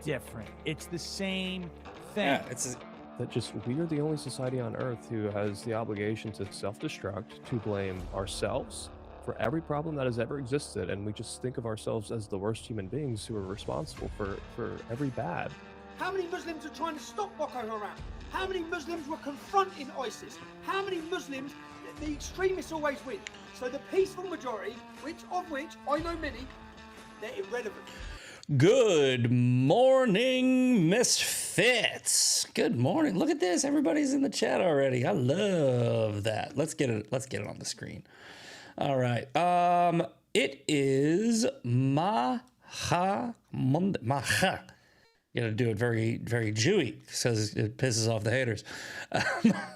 different. It's the same thing. Yeah, it's That just we are the only society on Earth who has the obligation to self-destruct, to blame ourselves for every problem that has ever existed, and we just think of ourselves as the worst human beings who are responsible for every bad. How many Muslims are trying to stop Boko Haram? How many Muslims were confronting ISIS? How many Muslims, the extremists always win. So the peaceful majority, of which I know many, they're irrelevant. Good morning, Misfits. Good morning. Look at this. Everybody's in the chat already. I love that. Let's get it on the screen. All right. It is Maha Monday. Maha. You gotta do it very, very Jewy because it pisses off the haters.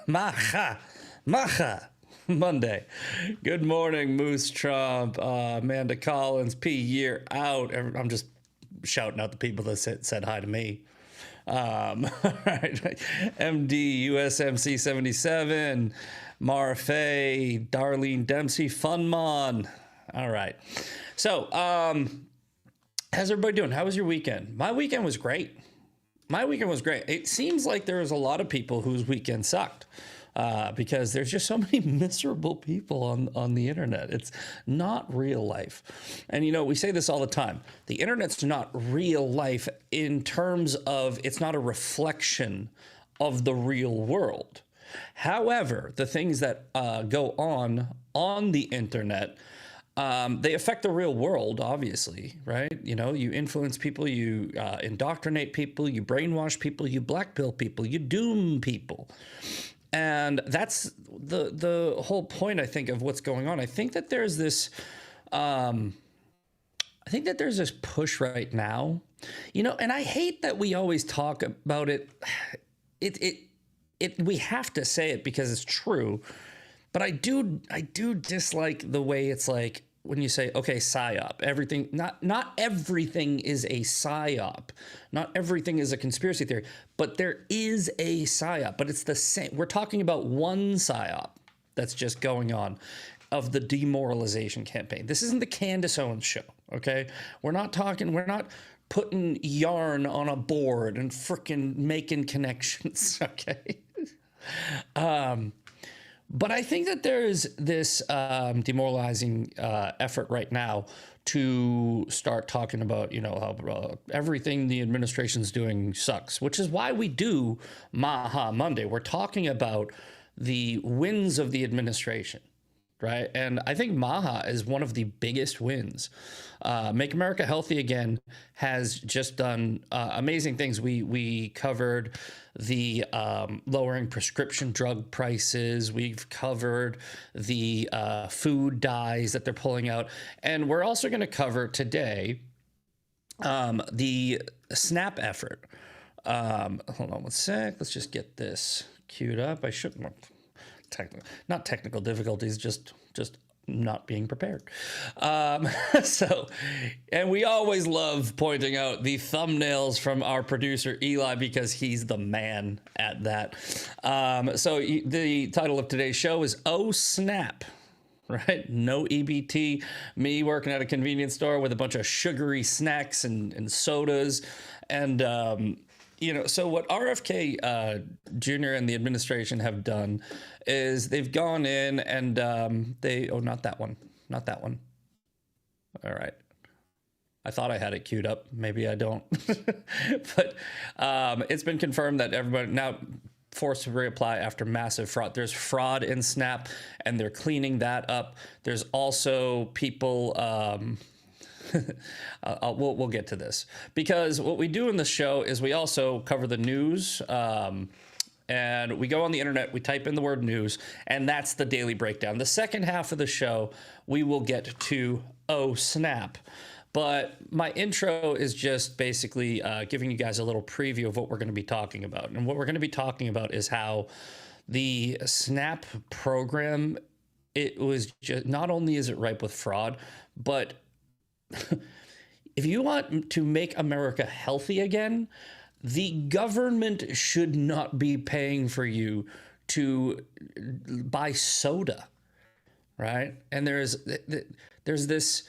Maha Monday. Good morning, Moose Trump, Amanda Collins, P. Year out. I'm just shouting out the people that said hi to me. All right. MD, USMC 77, Mara Faye, Darlene Dempsey, Funmon. All right. So, how's everybody doing? How was your weekend? My weekend was great. It seems like there was a lot of people whose weekend sucked. Because there's just so many miserable people on the internet. It's not real life. And, you know, we say this all the time. The internet's not real life in terms of it's not a reflection of the real world. However, the things that go on the internet, they affect the real world, obviously, right? You know, you influence people, you indoctrinate people, you brainwash people, you blackpill people, you doom people. And that's the whole point, I think, of what's going on. I think that there's this, push right now, you know, and I hate that we always talk about it. We have to say it because it's true, but I do dislike the way it's like when you say, okay, psyop, everything, not everything is a psyop. Not everything is a conspiracy theory, but there is a psyop, but it's the same. We're talking about one psyop that's just going on of the demoralization campaign. This isn't the Candace Owens show, okay? We're not putting yarn on a board and frickin' making connections, okay? But I think that there's this demoralizing effort right now to start talking about, you know, how everything the administration's doing sucks, which is why we do Maha Monday. We're talking about the wins of the administration, right? And I think Maha is one of the biggest wins. Make America Healthy Again has just done amazing things. We covered the lowering prescription drug prices. We've covered the food dyes that they're pulling out. And we're also going to cover today the SNAP effort. Hold on one sec. Let's just get this queued up. I shouldn't. Not technical difficulties, just not being prepared. And we always love pointing out the thumbnails from our producer Eli because he's the man at that. So the title of today's show is Oh Snap. Right? No EBT. Me working at a convenience store with a bunch of sugary snacks and sodas. And, you know, so what RFK Jr. and the administration have done is they've gone in and not that one. All right. I thought I had it queued up. Maybe I don't. But it's been confirmed that everybody now forced to reapply after massive fraud. There's fraud in SNAP and they're cleaning that up. There's also people... we'll get to this because what we do in the show is we also cover the news and we go on the internet, we type in the word news, and that's the daily breakdown. The second half of the show, we will get to Oh Snap. But my intro is just basically giving you guys a little preview of what we're going to be talking about. And what we're going to be talking about is how the SNAP program, it was just, not only is it ripe with fraud, but if you want to make America healthy again, the government should not be paying for you to buy soda, right? And there's this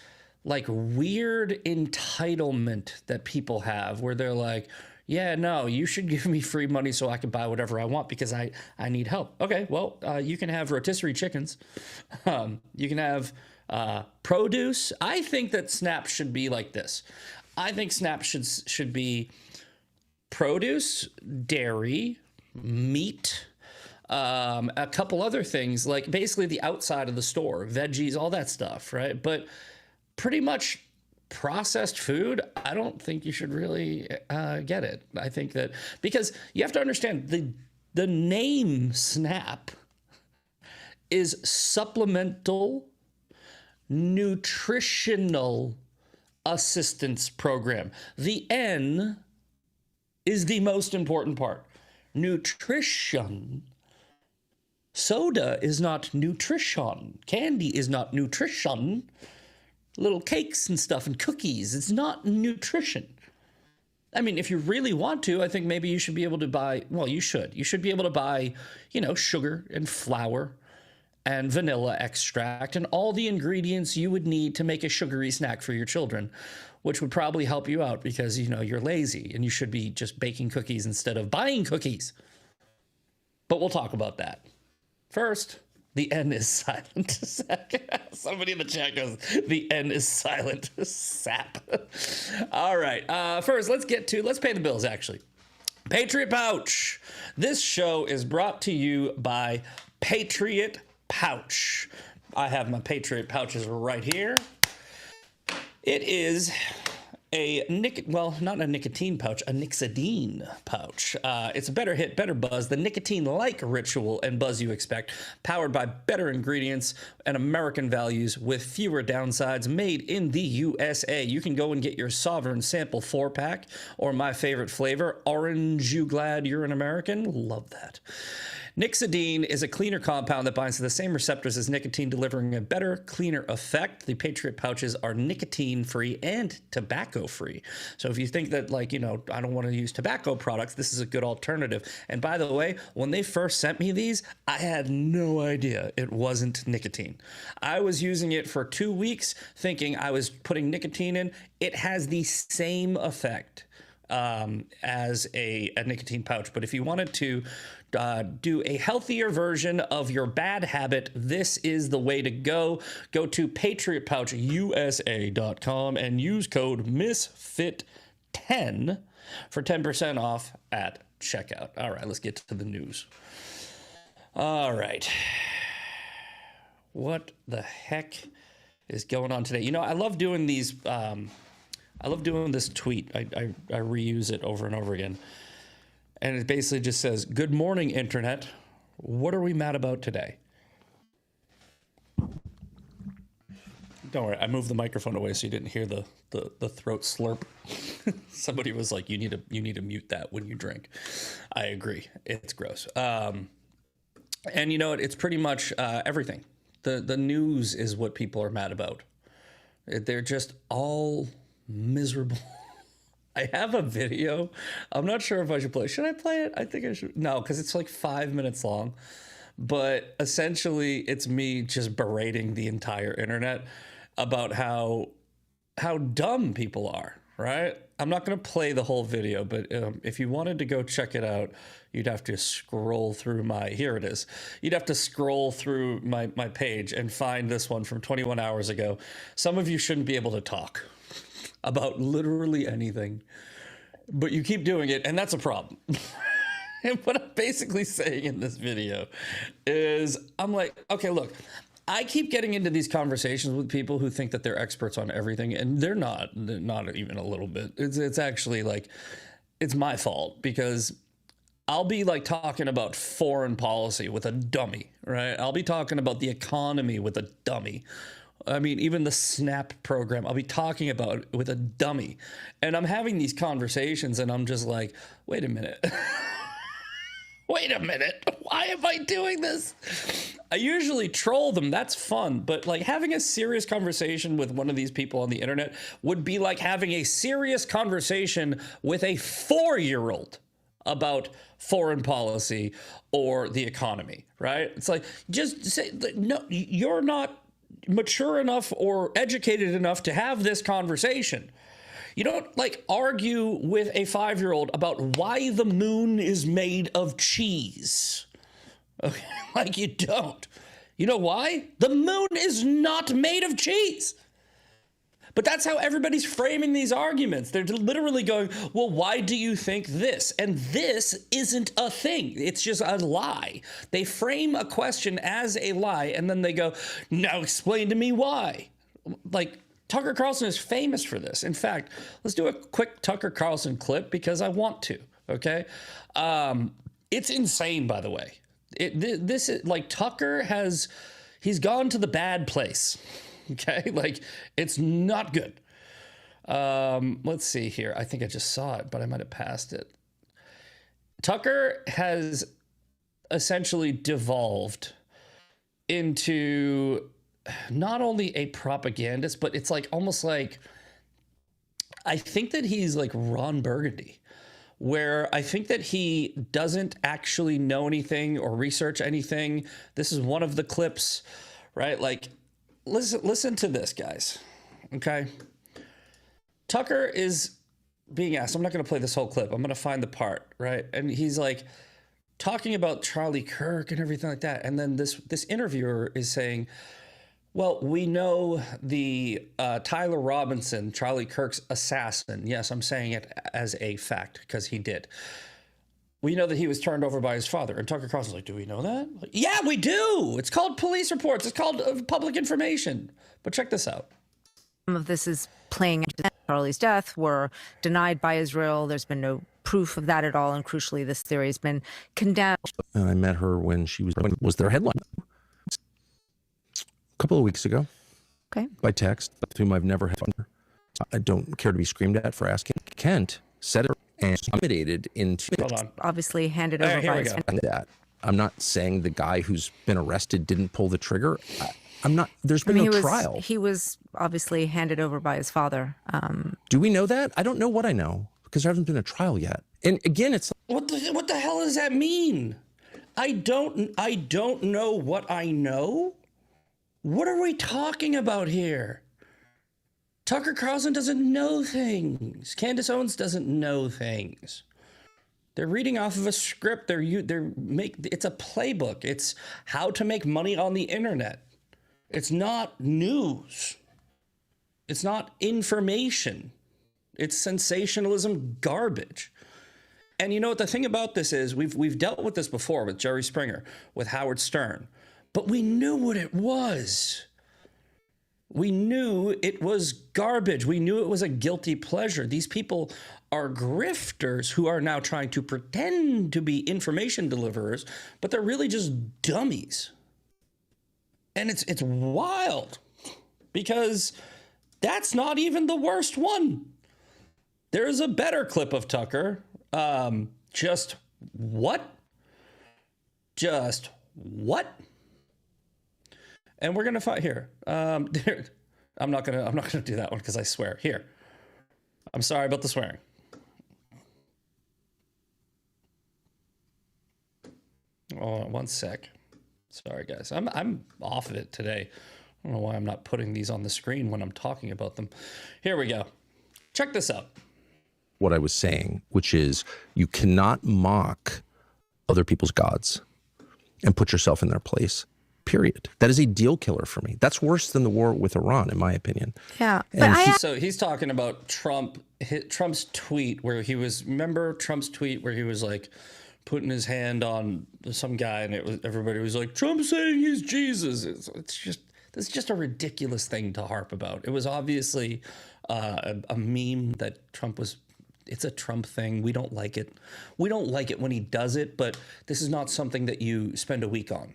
like weird entitlement that people have where they're like, yeah, no, you should give me free money so I can buy whatever I want because I need help. Okay, well, you can have rotisserie chickens. You can have produce. I think that SNAP should be like this. I think SNAP should be produce, dairy, meat, a couple other things, like basically the outside of the store, veggies, all that stuff, right? But pretty much processed food, I don't think you should really get it. I think that because you have to understand the name SNAP is supplemental nutritional assistance program. The N is the most important part. Nutrition. Soda is not nutrition. Candy is not nutrition. Little cakes and stuff and cookies, it's not nutrition. I mean, if you really want to, I think maybe you should be able to buy, well, you should be able to buy, sugar and flour and vanilla extract and all the ingredients you would need to make a sugary snack for your children, which would probably help you out because, you're lazy and you should be just baking cookies instead of buying cookies. But we'll talk about that. First, the N is silent. Somebody in the chat goes, the N is silent. Sap. All right. First, let's pay the bills, actually. Patriot Pouch. This show is brought to you by Patriot Pouch. I have my Patriot Pouches right here. It is not a nicotine pouch, a Nixidine pouch. It's a better hit, better buzz, the nicotine-like ritual and buzz you expect, powered by better ingredients and American values with fewer downsides, made in the USA. You can go and get your Sovereign Sample 4-pack, or my favorite flavor, Orange You Glad You're an American? Love that. Nixidine is a cleaner compound that binds to the same receptors as nicotine, delivering a better, cleaner effect. The Patriot Pouches are nicotine-free and tobacco-free. So if you think that, I don't want to use tobacco products, this is a good alternative. And by the way, when they first sent me these, I had no idea it wasn't nicotine. I was using it for 2 weeks thinking I was putting nicotine in. It has the same effect as a nicotine pouch. But if you wanted to do a healthier version of your bad habit, this is the way to go. Go to patriotpouchusa.com and use code MISFIT10 for 10% off at checkout. All right, let's get to the news. All right. What the heck is going on today? I love doing these. I love doing this tweet. I reuse it over and over again. And it basically just says, good morning, Internet. What are we mad about today? Don't worry, I moved the microphone away so you didn't hear the throat slurp. Somebody was like, you need to mute that when you drink. I agree. It's gross. And you know what? It's pretty much everything. The news is what people are mad about. They're just all miserable. I have a video. I'm not sure if I should play it. Should I play it? I think I should. No, because it's like 5 minutes long. But essentially, it's me just berating the entire internet about how dumb people are, right? I'm not going to play the whole video, but if you wanted to go check it out, you'd have to scroll through here it is. You'd have to scroll through my page and find this one from 21 hours ago. Some of you shouldn't be able to talk about literally anything, but you keep doing it, and that's a problem. And what I'm basically saying in this video is, I'm like, okay, look, I keep getting into these conversations with people who think that they're experts on everything, and they're not even a little bit. It's actually like, it's my fault, because I'll be like talking about foreign policy with a dummy, right? I'll be talking about the economy with a dummy. I mean, even the SNAP program, I'll be talking about it with a dummy. And I'm having these conversations and I'm just like, wait a minute. Wait a minute. Why am I doing this? I usually troll them. That's fun. But like having a serious conversation with one of these people on the internet would be like having a serious conversation with a 4-year-old about foreign policy or the economy, right? It's like, just say, no, you're not mature enough or educated enough to have this conversation. You don't like argue with a 5-year-old about why the moon is made of cheese. Okay, like you don't. You know why? The moon is not made of cheese. But that's how everybody's framing these arguments. They're literally going, well, why do you think this? And this isn't a thing. It's just a lie. They frame a question as a lie, and then they go, now explain to me why. Like, Tucker Carlson is famous for this. In fact, let's do a quick Tucker Carlson clip because I want to, okay? It's insane, by the way. This is like Tucker he's gone to the bad place. Okay, like it's not good. Let's see here. I think I just saw it, but I might have passed it. Tucker has essentially devolved into not only a propagandist, but it's like almost like I think that he's like Ron Burgundy, where I think that he doesn't actually know anything or research anything. This is one of the clips, right? Like, listen to this, guys. Okay. Tucker is being asked, I'm not going to play this whole clip. I'm going to find the part, right? And he's like talking about Charlie Kirk and everything like that. And then this interviewer is saying, well, we know the Tyler Robinson, Charlie Kirk's assassin. Yes, I'm saying it as a fact because he did. We know that he was turned over by his father. And Tucker Carlson's like, do we know that? Like, yeah, we do. It's called police reports. It's called public information. But check this out. Some of this is playing into Charlie's death were denied by Israel. There's been no proof of that at all. And crucially, this theory has been condemned. I met her when she was their headline a couple of weeks ago. Okay. By text, with whom I've never had fun. I don't care to be screamed at for asking. Kent said it and intimidated into obviously handed over by his that. I'm not saying the guy who's been arrested didn't pull the trigger. I'm not. There's been no trial. He was obviously handed over by his father. Do we know that? I don't know what I know because there hasn't been a trial yet. And again, it's what the hell does that mean? I don't know what I know. What are we talking about here? Tucker Carlson doesn't know things. Candace Owens doesn't know things. They're reading off of a script. It's a playbook. It's how to make money on the internet. It's not news. It's not information. It's sensationalism garbage. And you know what the thing about this is? We've dealt with this before with Jerry Springer, with Howard Stern, but we knew what it was. We knew it was garbage. We knew it was a guilty pleasure. These people are grifters who are now trying to pretend to be information deliverers, but they're really just dummies. And it's wild because that's not even the worst one. There's a better clip of Tucker. Just what? And we're gonna fight here. I'm not gonna do that one because I swear. Here, I'm sorry about the swearing. Oh, one sec. Sorry, guys. I'm off of it today. I don't know why I'm not putting these on the screen when I'm talking about them. Here we go. Check this out. What I was saying, which is you cannot mock other people's gods and put yourself in their place. Period. That is a deal killer for me. That's worse than the war with Iran, in my opinion. Yeah. So he's talking about Trump's tweet where he was, remember Trump's tweet where he was like putting his hand on some guy and everybody was like, Trump's saying he's Jesus. It's just a ridiculous thing to harp about. It was obviously a meme that Trump was, it's a Trump thing. We don't like it. We don't like it when he does it, but this is not something that you spend a week on.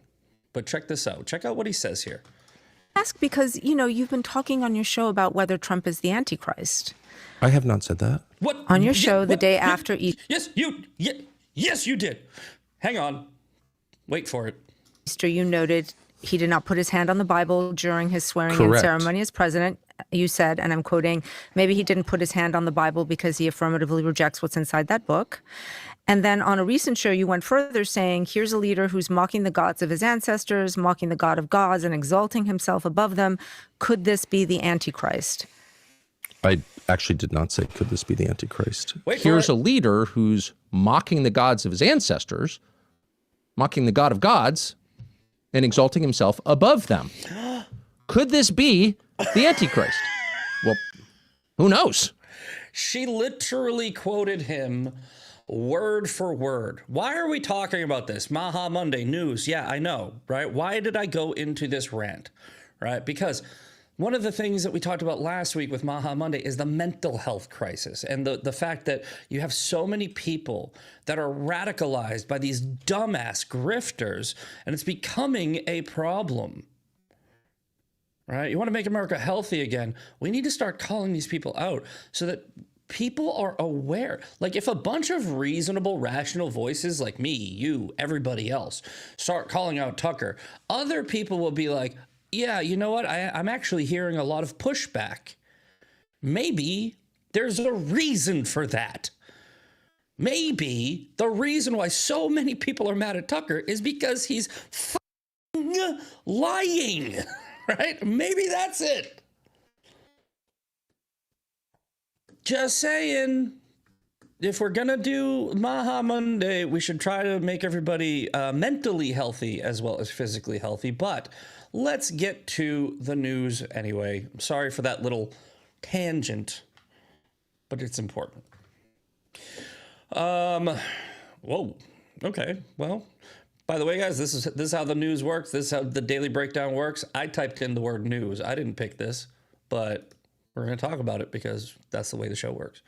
But check this out. Check out what he says here. Ask because, you've been talking on your show about whether Trump is the Antichrist. I have not said that. What? On your show the day after Easter. Yes, you did. Hang on. Wait for it. You noted he did not put his hand on the Bible during his swearing-in ceremony as president. you said, and I'm quoting, maybe he didn't put his hand on the Bible because he affirmatively rejects what's inside that book. And then on a recent show, you went further saying, here's a leader who's mocking the gods of his ancestors, mocking the God of gods, and exalting himself above them. Could this be the Antichrist? I actually did not say, could this be the Antichrist? Wait for Here's it. a leader who's mocking the gods of his ancestors, mocking the God of gods, and exalting himself above them. Could this be the Antichrist? Well, who knows? She literally quoted him word for word. Why are we talking about this? Maha Monday news. Yeah, I know, right? Why did I go into this rant, right? Because one of the things that we talked about last week with Maha Monday is the mental health crisis and the fact that you have so many people that are radicalized by these dumbass grifters, and it's becoming a problem. Right? You want to make America healthy again, we need to start calling these people out so that people are aware. Like, if a bunch of reasonable, rational voices like me, you, everybody else start calling out Tucker, other people will be like, yeah, you know what? I'm actually hearing a lot of pushback. Maybe there's a reason for that. Maybe the reason why so many people are mad at Tucker is because he's lying, right? Maybe that's it. Just saying, if we're going to do Maha Monday, we should try to make everybody mentally healthy as well as physically healthy. But let's get to the news anyway. I'm sorry for that little tangent, but it's important. Whoa. Okay. Well, by the way, guys, this is how the news works. This is how the Daily Breakdown works. I typed in the word news. I didn't pick this, but we're going to talk about it because that's the way the show works.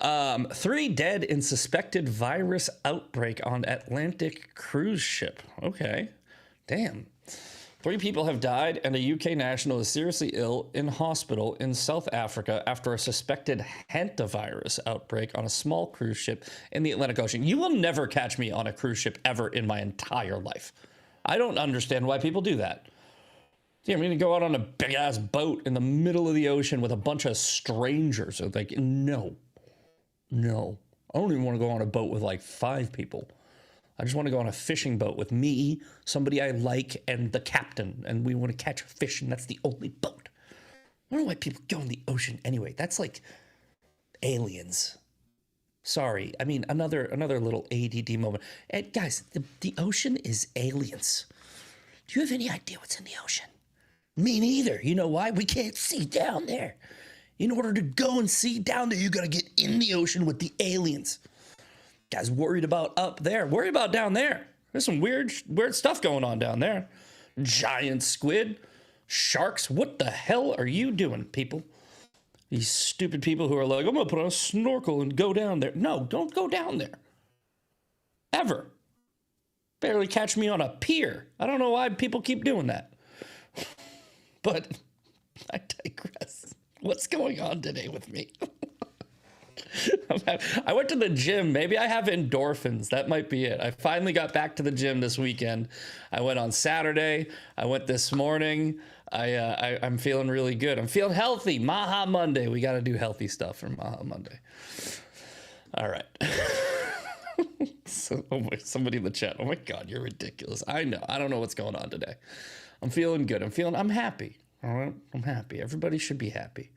3 dead in suspected virus outbreak on Atlantic cruise ship. Okay. Damn. 3 people have died, and a UK national is seriously ill in hospital in South Africa after a suspected hantavirus outbreak on a small cruise ship in the Atlantic Ocean. You will never catch me on a cruise ship ever in my entire life. I don't understand why people do that. Yeah, I'm going to go out on a big-ass boat in the middle of the ocean with a bunch of strangers. Like, no. I don't even want to go on a boat with like 5 people. I just want to go on a fishing boat with me, somebody I like, and the captain. And we want to catch a fish, and that's the only boat. I don't know why people go in the ocean anyway. That's like aliens. Sorry. I mean, another little ADD moment. And guys, the ocean is aliens. Do you have any idea what's in the ocean? Me neither. You know why? We can't see down there. In order to go and see down there, you got to get in the ocean with the aliens. Guys worried about up there. Worry about down there. There's some weird stuff going on down there. Giant squid, sharks. What the hell are you doing, people? These stupid people who are like, I'm going to put on a snorkel and go down there. No, don't go down there. Ever. Barely catch me on a pier. I don't know why people keep doing that. But I digress. What's going on today with me? I went to the gym. Maybe I have endorphins. That might be it. I finally got back to the gym this weekend. I went on Saturday. I went this morning. I'm feeling really good. I'm feeling healthy. Maha Monday. We got to do healthy stuff for Maha Monday. All right. So, somebody in the chat. Oh my God, you're ridiculous. I know. I don't know what's going on today. I'm feeling good. I'm happy. All right. I'm happy. Everybody should be happy.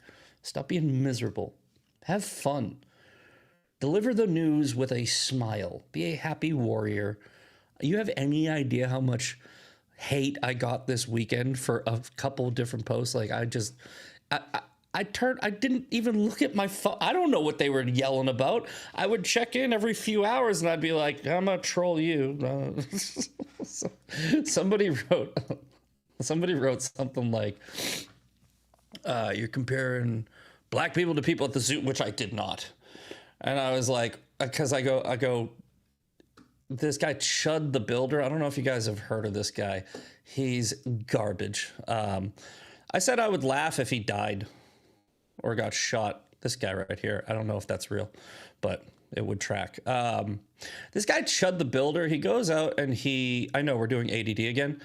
Stop being miserable. Have fun. Deliver the news with a smile. Be a happy warrior. You have any idea how much hate I got this weekend for a couple different posts? Like, I didn't even look at my phone. I don't know what they were yelling about. I would check in every few hours and I'd be like, I'm gonna troll you. Somebody wrote something like, you're comparing black people to people at the zoo, which I did not. And I was like, because I go, this guy Chud the Builder. I don't know if you guys have heard of this guy. He's garbage. I said I would laugh if he died or got shot. This guy right here. I don't know if that's real, but it would track. This guy Chud the Builder, he goes out and I know we're doing ADD again.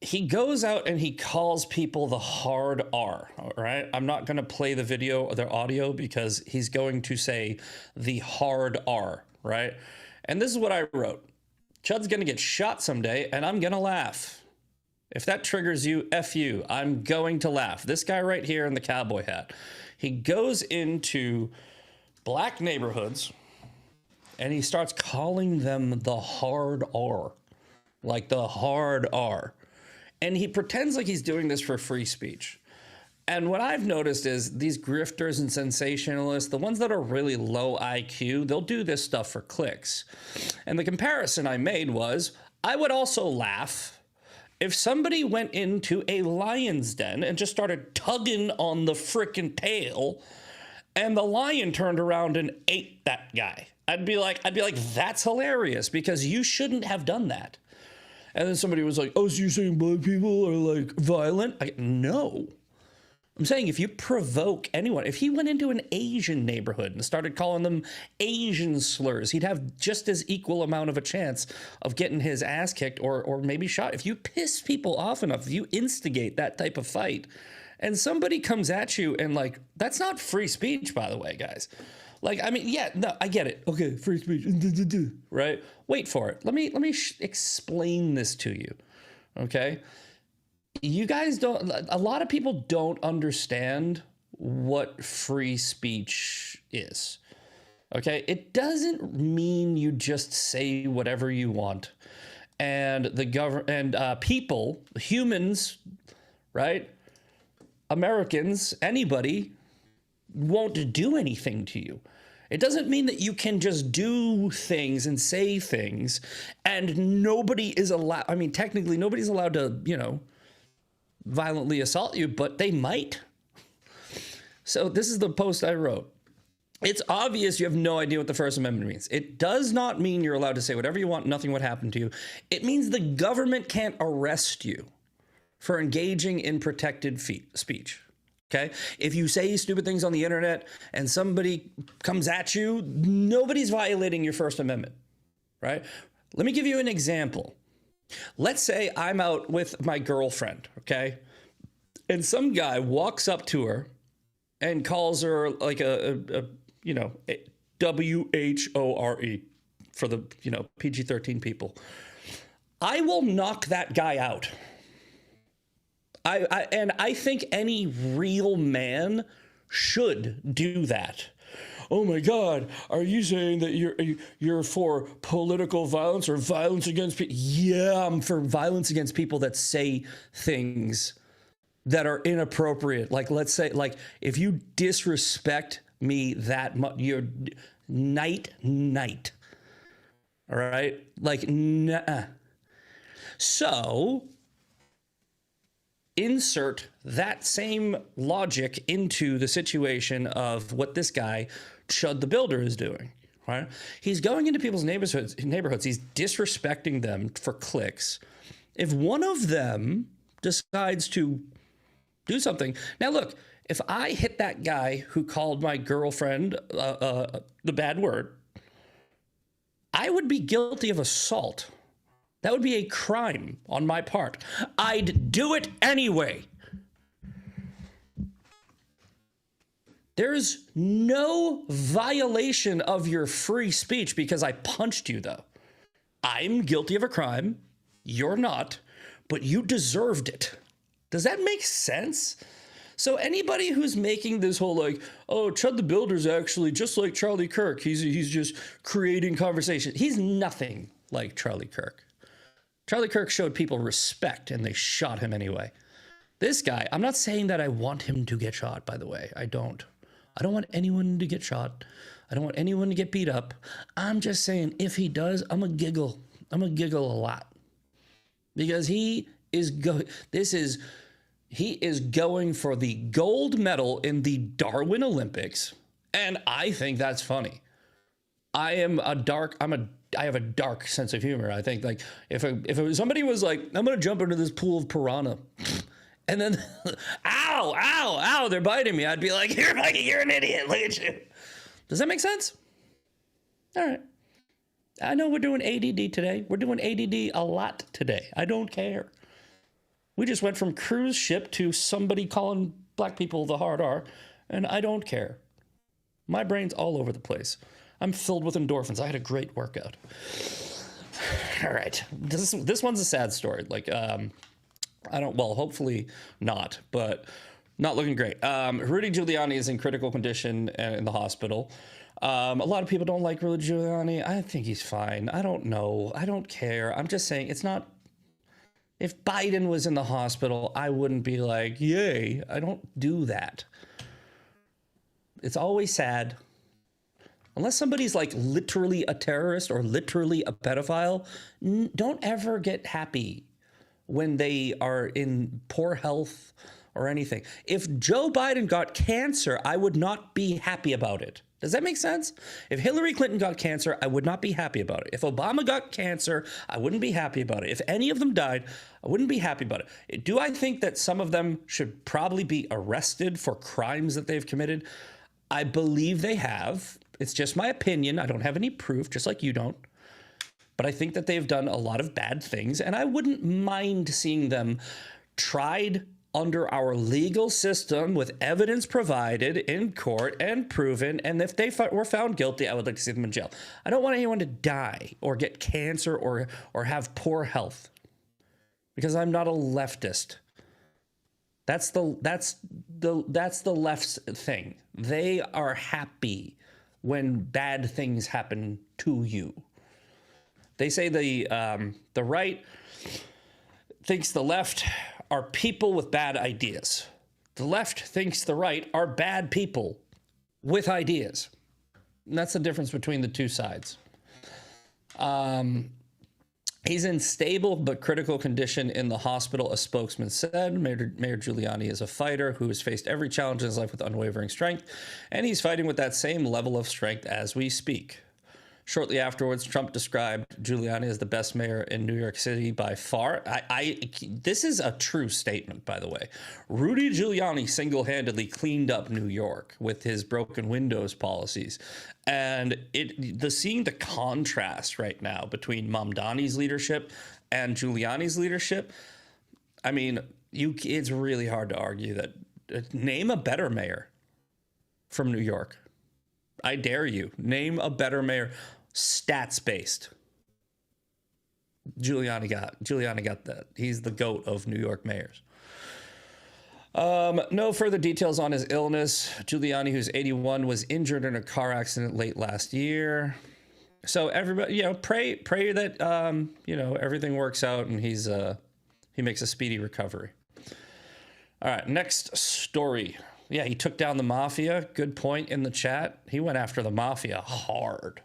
he goes out and he calls people the hard R, all right? I'm not going to play the video or the audio because he's going to say the hard R, right? And this is what I wrote. Chud's going to get shot someday, and I'm going to laugh. If that triggers you, F you. I'm going to laugh. This guy right here in the cowboy hat, he goes into black neighborhoods, and he starts calling them the hard R, like the hard R. And he pretends like he's doing this for free speech. And what I've noticed is these grifters and sensationalists, the ones that are really low IQ, they'll do this stuff for clicks. And the comparison I made was, I would also laugh if somebody went into a lion's den and just started tugging on the frickin' tail, and the lion turned around and ate that guy. I'd be like, that's hilarious, because you shouldn't have done that. And then somebody was like, oh, so you're saying black people are like violent? No. I'm saying if you provoke anyone, if he went into an Asian neighborhood and started calling them Asian slurs, he'd have just as equal amount of a chance of getting his ass kicked or maybe shot. If you piss people off enough, if you instigate that type of fight, and somebody comes at you and like, that's not free speech, by the way, guys. Like, I mean, yeah, no, I get it. Okay, free speech, right? Wait for it. Let me explain this to you, okay? You guys don't, a lot of people don't understand what free speech is, okay? It doesn't mean you just say whatever you want. And the government and people, humans, right? Americans, anybody won't do anything to you. It doesn't mean that you can just do things and say things and nobody is allowed. I mean, technically nobody's allowed to, you know, violently assault you, but they might. So this is the post I wrote. It's obvious you have no idea what the First Amendment means. It does not mean you're allowed to say whatever you want, nothing would happen to you. It means the government can't arrest you for engaging in protected speech. Okay? If you say stupid things on the internet and somebody comes at you, nobody's violating your First Amendment, right? Let me give you an example. Let's say I'm out with my girlfriend, okay? And some guy walks up to her and calls her like a you know, WHORE for the, you know, PG-13 people. I will knock that guy out. I think any real man should do that. Oh my God, are you saying that you're for political violence or violence against people? Yeah, I'm for violence against people that say things that are inappropriate. Like, let's say, like, if you disrespect me that much, you're night. All right? Like, nah. So insert that same logic into the situation of what this guy, Chud the Builder, is doing, right? He's going into people's neighborhoods. He's disrespecting them for clicks. If one of them decides to do something. Now, look, if I hit that guy who called my girlfriend the bad word, I would be guilty of assault. That would be a crime on my part. I'd do it anyway. There's no violation of your free speech because I punched you, though. I'm guilty of a crime. You're not, but you deserved it. Does that make sense? So anybody who's making this whole like, oh, Chud the Builder's actually just like Charlie Kirk. He's just creating conversation. He's nothing like Charlie Kirk. Charlie Kirk showed people respect and they shot him anyway. This guy, I'm not saying that I want him to get shot, by the way. I don't want anyone to get shot. I don't want anyone to get beat up. I'm just saying if he does, I'm a giggle. I'm a giggle a lot. Because he is going for the gold medal in the Darwin Olympics, and I think that's funny. I have a dark sense of humor. I think like if somebody was like, I'm gonna jump into this pool of piranha, and then ow, they're biting me, I'd be like, you're an idiot. Look at you. Does that make sense? All right. I know we're doing ADD today. We're doing ADD a lot today. I don't care. We just went from cruise ship to somebody calling black people the hard R, and I don't care. My brain's all over the place. I'm filled with endorphins. I had a great workout. All right. This one's a sad story. Like, hopefully not, but not looking great. Rudy Giuliani is in critical condition in the hospital. A lot of people don't like Rudy Giuliani. I think he's fine. I don't know. I don't care. I'm just saying it's not. If Biden was in the hospital, I wouldn't be like, yay. I don't do that. It's always sad. Unless somebody's like literally a terrorist or literally a pedophile, don't ever get happy when they are in poor health or anything. If Joe Biden got cancer, I would not be happy about it. Does that make sense? If Hillary Clinton got cancer, I would not be happy about it. If Obama got cancer, I wouldn't be happy about it. If any of them died, I wouldn't be happy about it. Do I think that some of them should probably be arrested for crimes that they've committed? I believe they have. It's just my opinion. I don't have any proof, just like you don't. But I think that they've done a lot of bad things, and I wouldn't mind seeing them tried under our legal system with evidence provided in court and proven. And if they were found guilty, I would like to see them in jail. I don't want anyone to die or get cancer or have poor health, because I'm not a leftist. That's the left's thing. They are happy when bad things happen to you. They say the right thinks the left are people with bad ideas. The left thinks the right are bad people with ideas. And that's the difference between the two sides. He's in stable but critical condition in the hospital, a spokesman said. Mayor Giuliani is a fighter who has faced every challenge in his life with unwavering strength, and he's fighting with that same level of strength as we speak. Shortly afterwards, Trump described Giuliani as the best mayor in New York City by far. This is a true statement, by the way. Rudy Giuliani single-handedly cleaned up New York with his broken windows policies. And seeing the contrast right now between Mamdani's leadership and Giuliani's leadership, I mean, it's really hard to argue that. Name a better mayor from New York. I dare you. Name a better mayor. Stats-based. Giuliani got that. He's the GOAT of New York mayors. No further details on his illness. Giuliani, who's 81, was injured in a car accident late last year. So everybody, pray that everything works out and he makes a speedy recovery. All right, next story. Yeah, he took down the mafia. Good point in the chat. He went after the mafia hard.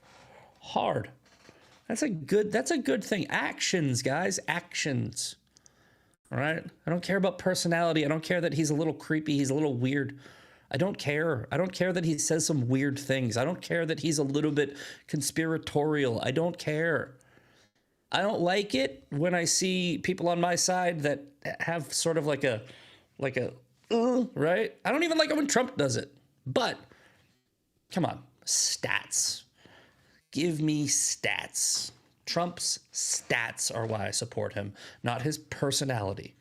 That's a good thing. Actions, guys, actions. All right? I don't care about personality. I don't care that he's a little creepy. He's a little weird. I don't care. I don't care that he says some weird things. I don't care that he's a little bit conspiratorial. I don't care. I don't like it when I see people on my side that have sort of like a right? I don't even like it when Trump does it. But come on, stats. Give me stats. Trump's stats are why I support him, not his personality.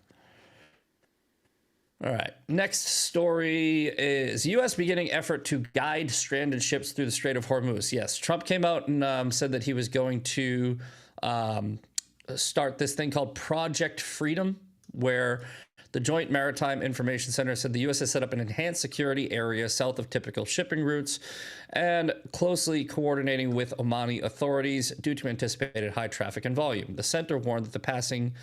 All right. Next story is U.S. beginning effort to guide stranded ships through the Strait of Hormuz. Yes, Trump came out and said that he was going to start this thing called Project Freedom, where the Joint Maritime Information Center said the U.S. has set up an enhanced security area south of typical shipping routes and closely coordinating with Omani authorities due to anticipated high traffic and volume. The center warned that the passing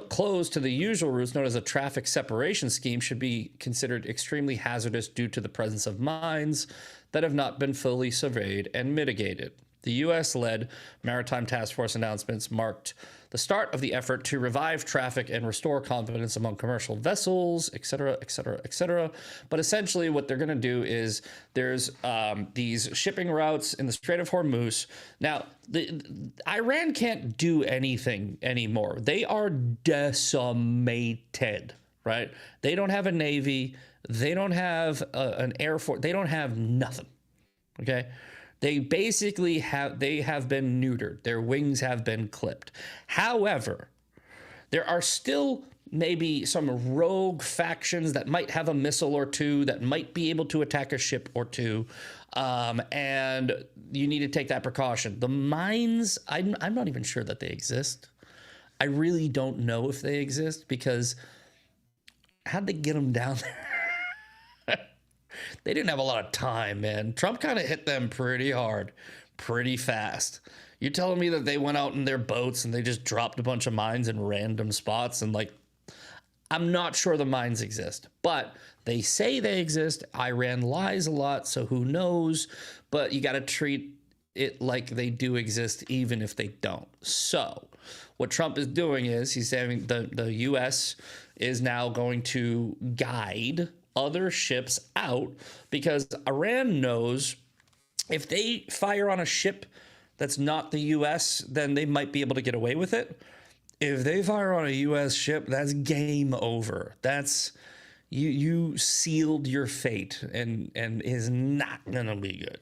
closed to the usual routes known as a traffic separation scheme should be considered extremely hazardous due to the presence of mines that have not been fully surveyed and mitigated. The U.S.-led Maritime Task Force announcements marked the start of the effort to revive traffic and restore confidence among commercial vessels, et cetera, et cetera, et cetera. But essentially what they're going to do is there's these shipping routes in the Strait of Hormuz. Now, Iran can't do anything anymore. They are decimated, right? They don't have a navy. They don't have an air force. They don't have nothing, okay? They basically have been neutered. Their wings have been clipped. However, There are still maybe some rogue factions that might have a missile or two that might be able to attack a ship or two. And you need to take that precaution. The mines, I'm not even sure that they exist. I really don't know if they exist, because how'd they get them down there? They didn't have a lot of time, man. Trump kind of hit them pretty hard, pretty fast. You're telling me that they went out in their boats and they just dropped a bunch of mines in random spots, and like, I'm not sure the mines exist, but they say they exist. Iran lies a lot, so who knows? But you got to treat it like they do exist, even if they don't. So what Trump is doing is he's having the U.S. is now going to guide other ships out, because Iran knows if they fire on a ship that's not the U.S., then they might be able to get away with it. If they fire on a U.S. ship, that's game over. That's you sealed your fate, and is not gonna be good.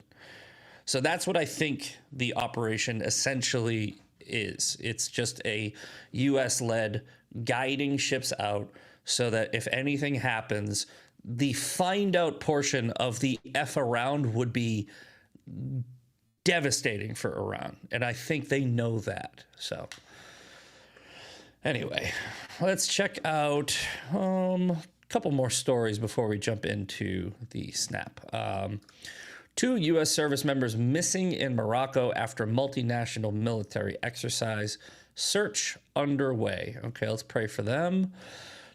So that's what I think the operation essentially is. It's just a U.S.-led guiding ships out so that if anything happens, the find out portion of the F around would be devastating for Iran. And I think they know that. So anyway, let's check out a couple more stories before we jump into the snap. 2 U.S. service members missing in Morocco after multinational military exercise. Search underway. Okay, let's pray for them.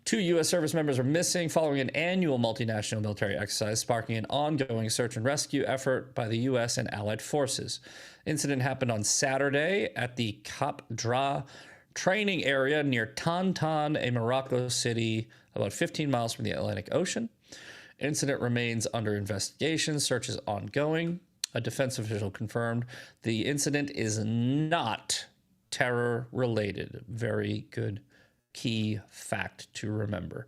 2 U.S. service members are missing following an annual multinational military exercise, sparking an ongoing search and rescue effort by the U.S. and allied forces. Incident happened on Saturday at the Cap Dra training area near Tantan, a Morocco city about 15 miles from the Atlantic Ocean. Incident remains under investigation. Search is ongoing. A defense official confirmed the incident is not terror related. Very good key fact to remember.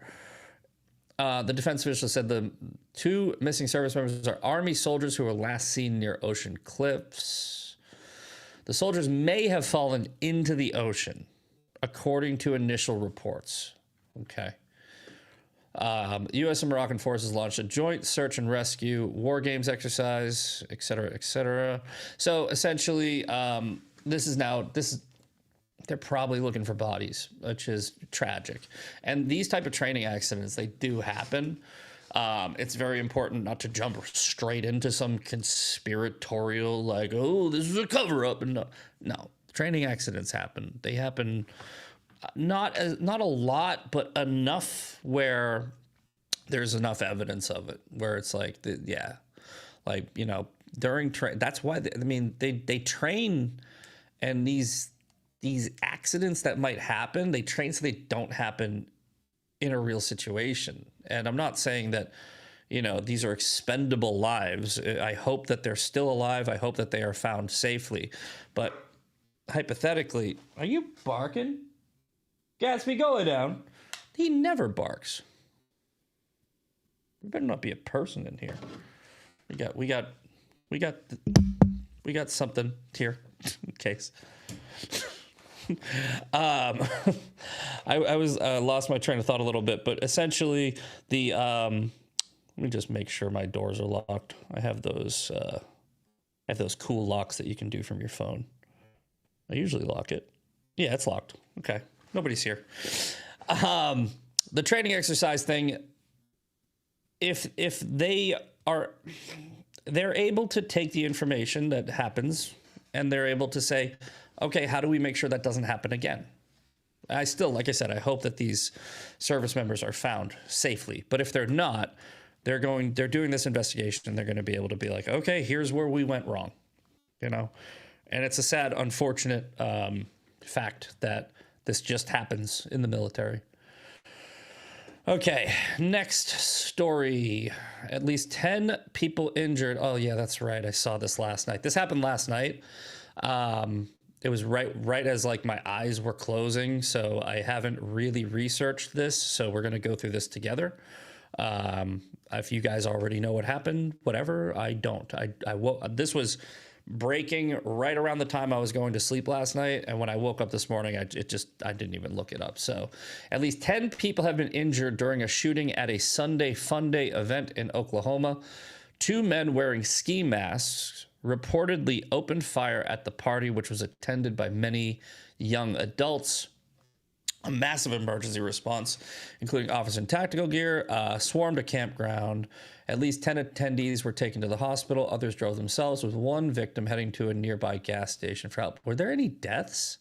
The defense official said the 2 missing service members are Army soldiers who were last seen near ocean cliffs. The soldiers may have fallen into the ocean, according to initial reports. Okay. U.S. and Moroccan forces launched a joint search and rescue war games exercise, et cetera, et cetera. So essentially, they're probably looking for bodies, which is tragic. And these type of training accidents, they do happen. It's very important not to jump straight into some conspiratorial, like, oh, this is a cover up. And no, training accidents happen. They happen not a lot, but enough where there's enough evidence of it, where it's like, during that's why they train, and these accidents that might happen, they train so they don't happen in a real situation. And I'm not saying that, these are expendable lives. I hope that they're still alive. I hope that they are found safely. But hypothetically, are you barking? Gatsby, go lay down. He never barks. There better not be a person in here. We got something here in case. I was lost my train of thought a little bit, but essentially let me just make sure my doors are locked. I have those cool locks that you can do from your phone. I usually lock it. Yeah, it's locked. Okay. Nobody's here. The training exercise thing, if they're able to take the information that happens and they're able to say, okay, how do we make sure that doesn't happen again? I still, like I said, I hope that these service members are found safely. But if they're not, they're doing this investigation, and they're going to be able to be like, okay, here's where we went wrong, And it's a sad, unfortunate fact that this just happens in the military. Okay, next story. At least 10 people injured. Oh, yeah, that's right. I saw this last night. This happened last night. It was right as like my eyes were closing, so I haven't really researched this. So we're gonna go through this together. If you guys already know what happened, whatever, I don't. This was breaking right around the time I was going to sleep last night. And when I woke up this morning, I didn't even look it up. So at least 10 people have been injured during a shooting at a Sunday Fun Day event in Oklahoma. 2 men wearing ski masks reportedly opened fire at the party, which was attended by many young adults. A massive emergency response, including officers in tactical gear, swarmed a campground. At least 10 attendees were taken to the hospital. Others drove themselves, with one victim heading to a nearby gas station for help. Were there any deaths?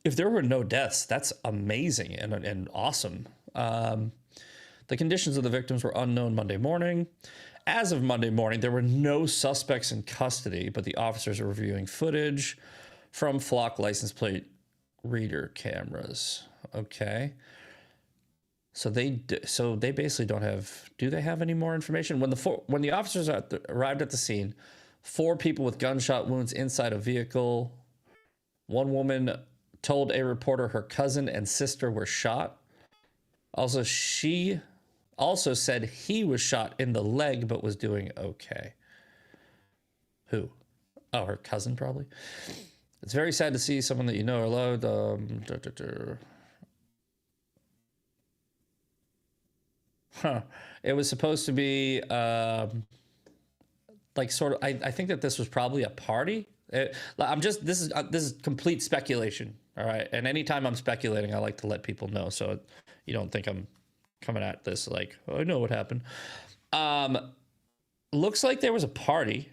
If there were no deaths, that's amazing and awesome. The conditions of the victims were unknown Monday morning. As of Monday morning, there were no suspects in custody, but the officers are reviewing footage from flock license plate reader cameras. Okay. So they basically don't have. Do they have any more information? When the officers arrived at the scene, 4 people with gunshot wounds inside a vehicle. One woman told a reporter her cousin and sister were shot. Also, she also said he was shot in the leg but was doing okay. Who? Oh, her cousin probably. It's very sad to see someone that you know or loved. It was supposed to be like sort of. I think that this was probably a party. This is complete speculation. All right, and anytime I'm speculating, I like to let people know, so you don't think I'm coming at this like, oh, I know what happened. Looks like there was a party.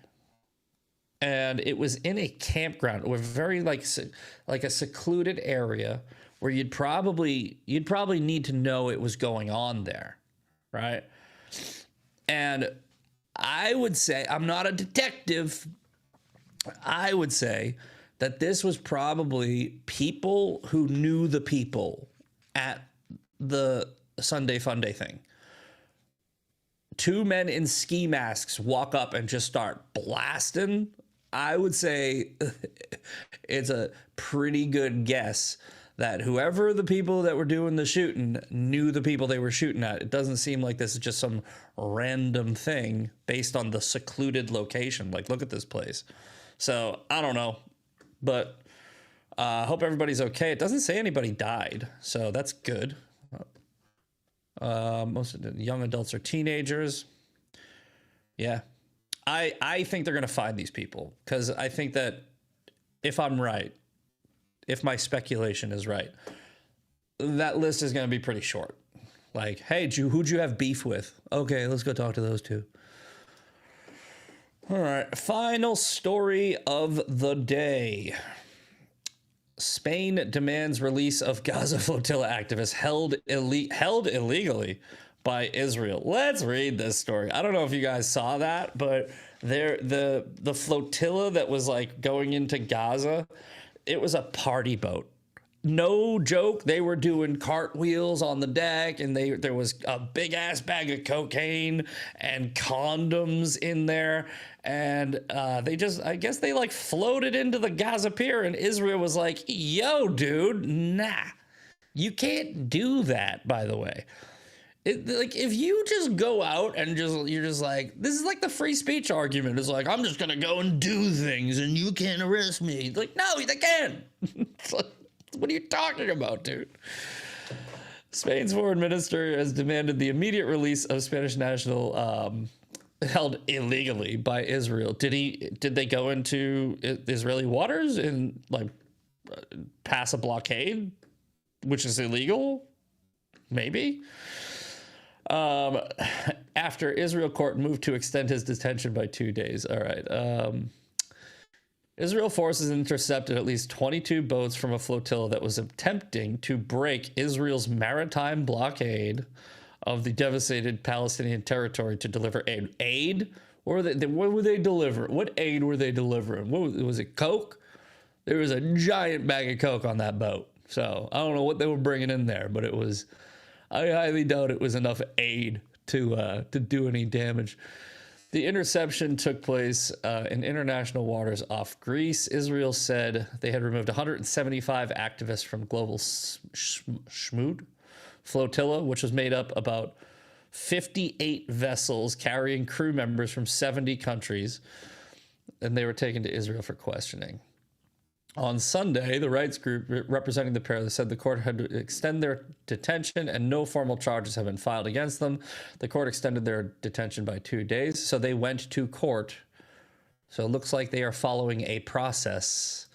And it was in a campground, or very like a secluded area where you'd probably need to know it was going on there, right? And I would say, I'm not a detective. I would say that this was probably people who knew the people at the Sunday Fun Day thing. 2 men in ski masks walk up and just start blasting. I would say it's a pretty good guess that whoever the people that were doing the shooting knew the people they were shooting at. It doesn't seem like this is just some random thing based on the secluded location. Like, look at this place. So I don't know, but I hope everybody's okay. It doesn't say anybody died, so that's good. Most of the young adults are teenagers. Yeah. I think they're going to find these people, because I think that if I'm right, if my speculation is right, that list is going to be pretty short. Like, hey, who'd you have beef with? Okay, let's go talk to those 2. All right, final story of the day. Spain demands release of Gaza flotilla activists held illegally by Israel. Let's read this story. I don't know if you guys saw that, but the flotilla that was like going into Gaza, it was a party boat. No joke. They were doing cartwheels on the deck, and there was a big ass bag of cocaine and condoms in there. And I guess they like floated into the Gaza pier, and Israel was like, yo, dude, nah, you can't do that, by the way. Like, if you just go out and you're just like, this is like the free speech argument. It's like, I'm just going to go and do things and you can't arrest me. It's like, no, they can. It's like, what are you talking about, dude? Spain's foreign minister has demanded the immediate release of Spanish national held illegally by Israel. Did they go into Israeli waters and like pass a blockade, which is illegal? Maybe. After Israel court moved to extend his detention by 2 days. All right. Israel forces intercepted at least 22 boats from a flotilla that was attempting to break Israel's maritime blockade of the devastated Palestinian territory to deliver aid. Aid? What were they delivering? What aid were they delivering? Was it Coke? There was a giant bag of Coke on that boat. So I don't know what they were bringing in there, but I highly doubt it was enough aid to do any damage. The interception took place in international waters off Greece. Israel said they had removed 175 activists from Global Shmood flotilla, which was made up about 58 vessels carrying crew members from 70 countries. and they were taken to Israel for questioning. On Sunday, the rights group representing the pair said the court had to extend their detention and no formal charges have been filed against them. The court extended their detention by 2 days, so they went to court. So it looks like they are following a process.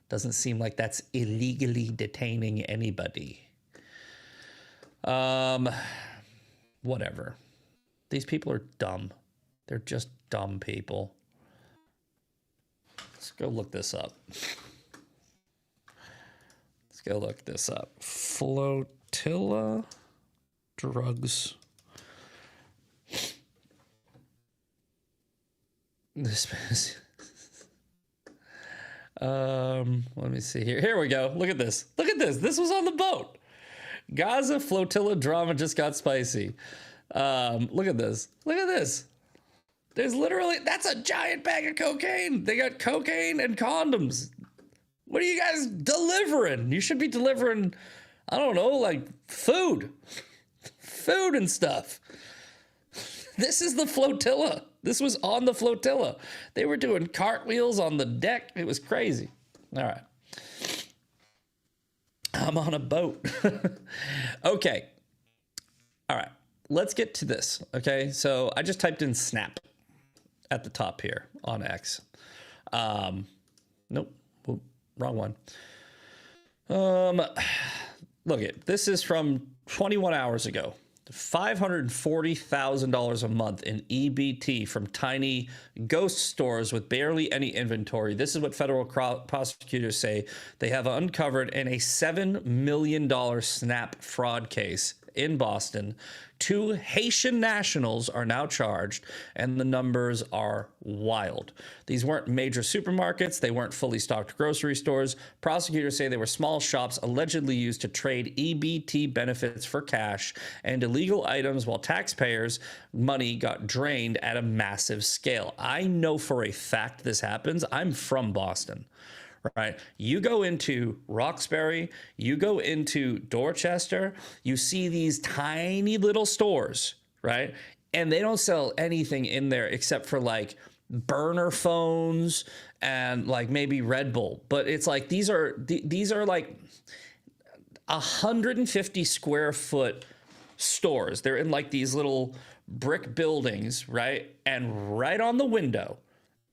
Doesn't seem like that's illegally detaining anybody. Whatever. These people are dumb. They're just dumb people. Let's go look this up. Let's go look this up. Flotilla drugs. This is, let me see here. Here we go. Look at this. Look at this. This was on the boat. Gaza flotilla drama just got spicy. Look at this. Look at this. There's literally, that's a giant bag of cocaine. They got cocaine and condoms. What are you guys delivering? You should be delivering, I don't know, like food. Food and stuff. This is the flotilla. This was on the flotilla. They were doing cartwheels on the deck. It was crazy. All right. I'm on a boat. Okay. All right. Let's get to this. Okay. So I just typed in snap at the top here on X. Nope. Wrong one. Look it. This is from 21 hours ago. $540,000 a month in EBT from tiny ghost stores with barely any inventory. This is what federal prosecutors say they have uncovered in a $7 million SNAP fraud case in Boston. 2 Haitian nationals are now charged, and the numbers are wild. These weren't major supermarkets. They weren't fully stocked grocery stores. Prosecutors say they were small shops allegedly used to trade EBT benefits for cash and illegal items while taxpayers' money got drained at a massive scale. I know for a fact this happens. I'm from Boston. Right? You go into Roxbury, you go into Dorchester, you see these tiny little stores, right? And they don't sell anything in there except for like burner phones and like maybe Red Bull. But it's like these are like 150 square foot stores. They're in like these little brick buildings, right? And right on the window,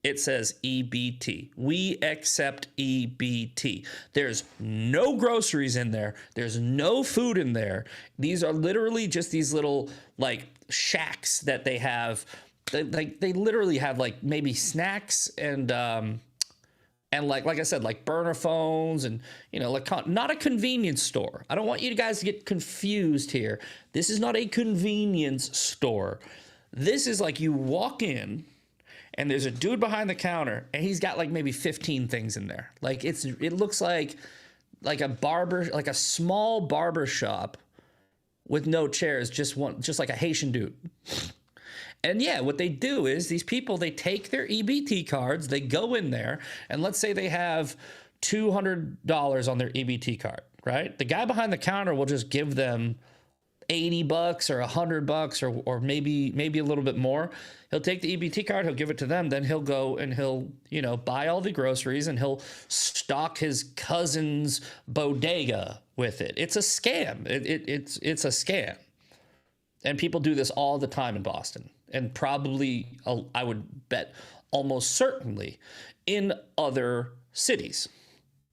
it says EBT. We accept EBT. There's no groceries in there. There's no food in there. These are literally just these little like shacks that they have. They literally have like maybe snacks and like I said, like burner phones and, you know, like not a convenience store. I don't want you guys to get confused here. This is not a convenience store. This is like you walk in, and there's a dude behind the counter, and he's got like maybe 15 things in there. Like it looks like a barber, like a small barber shop with no chairs, just like a Haitian dude. And yeah, what they do is these people, they take their EBT cards, they go in there, and let's say they have $200 on their EBT card, right? The guy behind the counter will just give them $80 or $100 or maybe a little bit more. He'll take the EBT card, he'll give it to them, then he'll go and he'll, you know, buy all the groceries and he'll stock his cousin's bodega with it. It's a scam. It's a scam. And people do this all the time in Boston, and probably, I would bet almost certainly in other cities,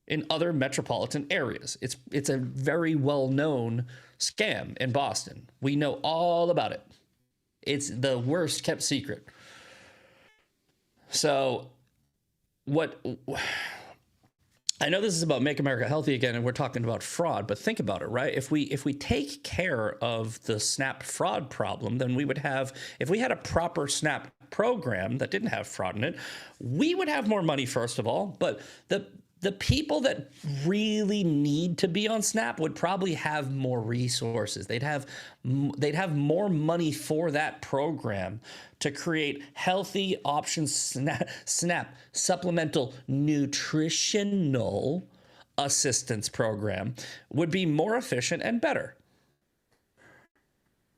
in other metropolitan areas. It's a very well-known scam in Boston. We know all about it. It's the worst kept secret. So I know this is about Make America Healthy Again, and we're talking about fraud, but think about it, right? If we take care of the SNAP fraud problem, then we would have, if we had a proper SNAP program that didn't have fraud in it, we would have more money, first of all, but the people that really need to be on SNAP would probably have more resources. They'd have more money for that program to create healthy options. SNAP supplemental nutritional assistance program would be more efficient and better.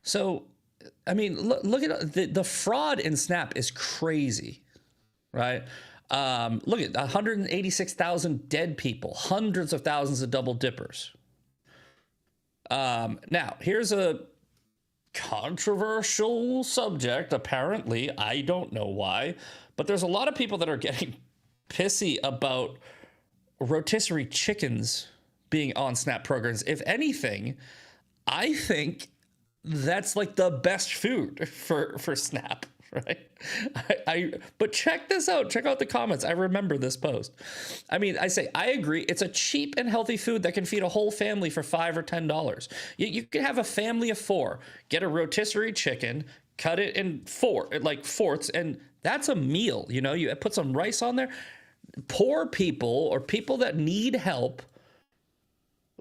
So, I mean, look at the fraud in SNAP is crazy, right? Look at 186,000 dead people, hundreds of thousands of double dippers. Now, here's a controversial subject, apparently. I don't know why, but there's a lot of people that are getting pissy about rotisserie chickens being on SNAP programs. If anything, I think that's like the best food for SNAP, right? But check this out. Check out the comments. I remember this post. I mean, I say, I agree. It's a cheap and healthy food that can feed a whole family for $5 or $10. You can have a family of 4, get a rotisserie chicken, cut it in fourths, and that's a meal. You know, you put some rice on there. Poor people or people that need help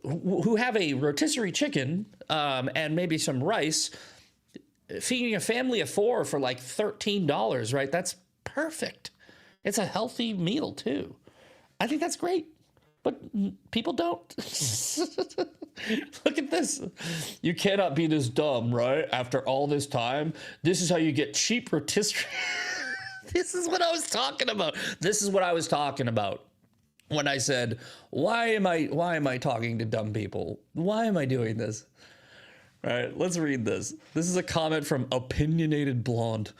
who have a rotisserie chicken and maybe some rice, feeding a family of 4 for like $13, right? That's perfect. It's a healthy meal too. I think that's great, but people don't. Look at this. You cannot be this dumb, right? After all this time, this is how you get cheap rotisserie. This is what I was talking about. This is what I was talking about when I said, why am I talking to dumb people? Why am I doing this? All right, let's read this. This is a comment from Opinionated Blonde.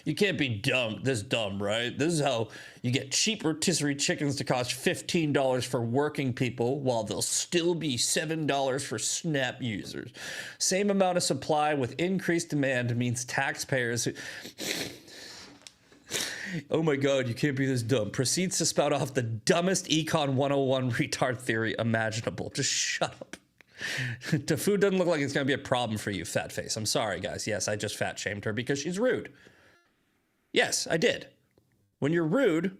You can't be this dumb, right? This is how you get cheap rotisserie chickens to cost $15 for working people while they'll still be $7 for SNAP users. Same amount of supply with increased demand means taxpayers who... Oh my God, you can't be this dumb. Proceeds to spout off the dumbest Econ 101 retard theory imaginable. Just shut up. The food doesn't look like it's going to be a problem for you, fat face. I'm sorry, guys. Yes, I just fat shamed her because she's rude. Yes, I did. When you're rude,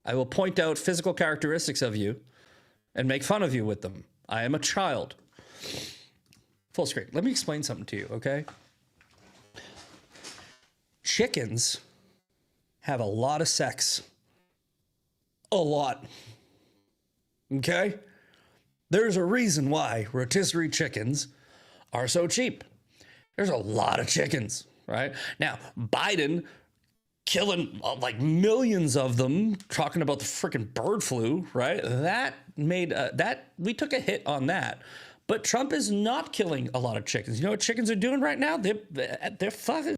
I will point out physical characteristics of you and make fun of you with them. I am a child. Full screen. Let me explain something to you, okay? Chickens have a lot of sex. A lot. Okay? There's a reason why rotisserie chickens are so cheap. There's a lot of chickens, right? Now, Biden killing like millions of them, talking about the freaking bird flu, right? That made we took a hit on that. But Trump is not killing a lot of chickens. You know what chickens are doing right now? They're fucking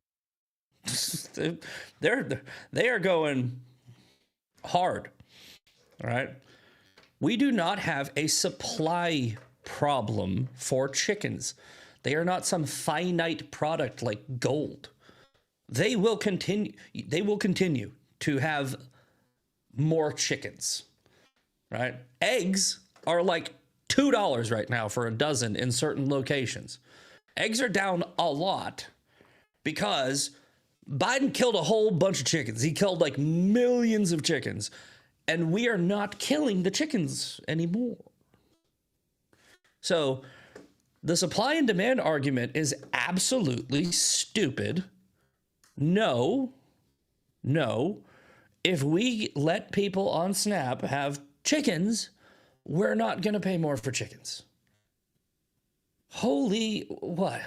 they are going hard. All right. We do not have a supply problem for chickens. They are not some finite product like gold. They will continue to have more chickens, right? Eggs are like $2 right now for a dozen in certain locations. Eggs are down a lot because Biden killed a whole bunch of chickens. He killed like millions of chickens, and we are not killing the chickens anymore. So the supply and demand argument is absolutely stupid. No. If we let people on SNAP have chickens, we're not going to pay more for chickens. Holy what?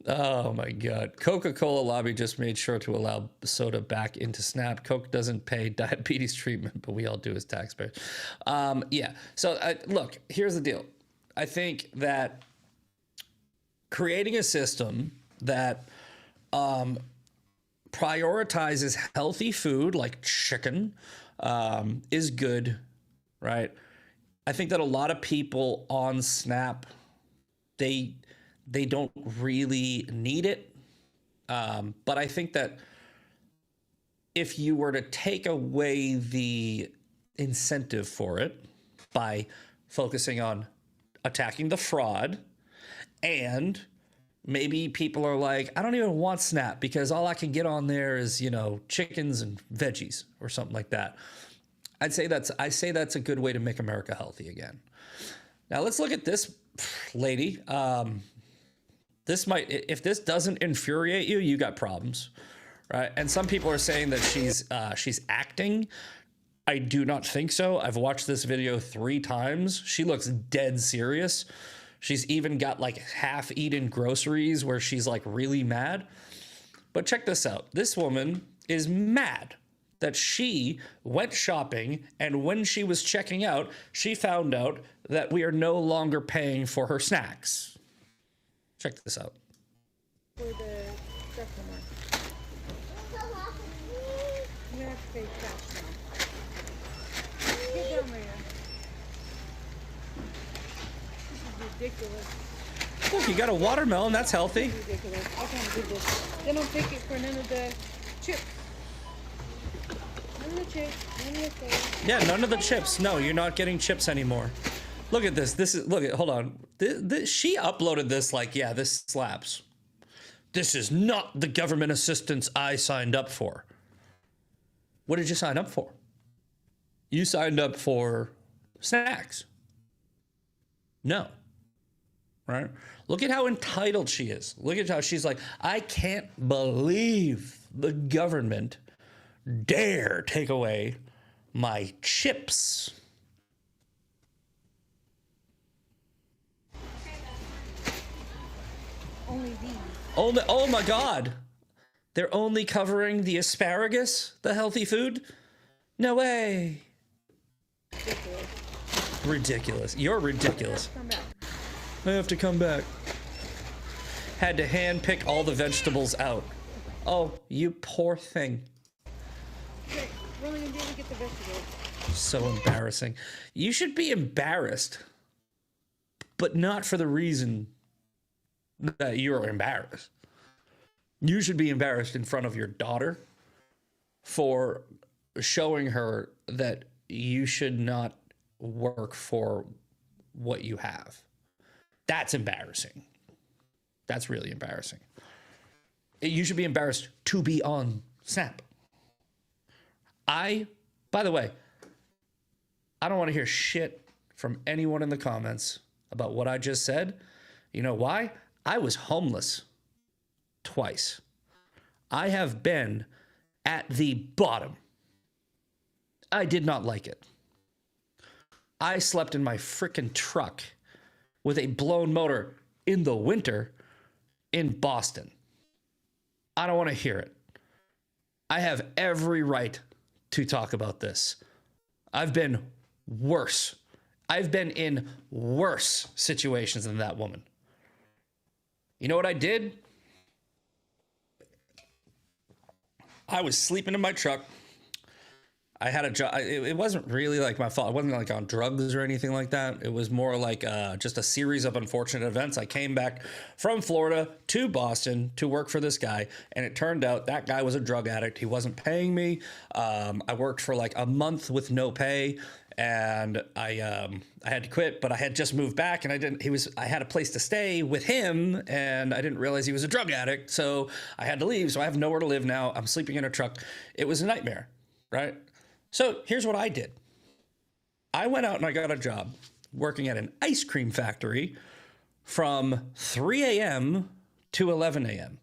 Oh my God. Coca-Cola lobby just made sure to allow soda back into SNAP. Coke doesn't pay diabetes treatment, but we all do as taxpayers. Yeah. So look, here's the deal. I think that creating a system that prioritizes healthy food like chicken is good, right? I think that a lot of people on SNAP, they don't really need it. But I think that if you were to take away the incentive for it by focusing on attacking the fraud, and maybe people are like, I don't even want SNAP because all I can get on there is, chickens and veggies or something like that. I say that's a good way to make America healthy again. Now let's look at this lady. If this doesn't infuriate you, you got problems, right? And some people are saying that she's acting. I do not think so. I've watched this video 3 times. She looks dead serious. She's even got like half-eaten groceries where she's like really mad. But check this out. This woman is mad that she went shopping, and when she was checking out, she found out that we are no longer paying for her snacks. Check this out. For the customer. You have to pay cash now. Get down there. This is ridiculous. Look, you got a watermelon. That's healthy. Ridiculous. I can't do this. They don't take it for none of the chips. None of the chips. None of the things. Yeah, none of the chips. No, you're not getting chips anymore. Look at this. Hold on. She uploaded this like, yeah, this slaps. This is not the government assistance I signed up for. What did you sign up for? You signed up for snacks. No. Right? Look at how entitled she is. Look at how she's like, I can't believe the government dare take away my chips. Only these. Oh my God. They're only covering the asparagus, the healthy food? No way. Ridiculous. You're ridiculous. Come back. I have to come back. Had to hand pick all the vegetables out. Oh, you poor thing. Okay, we're only gonna be able to get the vegetables. So embarrassing. You should be embarrassed, but not for the reason that you're embarrassed. You should be embarrassed in front of your daughter for showing her that you should not work for what you have. That's embarrassing. That's really embarrassing. You should be embarrassed to be on Snap. By the way, I don't want to hear shit from anyone in the comments about what I just said. You know why? I was homeless twice. I have been at the bottom. I did not like it. I slept in my frickin' truck with a blown motor in the winter in Boston. I don't want to hear it. I have every right to talk about this. I've been worse. I've been in worse situations than that woman. You know what I did? I was sleeping in my truck. I had a job. It wasn't really like my fault. I wasn't like on drugs or anything like that. It was more like just a series of unfortunate events. I came back from Florida to Boston to work for this guy, and it turned out that guy was a drug addict. He wasn't paying me. I worked for like a month with no pay, and I had to quit. But I had just moved back, and I had a place to stay with him, and I didn't realize he was a drug addict, so I had to leave. So I have nowhere to live now. I'm sleeping in a truck. It was a nightmare, right? So here's what I did. I went out and I got a job working at an ice cream factory from 3 a.m. to 11 a.m.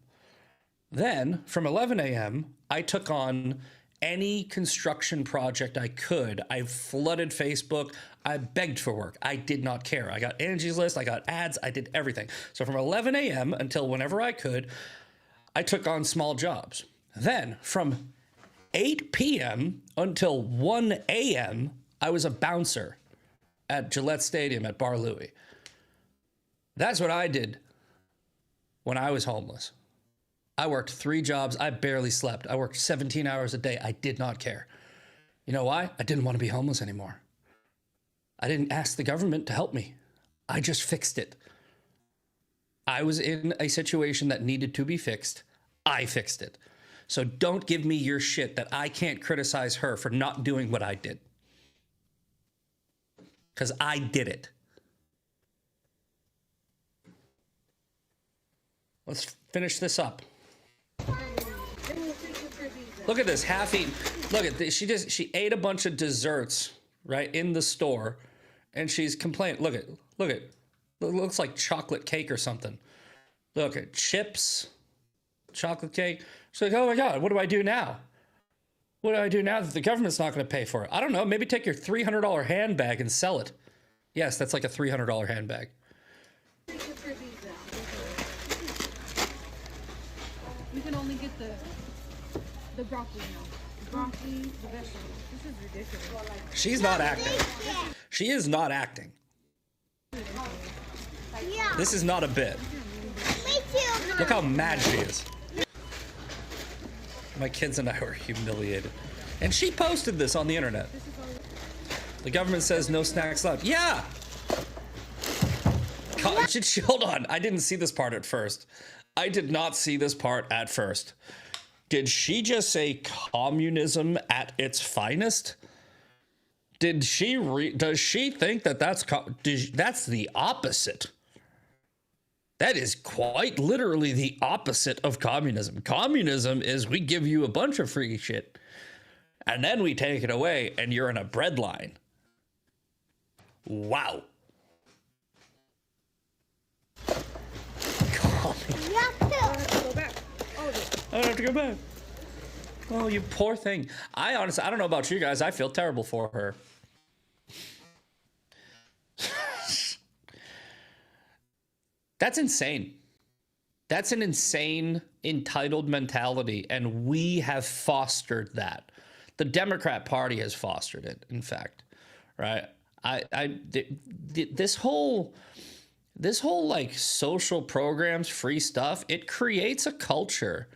Then from 11 a.m., I took on any construction project I could. I flooded Facebook. I begged for work. I did not care. I got Angie's List. I got ads. I did everything. So from 11 a.m. until whenever I could, I took on small jobs. Then from 8 p.m. until 1 a.m., I was a bouncer at Gillette Stadium at Bar Louie. That's what I did when I was homeless. I worked 3 jobs. I barely slept. I worked 17 hours a day. I did not care. You know why? I didn't want to be homeless anymore. I didn't ask the government to help me. I just fixed it. I was in a situation that needed to be fixed. I fixed it. So don't give me your shit that I can't criticize her for not doing what I did. Because I did it. Let's finish this up. Look at this half-eaten. Look at this. She ate a bunch of desserts, right, in the store, and she's complaining. Look at. It looks like chocolate cake or something. Look at chips, chocolate cake. She's like, oh my God, what do I do now? What do I do now that the government's not going to pay for it? I don't know. Maybe take your $300 handbag and sell it. Yes, that's like a $300 handbag. Take the freebies out. You can only get the broccoli now. The broccoli, the vegetables. This is ridiculous. She's not acting. She is not acting. Yeah. This is not a bit. Me too. Look how mad she is. My kids and I were humiliated. And she posted this on the internet. The government says no snacks allowed. Yeah! Hold on. I didn't see this part at first. I did not see this part at first. Did she just say communism at its finest? Does she think that that's the opposite? That is quite literally the opposite of communism. Communism is we give you a bunch of free shit and then we take it away and you're in a breadline. Wow. I don't have to go back. Oh, you poor thing. I don't know about you guys. I feel terrible for her. That's insane. That's an insane, entitled mentality, and we have fostered that. The Democrat Party has fostered it, in fact, right? This whole like social programs, free stuff, it creates a culture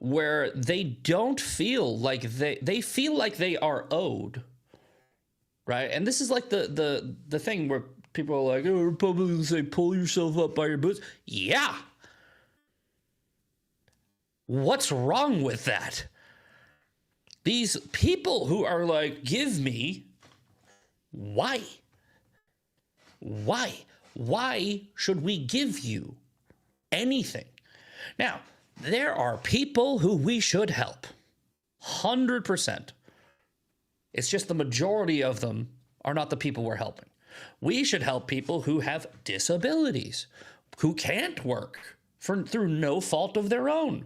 where they don't feel like they feel like they are owed, right? And this is like the thing where people are like, oh, Republicans say pull yourself up by your boots. Yeah. What's wrong with that? These people who are like, give me, why? Why? Why should we give you anything? Now, there are people who we should help. 100%. It's just the majority of them are not the people we're helping. We should help people who have disabilities, who can't work through no fault of their own.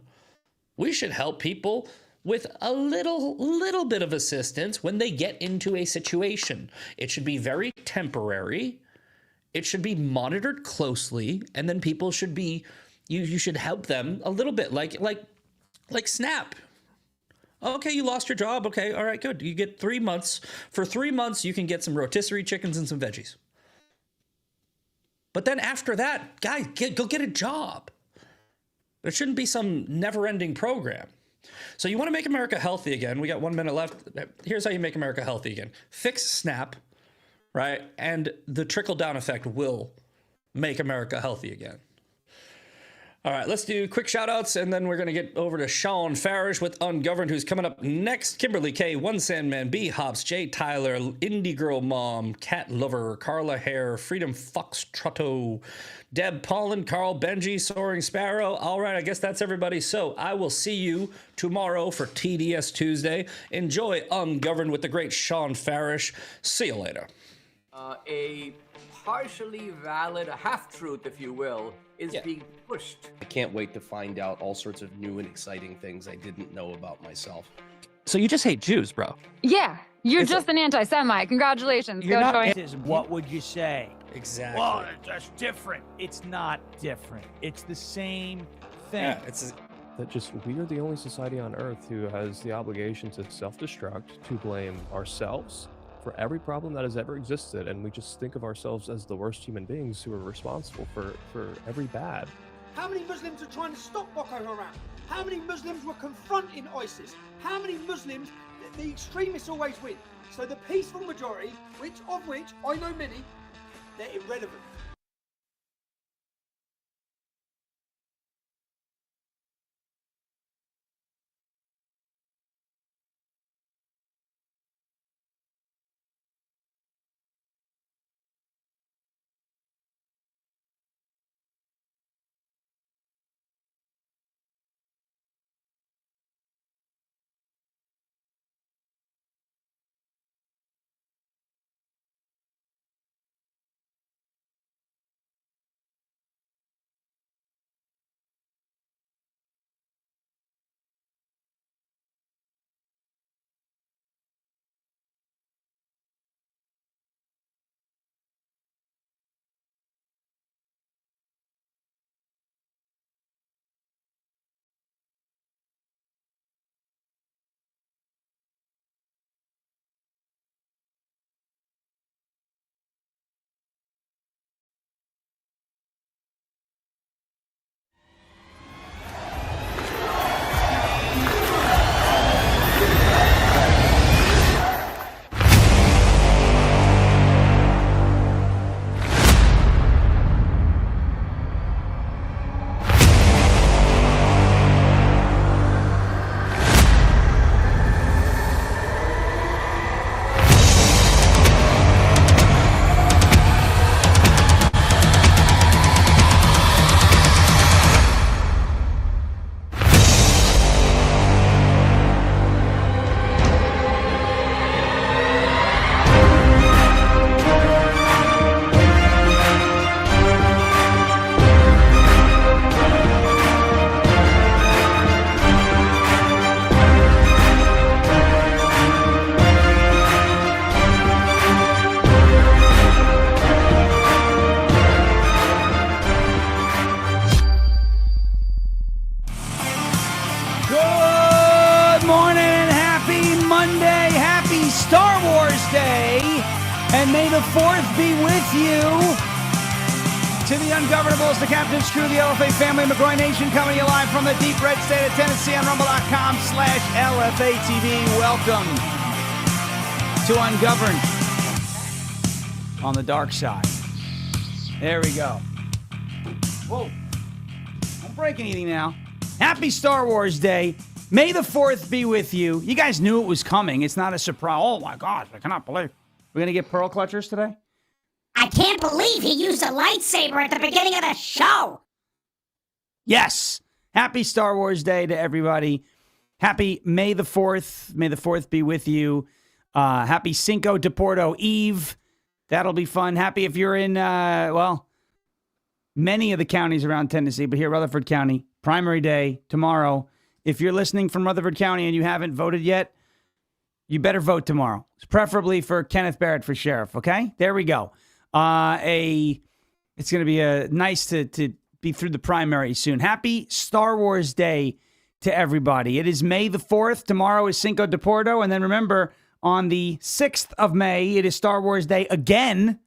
We should help people with a little bit of assistance when they get into a situation. It should be very temporary. It should be monitored closely, and then people should be, you should help them a little bit, like SNAP. Okay, you lost your job. Okay, all right, good. You get 3 months. For 3 months, you can get some rotisserie chickens and some veggies. But then after that, guys, go get a job. There shouldn't be some never-ending program. So you want to make America healthy again. We got 1 minute left. Here's how you make America healthy again. Fix SNAP, right? And the trickle-down effect will make America healthy again. All right, let's do quick shout-outs, and then we're going to get over to Sean Farish with Ungoverned, who's coming up next. Kimberly K, One Sandman, B Hops, J Tyler, Indie Girl Mom, Cat Lover, Carla Hare, Freedom Foxtrotto, Deb Pollen, Carl Benji, Soaring Sparrow. All right, I guess that's everybody. So I will see you tomorrow for TDS Tuesday. Enjoy Ungoverned with the great Sean Farish. See you later. A partially valid, a half-truth, if you will, is being pushed. I can't wait to find out all sorts of new and exciting things I didn't know about myself. So you just hate Jews, bro? Yeah, you're just an anti-Semite. Congratulations. You're Go not. join. What would you say? Exactly. Well, that's different. It's not different. It's the same thing. Yeah, it's That just we are the only society on earth who has the obligation to self-destruct, to blame ourselves for every problem that has ever existed, and we just think of ourselves as the worst human beings who are responsible for every bad. How many Muslims are trying to stop Boko Haram? How many Muslims were confronting ISIS? How many Muslims, the extremists always win. So the peaceful majority, of which I know many, they're irrelevant. and may the 4th be with you. To the Ungovernables, the Captain's Crew, the LFA family, McCoy Nation, coming to you live from the deep red state of Tennessee on rumble.com/LFATV. Welcome to Ungoverned on the dark side. There we go. Whoa. Don't break anything now. Happy Star Wars Day. May the 4th be with you. You guys knew it was coming. It's not a surprise. Oh, my gosh. I cannot believe. We're going to get Pearl Clutchers today? I can't believe he used a lightsaber at the beginning of the show. Yes. Happy Star Wars Day to everybody. Happy May the 4th. May the 4th be with you. Happy Cinco de Porto Eve. That'll be fun. Happy if you're in, many of the counties around Tennessee, but here, Rutherford County, primary day tomorrow. If you're listening from Rutherford County and you haven't voted yet, you better vote tomorrow. Preferably for Kenneth Barrett for sheriff, okay? There we go. It's going to be nice to be through the primary soon. Happy Star Wars Day to everybody. It is May the 4th. Tomorrow is Cinco de Porto. And then remember, on the 6th of May, it is Star Wars Day again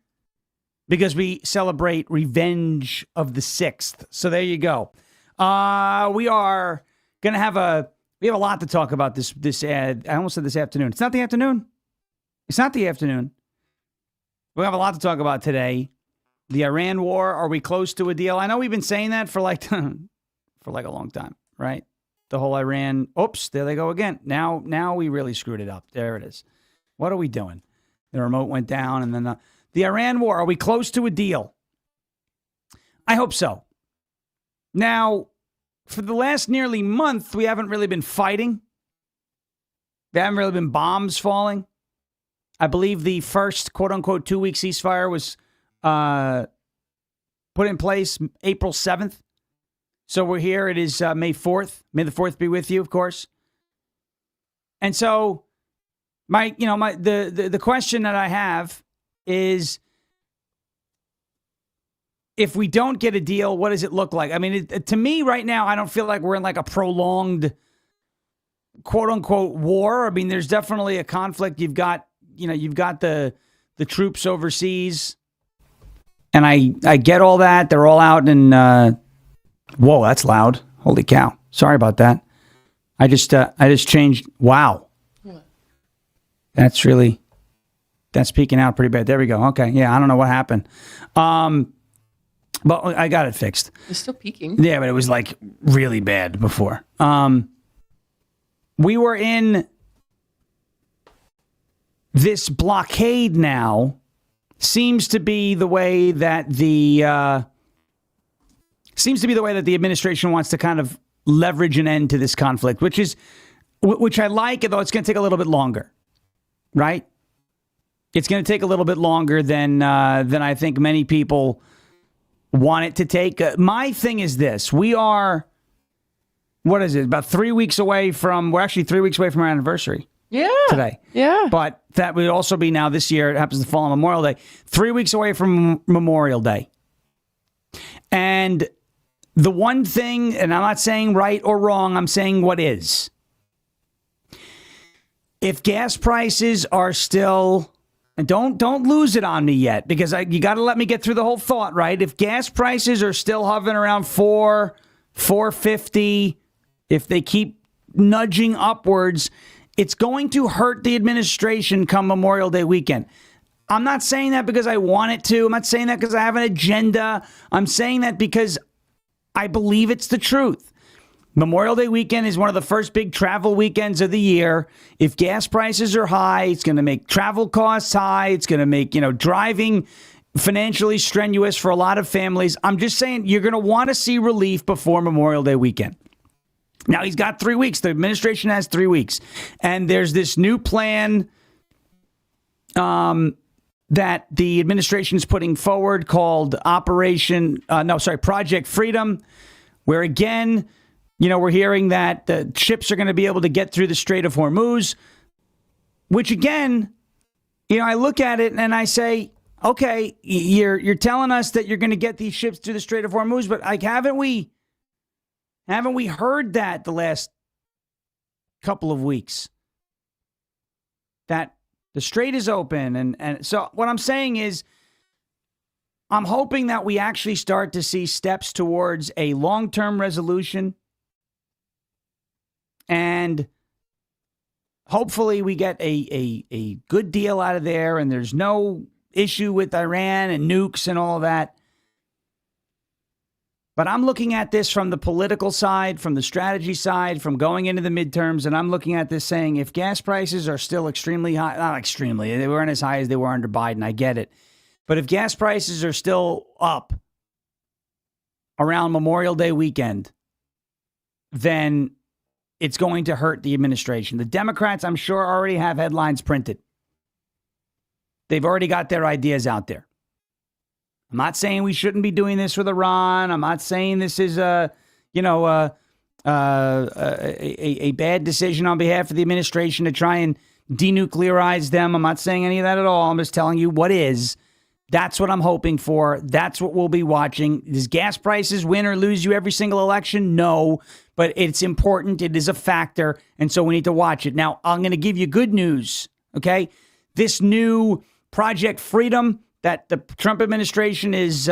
because we celebrate Revenge of the 6th. So there you go. We are going to have a lot to talk about this ad. I almost said this afternoon. It's not the afternoon. It's not the afternoon. We have a lot to talk about today. The Iran war. Are we close to a deal? I know we've been saying that for like a long time, right? The whole Iran. Oops, there they go again. Now we really screwed it up. There it is. What are we doing? The remote went down, and then the Iran war. Are we close to a deal? I hope so. Now, for the last nearly month, we haven't really been fighting. There haven't really been bombs falling. I believe the first quote-unquote 2-week ceasefire was put in place April 7th. So we're here. It is May 4th. May the 4th be with you, of course. And so the question that I have is, if we don't get a deal, what does it look like? I mean, to me right now, I don't feel like we're in like a prolonged quote-unquote war. I mean, there's definitely a conflict. You've got the troops overseas, and I get all that. They're all out and whoa, that's loud. Holy cow. Sorry about that. I just changed. Wow. That's peeking out pretty bad. There we go. Okay. Yeah. I don't know what happened. But I got it fixed. It's still peaking. Yeah, but it was like really bad before. We were in this blockade now. Seems to be the way that the administration wants to kind of leverage an end to this conflict, which I like, although it's going to take a little bit longer, right? It's going to take a little bit longer than I think many people want it to take. My thing is this: we are, what is it? About 3 weeks away from. We're actually 3 weeks away from our anniversary. Yeah. Today. Yeah. But that would also be now this year. It happens to fall on Memorial Day. 3 weeks away from Memorial Day. And the one thing, and I'm not saying right or wrong, I'm saying what is. If gas prices are still, and don't lose it on me yet, because you got to let me get through the whole thought, right? If gas prices are still hovering around $4.50, if they keep nudging upwards, it's going to hurt the administration come Memorial Day weekend. I'm not saying that because I want it to. I'm not saying that because I have an agenda. I'm saying that because I believe it's the truth. Memorial Day weekend is one of the first big travel weekends of the year. If gas prices are high, it's going to make travel costs high. It's going to make, driving financially strenuous for a lot of families. I'm just saying you're going to want to see relief before Memorial Day weekend. Now, he's got 3 weeks. The administration has 3 weeks. And there's this new plan that the administration is putting forward called Project Freedom, where, again, we're hearing that the ships are going to be able to get through the Strait of Hormuz, which, again, I look at it and I say, okay, you're telling us that you're going to get these ships through the Strait of Hormuz, but like, haven't we heard that the last couple of weeks? That The strait is open. And so what I'm saying is, I'm hoping that we actually start to see steps towards a long-term resolution. And hopefully we get a good deal out of there and there's no issue with Iran and nukes and all of that. But I'm looking at this from the political side, from the strategy side, from going into the midterms, and I'm looking at this saying if gas prices are still extremely high, not extremely, they weren't as high as they were under Biden, I get it. But if gas prices are still up around Memorial Day weekend, then it's going to hurt the administration. The Democrats, I'm sure, already have headlines printed. They've already got their ideas out there. I'm not saying we shouldn't be doing this with Iran. I'm not saying this is a bad decision on behalf of the administration to try and denuclearize them. I'm not saying any of that at all. I'm just telling you what is. That's what I'm hoping for. That's what we'll be watching. Does gas prices win or lose you every single election? No, but it's important. It is a factor, and so we need to watch it. Now, I'm going to give you good news, okay? This new Project Freedom that the Trump administration is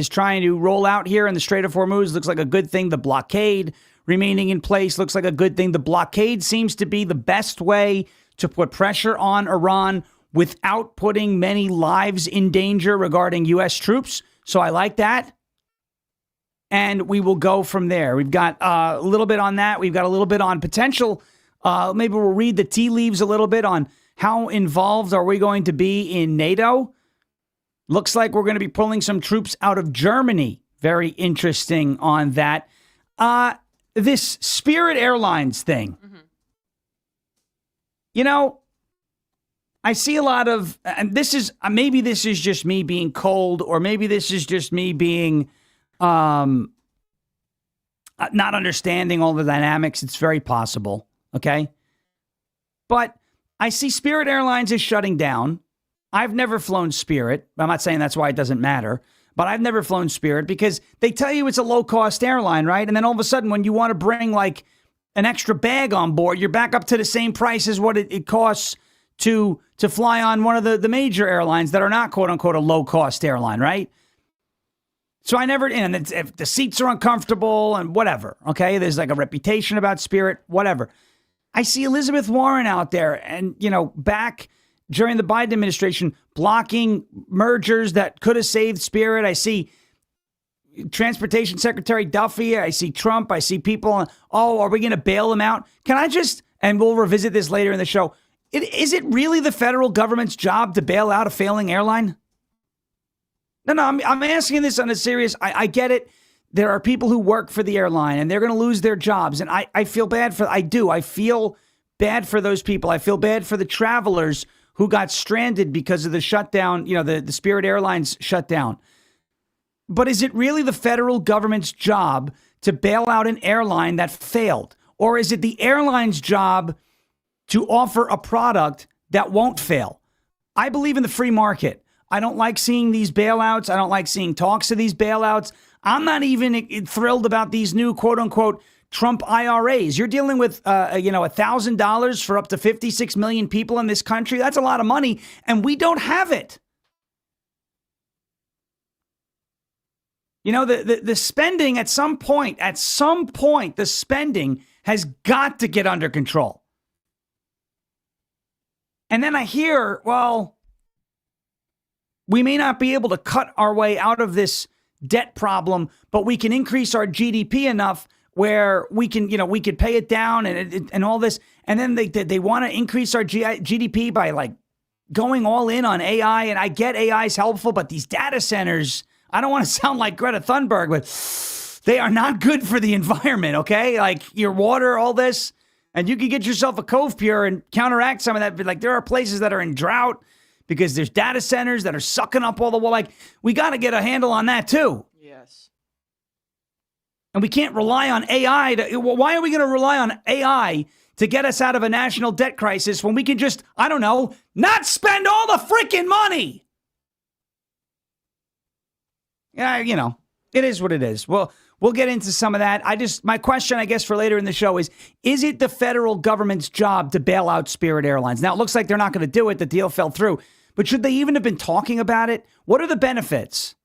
trying to roll out here in the Strait of Hormuz looks like a good thing. The blockade remaining in place looks like a good thing. The blockade seems to be the best way to put pressure on Iran without putting many lives in danger regarding U.S. troops. So I like that. And we will go from there. We've got a little bit on that. We've got a little bit on potential. Maybe we'll read the tea leaves a little bit on how involved are we going to be in NATO. Looks like we're going to be pulling some troops out of Germany. Very interesting on that. This Spirit Airlines thing. Mm-hmm. You know, I see a lot of, and this is, maybe this is just me being cold, or maybe this is just me being not understanding all the dynamics. It's very possible, okay? But I see Spirit Airlines is shutting down. I've never flown Spirit. I'm not saying that's why it doesn't matter, but I've never flown Spirit because they tell you it's a low-cost airline, right? And then all of a sudden, when you want to bring like an extra bag on board, you're back up to the same price as what it costs to fly on one of the major airlines that are not, quote-unquote, a low-cost airline, right? So I never, and if the seats are uncomfortable and whatever, okay? There's like a reputation about Spirit, whatever. I see Elizabeth Warren out there and, you know, back during the Biden administration, blocking mergers that could have saved Spirit. I see Transportation Secretary Duffy. I see Trump. I see people. Oh, are we going to bail them out? Can I just, and we'll revisit this later in the show. Is it really the federal government's job to bail out a failing airline? No, I'm asking this on a serious, I get it. There are people who work for the airline and they're going to lose their jobs. And I feel bad I feel bad for those people. I feel bad for the travelers who got stranded because of the shutdown, you know, the Spirit Airlines shutdown. But is it really the federal government's job to bail out an airline that failed? Or is it the airline's job to offer a product that won't fail? I believe in the free market. I don't like seeing these bailouts. I don't like seeing talks of these bailouts. I'm not even thrilled about these new, quote unquote, Trump IRAs. You're dealing with, $1,000 for up to 56 million people in this country. That's a lot of money, and we don't have it. You know, the spending at some point, the spending has got to get under control. And then I hear, well, we may not be able to cut our way out of this debt problem, but we can increase our GDP enough where we can, we could pay it down and all this. And then they want to increase our GDP by like going all in on AI. And I get AI is helpful, but these data centers, I don't want to sound like Greta Thunberg, but they are not good for the environment, okay? Like your water, all this, and you can get yourself a Cove Pure and counteract some of that. But like there are places that are in drought because there's data centers that are sucking up all the water. Like we got to get a handle on that too. Yes. And we can't rely on AI. Why are we going to rely on AI to get us out of a national debt crisis when we can just, I don't know, not spend all the freaking money? Yeah, it is what it is. Well, We'll get into some of that. My question, I guess, for later in the show is it the federal government's job to bail out Spirit Airlines? Now, it looks like they're not going to do it. The deal fell through. But should they even have been talking about it? What are the benefits?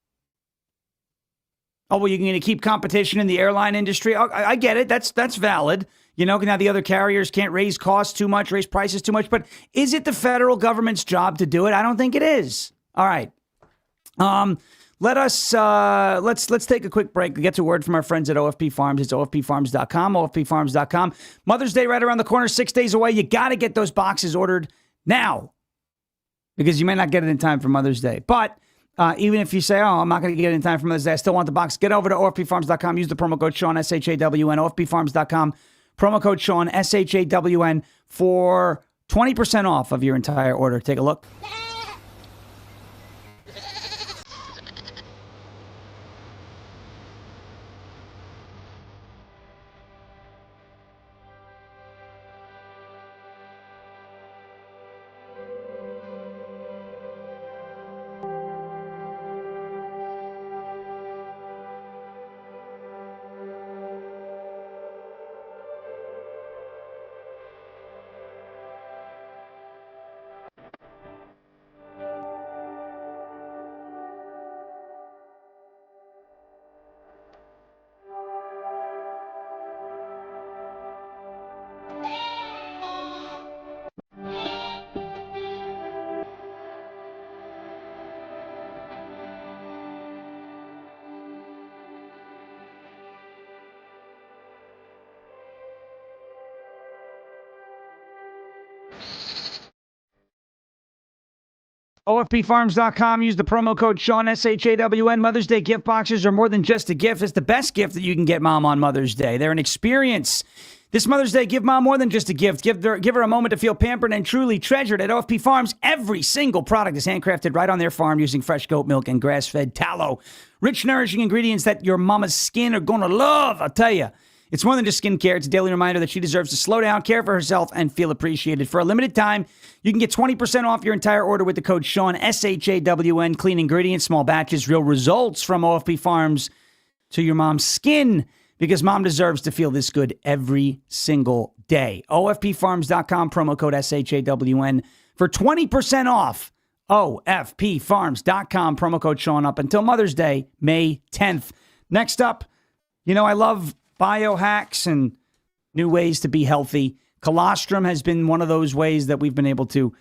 Oh, well, you're going to keep competition in the airline industry? Oh, I get it. That's valid. Now the other carriers can't raise costs too much, raise prices too much. But is it the federal government's job to do it? I don't think it is. All right. Let's take a quick break. We get to a word from our friends at OFP Farms. It's OFPFarms.com, OFPFarms.com. Mother's Day right around the corner, 6 days away. You got to get those boxes ordered now because you may not get it in time for Mother's Day. But even if you say, I'm not going to get it in time for Mother's Day, I still want the box, get over to OFPFarms.com. Use the promo code Sean, SHAWN, OFPFarms.com. Promo code Sean, SHAWN, for 20% off of your entire order. Take a look. OFPFarms.com. Use the promo code Sean, SHAWN. Mother's Day gift boxes are more than just a gift. It's the best gift that you can get mom on Mother's Day. They're an experience. This Mother's Day, give mom more than just a gift. Give her a moment to feel pampered and truly treasured. At OFP Farms, every single product is handcrafted right on their farm using fresh goat milk and grass-fed tallow. Rich, nourishing ingredients that your mama's skin are going to love, I'll tell you. It's more than just skincare. It's a daily reminder that she deserves to slow down, care for herself, and feel appreciated. For a limited time, you can get 20% off your entire order with the code Sean, SHAWN. Clean ingredients, small batches, real results from OFP Farms to your mom's skin, because mom deserves to feel this good every single day. OFPFarms.com, promo code SHAWN for 20% off. OFPFarms.com, promo code Sean, up until Mother's Day, May 10th. Next up, I love biohacks and new ways to be healthy. Colostrum has been one of those ways that we've been able to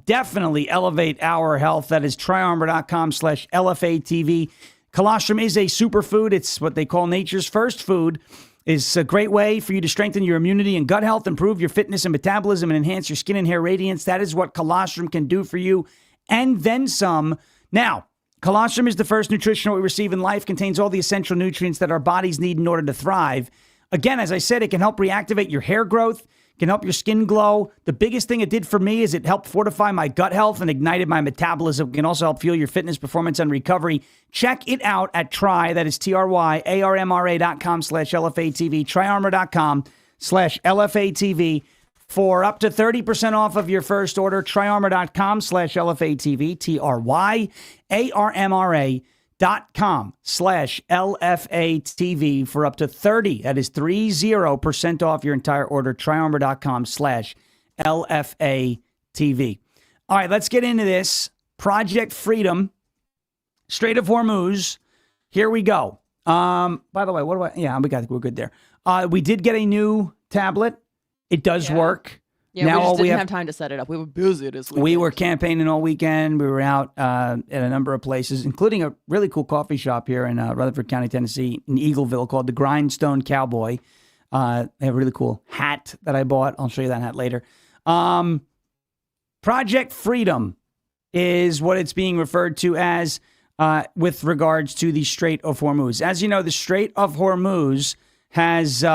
definitely elevate our health. That is tryarmor.com/LFATV. Colostrum is a superfood. It's what they call nature's first food. It's a great way for you to strengthen your immunity and gut health, improve your fitness and metabolism, and enhance your skin and hair radiance. That is what colostrum can do for you, and then some. Now, colostrum is the first nutrition we receive in life, contains all the essential nutrients that our bodies need in order to thrive. Again, as I said, it can help reactivate your hair growth, can help your skin glow. The biggest thing it did for me is it helped fortify my gut health and ignited my metabolism. It can also help fuel your fitness, performance, and recovery. Check it out at that is TRYARMRA.com/LFATV, tryarmor.com/LFATV for up to 30% off of your first order. Tryarmor.com/LFATV, TRYARMRA.com/LFATV for up to 30% off your entire order. Tryarmor.com/LFATV. All right, let's get into this. Project Freedom, Strait of Hormuz. Here we go. By the way, we're good there. We did get a new tablet. It does work. Yeah, now we just didn't have time to set it up. We were busy this weekend. We were campaigning all weekend. We were out at a number of places, including a really cool coffee shop here in Rutherford County, Tennessee, in Eagleville, called the Grindstone Cowboy. They have a really cool hat that I bought. I'll show you that hat later. Project Freedom is what it's being referred to as with regards to the Strait of Hormuz. As you know, the Strait of Hormuz has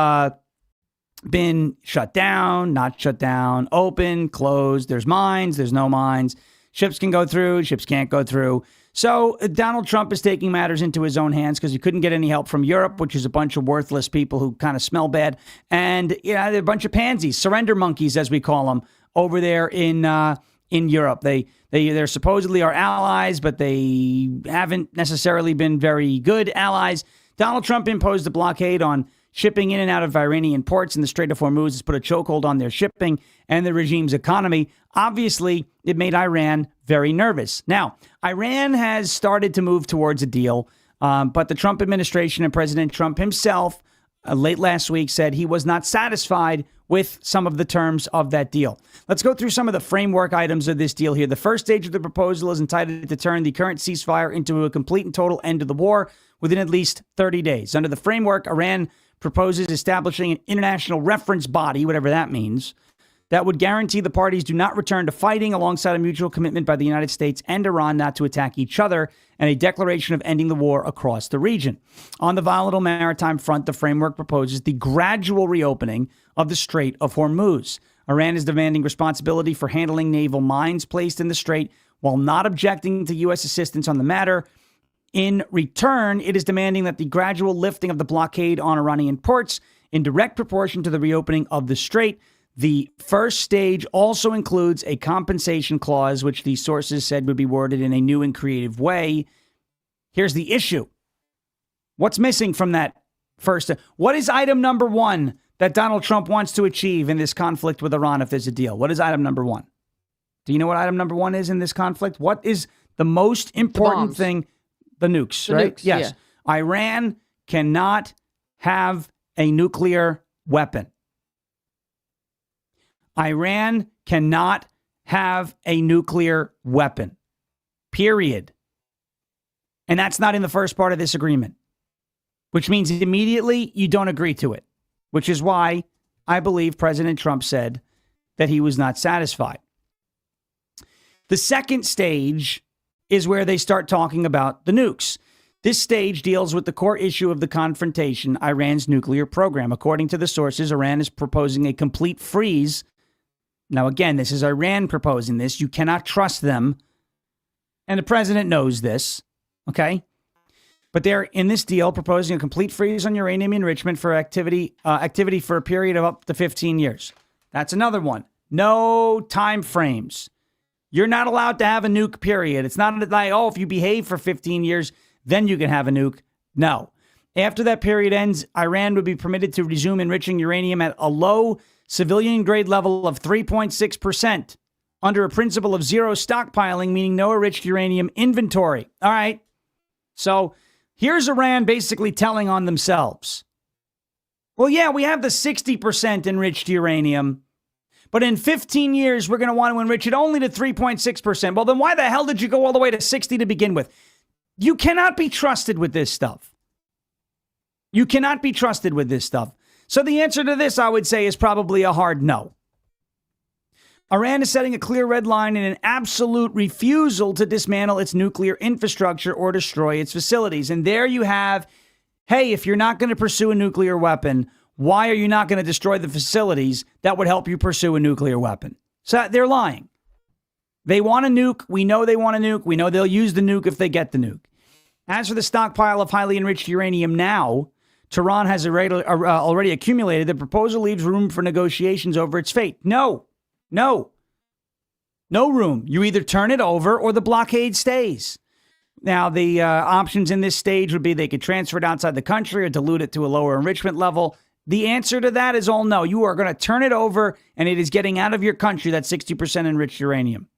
been shut down, not shut down, open, closed. There's mines, there's no mines. Ships can go through, ships can't go through. So Donald Trump is taking matters into his own hands because he couldn't get any help from Europe, which is a bunch of worthless people who kind of smell bad. And they're a bunch of pansies, surrender monkeys, as we call them, over there in Europe. They're supposedly our allies, but they haven't necessarily been very good allies. Donald Trump imposed a blockade on shipping in and out of Iranian ports in the Strait of Hormuz, has put a chokehold on their shipping and the regime's economy. Obviously, it made Iran very nervous. Now, Iran has started to move towards a deal, but the Trump administration and President Trump himself late last week said he was not satisfied with some of the terms of that deal. Let's go through some of the framework items of this deal here. The first stage of the proposal is entitled to turn the current ceasefire into a complete and total end of the war within at least 30 days. Under the framework, Iran proposes establishing an international reference body, whatever that means, that would guarantee the parties do not return to fighting, alongside a mutual commitment by the United States and Iran not to attack each other, and a declaration of ending the war across the region. On the volatile maritime front, the framework proposes the gradual reopening of the Strait of Hormuz. Iran is demanding responsibility for handling naval mines placed in the strait while not objecting to U.S. assistance on the matter. In return, it is demanding that the gradual lifting of the blockade on Iranian ports in direct proportion to the reopening of the strait. The first stage also includes a compensation clause, which the sources said would be worded in a new and creative way. Here's the issue. What's missing from that first? What is item number one that Donald Trump wants to achieve in this conflict with Iran if there's a deal? What is item number one? Do you know what item number one is in this conflict? What is the most important thing? The nukes, The right? nukes, Yes. yeah. Iran cannot have a nuclear weapon. Iran cannot have a nuclear weapon. Period. And that's not in the first part of this agreement, which means immediately you don't agree to it, which is why I believe President Trump said that he was not satisfied. The second stage is where they start talking about the nukes. This stage deals with the core issue of the confrontation, Iran's nuclear program. According to the sources, Iran is proposing a complete freeze. Now, again, this is Iran proposing this. You cannot trust them. And the president knows this. Okay? But they're, in this deal, proposing a complete freeze on uranium enrichment for activity for a period of up to 15 years. That's another one. No time frames. You're not allowed to have a nuke, period. It's not like, oh, if you behave for 15 years, then you can have a nuke. No. After that period ends, Iran would be permitted to resume enriching uranium at a low civilian-grade level of 3.6% under a principle of zero stockpiling, meaning no enriched uranium inventory. All right. So here's Iran basically telling on themselves. Well, yeah, we have the 60% enriched uranium, but in 15 years, we're going to want to enrich it only to 3.6%. Well, then why the hell did you go all the way to 60 to begin with? You cannot be trusted with this stuff. You cannot be trusted with this stuff. So the answer to this, I would say, is probably a hard no. Iran is setting a clear red line in an absolute refusal to dismantle its nuclear infrastructure or destroy its facilities. And there you have, hey, if you're not going to pursue a nuclear weapon, why are you not going to destroy the facilities that would help you pursue a nuclear weapon? So they're lying. They want a nuke. We know they want a nuke. We know they'll use the nuke if they get the nuke. As for the stockpile of highly enriched uranium now, Tehran has already accumulated. The proposal leaves room for negotiations over its fate. No room. You either turn it over or the blockade stays. Now, the options in this stage would be they could transfer it outside the country or dilute it to a lower enrichment level. The answer to that is all no. You are going to turn it over, and it is getting out of your country that 60% enriched uranium.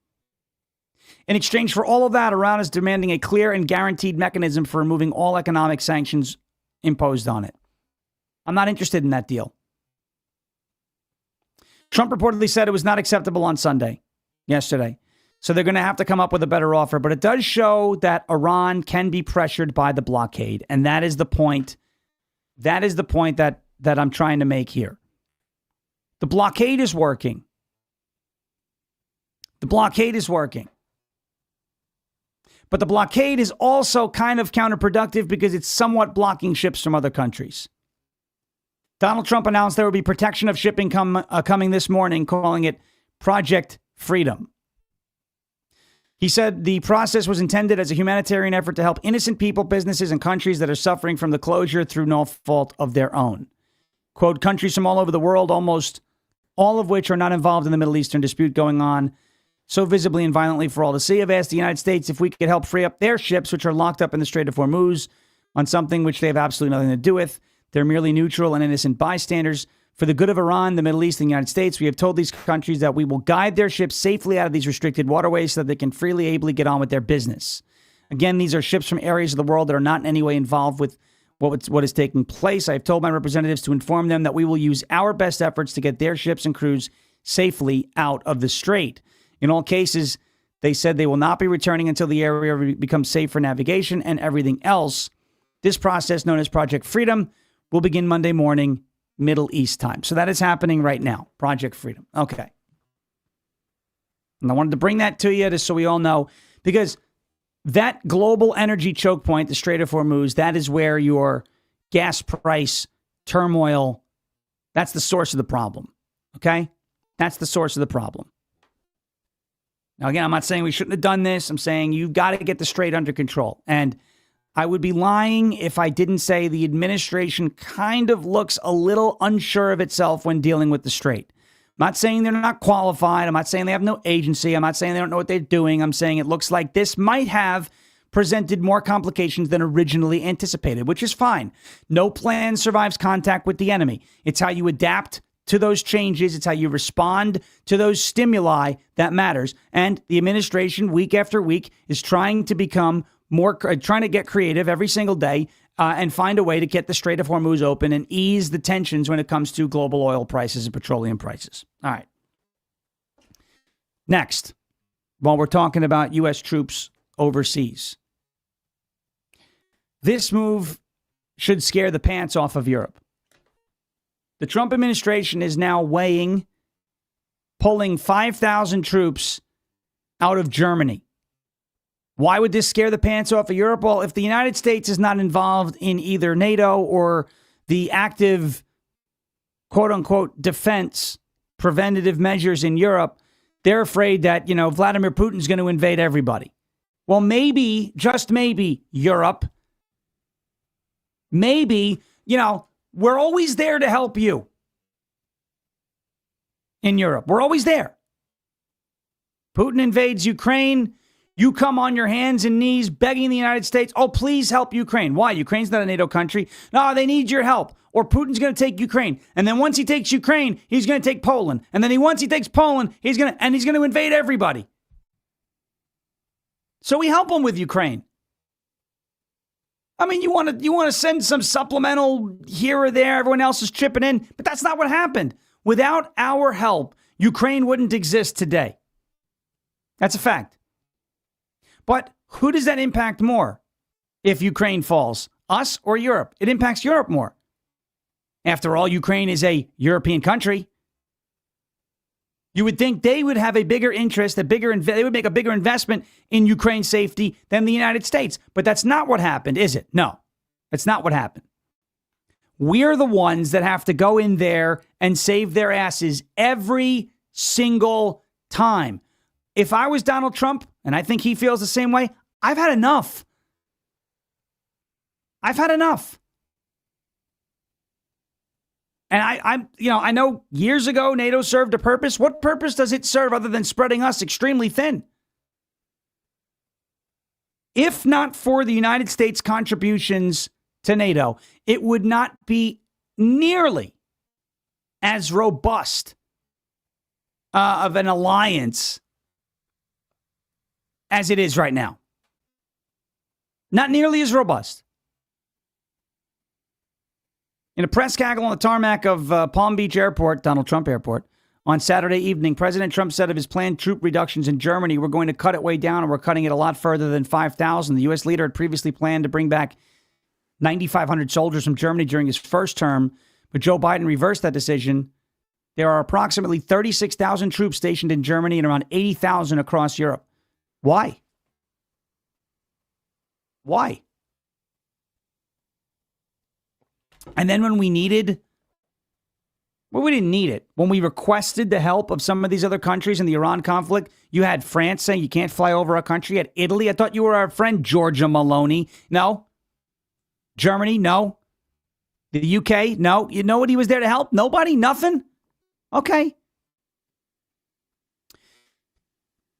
In exchange for all of that, Iran is demanding a clear and guaranteed mechanism for removing all economic sanctions imposed on it. I'm not interested in that deal. Trump reportedly said it was not acceptable on yesterday. So they're going to have to come up with a better offer. But it does show that Iran can be pressured by the blockade. And that is the point. That is the point that I'm trying to make here. The blockade is working. The blockade is working. But the blockade is also kind of counterproductive because it's somewhat blocking ships from other countries. Donald Trump announced there would be protection of shipping coming this morning, calling it Project Freedom. He said the process was intended as a humanitarian effort to help innocent people, businesses, and countries that are suffering from the closure through no fault of their own. Quote, countries from all over the world, almost all of which are not involved in the Middle Eastern dispute going on so visibly and violently for all to see, have asked the United States if we could help free up their ships, which are locked up in the Strait of Hormuz, on something which they have absolutely nothing to do with. They're merely neutral and innocent bystanders. For the good of Iran, the Middle East, and the United States, we have told these countries that we will guide their ships safely out of these restricted waterways so that they can freely, ably get on with their business. Again, these are ships from areas of the world that are not in any way involved with what is taking place. I have told my representatives to inform them that we will use our best efforts to get their ships and crews safely out of the strait. In all cases, they said they will not be returning until the area becomes safe for navigation and everything else. This process, known as Project Freedom, will begin Monday morning, Middle East time. So that is happening right now. Project Freedom. Okay. And I wanted to bring that to you just so we all know, because that global energy choke point, the Strait of Hormuz, that is where your gas price turmoil, that's the source of the problem. Okay? That's the source of the problem. Now, again, I'm not saying we shouldn't have done this. I'm saying you've got to get the strait under control. And I would be lying if I didn't say the administration kind of looks a little unsure of itself when dealing with the strait. I'm not saying they're not qualified. I'm not saying they have no agency. I'm not saying they don't know what they're doing. I'm saying it looks like this might have presented more complications than originally anticipated, which is fine. No plan survives contact with the enemy. It's how you adapt to those changes. It's how you respond to those stimuli that matters. And the administration, week after week, is trying to become trying to get creative every single day and find a way to get the Strait of Hormuz open and ease the tensions when it comes to global oil prices and petroleum prices. All right. Next, while we're talking about U.S. troops overseas, this move should scare the pants off of Europe. The Trump administration is now weighing pulling 5,000 troops out of Germany. Why would this scare the pants off of Europe? Well, if the United States is not involved in either NATO or the active, quote unquote, defense preventative measures in Europe, they're afraid that, Vladimir Putin's going to invade everybody. Well, maybe, just maybe, Europe, maybe, we're always there to help you in Europe. We're always there. Putin invades Ukraine. You come on your hands and knees begging the United States, oh, please help Ukraine. Why? Ukraine's not a NATO country. No, they need your help. Or Putin's going to take Ukraine. And then once he takes Ukraine, he's going to take Poland. And then once he takes Poland, he's going to invade everybody. So we help him with Ukraine. I mean, you want to send some supplemental here or there. Everyone else is chipping in. But that's not what happened. Without our help, Ukraine wouldn't exist today. That's a fact. But who does that impact more if Ukraine falls? Us or Europe? It impacts Europe more. After all, Ukraine is a European country. You would think they would have a bigger interest, they would make a bigger investment in Ukraine's safety than the United States. But that's not what happened, is it? No, that's not what happened. We're the ones that have to go in there and save their asses every single time. If I was Donald Trump, and I think he feels the same way, I've had enough. I've had enough. And I know years ago NATO served a purpose. What purpose does it serve other than spreading us extremely thin? If not for the United States contributions to NATO, it would not be nearly as robust of an alliance as it is right now. Not nearly as robust. In a press gaggle on the tarmac of Palm Beach Airport, Donald Trump Airport, on Saturday evening, President Trump said of his planned troop reductions in Germany, we're going to cut it way down and we're cutting it a lot further than 5,000. The U.S. leader had previously planned to bring back 9,500 soldiers from Germany during his first term, but Joe Biden reversed that decision. There are approximately 36,000 troops stationed in Germany and around 80,000 across Europe. Why? Why? And then when we needed, well, we didn't need it. When we requested the help of some of these other countries in the Iran conflict, you had France saying you can't fly over our country. You had Italy. I thought you were our friend, Giorgia Meloni. No. Germany, no. The UK, no. You know what he was there to help? Nobody? Nothing? Okay.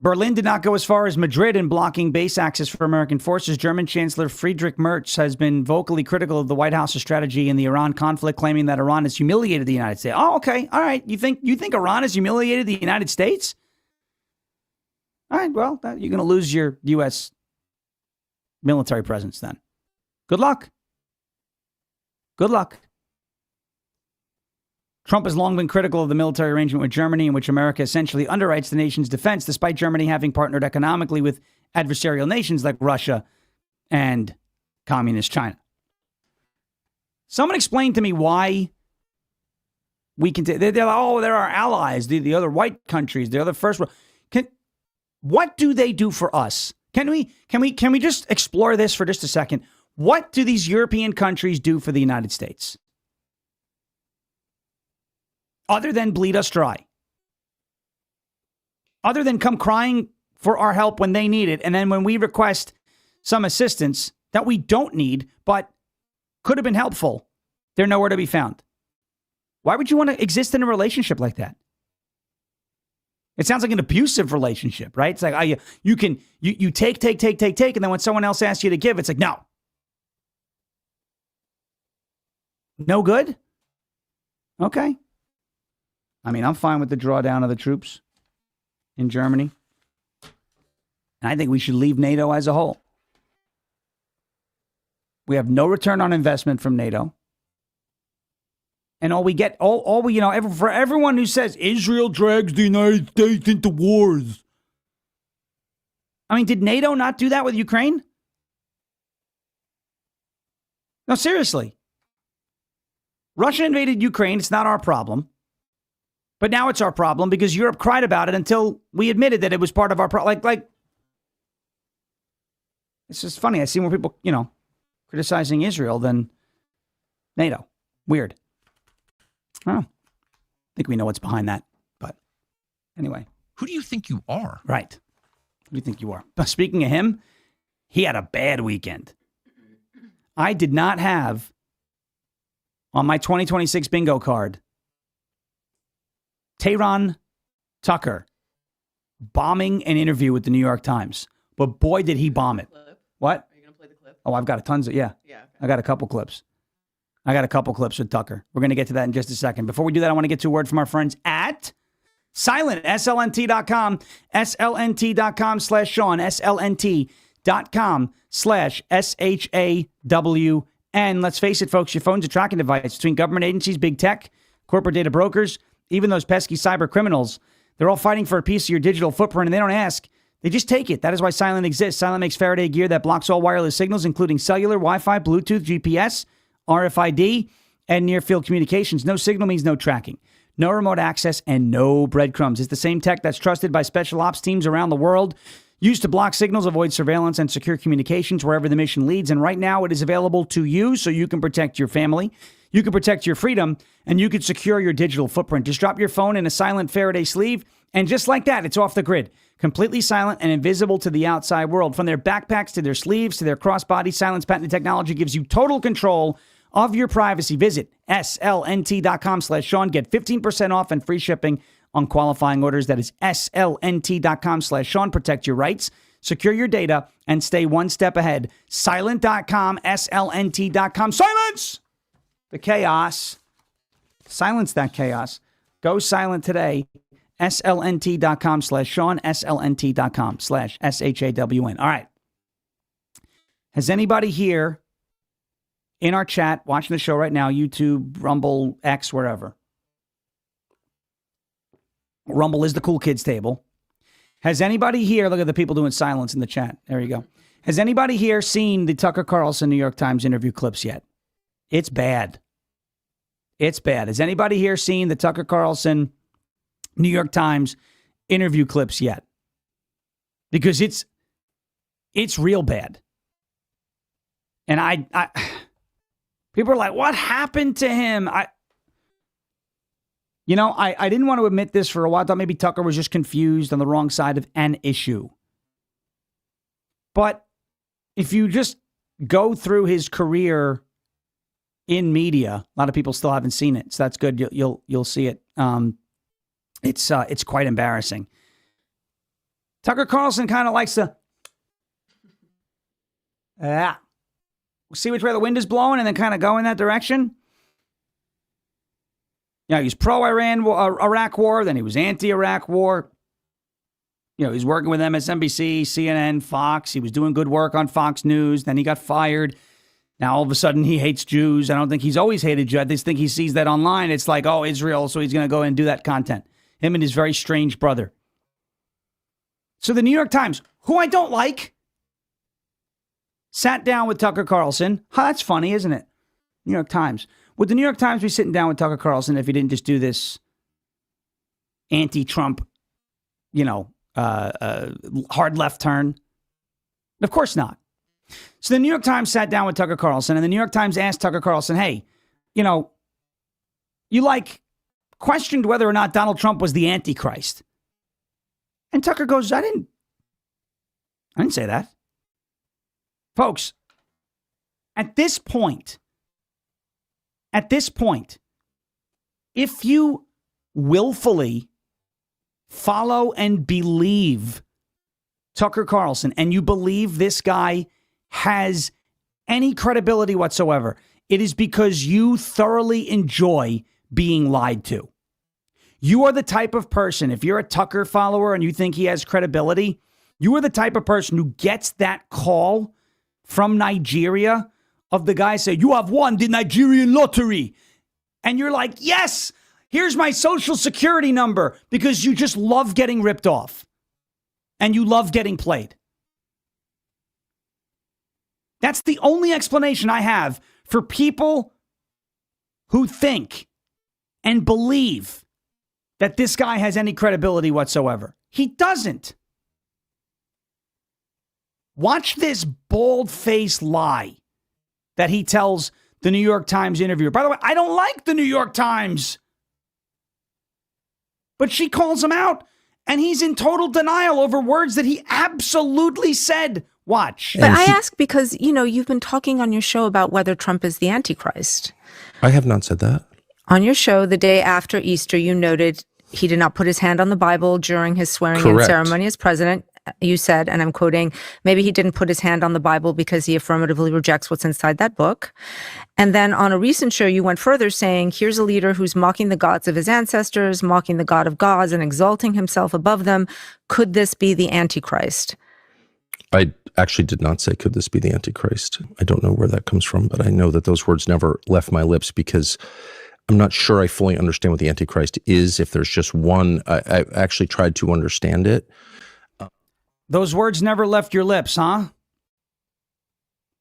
Berlin did not go as far as Madrid in blocking base access for American forces. German Chancellor Friedrich Merz has been vocally critical of the White House's strategy in the Iran conflict, claiming that Iran has humiliated the United States. Oh, okay. All right. You think Iran has humiliated the United States? All right. Well, you're going to lose your U.S. military presence then. Good luck. Good luck. Trump has long been critical of the military arrangement with Germany, in which America essentially underwrites the nation's defense, despite Germany having partnered economically with adversarial nations like Russia and communist China. Someone explain to me why we can. They're like, oh, they're our allies, the other white countries, the other first world. What do they do for us? Can we just explore this for just a second? What do these European countries do for the United States? Other than bleed us dry. Other than come crying for our help when they need it. And then when we request some assistance that we don't need, but could have been helpful, they're nowhere to be found. Why would you want to exist in a relationship like that? It sounds like an abusive relationship, right? It's like you take, and then when someone else asks you to give, it's like, no. No good? Okay. I mean, I'm fine with the drawdown of the troops in Germany. And I think we should leave NATO as a whole. We have no return on investment from NATO. And all we get, for everyone who says Israel drags the United States into wars. I mean, did NATO not do that with Ukraine? No, seriously. Russia invaded Ukraine. It's not our problem. But now it's our problem because Europe cried about it until we admitted that it was part of our problem. Like, it's just funny. I see more people, criticizing Israel than NATO. Weird. I think we know what's behind that. But anyway. Who do you think you are? Right. Who do you think you are? But speaking of him, he had a bad weekend. I did not have on my 2026 bingo card Tehran Tucker bombing an interview with the New York Times. But boy, did he bomb it. What? Are you going to play the clip? Oh, I've got tons of, yeah. Yeah. Okay. I got a couple clips. With Tucker. We're going to get to that in just a second. Before we do that, I want to get to a word from our friends at Silent, slnt.com, slnt.com/Sean, slnt.com/SHAWN. Let's face it, folks, your phone's a tracking device between government agencies, big tech, corporate data brokers, even those pesky cyber criminals. They're all fighting for a piece of your digital footprint, and they don't ask. They just take it. That is why Silent exists. Silent makes Faraday gear that blocks all wireless signals, including cellular, Wi-Fi, Bluetooth, GPS, RFID, and near-field communications. No signal means no tracking, no remote access, and no breadcrumbs. It's the same tech that's trusted by special ops teams around the world, used to block signals, avoid surveillance, and secure communications wherever the mission leads. And right now, it is available to you so you can protect your family, you can protect your freedom, and you can secure your digital footprint. Just drop your phone in a Silent Faraday sleeve, and just like that, it's off the grid. Completely silent and invisible to the outside world. From their backpacks to their sleeves to their crossbody, Silent's patented technology gives you total control of your privacy. Visit slnt.com/Sean. Get 15% off and free shipping on qualifying orders. That is slnt.com/Sean. Protect your rights, secure your data, and stay one step ahead. Silent.com, slnt.com. Silence the chaos. Silence that chaos. Go silent today. slnt.com/Sean, slnt.com/SHAWN. All right. Has anybody here in our chat, watching the show right now, YouTube, Rumble, X, wherever? Rumble is the cool kids table. Has anybody here, look at the people doing silence in the chat. There you go. Has anybody here seen the Tucker Carlson New York Times interview clips yet? It's bad. It's bad. Has anybody here seen the Tucker Carlson New York Times interview clips yet? Because it's real bad. And I people are like, what happened to him? I didn't want to admit this for a while. I thought maybe Tucker was just confused on the wrong side of an issue. But if you just go through his career in media, a lot of people still haven't seen it, so that's good. You'll see it. It's quite embarrassing. Tucker Carlson kind of likes to see which way the wind is blowing and then kind of go in that direction. Yeah, he's pro-Iran Iraq war, then he was anti-Iraq war. You know, he's working with MSNBC, CNN, Fox. He was doing good work on Fox News. Then he got fired. Now, all of a sudden, he hates Jews. I don't think he's always hated Jews. I just think he sees that online. It's like, oh, Israel, so he's going to go and do that content. Him and his very strange brother. So the New York Times, who I don't like, sat down with Tucker Carlson. That's funny, isn't it? New York Times. Would the New York Times be sitting down with Tucker Carlson if he didn't just do this anti-Trump, hard left turn? Of course not. So the New York Times sat down with Tucker Carlson, and the New York Times asked Tucker Carlson, hey, you questioned whether or not Donald Trump was the Antichrist. And Tucker goes, I didn't say that. Folks, at this point, if you willfully follow and believe Tucker Carlson and you believe this guy has any credibility whatsoever, it is because you thoroughly enjoy being lied to. You are the type of person, if you're a Tucker follower and you think he has credibility, you are the type of person who gets that call from Nigeria of the guy say, you have won the Nigerian lottery. And you're like, yes, here's my social security number, because you just love getting ripped off and you love getting played. That's the only explanation I have for people who think and believe that this guy has any credibility whatsoever. He doesn't. Watch this bald-faced lie that he tells the New York Times interviewer. By the way, I don't like the New York Times. But she calls him out, and he's in total denial over words that he absolutely said. Watch. But I ask because, you've been talking on your show about whether Trump is the Antichrist. I have not said that. On your show, the day after Easter, you noted he did not put his hand on the Bible during his swearing-in Correct. ceremony as president. You said, and I'm quoting, maybe he didn't put his hand on the Bible because he affirmatively rejects what's inside that book. And then on a recent show, you went further saying, here's a leader who's mocking the gods of his ancestors, mocking the God of gods and exalting himself above them. Could this be the Antichrist? I actually did not say, could this be the Antichrist? I don't know where that comes from, but I know that those words never left my lips because I'm not sure I fully understand what the Antichrist is. If there's just one, I actually tried to understand it. Those words never left your lips, huh?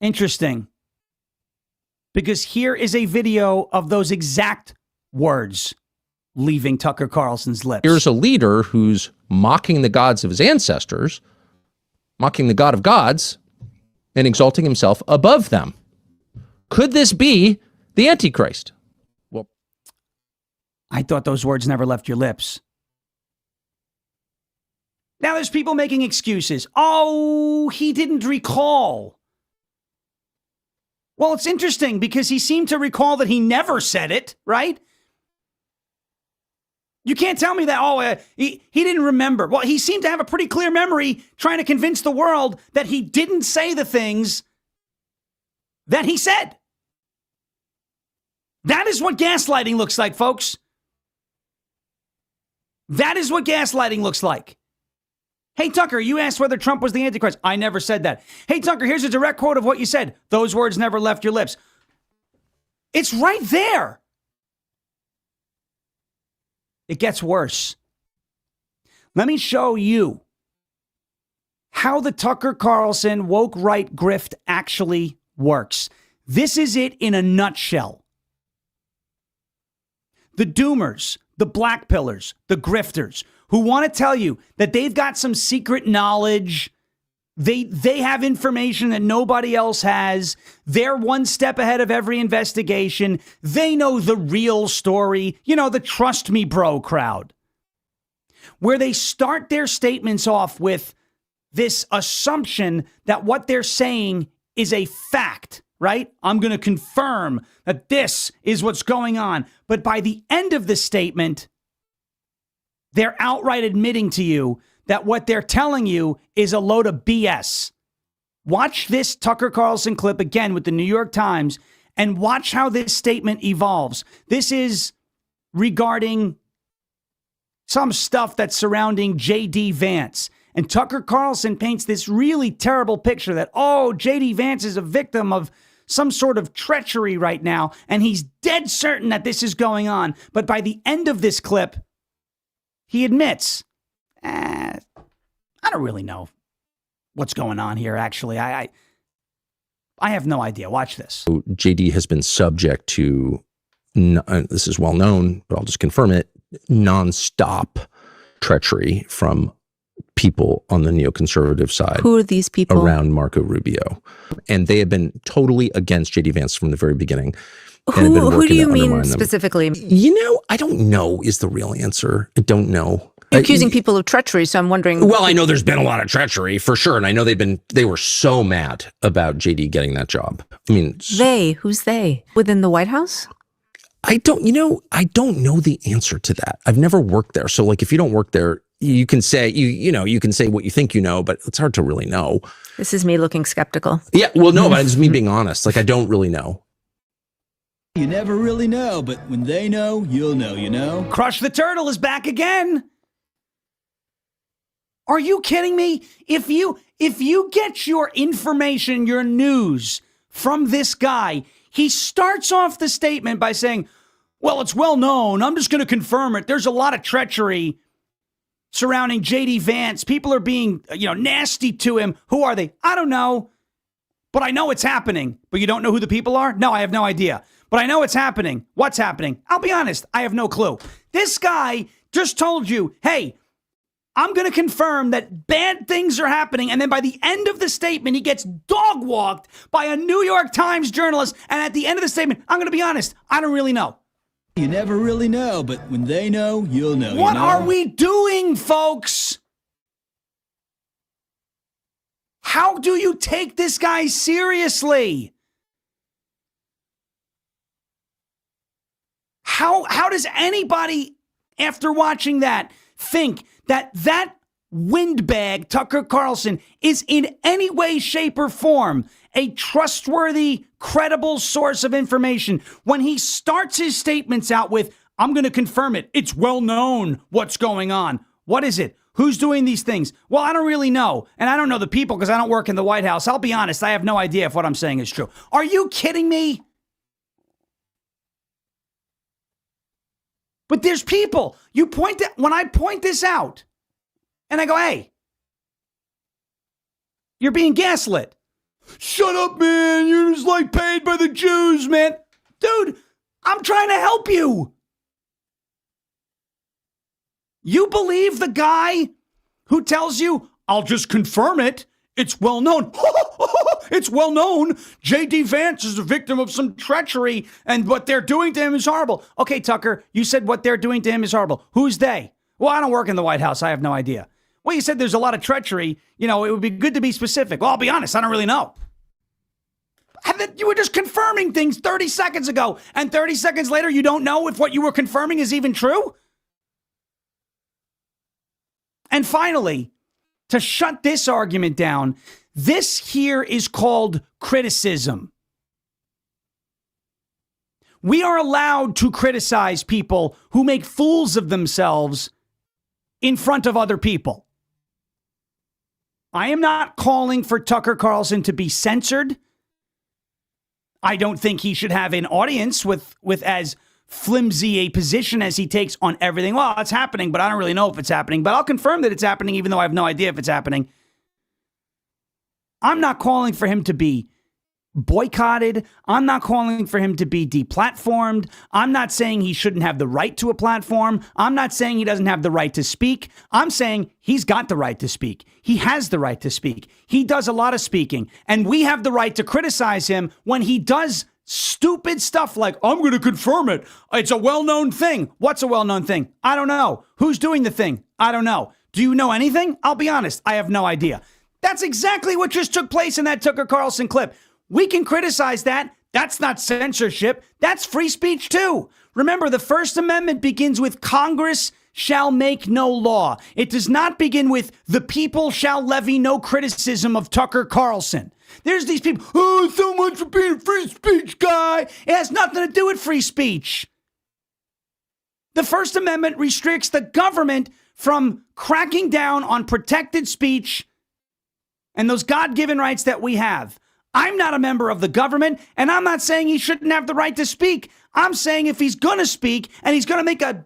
Interesting. Because here is a video of those exact words leaving Tucker Carlson's lips. Here's a leader who's mocking the gods of his ancestors, mocking the God of gods, and exalting himself above them. Could this be the Antichrist? Well, I thought those words never left your lips. Now there's people making excuses. Oh, he didn't recall. Well, it's interesting because he seemed to recall that he never said it, right? You can't tell me that, he didn't remember. Well, he seemed to have a pretty clear memory trying to convince the world that he didn't say the things that he said. That is what gaslighting looks like, folks. That is what gaslighting looks like. Hey, Tucker, you asked whether Trump was the Antichrist. I never said that. Hey, Tucker, here's a direct quote of what you said. Those words never left your lips. It's right there. It gets worse. Let me show you how the Tucker Carlson woke right grift actually works. This is it in a nutshell. The doomers, the black pillars, the grifters, who want to tell you that they've got some secret knowledge, they have information that nobody else has, they're one step ahead of every investigation, they know the real story, the trust me bro crowd, where they start their statements off with this assumption that what they're saying is a fact, right? I'm going to confirm that this is what's going on. But by the end of the statement, they're outright admitting to you that what they're telling you is a load of BS. Watch this Tucker Carlson clip again with the New York Times and watch how this statement evolves. This is regarding some stuff that's surrounding J.D. Vance. And Tucker Carlson paints this really terrible picture that, oh, J.D. Vance is a victim of some sort of treachery right now, and he's dead certain that this is going on. But by the end of this clip, he admits, I don't really know what's going on here, actually. I have no idea. Watch this. JD has been subject to, this is well known, but I'll just confirm it, nonstop treachery from people on the neoconservative side. Who are these people? Around Marco Rubio. And they have been totally against JD Vance from the very beginning. Who do you mean specifically? You know, I don't know is the real answer. I don't know. You're accusing people of treachery, so I'm wondering. Well, I know there's been a lot of treachery for sure, and I know they were so mad about JD getting that job. I mean, who's they? Within the White House? I don't know the answer to that. I've never worked there, so like if you don't work there, you can say you can say what you think you know, but it's hard to really know. This is me looking skeptical. Yeah, well, no, but it's me being honest. Like I don't really know. You never really know, but when they know, you'll know, you know? Crush the Turtle is back again. Are you kidding me? If you get your information, your news from this guy, he starts off the statement by saying, well, it's well known. I'm just going to confirm it. There's a lot of treachery surrounding J.D. Vance. People are being, nasty to him. Who are they? I don't know. But I know it's happening. But you don't know who the people are? No, I have no idea. But I know it's happening. What's happening? I'll be honest. I have no clue. This guy just told you, hey, I'm going to confirm that bad things are happening. And then by the end of the statement, he gets dog walked by a New York Times journalist. And at the end of the statement, I'm going to be honest. I don't really know. You never really know, but when they know, you'll know. What are we doing, folks? How do you take this guy seriously? How does anybody, after watching that, think that windbag, Tucker Carlson, is in any way, shape, or form a trustworthy, credible source of information when he starts his statements out with, I'm going to confirm it. It's well known what's going on. What is it? Who's doing these things? Well, I don't really know. And I don't know the people because I don't work in the White House. I'll be honest. I have no idea if what I'm saying is true. Are you kidding me? But there's people. When I point this out and I go, hey, you're being gaslit. Shut up, man. You're just like paid by the Jews, man. Dude, I'm trying to help you. You believe the guy who tells you, I'll just confirm it. It's well known. It's well known. J.D. Vance is a victim of some treachery and what they're doing to him is horrible. Okay, Tucker, you said what they're doing to him is horrible. Who's they? Well, I don't work in the White House. I have no idea. Well, you said there's a lot of treachery. It would be good to be specific. Well, I'll be honest. I don't really know. You were just confirming things 30 seconds ago, and 30 seconds later, you don't know if what you were confirming is even true? And finally, to shut this argument down, this here is called criticism. We are allowed to criticize people who make fools of themselves in front of other people. I am not calling for Tucker Carlson to be censored. I don't think he should have an audience with as flimsy a position as he takes on everything. Well, it's happening, but I don't really know if it's happening. But I'll confirm that it's happening, even though I have no idea if it's happening. I'm not calling for him to be boycotted. I'm not calling for him to be deplatformed. I'm not saying he shouldn't have the right to a platform. I'm not saying he doesn't have the right to speak. I'm saying he's got the right to speak. He has the right to speak. He does a lot of speaking. And we have the right to criticize him when he does stupid stuff like, I'm going to confirm it. It's a well-known thing. What's a well-known thing? I don't know. Who's doing the thing? I don't know. Do you know anything? I'll be honest. I have no idea. That's exactly what just took place in that Tucker Carlson clip. We can criticize that. That's not censorship. That's free speech too. Remember, the First Amendment begins with Congress shall make no law. It does not begin with the people shall levy no criticism of Tucker Carlson. There's these people, oh, so much for being a free speech guy. It has nothing to do with free speech. The First Amendment restricts the government from cracking down on protected speech and those God-given rights that we have. I'm not a member of the government, and I'm not saying he shouldn't have the right to speak. I'm saying if he's going to speak and he's going to make an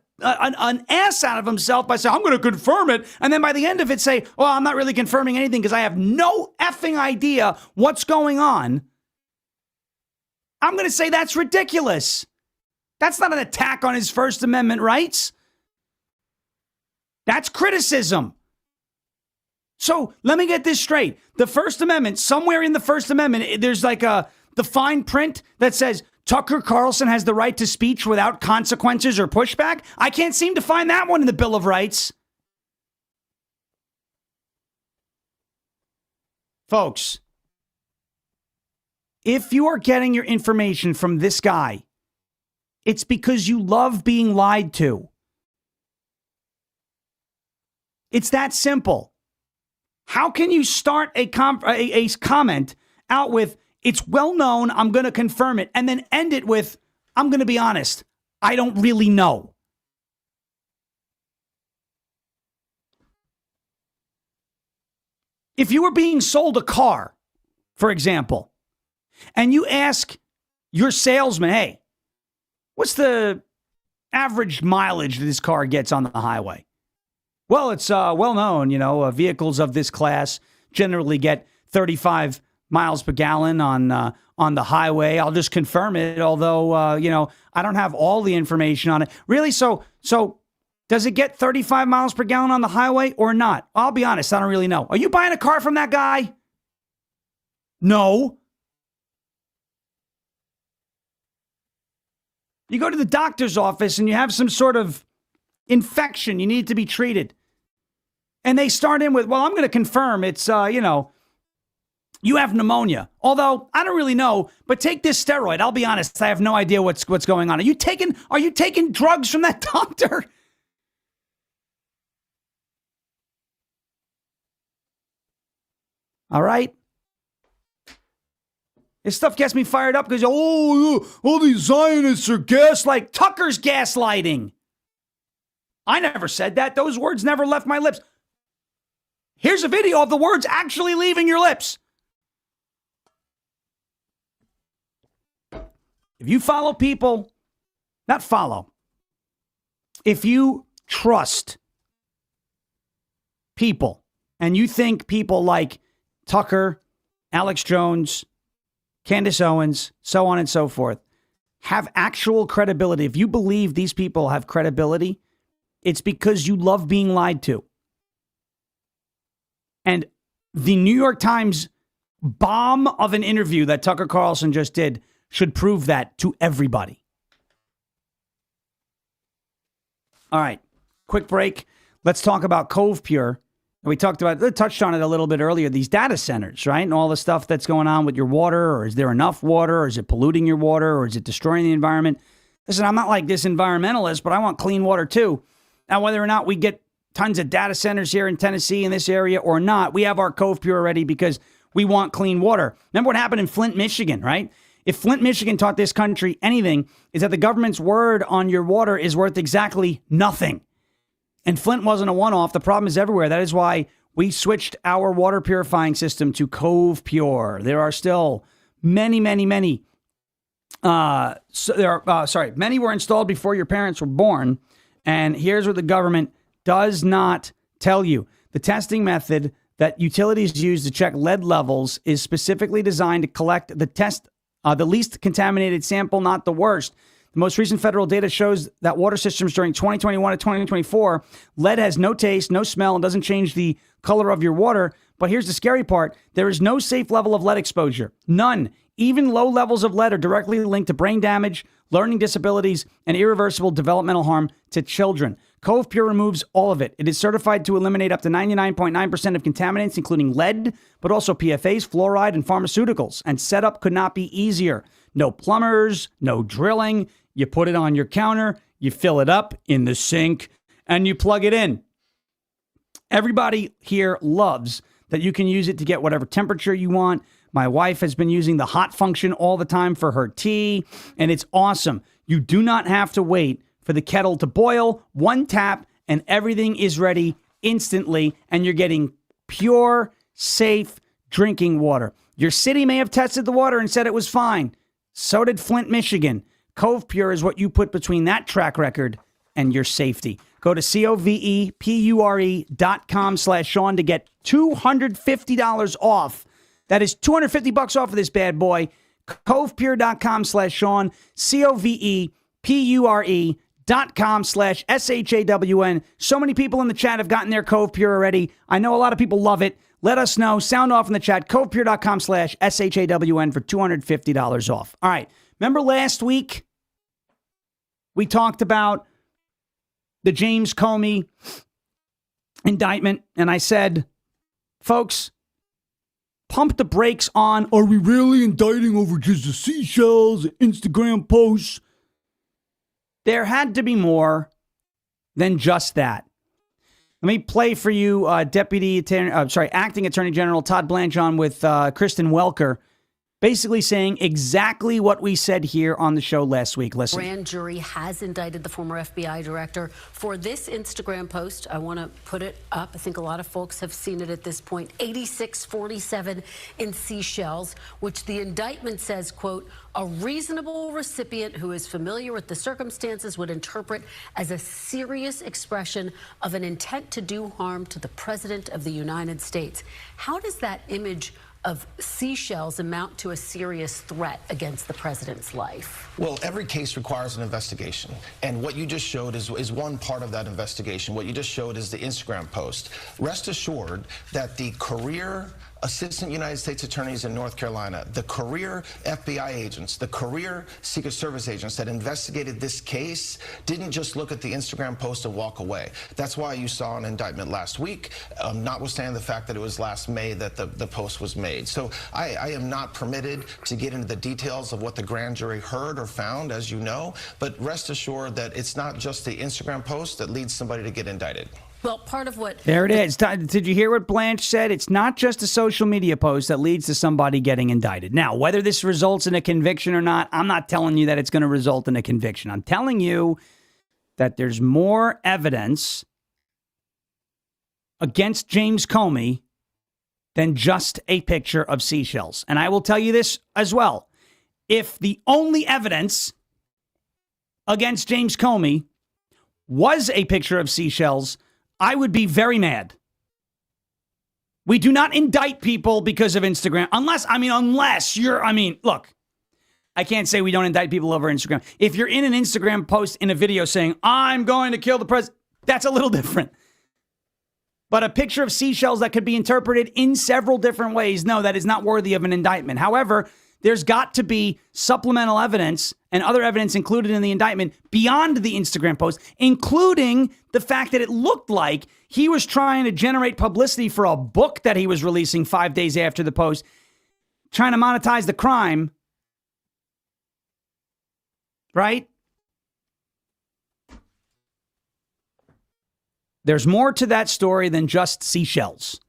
ass out of himself by saying, I'm going to confirm it, and then by the end of it say, well, I'm not really confirming anything because I have no effing idea what's going on, I'm going to say that's ridiculous. That's not an attack on his First Amendment rights. That's criticism. So let me get this straight. The First Amendment, somewhere in the First Amendment, there's like the fine print that says Tucker Carlson has the right to speech without consequences or pushback. I can't seem to find that one in the Bill of Rights. Folks, if you are getting your information from this guy, it's because you love being lied to. It's that simple. How can you start a comment out with, it's well known, I'm going to confirm it, and then end it with, I'm going to be honest, I don't really know. If you were being sold a car, for example, and you ask your salesman, hey, what's the average mileage that this car gets on the highway? Well, it's well known, vehicles of this class generally get 35 miles per gallon on the highway. I'll just confirm it, although, I don't have all the information on it. Really? So does it get 35 miles per gallon on the highway or not? I'll be honest, I don't really know. Are you buying a car from that guy? No. You go to the doctor's office and you have some sort of infection, you need to be treated. And they start in with, well, I'm going to confirm it's, you have pneumonia. Although, I don't really know, but take this steroid. I'll be honest, I have no idea what's going on. Are you taking drugs from that doctor? All right? This stuff gets me fired up because, all these Zionists are gaslighting. Tucker's gaslighting. I never said that. Those words never left my lips. Here's a video of the words actually leaving your lips. If you follow people, not follow, if you trust people and you think people like Tucker, Alex Jones, Candace Owens, so on and so forth, have actual credibility, if you believe these people have credibility, it's because you love being lied to. And the New York Times bomb of an interview that Tucker Carlson just did should prove that to everybody. All right, quick break. Let's talk about Cove Pure. We touched on it a little bit earlier, these data centers, right? And all the stuff that's going on with your water, or is there enough water, or is it polluting your water, or is it destroying the environment? Listen, I'm not like this environmentalist, but I want clean water too. Now, whether or not we get tons of data centers here in Tennessee in this area or not, we have our Cove Pure ready because we want clean water. Remember what happened in Flint, Michigan, right? If Flint, Michigan taught this country anything, is that the government's word on your water is worth exactly nothing. And Flint wasn't a one-off. The problem is everywhere. That is why we switched our water purifying system to Cove Pure. There are still many were installed before your parents were born. And here's what the government does not tell you. The testing method that utilities use to check lead levels is specifically designed to collect the least contaminated sample, not the worst. The most recent federal data shows that water systems during 2021 to 2024, lead has no taste, no smell, and doesn't change the color of your water. But here's the scary part. There is no safe level of lead exposure. None. Even low levels of lead are directly linked to brain damage, learning disabilities, and irreversible developmental harm to children. Cove Pure removes all of it. It is certified to eliminate up to 99.9% of contaminants, including lead, but also PFAS, fluoride, and pharmaceuticals. And setup could not be easier. No plumbers, no drilling. You put it on your counter, you fill it up in the sink, and you plug it in. Everybody here loves that you can use it to get whatever temperature you want. My wife has been using the hot function all the time for her tea, and it's awesome. You do not have to wait for the kettle to boil. One tap, and everything is ready instantly, and you're getting pure, safe drinking water. Your city may have tested the water and said it was fine. So did Flint, Michigan. Cove Pure is what you put between that track record and your safety. Go to covepure.com/Sean to get $250 off. That is $250 off of this bad boy. Covepure.com/Sean, covepure.com/SHAWN. So many people in the chat have gotten their Cove Pure already. I know a lot of people love it. Let us know. Sound off in the chat. Covepure.com/SHAWN for $250 off. All right. Remember last week we talked about the James Comey indictment, and I said, folks, pump the brakes on, are we really indicting over just the seashells, Instagram posts? There had to be more than just that. Let me play for you Acting Attorney General Todd Blanchon with Kristen Welker, basically saying exactly what we said here on the show last week. Listen. Grand jury has indicted the former FBI director for this Instagram post. I want to put it up. I think a lot of folks have seen it at this point. 8647 in seashells, which the indictment says, quote, a reasonable recipient who is familiar with the circumstances would interpret as a serious expression of an intent to do harm to the President of the United States. How does that image of seashells amount to a serious threat against the president's life? Well, every case requires an investigation. And what you just showed is one part of that investigation. What you just showed is the Instagram post. Rest assured that the career assistant United States attorneys in North Carolina, the career FBI agents, the career Secret Service agents that investigated this case didn't just look at the Instagram post and walk away. That's why you saw an indictment last week, notwithstanding the fact that it was last May that the post was made. So I am not permitted to get into the details of what the grand jury heard or found, as you know, but rest assured that it's not just the Instagram post that leads somebody to get indicted. Well, part of what... There it is. Did you hear what Blanche said? It's not just a social media post that leads to somebody getting indicted. Now, whether this results in a conviction or not, I'm not telling you that it's going to result in a conviction. I'm telling you that there's more evidence against James Comey than just a picture of seashells. And I will tell you this as well. If the only evidence against James Comey was a picture of seashells, I would be very mad. We do not indict people because of Instagram. Unless you're, look, I can't say we don't indict people over Instagram. If you're in an Instagram post in a video saying, I'm going to kill the president, that's a little different. But a picture of seashells that could be interpreted in several different ways, no, that is not worthy of an indictment. However, there's got to be supplemental evidence and other evidence included in the indictment beyond the Instagram post, including the fact that it looked like he was trying to generate publicity for a book that he was releasing 5 days after the post, trying to monetize the crime. Right? There's more to that story than just seashells.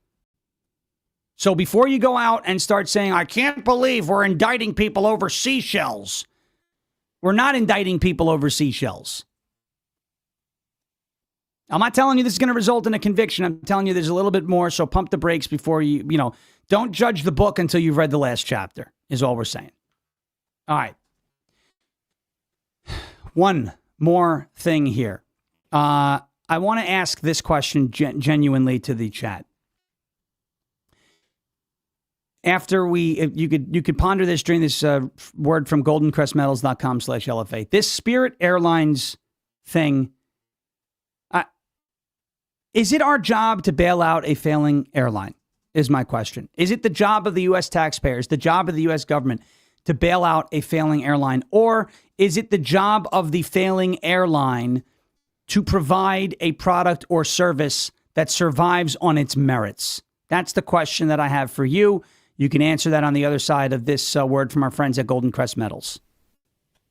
So before you go out and start saying, I can't believe we're indicting people over seashells, we're not indicting people over seashells. I'm not telling you this is going to result in a conviction. I'm telling you there's a little bit more, so pump the brakes before you don't judge the book until you've read the last chapter, is all we're saying. All right. One more thing here. I want to ask this question genuinely to the chat. After you could ponder this during this word from goldencrestmetals.com/LFA. This Spirit Airlines thing, is it our job to bail out a failing airline, is my question. Is it the job of the U.S. taxpayers, the job of the U.S. government to bail out a failing airline? Or is it the job of the failing airline to provide a product or service that survives on its merits? That's the question that I have for you. You can answer that on the other side of this word from our friends at Golden Crest Metals.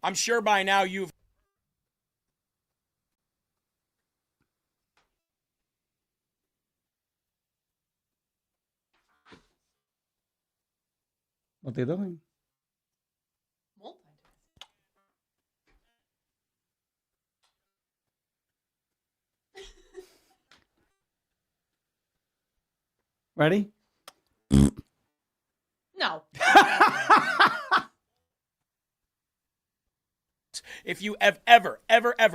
I'm sure by now you've... What they're doing. Ready? No. If you have ever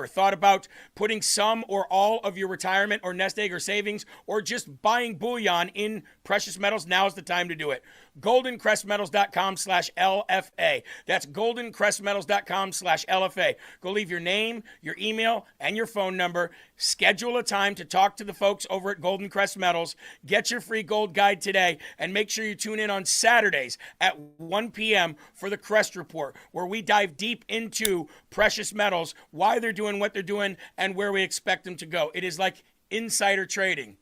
thought about putting some or all of your retirement or nest egg or savings or just buying bullion in precious metals, now's the time to do it. goldencrestmetals.com/LFA. That's goldencrestmetals.com/LFA. Go leave your name, your email, and your phone number. Schedule a time to talk to the folks over at Golden Crest Metals. Get your free gold guide today, and make sure you tune in on Saturdays at 1 p.m. for the Crest Report, where we dive deep into precious metals, why they're doing what they're doing, and where we expect them to go. It is like insider trading.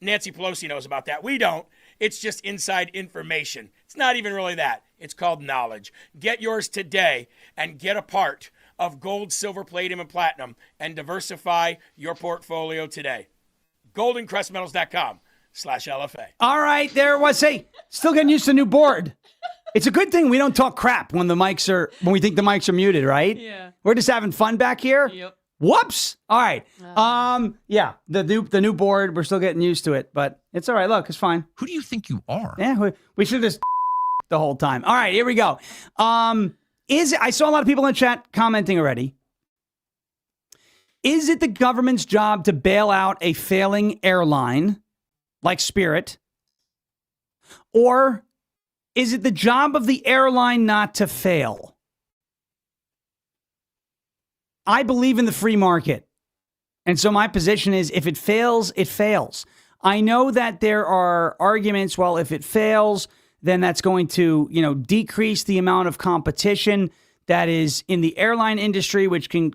Nancy Pelosi knows about that. We don't. It's just inside information. It's not even really that. It's called knowledge. Get yours today and get a part of gold, silver, palladium, and platinum and diversify your portfolio today. goldencrestmetals.com/LFA. All right, there was. Hey, still getting used to the new board. It's a good thing we don't talk crap when when we think the mics are muted, right? Yeah. We're just having fun back here. Yep. Whoops. All right. Yeah, the new board, we're still getting used to it, but it's all right. Look, it's fine. Who do you think you are? Yeah, we should have just the whole time. All right, here we go. I saw a lot of people in the chat commenting already. Is it the government's job to bail out a failing airline like Spirit? Or is it the job of the airline not to fail? I believe in the free market. And so my position is if it fails, it fails. I know that there are arguments, well, if it fails, then that's going to, decrease the amount of competition that is in the airline industry, which can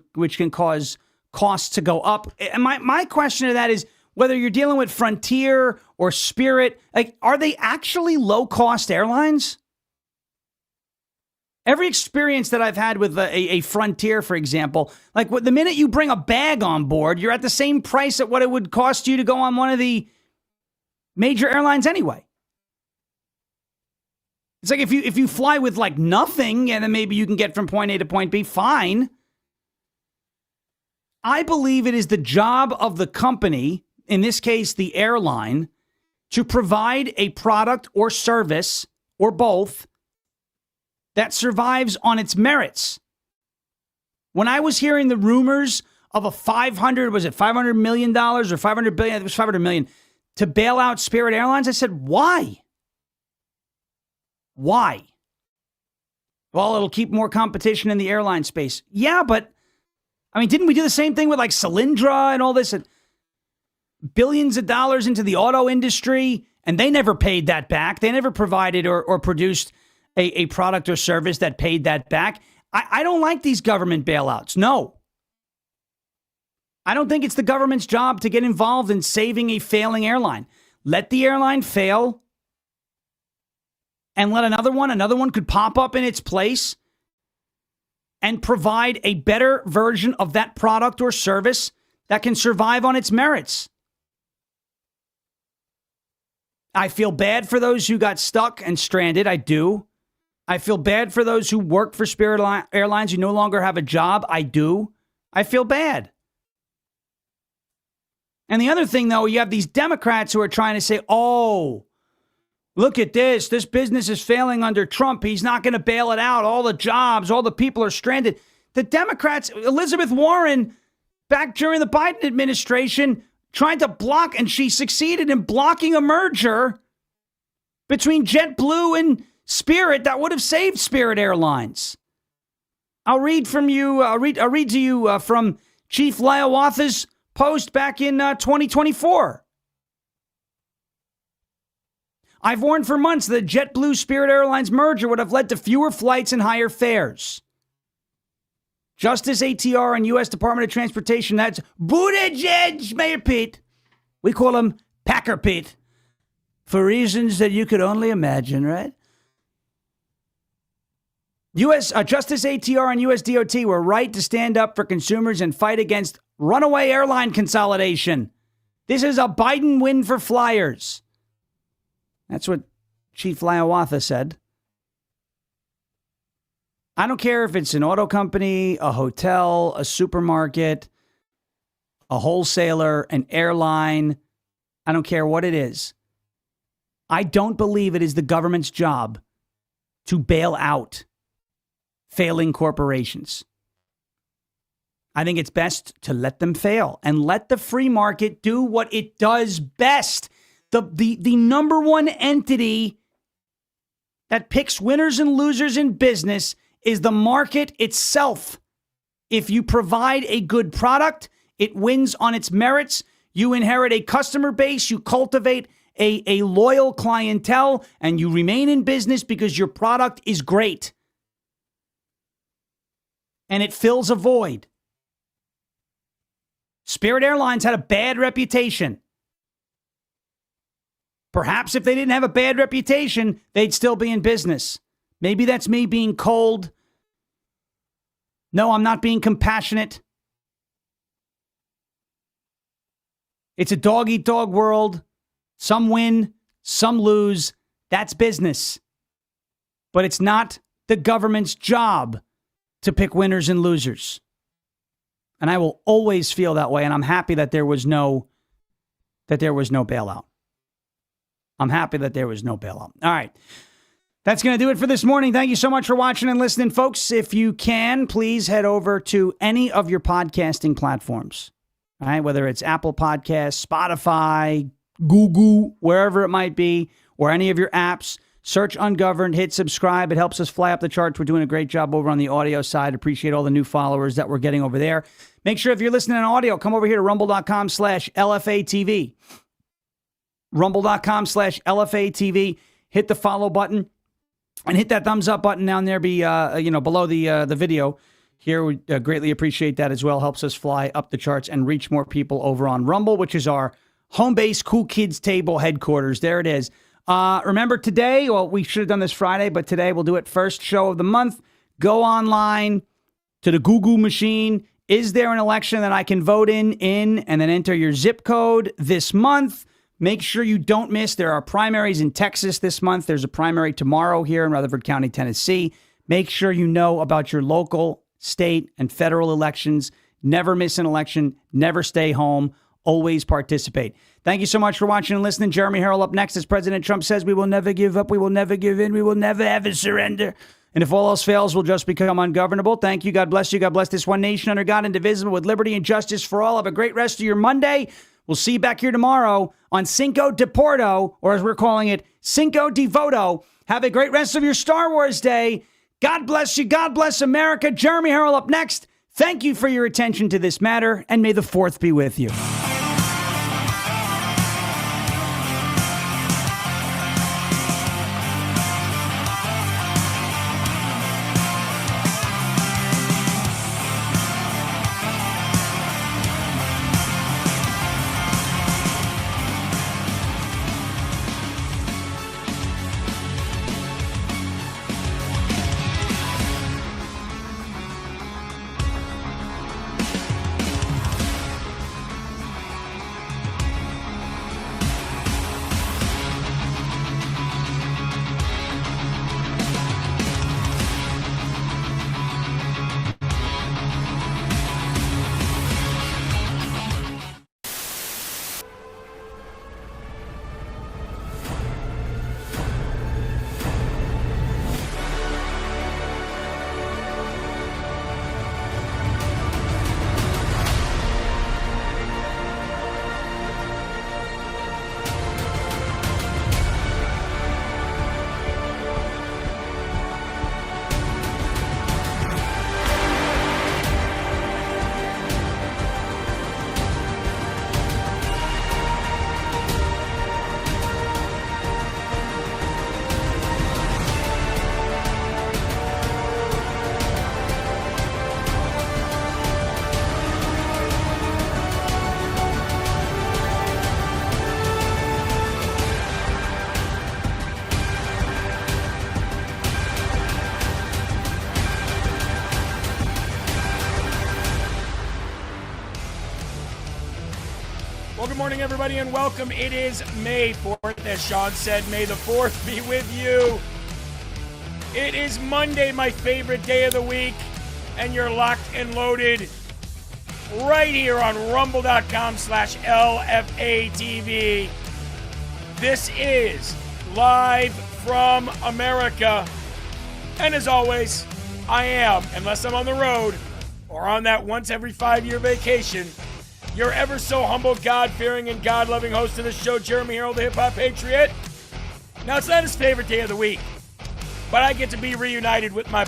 cause costs to go up. And my question to that is whether you're dealing with Frontier or Spirit, like, are they actually low-cost airlines? Every experience that I've had with a Frontier, for example, like the minute you bring a bag on board, you're at the same price at what it would cost you to go on one of the major airlines anyway. It's like if you fly with like nothing and then maybe you can get from point A to point B, fine. I believe it is the job of the company, in this case the airline, to provide a product or service or both that survives on its merits. When I was hearing the rumors of $500 million or $500 billion? It was $500 million to bail out Spirit Airlines. I said, why? Why? Well, it'll keep more competition in the airline space. Yeah, but I mean, didn't we do the same thing with like Solyndra and all this? And billions of dollars into the auto industry, and they never paid that back. They never provided or produced a product or service that paid that back. I don't like these government bailouts. No. I don't think it's the government's job to get involved in saving a failing airline. Let the airline fail and let another one could pop up in its place and provide a better version of that product or service that can survive on its merits. I feel bad for those who got stuck and stranded. I do. I feel bad for those who work for Spirit Airlines who no longer have a job. I do. I feel bad. And the other thing, though, you have these Democrats who are trying to say, oh, look at this. This business is failing under Trump. He's not going to bail it out. All the jobs, all the people are stranded. The Democrats, Elizabeth Warren, back during the Biden administration, tried to block, and she succeeded in blocking a merger between JetBlue and Spirit that would have saved Spirit Airlines. I'll read to you from Chief Hiawatha's post back in 2024. I've warned for months that JetBlue Spirit Airlines merger would have led to fewer flights and higher fares. Justice ATR and U.S. Department of Transportation, that's Buttigieg, Mayor Pete. We call him Packer Pete for reasons that you could only imagine, right? U.S. Justice ATR and U.S. DOT were right to stand up for consumers and fight against runaway airline consolidation. This is a Biden win for flyers. That's what Chief Hiawatha said. I don't care if it's an auto company, a hotel, a supermarket, a wholesaler, an airline. I don't care what it is. I don't believe it is the government's job to bail out failing corporations. I think it's best to let them fail and let the free market do what it does best. The number one entity that picks winners and losers in business is the market itself. If you provide a good product, it wins on its merits. You inherit a customer base, you cultivate a loyal clientele, and you remain in business because your product is great. And it fills a void. Spirit Airlines had a bad reputation. Perhaps if they didn't have a bad reputation, they'd still be in business. Maybe that's me being cold. No, I'm not being compassionate. It's a dog-eat-dog world. Some win, some lose. That's business. But it's not the government's job to pick winners and losers. And I will always feel that way, and I'm happy that there was no bailout. I'm happy that there was no bailout. All right. That's going to do it for this morning. Thank you so much for watching and listening, folks. If you can, please head over to any of your podcasting platforms. All right, whether it's Apple Podcasts, Spotify, Google, wherever it might be, or any of your apps. Search Ungoverned, hit subscribe. It helps us fly up the charts. We're doing a great job over on the audio side. Appreciate all the new followers that we're getting over there. Make sure if you're listening on audio, come over here to rumble.com/LFATV. Rumble.com/LFATV. Hit the follow button and hit that thumbs up button down there below the video. Here, we greatly appreciate that as well. Helps us fly up the charts and reach more people over on Rumble, which is our home base Cool Kids Table headquarters. There it is. Remember today, well, we should have done this Friday, but today we'll do it first show of the month. Go online to the Google machine. Is there an election that I can vote in, and then enter your zip code this month? Make sure you don't miss. There are primaries in Texas this month. There's a primary tomorrow here in Rutherford County, Tennessee. Make sure you know about your local, state, and federal elections. Never miss an election. Never stay home. Always participate. Thank you so much for watching and listening. Jeremy Herrell up next. As President Trump says, we will never give up. We will never give in. We will never ever surrender. And if all else fails, we'll just become ungovernable. Thank you. God bless you. God bless this one nation under God, indivisible, with liberty and justice for all. Have a great rest of your Monday. We'll see you back here tomorrow on Cinco de Porto, or as we're calling it, Cinco de Voto. Have a great rest of your Star Wars day. God bless you. God bless America. Jeremy Herrell up next. Thank you for your attention to this matter, and may the 4th be with you. Well, good morning, everybody, and welcome. It is May 4th. As Sean said, may the 4th be with you. It is Monday, my favorite day of the week, and you're locked and loaded right here on rumble.com/LFATV. This is Live from America. And as always, I am, unless I'm on the road or on that once every 5-year vacation, your ever so humble, God-fearing, and God-loving host of the show, Jeremy Herrell, the hip-hop patriot. Now, it's not his favorite day of the week, but I get to be reunited with my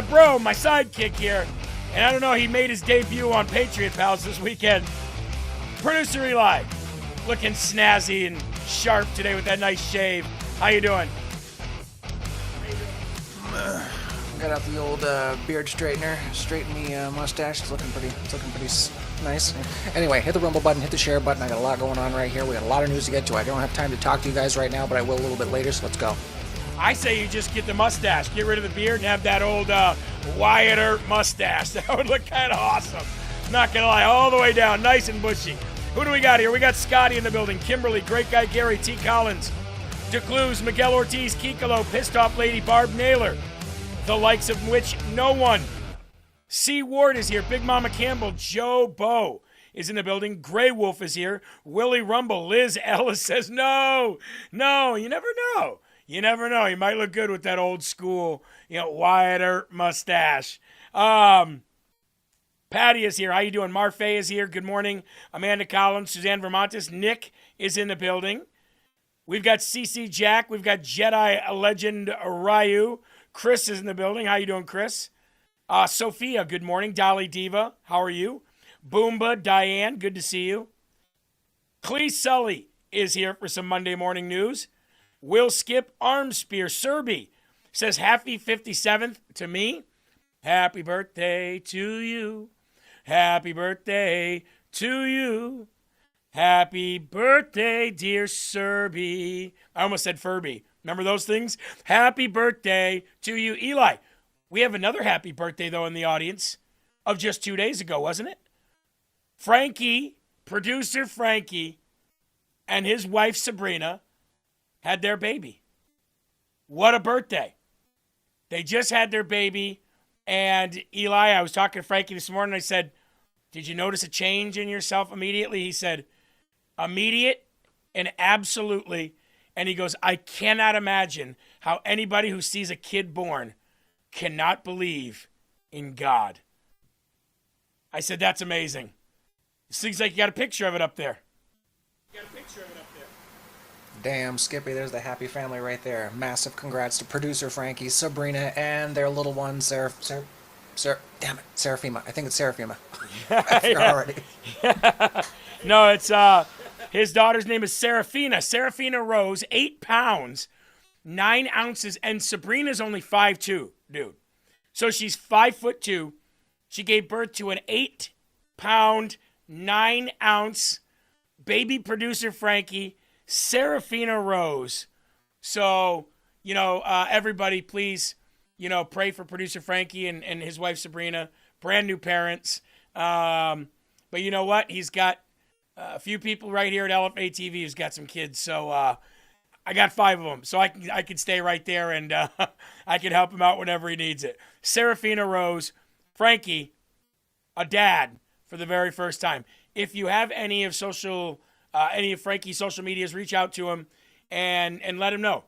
bro, my sidekick here. And I don't know, he made his debut on Patriot Pals this weekend. Producer Eli, looking snazzy and sharp today with that nice shave. How you doing? Got out the old beard straightener, straightened me mustache. It's looking pretty nice. Anyway, hit the rumble button, hit the share button. I got a lot going on right here. We got a lot of news to get to. I don't have time to talk to you guys right now, but I will a little bit later, so let's go. I say you just get the mustache, get rid of the beard, and have that old Wyatt Earp mustache. That would look kind of awesome. Not gonna lie, all the way down, nice and bushy. Who do we got here? We got Scotty in the building, Kimberly, Great Guy Gary, T. Collins, DeCluse, Miguel Ortiz, Kikalo, Pissed Off Lady, Barb Naylor, the likes of which no one. C. Ward is here, Big Mama Campbell, Joe Bow is in the building, Grey Wolf is here, Willie Rumble, Liz Ellis says no, you never know. You never know. He might look good with that old school, Wyatt Earp mustache. Patty is here. How you doing? Marfay is here. Good morning. Amanda Collins, Suzanne Vermontes. Nick is in the building. We've got CC Jack. We've got Jedi Legend Ryu. Chris is in the building. How you doing, Chris? Sophia, good morning. Dolly Diva, how are you? Boomba, Diane, good to see you. Clee Sully is here for some Monday morning news. Will Skip Armspear Serby says happy 57th to me. Happy birthday to you. Happy birthday to you. Happy birthday, dear Serby. I almost said Furby. Remember those things? Happy birthday to you. Eli, we have another happy birthday, though, in the audience of just 2 days ago, wasn't it? Frankie, producer Frankie, and his wife Sabrina had their baby. What a birthday. They just had their baby. And Eli, I was talking to Frankie this morning. I said, did you notice a change in yourself immediately? He said, immediate and absolutely. And he goes, I cannot imagine how anybody who sees a kid born cannot believe in God. I said, that's amazing. It seems like you got a picture of it up there. Damn, Skippy, there's the happy family right there. Massive congrats to producer Frankie, Sabrina, and their little one, damn it, Seraphima. I think it's Seraphima. I forgot already. No, it's his daughter's name is Seraphina. Seraphina Rose, 8 pounds, 9 ounces, and Sabrina's only 5'2", dude. So she's 5'2". She gave birth to an 8-pound, 9-ounce baby producer Frankie, Seraphina Rose. So, everybody please, pray for producer Frankie and his wife Sabrina, brand new parents. But you know what? He's got a few people right here at LFA TV who's got some kids. So I got 5 of them. So I can stay right there and I can help him out whenever he needs it. Seraphina Rose, Frankie, a dad for the very first time. If you have any of Frankie's social medias, reach out to him and let him know.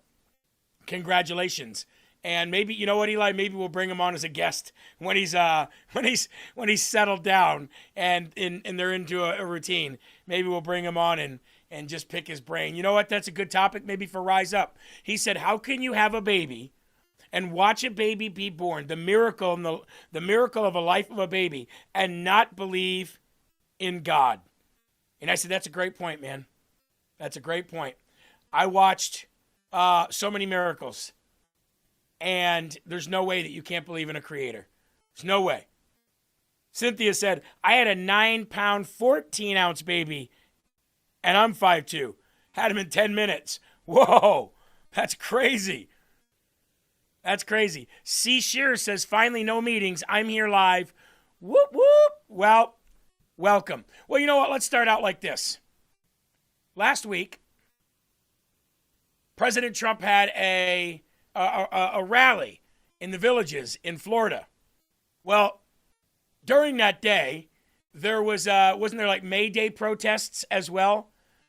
Congratulations. And maybe, you know what, Eli, maybe we'll bring him on as a guest when he's settled down and they're into a routine. Maybe we'll bring him on and just pick his brain. You know what? That's a good topic maybe for Rise Up. He said, how can you have a baby and watch a baby be born, the miracle and the miracle of a life of a baby, and not believe in God? And I said, that's a great point, man. That's a great point. I watched so many miracles, and there's no way that you can't believe in a creator. There's no way. Cynthia said, I had a 9-pound, 14-ounce baby, and I'm 5'2". Had him in 10 minutes. Whoa, that's crazy. That's crazy. C. Shearer says, finally, no meetings. I'm here live. Whoop, whoop. Well, welcome. Well, you know what? Let's start out like this. Last week, President Trump had a rally in the villages in Florida. Well, during that day, there was, wasn't there like May Day protests as well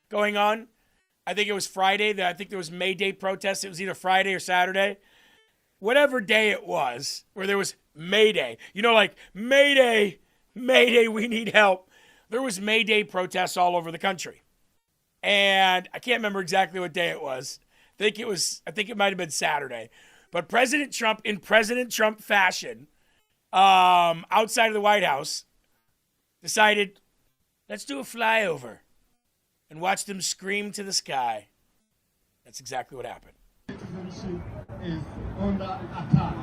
going on? I think it was Friday. I think there was May Day protests. It was either Friday or Saturday. Whatever day it was where there was May Day. You know, like, Mayday, Mayday, we need help. There was May Day protests all over the country. And I can't remember exactly what day it was. I think it might have been Saturday. But President Trump, in President Trump fashion, outside of the White House, decided, let's do a flyover and watch them scream to the sky. That's exactly what happened. Is under attack.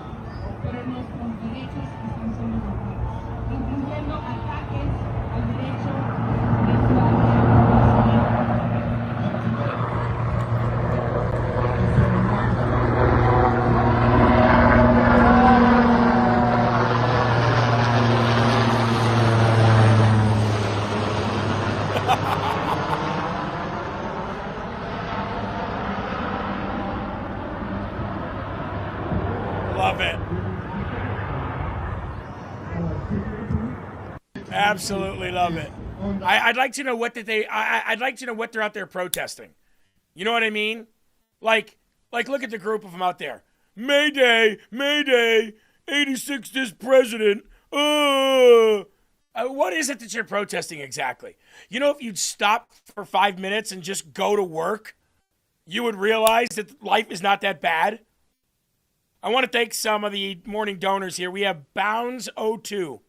Love it. Absolutely love it. I'd like to know what I'd like to know what they're out there protesting. You know what I mean? Like look at the group of them out there. Mayday, Mayday, 86th is president. What is it that you're protesting exactly? You know, if you'd stop for 5 minutes and just go to work, you would realize that life is not that bad. I want to thank some of the morning donors here. We have Bounds02.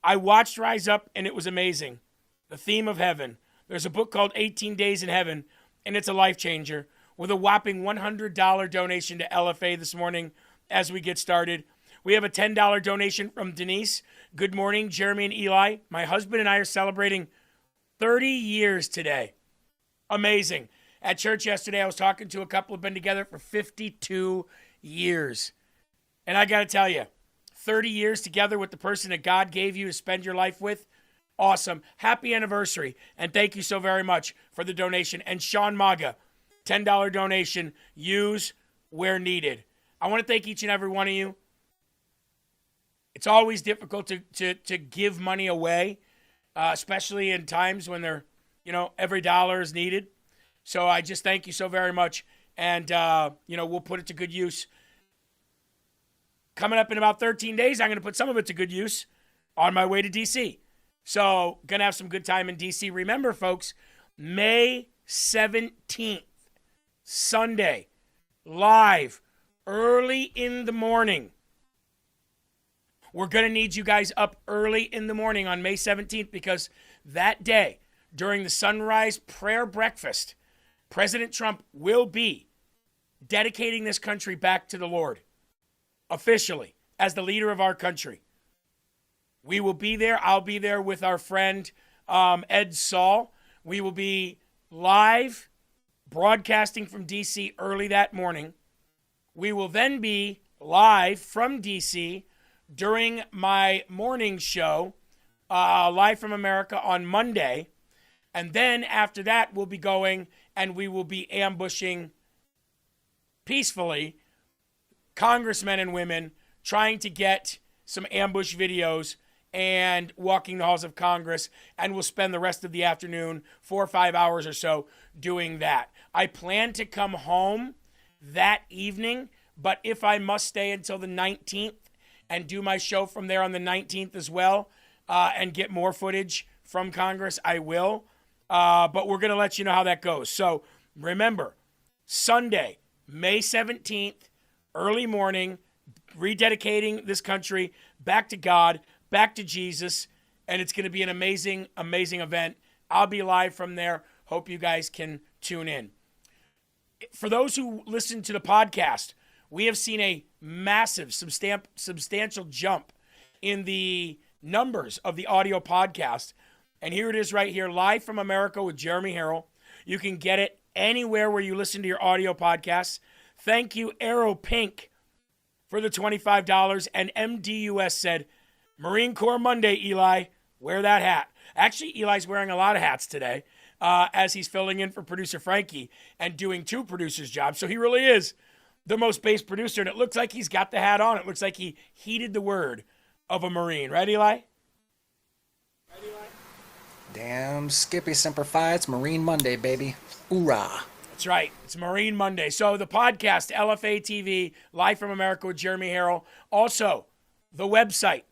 I watched Rise Up, and it was amazing. The Theme of Heaven. There's a book called 18 Days in Heaven, and it's a life changer, with a whopping $100 donation to LFA this morning as we get started. We have a $10 donation from Denise. Good morning, Jeremy and Eli. My husband and I are celebrating 30 years today. Amazing. At church yesterday, I was talking to a couple who've been together for 52 years. And I got to tell you, 30 years together with the person that God gave you to spend your life with, awesome. Happy anniversary. And thank you so very much for the donation. And Sean Maga, $10 donation. Use where needed. I want to thank each and every one of you. It's always difficult to give money away, especially in times when every dollar is needed. So I just thank you so very much. And, we'll put it to good use. Coming up in about 13 days, I'm going to put some of it to good use on my way to D.C. So, going to have some good time in D.C. Remember, folks, May 17th, Sunday, live, early in the morning. We're going to need you guys up early in the morning on May 17th because that day, during the sunrise prayer breakfast, President Trump will be dedicating this country back to the Lord, officially, as the leader of our country. We will be there. I'll be there with our friend Ed Saul. We will be live broadcasting from D.C. early that morning. We will then be live from D.C. during my morning show, Live from America on Monday. And then after that, we'll be going and we will be ambushing peacefully congressmen and women trying to get some ambush videos and walking the halls of Congress, and we'll spend the rest of the afternoon, 4 or 5 hours or so, doing that. I plan to come home that evening, but if I must stay until the 19th and do my show from there on the 19th as well, and get more footage from Congress, I will. But we're going to let you know how that goes. So remember, Sunday, May 17th, early morning, rededicating this country back to God, back to Jesus, and it's going to be an amazing, amazing event. I'll be live from there. Hope you guys can tune in. For those who listen to the podcast, we have seen a massive, substantial jump in the numbers of the audio podcast. And here it is right here, Live from America with Jeremy Herrell. You can get it anywhere where you listen to your audio podcasts. Thank you, Aero Pink, for the $25. And MDUS said, Marine Corps Monday, Eli. Wear that hat. Actually, Eli's wearing a lot of hats today as he's filling in for producer Frankie and doing two producers' jobs. So he really is the most bass producer, and it looks like he's got the hat on. It looks like he heeded the word of a Marine. Right, Eli? Damn Skippy Semper Fi. It's Marine Monday, baby. Hoorah. That's right. It's Marine Monday. So the podcast, LFA TV, Live from America with Jeremy Herrell. Also, the website,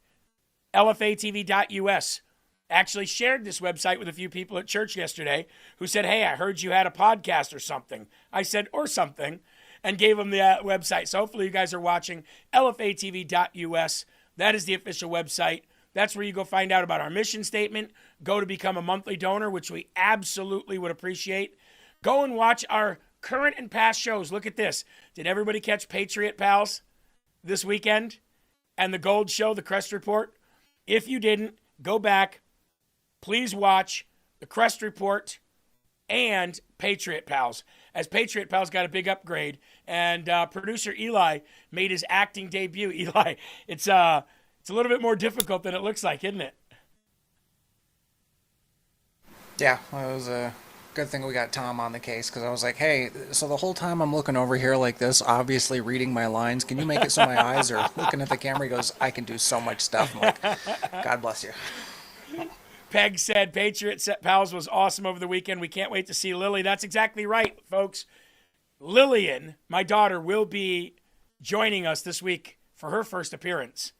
lfatv.us. Actually shared this website with a few people at church yesterday who said, hey, I heard you had a podcast or something. I said, or something, and gave them the website. So hopefully you guys are watching lfatv.us. That is the official website. That's where you go find out about our mission statement. Go to become a monthly donor, which we absolutely would appreciate. Go and watch our current and past shows. Look at this. Did everybody catch Patriot Pals this weekend? And the Gold Show, the Crest Report? If you didn't, go back. Please watch the Crest Report and Patriot Pals, as Patriot Pals got a big upgrade. And producer Eli made his acting debut. Eli, it's a little bit more difficult than it looks like, isn't it? Yeah, well, it was a good thing we got Tom on the case, because I was like, hey, so the whole time I'm looking over here like this, obviously reading my lines, can you make it so my eyes are looking at the camera? He goes, I can do so much stuff. I'm like, God bless you. Peg said Patriot Pals was awesome over the weekend. We can't wait to see Lily. That's exactly right, folks. Lillian, my daughter, will be joining us this week for her first appearance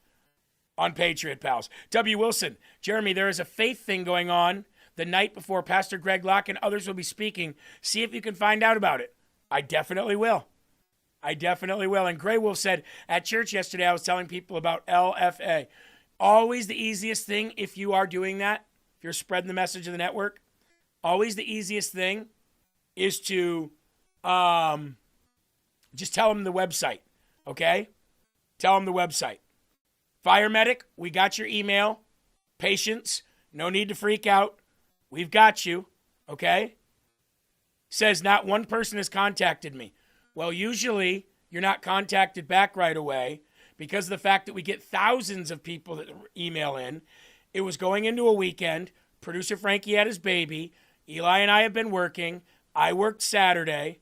on Patriot Pals. W. Wilson, Jeremy, there is a faith thing going on the night before. Pastor Greg Locke and others will be speaking. See if you can find out about it. I definitely will. I definitely will. And Gray Wolf said, at church yesterday, I was telling people about LFA. Always the easiest thing if you are doing that, if you're spreading the message of the network, always the easiest thing is to just tell them the website, okay? Tell them the website. Fire Medic, we got your email. Patients, no need to freak out. We've got you, okay? Says not one person has contacted me. Well, usually you're not contacted back right away because of the fact that we get thousands of people that email in. It was going into a weekend. Producer Frankie had his baby. Eli and I have been working. I worked Saturday.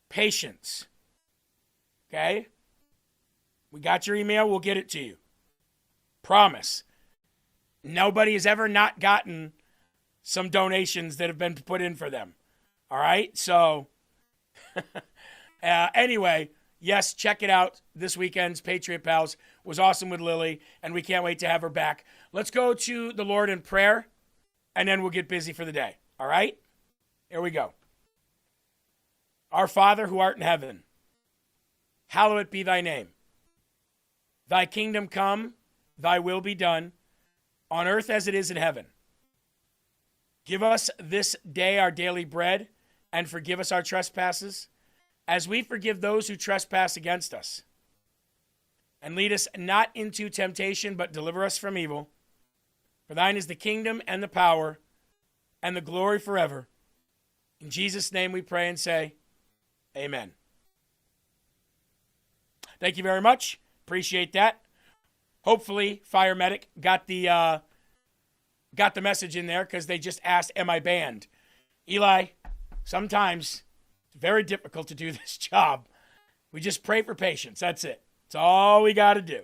Patience. Okay? We got your email. We'll get it to you. Promise. Nobody has ever not gotten some donations that have been put in for them. All right? So, anyway, yes, check it out. This weekend's Patriot Pals was awesome with Lily, and we can't wait to have her back. Let's go to the Lord in prayer, and then we'll get busy for the day. All right? Here we go. Our Father who art in heaven, hallowed be thy name. Thy kingdom come, thy will be done, on earth as it is in heaven. Give us this day our daily bread, and forgive us our trespasses, as we forgive those who trespass against us. And lead us not into temptation, but deliver us from evil. For thine is the kingdom and the power and the glory forever. In Jesus' name we pray and say, amen. Thank you very much. Appreciate that. Hopefully, Fire Medic got the message in there, because they just asked, am I banned? Eli, sometimes it's very difficult to do this job. We just pray for patience. That's it. That's all we got to do.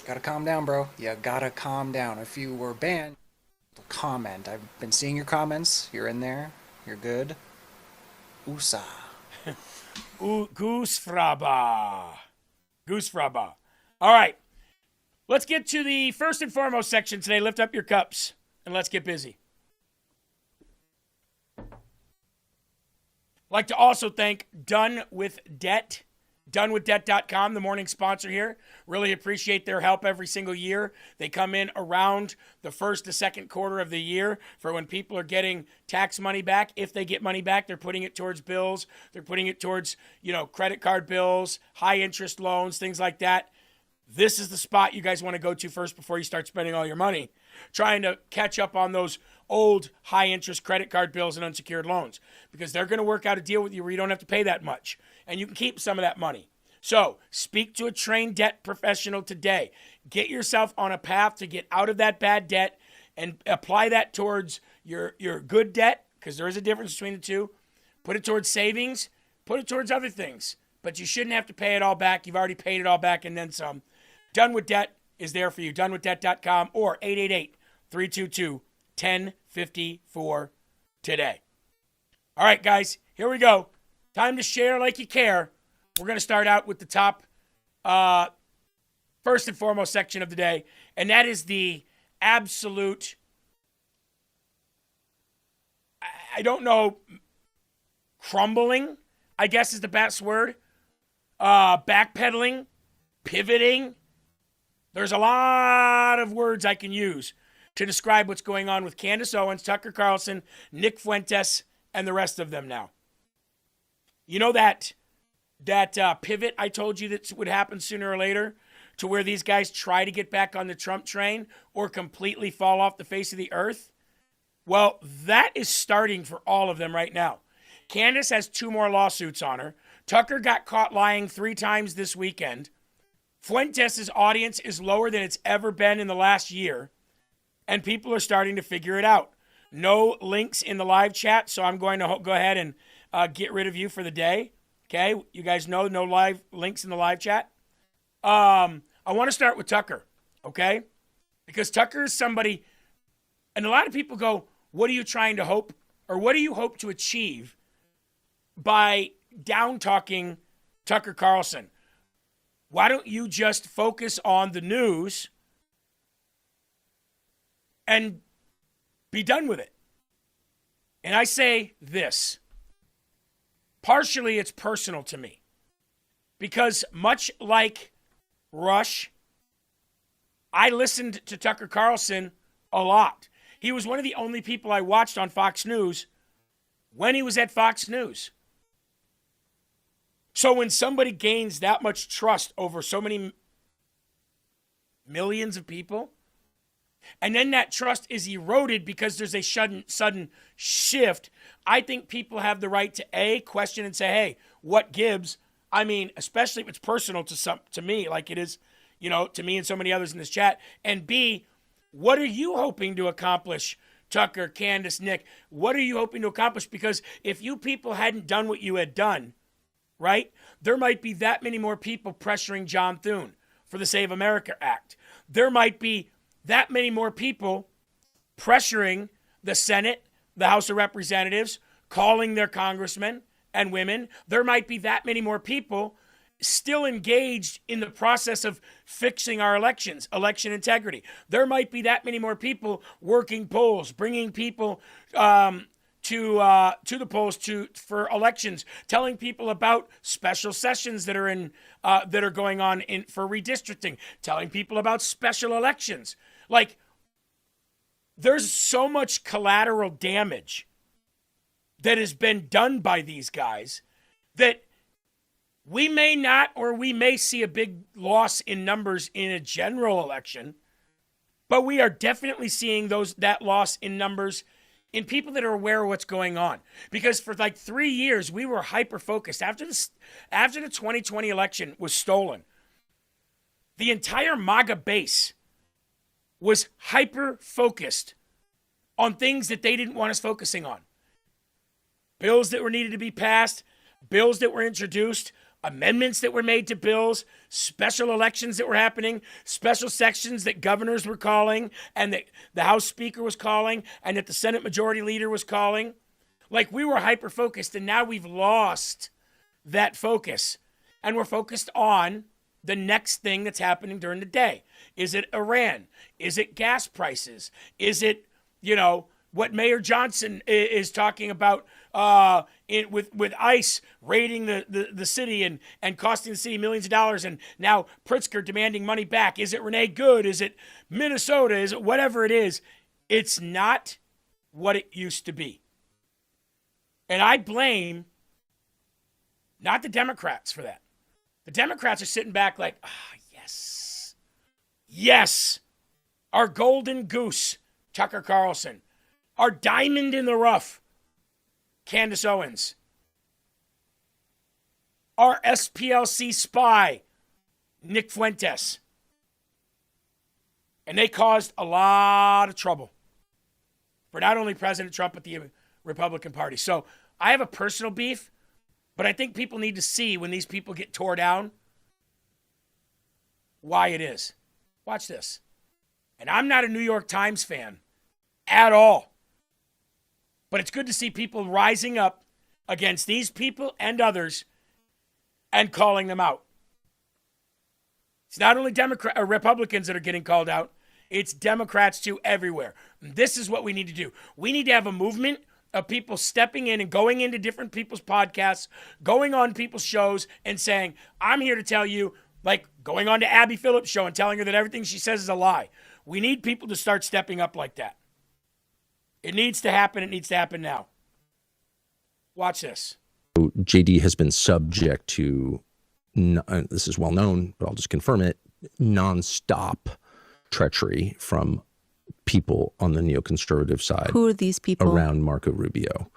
Gotta calm down, bro. You gotta calm down. If you were banned, comment. I've been seeing your comments. You're in there. You're good. USA. Goose Fraba. Goose Fraba. All right. Let's get to the first and foremost section today. Lift up your cups and let's get busy. I'd like to also thank Done With Debt. DoneWithDebt.com, the morning sponsor here. Really appreciate their help every single year. They come in around the first to second quarter of the year for when people are getting tax money back. If they get money back, they're putting it towards bills. They're putting it towards, credit card bills, high interest loans, things like that. This is the spot you guys want to go to first before you start spending all your money, trying to catch up on those old high-interest credit card bills and unsecured loans, because they're going to work out a deal with you where you don't have to pay that much, and you can keep some of that money. So speak to a trained debt professional today. Get yourself on a path to get out of that bad debt and apply that towards your good debt, because there is a difference between the two, Put it towards savings. Put it towards other things. But you shouldn't have to pay it all back. You've already paid it all back and then some. Done with Debt is there for you. donewithdebt.com or 888-322-1054 today. All right, guys, here we go. Time to share like you care. We're going to start out with the top, first and foremost section of the day, and that is the absolute, I don't know, crumbling, I guess is the best word, backpedaling, pivoting. There's a lot of words I can use to describe what's going on with Candace Owens, Tucker Carlson, Nick Fuentes, and the rest of them now. You know that pivot I told you that would happen sooner or later to where these guys try to get back on the Trump train or completely fall off the face of the earth? Well, that is starting for all of them right now. Candace has 2 more lawsuits on her. Tucker got caught lying 3 times this weekend. Fuentes' audience is lower than it's ever been in the last year, and people are starting to figure it out. No links in the live chat, so I'm going to go ahead and get rid of you for the day. Okay, you guys know no live links in the live chat. I want to start with Tucker, okay? Because Tucker is somebody, and a lot of people go, what are you trying to hope, or what do you hope to achieve by down-talking Tucker Carlson? Why don't you just focus on the news and be done with it? And I say this. Partially, it's personal to me. Because much like Rush, I listened to Tucker Carlson a lot. He was one of the only people I watched on Fox News when he was at Fox News. So when somebody gains that much trust over so many millions of people, and then that trust is eroded because there's a sudden shift, I think people have the right to A, question and say, hey, what gives? I mean, especially if it's personal to me, like it is, to me and so many others in this chat. And B, what are you hoping to accomplish, Tucker, Candace, Nick? What are you hoping to accomplish? Because if you people hadn't done what you had done, right, there might be that many more people pressuring John Thune for the Save America Act. There might be that many more people pressuring the Senate, the House of Representatives, calling their congressmen and women. There might be that many more people still engaged in the process of fixing our elections, election integrity. There might be that many more people working polls, bringing people to the polls for elections, telling people about special sessions that are going on for redistricting, telling people about special elections. Like, there's so much collateral damage that has been done by these guys that we may not, or we may see a big loss in numbers in a general election, but we are definitely seeing that loss in numbers in people that are aware of what's going on. Because for like 3 years, we were hyper-focused. After the 2020 election was stolen, the entire MAGA base was hyper-focused on things that they didn't want us focusing on. Bills that were needed to be passed, bills that were introduced, amendments that were made to bills, special elections that were happening, special sections that governors were calling, and that the House Speaker was calling, and that the Senate Majority Leader was calling. Like, we were hyper-focused, and now we've lost that focus. And we're focused on the next thing that's happening during the day. Is it Iran? Is it gas prices? Is it, what Mayor Johnson is talking about with ICE raiding the city and costing the city millions of dollars, and now Pritzker demanding money back? Is it Renee Good? Is it Minnesota? Is it whatever it is? It's not what it used to be. And I blame not the Democrats for that. The Democrats are sitting back like, yes. Yes. Our golden goose, Tucker Carlson. Our diamond in the rough, Candace Owens. Our SPLC spy, Nick Fuentes. And they caused a lot of trouble for not only President Trump, but the Republican Party. So I have a personal beef, but I think people need to see when these people get tore down why it is. Watch this. And I'm not a New York Times fan at all. But it's good to see people rising up against these people and others and calling them out. It's not only Republicans that are getting called out. It's Democrats too everywhere. This is what we need to do. We need to have a movement of people stepping in and going into different people's podcasts, going on people's shows and saying, I'm here to tell you, like going on to Abby Phillips' show and telling her that everything she says is a lie. We need people to start stepping up like that. It needs to happen. It needs to happen now. Watch this. JD has been subject to, this is well known, but I'll just confirm it, nonstop treachery from people on the neoconservative side. Who are these people? Around Marco Rubio.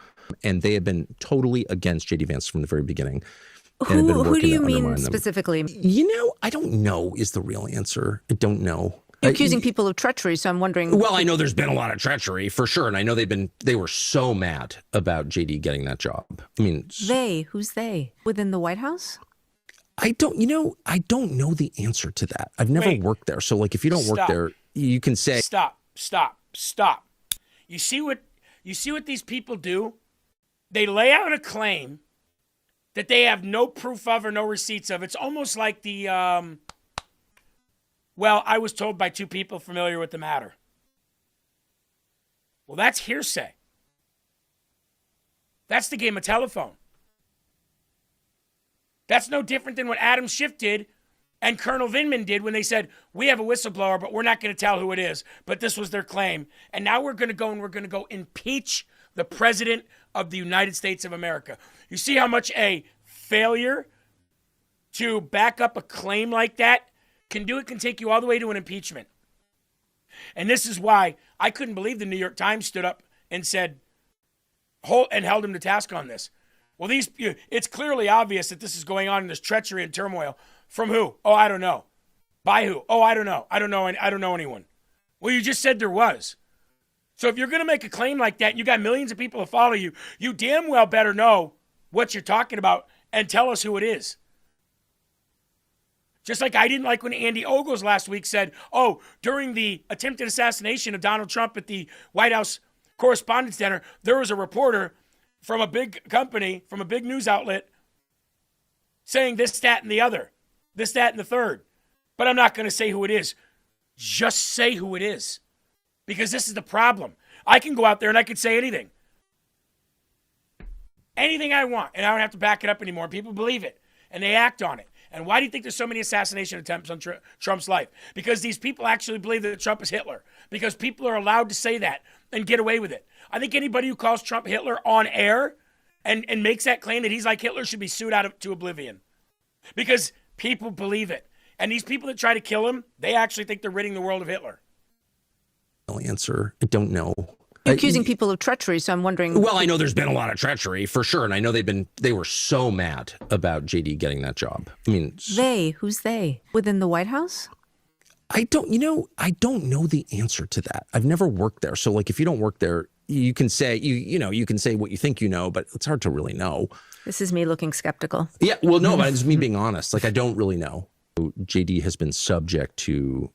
And they have been totally against JD Vance from the very beginning. And have been Who working do you to mean undermine them. specifically? You know, I don't know is the real answer. I don't know. You're accusing people of treachery, so I'm wondering. Well, I know there's been a lot of treachery for sure, and I know they were so mad about JD getting that job. I mean, Who's they? Within the White House? I don't know the answer to that. I've never worked there, so like if you don't work there, you can say Stop. You see what these people do? They lay out a claim that they have no proof of or no receipts of. It's almost like the well, I was told by two people familiar with the matter. Well, that's hearsay. That's the game of telephone. That's no different than what Adam Schiff did and Colonel Vindman did when they said, we have a whistleblower, but we're not going to tell who it is. But this was their claim. And now we're going to go impeach the president of the United States of America. You see how much a failure to back up a claim like that can do? It can take you all the way to an impeachment. And this is why I couldn't believe the New York Times stood up and said, and held him to task on this. Well, it's clearly obvious that this is going on in this treachery and turmoil. From who? Oh, I don't know. By who? Oh, I don't know. I don't know anyone. Well, you just said there was. So if you're going to make a claim like that, and you got millions of people to follow you, you damn well better know what you're talking about and tell us who it is. Just like I didn't like when Andy Ogles last week said, oh, during the attempted assassination of Donald Trump at the White House Correspondents' Dinner, there was a reporter from a big company, from a big news outlet, saying this, that, and the other. This, that, and the third. But I'm not going to say who it is. Just say who it is. Because this is the problem. I can go out there and I can say anything. Anything I want. And I don't have to back it up anymore. People believe it. And they act on it. And why do you think there's so many assassination attempts on Trump's life? Because these people actually believe that Trump is Hitler. Because people are allowed to say that and get away with it. I think anybody who calls Trump Hitler on air and makes that claim that he's like Hitler should be sued out to oblivion. Because people believe it. And these people that try to kill him, they actually think they're ridding the world of Hitler. Answer. I don't know. You're accusing people of treachery, so I'm wondering. Well, I know there's been a lot of treachery for sure, and I know they were so mad about JD getting that job. I mean, who's they? Within the White House? I don't know the answer to that. I've never worked there, so like if you don't work there, you can say you can say what you think you know, but it's hard to really know. This is me looking skeptical. Yeah, well, no, but it's me being honest. Like I don't really know. JD has been subject to.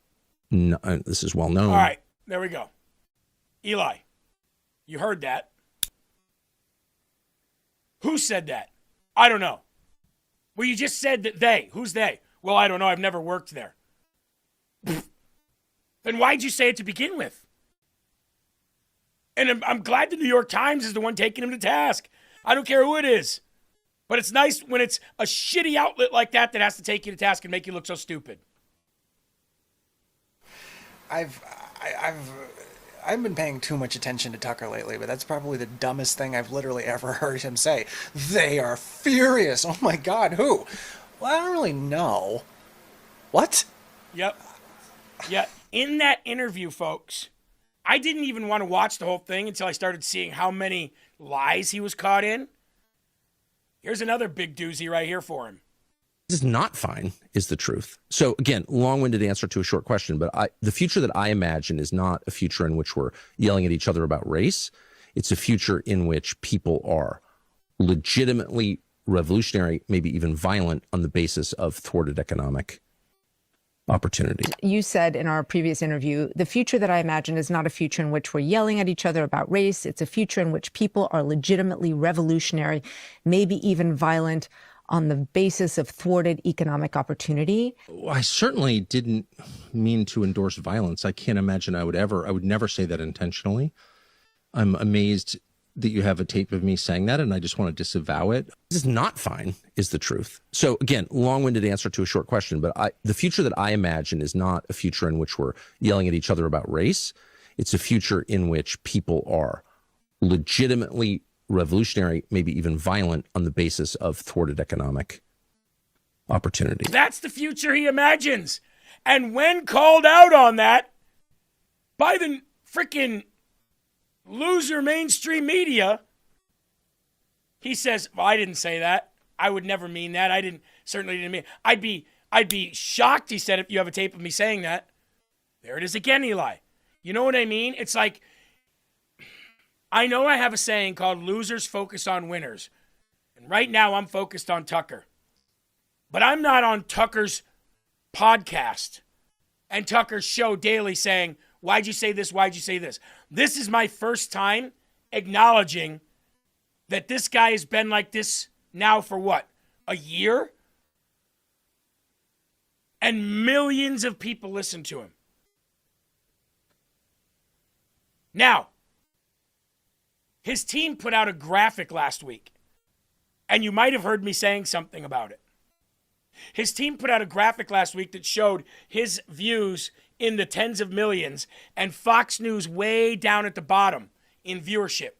This is well known. All right, there we go. Eli. You heard that. Who said that? I don't know. Well, you just said that they. Who's they? Well, I don't know. I've never worked there. Then why'd you say it to begin with? And I'm glad the New York Times is the one taking him to task. I don't care who it is. But it's nice when it's a shitty outlet like that that has to take you to task and make you look so stupid. I've been paying too much attention to Tucker lately, but that's probably the dumbest thing I've literally ever heard him say. They are furious. Oh my God, who? Well, I don't really know. What? Yep. Yeah, in that interview, folks, I didn't even want to watch the whole thing until I started seeing how many lies he was caught in. Here's another big doozy right here for him. This is not fine, is the truth. So again, long-winded answer to a short question, but the future that I imagine is not a future in which we're yelling at each other about race. It's a future in which people are legitimately revolutionary, maybe even violent, on the basis of thwarted economic opportunity. You said in our previous interview, the future that I imagine is not a future in which we're yelling at each other about race. It's a future in which people are legitimately revolutionary, maybe even violent, on the basis of thwarted economic opportunity. I certainly didn't mean to endorse violence. I can't imagine I would never say that intentionally. I'm amazed that you have a tape of me saying that, and I just want to disavow it. This is not fine, is the truth. So again, long-winded answer to a short question, but the future that I imagine is not a future in which we're yelling at each other about race. It's a future in which people are legitimately revolutionary, maybe even violent, on the basis of thwarted economic opportunity. That's the future he imagines. And when called out on that by the freaking loser mainstream media, he says, well, I didn't say that. I would never mean that. Certainly didn't mean it. I'd be shocked, he said, if you have a tape of me saying that. There it is again, Eli. You know what I mean? It's like, I know I have a saying called losers focus on winners. And right now I'm focused on Tucker. But I'm not on Tucker's podcast and Tucker's show daily saying, why'd you say this? Why'd you say this? This is my first time acknowledging that this guy has been like this now for what? A year? And millions of people listen to him. Now, his team put out a graphic last week, and you might have heard me saying something about it. His team put out a graphic last week that showed his views in the tens of millions and Fox News way down at the bottom in viewership.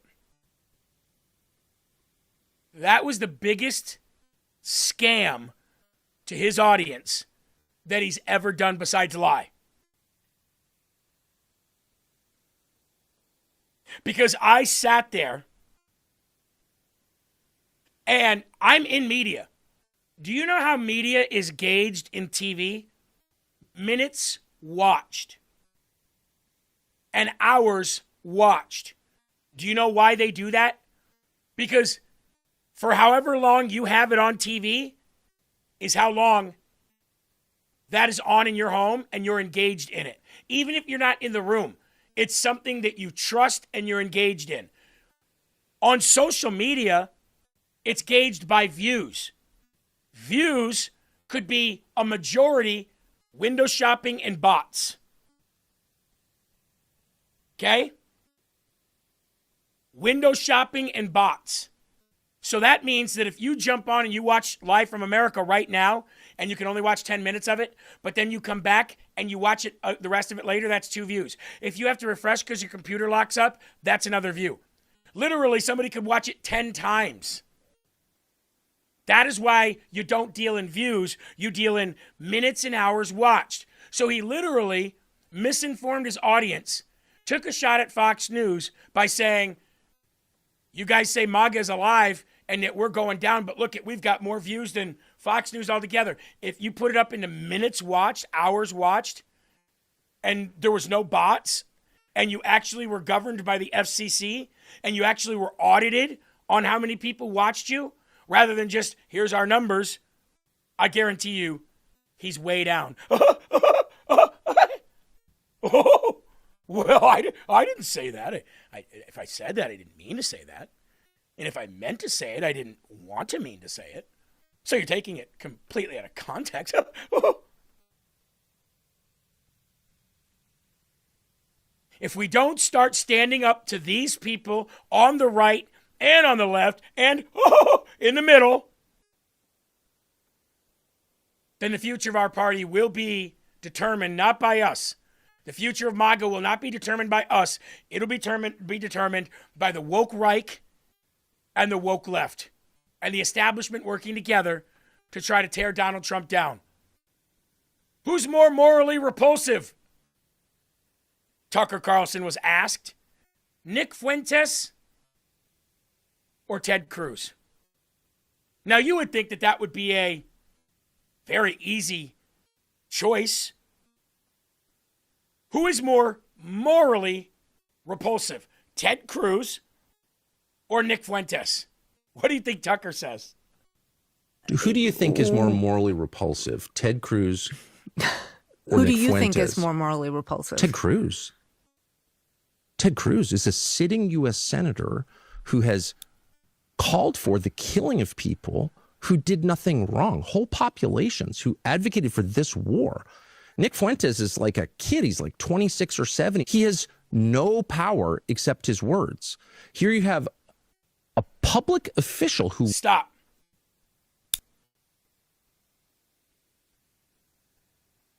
That was the biggest scam to his audience that he's ever done besides lie. Because I sat there and I'm in media. Do you know how media is gauged in TV? Minutes watched and hours watched. Do you know why they do that? Because for however long you have it on TV is how long that is on in your home and you're engaged in it. Even if you're not in the room, it's something that you trust and you're engaged in. On social media, it's gauged by views. Views could be a majority window shopping and bots. Okay? Window shopping and bots. So that means that if you jump on and you watch Live from America right now, and you can only watch 10 minutes of it, but then you come back and you watch it the rest of it later, that's 2 views. If you have to refresh because your computer locks up, that's another view. Literally, somebody could watch it 10 times. That is why you don't deal in views, you deal in minutes and hours watched. So he literally misinformed his audience, took a shot at Fox News by saying, you guys say MAGA is alive and that we're going down, but look, we've got more views than Fox News altogether. If you put it up into minutes watched, hours watched, and there was no bots, and you actually were governed by the FCC, and you actually were audited on how many people watched you, rather than just, here's our numbers, I guarantee you, he's way down. Oh, well, I didn't say that. If I said that, I didn't mean to say that. And if I meant to say it, I didn't want to mean to say it. So you're taking it completely out of context. If we don't start standing up to these people on the right and on the left and in the middle, then the future of our party will be determined not by us. The future of MAGA will not be determined by us. It'll be determined by the woke right and the woke left and the establishment working together to try to tear Donald Trump down. Who's more morally repulsive? Tucker Carlson was asked. Nick Fuentes or Ted Cruz? Now, you would think that that would be a very easy choice. Who is more morally repulsive, Ted Cruz or Nick Fuentes? What do you think Tucker says? Who do you think is more morally repulsive, Ted Cruz or Who Nick do you think Fuentes? is more morally repulsive? Ted Cruz. Ted Cruz is a sitting U.S. senator who has called for the killing of people who did nothing wrong, whole populations who advocated for this war. Nick Fuentes is like a kid. He's like 26 or 70. He has no power except his words. Here you have a public official who... Stop.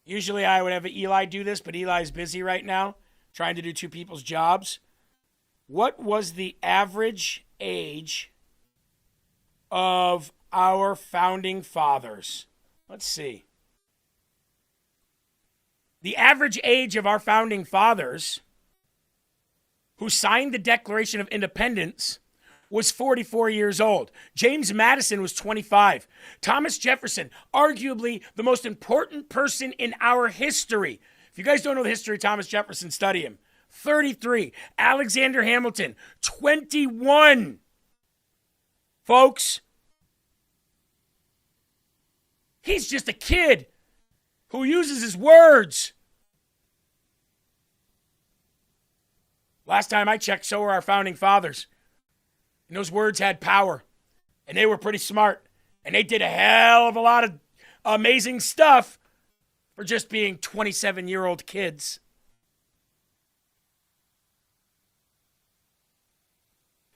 Usually I would have Eli do this, but Eli's busy right now trying to do two people's jobs. What was the average age of our founding fathers? Let's see. The average age of our founding fathers who signed the Declaration of Independence was 44 years old. James Madison was 25. Thomas Jefferson, arguably the most important person in our history. If you guys don't know the history of Thomas Jefferson, study him. 33. Alexander Hamilton, 21. Folks, he's just a kid who uses his words. Last time I checked, so were our founding fathers. And those words had power. And they were pretty smart. And they did a hell of a lot of amazing stuff for just being 27-year-old kids.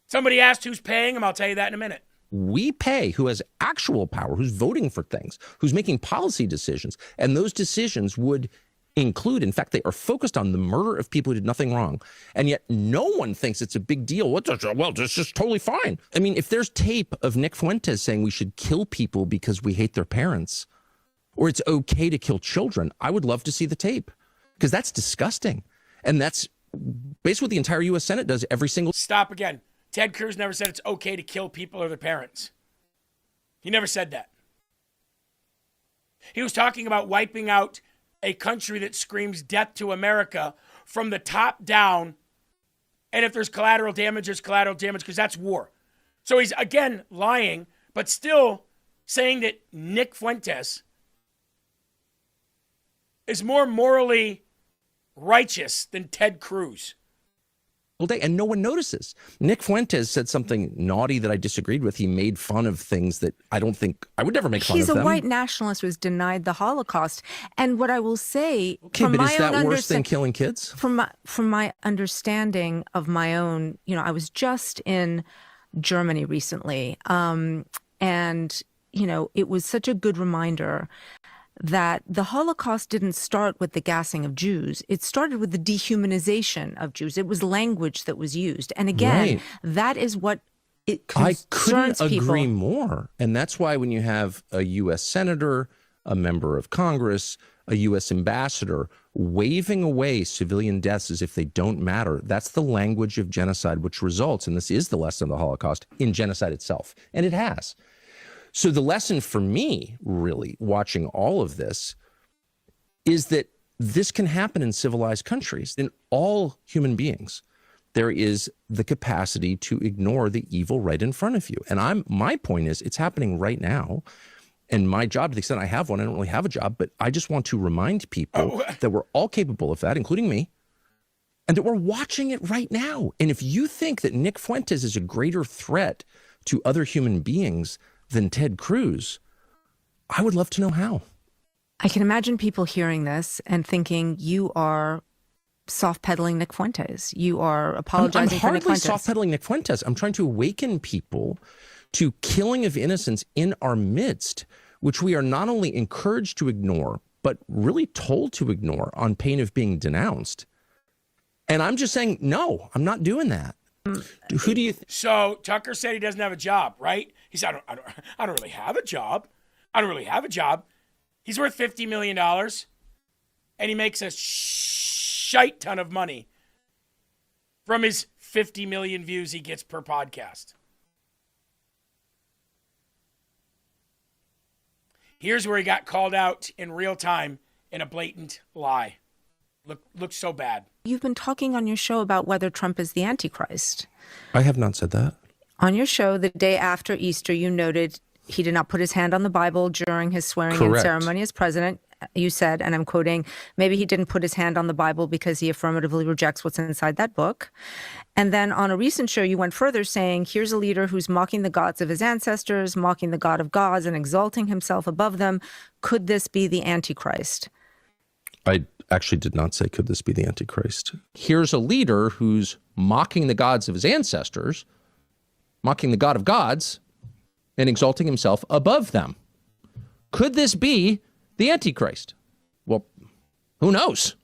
Somebody asked who's paying them. I'll tell you that in a minute. We pay, who has actual power, who's voting for things, who's making policy decisions. And those decisions would include, in fact, they are focused on the murder of people who did nothing wrong. And yet no one thinks it's a big deal. Well, this is totally fine. I mean, if there's tape of Nick Fuentes saying we should kill people because we hate their parents, or it's okay to kill children, I would love to see the tape, because that's disgusting. And that's basically what the entire U.S. Senate does every single... Stop again. Ted Cruz never said it's okay to kill people or their parents. He never said that. He was talking about wiping out a country that screams death to America from the top down. And if there's collateral damage, there's collateral damage, because that's war. So he's, again, lying, but still saying that Nick Fuentes is more morally righteous than Ted Cruz. Day, and no one notices. Nick Fuentes said something naughty that I disagreed with. He made fun of things that I don't think I would never make fun of them. He's a white nationalist who's denied the Holocaust. And what I will say, okay, but is that worse than killing kids? From my understanding of my own, I was just in Germany recently, and it was such a good reminder that the Holocaust didn't start with the gassing of Jews. It started with the dehumanization of Jews. It was language that was used. And again, that is what it concerns people. I couldn't agree more. And that's why when you have a U.S. senator, a member of Congress, a U.S. ambassador waving away civilian deaths as if they don't matter, that's the language of genocide, which results, and this is the lesson of the Holocaust, in genocide itself. And it has. So the lesson for me, really, watching all of this, is that this can happen in civilized countries. In all human beings, there is the capacity to ignore the evil right in front of you. And my point is, it's happening right now. And my job, to the extent I have one, I don't really have a job, but I just want to remind people that we're all capable of that, including me, and that we're watching it right now. And if you think that Nick Fuentes is a greater threat to other human beings than Ted Cruz, I would love to know how. I can imagine people hearing this and thinking you are soft-pedaling Nick Fuentes. You are apologizing for Nick Fuentes. I'm hardly soft-pedaling Nick Fuentes. I'm trying to awaken people to killing of innocents in our midst, which we are not only encouraged to ignore, but really told to ignore on pain of being denounced. And I'm just saying, no, I'm not doing that. Who do you? So Tucker said he doesn't have a job, right? He said, I don't really have a job. I don't really have a job. He's worth $50 million, and he makes a shite ton of money from his 50 million views he gets per podcast. Here's where he got called out in real time in a blatant lie. Looks so bad. You've been talking on your show about whether Trump is the Antichrist. I have not said that. On your show, the day after Easter, you noted he did not put his hand on the Bible during his swearing-in Correct. ceremony as president. You said, and I'm quoting, maybe he didn't put his hand on the Bible because he affirmatively rejects what's inside that book. And then on a recent show, you went further saying, here's a leader who's mocking the gods of his ancestors, mocking the God of gods, and exalting himself above them. Could this be the Antichrist? I actually did not say, could this be the Antichrist? Here's a leader who's mocking the gods of his ancestors, mocking the God of gods, and exalting himself above them. Could this be the Antichrist? Well, who knows?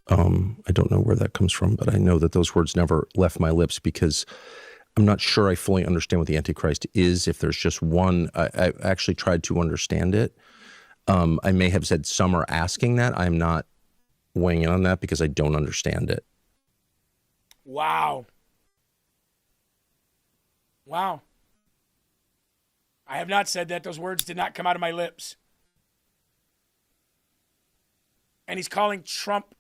I don't know where that comes from, but I know that those words never left my lips because I'm not sure I fully understand what the Antichrist is. If there's just one, I actually tried to understand it. I may have said some are asking that. I'm not weighing in on that because I don't understand it. Wow. Wow. I have not said that. Those words did not come out of my lips. And he's calling Trump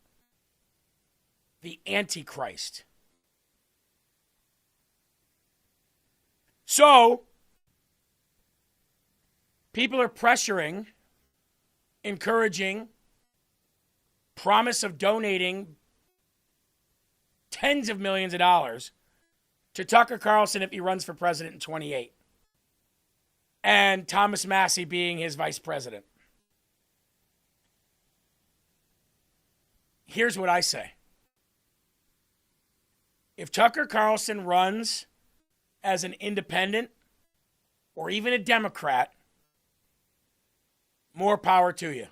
the Antichrist. So, people are pressuring, encouraging, promise of donating tens of millions of dollars to Tucker Carlson if he runs for president in 28. And Thomas Massie being his vice president. Here's what I say. If Tucker Carlson runs as an independent or even a Democrat, more power to you.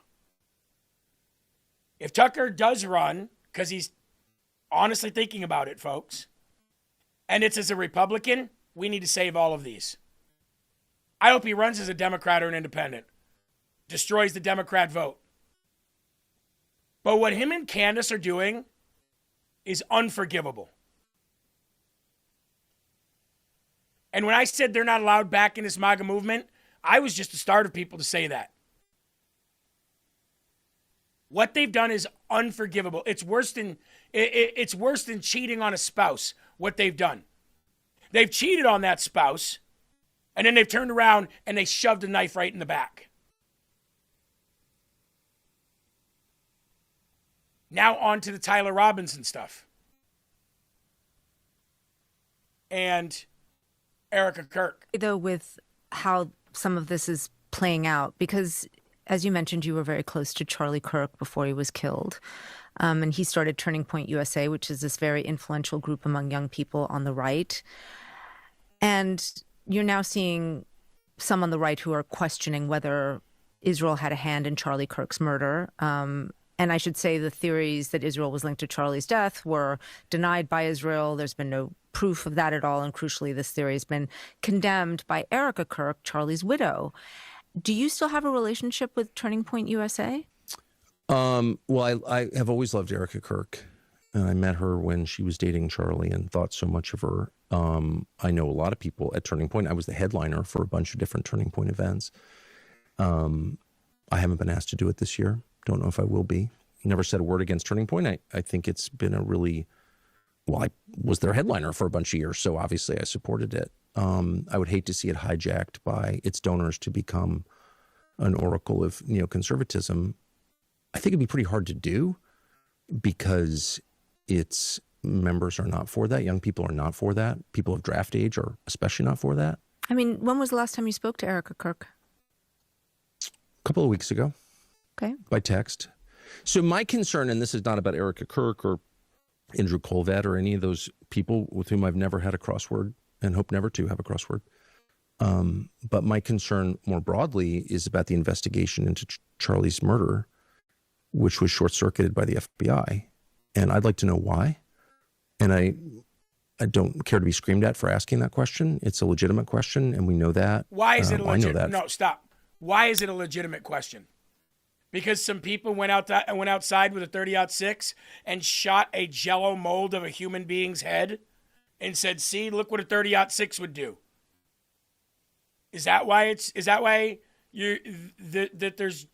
If Tucker does run, because he's honestly thinking about it, folks, and it's as a Republican, we need to save all of these. I hope he runs as a Democrat or an independent. Destroys the Democrat vote. But what him and Candace are doing is unforgivable. And when I said they're not allowed back in this MAGA movement, I was just the start of people to say that. What they've done is unforgivable. It's worse than cheating on a spouse, what they've done. They've cheated on that spouse, and then they've turned around and they shoved a knife right in the back. Now on to the Tyler Robinson stuff. And Erica Kirk. Though with how some of this is playing out, because as you mentioned, you were very close to Charlie Kirk before he was killed. And he started Turning Point USA, which is this very influential group among young people on the right. And you're now seeing some on the right who are questioning whether Israel had a hand in Charlie Kirk's murder. And I should say the theories that Israel was linked to Charlie's death were denied by Israel. There's been no proof of that at all. And crucially, this theory has been condemned by Erica Kirk, Charlie's widow. Do you still have a relationship with Turning Point USA? Well, I have always loved Erica Kirk. And I met her when she was dating Charlie and thought so much of her. I know a lot of people at Turning Point. I was the headliner for a bunch of different Turning Point events. I haven't been asked to do it this year. Don't know if I will be. Never said a word against Turning Point. I think it's been a really, well, I was their headliner for a bunch of years, so obviously I supported it. I would hate to see it hijacked by its donors to become an oracle of neoconservatism. I think it'd be pretty hard to do because its members are not for that. Young people are not for that. People of draft age are especially not for that. I mean, when was the last time you spoke to Erica Kirk? A couple of weeks ago. Okay. By text. So my concern, and this is not about Erica Kirk or Andrew Colvett or any of those people with whom I've never had a crossword and hope never to have a crossword. But my concern more broadly is about the investigation into Charlie's murder, which was short-circuited by the FBI. And I'd like to know why. And I don't care to be screamed at for asking that question. It's a legitimate question, and we know that. Why is it a legitimate? I know that. No, stop. Why is it a legitimate question? Because some people went outside with a 30-06 and shot a Jell-O mold of a human being's head and said, "See, look what a 30-06 would do." Is that why it's? Is that why you that there's?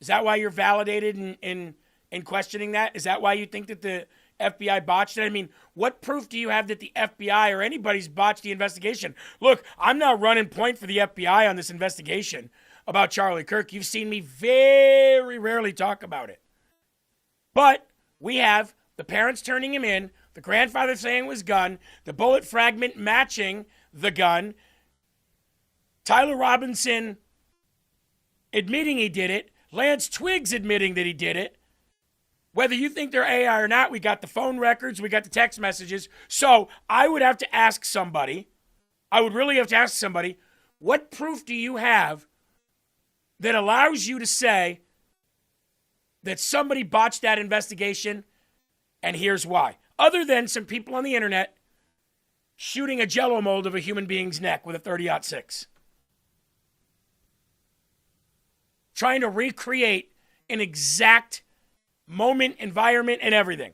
Is that why you're validated in questioning that? Is that why you think that the FBI botched it? I mean, what proof do you have that the FBI or anybody's botched the investigation? Look, I'm not running point for the FBI on this investigation about Charlie Kirk. You've seen me very rarely talk about it. But we have the parents turning him in, the grandfather saying it was gun, the bullet fragment matching the gun, Tyler Robinson admitting he did it, Lance Twiggs admitting that he did it. Whether you think they're AI or not, we got the phone records, we got the text messages. So I would have to ask somebody, what proof do you have that allows you to say that somebody botched that investigation, and here's why? Other than some people on the internet shooting a Jell-O mold of a human being's neck with a 30-06. Trying to recreate an exact moment, environment, and everything.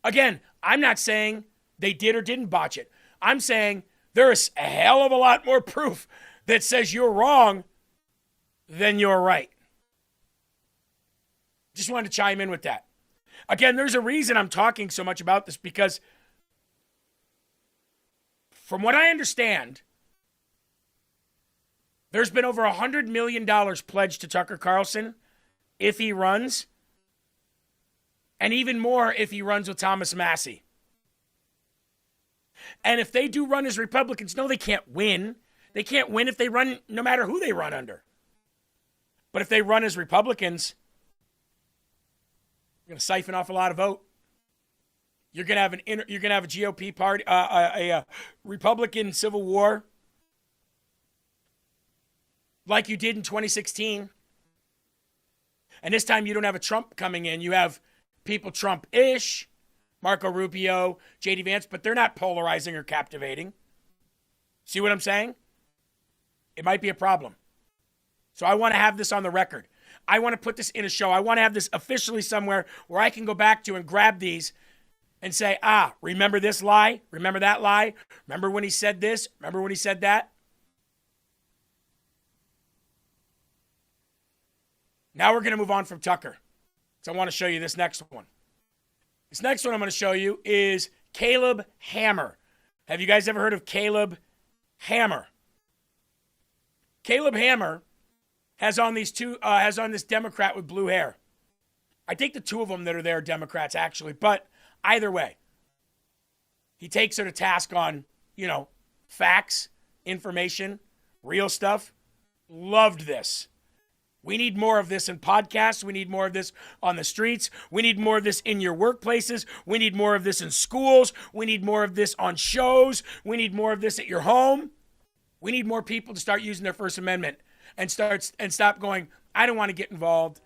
Again, I'm not saying they did or didn't botch it. I'm saying there's a hell of a lot more proof that says you're wrong than you're right. Just wanted to chime in with that. Again, there's a reason I'm talking so much about this, because from what I understand, there's been over $100 million pledged to Tucker Carlson if he runs, and even more if he runs with Thomas Massey. And if they do run as Republicans, no, they can't win. They can't win if they run, no matter who they run under. But if they run as Republicans, you're going to siphon off a lot of vote. You're going to have a GOP party, a Republican civil war, like you did in 2016. And this time you don't have a Trump coming in. You have people Trump-ish, Marco Rubio, J.D. Vance, but they're not polarizing or captivating. See what I'm saying? It might be a problem. So I want to have this on the record. I want to put this in a show. I want to have this officially somewhere where I can go back to and grab these and say, remember this lie? Remember that lie? Remember when he said this? Remember when he said that? Now we're going to move on from Tucker. So I want to show you this next one. This next one I'm going to show you is Caleb Hammer. Have you guys ever heard of Caleb Hammer? Caleb Hammer has on this Democrat with blue hair. I think the two of them that are there are Democrats, actually. But either way, he takes her to task on, facts, information, real stuff. Loved this. We need more of this in podcasts. We need more of this on the streets. We need more of this in your workplaces. We need more of this in schools. We need more of this on shows. We need more of this at your home. We need more people to start using their First Amendment and stop going, I don't want to get involved.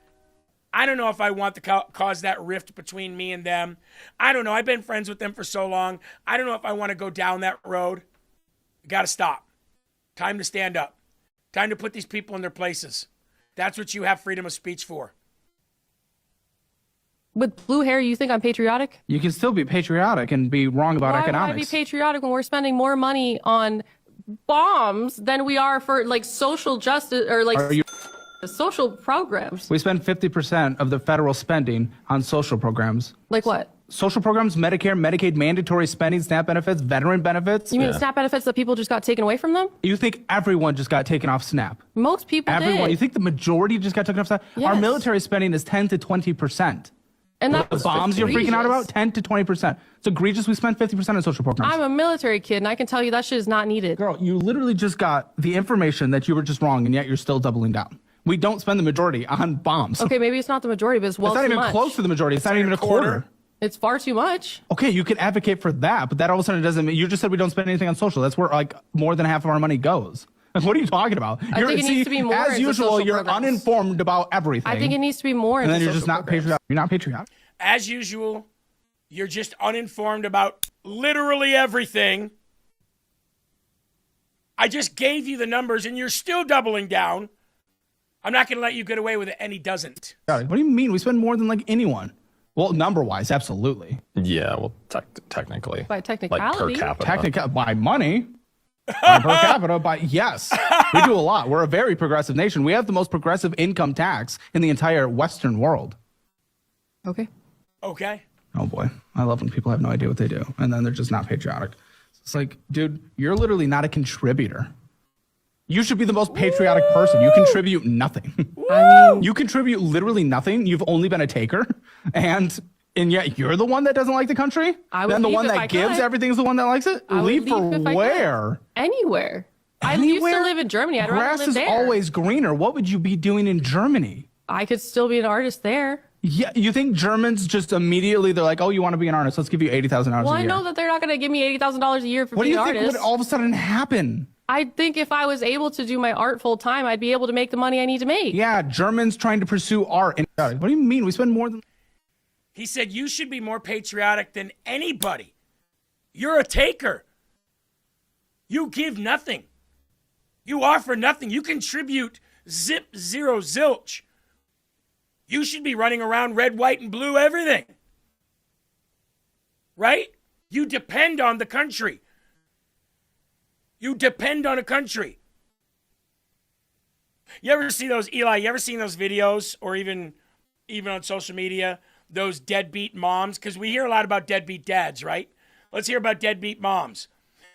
I don't know if I want to cause that rift between me and them. I don't know. I've been friends with them for so long. I don't know if I want to go down that road. You got to stop. Time to stand up. Time to put these people in their places. That's what you have freedom of speech for. With blue hair, you think I'm patriotic? You can still be patriotic and be wrong about economics. Why would I be patriotic when we're spending more money on bombs than we are for social justice or social programs? We spend 50% of the federal spending on social programs. Like what? Social programs, Medicare, Medicaid, mandatory spending, SNAP benefits, veteran benefits. You mean SNAP benefits that people just got taken away from them? You think everyone just got taken off SNAP? Most people Everyone. did. You think the majority just got taken off SNAP? Yes. Our military spending is 10 to 20%. And that the bombs you're freaking out about, 10 to 20%. It's egregious. We spend 50% on social programs. I'm a military kid, and I can tell you that shit is not needed. Girl, you literally just got the information that you were just wrong, and yet you're still doubling down. We don't spend the majority on bombs. Okay, maybe it's not the majority, but it's well too much. It's not even close to the majority. It's not even a quarter. It's far too much. Okay, you can advocate for that, but that all of a sudden doesn't mean, you just said we don't spend anything on social. That's where more than half of our money goes. What are you talking about? I think it needs to be more. As usual, you're uninformed about everything. I think it needs to be more. And then you're just not patriotic. You're not patriotic. As usual, you're just uninformed about literally everything. I just gave you the numbers and you're still doubling down. I'm not going to let you get away with it, and he doesn't. What do you mean? We spend more than anyone. Well, number-wise, absolutely. Yeah, well, technically. By technicality. Like per capita. By money. Per capita, but yes. We do a lot. We're a very progressive nation. We have the most progressive income tax in the entire Western world. Okay. Okay. Oh boy, I love when people have no idea what they do, and then they're just not patriotic. It's like, dude, you're literally not a contributor. You should be the most patriotic person. You contribute nothing. You contribute literally nothing. You've only been a taker, and yet you're the one that doesn't like the country. Then the one that gives everything is the one that likes it. Leave for where? Anywhere. I used to live in Germany. I'd rather Grass live is there. always greener. What would you be doing in Germany? I could still be an artist there. Yeah, you think Germans just immediately they're like, oh, you want to be an artist? Let's give you $80,000 Well, a year. I know that they're not going to give me $80,000 a year for What do being you an think artist. would all of a sudden happen? I think if I was able to do my art full time, I'd be able to make the money I need to make. Yeah, Germans trying to pursue art. What do you mean? We spend more than... He said, you should be more patriotic than anybody. You're a taker. You give nothing. You offer nothing. You contribute zip, zero, zilch. You should be running around red, white, and blue everything. Right? You depend on the country. You depend on a country. You ever see those, Eli, you ever seen those videos or even on social media, those deadbeat moms? Because we hear a lot about deadbeat dads, right? Let's hear about deadbeat moms.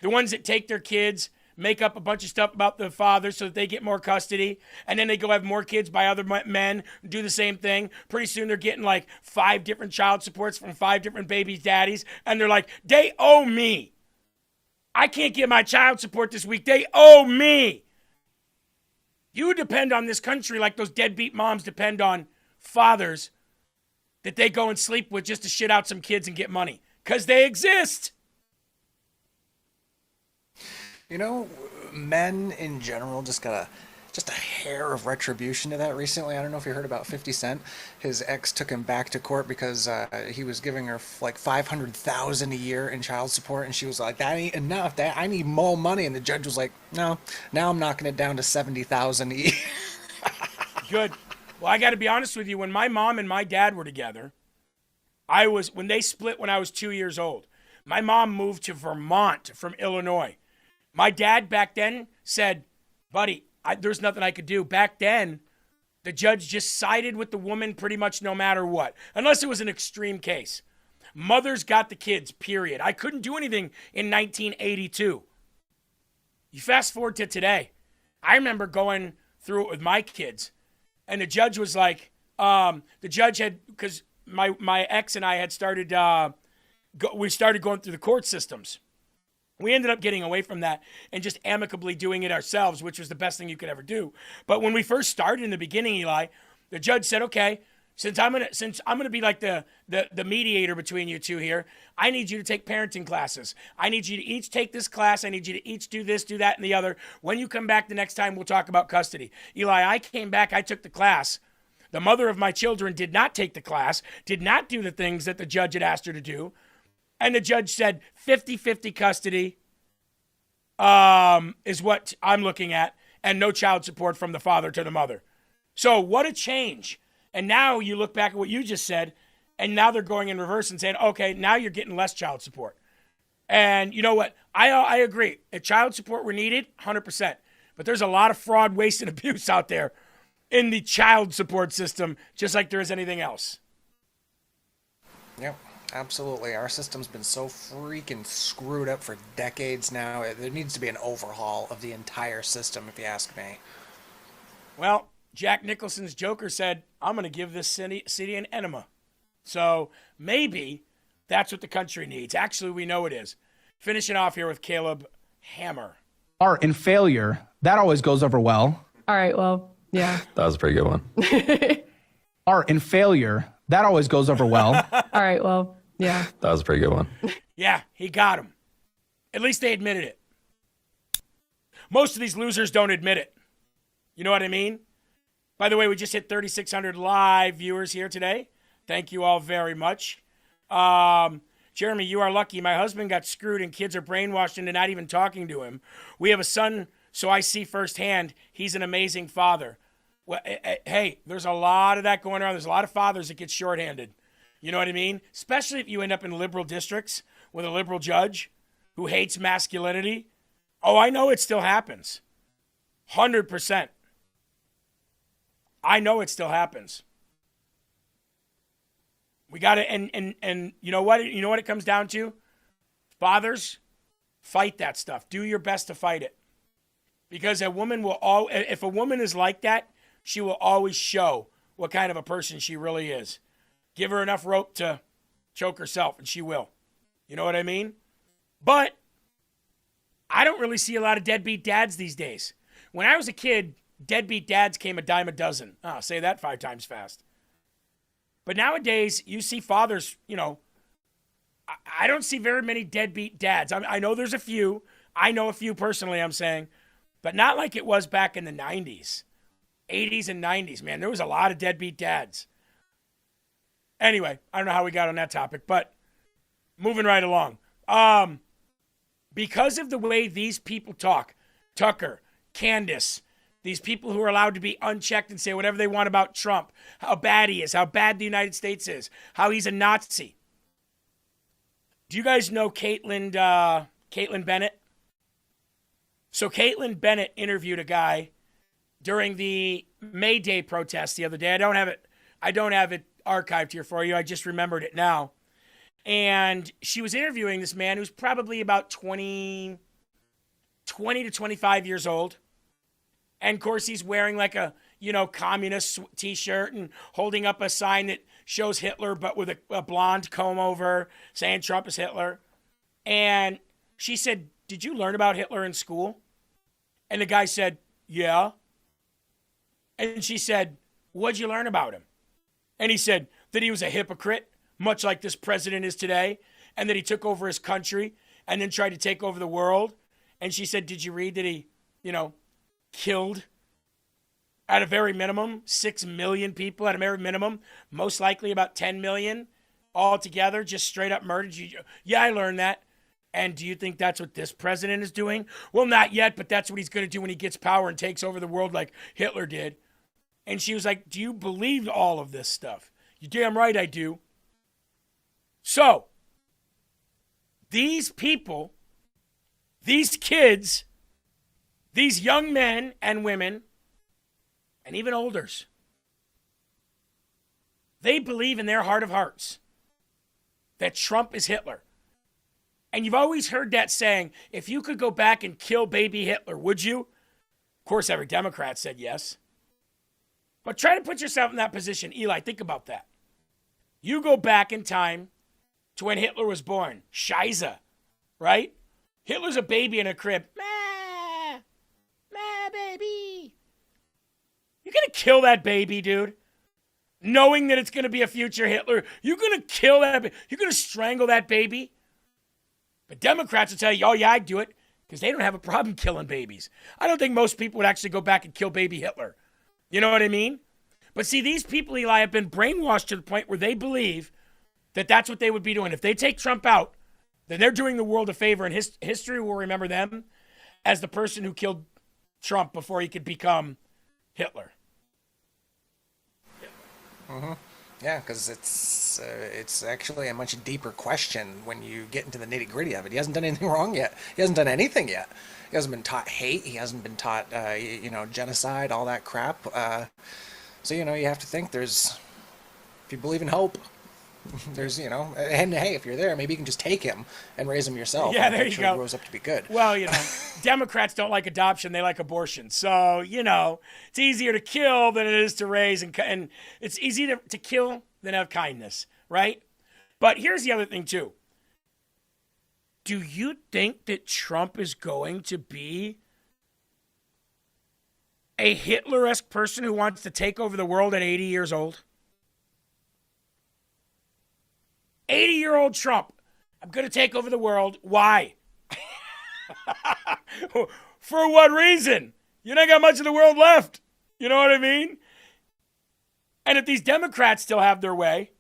The ones that take their kids, make up a bunch of stuff about the father so that they get more custody, and then they go have more kids by other men, do the same thing. Pretty soon they're getting like 5 different child supports from 5 different babies' daddies, and they're like, they owe me. I can't get my child support this week. They owe me. You depend on this country like those deadbeat moms depend on fathers that they go and sleep with just to shit out some kids and get money. Because they exist. You know, men in general just got a hair of retribution to that recently. I don't know if you heard about 50 Cent. His ex took him back to court because he was giving her like $500,000 a year in child support, and she was like, "That ain't enough. That I need more money." And the judge was like, "No, now I'm knocking it down to $70,000 a year." Good. Well, I got to be honest with you. When my mom and my dad were together, when they split when I was 2 years old. My mom moved to Vermont from Illinois. My dad back then said, "Buddy, there's nothing I could do." Back then, the judge just sided with the woman pretty much no matter what, unless it was an extreme case. Mothers got the kids, period. I couldn't do anything in 1982. You fast forward to today. I remember going through it with my kids, and the judge was like, because my ex and I had started, we started going through the court systems. We ended up getting away from that and just amicably doing it ourselves, which was the best thing you could ever do. But when we first started in the beginning, Eli, the judge said, "Okay, since I'm gonna be like the mediator between you two here, I need you to take parenting classes. I need you to each take this class. I need you to each do this, do that, and the other. When you come back the next time, we'll talk about custody." Eli, I came back, I took the class. The mother of my children did not take the class, did not do the things that the judge had asked her to do. And the judge said 50-50 custody is what I'm looking at, and no child support from the father to the mother. So what a change. And now you look back at what you just said, and now they're going in reverse and saying, okay, now you're getting less child support. And you know what? I agree. If child support were needed, 100%. But there's a lot of fraud, waste, and abuse out there in the child support system, just like there is anything else. Yep. Absolutely. Our system's been so freaking screwed up for decades now. There needs to be an overhaul of the entire system, if you ask me. Well, Jack Nicholson's Joker said, "I'm going to give this city an enema." So maybe that's what the country needs. Actually, we know it is. Finishing off here with Caleb Hammer. Art and failure, that always goes over well. All right, well, yeah. That was a pretty good one. Art and failure, that always goes over well. All right, well, yeah. That was a pretty good one. Yeah, he got him. At least they admitted it. Most of these losers don't admit it. You know what I mean? By the way, we just hit 3,600 live viewers here today. Thank you all very much. Jeremy, you are lucky. My husband got screwed and kids are brainwashed into not even talking to him. We have a son, so I see firsthand he's an amazing father. Well, hey, there's a lot of that going on. There's a lot of fathers that get shorthanded. You know what I mean? Especially if you end up in liberal districts with a liberal judge who hates masculinity. Oh, I know it still happens. 100%. I know it still happens. We got to, and you know what? You know what it comes down to? Fathers, fight that stuff. Do your best to fight it. Because if a woman is like that, she will always show what kind of a person she really is. Give her enough rope to choke herself, and she will. You know what I mean? But I don't really see a lot of deadbeat dads these days. When I was a kid, deadbeat dads came a dime a dozen. Oh, say that 5 times fast. But nowadays, you see fathers, I don't see very many deadbeat dads. I know there's a few. I know a few personally, I'm saying. But not like it was back in the 90s, 80s and 90s, man. There was a lot of deadbeat dads. Anyway, I don't know how we got on that topic, but moving right along. Because of the way these people talk, Tucker, Candace, these people who are allowed to be unchecked and say whatever they want about Trump, how bad he is, how bad the United States is, how he's a Nazi. Do you guys know Caitlin Bennett? So Caitlin Bennett interviewed a guy during the May Day protest the other day. I don't have it archived here for you. I just remembered it now. And she was interviewing this man who's probably about 20 to 25 years old. And of course, he's wearing like a, communist t-shirt and holding up a sign that shows Hitler, but with a blonde comb over, saying Trump is Hitler. And she said, "Did you learn about Hitler in school?" And the guy said, "Yeah." And she said, "What'd you learn about him?" And he said that he was a hypocrite, much like this president is today, and that he took over his country and then tried to take over the world. And she said, "Did you read that he, killed at a very minimum 6 million people at a very minimum, most likely about 10 million altogether, just straight up murdered you?" "Yeah, I learned that." "And do you think that's what this president is doing?" "Well, not yet, but that's what he's going to do when he gets power and takes over the world like Hitler did." And she was like, "Do you believe all of this stuff?" "You're damn right I do." So, these people, these kids, these young men and women, and even olders, they believe in their heart of hearts that Trump is Hitler. And you've always heard that saying, if you could go back and kill baby Hitler, would you? Of course, every Democrat said yes. But try to put yourself in that position. Eli, think about that. You go back in time to when Hitler was born. Scheiße, right? Hitler's a baby in a crib. Baby. You're going to kill that baby, dude. Knowing that it's going to be a future Hitler. You're going to kill that baby. You're going to strangle that baby. But Democrats will tell you, "Oh, yeah, I'd do it," because they don't have a problem killing babies. I don't think most people would actually go back and kill baby Hitler. You know what I mean? But see, these people, Eli, have been brainwashed to the point where they believe that that's what they would be doing. If they take Trump out, then they're doing the world a favor, and history will remember them as the person who killed Trump before he could become Hitler. Mm-hmm. Yeah, because it's actually a much deeper question when you get into the nitty-gritty of it. He hasn't done anything wrong yet. He hasn't done anything yet. He hasn't been taught hate. He hasn't been taught, genocide, all that crap. So, you have to think if you believe in hope, there's, and hey, if you're there, maybe you can just take him and raise him yourself. Yeah, there you go. He grows up to be good. Well, Democrats don't like adoption. They like abortion. So, it's easier to kill than it is to raise. And it's easier to kill than have kindness, right? But here's the other thing, too. Do you think that Trump is going to be a Hitler-esque person who wants to take over the world at 80 years old? 80-year-old Trump. "I'm going to take over the world." Why? For what reason? You ain't got much of the world left. You know what I mean? And if these Democrats still have their way,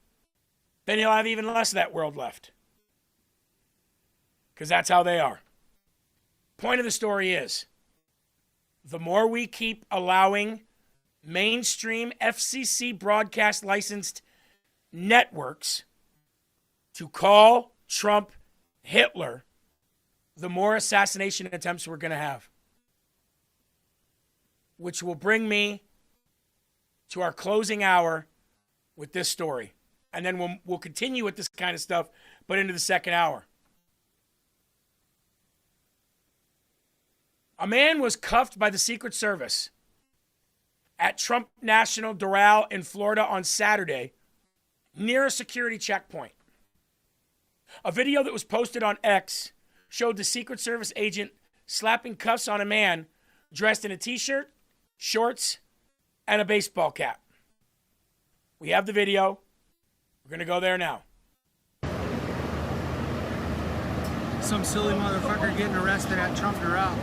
then he'll have even less of that world left. Because that's how they are. Point of the story is, the more we keep allowing mainstream FCC broadcast licensed networks to call Trump Hitler, the more assassination attempts we're going to have. Which will bring me to our closing hour with this story. And then we'll continue with this kind of stuff, but into the second hour. A man was cuffed by the Secret Service at Trump National Doral in Florida on Saturday near a security checkpoint. A video that was posted on X showed the Secret Service agent slapping cuffs on a man dressed in a t-shirt, shorts, and a baseball cap. We have the video. We're going to go there now. Some silly motherfucker getting arrested at Trump Doral.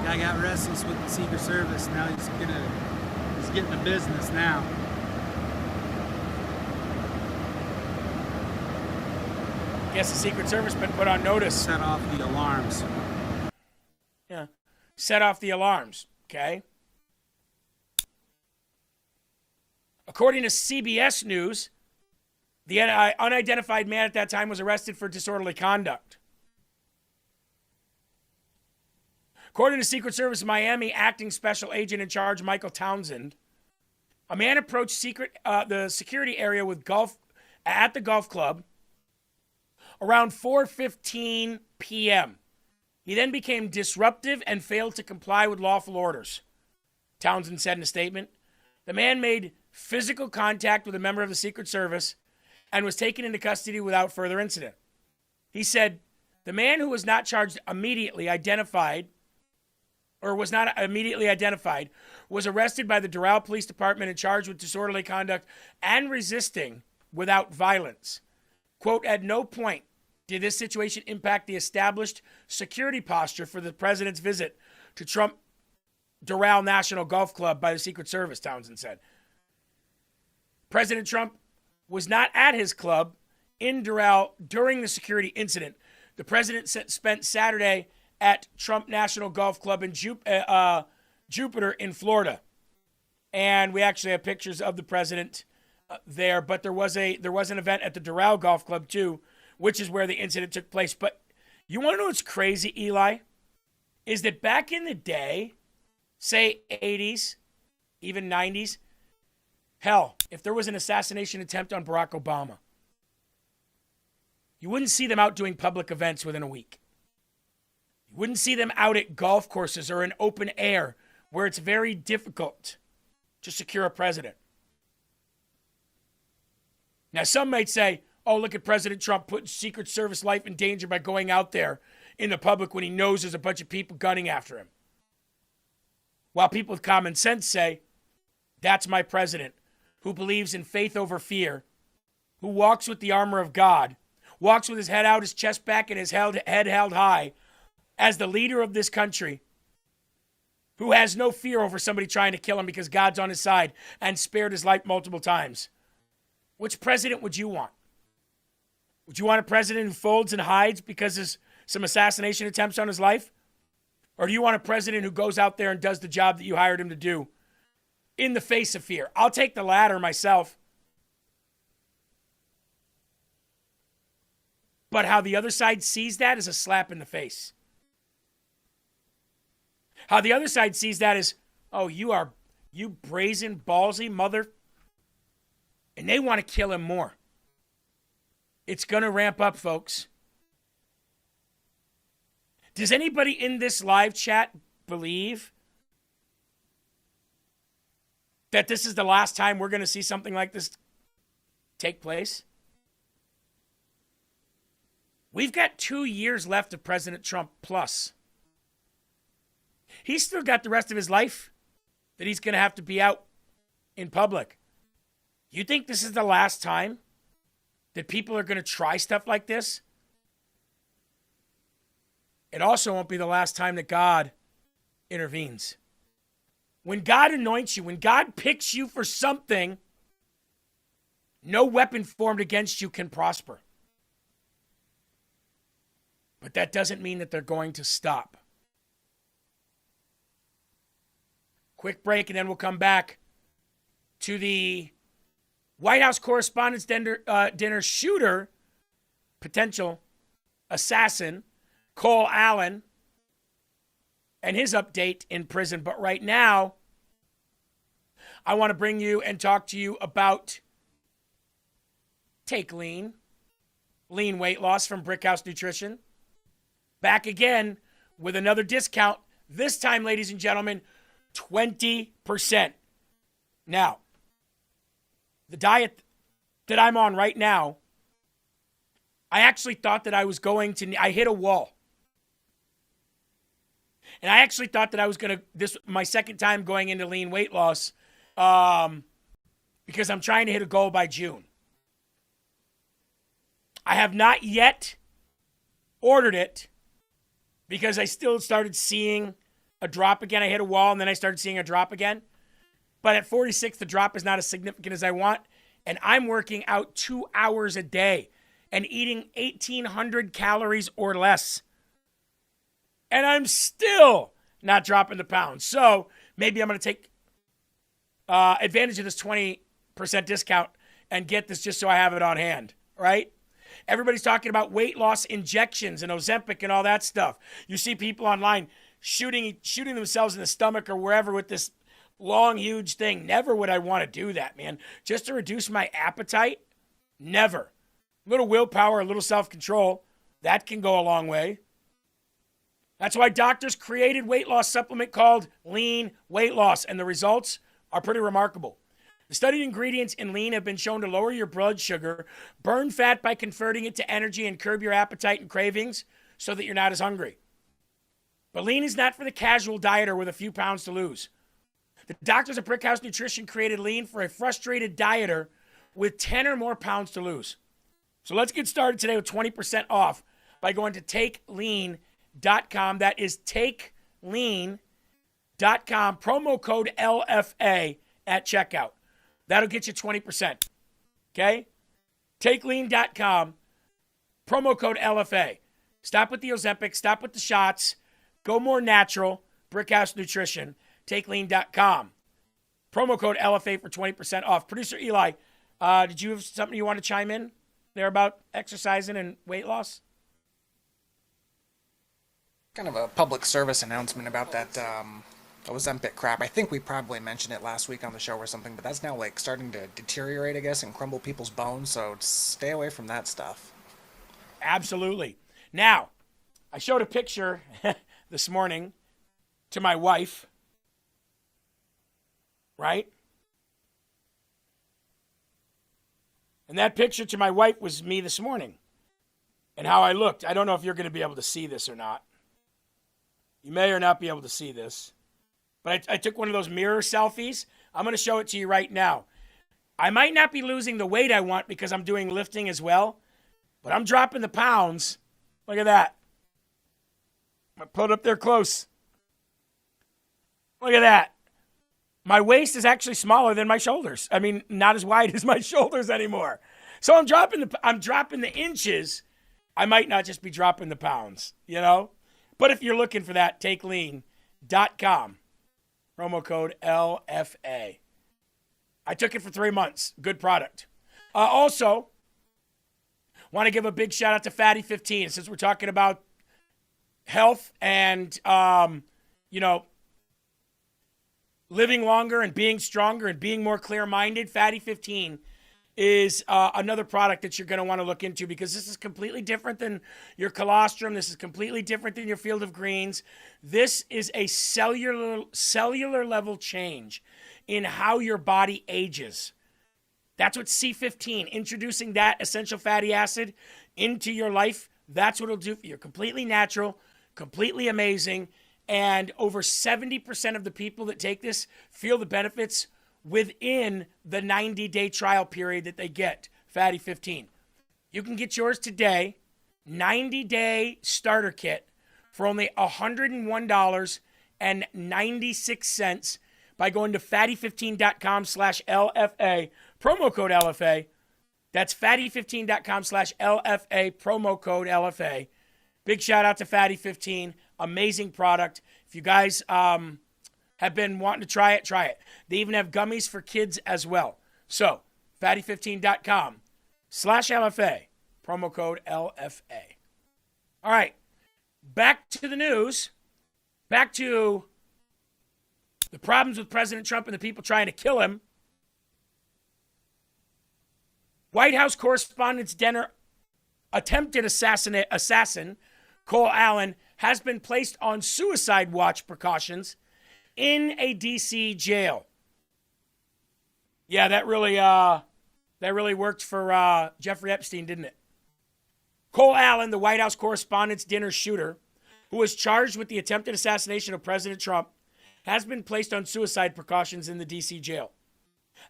Guy got restless with the Secret Service. Now he's getting to business now. Guess the Secret Service been put on notice. Set off the alarms. Yeah. Set off the alarms. Okay. According to CBS News, the unidentified man at that time was arrested for disorderly conduct. According to Secret Service Miami acting special agent in charge Michael Townsend, a man approached the security area at the golf club around 4:15 p.m. He then became disruptive and failed to comply with lawful orders. Townsend said in a statement, the man made physical contact with a member of the Secret Service and was taken into custody without further incident. He said, the man who was not immediately identified, was arrested by the Doral Police Department and charged with disorderly conduct and resisting without violence. Quote, at no point did this situation impact the established security posture for the president's visit to Trump Doral National Golf Club by the Secret Service, Townsend said. President Trump was not at his club in Doral during the security incident. The president spent Saturday at Trump National Golf Club in Jupiter in Florida. And we actually have pictures of the president there, but there was an event at the Doral Golf Club too, which is where the incident took place. But you want to know what's crazy, Eli? Is that back in the day, say 80s, even 90s, hell, if there was an assassination attempt on Barack Obama, you wouldn't see them out doing public events within a week. You wouldn't see them out at golf courses or in open air where it's very difficult to secure a president. Now, some might say, oh, look at President Trump putting Secret Service life in danger by going out there in the public when he knows there's a bunch of people gunning after him. While people with common sense say, that's my president, who believes in faith over fear, who walks with the armor of God, walks with his head out, his chest back, and his head held high as the leader of this country, who has no fear over somebody trying to kill him because God's on his side and spared his life multiple times. Which president would you want? Would you want a president who folds and hides because there's some assassination attempts on his life? Or do you want a president who goes out there and does the job that you hired him to do in the face of fear? I'll take the latter myself. But how the other side sees that is a slap in the face. How the other side sees that is, oh, you brazen, ballsy mother. And they want to kill him more. It's going to ramp up, folks. Does anybody in this live chat believe that this is the last time we're going to see something like this take place? We've got 2 years left of President Trump plus. He's still got the rest of his life that he's going to have to be out in public. You think this is the last time that people are going to try stuff like this? It also won't be the last time that God intervenes. When God anoints you, when God picks you for something, no weapon formed against you can prosper. But that doesn't mean that they're going to stop. Quick break, and then we'll come back to the White House Correspondents' Dinner shooter, potential assassin, Cole Allen, and his update in prison. But right now, I want to bring you and talk to you about Take Lean. Lean weight loss from Brickhouse Nutrition. Back again with another discount. This time, ladies and gentlemen, 20%. Now, the diet that I'm on right now, I actually thought that I was going to, I hit a wall. And I actually thought that I was going to, this my second time going into lean weight loss, because I'm trying to hit a goal by June. I have not yet ordered it because I still started seeing a drop again. I hit a wall and then I started seeing a drop again. But at 46, the drop is not as significant as I want. And I'm working out 2 hours a day and eating 1,800 calories or less. And I'm still not dropping the pounds. So maybe I'm going to take advantage of this 20% discount and get this just so I have it on hand, right? Everybody's talking about weight loss injections and Ozempic and all that stuff. You see people online shooting themselves in the stomach or wherever with this long, huge thing. Never would I want to do that, man. Just to reduce my appetite? Never. A little willpower, a little self-control, that can go a long way. That's why doctors created weight loss supplement called Lean Weight Loss, and the results are pretty remarkable. The studied ingredients in lean have been shown to lower your blood sugar, burn fat by converting it to energy, and curb your appetite and cravings so that you're not as hungry. But lean is not for the casual dieter with a few pounds to lose. The doctors at Brickhouse Nutrition created lean for a frustrated dieter with 10 or more pounds to lose. So let's get started today with 20% off by going to takelean.com. That is takelean.com, promo code LFA at checkout. That'll get you 20%. Okay? Takelean.com, promo code LFA. Stop with the Ozempic, stop with the shots, go more natural. Brickhouse Nutrition, takelean.com. Promo code LFA for 20% off. Producer Eli, did you have something you want to chime in there about exercising and weight loss? Kind of a public service announcement about that Ozempic crap. I think we probably mentioned it last week on the show or something, but that's now like starting to deteriorate, I guess, and crumble people's bones, so stay away from that stuff. Absolutely. Now, I showed a picture this morning to my wife, right? And that picture to my wife was me this morning and how I looked. I don't know if you're going to be able to see this or not. You may or not be able to see this. But I took one of those mirror selfies. I'm going to show it to you right now. I might not be losing the weight I want because I'm doing lifting as well, but I'm dropping the pounds. Look at that. I'm going to put it up there close. Look at that. My waist is actually smaller than my shoulders. I mean, not as wide as my shoulders anymore. So I'm dropping the inches. I might not just be dropping the pounds, you know? But if you're looking for that, takelean.com. Promo code LFA. I took it for 3 months. Good product. Also, want to give a big shout out to Fatty 15. Since we're talking about health and, living longer and being stronger and being more clear-minded, Fatty 15 is another product that you're going to want to look into because this is completely different than your colostrum. This is completely different than your field of greens. This is a cellular level change in how your body ages. That's what C15, introducing that essential fatty acid into your life, that's what it'll do for you. Completely natural, completely amazing, and over 70% of the people that take this feel the benefits within the 90-day trial period that they get, Fatty 15. You can get yours today, 90-day starter kit, for only $101.96 by going to fatty15.com/LFA, promo code LFA. That's fatty15.com/LFA, promo code LFA. Big shout out to Fatty 15. Amazing product. If you guys have been wanting to try it, try it. They even have gummies for kids as well. So, fatty15.com/LFA, promo code LFA. All right, back to the news. Back to the problems with President Trump and the people trying to kill him. White House Correspondents' Dinner attempted assassin Cole Allen has been placed on suicide watch precautions in a D.C. jail. Yeah, that really worked for Jeffrey Epstein, didn't it? Cole Allen, the White House Correspondents' Dinner shooter, who was charged with the attempted assassination of President Trump, has been placed on suicide precautions in the D.C. jail.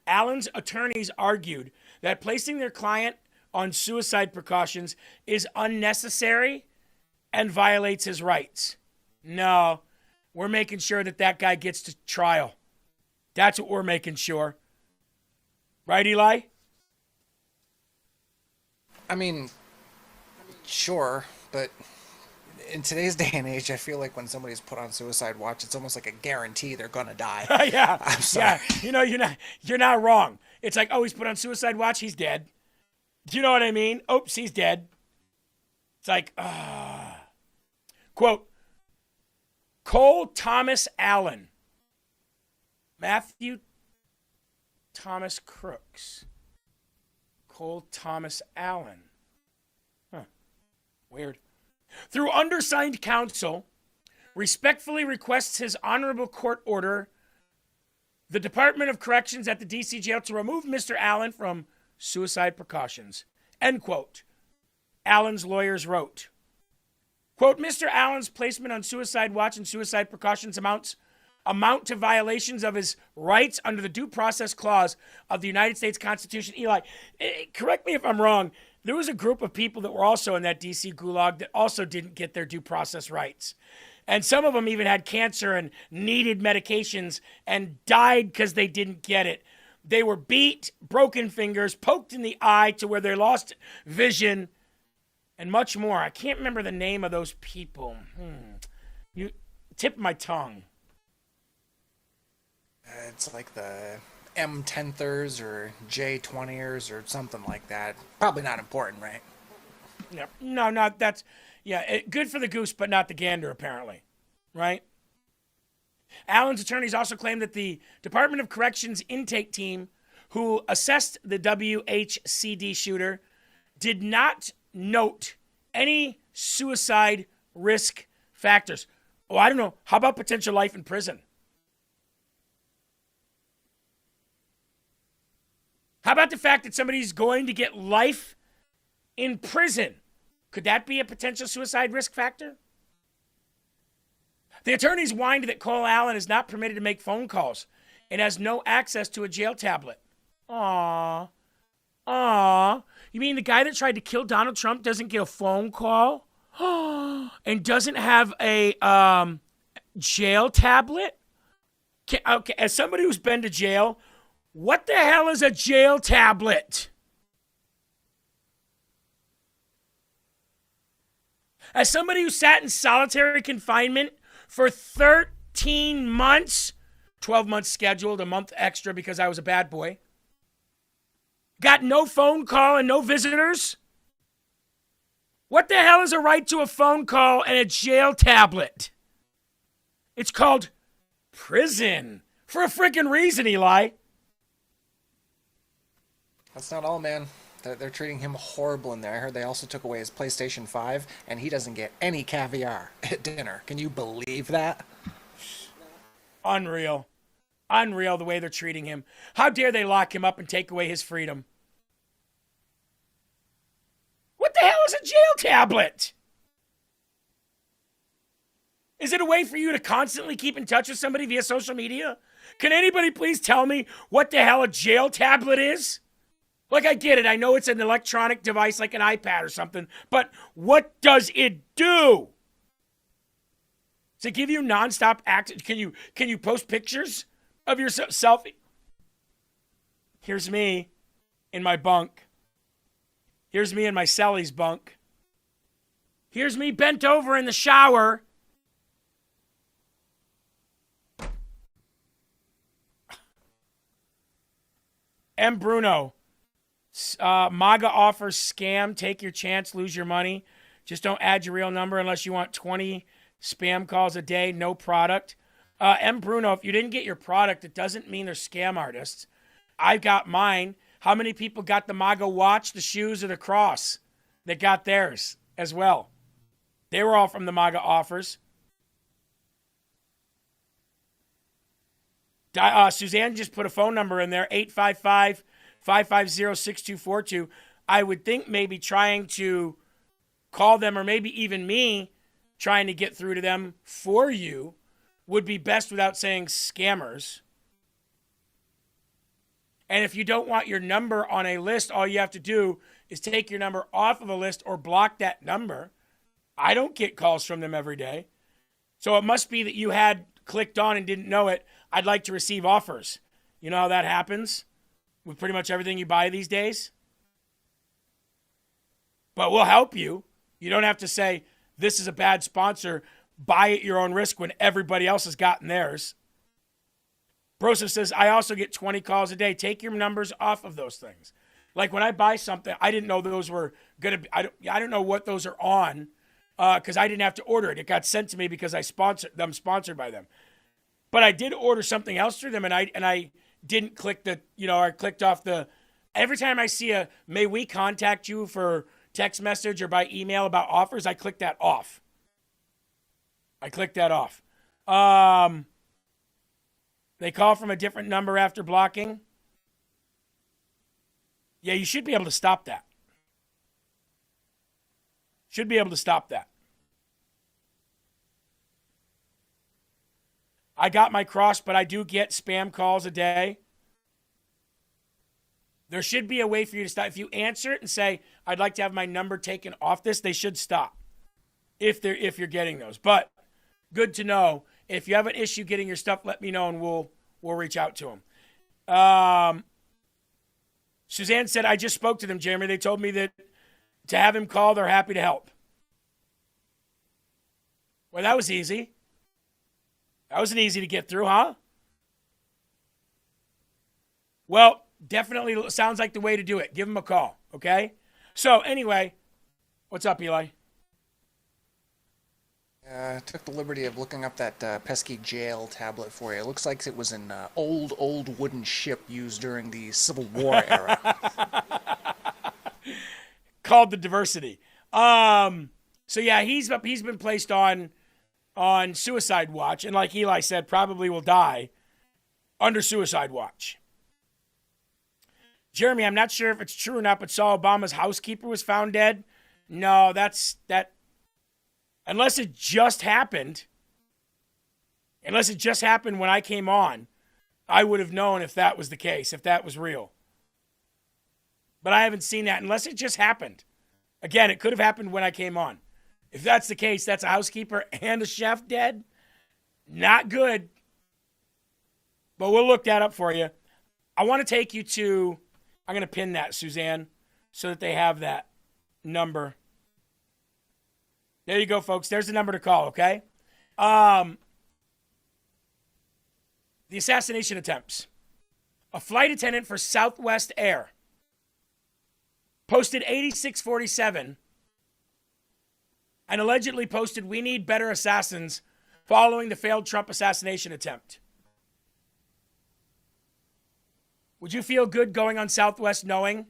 Allen's attorneys argued that placing their client on suicide precautions is unnecessary and violates his rights. No, we're making sure that guy gets to trial. That's what we're making sure. Right, Eli? I mean, sure, but in today's day and age, I feel like when somebody's put on suicide watch, it's almost like a guarantee they're gonna die. Yeah, I'm sorry. Yeah. You're not wrong. It's like, oh, he's put on suicide watch, he's dead. Do you know what I mean? Oops, he's dead. It's like, quote, Cole Thomas Allen, Matthew Thomas Crooks, Cole Thomas Allen. Huh. Weird. Through undersigned counsel, respectfully requests his honorable court order the Department of Corrections at the D.C. jail to remove Mr. Allen from suicide precautions. End quote. Allen's lawyers wrote, quote, Mr. Allen's placement on suicide watch and suicide precautions amount to violations of his rights under the Due Process Clause of the United States Constitution. Eli, correct me if I'm wrong. There was a group of people that were also in that D.C. gulag that also didn't get their due process rights. And some of them even had cancer and needed medications and died because they didn't get it. They were beat, broken fingers, poked in the eye to where they lost vision, and much more. I can't remember the name of those people. You tip my tongue. It's like the M10thers or J20ers or something like that. Probably not important, right? Yeah, no, not that's, yeah, good for the goose, but not the gander, apparently, right? Allen's attorneys also claim that the Department of Corrections intake team who assessed the WHCD shooter did not note any suicide risk factors. Oh, I don't know. How about potential life in prison? How about the fact that somebody's going to get life in prison? Could that be a potential suicide risk factor? The attorneys whined that Cole Allen is not permitted to make phone calls and has no access to a jail tablet. Aww. You mean the guy that tried to kill Donald Trump doesn't get a phone call? And doesn't have a jail tablet? Okay, as somebody who's been to jail, what the hell is a jail tablet? As somebody who sat in solitary confinement for 13 months, 12 months scheduled, a month extra because I was a bad boy, got no phone call and no visitors? What the hell is a right to a phone call and a jail tablet? It's called prison. For a freaking reason, Eli. That's not all, man. They're treating him horrible in there. I heard they also took away his PlayStation 5, and he doesn't get any caviar at dinner. Can you believe that? Unreal. Unreal the way they're treating him. How dare they lock him up and take away his freedom? What the hell is a jail tablet? Is it a way for you to constantly keep in touch with somebody via social media? Can anybody please tell me what the hell a jail tablet is? Like, I get it. I know it's an electronic device like an iPad or something, but what does it do? Does it give you nonstop access? Can you post pictures of yourself? Here's me in my bunk. Here's me in my Sally's bunk. Here's me bent over in the shower. M. Bruno. MAGA offers scam. Take your chance, lose your money. Just don't add your real number unless you want 20 spam calls a day, no product. M. Bruno, if you didn't get your product, it doesn't mean they're scam artists. I've got mine. How many people got the MAGA watch, the shoes, or the cross that got theirs as well? They were all from the MAGA offers. Suzanne just put a phone number in there, 855-550-6242. I would think maybe trying to call them, or maybe even me trying to get through to them for you, would be best without saying scammers. And if you don't want your number on a list, all you have to do is take your number off of a list or block that number. I don't get calls from them every day. So it must be that you had clicked on and didn't know it. I'd like to receive offers. You know how that happens with pretty much everything you buy these days? But we'll help you. You don't have to say, this is a bad sponsor. Buy at your own risk when everybody else has gotten theirs. Broseph says, I also get 20 calls a day. Take your numbers off of those things. Like when I buy something, I didn't know those were going to be, I don't know what those are on because I didn't have to order it. It got sent to me because I'm sponsored by them. But I did order something else through them, and I didn't click the, I clicked off the, every time I see a, may we contact you for text message or by email about offers, I click that off. They call from a different number after blocking. Yeah, you should be able to stop that. I got my cross, but I do get spam calls a day. There should be a way for you to stop. If you answer it and say, I'd like to have my number taken off this, they should stop if you're getting those. But good to know. If you have an issue getting your stuff, let me know and we'll reach out to them. Suzanne said, I just spoke to them, Jeremy. They told me that to have him call, they're happy to help. Well, that was easy. That wasn't easy to get through, huh? Well, definitely sounds like the way to do it. Give him a call, okay? So anyway, what's up, Eli? I took the liberty of looking up that pesky jail tablet for you. It looks like it was an old wooden ship used during the Civil War era. Called the Diversity. So yeah, he's been placed on suicide watch, and like Eli said, probably will die under suicide watch. Jeremy, I'm not sure if it's true or not, but Saul Obama's housekeeper was found dead. No, that. Unless it just happened when I came on, I would have known if that was the case, if that was real. But I haven't seen that unless it just happened. Again, it could have happened when I came on. If that's the case, that's a housekeeper and a chef dead. Not good. But we'll look that up for you. I want to take you to, I'm going to pin that, Suzanne, so that they have that number. There you go, folks. There's the number to call, okay? The assassination attempts. A flight attendant for Southwest Air posted 8647 and allegedly posted, "We need better assassins," following the failed Trump assassination attempt. Would you feel good going on Southwest knowing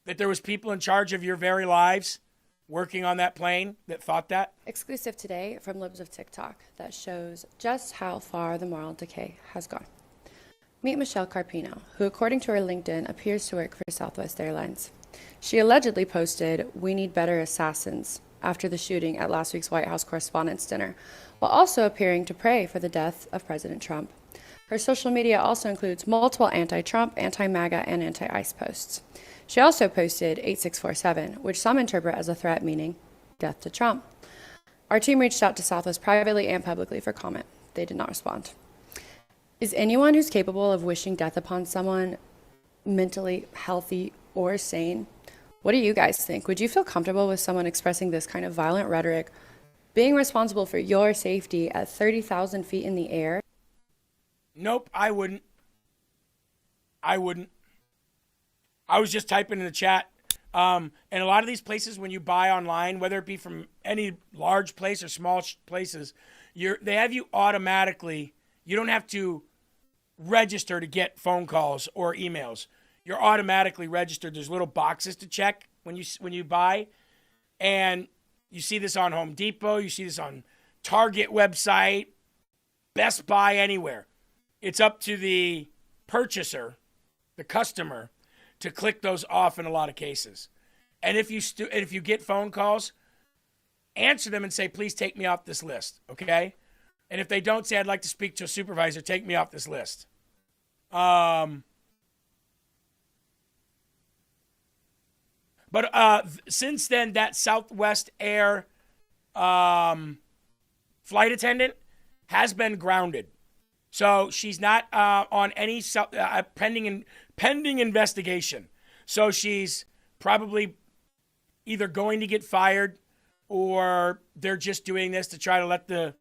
that there was people in charge of your very lives working on that plane that thought that? Exclusive today from Libs of TikTok that shows just how far the moral decay has gone. Meet Michelle Carpino, who according to her LinkedIn appears to work for Southwest Airlines. She allegedly posted, "We need better assassins," after the shooting at last week's White House Correspondents' Dinner, while also appearing to pray for the death of President Trump. Her social media also includes multiple anti-Trump, anti-MAGA, and anti-ICE posts. She also posted 8647, which some interpret as a threat meaning death to Trump. Our team reached out to Southwest privately and publicly for comment. They did not respond. Is anyone who's capable of wishing death upon someone mentally healthy or sane? What do you guys think? Would you feel comfortable with someone expressing this kind of violent rhetoric, being responsible for your safety at 30,000 feet in the air? Nope, I wouldn't. I was just typing in the chat. And a lot of these places, when you buy online, whether it be from any large place or small places, they have you automatically, you don't have to register to get phone calls or emails. you're automatically registered. There's little boxes to check when you buy. And you see this on Home Depot. You see this on Target website, Best Buy, anywhere. It's up to the purchaser, the customer, to click those off in a lot of cases. And if you get phone calls, answer them and say, please take me off this list, okay? And if they don't, say, I'd like to speak to a supervisor, take me off this list. But since then, that Southwest Air flight attendant has been grounded. So she's not on any pending investigation. So she's probably either going to get fired, or they're just doing this to try to let the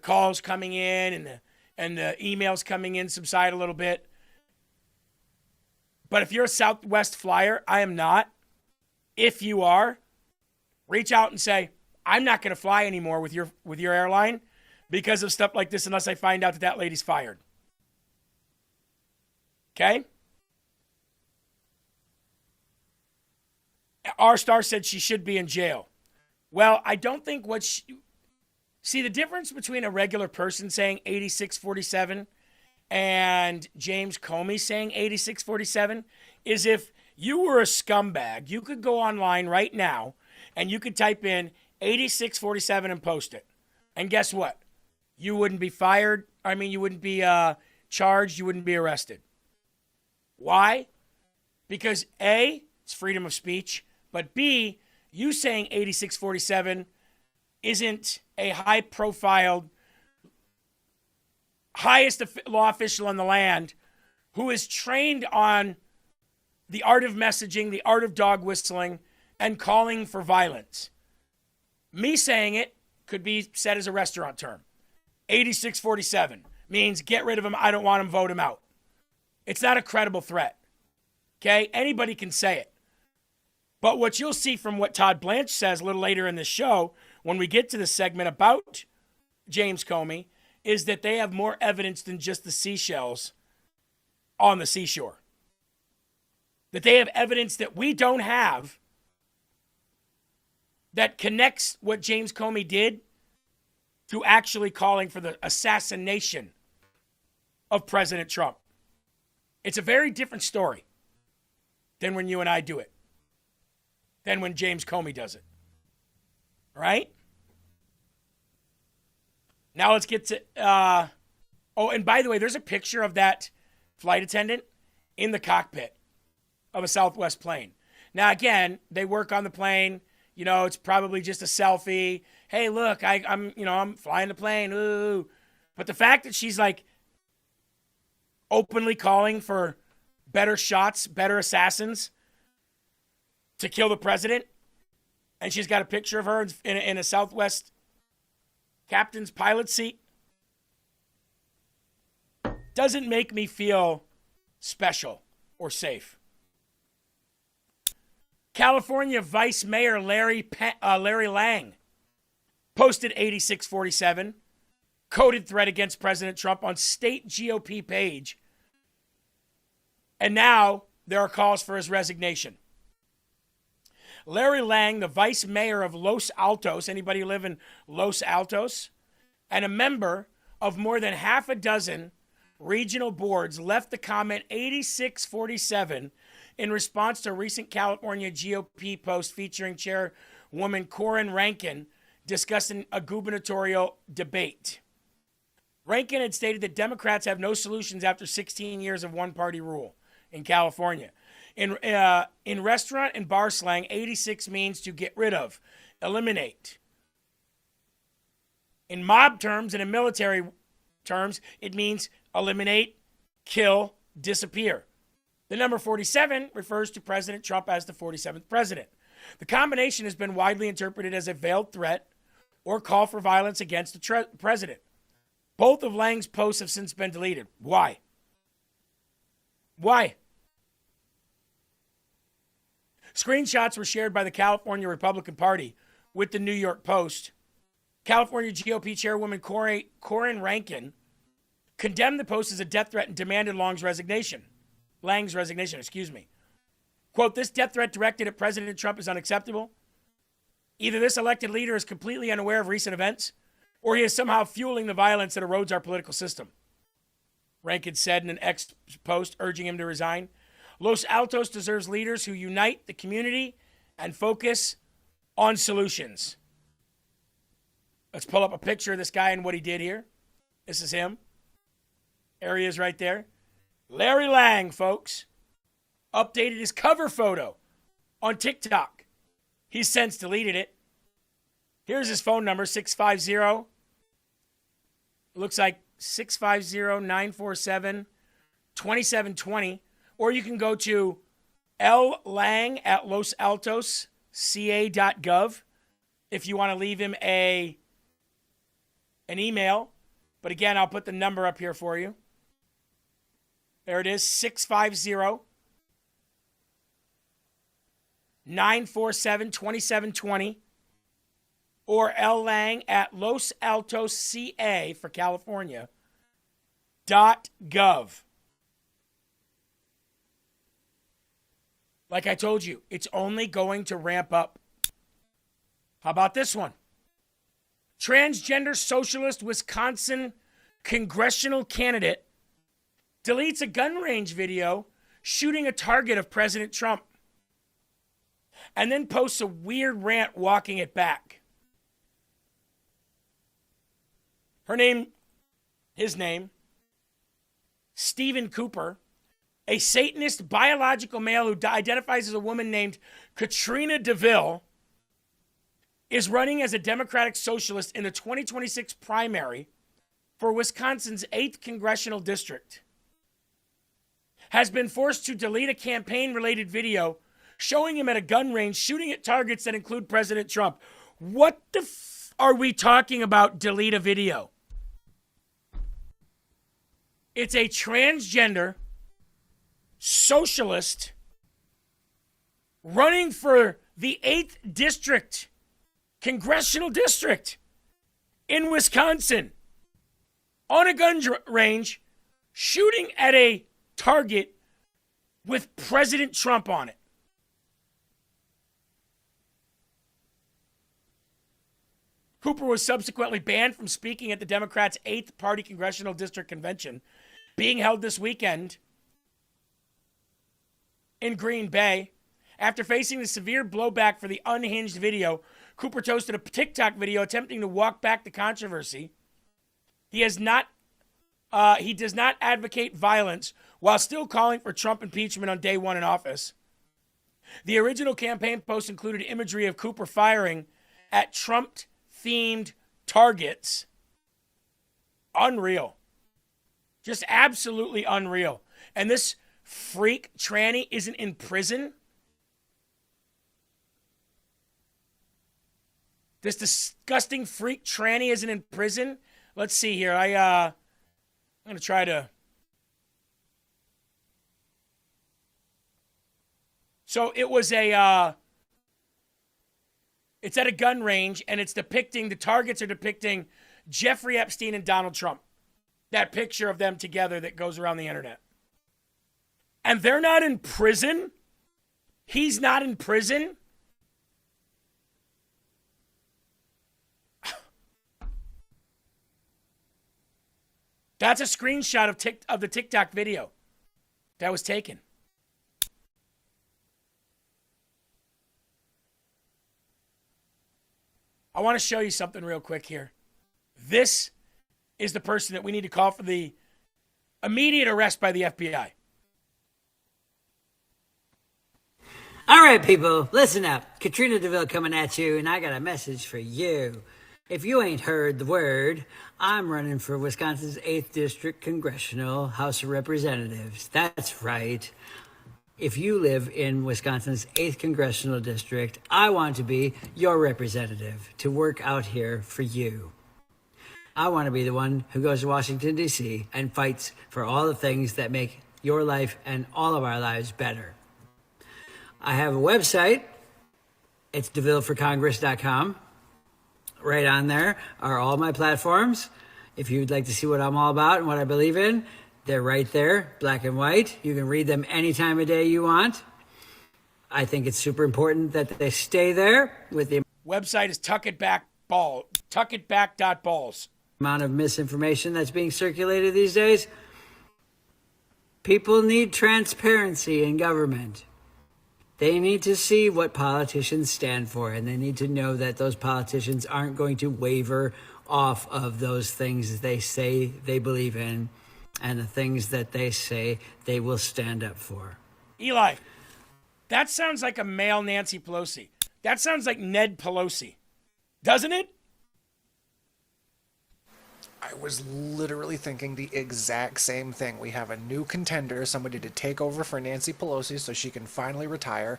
calls coming in and the emails coming in subside a little bit. But if you're a Southwest flyer, I am not. If you are, reach out and say, I'm not going to fly anymore with your airline because of stuff like this unless I find out that lady's fired. Okay? R-Star said she should be in jail. Well, I don't think see, the difference between a regular person saying 8647 and James Comey saying 8647 is if you were a scumbag, you could go online right now and you could type in 8647 and post it. And guess what? You wouldn't be fired. I mean, you wouldn't be charged. You wouldn't be arrested. Why? Because A, it's freedom of speech. But B, you saying 8647 isn't a high-profile, highest law official in the land who is trained on the art of messaging, the art of dog whistling, and calling for violence. Me saying it could be said as a restaurant term. 8647 means get rid of him, I don't want him, vote him out. It's not a credible threat. Okay? Anybody can say it. But what you'll see from what Todd Blanche says a little later in the show, when we get to the segment about James Comey, is that they have more evidence than just the seashells on the seashore. That they have evidence that we don't have that connects what James Comey did to actually calling for the assassination of President Trump. It's a very different story than when you and I do it. Than when James Comey does it. All right? Now let's get to... oh, and by the way, there's a picture of that flight attendant in the cockpit of a Southwest plane. Now, again, they work on the plane. You know, it's probably just a selfie. Hey, look, I'm flying the plane. Ooh. But the fact that she's like openly calling for better shots, better assassins to kill the president, and she's got a picture of her in a Southwest captain's pilot seat, doesn't make me feel special or safe. California Vice Mayor Larry Lang posted 8647, coded threat against President Trump on state GOP page, and now there are calls for his resignation. Larry Lang, the vice mayor of Los Altos, anybody who live in Los Altos, and a member of more than half a dozen regional boards, left the comment 8647 in response to a recent California GOP post featuring Chairwoman Corinne Rankin discussing a gubernatorial debate. Rankin had stated that Democrats have no solutions after 16 years of one-party rule in California. In restaurant and bar slang, 86 means to get rid of, eliminate. In mob terms and in military terms, it means eliminate, kill, disappear. The number 47 refers to President Trump as the 47th president. The combination has been widely interpreted as a veiled threat or call for violence against the president. Both of Lang's posts have since been deleted. Why? Why? Screenshots were shared by the California Republican Party with the New York Post. California GOP Chairwoman Corinne Rankin condemned the post as a death threat and demanded Long's resignation. Lang's resignation, excuse me. Quote, this death threat directed at President Trump is unacceptable. Either this elected leader is completely unaware of recent events, or he is somehow fueling the violence that erodes our political system. Rankin said in an X post urging him to resign. Los Altos deserves leaders who unite the community and focus on solutions. Let's pull up a picture of this guy and what he did here. This is him. There he is right there. Larry Lang, folks, updated his cover photo on TikTok. He's since deleted it. Here's his phone number, 650. Looks like 650-947-2720. Or you can go to llang@losaltosca.gov if you want to leave him an email. But again, I'll put the number up here for you. There it is, 650-947-2720. Or llang@losaltosca for California .gov. Like I told you, it's only going to ramp up. How about this one? Transgender socialist Wisconsin congressional candidate deletes a gun range video shooting a target of President Trump and then posts a weird rant walking it back. His name, Stephen Cooper, a Satanist biological male who identifies as a woman named Katrina DeVille, is running as a Democratic socialist in the 2026 primary for Wisconsin's 8th congressional district. Has been forced to delete a campaign-related video showing him at a gun range shooting at targets that include President Trump. What the are we talking about, delete a video? It's a transgender socialist running for the 8th district, congressional district in Wisconsin on a gun range, shooting at a target with President Trump on it. Cooper was subsequently banned from speaking at the Democrats' 8th party congressional district convention being held this weekend in Green Bay. After facing the severe blowback for the unhinged video, Cooper posted a TikTok video attempting to walk back the controversy. He does not advocate violence while still calling for Trump impeachment on day one in office. The original campaign post included imagery of Cooper firing at Trump-themed targets. Unreal. Just absolutely unreal. And this freak tranny isn't in prison? This disgusting freak tranny isn't in prison? Let's see here. I'm going to try to... So it was it's at a gun range, and it's depicting, the targets are depicting Jeffrey Epstein and Donald Trump. That picture of them together that goes around the internet. And they're not in prison? He's not in prison? That's a screenshot of the TikTok video that was taken. I want to show you something real quick here. This is the person that we need to call for the immediate arrest by the FBI. All right, people, listen up. Katrina DeVille coming at you, and I got a message for you. If you ain't heard the word, I'm running for Wisconsin's 8th District Congressional House of Representatives. That's right. If you live in Wisconsin's 8th Congressional District, I want to be your representative to work out here for you. I want to be the one who goes to Washington, D.C. and fights for all the things that make your life and all of our lives better. I have a website. It's DeVilleforCongress.com. Right on there are all my platforms. If you'd like to see what I'm all about and what I believe in, They're right there, black and white. You can read them any time of day you want. I think it's super important that they stay there with the Website is tuckitback.balls. amount of misinformation that's being circulated these days. People need transparency in government. They need to see what politicians stand for, and they need to know that those politicians aren't going to waver off of those things they say they believe in and the things that they say they will stand up for. Eli, that sounds like a male Nancy Pelosi. That sounds like Ned Pelosi. Doesn't it? I was literally thinking the exact same thing. We have a new contender, somebody to take over for Nancy Pelosi so she can finally retire.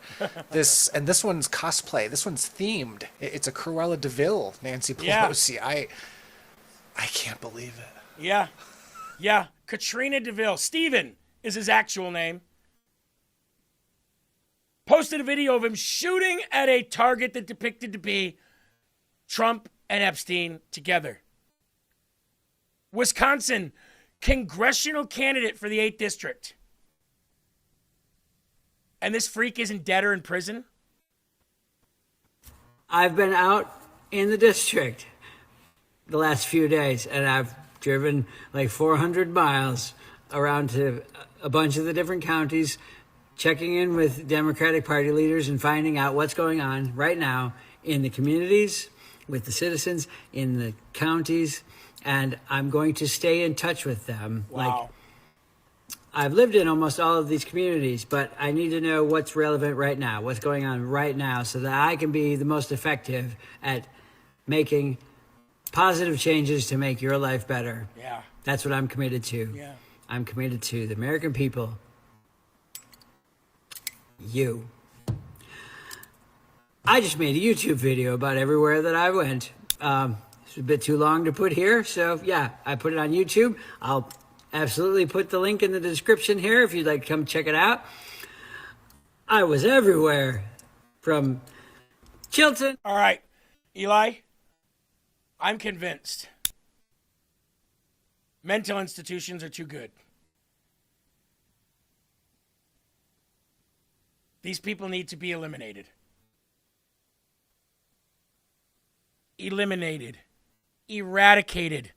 This one's cosplay. This one's themed. It's a Cruella de Vil Nancy Pelosi. Yeah. I can't believe it. Yeah. Yeah. Katrina DeVille. Steven is his actual name. Posted a video of him shooting at a target that depicted to be Trump and Epstein together. Wisconsin, congressional candidate for the 8th District. And this freak isn't dead or in prison? I've been out in the district the last few days, and I've driven like 400 miles around to a bunch of the different counties, checking in with Democratic Party leaders and finding out what's going on right now in the communities, with the citizens, in the counties, and I'm going to stay in touch with them. Wow. Like, I've lived in almost all of these communities, but I need to know what's relevant right now, what's going on right now, so that I can be the most effective at making positive changes to make your life better. Yeah. That's what I'm committed to. Yeah. I'm committed to the American people. You. I just made a YouTube video about everywhere that I went. It's a bit too long to put here, so yeah, I put it on YouTube. I'll absolutely put the link in the description here if you'd like to come check it out. I was everywhere, from Chilton. All right, Eli, I'm convinced mental institutions are too good. These people need to be eliminated. Eliminated. Eradicated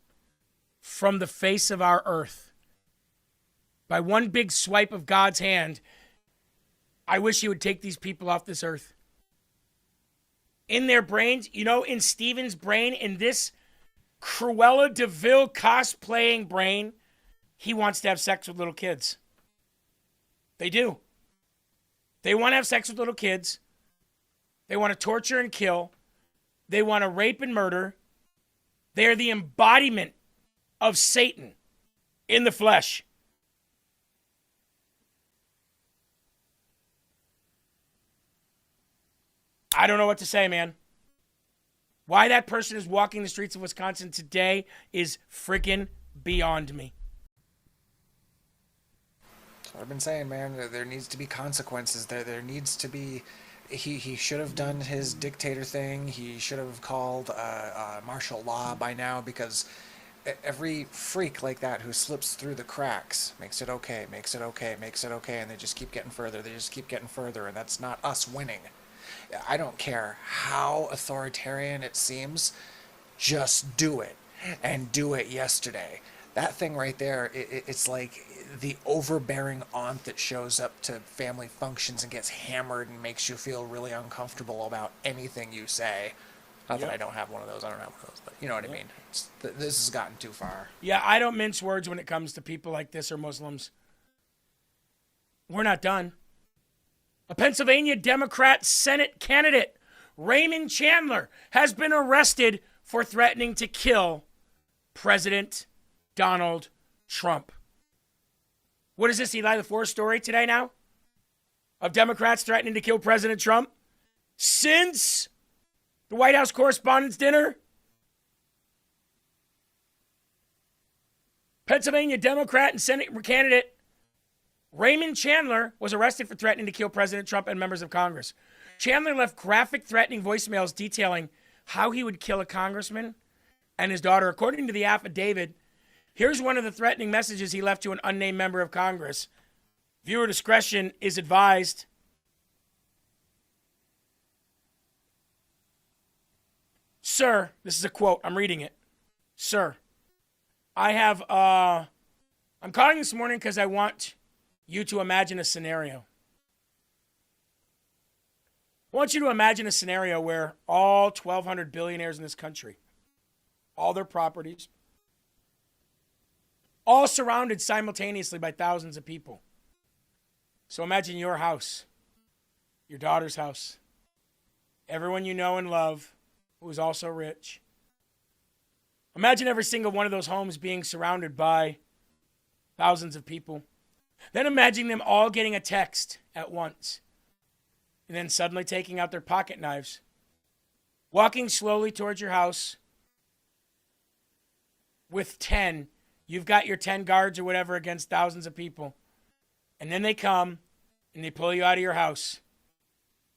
from the face of our earth. By one big swipe of God's hand, I wish he would take these people off this earth. In their brains, you know, in Steven's brain, in this Cruella de Vil cosplaying brain, he wants to have sex with little kids. They do. They want to have sex with little kids. They want to torture and kill. They want to rape and murder. They are the embodiment of Satan in the flesh. I don't know what to say, man. Why that person is walking the streets of Wisconsin today is freaking beyond me. That's what I've been saying, man. There needs to be consequences. There needs to be... He should have done his dictator thing. He should have called martial law by now, because every freak like that who slips through the cracks makes it okay, makes it okay, makes it okay, and they just keep getting further. They just keep getting further, and that's not us winning. I don't care how authoritarian it seems. Just do it, and do it yesterday. That thing right there, it's like the overbearing aunt that shows up to family functions and gets hammered and makes you feel really uncomfortable about anything you say. Not that I don't have one of those. I don't have one of those, but you know what I mean. This has gotten too far. Yeah, I don't mince words when it comes to people like this or Muslims. We're not done. A Pennsylvania Democrat Senate candidate, Raymond Chandler, has been arrested for threatening to kill President Donald Trump. What is this, Eli, the fourth story today now? Of Democrats threatening to kill President Trump? Since the White House Correspondents' Dinner? Pennsylvania Democrat and Senate candidate Raymond Chandler was arrested for threatening to kill President Trump and members of Congress. Chandler left graphic, threatening voicemails detailing how he would kill a congressman and his daughter. According to the affidavit, Here's one of the threatening messages he left to an unnamed member of Congress. Viewer discretion is advised. Sir, this is a quote. I'm reading it. Sir, I'm calling this morning because I want you to imagine a scenario. I want you to imagine a scenario where all 1,200 billionaires in this country, all their properties, all surrounded simultaneously by thousands of people. So imagine your house, your daughter's house, everyone you know and love who is also rich. Imagine every single one of those homes being surrounded by thousands of people. Then imagine them all getting a text at once. And then suddenly taking out their pocket knives, walking slowly towards your house with 10. You've got your 10 guards or whatever against thousands of people. And then they come and they pull you out of your house,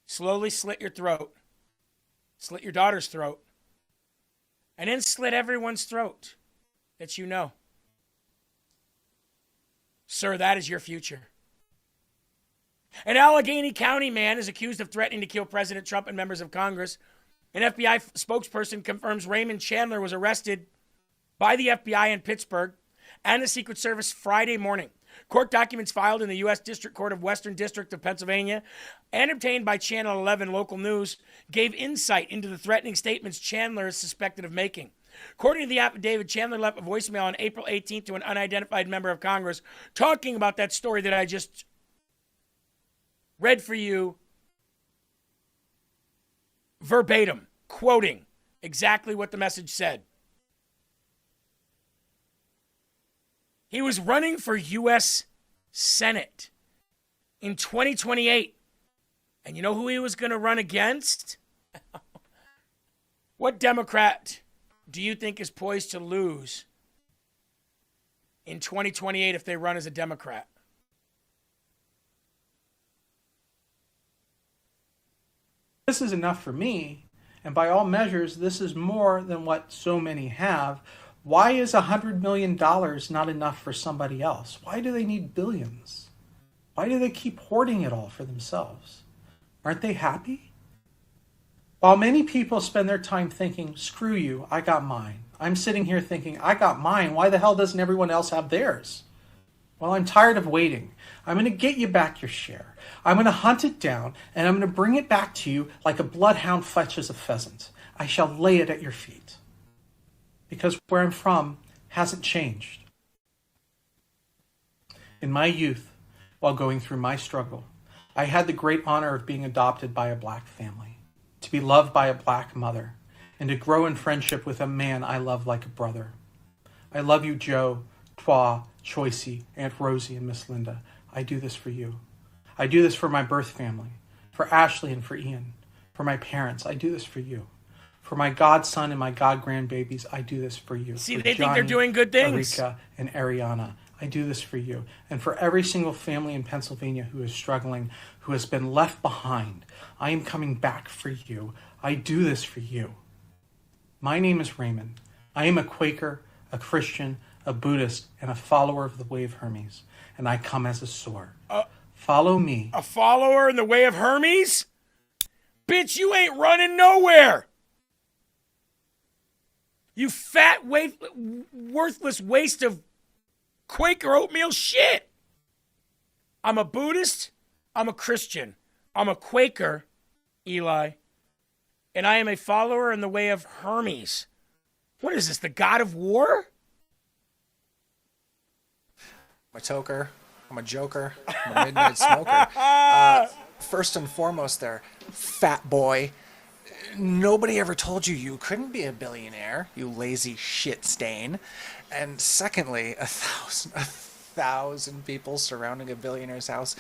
slowly slit your throat, slit your daughter's throat, and then slit everyone's throat that you know. Sir, that is your future. An Allegheny County man is accused of threatening to kill President Trump and members of Congress. An FBI spokesperson confirms Raymond Chandler was arrested by the FBI in Pittsburgh and the Secret Service Friday morning. Court documents filed in the U.S. District Court of Western District of Pennsylvania and obtained by Channel 11 local news gave insight into the threatening statements Chandler is suspected of making. According to the affidavit, Chandler left a voicemail on April 18th to an unidentified member of Congress talking about that story that I just read for you verbatim, quoting exactly what the message said. He was running for U.S. Senate in 2028. And you know who he was going to run against? What Democrat do you think is poised to lose in 2028 if they run as a Democrat? This is enough for me, and by all measures, this is more than what so many have. Why is $100 million not enough for somebody else? Why do they need billions? Why do they keep hoarding it all for themselves? Aren't they happy? While many people spend their time thinking, screw you, I got mine. I'm sitting here thinking, I got mine. Why the hell doesn't everyone else have theirs? Well, I'm tired of waiting. I'm going to get you back your share. I'm going to hunt it down, and I'm going to bring it back to you like a bloodhound fetches a pheasant. I shall lay it at your feet. Because where I'm from hasn't changed. In my youth, while going through my struggle, I had the great honor of being adopted by a black family, to be loved by a black mother, and to grow in friendship with a man I love like a brother. I love you, Joe, Twa, Choicey, Aunt Rosie, and Miss Linda. I do this for you. I do this for my birth family, for Ashley and for Ian, for my parents. I do this for you. For my godson and my god-grandbabies, I do this for you. See, for they think Johnny, they're doing good things. Erika, and Ariana, I do this for you. And for every single family in Pennsylvania who is struggling, who has been left behind, I am coming back for you. I do this for you. My name is Raymond. I am a Quaker, a Christian, a Buddhist, and a follower of the way of Hermes. And I come as a sword. Follow me. A follower in the way of Hermes? Bitch, you ain't running nowhere. You fat, worthless waste of Quaker oatmeal shit. I'm a Buddhist. I'm a Christian. I'm a Quaker, Eli. And I am a follower in the way of Hermes. What is this, the god of war? I'm a toker. I'm a joker. I'm a midnight smoker. First and foremost there, fat boy. Nobody ever told you you couldn't be a billionaire, you lazy shit stain. And secondly, a thousand people surrounding a billionaire's house.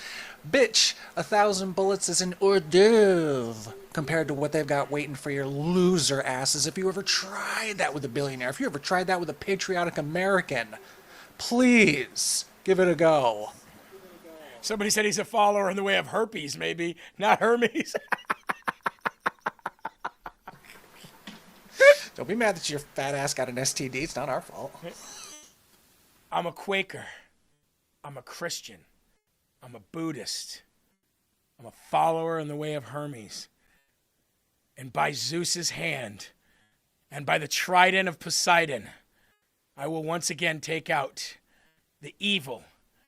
Bitch, 1,000 bullets is an hors d'oeuvre compared to what they've got waiting for your loser asses if you ever tried that with a billionaire. If you ever tried that with a patriotic American, please give it a go. Somebody said he's a follower in the way of herpes, maybe, not Hermes. Don't be mad that your fat ass got an STD. It's not our fault. I'm a Quaker. I'm a Christian. I'm a Buddhist. I'm a follower in the way of Hermes. And by Zeus's hand, and by the trident of Poseidon, I will once again take out the evil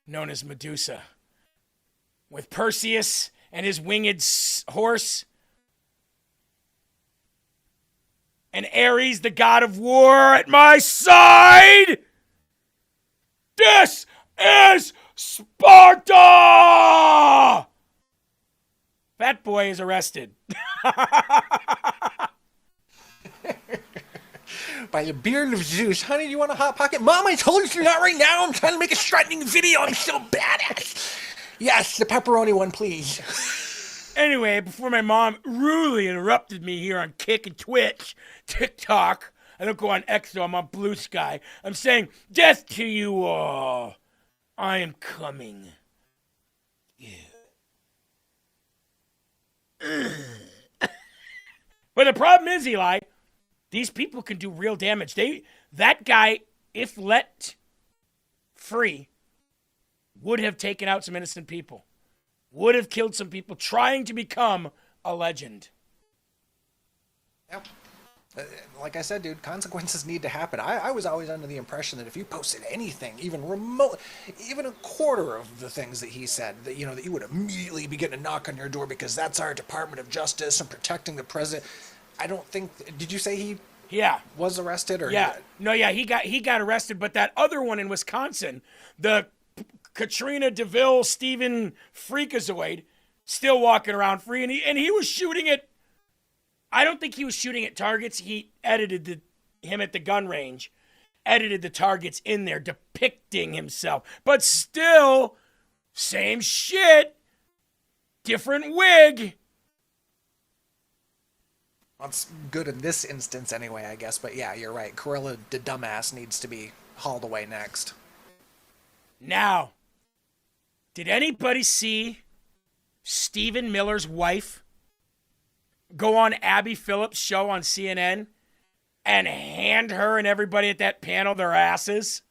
known as Medusa. With Perseus and his winged horse, and Ares, the god of war, at my side, this is Sparta! Fat boy is arrested. By the beard of Zeus. Honey, do you want a Hot Pocket? Mom, I told you not right now. I'm trying to make a strutting video. I'm so badass. Yes, the pepperoni one, please. Anyway, before my mom rudely interrupted me here on Kick and Twitch, TikTok, I don't go on X though, I'm on Blue Sky. I'm saying, death to you all. I am coming. But the problem is, Eli, these people can do real damage. That guy, if let free, would have taken out some innocent people. Would have killed some people trying to become a legend. Yep. Like I said, dude, consequences need to happen. I was always under the impression that if you posted anything, even a quarter of the things that he said, that that you would immediately be getting a knock on your door because that's our Department of Justice and protecting the president. I don't think. Did you say he? Yeah. Was arrested or? Yeah. No, yeah, he got arrested. But that other one in Wisconsin, the Katrina DeVille, Stephen Freakazoid, still walking around free, and he was shooting at. I don't think he was shooting at targets. He edited him at the gun range, edited the targets in there, depicting himself. But still, same shit, different wig. That's good in this instance anyway, I guess. But yeah, you're right. Corella, the dumbass, needs to be hauled away next. Now, did anybody see Stephen Miller's wife go on Abby Phillips' show on CNN and hand her and everybody at that panel their asses?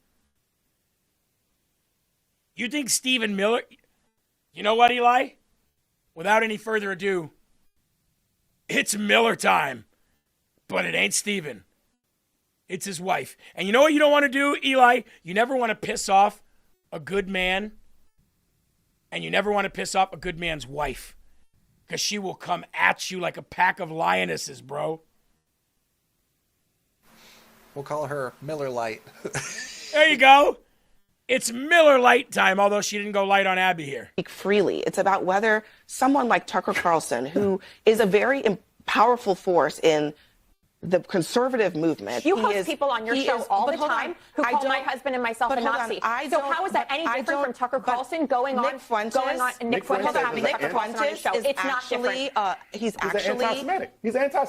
You think Stephen Miller... You know what, Eli? Without any further ado, it's Miller time. But it ain't Stephen. It's his wife. And you know what you don't want to do, Eli? You never want to piss off a good man. And you never want to piss off a good man's wife. Because she will come at you like a pack of lionesses, bro. We'll call her Miller Lite. There you go. It's Miller Lite time, although she didn't go light on Abby here. Speak freely. It's about whether someone like Tucker Carlson, who is a very powerful force in the conservative movement. You host people on your show all the time who call my husband and myself a Nazi. So how is that any different from Tucker Carlson going on Nick Fuentes having Tucker Carlson on his show? It's not different. He's actually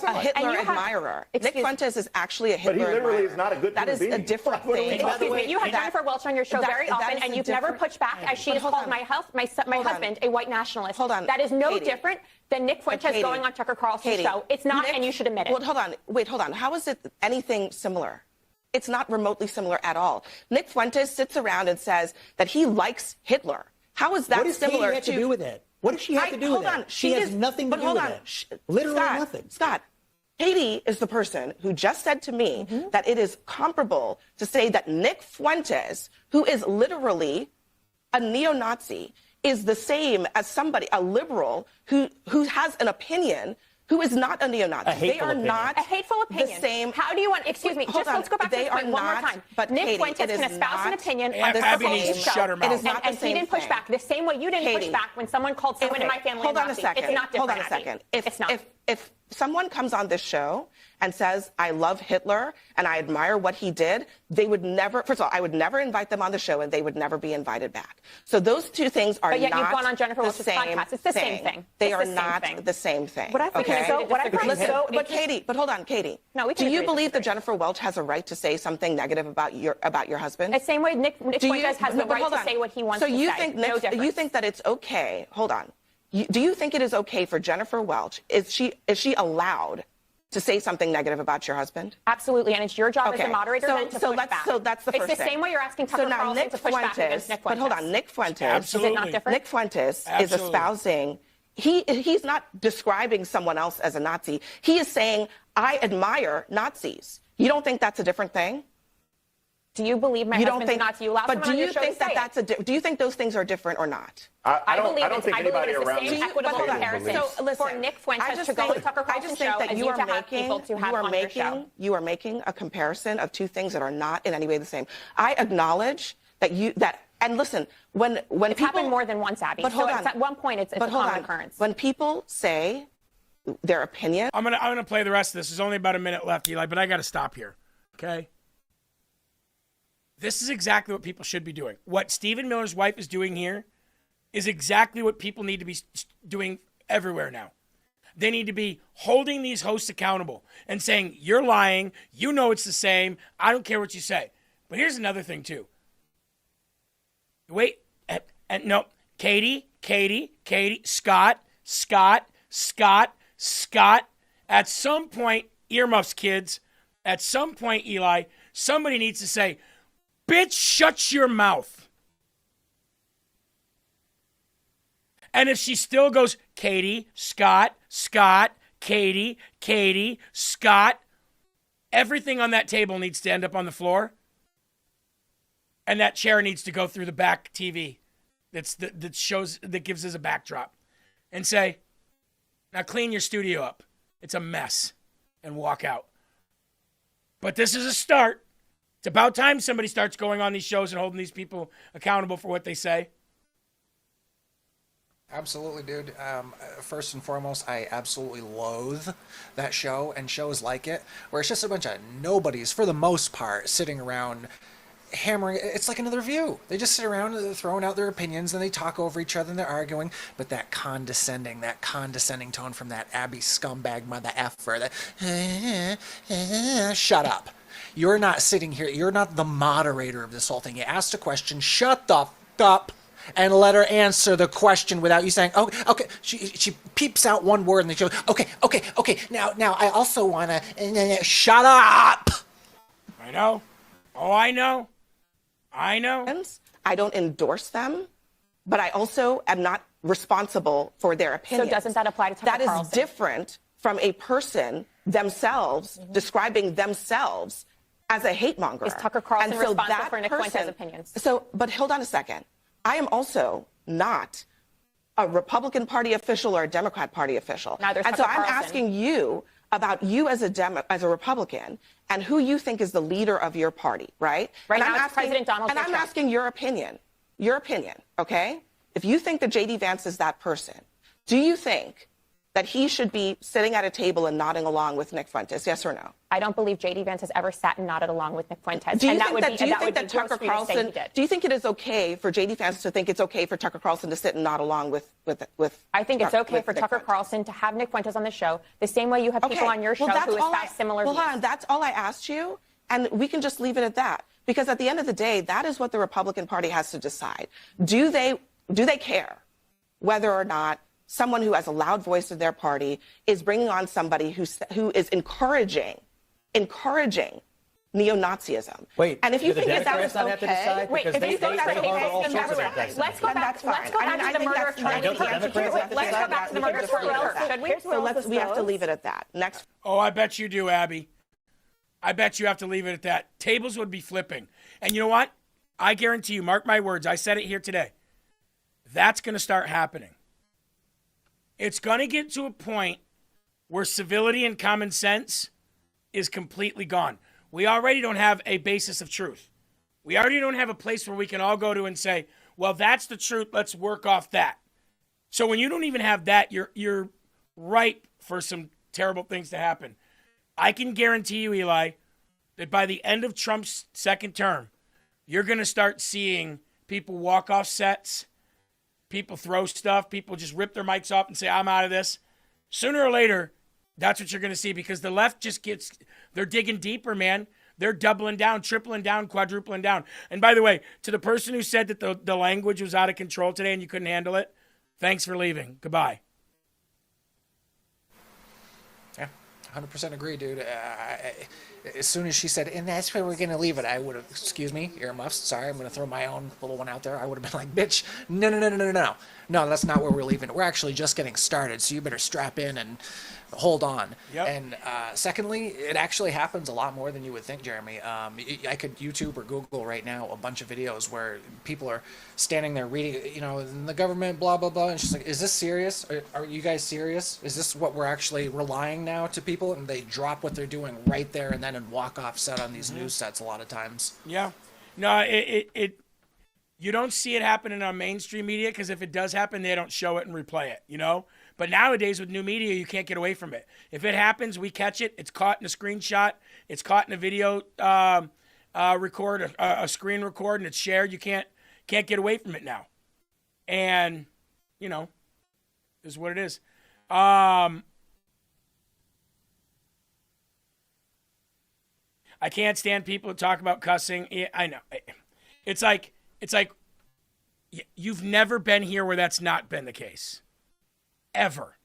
a Hitler admirer. Nick Fuentes is actually a Hitler admirer. But he literally is not a good human being. That is a different thing. Excuse me, you have Jennifer Welch on your show very often, and you've never pushed back as she has called my husband a white nationalist. Hold on. That is no different than Nick Fuentes going on Tucker Carlson's show. It's not, and you should admit it. Well, hold on. How is it anything similar? It's not remotely similar at all. Nick Fuentes sits around and says that he likes Hitler. How is that similar What does Katie have to do with it? What does she have to do with it? She has nothing to do with it. Literally nothing. Scott, Katie is the person who just said to me that it is comparable to say that Nick Fuentes, who is literally a neo-Nazi, is the same as somebody, a liberal, who has an opinion, who is not a neo-Nazi. They are not a hateful opinion. The same. How do you want? Excuse me. Let's go back to the point one more time. But Nick Katie, Fuentes can espouse an opinion on the Abby needs to shut her mouth. It is not and he didn't push back the same way you didn't push back when someone called someone in my family a Nazi. Hold on a second. It's not different. Hold on a second. It's not. If someone comes on this show and says, I love Hitler and I admire what he did, they would never, first of all, I would never invite them on the show and they would never be invited back. So those two things are not the same thing. But yet you've gone on Jennifer Welch's podcast. It's the same thing. They are not the same thing. What I think is so, what I find so, but Katie, but hold on, Katie. No, do you believe that Jennifer Welch has a right to say something negative about your husband? The same way Nick Fuentes has the right to say what he wants to say. So you think that it's okay? Hold on. Do you think it is okay for Jennifer Welch? Is she allowed to say something negative about your husband? Absolutely, and it's your job as a moderator then to push back. So that's the first thing. It's the same way you're asking Tucker Carlson to push back against Nick Fuentes. But hold on, Nick Fuentes. Absolutely. Is it not different? Nick Fuentes is espousing. He's not describing someone else as a Nazi. He is saying, I admire Nazis. You don't think that's a different thing? Do you believe my husband's a Nazi? You allow someone on your show to say it. Do you think those things are different or not? I don't think anybody around this equitable comparison. So listen, for Nick Fuentes to go on Tucker Carlson's show as you to have people to have on your show. You are making a comparison of two things that are not in any way the same. I acknowledge that and listen, when it's people happened more than once, Abby. But hold on. At one point, it's a common occurrence. When people say their opinion, I'm gonna play the rest of this. There's only about a minute left, Eli, but I got to stop here. Okay. This is exactly what people should be doing. What Stephen Miller's wife is doing here is exactly what people need to be doing everywhere now. They need to be holding these hosts accountable and saying, you're lying. You know it's the same. I don't care what you say. But here's another thing, too. Wait. No. Katie, Scott. At some point, earmuffs, kids. At some point, Eli, somebody needs to say, bitch, shut your mouth. And if she still goes, Katie, Scott, Katie, Scott, everything on that table needs to end up on the floor. And that chair needs to go through the back TV that gives us a backdrop. And say, now clean your studio up. It's a mess. And walk out. But this is a start. It's about time somebody starts going on these shows and holding these people accountable for what they say. Absolutely, dude. First and foremost, I absolutely loathe that show and shows like it, where it's just a bunch of nobodies, for the most part, sitting around hammering. It's like another View. They just sit around throwing out their opinions, and they talk over each other, and they're arguing. But that condescending tone from that Abby scumbag mother effer, shut up. You're not sitting here. You're not the moderator of this whole thing. You asked a question. Shut the f up and let her answer the question without you saying, "Oh, okay." She peeps out one word and then she goes, "Okay. Now I also wanna." Shut up. I know. Oh, I know. I don't endorse them, but I also am not responsible for their opinions. So doesn't that apply to Tucker Carlson? That is different from a person themselves describing themselves as a hate monger. Is Tucker Carlson responsible for Nick Fuentes' opinions? But hold on a second. I am also not a Republican Party official or a Democrat Party official. Neither is and Tucker so I'm Carlson. asking you about you as a Republican and who you think is the leader of your party, right? Right and now it's President Donald Trump. And I'm asking your opinion, okay? If you think that J.D. Vance is that person, do you think that he should be sitting at a table and nodding along with Nick Fuentes, yes or no? I don't believe J.D. Vance has ever sat and nodded along with Nick Fuentes. Do you think it is okay for J.D. Vance to think it's okay for Tucker Carlson to sit and nod along with I think it's okay for Tucker Carlson to have Nick Fuentes on the show, the same way you have people on your show who espouse similar views. Hold on, that's all I asked you, and we can just leave it at that. Because at the end of the day, that is what the Republican Party has to decide. Do they care whether or not someone who has a loud voice in their party is bringing on somebody who is encouraging neo-Nazism? Wait, and if you think that Democrats was not have to decide? Wait, Because if you think that's okay, let's go back to the murder of Charlie Kirk. Let's go back to the murder of Charlie Kirk. Should we? So we have to leave it at that. Next. Oh, I bet you do, Abby. I bet you have to leave it at that. Tables would be flipping. And you know what? I guarantee you, mark my words, I said it here today. That's going to start happening. It's going to get to a point where civility and common sense is completely gone. We already don't have a basis of truth. We already don't have a place where we can all go to and say, well, that's the truth. Let's work off that. So when you don't even have that, you're ripe for some terrible things to happen. I can guarantee you, Eli, that by the end of Trump's second term, you're going to start seeing people walk off sets, people throw stuff, people just rip their mics off and say, I'm out of this. Sooner or later, that's what you're going to see because the left just they're digging deeper, man. They're doubling down, tripling down, quadrupling down. And by the way, to the person who said that the language was out of control today and you couldn't handle it, thanks for leaving. Goodbye. Yeah, 100% agree, dude. As soon as she said, and that's where we're going to leave it, I would have, excuse me, earmuffs, sorry, I'm going to throw my own little one out there. I would have been like, bitch, no. No, that's not where we're leaving it. We're actually just getting started, so you better strap in and hold on. Yep. And secondly, it actually happens a lot more than you would think, Jeremy. I could YouTube or Google right now a bunch of videos where people are standing there reading, you know, the government, blah, blah, blah. And she's like, is this serious? Are you guys serious? Is this what we're actually relying now to people? And they drop what they're doing right there and then and walk off set on these news sets a lot of times. Yeah. No, you don't see it happening on mainstream media because if it does happen, they don't show it and replay it, you know? But nowadays with new media, you can't get away from it. If it happens, we catch it. It's caught in a screenshot. It's caught in a video record, a screen record, and it's shared. You can't get away from it now. And, you know, is what it is. I can't stand people who talk about cussing. I know. It's like you've never been here where that's not been the case. Ever.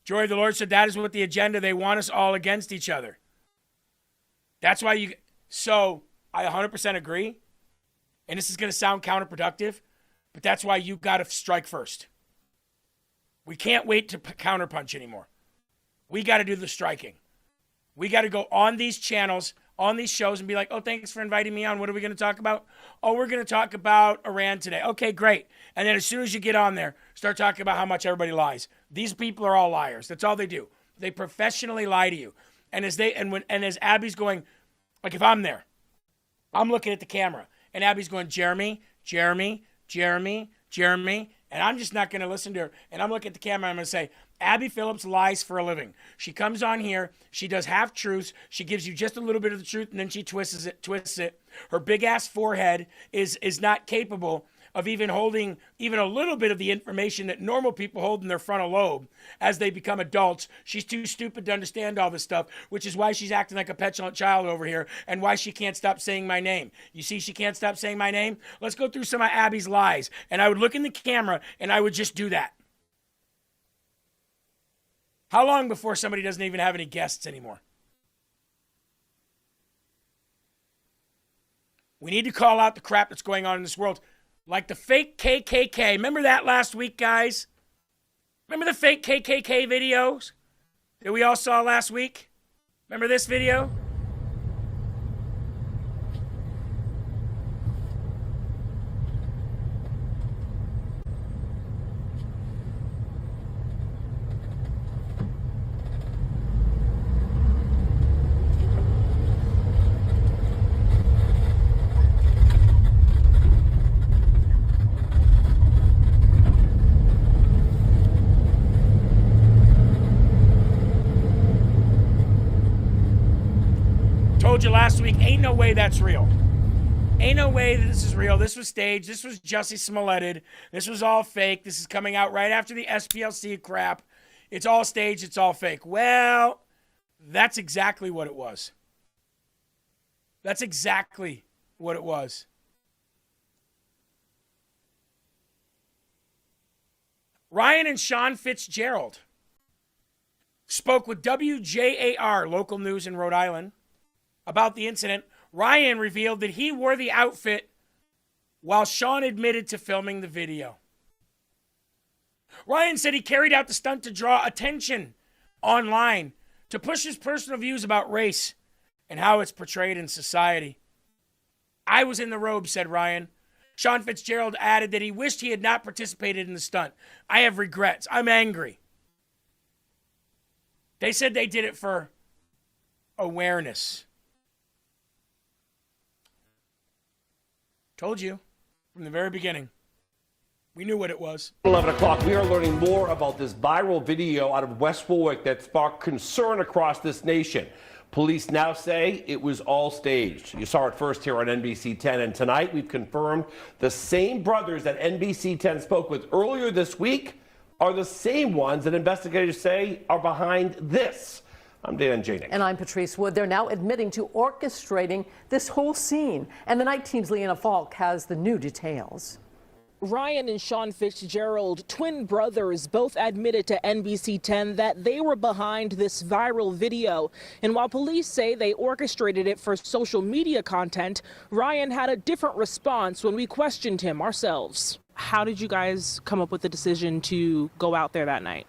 Joy of the Lord said that is what the agenda. They want us all against each other. That's why so I 100% agree. And this is going to sound counterproductive, but that's why you got to strike first. We can't wait to counterpunch anymore. We got to do the striking. We got to go on these channels, on these shows, and be like, oh, thanks for inviting me on. What are we going to talk about? Oh, we're going to talk about Iran today. Okay, great. And then as soon as you get on there, start talking about how much everybody lies. These people are all liars. That's all they do. They professionally lie to you. And as Abby's going, like if I'm there, I'm looking at the camera, and Abby's going, Jeremy, and I'm just not going to listen to her. And I'm looking at the camera, and I'm going to say, Abby Phillips lies for a living. She comes on here, she does half-truths, she gives you just a little bit of the truth, and then she twists it. Her big-ass forehead is not capable of even holding even a little bit of the information that normal people hold in their frontal lobe as they become adults. She's too stupid to understand all this stuff, which is why she's acting like a petulant child over here and why she can't stop saying my name. You see she can't stop saying my name? Let's go through some of Abby's lies. And I would look in the camera and I would just do that. How long before somebody doesn't even have any guests anymore? We need to call out the crap that's going on in this world. Like the fake KKK. Remember that last week, guys? Remember the fake KKK videos that we all saw last week? Remember this video? Told you last week, ain't no way that's real. Ain't no way that this is real. This was staged. This was Jussie Smolletted. This was all fake. This is coming out right after the SPLC crap. It's all staged. It's all fake. Well, that's exactly what it was. That's exactly what it was. Ryan and Sean Fitzgerald spoke with WJAR, local news in Rhode Island, about the incident. Ryan revealed that he wore the outfit while Sean admitted to filming the video. Ryan said he carried out the stunt to draw attention online, to push his personal views about race and how it's portrayed in society. I was in the robe, said Ryan. Sean Fitzgerald added that he wished he had not participated in the stunt. I have regrets. I'm angry. They said they did it for awareness. Told you from the very beginning. We knew what it was. 11 o'clock, we are learning more about this viral video out of West Warwick that sparked concern across this nation. Police now say it was all staged. You saw it first here on NBC 10, and tonight we've confirmed the same brothers that NBC 10 spoke with earlier this week are the same ones that investigators say are behind this. I'm Dan Janik. And I'm Patrice Wood. They're now admitting to orchestrating this whole scene. And the night team's Leanna Falk has the new details. Ryan and Sean Fitzgerald, twin brothers, both admitted to NBC 10 that they were behind this viral video. And while police say they orchestrated it for social media content, Ryan had a different response when we questioned him ourselves. How did you guys come up with the decision to go out there that night?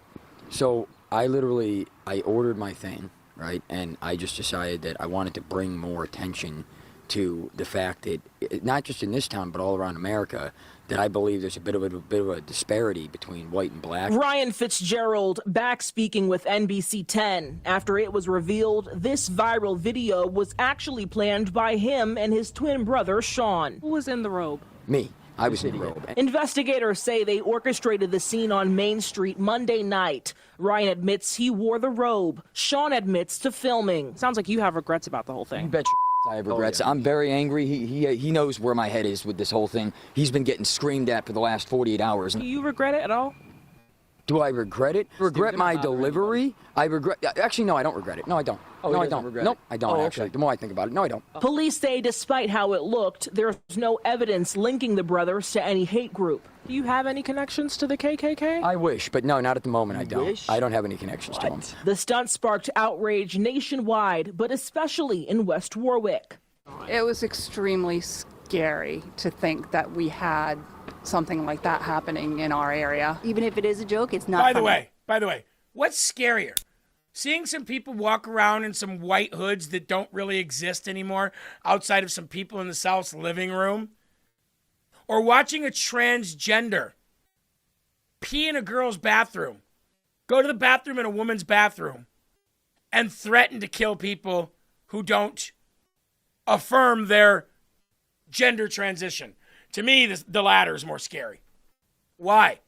So I ordered my thing, right? And I just decided that I wanted to bring more attention to the fact that, not just in this town, but all around America, that I believe there's a bit of a disparity between white and black. Ryan Fitzgerald back speaking with NBC 10 after it was revealed this viral video was actually planned by him and his twin brother, Sean. Who was in the robe? Me. I was in the robe. Investigators say they orchestrated the scene on Main Street Monday night. Ryan admits he wore the robe. Sean admits to filming. Sounds like you have regrets about the whole thing. You bet I have regrets. I'm very angry. He knows where my head is with this whole thing. He's been getting screamed at for the last 48 hours. Do you regret it at all? Do I regret it? Regret my delivery? Actually, no, I don't regret it. No, I don't. No, I don't. Nope, I don't actually. The more I think about it, no, I don't. Police say despite how it looked, there's no evidence linking the brothers to any hate group. Do you have any connections to the KKK? I wish, but no, not at the moment. I don't. I don't have any connections to them. The stunt sparked outrage nationwide, but especially in West Warwick. It was extremely scary to think that we had something like that happening in our area. Even if it is a joke, it's not funny. By the way, what's scarier? Seeing some people walk around in some white hoods that don't really exist anymore outside of some people in the South's living room? Or watching a transgender pee in a girl's bathroom, go to the bathroom in a woman's bathroom, and threaten to kill people who don't affirm their gender transition. To me, the latter is more scary. Why?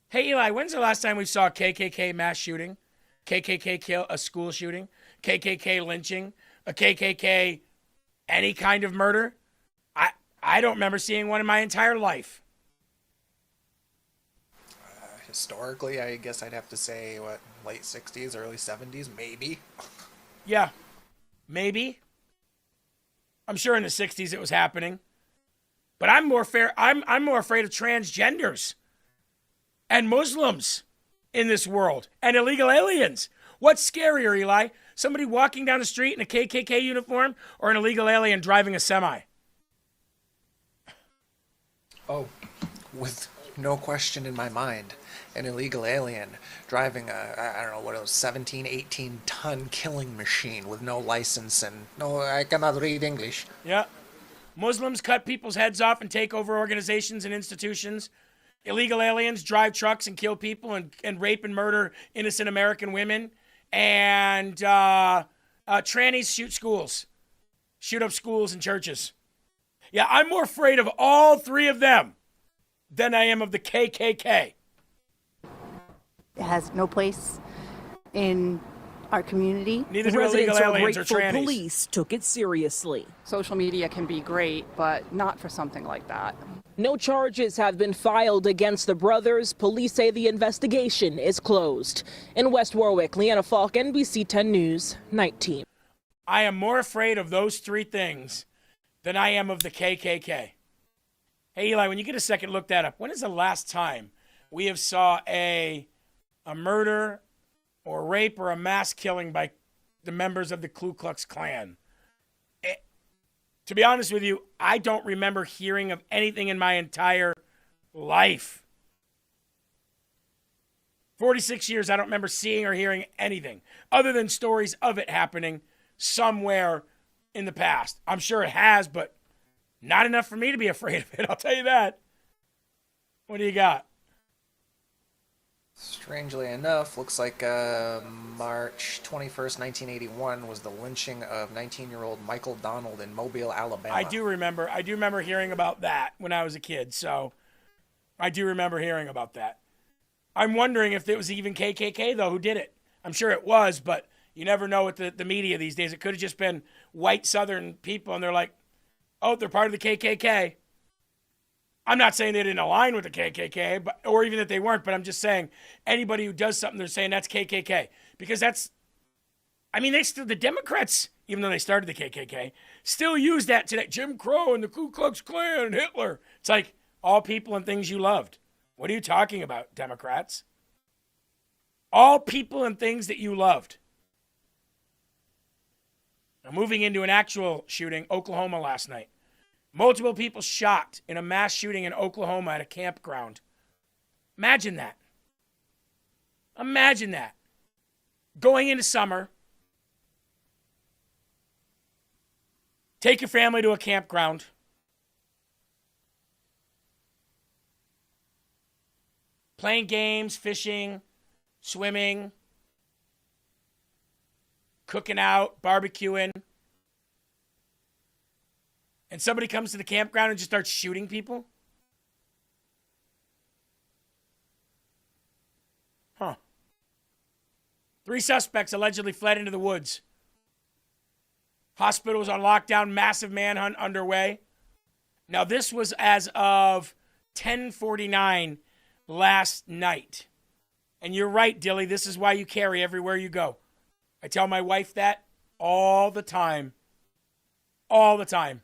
Hey, Eli, when's the last time we saw a KKK mass shooting? KKK kill a school shooting? KKK lynching? A KKK any kind of murder? I don't remember seeing one in my entire life. Historically, I guess I'd have to say, late 60s, early 70s, maybe. Yeah, maybe. I'm sure in the 60s it was happening. But I'm more afraid of transgenders and Muslims in this world and illegal aliens. What's scarier, Eli? Somebody walking down the street in a KKK uniform or an illegal alien driving a semi? Oh, with no question in my mind, an illegal alien driving I don't know what it was, 17, 18-ton killing machine with no license and no, I cannot read English. Yeah. Muslims cut people's heads off and take over organizations and institutions. Illegal aliens drive trucks and kill people and rape and murder innocent American women. And trannies shoot schools. Shoot up schools and churches. Yeah, I'm more afraid of all three of them than I am of the KKK. It has no place in our community. Neither do illegal aliens or trannies. Police took it seriously. Social media can be great, but not for something like that. No charges have been filed against the brothers. Police say the investigation is closed. In West Warwick, Leanna Falk, NBC 10 News, Night Team. I am more afraid of those three things than I am of the KKK. Hey, Eli, when you get a second, look that up. When is the last time we have saw a murder or rape or a mass killing by the members of the Ku Klux Klan? To be honest with you, I don't remember hearing of anything in my entire life. 46 years, I don't remember seeing or hearing anything other than stories of it happening somewhere in the past. I'm sure it has, but not enough for me to be afraid of it, I'll tell you that. What do you got? Strangely enough, looks like March 21st, 1981 was the lynching of 19-year-old Michael Donald in Mobile, Alabama. I do remember hearing about that when I was a kid, so I do remember hearing about that. I'm wondering if it was even KKK, though, who did it. I'm sure it was, but you never know with the media these days. It could have just been white Southern people, and they're like, oh, they're part of the KKK. I'm not saying they didn't align with the KKK, or even that they weren't, but I'm just saying anybody who does something, they're saying that's KKK. Because the Democrats, even though they started the KKK, still use that today. Jim Crow and the Ku Klux Klan and Hitler. It's like, All people and things you loved. What are you talking about, Democrats? All people and things that you loved. Now, moving into an actual shooting, Oklahoma last night. Multiple people shot in a mass shooting in Oklahoma at a campground. Imagine that. Imagine that. Going into summer, take your family to a campground. Playing games, fishing, swimming, cooking out, barbecuing. And somebody comes to the campground and just starts shooting people? Huh. 3 suspects allegedly fled into the woods. Hospital was on lockdown, massive manhunt underway. Now, this was as of 10:49 last night. And you're right, Dilly, this is why you carry everywhere you go. I tell my wife that all the time. All the time.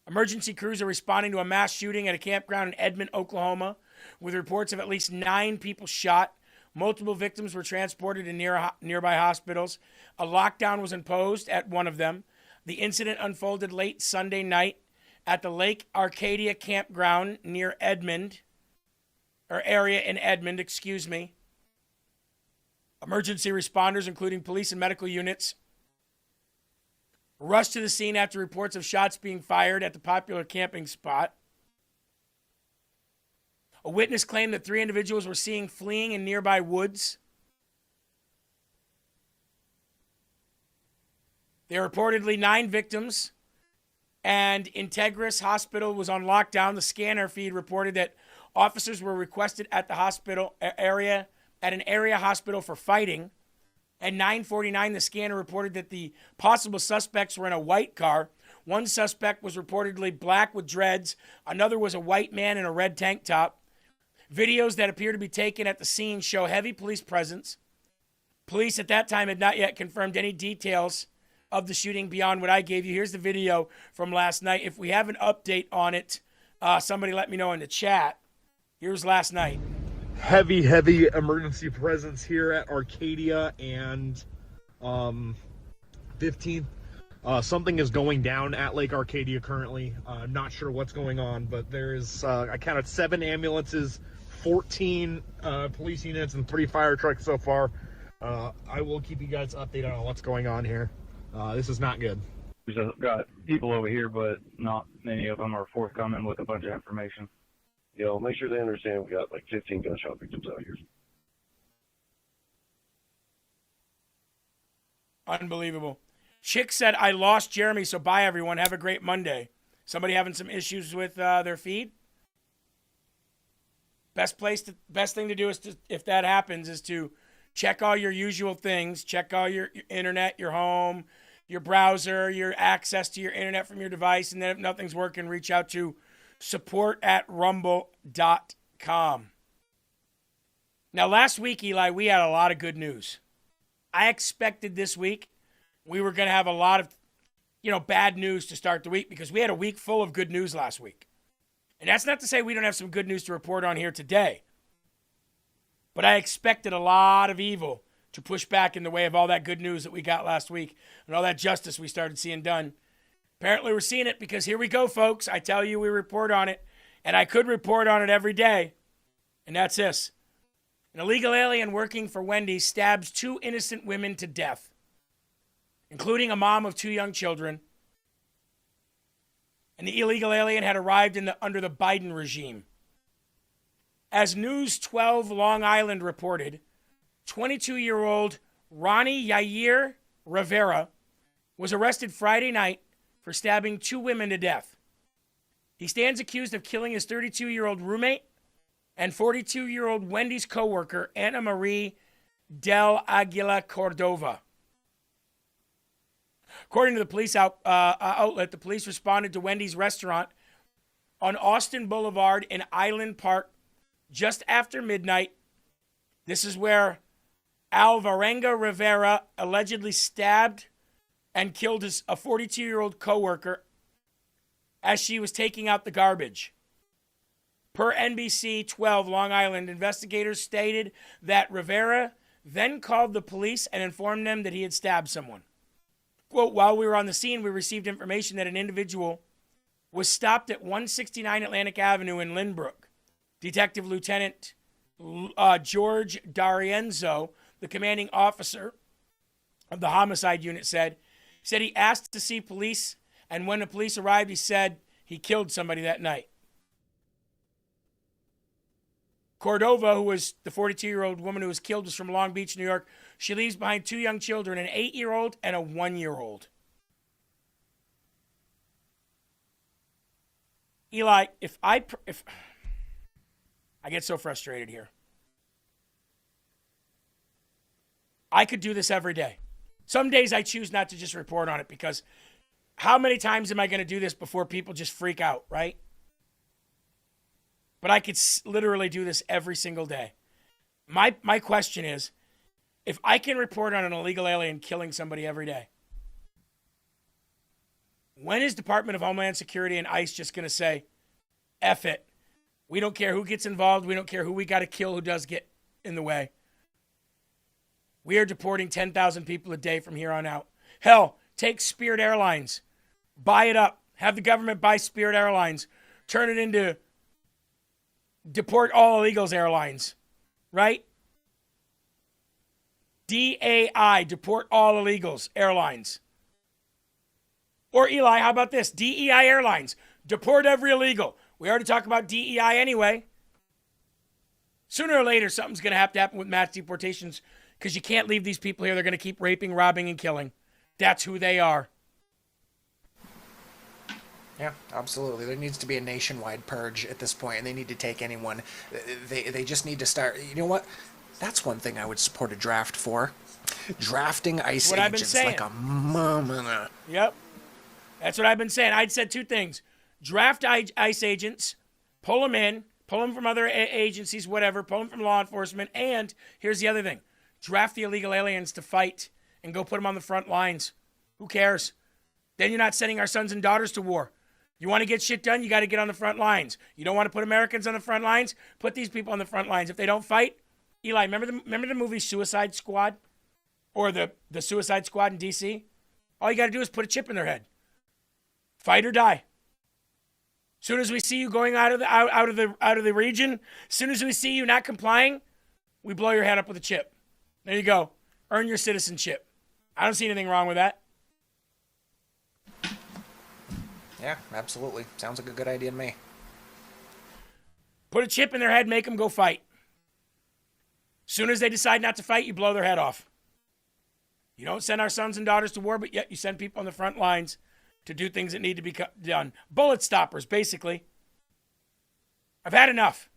Emergency crews are responding to a mass shooting at a campground in Edmond, Oklahoma, with reports of at least 9 people shot. Multiple victims were transported to nearby hospitals. A lockdown was imposed at one of them. The incident unfolded late Sunday night at the Lake Arcadia campground near Edmond, or area in Edmond, excuse me. Emergency responders, including police and medical units, rushed to the scene after reports of shots being fired at the popular camping spot. A witness claimed that 3 individuals were seen fleeing in nearby woods. There are reportedly 9 victims, and Integris Hospital was on lockdown. The scanner feed reported that officers were requested at the hospital area, at an area hospital for fighting. At 9:49, the scanner reported that the possible suspects were in a white car. One suspect was reportedly black with dreads. Another was a white man in a red tank top. Videos that appear to be taken at the scene show heavy police presence. Police at that time had not yet confirmed any details of the shooting beyond what I gave you. Here's the video from last night. If we have an update on it, somebody let me know in the chat. Here's last night. Heavy emergency presence here at Arcadia and 15th. Something is going down at Lake Arcadia currently. Not sure what's going on, but there's, I counted 7 ambulances, 14 police units, and 3 fire trucks so far. I will keep you guys updated on what's going on here. This is not good. We've got people over here, but not many of them are forthcoming with a bunch of information. Make sure they understand we got like 15 gunshot victims out here. Unbelievable. Chick said, I lost Jeremy, so bye everyone. Have a great Monday. Somebody having some issues with their feed? Best thing to do is to, if that happens, is to check all your usual things. Check all your internet, your home, your browser, your access to your internet from your device. And then if nothing's working, reach out to support@rumble.com. Now, last week, Eli, we had a lot of good news. I expected this week we were going to have a lot of, bad news to start the week because we had a week full of good news last week. And that's not to say we don't have some good news to report on here today. But I expected a lot of evil to push back in the way of all that good news that we got last week and all that justice we started seeing done. Apparently we're seeing it because here we go, folks. I tell you, we report on it, and I could report on it every day. And that's this. An illegal alien working for Wendy's stabs 2 innocent women to death, including a mom of 2 young children. And the illegal alien had arrived under the Biden regime. As News 12 Long Island reported, 22-year-old Ronnie Yair Rivera was arrested Friday night for stabbing 2 women to death. He stands accused of killing his 32-year-old roommate and 42-year-old Wendy's coworker, Ana Marie Del Aguila Cordova. According to the police outlet, the police responded to Wendy's restaurant on Austin Boulevard in Island Park just after midnight. This is where Alvarenga Rivera allegedly stabbed and killed a 42-year-old coworker as she was taking out the garbage. Per NBC 12 Long Island, investigators stated that Rivera then called the police and informed them that he had stabbed someone. Quote, while we were on the scene, we received information that an individual was stopped at 169 Atlantic Avenue in Lynbrook. Detective Lieutenant George D'Arienzo, the commanding officer of the homicide unit, said he asked to see police, and when the police arrived, he said he killed somebody that night. Cordova, who was the 42-year-old woman who was killed, was from Long Beach, New York. She leaves behind 2 young children, an 8-year-old and a 1-year-old. Eli, if I get so frustrated here. I could do this every day. Some days I choose not to just report on it because how many times am I going to do this before people just freak out, right? But I could literally do this every single day. My question is, if I can report on an illegal alien killing somebody every day, when is Department of Homeland Security and ICE just going to say, F it? We don't care who gets involved. We don't care who we got to kill who does get in the way. We are deporting 10,000 people a day from here on out. Hell, take Spirit Airlines. Buy it up. Have the government buy Spirit Airlines. Turn it into Deport All Illegals Airlines. Right? DAI, Deport All Illegals Airlines. Or Eli, how about this? DEI Airlines, deport every illegal. We already talked about DEI anyway. Sooner or later, something's going to happen with mass deportations because you can't leave these people here. They're going to keep raping, robbing, and killing. That's who they are. Yeah, absolutely. There needs to be a nationwide purge at this point, and they need to take anyone. They just need to start. You know what? That's one thing I would support a draft for. Drafting ICE agents like a mama. Yep. That's what I've been saying. I'd said 2 things. Draft ICE agents, pull them from other agencies, whatever, pull them from law enforcement, and here's the other thing. Draft the illegal aliens to fight and go put them on the front lines. Who cares? Then you're not sending our sons and daughters to war. You want to get shit done, you got to get on the front lines. You don't want to put Americans on the front lines? Put these people on the front lines. If they don't fight, Eli, remember the movie Suicide Squad? Or the Suicide Squad in D.C.? All you got to do is put a chip in their head. Fight or die. Soon as we see you going out of the region, soon as we see you not complying, we blow your head up with a chip. There you go. Earn your citizenship. I don't see anything wrong with that. Yeah, absolutely. Sounds like a good idea to me. Put a chip in their head, make them go fight. Soon as they decide not to fight, you blow their head off. You don't send our sons and daughters to war, but yet you send people on the front lines to do things that need to be done. Bullet stoppers, basically. I've had enough.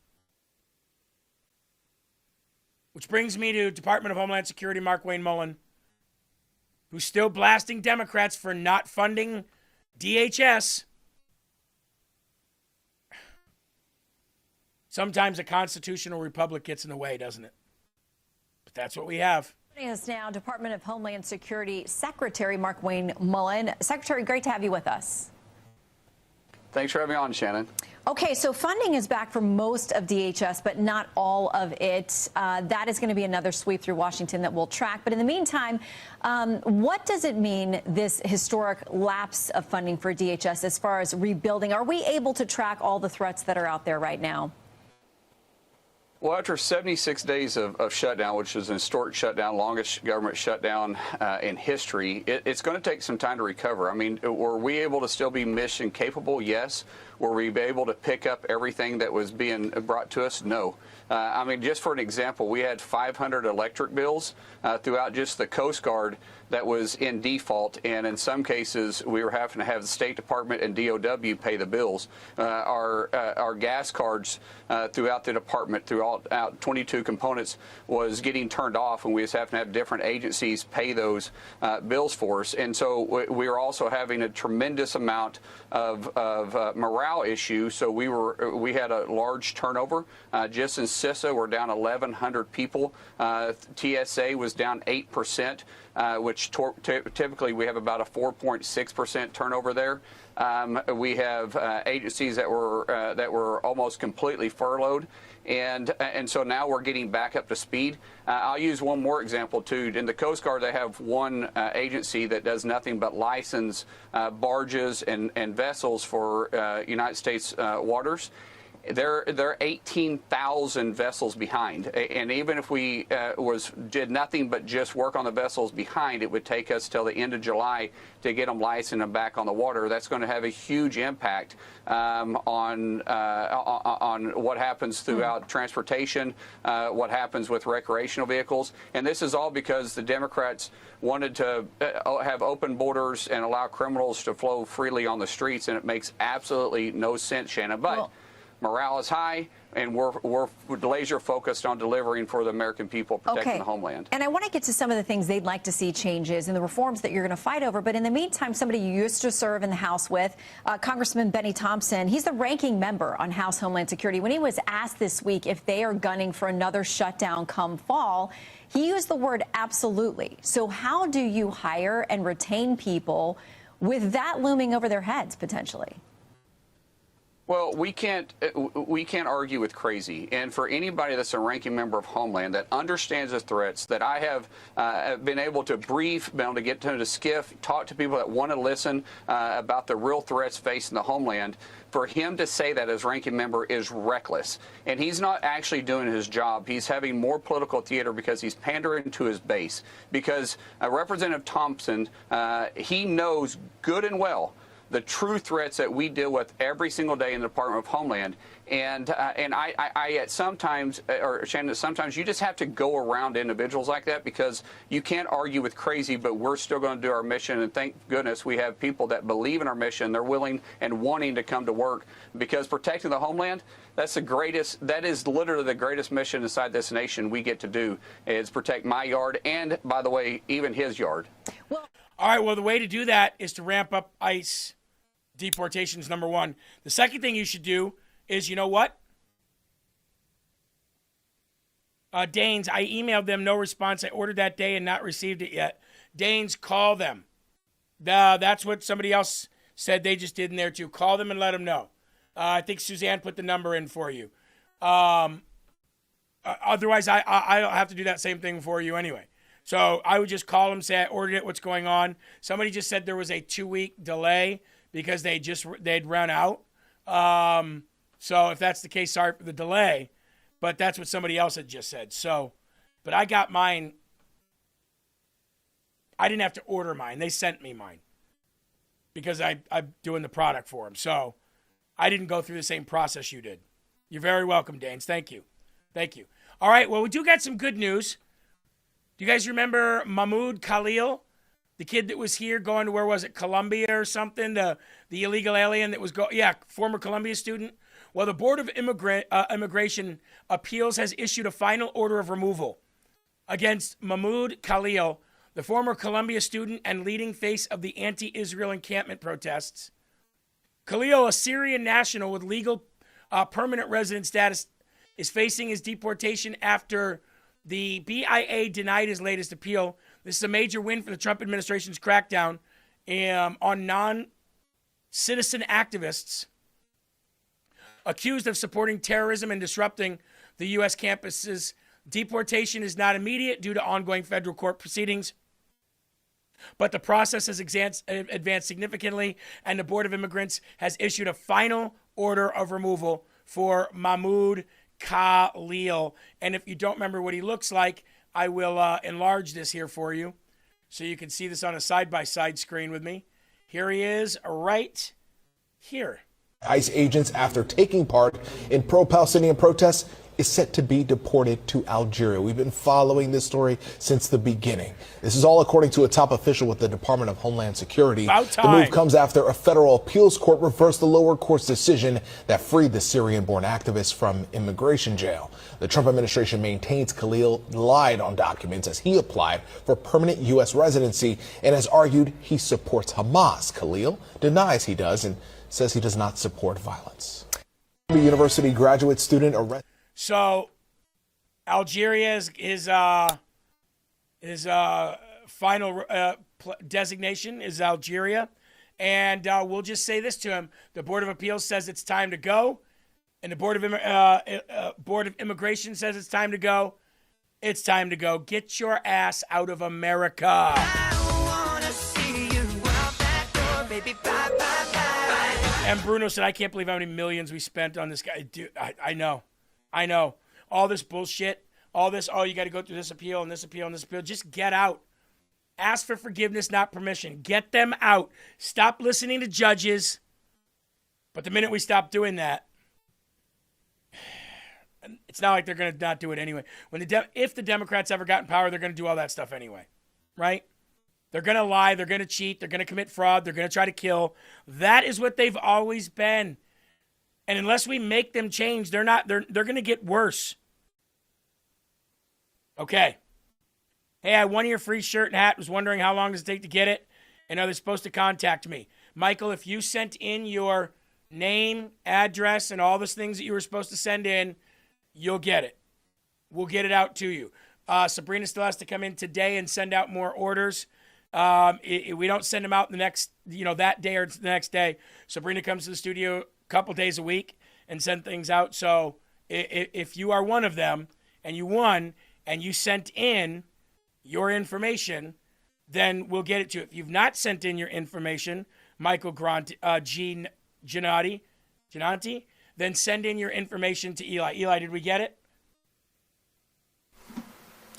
Which brings me to Department of Homeland Security Mark Wayne Mullen, who's still blasting Democrats for not funding DHS. Sometimes a constitutional republic gets in the way, doesn't it? But that's what we have. Joining us now, Department of Homeland Security Secretary Mark Wayne Mullen. Secretary, great to have you with us. Thanks for having me on, Shannon. Okay, so funding is back for most of DHS, but not all of it. That is going to be another sweep through Washington that we'll track. But in the meantime, what does it mean, this historic lapse of funding for DHS as far as rebuilding? Are we able to track all the threats that are out there right now? Well, after 76 days of shutdown, which is an historic shutdown, longest government shutdown in history, it's going to take some time to recover. I mean, were we able to still be mission capable? Yes. Were we able to pick up everything that was being brought to us? No. I mean, just for an example, we had 500 electric bills throughout just the Coast Guard that was in default, and in some cases we were having to have the State Department and DOW pay the bills. Our gas cards throughout the department, throughout 22 components, was getting turned off, and we was having to have different agencies pay those bills for us. And so we were also having a tremendous amount of morale issues. So we had a large turnover. Just in CISA, we're down 1,100 people. TSA was down 8%. Which which typically we have about a 4.6% turnover there. We have agencies that were almost completely furloughed. And so now we're getting back up to speed. I'll use one more example, too. In the Coast Guard, they have one agency that does nothing but license barges and vessels for United States waters. They're 18,000 vessels behind, and even if we did nothing but just work on the vessels behind, it would take us till the end of July to get them licensed and back on the water. That's going to have a huge impact on what happens throughout transportation, what happens with recreational vehicles, and this is all because the Democrats wanted to have open borders and allow criminals to flow freely on the streets, and it makes absolutely no sense, Shannon. But morale is high, and we're laser focused on delivering for the American people, protecting the homeland. And I want to get to some of the things they'd like to see changes and the reforms that you're going to fight over. But in the meantime, somebody you used to serve in the House with, Congressman Benny Thompson, he's the ranking member on House Homeland Security. When he was asked this week if they are gunning for another shutdown come fall, he used the word absolutely. So how do you hire and retain people with that looming over their heads potentially? Well, we can't argue with crazy. And for anybody that's a ranking member of Homeland that understands the threats, that I have been able to brief, been able to get to the SCIF, talk to people that want to listen about the real threats facing the Homeland, for him to say that as ranking member is reckless. And he's not actually doing his job. He's having more political theater because he's pandering to his base. Because Representative Thompson, he knows good and well the true threats that we deal with every single day in the Department of Homeland. And I at sometimes, or Shannon, sometimes you just have to go around individuals like that because you can't argue with crazy, but we're still going to do our mission. And thank goodness we have people that believe in our mission. They're willing and wanting to come to work because protecting the homeland, that's the greatest, that is literally the greatest mission inside this nation we get to do is protect my yard and, by the way, even his yard. All right, well, the way to do that is to ramp up ICE deportations, number one. The second thing you should do is, you know what? Danes, I emailed them, no response. I ordered that day and not received it yet. Danes, call them. That's what somebody else said they just did in there too. Call them and let them know. I think Suzanne put the number in for you. Otherwise, I'll have to do that same thing for you anyway. So I would just call them, say I ordered it, what's going on. Somebody just said there was a 2-week delay because they'd run out. So if that's the case, sorry for the delay, but that's what somebody else had just said. So, but I got mine. I didn't have to order mine. They sent me mine because I'm doing the product for them. So I didn't go through the same process you did. You're very welcome, Danes. Thank you. Thank you. All right. Well, we do got some good news. Do you guys remember Mahmoud Khalil? The kid that was here going to, where was it, Columbia or something? The illegal alien that was former Columbia student. Well, the Board of Immigration Appeals has issued a final order of removal against Mahmoud Khalil, the former Columbia student and leading face of the anti-Israel encampment protests. Khalil, a Syrian national with legal permanent resident status, is facing his deportation after the BIA denied his latest appeal. This is a major win for the Trump administration's crackdown on non-citizen activists accused of supporting terrorism and disrupting the U.S. campuses. Deportation is not immediate due to ongoing federal court proceedings, but the process has advanced significantly, and the Board of Immigrants has issued a final order of removal for Mahmoud Khalil. And if you don't remember what he looks like, I will enlarge this here for you so you can see this on a side-by-side screen with me. Here he is right here. ICE agents, after taking part in pro-Palestinian protests, is set to be deported to Algeria. We've been following this story since the beginning. This is all according to a top official with the Department of Homeland Security. The move comes after a federal appeals court reversed the lower court's decision that freed the Syrian-born activist from immigration jail. The Trump administration maintains Khalil lied on documents as he applied for permanent U.S. residency and has argued he supports Hamas. Khalil denies he does and says he does not support violence. The university graduate student arrested. So, Algeria is final designation is Algeria. And we'll just say this to him. The Board of Appeals says it's time to go. And the Board of Immigration says it's time to go. It's time to go. Get your ass out of America. I wanna see you out that door, baby. Bye, bye, bye. And Bruno said, I can't believe how many millions we spent on this guy. Dude, I know. All this bullshit. All this, you got to go through this appeal and this appeal and this appeal. Just get out. Ask for forgiveness, not permission. Get them out. Stop listening to judges. But the minute we stop doing that, it's not like they're going to not do it anyway. If the Democrats ever got in power, they're going to do all that stuff anyway, right? They're going to lie. They're going to cheat. They're going to commit fraud. They're going to try to kill. That is what they've always been. And unless we make them change, they're going to get worse. Okay. Hey, I won your free shirt and hat. Was wondering how long does it take to get it? And are they supposed to contact me? Michael, if you sent in your name, address, and all those things that you were supposed to send in, you'll get it. We'll get it out to you. Sabrina still has to come in today and send out more orders. We don't send them out the next, that day or the next day. Sabrina comes to the studio a couple days a week and send things out. So if you are one of them and you won and you sent in your information, then we'll get it to you. If you've not sent in your information, Michael Giannotti, then send in your information to Eli. Eli, did we get it?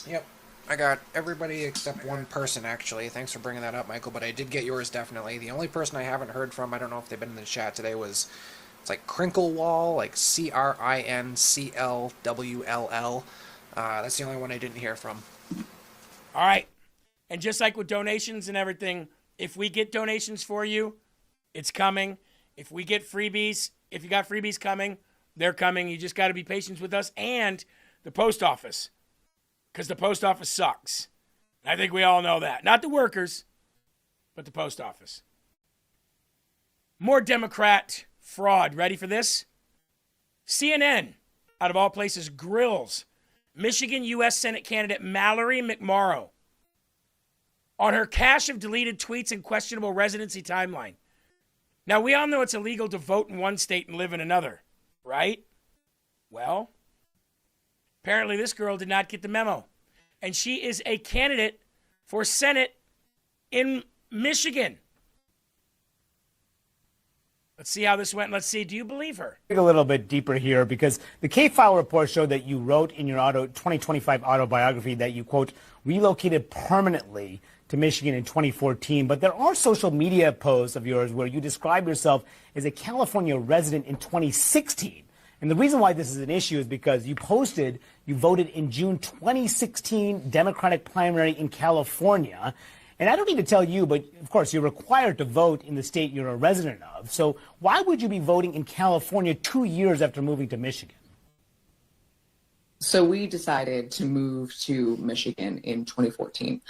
Yep. I got everybody except one person, actually. Thanks for bringing that up, Michael, but I did get yours, definitely. The only person I haven't heard from, I don't know if they've been in the chat today, it's like Crinklewall, like CRINCLWLL. That's the only one I didn't hear from. All right. And just like with donations and everything, if we get donations for you, it's coming. If we get freebies, if you got freebies coming, they're coming. You just got to be patient with us and the post office, because the post office sucks. I think we all know that. Not the workers, but the post office. More Democrat fraud. Ready for this? CNN, out of all places, grills Michigan U.S. Senate candidate Mallory McMorrow on her cache of deleted tweets and questionable residency timeline. Now, we all know it's illegal to vote in one state and live in another, right? Well, apparently this girl did not get the memo. And she is a candidate for Senate in Michigan. Let's see how this went. Let's see. Do you believe her? Dig a little bit deeper here, because the K-File report showed that you wrote in your 2025 autobiography that you, quote, relocated permanently to Michigan in 2014. But there are social media posts of yours where you describe yourself as a California resident in 2016. And the reason why this is an issue is because you voted in June 2016 Democratic primary in California. And I don't need to tell you, but of course, you're required to vote in the state you're a resident of. So why would you be voting in California 2 years after moving to Michigan? So we decided to move to Michigan in 2014.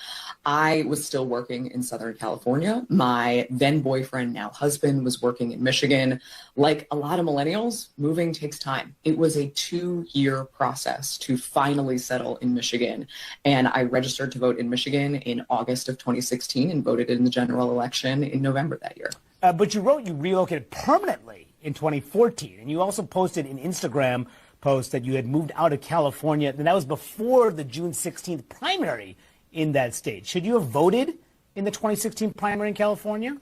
I was still working in Southern California. My then boyfriend, now husband, was working in Michigan. Like a lot of millennials, moving takes time. It was a 2-year process to finally settle in Michigan. And I registered to vote in Michigan in August of 2016 and voted in the general election in November that year. But you wrote you relocated permanently in 2014. And you also posted an Instagram post that you had moved out of California, and that was before the June 16th primary in that state. Should you have voted in the 2016 primary in California?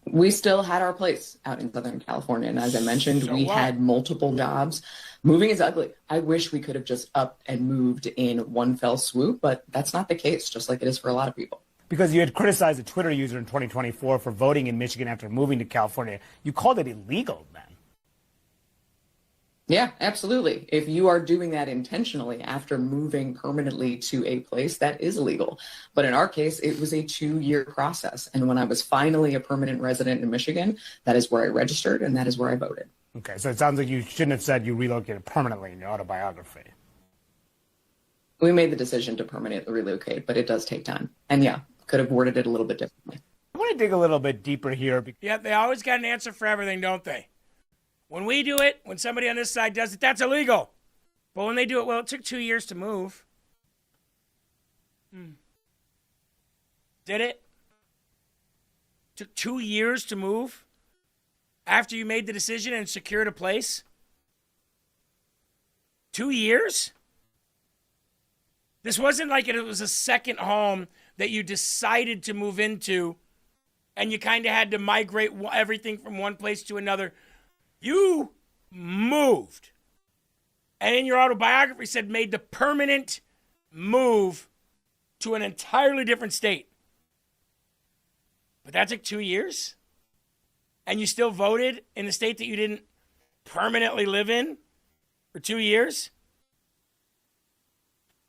We still had our place out in Southern California, and as I mentioned, we had multiple jobs. Moving is ugly. I wish we could have just up and moved in one fell swoop, but that's not the case, just like it is for a lot of people. Because you had criticized a Twitter user in 2024 for voting in Michigan after moving to California. You called it illegal then. Yeah, absolutely. If you are doing that intentionally after moving permanently to a place, that is illegal. But in our case, it was a 2-year process. And when I was finally a permanent resident in Michigan, that is where I registered and that is where I voted. Okay, so it sounds like you shouldn't have said you relocated permanently in your autobiography. We made the decision to permanently relocate, but it does take time. And yeah, could have worded it a little bit differently. I want to dig a little bit deeper here. Yeah, they always got an answer for everything, don't they? When we do it, when somebody on this side does it, that's illegal. But when they do it, well, it took 2 years to move. did it? Took 2 years to move after you made the decision and secured a place? 2 years? This wasn't like it was a second home that you decided to move into and you kind of had to migrate everything from one place to another. You moved. And in your autobiography said made the permanent move to an entirely different state. But that took 2 years? And you still voted in the state that you didn't permanently live in for 2 years?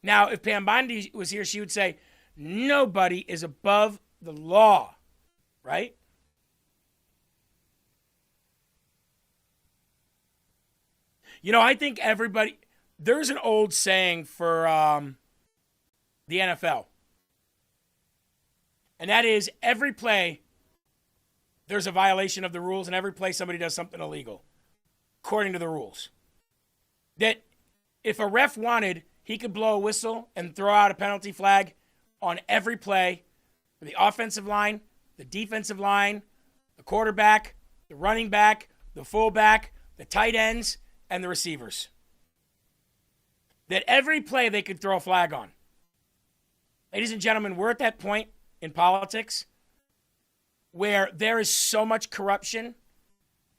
Now, if Pam Bondi was here, she would say, nobody is above the law, right? You know, I think everybody, there's an old saying for the NFL. And that is every play, there's a violation of the rules, and every play somebody does something illegal, according to the rules. That if a ref wanted, he could blow a whistle and throw out a penalty flag on every play for the offensive line, the defensive line, the quarterback, the running back, the fullback, the tight ends, and the receivers. That every play they could throw a flag on. Ladies and gentlemen, we're at that point in politics where there is so much corruption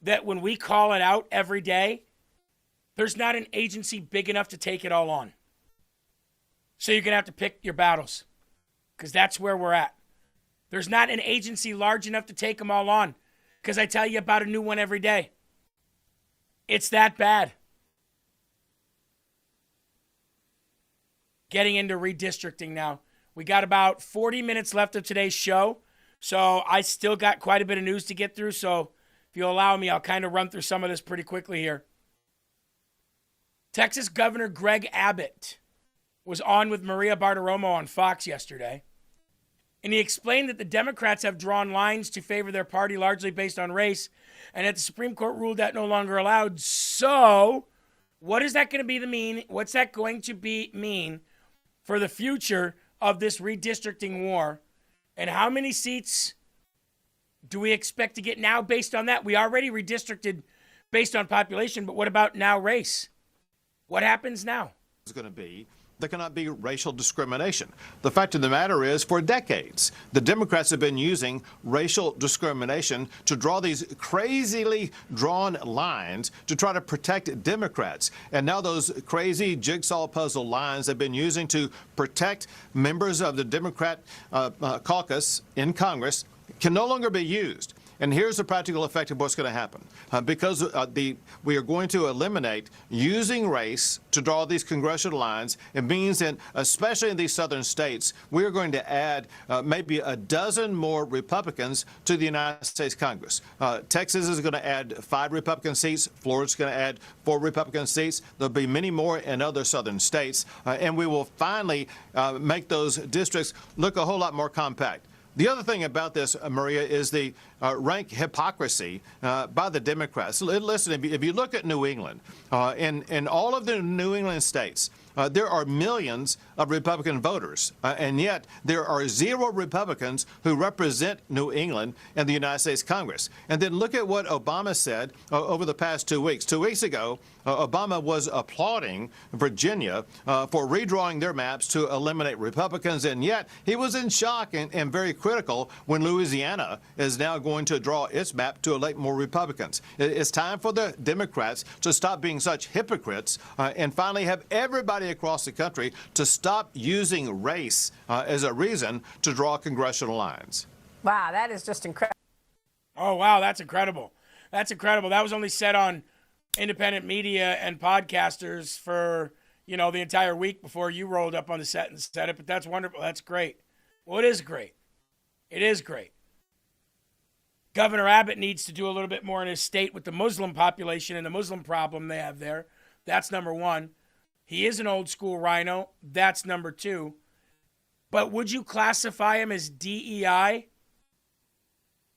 that when we call it out every day, there's not an agency big enough to take it all on. So you're going to have to pick your battles because that's where we're at. There's not an agency large enough to take them all on because I tell you about a new one every day. It's that bad. Getting into redistricting now. We got about 40 minutes left of today's show, so I still got quite a bit of news to get through, so if you'll allow me, I'll kind of run through some of this pretty quickly here. Texas Governor Greg Abbott was on with Maria Bartiromo on Fox yesterday, and he explained that the Democrats have drawn lines to favor their party largely based on race, and that the Supreme Court ruled that no longer allowed. So, what is that going to mean? What's that going to mean for the future of this redistricting war? And how many seats do we expect to get now based on that? We already redistricted based on population, but what about now race? What happens now? Is going to be there cannot be racial discrimination. The fact of the matter is, for decades, the Democrats have been using racial discrimination to draw these crazily drawn lines to try to protect Democrats. And now those crazy jigsaw puzzle lines they've been using to protect members of the Democrat caucus in Congress can no longer be used. And here's the practical effect of what's going to happen. Because we are going to eliminate using race to draw these congressional lines, it means that, especially in these southern states, we are going to add maybe a dozen more Republicans to the United States Congress. Texas is going to add 5 Republican seats. Florida's going to add 4 Republican seats. There'll be many more in other southern states. And we will finally make those districts look a whole lot more compact. The other thing about this, Maria, is the rank hypocrisy by the Democrats. Listen, if you look at New England, in all of the New England states, there are millions of Republican voters, and yet there are 0 Republicans who represent New England in the United States Congress. And then look at what Obama said over the past 2 weeks. 2 weeks ago, Obama was applauding Virginia for redrawing their maps to eliminate Republicans, and yet he was in shock and very critical when Louisiana is now going to draw its map to elect more Republicans. It's time for the Democrats to stop being such hypocrites and finally have everybody across the country to stop using race as a reason to draw congressional lines. Wow, that is just incredible. Oh, wow, that's incredible. That's incredible. That was only said on independent media and podcasters for, the entire week before you rolled up on the set and said it, but that's wonderful. That's great. Well, it is great. It is great. Governor Abbott needs to do a little bit more in his state with the Muslim population and the Muslim problem they have there. That's number one. He is an old school rhino. That's number 2. But would you classify him as DEI?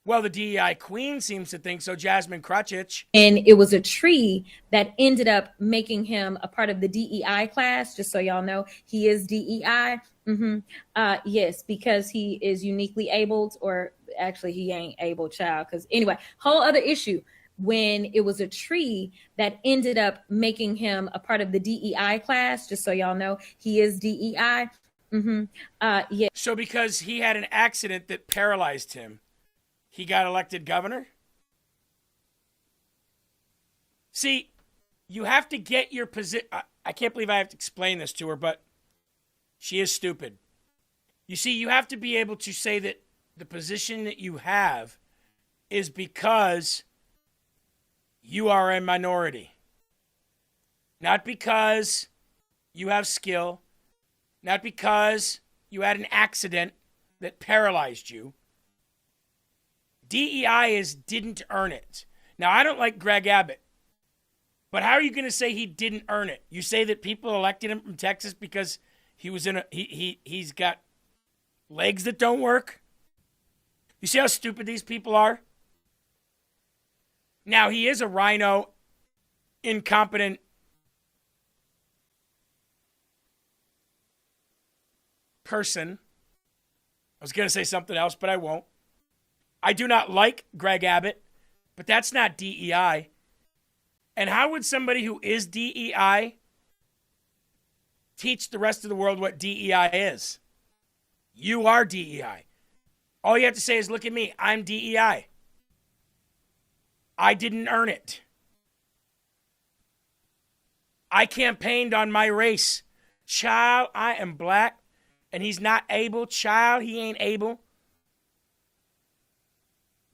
Well, the DEI queen seems to think so, Jasmine Krutchich. And it was a tree that ended up making him a part of the DEI class. Just so y'all know, he is DEI. Yes, because he is uniquely abled, or actually he ain't able child. Because anyway, whole other issue when it was a tree that ended up making him a part of the DEI class. Just so y'all know, he is DEI. Yeah. So because he had an accident that paralyzed him, he got elected governor? See, you have to get your position. I can't believe I have to explain this to her, but she is stupid. You see, you have to be able to say that the position that you have is because you are a minority. Not because you have skill, not because you had an accident that paralyzed you. DEI is didn't earn it. Now, I don't like Greg Abbott, but how are you going to say he didn't earn it? You say that people elected him from Texas because he was in he's got legs that don't work? You see how stupid these people are? Now, he is a rhino, incompetent person. I was going to say something else, but I won't. I do not like Greg Abbott, but that's not DEI. And how would somebody who is DEI teach the rest of the world what DEI is? You are DEI. All you have to say is, look at me, I'm DEI. I didn't earn it. I campaigned on my race. Child, I am black, and he's not able. Child, he ain't able.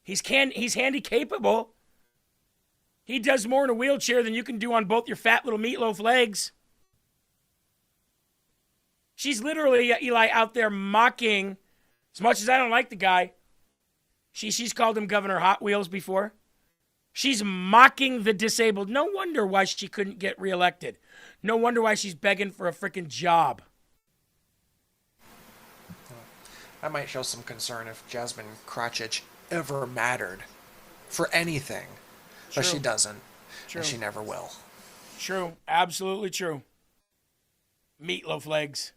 He's handy capable. He does more in a wheelchair than you can do on both your fat little meatloaf legs. She's literally, Eli, out there mocking. As much as I don't like the guy, she's called him Governor Hot Wheels before. She's mocking the disabled. No wonder why she couldn't get reelected. No wonder why she's begging for a freaking job. I might show some concern if Jasmine Krachich ever mattered for anything. True. But she doesn't. True. And she never will. True. Absolutely true. Meatloaf legs.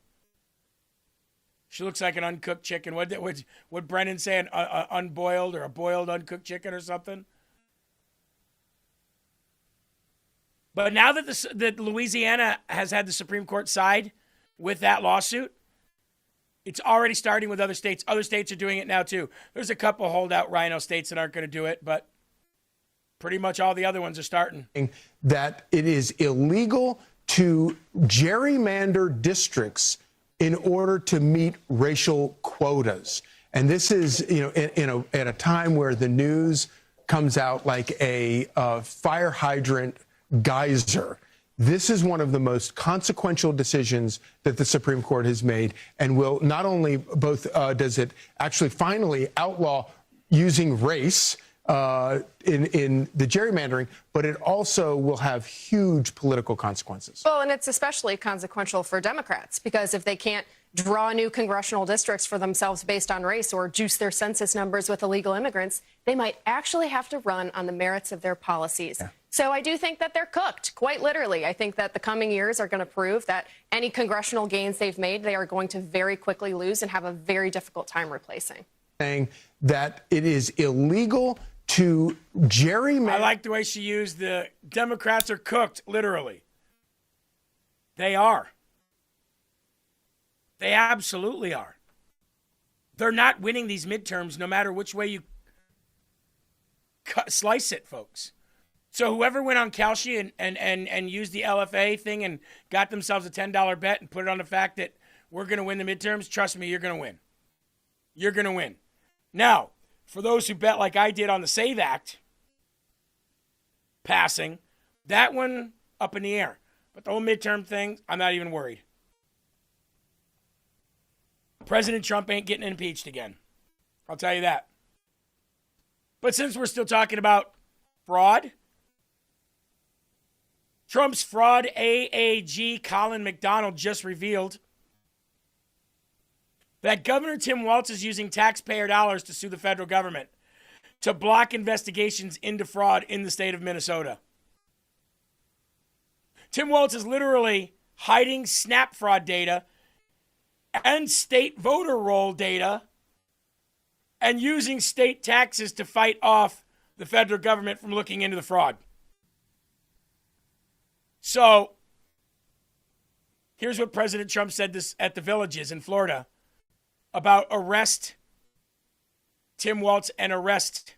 She looks like an uncooked chicken. What Brennan say? An unboiled or a boiled uncooked chicken or something? But now that Louisiana has had the Supreme Court side with that lawsuit, it's already starting with other states. Other states are doing it now, too. There's a couple holdout rhino states that aren't going to do it, but pretty much all the other ones are starting. That it is illegal to gerrymander districts in order to meet racial quotas. And this is, at a time where the news comes out like a fire hydrant geyser. This is one of the most consequential decisions that the Supreme Court has made, and will not only does it actually finally outlaw using race in the gerrymandering, but it also will have huge political consequences. Well, and it's especially consequential for Democrats, because if they can't draw new congressional districts for themselves based on race or juice their census numbers with illegal immigrants, they might actually have to run on the merits of their policies. Yeah. So I do think that they're cooked, quite literally. I think that the coming years are going to prove that any congressional gains they've made, they are going to very quickly lose and have a very difficult time replacing. Saying that it is illegal to gerrymander. I like the way she used the Democrats are cooked, literally. They are. They absolutely are. They're not winning these midterms no matter which way you slice it, folks. So whoever went on Kalshi and used the LFA thing and got themselves a $10 bet and put it on the fact that we're going to win the midterms, trust me, you're going to win. You're going to win. Now, for those who bet like I did on the SAVE Act passing, that one up in the air. But the whole midterm thing, I'm not even worried. President Trump ain't getting impeached again. I'll tell you that. But since we're still talking about fraud, Trump's fraud AAG Colin McDonald just revealed that Governor Tim Walz is using taxpayer dollars to sue the federal government to block investigations into fraud in the state of Minnesota. Tim Walz is literally hiding SNAP fraud data and state voter roll data and using state taxes to fight off the federal government from looking into the fraud. So here's what President Trump said this at the Villages in Florida about arrest Tim Walz and arrest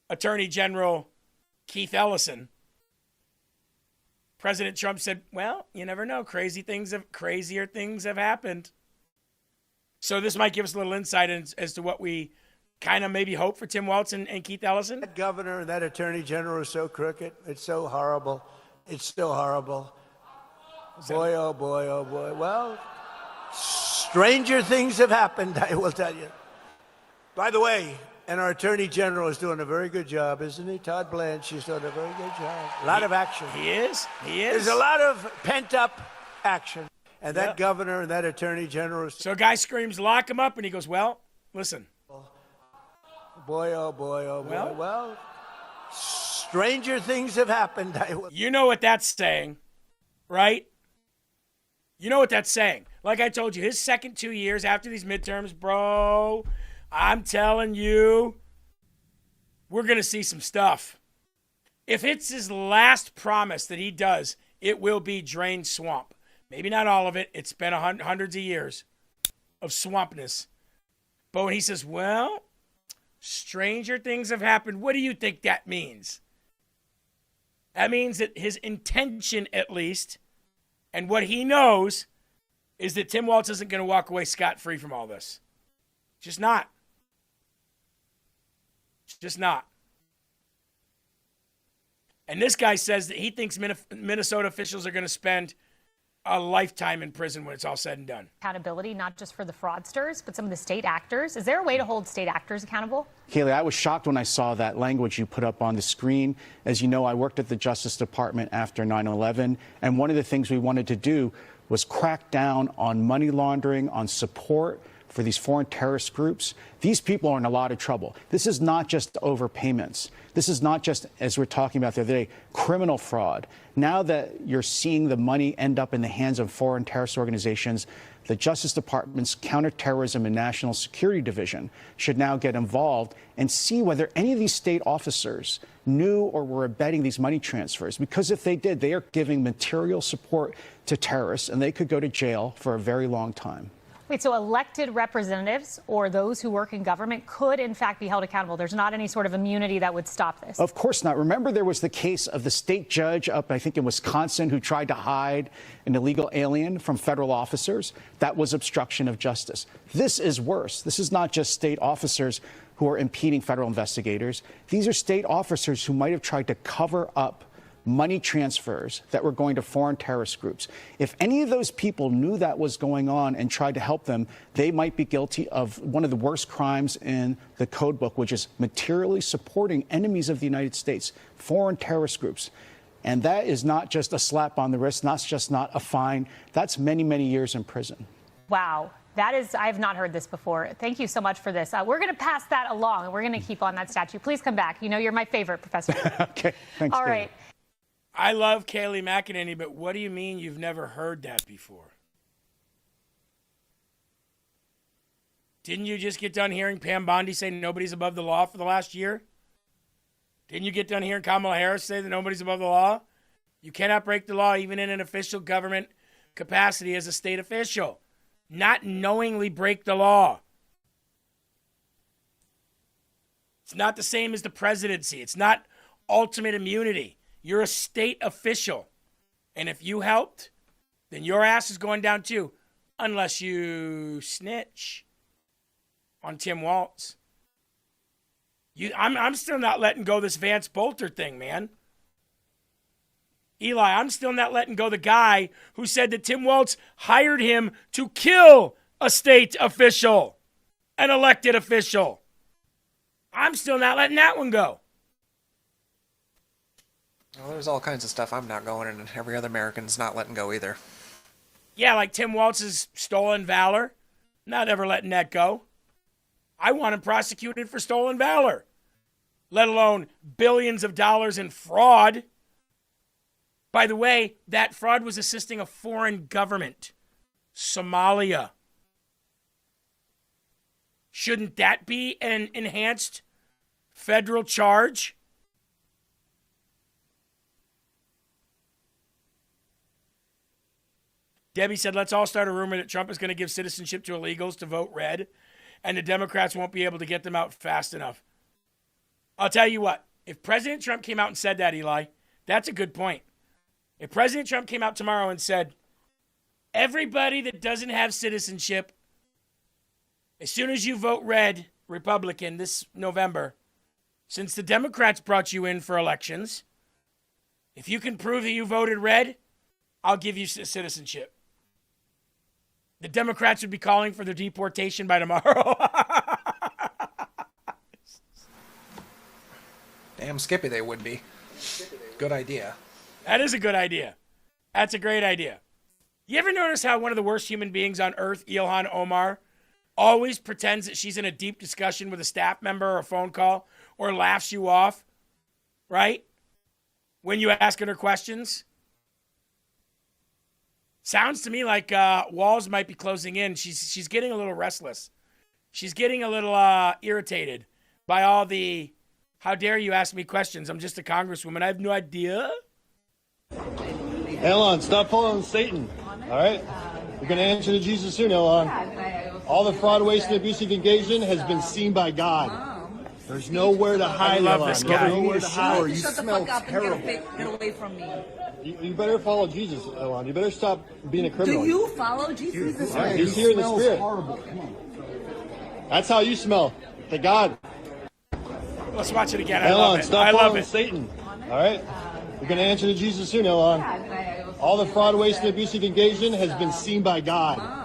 Attorney General Keith Ellison. President Trump said, well, you never know. Crazier things have happened. So this might give us a little insight as to what we kind of maybe hope for Tim Walz and Keith Ellison. That governor and that attorney general is so crooked. It's so horrible. It's still horrible. Boy, oh boy, oh boy. Well, stranger things have happened, I will tell you. By the way, and our attorney general is doing a very good job, isn't he? Todd Blanche, he's doing a very good job. A lot of action. He is. There's a lot of pent-up action. And that governor and that attorney general. So a guy screams, lock him up, and he goes, well, listen. Boy, oh boy, oh boy. Well, stranger things have happened. You know what that's saying, right? You know what that's saying. Like I told you, his second 2 years after these midterms, bro, I'm telling you, we're going to see some stuff. If it's his last promise that he does, it will be drain swamp. Maybe not all of it. It's been hundreds of years of swampness. But when he says, well, stranger things have happened, what do you think that means? That means that his intention, at least, and what he knows, is that Tim Walz isn't going to walk away scot-free from all this. Just not. Just not. And this guy says that he thinks Minnesota officials are going to spend a lifetime in prison when it's all said and done. Accountability, not just for the fraudsters, but some of the state actors. Is there a way to hold state actors accountable? Kaylee, I was shocked when I saw that language you put up on the screen. As you know, I worked at the Justice Department after 9/11, and one of the things we wanted to do was crack down on money laundering, on support for these foreign terrorist groups. These people are in a lot of trouble. This is not just overpayments. This is not just, as we're talking about the other day, criminal fraud. Now that you're seeing the money end up in the hands of foreign terrorist organizations, the Justice Department's Counterterrorism and National Security Division should now get involved and see whether any of these state officers knew or were abetting these money transfers. Because if they did, they are giving material support to terrorists, and they could go to jail for a very long time. Wait, so elected representatives or those who work in government could, in fact, be held accountable. There's not any sort of immunity that would stop this. Of course not. Remember, there was the case of the state judge up, I think, in Wisconsin who tried to hide an illegal alien from federal officers. That was obstruction of justice. This is worse. This is not just state officers who are impeding federal investigators. These are state officers who might have tried to cover up money transfers that were going to foreign terrorist groups. If any of those people knew that was going on and tried to help them, they might be guilty of one of the worst crimes in the code book, which is materially supporting enemies of the United States, foreign terrorist groups. And that is not just a slap on the wrist, that's just not a fine. That's many, many years in prison. Wow. That is, I have not heard this before. Thank you so much for this. We're going to pass that along, and we're going to keep on that statue. Please come back. You know, you're my favorite, Professor. Okay. Thanks, All David. right. I love Kayleigh McEnany, but what do you mean you've never heard that before? Didn't you just get done hearing Pam Bondi say nobody's above the law for the last year? Didn't you get done hearing Kamala Harris say that nobody's above the law? You cannot break the law even in an official government capacity as a state official. Not knowingly break the law. It's not the same as the presidency. It's not ultimate immunity. You're a state official. And if you helped, then your ass is going down too. Unless you snitch on Tim Walz. I'm still not letting go this Vance Bolter thing, man. Eli, I'm still not letting go the guy who said that Tim Walz hired him to kill a state official, an elected official. I'm still not letting that one go. Well, there's all kinds of stuff I'm not going, and every other American's not letting go either. Yeah, like Tim Walz's stolen valor. Not ever letting that go. I want him prosecuted for stolen valor, let alone billions of dollars in fraud. By the way, that fraud was assisting a foreign government, Somalia. Shouldn't that be an enhanced federal charge? Debbie said, let's all start a rumor that Trump is going to give citizenship to illegals to vote red, and the Democrats won't be able to get them out fast enough. I'll tell you what, if President Trump came out and said that, Eli, that's a good point. If President Trump came out tomorrow and said, everybody that doesn't have citizenship, as soon as you vote red, Republican, this November, since the Democrats brought you in for elections, if you can prove that you voted red, I'll give you citizenship. The Democrats would be calling for their deportation by tomorrow. Damn Skippy they would be. Good idea. That is a good idea. That's a great idea. You ever notice how one of the worst human beings on earth, Ilhan Omar, always pretends that she's in a deep discussion with a staff member or a phone call, or laughs you off, right? When you ask her questions? Sounds to me like walls might be closing in. She's getting a little restless. She's getting a little irritated by all the, how dare you ask me questions? I'm just a congresswoman. I have no idea. Elon, stop following Satan, all right? You're going to answer to Jesus soon, Elon. All the fraud, waste, and abusive engagement has been seen by God. There's nowhere to hide, I love Elon. this guy. Nowhere to hide. You Shut the smell fuck up terrible. and get away from me. You better follow Jesus, Elon. You better stop being a criminal. Do you follow Jesus? He's here in the spirit. Horrible. Come on. That's how you smell. To God. Let's watch it again. I Elon, love it. stop I love following it. Satan, all right? You're going to answer to Jesus soon, Elon. All the fraud, waste, and abusive engagement has been seen by God.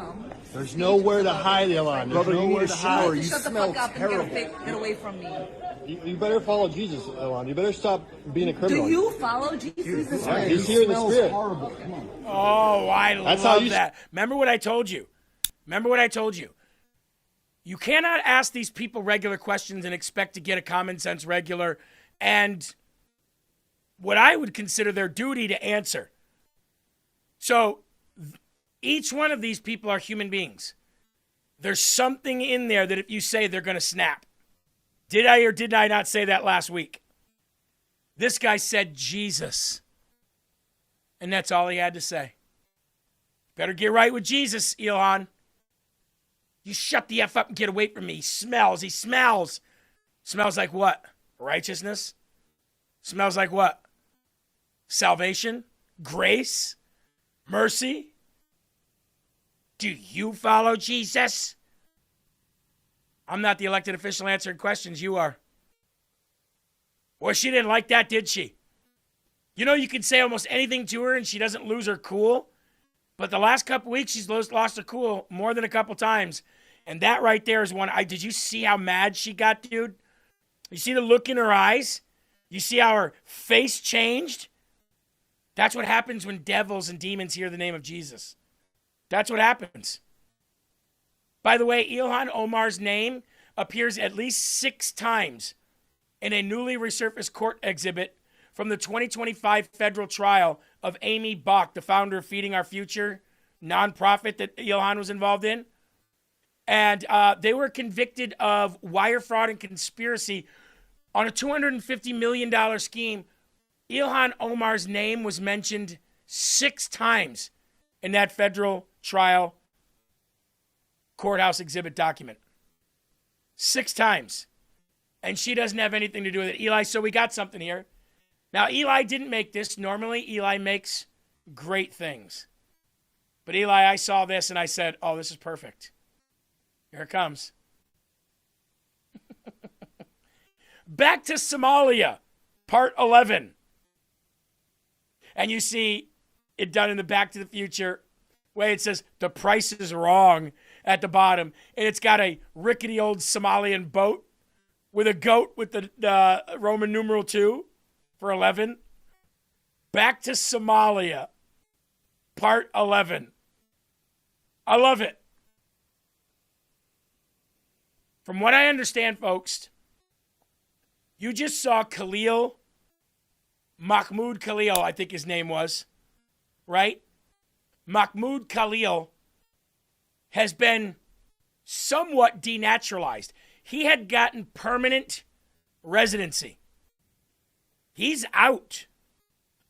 There's nowhere to hide, Elon. There's nowhere to hide. You Shut the smell fuck up terrible. and get away from me. You better follow Jesus, Elon. You better stop being a criminal. Do you follow Jesus? He's here in the spirit. Horrible. Come on. Oh, I That's how love you- that. Remember what I told you. You cannot ask these people regular questions and expect to get a common sense regular and what I would consider their duty to answer. So each one of these people are human beings. There's something in there that if you say, they're going to snap. Did I or did I not say that last week? This guy said Jesus. And that's all he had to say. Better get right with Jesus, Ilhan. You shut the F up and get away from me. He smells. Smells like what? Righteousness? Smells like what? Salvation? Grace? Mercy? Do you follow Jesus? I'm not the elected official answering questions. You are. Well, she didn't like that, did she? You know, you can say almost anything to her and she doesn't lose her cool. But the last couple weeks, she's lost her cool more than a couple times. And that right there is one. Did you see how mad she got, dude? You see the look in her eyes? You see how her face changed? That's what happens when devils and demons hear the name of Jesus. That's what happens. By the way, Ilhan Omar's name appears at least 6 times in a newly resurfaced court exhibit from the 2025 federal trial of Amy Bach, the founder of Feeding Our Future, nonprofit that Ilhan was involved in. And they were convicted of wire fraud and conspiracy on a $250 million scheme. Ilhan Omar's name was mentioned 6 times in that federal trial courthouse exhibit document. 6 times. And she doesn't have anything to do with it. Eli, so we got something here. Now, Eli didn't make this. Normally, Eli makes great things. But Eli, I saw this and I said, oh, this is perfect. Here it comes. Back to Somalia, part 11. And you see it done in the Back to the Future way. It says, the price is wrong at the bottom. And it's got a rickety old Somalian boat with a goat with the Roman numeral 2 for 11. Back to Somalia, part 11. I love it. From what I understand, folks, you just saw Mahmoud Khalil, I think his name was, right? Mahmoud Khalil has been somewhat denaturalized. He had gotten permanent residency. He's out.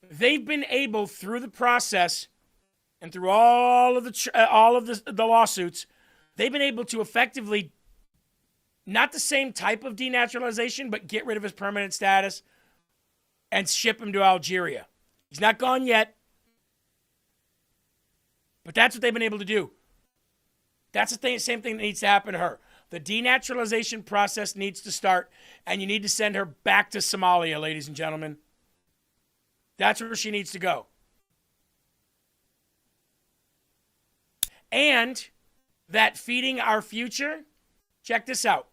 They've been able, through the process and through all of the lawsuits, they've been able to effectively, not the same type of denaturalization, but get rid of his permanent status and ship him to Algeria. He's not gone yet, but that's what they've been able to do. That's the same thing that needs to happen to her. The denaturalization process needs to start, and you need to send her back to Somalia, ladies and gentlemen. That's where she needs to go. And that feeding our future, check this out.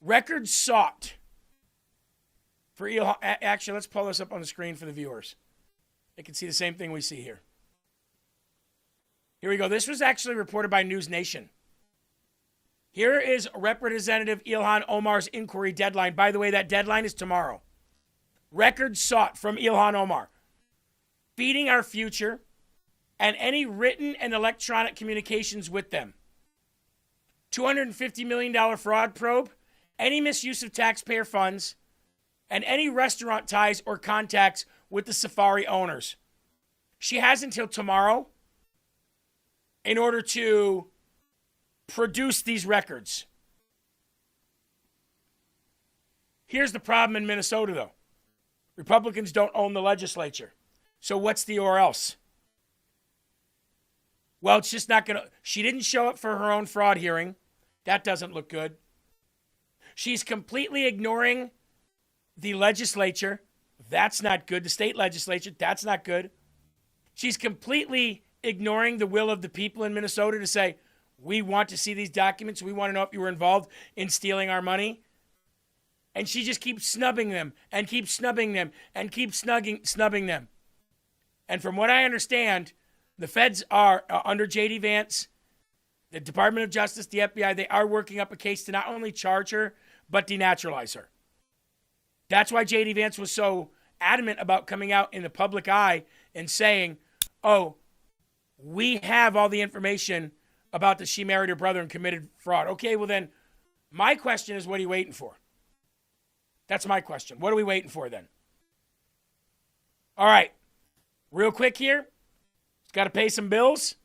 Records sought for Ilhan. Actually, let's pull this up on the screen for the viewers. They can see the same thing we see here. Here we go. This was actually reported by News Nation. Here is Representative Ilhan Omar's inquiry deadline. By the way, that deadline is tomorrow. Records sought from Ilhan Omar. Feeding our future and any written and electronic communications with them. $250 million fraud probe, any misuse of taxpayer funds, and any restaurant ties or contacts with the Safari owners. She has until tomorrow in order to produce these records. Here's the problem in Minnesota, though. Republicans don't own the legislature. So what's the or else? Well, it's just not going to... She didn't show up for her own fraud hearing. That doesn't look good. She's completely ignoring the legislature. That's not good. The state legislature, that's not good. She's completely ignoring the will of the people in Minnesota to say, we want to see these documents. We want to know if you were involved in stealing our money. And she just keeps snubbing them and keeps snubbing them and keeps snubbing them. And from what I understand, the feds are under J.D. Vance, the Department of Justice, the FBI, they are working up a case to not only charge her, but denaturalize her. That's why J.D. Vance was so adamant about coming out in the public eye and saying, oh, we have all the information about that she married her brother and committed fraud. Okay, well then, my question is, what are you waiting for? That's my question. What are we waiting for then? All right, real quick here. Got to pay some bills.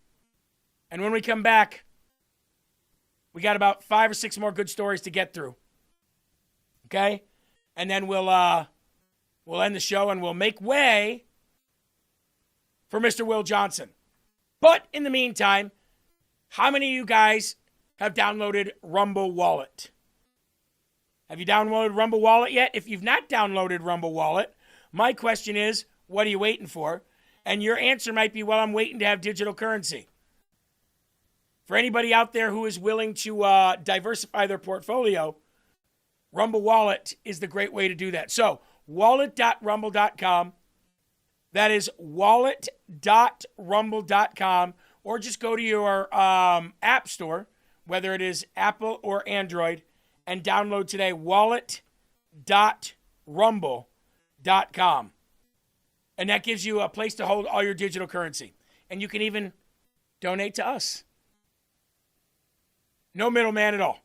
And when we come back, we got about 5 or 6 more good stories to get through. Okay? And then we'll end the show and we'll make way for Mr. Will Johnson. But in the meantime, how many of you guys have downloaded Rumble Wallet? Have you downloaded Rumble Wallet yet? If you've not downloaded Rumble Wallet, my question is, what are you waiting for? And your answer might be, well, I'm waiting to have digital currency. For anybody out there who is willing to diversify their portfolio, Rumble Wallet is the great way to do that. So, wallet.rumble.com. That is wallet.rumble.com. Or just go to your app store, whether it is Apple or Android, and download today wallet.rumble.com. And that gives you a place to hold all your digital currency. And you can even donate to us. No middleman at all.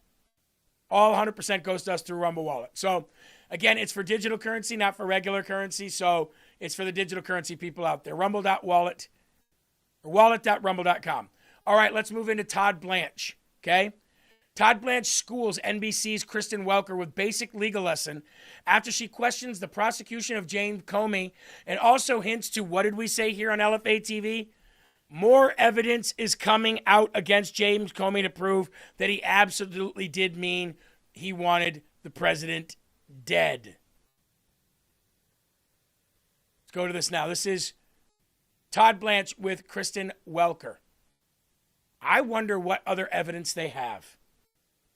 All 100% goes to us through Rumble Wallet. So, again, it's for digital currency, not for regular currency. So, it's for the digital currency people out there. Rumble.wallet or wallet.rumble.com. All right, let's move into Todd Blanche, okay? Todd Blanche schools NBC's Kristen Welker with basic legal lesson after she questions the prosecution of James Comey and also hints to, what did we say here on LFA TV? More evidence is coming out against James Comey to prove that he absolutely did mean he wanted the president dead. Let's go to this now. This is Todd Blanche with Kristen Welker. I wonder what other evidence they have.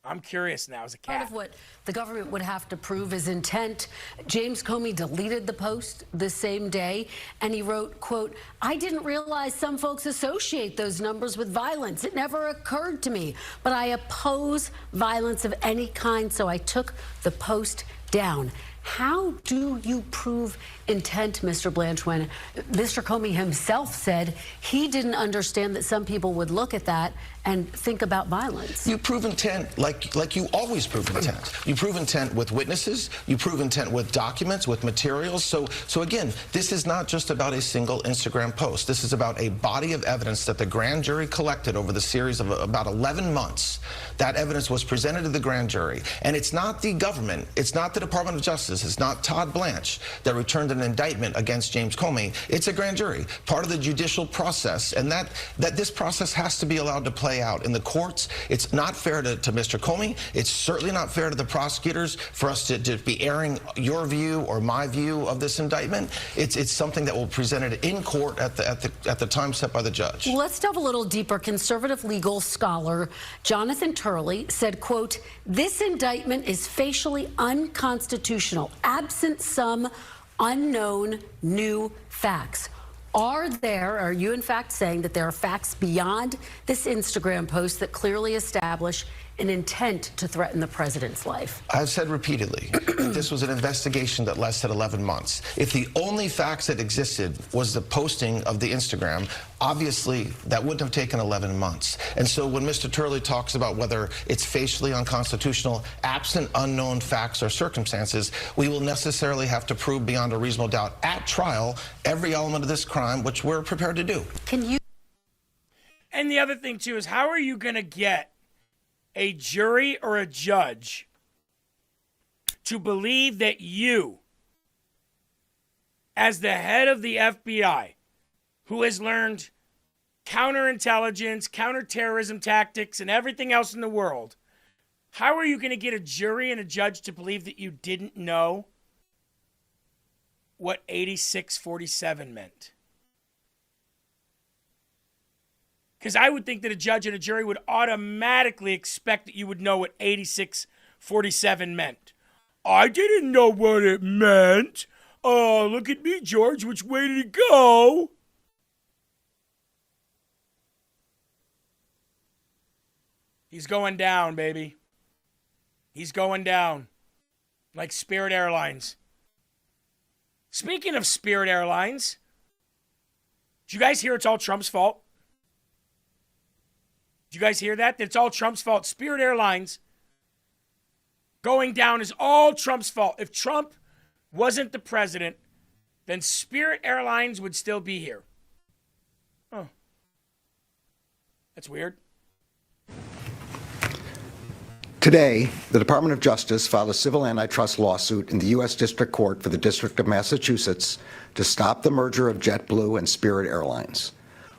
I'm curious now as a cat. Part of what the government would have to prove is intent. James Comey deleted the post the same day, and he wrote, quote, I didn't realize some folks associate those numbers with violence. It never occurred to me, but I oppose violence of any kind, so I took the post down. How do you prove intent, Mr. Blanche, when Mr. Comey himself said he didn't understand that some people would look at that and think about violence. You prove intent like you always prove intent. You prove intent with witnesses. You prove intent with documents, with materials. So again, this is not just about a single Instagram post. This is about a body of evidence that the grand jury collected over the series of about 11 months. That evidence was presented to the grand jury. And it's not the government, it's not the Department of Justice, it's not Todd Blanche that returned an indictment against James Comey. It's a grand jury, part of the judicial process. And that this process has to be allowed to play out in the courts. It's not fair to Mr. Comey. It's certainly not fair to the prosecutors for us to be airing your view or my view of this indictment. It's something that will be presented in court at the time set by the judge. Let's delve a little deeper. Conservative legal scholar Jonathan Turley said, quote, "This indictment is facially unconstitutional, absent some unknown new facts." Are you in fact saying that there are facts beyond this Instagram post that clearly establish an intent to threaten the president's life? I've said repeatedly that this was an investigation that lasted 11 months. If the only facts that existed was the posting of the Instagram, obviously that wouldn't have taken 11 months. And so when Mr. Turley talks about whether it's facially unconstitutional, absent unknown facts or circumstances, we will necessarily have to prove beyond a reasonable doubt at trial every element of this crime, which we're prepared to do. And the other thing, too, is how are you going to get a jury or a judge to believe that you, as the head of the FBI, who has learned counterintelligence, counterterrorism tactics, and everything else in the world, how are you going to get a jury and a judge to believe that you didn't know what 8647 meant? Because I would think that a judge and a jury would automatically expect that you would know what 8647 meant. I didn't know what it meant. Oh, look at me, George. Which way did it go? He's going down, baby. He's going down. Like Spirit Airlines. Speaking of Spirit Airlines, did you guys hear it's all Trump's fault? Did you guys hear that? That it's all Trump's fault. Spirit Airlines going down is all Trump's fault. If Trump wasn't the president, then Spirit Airlines would still be here. Oh. That's weird. Today, the Department of Justice filed a civil antitrust lawsuit in the U.S. District Court for the District of Massachusetts to stop the merger of JetBlue and Spirit Airlines.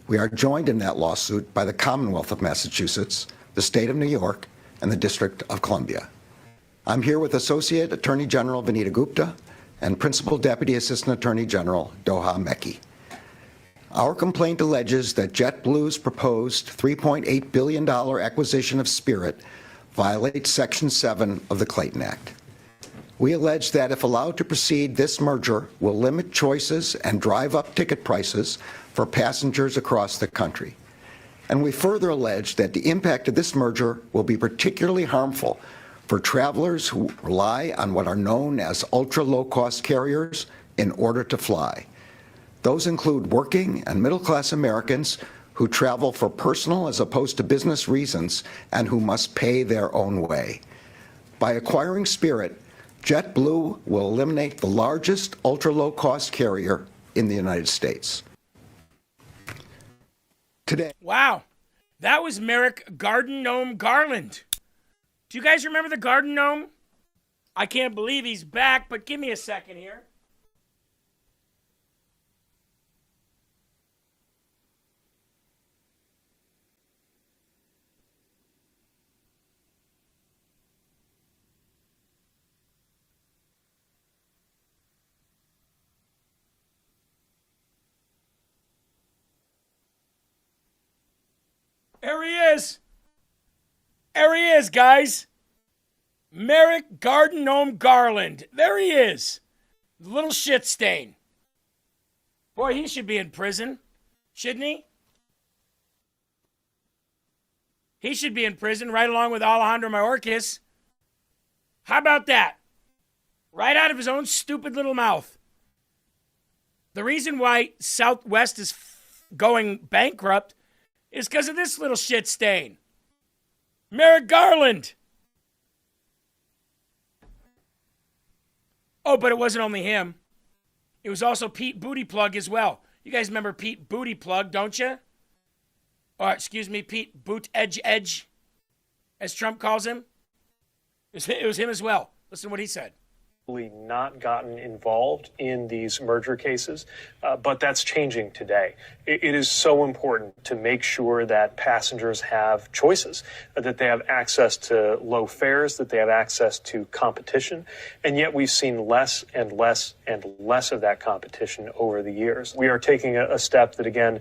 We are joined in that lawsuit by the Commonwealth of Massachusetts, the State of New York, and the District of Columbia. I'm here with Associate Attorney General Vanita Gupta and Principal Deputy Assistant Attorney General Doha Mekki. Our complaint alleges that JetBlue's proposed $3.8 billion acquisition of Spirit violates Section 7 of the Clayton Act. We allege that if allowed to proceed, this merger will limit choices and drive up ticket prices for passengers across the country. And we further allege that the impact of this merger will be particularly harmful for travelers who rely on what are known as ultra-low-cost carriers in order to fly. Those include working and middle-class Americans who travel for personal as opposed to business reasons and who must pay their own way. By acquiring Spirit, JetBlue will eliminate the largest ultra-low-cost carrier in the United States. Today. Wow. That was Merrick Garden Gnome Garland. Do you guys remember the Garden Gnome? I can't believe he's back, but give me a second here. There he is. There he is, guys. Merrick Garden Gnome Garland. There he is. The little shit stain. Boy, he should be in prison, shouldn't he? He should be in prison right along with Alejandro Mayorkas. How about that? Right out of his own stupid little mouth. The reason why Southwest is going bankrupt is because of this little shit stain. Merrick Garland. Oh, but it wasn't only him. It was also Pete Booty Plug as well. You guys remember Pete Booty Plug, don't you? Or, excuse me, Pete Boot Edge, as Trump calls him. It was him as well. Listen to what he said. Not gotten involved in these merger cases, but that's changing today. It is so important to make sure that passengers have choices, that they have access to low fares, that they have access to competition, and yet we've seen less and less and less of that competition over the years. We are taking a step that, again,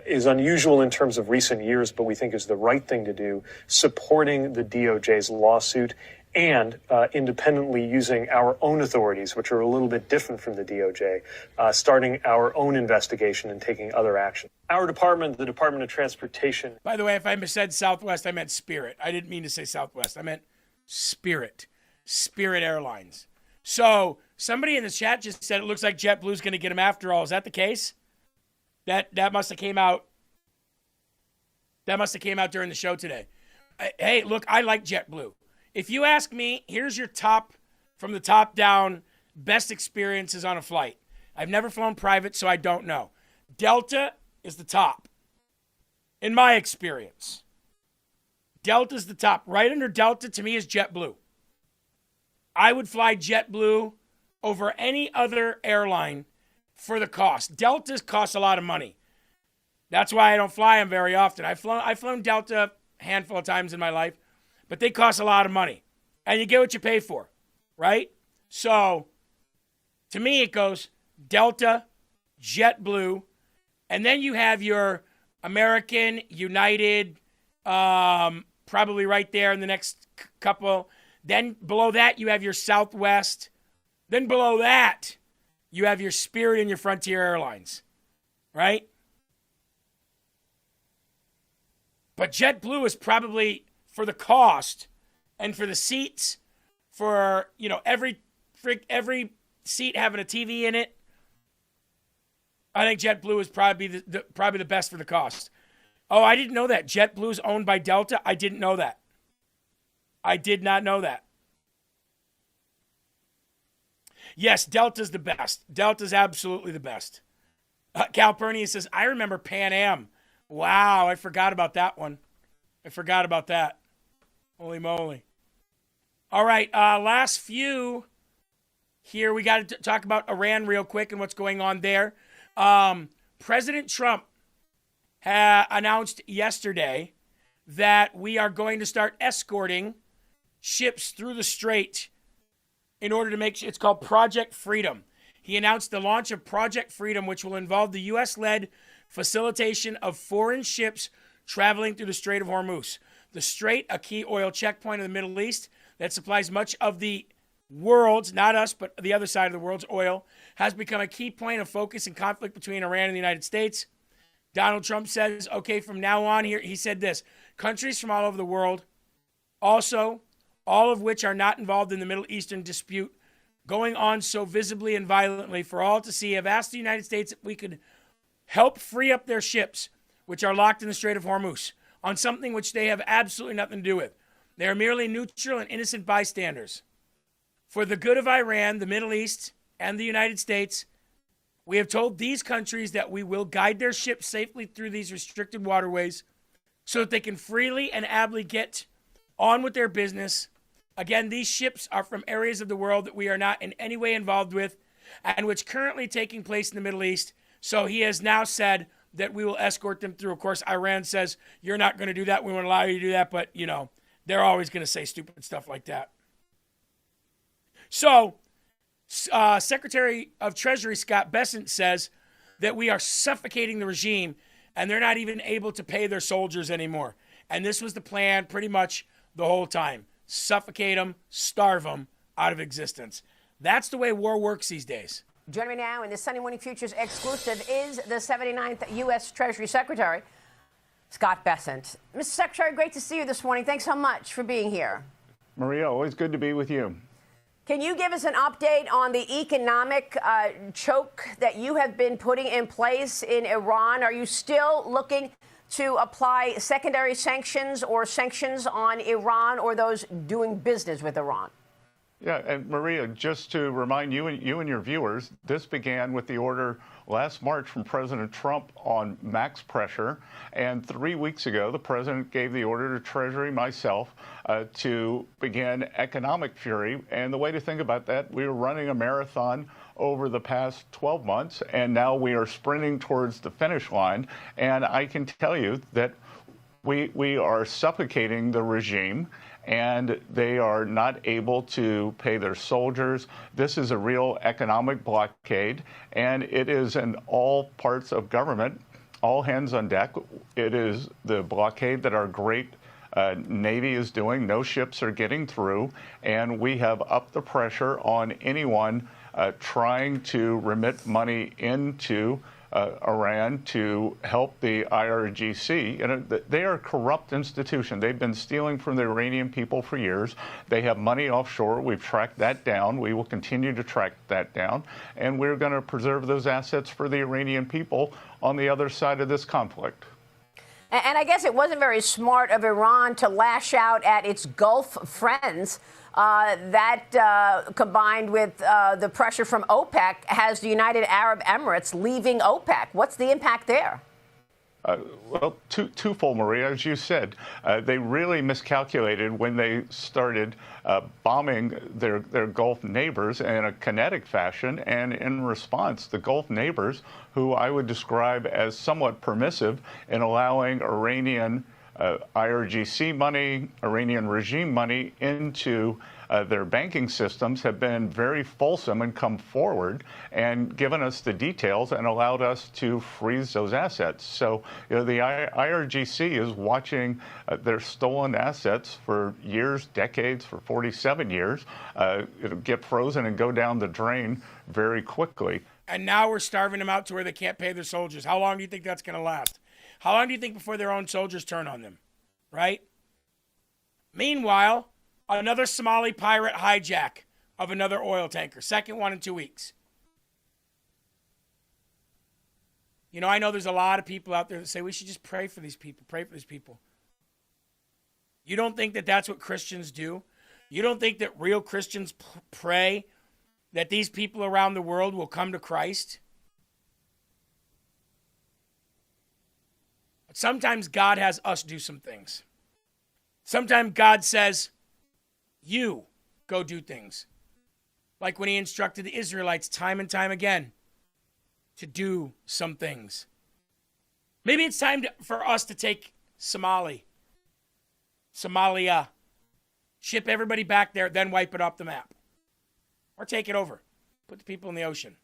is unusual in terms of recent years, but we think is the right thing to do, supporting the DOJ's lawsuit and independently using our own authorities, which are a little bit different from the DOJ, starting our own investigation and taking other action. Our department, the Department of Transportation. By the way, if I said Southwest, I meant Spirit. I didn't mean to say Southwest. I meant Spirit. Spirit Airlines. So somebody in the chat just said it looks like JetBlue's going to get him after all. Is that the case? That must have came out. That must have came out during the show today. Hey, look, I like JetBlue. If you ask me, here's your top, from the top down, best experiences on a flight. I've never flown private, so I don't know. Delta is the top, in my experience. Delta's the top. Right under Delta, to me, is JetBlue. I would fly JetBlue over any other airline for the cost. Delta costs a lot of money. That's why I don't fly them very often. I've flown Delta a handful of times in my life. But they cost a lot of money. And you get what you pay for, right? So, to me, it goes Delta, JetBlue, and then you have your American, United, probably right there in the next couple. Then below that, you have your Southwest. Then below that, you have your Spirit and your Frontier Airlines, right? But JetBlue is probably, for the cost and for the seats, for, every seat having a TV in it, I think JetBlue is probably the best for the cost. Oh, I didn't know that. JetBlue is owned by Delta. I didn't know that. I did not know that. Yes, Delta's the best. Delta's absolutely the best. Calpurnia says, I remember Pan Am. Wow, I forgot about that one. I forgot about that. Holy moly. All right, last few here. We got to talk about Iran real quick and what's going on there. President Trump announced yesterday that we are going to start escorting ships through the strait in order to make it's called Project Freedom. He announced the launch of Project Freedom, which will involve the U.S.-led facilitation of foreign ships traveling through the Strait of Hormuz. The Strait, a key oil checkpoint in the Middle East that supplies much of the world's, not us, but the other side of the world's oil, has become a key point of focus in conflict between Iran and the United States. Donald Trump says, okay, from now on here, he said this, countries from all over the world, also, all of which are not involved in the Middle Eastern dispute, going on so visibly and violently for all to see, have asked the United States if we could help free up their ships, which are locked in the Strait of Hormuz, on something which they have absolutely nothing to do with. They are merely neutral and innocent bystanders. For the good of Iran, the Middle East, and the United States, we have told these countries that we will guide their ships safely through these restricted waterways so that they can freely and ably get on with their business. Again, these ships are from areas of the world that we are not in any way involved with and which currently taking place in the Middle East. So he has now said that we will escort them through. Of course, Iran says, you're not going to do that. We won't allow you to do that. But, they're always going to say stupid stuff like that. So, Secretary of Treasury Scott Bessent says that we are suffocating the regime and they're not even able to pay their soldiers anymore. And this was the plan pretty much the whole time. Suffocate them, starve them out of existence. That's the way war works these days. Joining me now in this Sunday Morning Futures exclusive is the 79th U.S. Treasury Secretary, Scott Bessent. Mr. Secretary, great to see you this morning. Thanks so much for being here. Maria, always good to be with you. Can you give us an update on the economic choke that you have been putting in place in Iran? Are you still looking to apply secondary sanctions or sanctions on Iran or those doing business with Iran? Yeah, and Maria, just to remind you and your viewers, this began with the order last March from President Trump on max pressure. And 3 weeks ago, the president gave the order to Treasury, myself, to begin economic fury. And the way to think about that, we were running a marathon over the past 12 months, and now we are sprinting towards the finish line. And I can tell you that we are suffocating the regime, and they are not able to pay their soldiers. This is a real economic blockade, and it is in all parts of government, all hands on deck. It is the blockade that our great Navy is doing. No ships are getting through, and we have upped the pressure on anyone trying to remit money into Iran to help the IRGC. They are a corrupt institution. They've been stealing from the Iranian people for years. They have money offshore. We've tracked that down. We will continue to track that down. And we're going to preserve those assets for the Iranian people on the other side of this conflict. And I guess it wasn't very smart of Iran to lash out at its Gulf friends. That combined with the pressure from OPEC has the United Arab Emirates leaving OPEC. What's the impact there? Well, twofold, Maria. As you said, they really miscalculated when they started bombing their Gulf neighbors in a kinetic fashion. And in response, the Gulf neighbors, who I would describe as somewhat permissive in allowing Iranian IRGC money, Iranian regime money into their banking systems, have been very fulsome and come forward and given us the details and allowed us to freeze those assets. So, the IRGC is watching their stolen assets for years, decades, for 47 years. It'll get frozen and go down the drain very quickly. And now we're starving them out to where they can't pay their soldiers. How long do you think that's going to last? How long do you think before their own soldiers turn on them? Right? Meanwhile, another Somali pirate hijack of another oil tanker. Second one in 2 weeks. I know there's a lot of people out there that say we should just pray for these people, pray for these people. You don't think that that's what Christians do? You don't think that real Christians pray that these people around the world will come to Christ? But sometimes God has us do some things. Sometimes God says, you go do things. Like when he instructed the Israelites time and time again to do some things. Maybe it's time for us to take Somalia, ship everybody back there, then wipe it off the map. Or take it over. Put the people in the ocean.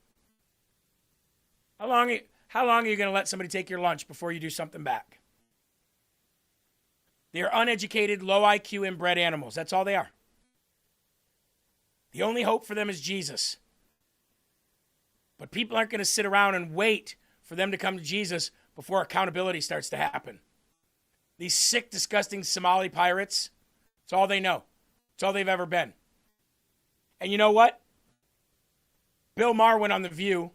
How long are you going to let somebody take your lunch before you do something back? They are uneducated, low IQ, inbred animals. That's all they are. The only hope for them is Jesus. But people aren't going to sit around and wait for them to come to Jesus before accountability starts to happen. These sick, disgusting Somali pirates, it's all they know. It's all they've ever been. And you know what? Bill Maher went on The View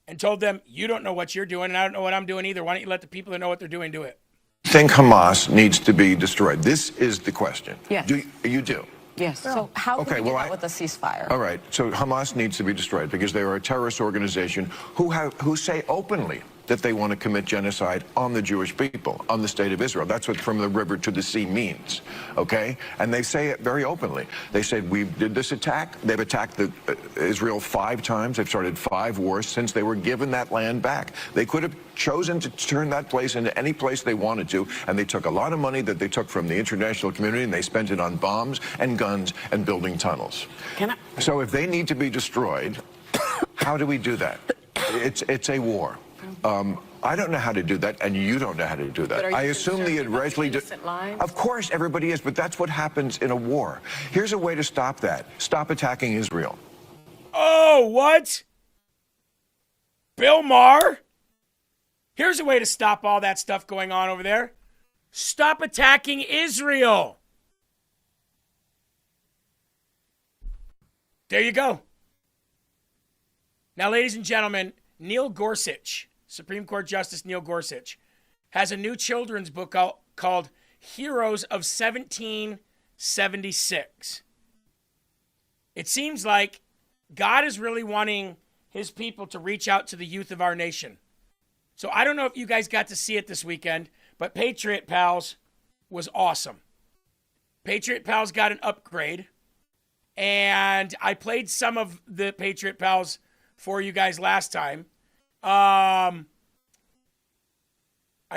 and told them, you don't know what you're doing, and I don't know what I'm doing either. Why don't you let the people that know what they're doing do it? I think Hamas needs to be destroyed. This is the question. Yes. You do? Yes. So how can we get out with a ceasefire? All right. So Hamas needs to be destroyed because they are a terrorist organization who say openly that they want to commit genocide on the Jewish people, on the state of Israel. That's what from the river to the sea means, okay? And they say it very openly. They said, we did this attack. They've attacked Israel 5 times. They've started 5 wars since they were given that land back. They could have chosen to turn that place into any place they wanted to, and they took a lot of money that they took from the international community, and they spent it on bombs and guns and building tunnels. So if they need to be destroyed, how do we do that? It's a war. I don't know how to do that, and you don't know how to do that. I assume the Israeli... Of course, everybody is, but that's what happens in a war. Here's a way to stop that. Stop attacking Israel. Oh, what? Bill Maher? Here's a way to stop all that stuff going on over there. Stop attacking Israel. There you go. Now, ladies and gentlemen, Neil Gorsuch, Supreme Court Justice Neil Gorsuch, has a new children's book called Heroes of 1776. It seems like God is really wanting his people to reach out to the youth of our nation. So I don't know if you guys got to see it this weekend, but Patriot Pals was awesome. Patriot Pals got an upgrade, and I played some of the Patriot Pals for you guys last time. I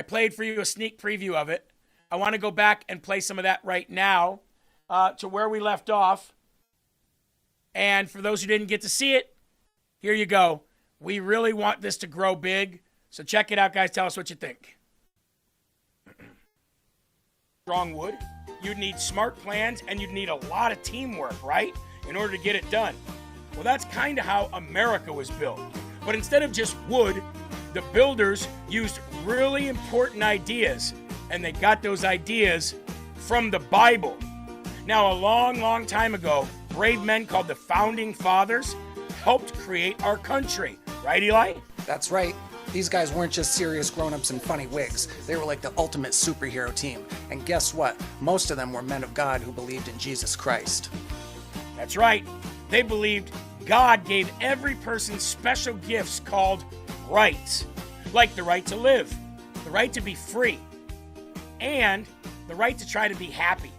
played for you a sneak preview of it. I want to go back and play some of that right now to where we left off. And for those who didn't get to see it, here you go. We really want this to grow big. So check it out, guys. Tell us what you think. Strong wood. You'd need smart plans, and you'd need a lot of teamwork, right? In order to get it done. Well, that's kind of how America was built. But instead of just wood, the builders used really important ideas, and they got those ideas from the Bible. Now, a long, long time ago, brave men called the Founding Fathers helped create our country. Right, Eli? That's right. These guys weren't just serious grown-ups in funny wigs. They were like the ultimate superhero team. And guess what? Most of them were men of God who believed in Jesus Christ. That's right. They believed God gave every person special gifts called rights, like the right to live, the right to be free, and the right to try to be happy.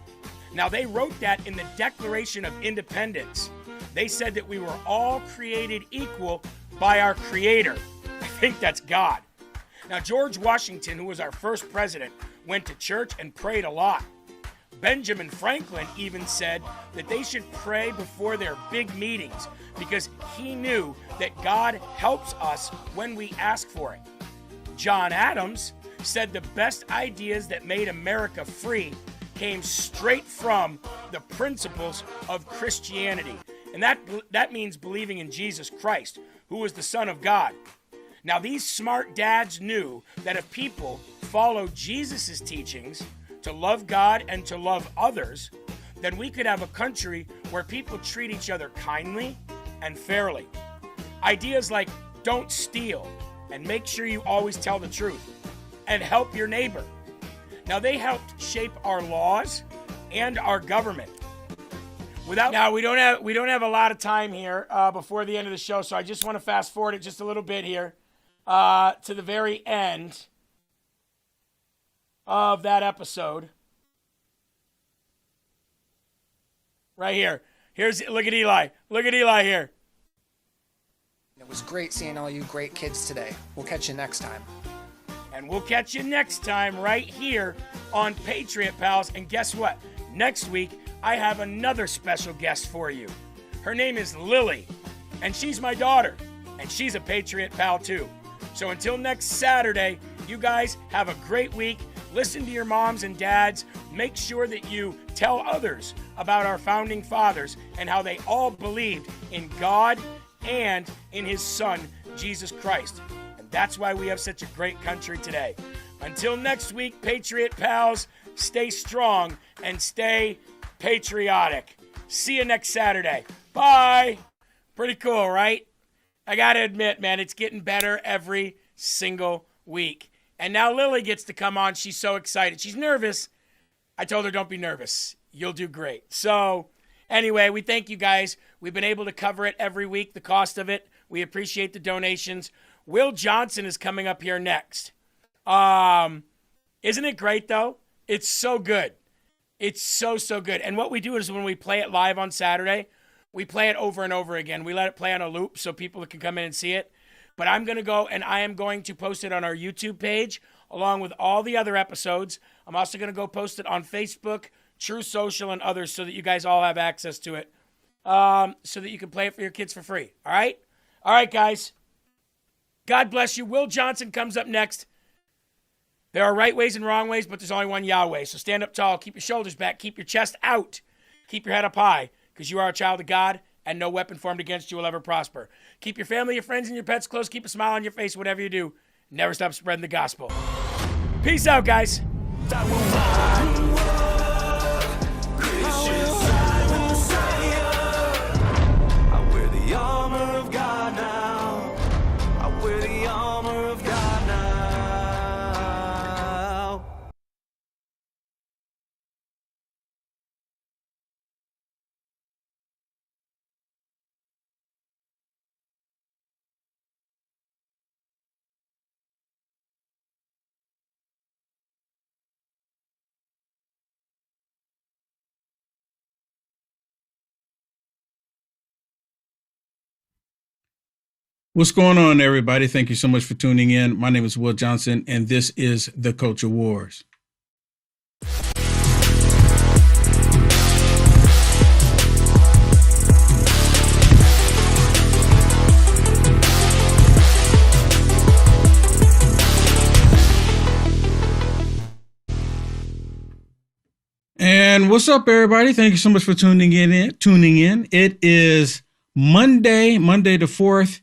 Now, they wrote that in the Declaration of Independence. They said that we were all created equal by our Creator. I think that's God. Now, George Washington, who was our first president, went to church and prayed a lot. Benjamin Franklin even said that they should pray before their big meetings because he knew that God helps us when we ask for it. John Adams said the best ideas that made America free came straight from the principles of Christianity. And that means believing in Jesus Christ, who was the Son of God. Now, these smart dads knew that if people followed Jesus' teachings to love God and to love others, then we could have a country where people treat each other kindly and fairly. Ideas like don't steal and make sure you always tell the truth and help your neighbor. Now, they helped shape our laws and our government. Now, we don't have a lot of time here before the end of the show, so I just want to fast forward it just a little bit here to the very end of that episode. Right here. Look at Eli. Look at Eli here. It was great seeing all you great kids today. We'll catch you next time. And we'll catch you next time right here on Patriot Pals. And guess what? Next week, I have another special guest for you. Her name is Lily, and she's my daughter, and she's a Patriot Pal too. So until next Saturday, you guys have a great week. Listen to your moms and dads. Make sure that you tell others about our Founding Fathers and how they all believed in God and in His Son, Jesus Christ. And that's why we have such a great country today. Until next week, Patriot Pals, stay strong and stay patriotic. See you next Saturday. Bye. Pretty cool, right? I got to admit, man, it's getting better every single week. And now Lily gets to come on. She's so excited. She's nervous. I told her, don't be nervous. You'll do great. So anyway, we thank you guys. We've been able to cover it every week, the cost of it. We appreciate the donations. Will Johnson is coming up here next. Isn't it great, though? It's so good. It's so, so good. And what we do is when we play it live on Saturday, we play it over and over again. We let it play on a loop so people can come in and see it. But I'm going to go and I am going to post it on our YouTube page along with all the other episodes. I'm also going to go post it on Facebook, True Social, and others so that you guys all have access to it so that you can play it for your kids for free. All right? All right, guys. God bless you. Will Johnson comes up next. There are right ways and wrong ways, but there's only one Yahweh. So stand up tall, keep your shoulders back, keep your chest out, keep your head up high, because you are a child of God, and no weapon formed against you will ever prosper. Keep your family, your friends, and your pets close. Keep a smile on your face, whatever you do. Never stop spreading the gospel. Peace out, guys. What's going on, everybody? Thank you so much for tuning in. My name is Will Johnson, and this is The Culture Wars. And what's up, everybody? Thank you so much for tuning in. It is Monday the 4th.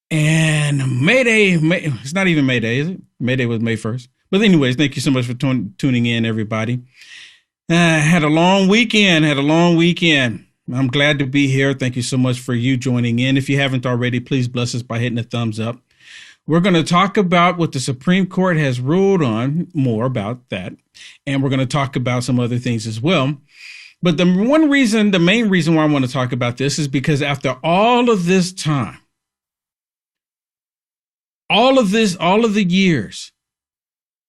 And Mayday, it's not even Mayday, is it? Mayday was May 1st. But anyways, thank you so much for tuning in, everybody. Had a long weekend. I'm glad to be here. Thank you so much for you joining in. If you haven't already, please bless us by hitting a thumbs up. We're going to talk about what the Supreme Court has ruled on, more about that. And we're going to talk about some other things as well. But the main reason why I want to talk about this is because after all of this time, all of the years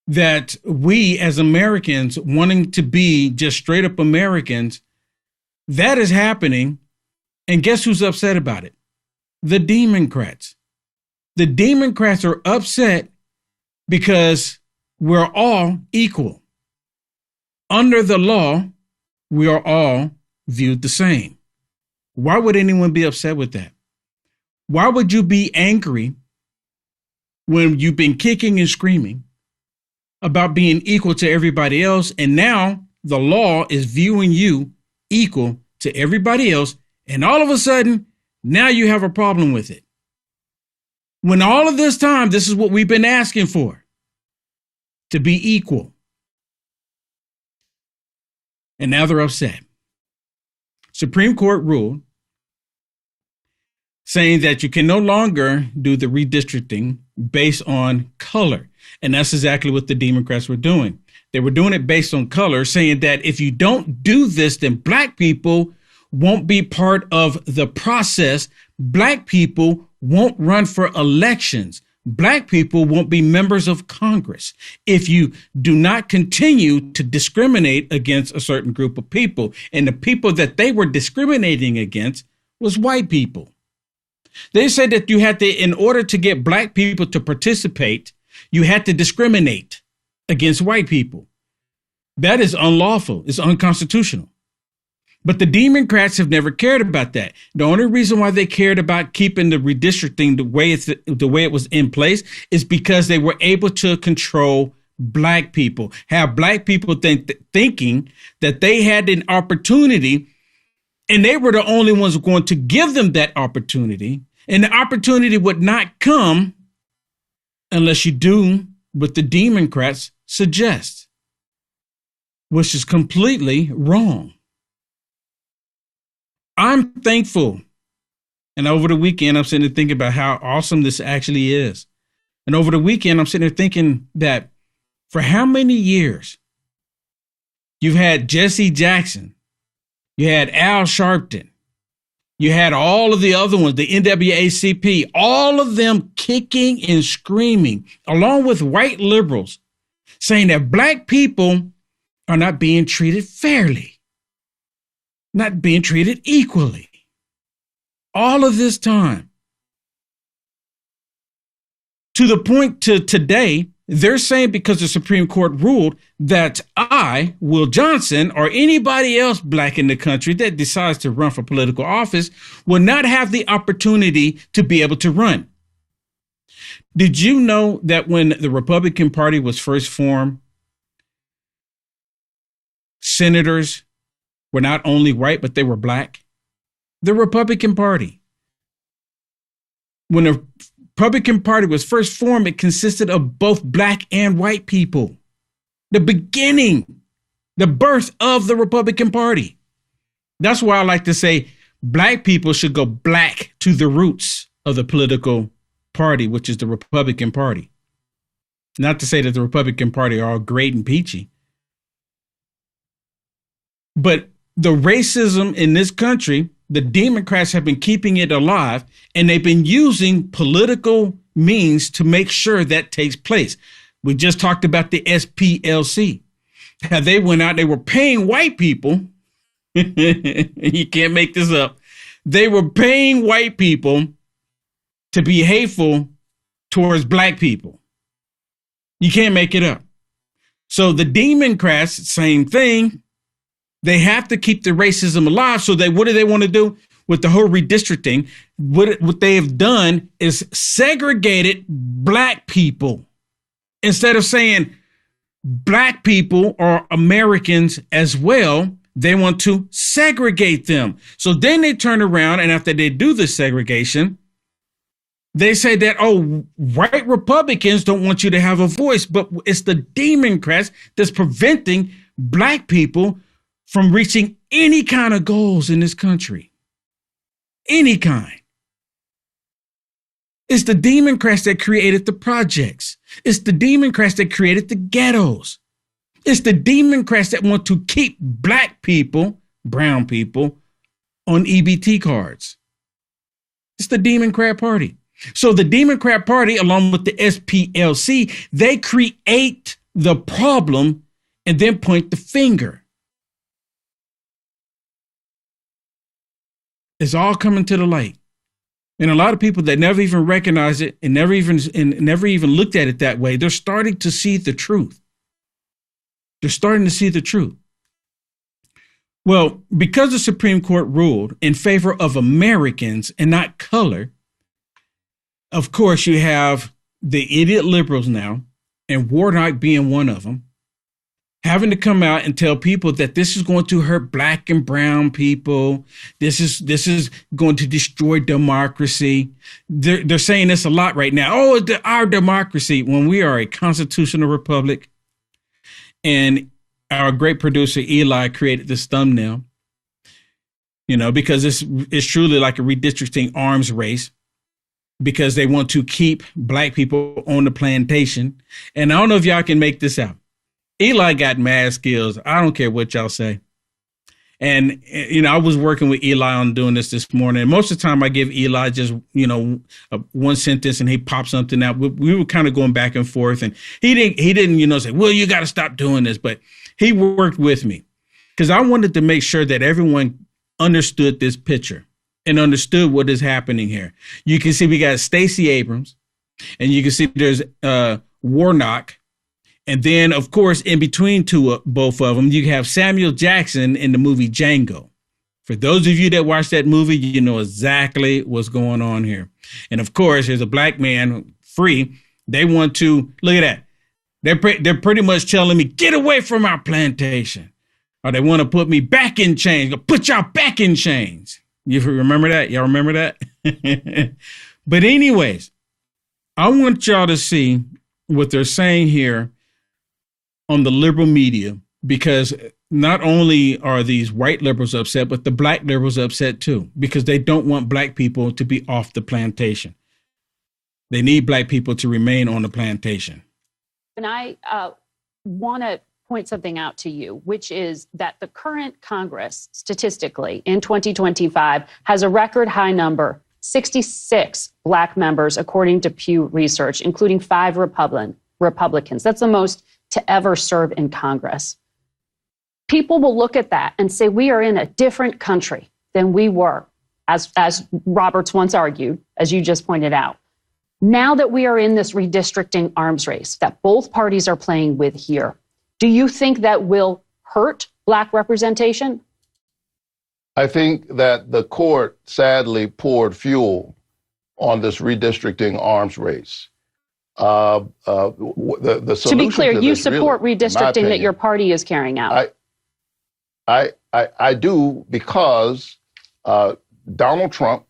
that we as Americans wanting to be just straight up Americans, that is happening. And guess who's upset about it? The Democrats. The Democrats are upset because we're all equal. Under the law, we are all viewed the same. Why would anyone be upset with that? Why would you be angry when you've been kicking and screaming about being equal to everybody else, and now the law is viewing you equal to everybody else, and all of a sudden, now you have a problem with it? When all of this time, this is what we've been asking for, to be equal. And now they're upset. Supreme Court ruled saying that you can no longer do the redistricting based on color. And that's exactly what the Democrats were doing. They were doing it based on color, saying that if you don't do this, then black people won't be part of the process. Black people won't run for elections. Black people won't be members of Congress if you do not continue to discriminate against a certain group of people. And the people that they were discriminating against was white people. They said that you had to, in order to get black people to participate, you had to discriminate against white people. That is unlawful. It's unconstitutional. But the Democrats have never cared about that. The only reason why they cared about keeping the redistricting the way it was in place is because they were able to control black people, have black people thinking that they had an opportunity, and they were the only ones going to give them that opportunity. And the opportunity would not come unless you do what the Democrats suggest, which is completely wrong. I'm thankful. And over the weekend, I'm sitting there thinking about how awesome this actually is. And over the weekend, I'm sitting there thinking that for how many years you've had Jesse Jackson, you had Al Sharpton, you had all of the other ones, the NAACP, all of them kicking and screaming, along with white liberals, saying that black people are not being treated fairly, not being treated equally. All of this time. To the point to today, they're saying because the Supreme Court ruled that I, Will Johnson, or anybody else black in the country that decides to run for political office will not have the opportunity to be able to run. Did you know that when the Republican Party was first formed, senators were not only white, but they were black? The Republican Party. When the Republican Party was first formed, it consisted of both black and white people. The beginning, the birth of the Republican Party. That's why I like to say black people should go black to the roots of the political party, which is the Republican Party. Not to say that the Republican Party are all great and peachy, but the racism in this country, the Democrats have been keeping it alive, and they've been using political means to make sure that takes place. We just talked about the SPLC. How they went out, they were paying white people. You can't make this up. They were paying white people to be hateful towards black people. You can't make it up. So the Democrats, same thing. They have to keep the racism alive. So what do they want to do with the whole redistricting? What they have done is segregated black people. Instead of saying black people are Americans as well, they want to segregate them. So then they turn around, and after they do the segregation, they say that, oh, white Republicans don't want you to have a voice, but it's the Democrats that's preventing black people from reaching any kind of goals in this country. Any kind. It's the Democrats that created the projects. It's the Democrats that created the ghettos. It's the Democrats that want to keep black people, brown people, on EBT cards. It's the Democrat Party. So the Democrat Party, along with the SPLC, they create the problem and then point the finger. It's all coming to the light. And a lot of people that never even recognize it and never even looked at it that way, they're starting to see the truth. They're starting to see the truth. Well, because the Supreme Court ruled in favor of Americans and not color, of course, you have the idiot liberals now, and Warnock being one of them, having to come out and tell people that this is going to hurt black and brown people. This is going to destroy democracy. They're saying this a lot right now. Oh, our democracy, when we are a constitutional republic. And our great producer, Eli, created this thumbnail, because it's truly like a redistricting arms race, because they want to keep black people on the plantation. And I don't know if y'all can make this out. Eli got mad skills. I don't care what y'all say. And, I was working with Eli on doing this morning. And most of the time I give Eli just, one sentence and he pops something out. We were kind of going back and forth, and he didn't, say, well, you got to stop doing this. But he worked with me because I wanted to make sure that everyone understood this picture and understood what is happening here. You can see we got Stacey Abrams, and you can see there's Warnock. And then, of course, in between both of them, you have Samuel Jackson in the movie Django. For those of you that watch that movie, you know exactly what's going on here. And of course, there's a black man, free. They want to, look at that. They're pretty much telling me, get away from our plantation. Or they want to put me back in chains. Put y'all back in chains. You remember that? Y'all remember that? But anyways, I want y'all to see what they're saying here on the liberal media, because not only are these white liberals upset, but the black liberals are upset too, because they don't want black people to be off the plantation. They need black people to remain on the plantation. And I want to point something out to you, which is that the current Congress, statistically, in 2025, has a record high number, 66 black members, according to Pew Research, including 5 Republicans. That's the most to ever serve in Congress. People will look at that and say, we are in a different country than we were, as Roberts once argued, as you just pointed out. Now that we are in this redistricting arms race that both parties are playing with here, do you think that will hurt black representation? I think that the court sadly poured fuel on this redistricting arms race. The solution to be clear, you support really, redistricting that your party is carrying out. I do, because Donald Trump,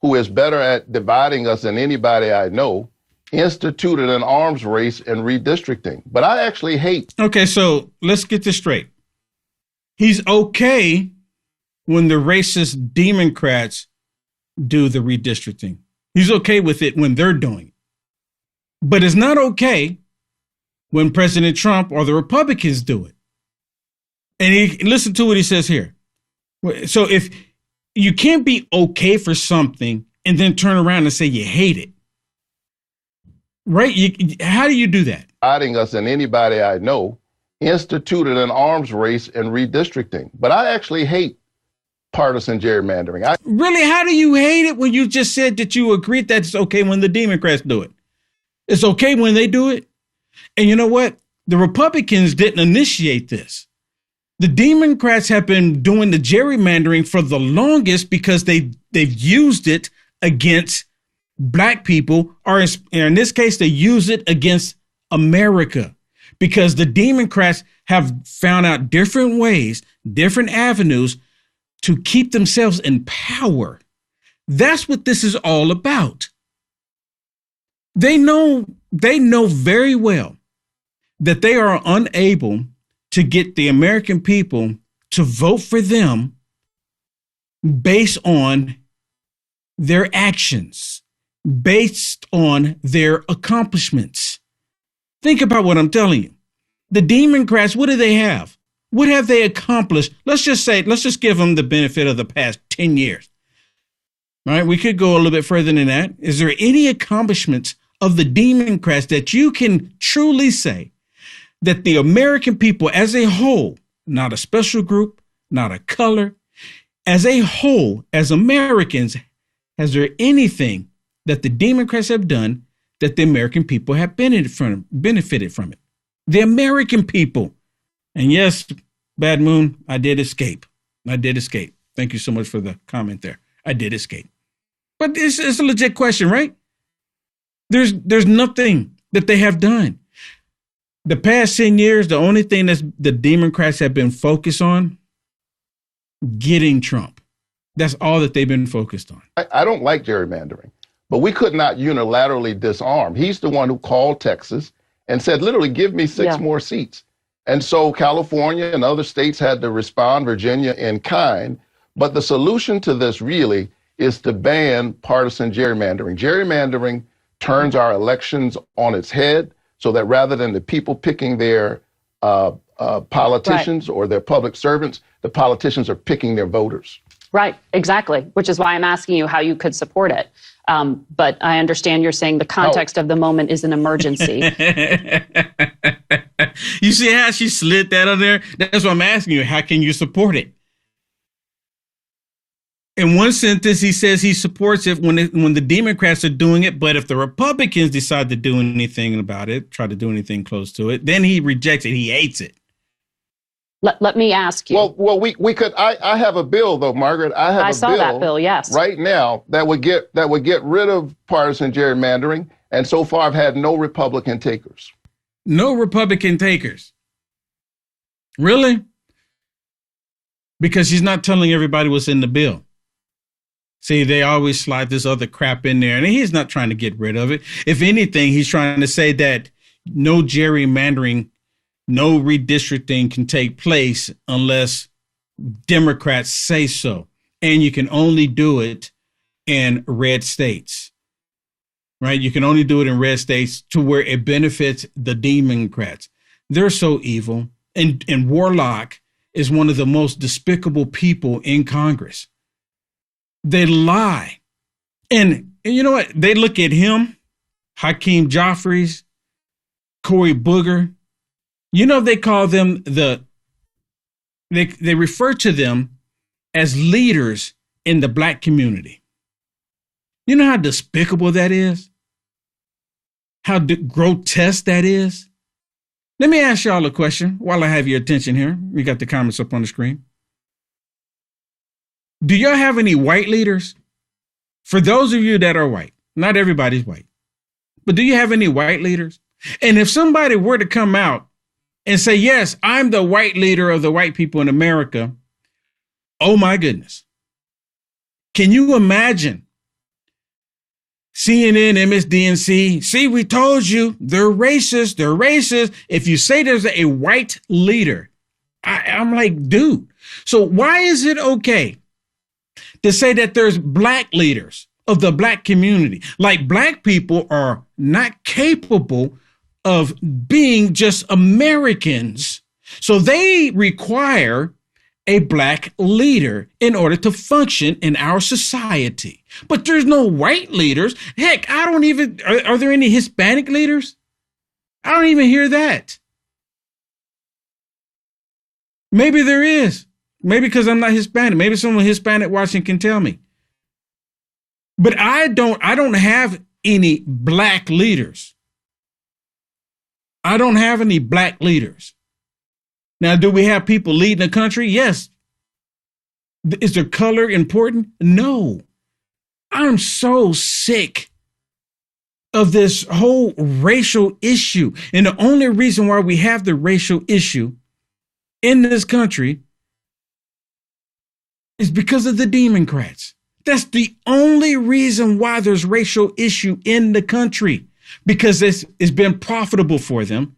who is better at dividing us than anybody I know, instituted an arms race in redistricting. But I actually hate. Okay, so let's get this straight. He's okay when the racist Democrats do the redistricting. He's okay with it when they're doing it. But it's not okay when President Trump or the Republicans do it. And listen to what he says here. So if you can't be okay for something and then turn around and say you hate it, right? How do you do that? Dividing us and anybody I know, instituted an arms race in redistricting. But I actually hate partisan gerrymandering. Really, how do you hate it when you just said that you agreed that it's okay when the Democrats do it? It's okay when they do it. And you know what? The Republicans didn't initiate this. The Democrats have been doing the gerrymandering for the longest because they've used it against black people, or in this case, they use it against America, because the Democrats have found out different ways, different avenues to keep themselves in power. That's what this is all about. They know very well that they are unable to get the American people to vote for them based on their actions, based on their accomplishments. Think about what I'm telling you. The Democrats, what do they have? What have they accomplished? Let's just give them the benefit of the past 10 years. All right, we could go a little bit further than that. Is there any accomplishments of the Democrats that you can truly say that the American people as a whole, not a special group, not a color, as a whole, as Americans, is there anything that the Democrats have done that the American people have benefited from it? The American people. And yes, Bad Moon, I did escape. Thank you so much for the comment there. I did escape. But it's a legit question, right? There's nothing that they have done. The past 10 years, the only thing that the Democrats have been focused on, getting Trump. That's all that they've been focused on. I don't like gerrymandering, but we could not unilaterally disarm. He's the one who called Texas and said, literally, give me six more seats. And so California and other states had to respond, Virginia in kind. But the solution to this really is to ban partisan gerrymandering. Gerrymandering turns our elections on its head, so that rather than the people picking their politicians or their public servants, the politicians are picking their voters. Right, exactly, which is why I'm asking you how you could support it. But I understand you're saying the context of the moment is an emergency. You see how she slid that on there? That's what I'm asking you. How can you support it? In one sentence, he says he supports it when the Democrats are doing it, but if the Republicans decide to do anything about it, try to do anything close to it, then he rejects it. He hates it. Let me ask you. Well, we could. I have a bill though, Margaret. I saw that bill. Yes. Right now, that would get rid of partisan gerrymandering, and so far I've had no Republican takers. No Republican takers. Really? Because he's not telling everybody what's in the bill. See, they always slide this other crap in there, and he's not trying to get rid of it. If anything, he's trying to say that no gerrymandering, no redistricting can take place unless Democrats say so. And you can only do it in red states, right? You can only do it in red states to where it benefits the Democrats. They're so evil. And Warlock is one of the most despicable people in Congress. They lie. And you know what? They look at him, Hakeem Jeffries, Cory Booker. You know, they call them they refer to them as leaders in the black community. You know how despicable that is? How grotesque that is? Let me ask y'all a question while I have your attention here. We got the comments up on the screen. Do y'all have any white leaders? For those of you that are white, not everybody's white, but do you have any white leaders? And if somebody were to come out and say, yes, I'm the white leader of the white people in America, oh my goodness. Can you imagine CNN, MSDNC? See, we told you they're racist. They're racist. If you say there's a white leader, I'm like, dude, so why is it okay to say that there's black leaders of the black community? Like black people are not capable of being just Americans. So they require a black leader in order to function in our society. But there's no white leaders. Heck, are there any Hispanic leaders? I don't even hear that. Maybe there is. Maybe because I'm not Hispanic. Maybe someone Hispanic watching can tell me. But I don't have any black leaders. I don't have any black leaders. Now, do we have people leading the country? Yes. Is their color important? No. I'm so sick of this whole racial issue. And the only reason why we have the racial issue in this country is because of the Democrats. That's the only reason why there's racial issue in the country, because it's been profitable for them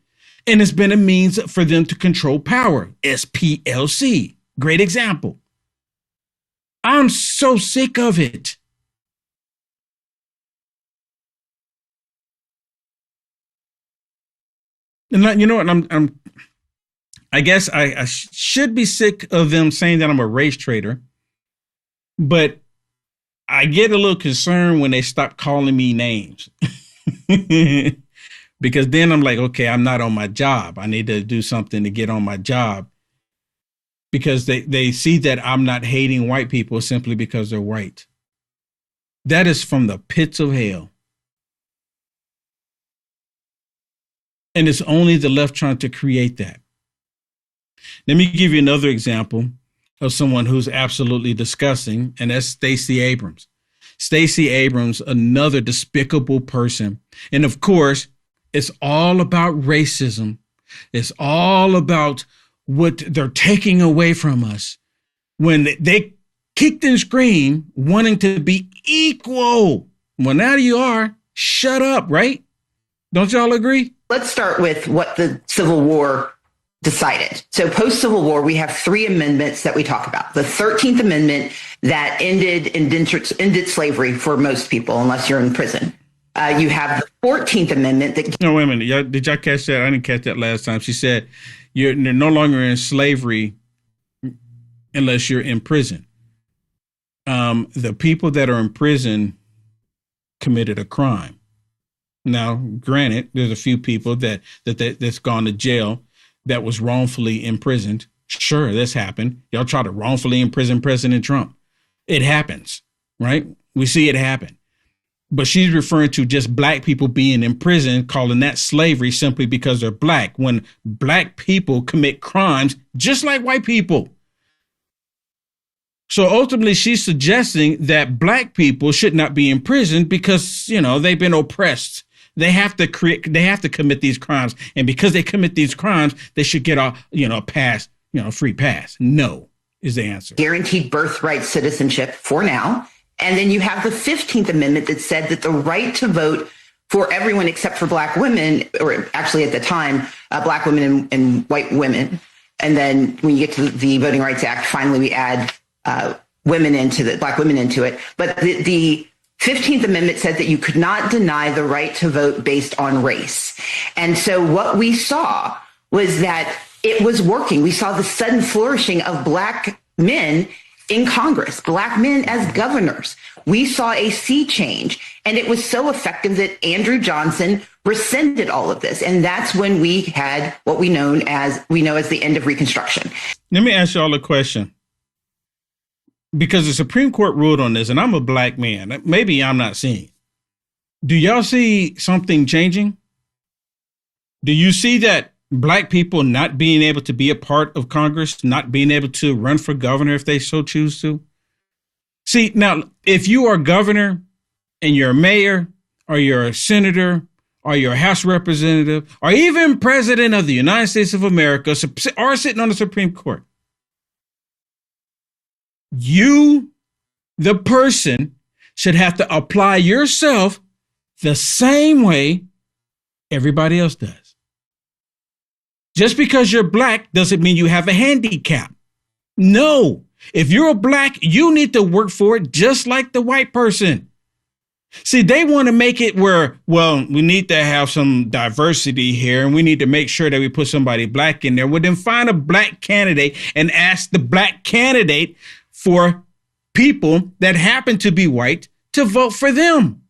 and it's been a means for them to control power. SPLC, great example. I'm so sick of it. And you know what? I guess I should be sick of them saying that I'm a race traitor, but I get a little concerned when they stop calling me names. Because then I'm like, okay, I'm not on my job. I need to do something to get on my job. Because they see that I'm not hating white people simply because they're white. That is from the pits of hell. And it's only the left trying to create that. Let me give you another example of someone who's absolutely disgusting, and that's Stacey Abrams. Stacey Abrams, another despicable person. And of course, it's all about racism. It's all about what they're taking away from us when they kicked and screamed wanting to be equal. Well, now you are. Shut up, right? Don't y'all agree? Let's start with what the Civil War decided. So post-Civil War, we have 3 amendments that we talk about. The 13th Amendment that ended slavery for most people, unless you're in prison. You have the 14th Amendment that... No, wait a minute. Did y'all catch that? I didn't catch that last time. She said you're no longer in slavery unless you're in prison. The people that are in prison committed a crime. Now, granted, there's a few people that's gone to jail that was wrongfully imprisoned. Sure, this happened. Y'all try to wrongfully imprison President Trump. It happens, right? We see it happen. But she's referring to just black people being in prison, calling that slavery simply because they're black, when black people commit crimes just like white people. So ultimately, she's suggesting that black people should not be in prison because, they've been oppressed. They have to commit these crimes. And because they commit these crimes, they should get a pass, free pass. No is the answer. Guaranteed birthright citizenship for now. And then you have the 15th Amendment that said that the right to vote for everyone except for black women, or actually at the time, black women and white women. And then when you get to the Voting Rights Act, finally we add black women into it. But the 15th Amendment said that you could not deny the right to vote based on race. And so what we saw was that it was working. We saw the sudden flourishing of black men in Congress, black men as governors. We saw a sea change, and it was so effective that Andrew Johnson rescinded all of this. And that's when we had what we know as the end of Reconstruction. Let me ask you all a question. Because the Supreme Court ruled on this, and I'm a black man. Maybe I'm not seeing. Do y'all see something changing? Do you see that black people not being able to be a part of Congress, not being able to run for governor if they so choose to? See, now, if you are governor and you're a mayor or you're a senator or you're a House representative or even president of the United States of America or sitting on the Supreme Court, you, the person, should have to apply yourself the same way everybody else does. Just because you're black doesn't mean you have a handicap. No. If you're black, you need to work for it just like the white person. See, they want to make it where, well, we need to have some diversity here and we need to make sure that we put somebody black in there. Well, then find a black candidate and ask the black candidate for people that happen to be white to vote for them.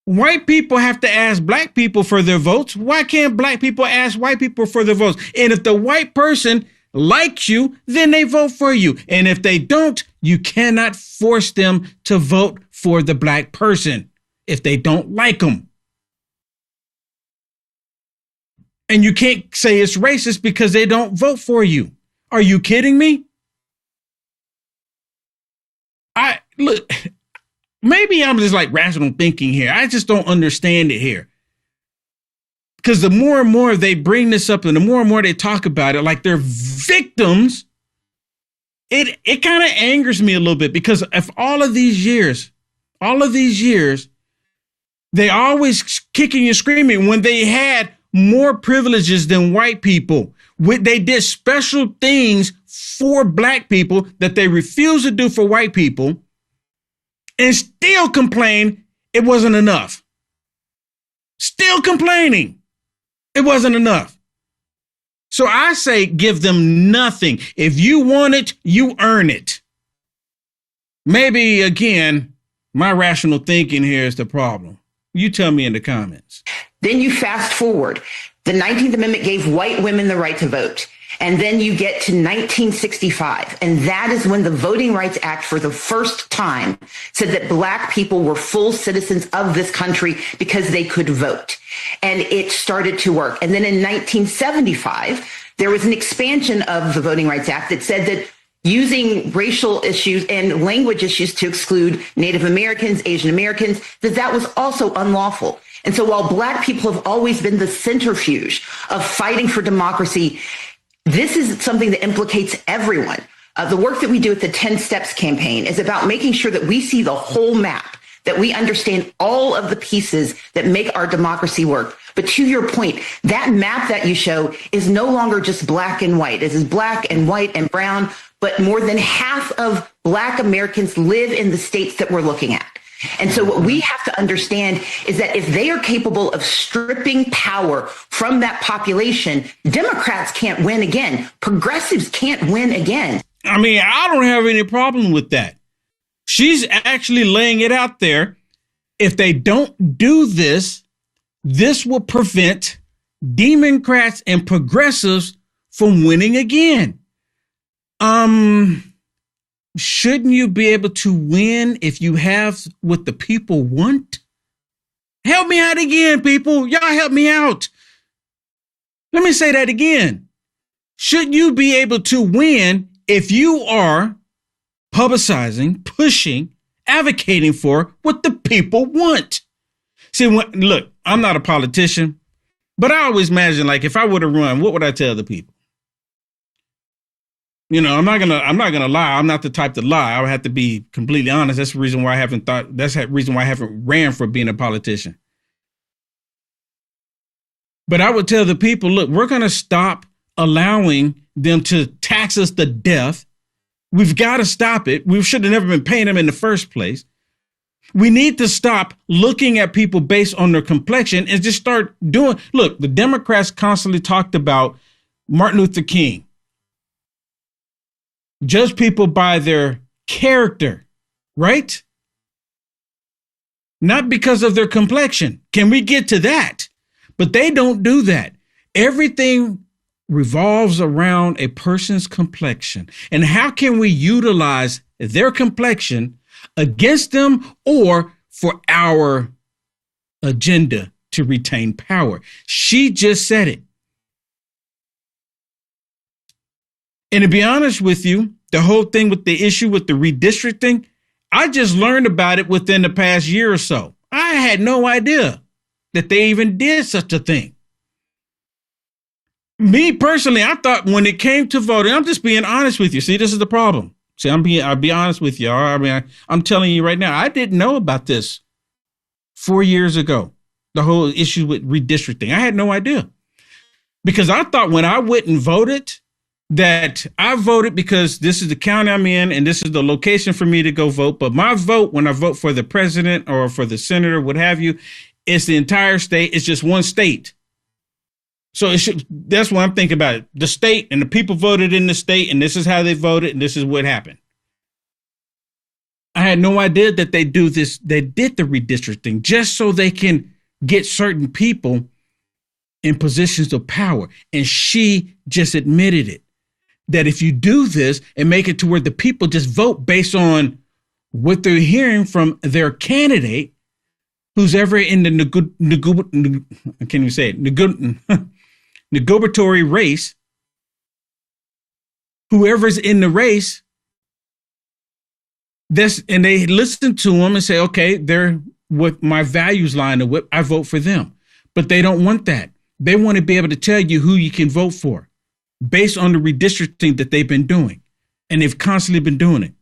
White people have to ask black people for their votes. Why can't black people ask white people for their votes? And if the white person like you, then they vote for you. And if they don't, you cannot force them to vote for the black person if they don't like them. And you can't say it's racist because they don't vote for you. Are you kidding me? Look, maybe I'm just like rational thinking here. I just don't understand it here. Because the more and more they bring this up and the more and more they talk about it, like they're victims, it kind of angers me a little bit, because if all of these years, they always kicking and screaming when they had more privileges than white people. They did special things for black people that they refused to do for white people, and still complain it wasn't enough. Still complaining it wasn't enough. So I say give them nothing. If you want it, you earn it. Maybe, again, my rational thinking here is the problem. You tell me in the comments. Then you fast forward. The 19th Amendment gave white women the right to vote. And then you get to 1965, and that is when the Voting Rights Act for the first time said that black people were full citizens of this country because they could vote. And it started to work. And then in 1975, there was an expansion of the Voting Rights Act that said that using racial issues and language issues to exclude Native Americans, Asian Americans, that was also unlawful. And so while black people have always been the centrifuge of fighting for democracy, this is something that implicates everyone. The work that we do at the 10 Steps campaign is about making sure that we see the whole map, that we understand all of the pieces that make our democracy work. But to your point, that map that you show is no longer just black and white. It is black and white and brown, but more than half of black Americans live in the states that we're looking at. And so what we have to understand is that if they are capable of stripping power from that population, Democrats can't win again. Progressives can't win again. I mean, I don't have any problem with that. She's actually laying it out there. If they don't do this, this will prevent Democrats and progressives from winning again. Shouldn't you be able to win if you have what the people want? Help me out again, people. Y'all help me out. Let me say that again. Shouldn't you be able to win if you are publicizing, pushing, advocating for what the people want? See, look, I'm not a politician, but I always imagine, like, if I were to run, what would I tell the people? You know, I'm not gonna lie. I'm not the type to lie. I would have to be completely honest. That's the reason why I haven't ran for being a politician. But I would tell the people, look, we're going to stop allowing them to tax us to death. We've got to stop it. We should have never been paying them in the first place. We need to stop looking at people based on their complexion and just start doing. Look, the Democrats constantly talked about Martin Luther King. Judge people by their character, right? Not because of their complexion. Can we get to that? But they don't do that. Everything revolves around a person's complexion. And how can we utilize their complexion against them or for our agenda to retain power? She just said it. And to be honest with you, the whole thing with the issue with the redistricting, I just learned about it within the past year or so. I had no idea that they even did such a thing. Me personally, I thought when it came to voting, I'm just being honest with you. See, this is the problem. See, I'll be honest with you. I mean, I'm telling you right now, I didn't know about this 4 years ago. The whole issue with redistricting. I had no idea. Because I thought when I went and voted, that I voted because this is the county I'm in and this is the location for me to go vote. But my vote, when I vote for the president or for the senator, what have you, it's the entire state. It's just one state. So that's what I'm thinking about it. The state and the people voted in the state, and this is how they voted, and this is what happened. I had no idea that they do this. They did the redistricting just so they can get certain people in positions of power. And she just admitted it. that if you do this and make it to where the people just vote based on what they're hearing from their candidate, who's ever in the I can't even say it, negotiatory race, whoever's in the race, and they listen to them and say, okay, they're what my values line up with, I vote for them. But they don't want that. They want to be able to tell you who you can vote for based on the redistricting that they've been doing. And they've constantly been doing it.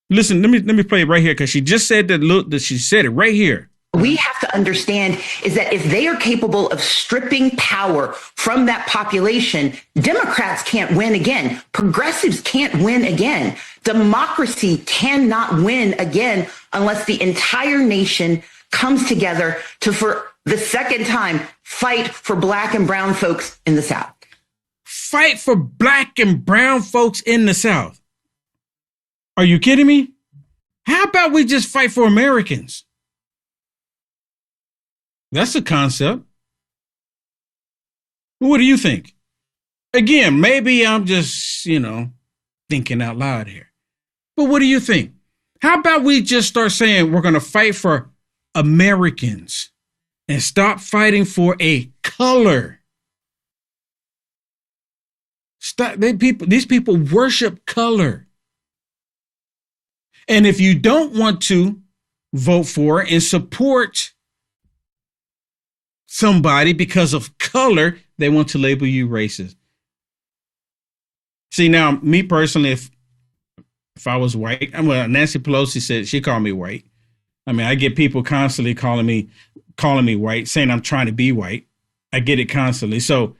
Listen, let me play it right here because she just said that she said it right here. We have to understand is that if they are capable of stripping power from that population, Democrats can't win again. Progressives can't win again. Democracy cannot win again unless the entire nation comes together to, for the second time, fight for black and brown folks in the South. Fight for black and brown folks in the South. Are you kidding me? How about we just fight for Americans? That's a concept. What do you think? Again, maybe I'm just, thinking out loud here. But what do you think? How about we just start saying we're going to fight for Americans and stop fighting for a color? These people worship color. And if you don't want to vote for and support somebody because of color, they want to label you racist. See, now, me personally, if I was white, Nancy Pelosi said she called me white. I mean, I get people constantly calling me white, saying I'm trying to be white. I get it constantly. So,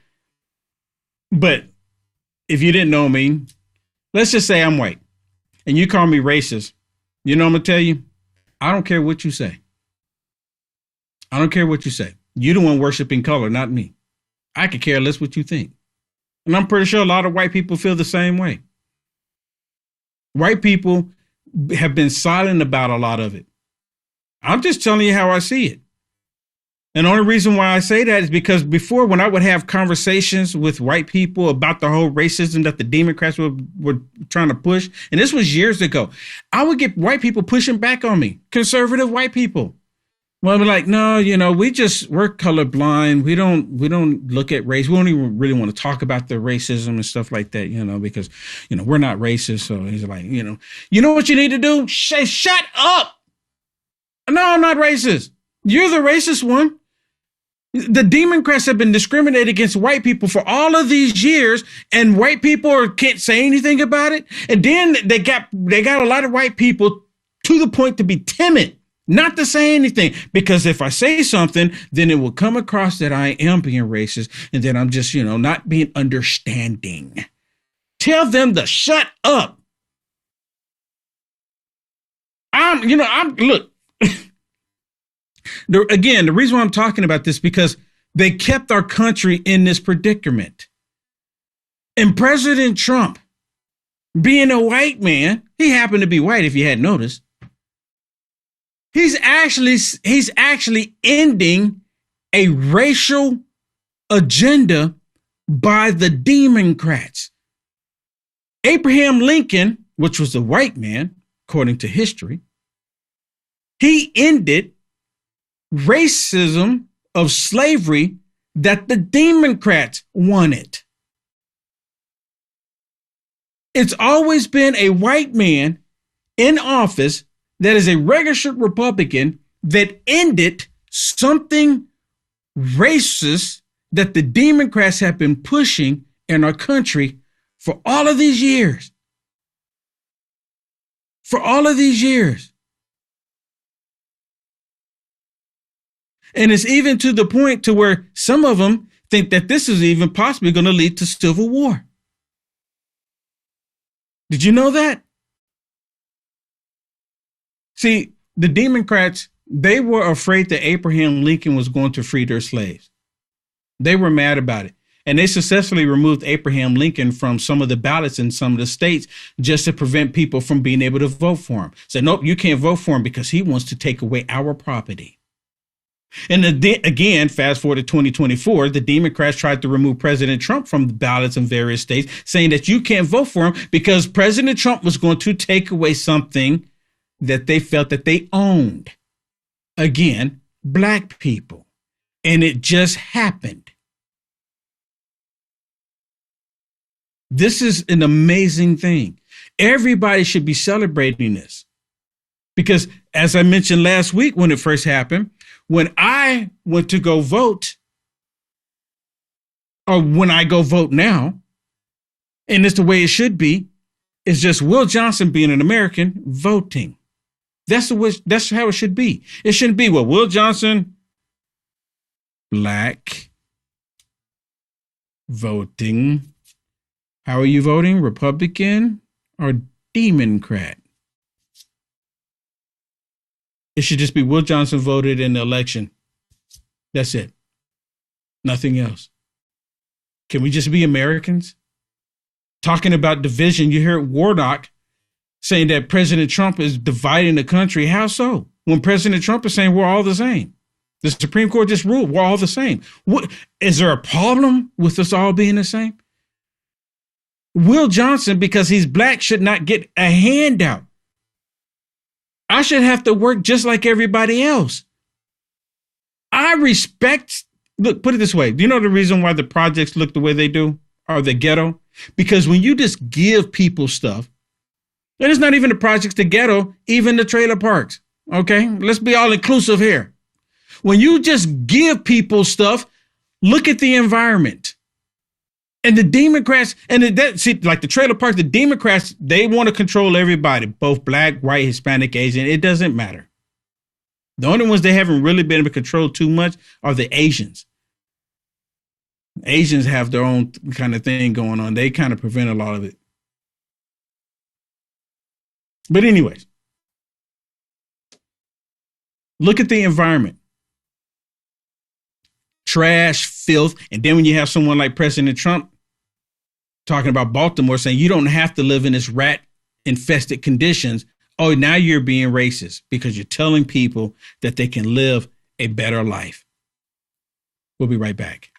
but if you didn't know me, let's just say I'm white and you call me racist. You know what I'm going to tell you? I don't care what you say. I don't care what you say. You're the one worshiping color, not me. I could care less what you think. And I'm pretty sure a lot of white people feel the same way. White people have been silent about a lot of it. I'm just telling you how I see it. And the only reason why I say that is because before, when I would have conversations with white people about the whole racism that the Democrats were trying to push, and this was years ago, I would get white people pushing back on me, conservative white people. Well, I'd be like, no, we're colorblind. We don't look at race. We don't even really want to talk about the racism and stuff like that, because, we're not racist. So he's like, you know what you need to do? Shut up. No, I'm not racist. You're the racist one. The Democrats have been discriminating against white people for all of these years, and white people can't say anything about it. And then they got a lot of white people to the point to be timid, not to say anything, because if I say something, then it will come across that I am being racist, and that I'm just, not being understanding. Tell them to shut up. Look. Again, the reason why I'm talking about this because they kept our country in this predicament. And President Trump, being a white man, he happened to be white if you hadn't noticed. He's actually ending a racial agenda by the Democrats. Abraham Lincoln, which was a white man, according to history, he ended racism of slavery that the Democrats wanted. It's always been a white man in office that is a registered Republican that ended something racist that the Democrats have been pushing in our country for all of these years. For all of these years. And it's even to the point to where some of them think that this is even possibly going to lead to civil war. Did you know that? See, the Democrats, they were afraid that Abraham Lincoln was going to free their slaves. They were mad about it. And they successfully removed Abraham Lincoln from some of the ballots in some of the states just to prevent people from being able to vote for him. Said, nope, you can't vote for him because he wants to take away our property. And again, fast forward to 2024, the Democrats tried to remove President Trump from the ballots in various states, saying that you can't vote for him because President Trump was going to take away something that they felt that they owned. Again, black people. And it just happened. This is an amazing thing. Everybody should be celebrating this. Because as I mentioned last week when it first happened, when I went to go vote, or when I go vote now, and it's the way it should be, it's just Will Johnson being an American voting. That's how it should be. It shouldn't be, well, Will Johnson, black, voting. How are you voting? Republican or Democrat? It should just be Will Johnson voted in the election. That's it. Nothing else. Can we just be Americans? Talking about division, you hear Warnock saying that President Trump is dividing the country. How so? When President Trump is saying we're all the same. The Supreme Court just ruled we're all the same. What, is there a problem with us all being the same? Will Johnson, because he's black, should not get a handout. I should have to work just like everybody else. I respect, look, put it this way. Do you know the reason why the projects look the way they do, or the ghetto? Because when you just give people stuff, and it's not even the projects, the ghetto, even the trailer parks. Okay, let's be all inclusive here. When you just give people stuff, look at the environment. And the Democrats, and like the trailer parks, the Democrats, they want to control everybody, both black, white, Hispanic, Asian. It doesn't matter. The only ones they haven't really been able to control too much are the Asians. Asians have their own kind of thing going on. They kind of prevent a lot of it. But anyways, look at the environment. Trash, filth. And then when you have someone like President Trump talking about Baltimore, saying you don't have to live in this rat infested conditions. Oh, now you're being racist because you're telling people that they can live a better life. We'll be right back.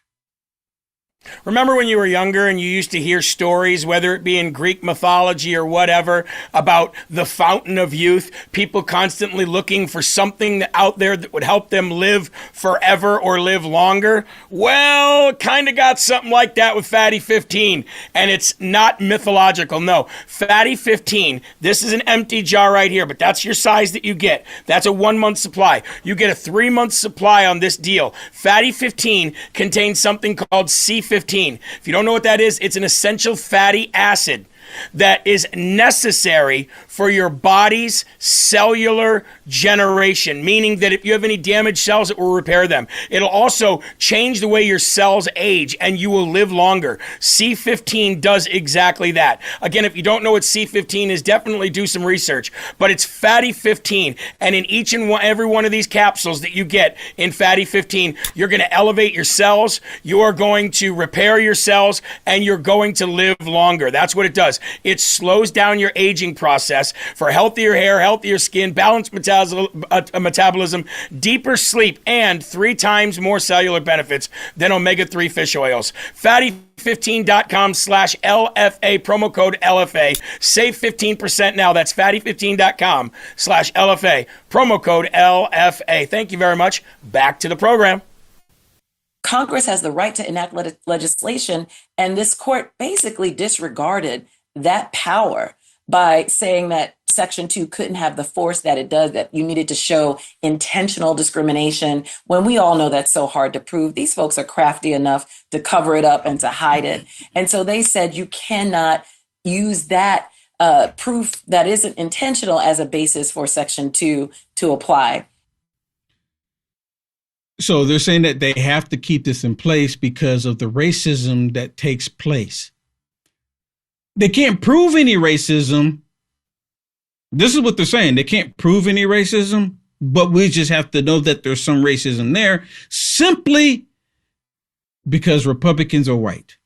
Remember when you were younger and you used to hear stories, whether it be in Greek mythology or whatever, about the fountain of youth, people constantly looking for something out there that would help them live forever or live longer? Well, kind of got something like that with Fatty 15, and it's not mythological. No, Fatty 15, this is an empty jar right here, but that's your size that you get. That's a 1 month supply. You get a 3 month supply on this deal. Fatty 15 contains something called C15. If you don't know what that is, it's an essential fatty acid that is necessary for your body's cellular generation, meaning that if you have any damaged cells, it will repair them. It'll also change the way your cells age and you will live longer. C15 does exactly that. Again, if you don't know what C15 is, definitely do some research, but it's Fatty 15, and in each and every one of these capsules that you get in Fatty 15, you're going to elevate your cells, you are going to repair your cells, and you're going to live longer. That's what it does. It slows down your aging process for healthier hair, healthier skin, balanced metabolism, deeper sleep, and 3 times more cellular benefits than omega-3 fish oils. Fatty15.com/LFA, promo code LFA. Save 15% now. That's fatty15.com/LFA, promo code LFA. Thank you very much. Back to the program. Congress has the right to enact legislation, and this court basically disregarded that power by saying that Section 2 couldn't have the force that it does, that you needed to show intentional discrimination, when we all know that's so hard to prove. These folks are crafty enough to cover it up and to hide it. And so they said you cannot use that proof that isn't intentional as a basis for Section 2 to apply. So they're saying that they have to keep this in place because of the racism that takes place. They can't prove any racism. This is what they're saying. They can't prove any racism, but we just have to know that there's some racism there simply because Republicans are white.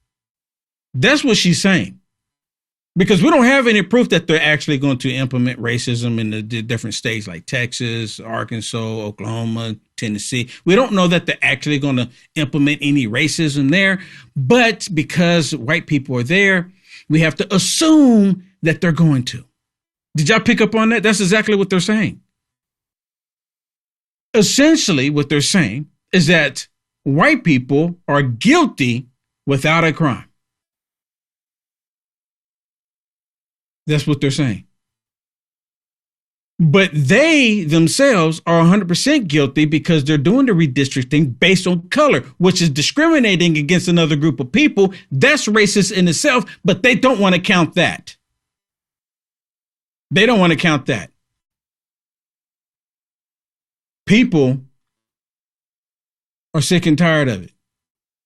That's what she's saying. Because we don't have any proof that they're actually going to implement racism in the different states like Texas, Arkansas, Oklahoma, Tennessee. We don't know that they're actually going to implement any racism there. But because white people are there, we have to assume that they're going to. Did y'all pick up on that? That's exactly what they're saying. Essentially, what they're saying is that white people are guilty without a crime. That's what they're saying. But they themselves are 100% guilty because they're doing the redistricting based on color, which is discriminating against another group of people. That's racist in itself, but they don't want to count that. They don't want to count that. People are sick and tired of it.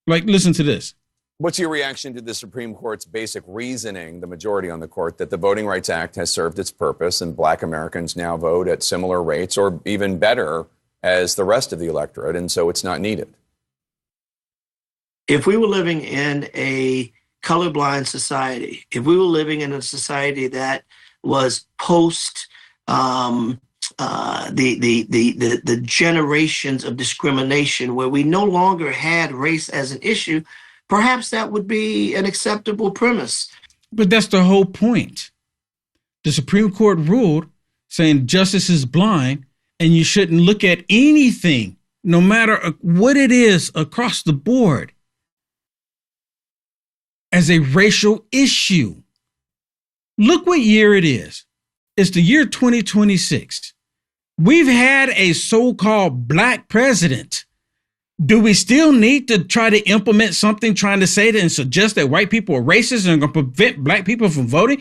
Like, listen to this. What's your reaction to the Supreme Court's basic reasoning, the majority on the court, that the Voting Rights Act has served its purpose and Black Americans now vote at similar rates or even better as the rest of the electorate, and so it's not needed? If we were living in a colorblind society, if we were living in a society that was post the generations of discrimination, where we no longer had race as an issue, perhaps that would be an acceptable premise. But that's the whole point. The Supreme Court ruled saying justice is blind and you shouldn't look at anything, no matter what it is across the board, as a racial issue. Look what year it is. It's the year 2026. We've had a so-called Black president. Do we still need to try to implement something trying to say that and suggest that white people are racist and going to prevent Black people from voting?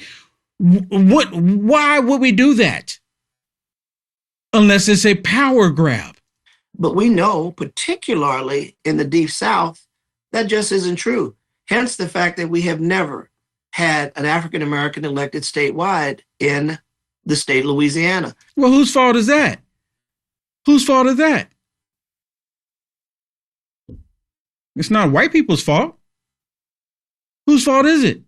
Why would we do that? Unless it's a power grab. But we know, particularly in the Deep South, that just isn't true. Hence the fact that we have never had an African-American elected statewide in the state of Louisiana. Well, whose fault is that? Whose fault is that? It's not white people's fault. Whose fault is it?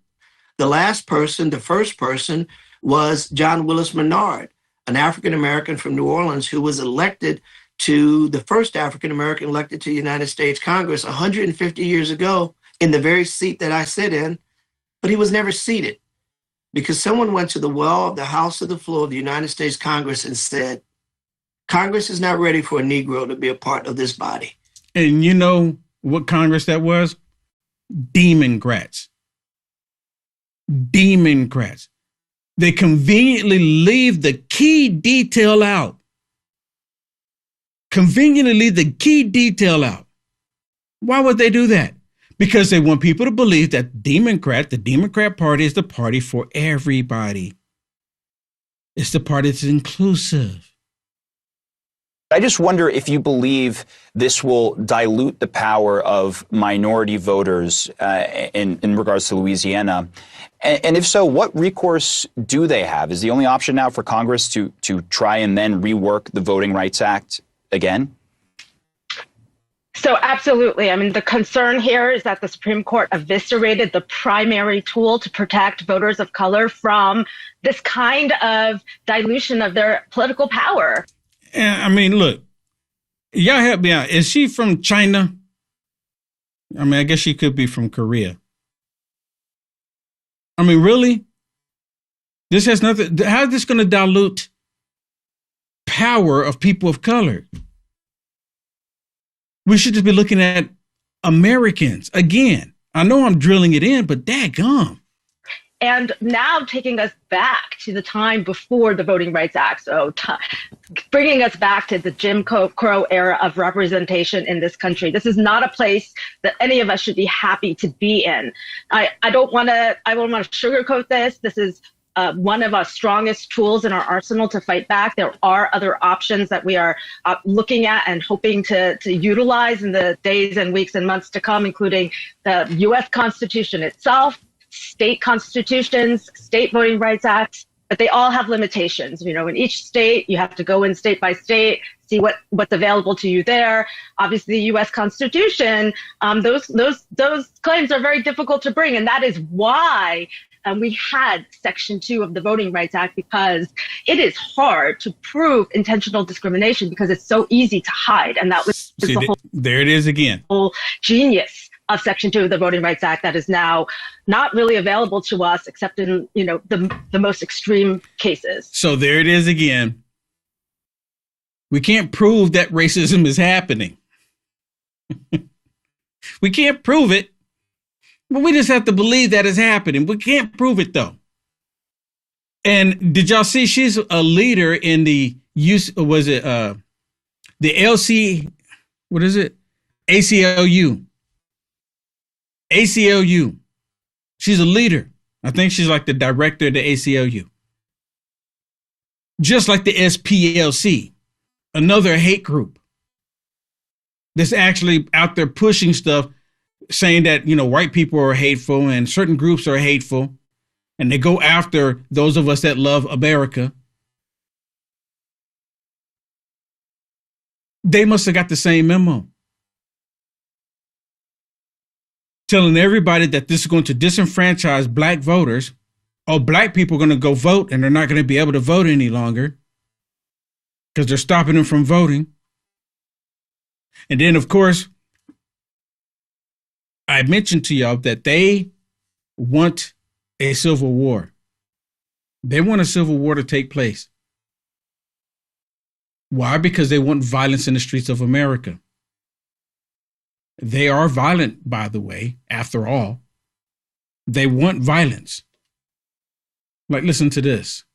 The last person, the first person, was John Willis Menard, an African-American from New Orleans who was elected to the first African-American elected to the United States Congress 150 years ago in the very seat that I sit in, but he was never seated because someone went to the well of the House of the floor of the United States Congress and said, Congress is not ready for a Negro to be a part of this body. And you know what Congress that was? Democrats. Democrats. They conveniently leave the key detail out. Conveniently leave the key detail out. Why would they do that? Because they want people to believe that the Democrat Party is the party for everybody. It's the party that's inclusive. I just wonder if you believe this will dilute the power of minority voters in regards to Louisiana. And if so, what recourse do they have? Is the only option now for Congress to try and then rework the Voting Rights Act again? So absolutely. I mean, the concern here is that the Supreme Court eviscerated the primary tool to protect voters of color from this kind of dilution of their political power. And I mean, look, y'all help me out. Is she from China? I mean, I guess she could be from Korea. I mean, really? This has nothing. How is this going to dilute power of people of color? We should just be looking at Americans. Again, I know I'm drilling it in, but daggum. And now taking us back to the time before the Voting Rights Act. So bringing us back to the Jim Crow era of representation in this country. This is not a place that any of us should be happy to be in. I don't want to sugarcoat this. This is one of our strongest tools in our arsenal to fight back. There are other options that we are looking at and hoping to utilize in the days and weeks and months to come, including the U.S. Constitution itself, state constitutions, state voting rights acts, but they all have limitations. You know, in each state, you have to go in state by state, see what's available to you there. Obviously, the U.S. Constitution, those claims are very difficult to bring, and that is why we had Section 2 of the Voting Rights Act because it is hard to prove intentional discrimination because it's so easy to hide. And that was See, the whole, there it is again. whole genius of Section 2 of the Voting Rights Act that is now not really available to us except in, the most extreme cases. So there it is again. We can't prove that racism is happening. We can't prove it, but we just have to believe that it's happening. We can't prove it, though. And did y'all see she's a leader in the the LC, what is it? ACLU. ACLU. She's a leader. I think she's like the director of the ACLU. Just like the SPLC, another hate group that's actually out there pushing stuff, saying that, white people are hateful and certain groups are hateful, and they go after those of us that love America. They must have got the same memo, telling everybody that this is going to disenfranchise black voters. All black people are going to go vote, and they're not going to be able to vote any longer because they're stopping them from voting. And then, of course, I mentioned to y'all that they want a civil war. They want a civil war to take place. Why? Because they want violence in the streets of America. They are violent, by the way, after all. They want violence. Like, listen to this.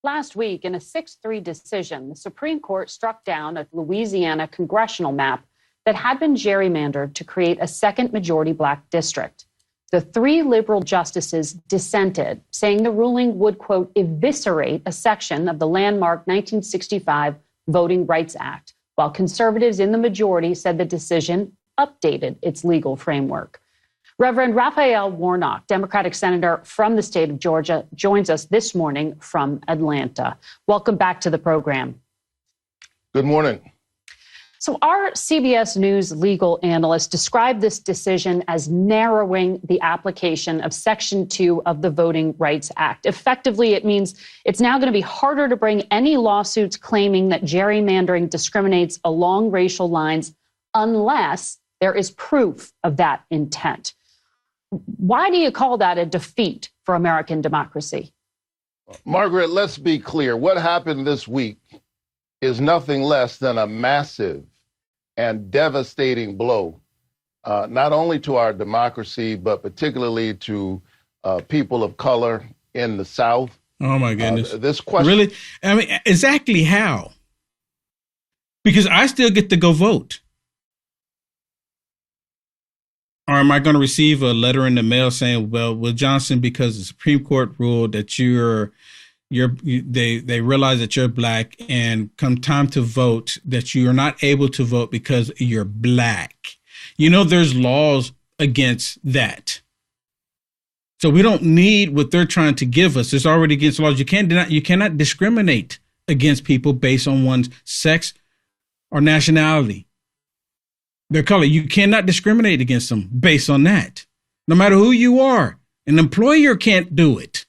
Last week, in a 6-3 decision, the Supreme Court struck down a Louisiana congressional map that had been gerrymandered to create a second majority black district. The 3 liberal justices dissented, saying the ruling would, quote, eviscerate a section of the landmark 1965 Voting Rights Act, while conservatives in the majority said the decision updated its legal framework. Reverend Raphael Warnock, Democratic senator from the state of Georgia, joins us this morning from Atlanta. Welcome back to the program. Good morning. So our CBS News legal analyst described this decision as narrowing the application of Section 2 of the Voting Rights Act. Effectively, it means it's now going to be harder to bring any lawsuits claiming that gerrymandering discriminates along racial lines unless there is proof of that intent. Why do you call that a defeat for American democracy? Margaret, let's be clear. What happened this week is nothing less than a massive and devastating blow, not only to our democracy, but particularly to people of color in the South. Oh, my goodness. This question. Really? I mean, exactly how? Because I still get to go vote. Or am I going to receive a letter in the mail saying, well, Johnson, because the Supreme Court ruled that they realize that you're black, and come time to vote that you are not able to vote because you're black. There's laws against that. So we don't need what they're trying to give us. It's already against laws. You cannot discriminate against people based on one's sex or nationality. Their color. You cannot discriminate against them based on that, no matter who you are. An employer can't do it.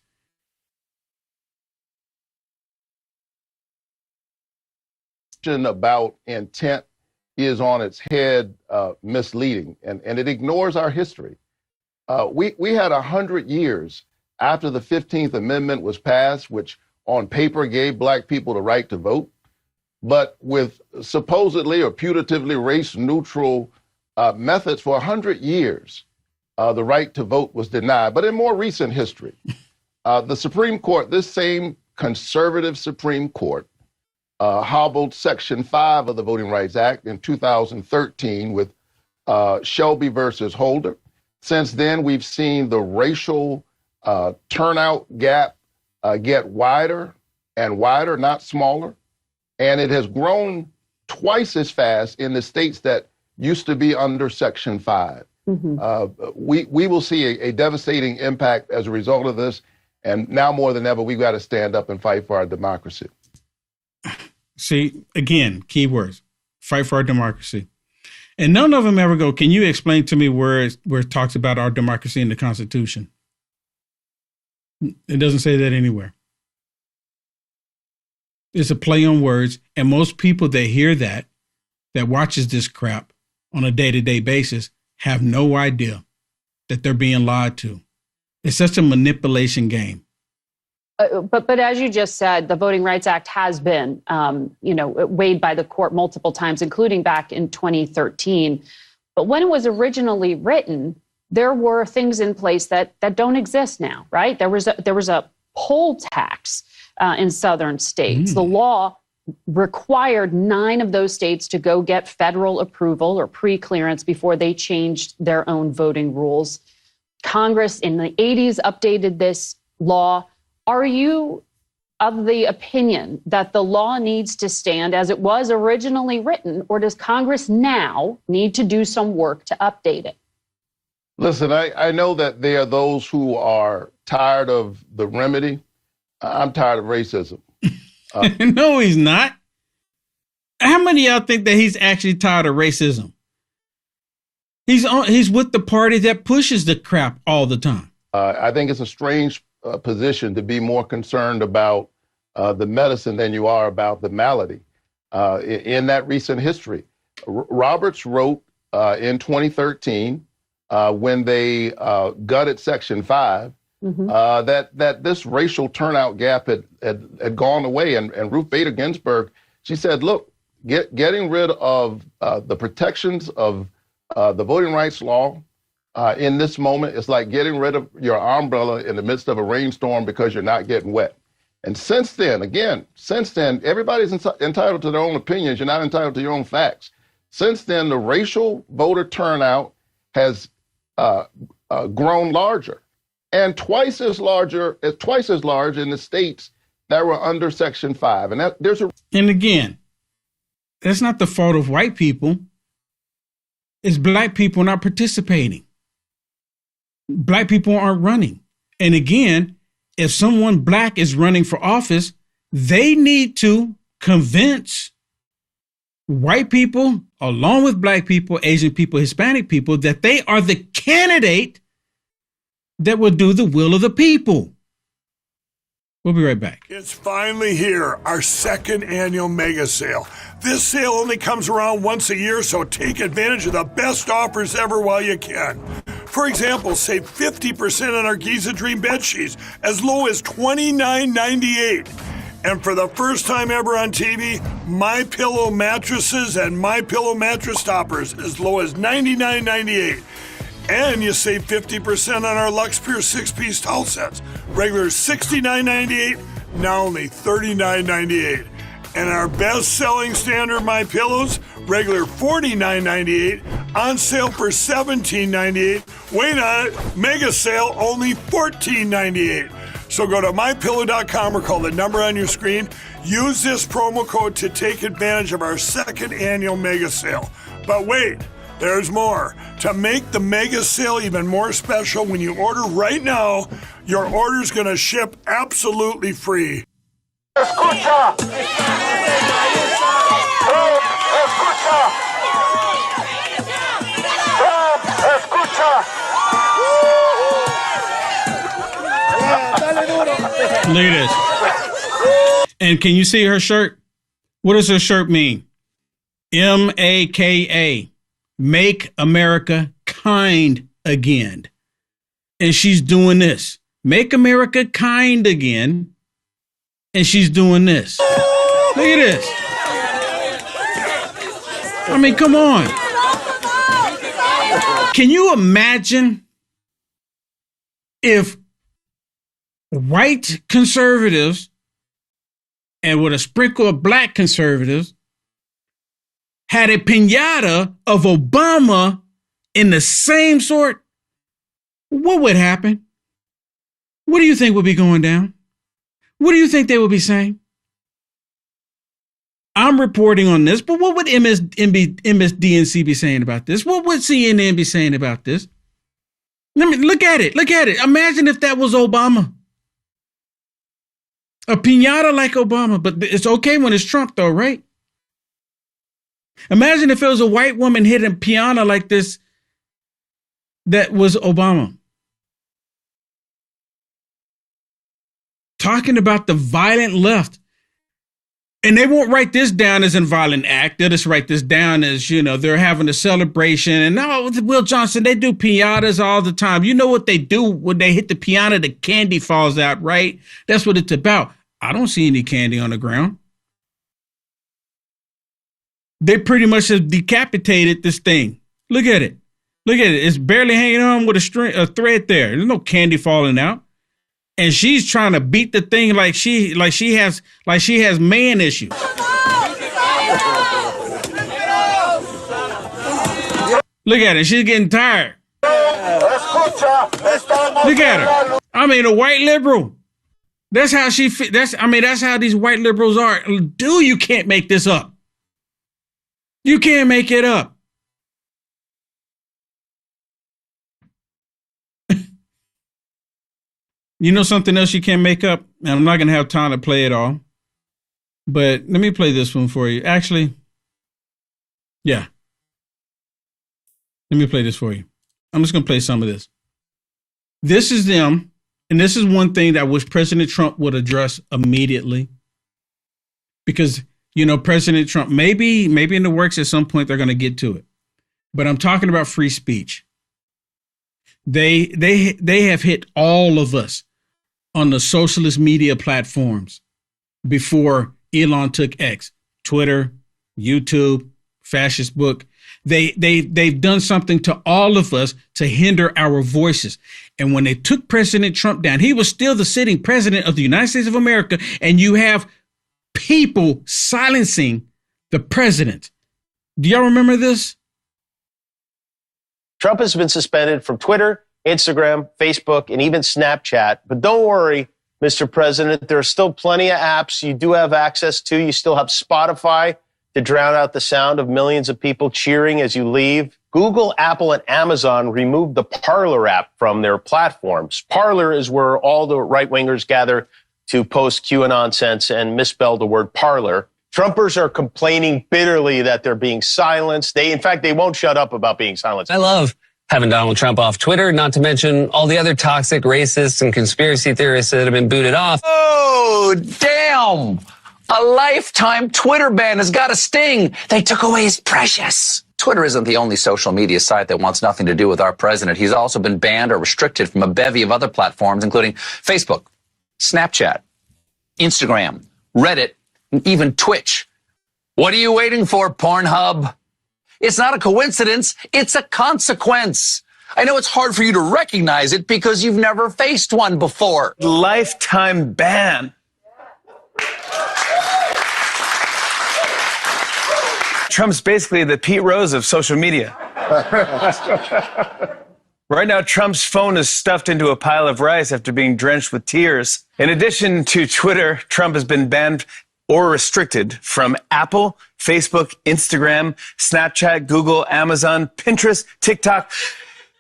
About intent is on its head misleading, and it ignores our history. We had 100 years after the 15th Amendment was passed, which on paper gave black people the right to vote, but with supposedly or putatively race-neutral methods for 100 years, the right to vote was denied. But in more recent history, the Supreme Court, this same conservative Supreme Court, hobbled Section 5 of the Voting Rights Act in 2013 with Shelby versus Holder. Since then, we've seen the racial turnout gap get wider and wider, not smaller. And it has grown twice as fast in the states that used to be under Section 5. Mm-hmm. We will see a devastating impact as a result of this. And now more than ever, we've got to stand up and fight for our democracy. See, again, keywords, fight for our democracy. And none of them ever go, can you explain to me where it talks about our democracy in the Constitution? It doesn't say that anywhere. It's a play on words, and most people that hear that watches this crap on a day-to-day basis, have no idea that they're being lied to. It's such a manipulation game. But as you just said, the Voting Rights Act has been, weighed by the court multiple times, including back in 2013. But when it was originally written, there were things in place that don't exist now, right? There was a poll tax in southern states. The law required 9 of those states to go get federal approval or pre-clearance before they changed their own voting rules. Congress in the 80s updated this law. Are you of the opinion that the law needs to stand as it was originally written, or does Congress now need to do some work to update it? Listen, I know that there are those who are tired of the remedy. I'm tired of racism. No, he's not. How many of y'all think that he's actually tired of racism? He's with the party that pushes the crap all the time. I think it's a strange position to be more concerned about the medicine than you are about the malady. In that recent history, Roberts wrote in 2013 when they gutted Section 5 that this racial turnout gap had gone away. And Ruth Bader Ginsburg, she said, look, getting rid of the protections of the voting rights law in this moment is like getting rid of your umbrella in the midst of a rainstorm because you're not getting wet. And since then, everybody's entitled to their own opinions. You're not entitled to your own facts. Since then, the racial voter turnout has grown larger, and twice as large in the states that were under Section 5. And again, that's not the fault of white people. It's black people not participating. Black people aren't running. And again, if someone black is running for office, they need to convince white people, along with black people, Asian people, Hispanic people, that they are the candidate that will do the will of the people. We'll be right back. It's finally here, our second annual mega sale. This sale only comes around once a year, so take advantage of the best offers ever while you can. For example, save 50% on our Giza Dream bed sheets as low as $29.98. And for the first time ever on TV, MyPillow mattresses and MyPillow mattress toppers as low as $99.98. And you save 50% on our Lux Pure 6-piece towel sets. Regular $69.98, now only $39.98. And our best-selling standard MyPillows, regular $49.98, on sale for $17.98. Wait on it, mega sale, only $14.98. So go to MyPillow.com or call the number on your screen. Use this promo code to take advantage of our second annual mega sale. But wait, there's more. To make the mega sale even more special, when you order right now, your order's going to ship absolutely free. Escucha. Look at this. And can you see her shirt? What does her shirt mean? MAKA. Make America kind again. And she's doing this. Make America kind again. And she's doing this. Look at this. I mean, come on. Can you imagine if white conservatives and with a sprinkle of black conservatives had a piñata of Obama in the same sort? What would happen? What do you think would be going down? What do you think they would be saying? I'm reporting on this, but what would MSDNC be saying about this? What would CNN be saying about this? Let me look at it. Look at it. Imagine if that was Obama. A piñata like Obama, but it's okay when it's Trump though, right? Imagine if it was a white woman hitting a piano like this that was Obama. talking about the violent left. And they won't write this down as a violent act. They'll just write this down as, they're having a celebration. And no, Will Johnson, they do piñatas all the time. You know what they do when they hit the piñata, the candy falls out, right? That's what it's about. I don't see any candy on the ground. They pretty much have decapitated this thing. Look at it. Look at it. It's barely hanging on with a thread there. There's no candy falling out. And she's trying to beat the thing like she has man issues. Look at her. She's getting tired. Look at her. I mean, a white liberal. That's how she. That's how these white liberals are. Dude, you can't make this up. You can't make it up. You know something else you can't make up? And I'm not going to have time to play it all. But let me play this one for you. Actually, yeah. Let me play this for you. I'm just going to play some of this. This is them. And this is one thing that I wish President Trump would address immediately. Because, President Trump, maybe in the works at some point they're going to get to it. But I'm talking about free speech. They have hit all of us on the socialist media platforms before Elon took X, Twitter, YouTube, fascist book. They've done something to all of us to hinder our voices. And when they took President Trump down, he was still the sitting president of the United States of America. And you have people silencing the president. Do y'all remember this? Trump has been suspended from Twitter, Instagram, Facebook, and even Snapchat. But don't worry, Mr. President, there are still plenty of apps you do have access to. You still have Spotify to drown out the sound of millions of people cheering as you leave. Google, Apple, and Amazon removed the Parler app from their platforms. Parler is where all the right-wingers gather to post QAnon nonsense and misspell the word parlor. Trumpers are complaining bitterly that they're being silenced. In fact, they won't shut up about being silenced. I love having Donald Trump off Twitter, not to mention all the other toxic racists and conspiracy theorists that have been booted off. Oh, damn. A lifetime Twitter ban has got a sting. They took away his precious. Twitter isn't the only social media site that wants nothing to do with our president. He's also been banned or restricted from a bevy of other platforms, including Facebook, Snapchat, Instagram, Reddit, and even Twitch. What are you waiting for, Pornhub? It's not a coincidence. It's a consequence. I know it's hard for you to recognize it because you've never faced one before. Lifetime ban. Trump's basically the Pete Rose of social media. Right now, Trump's phone is stuffed into a pile of rice after being drenched with tears. In addition to Twitter, Trump has been banned or restricted from Apple, Facebook, Instagram, Snapchat, Google, Amazon, Pinterest, TikTok,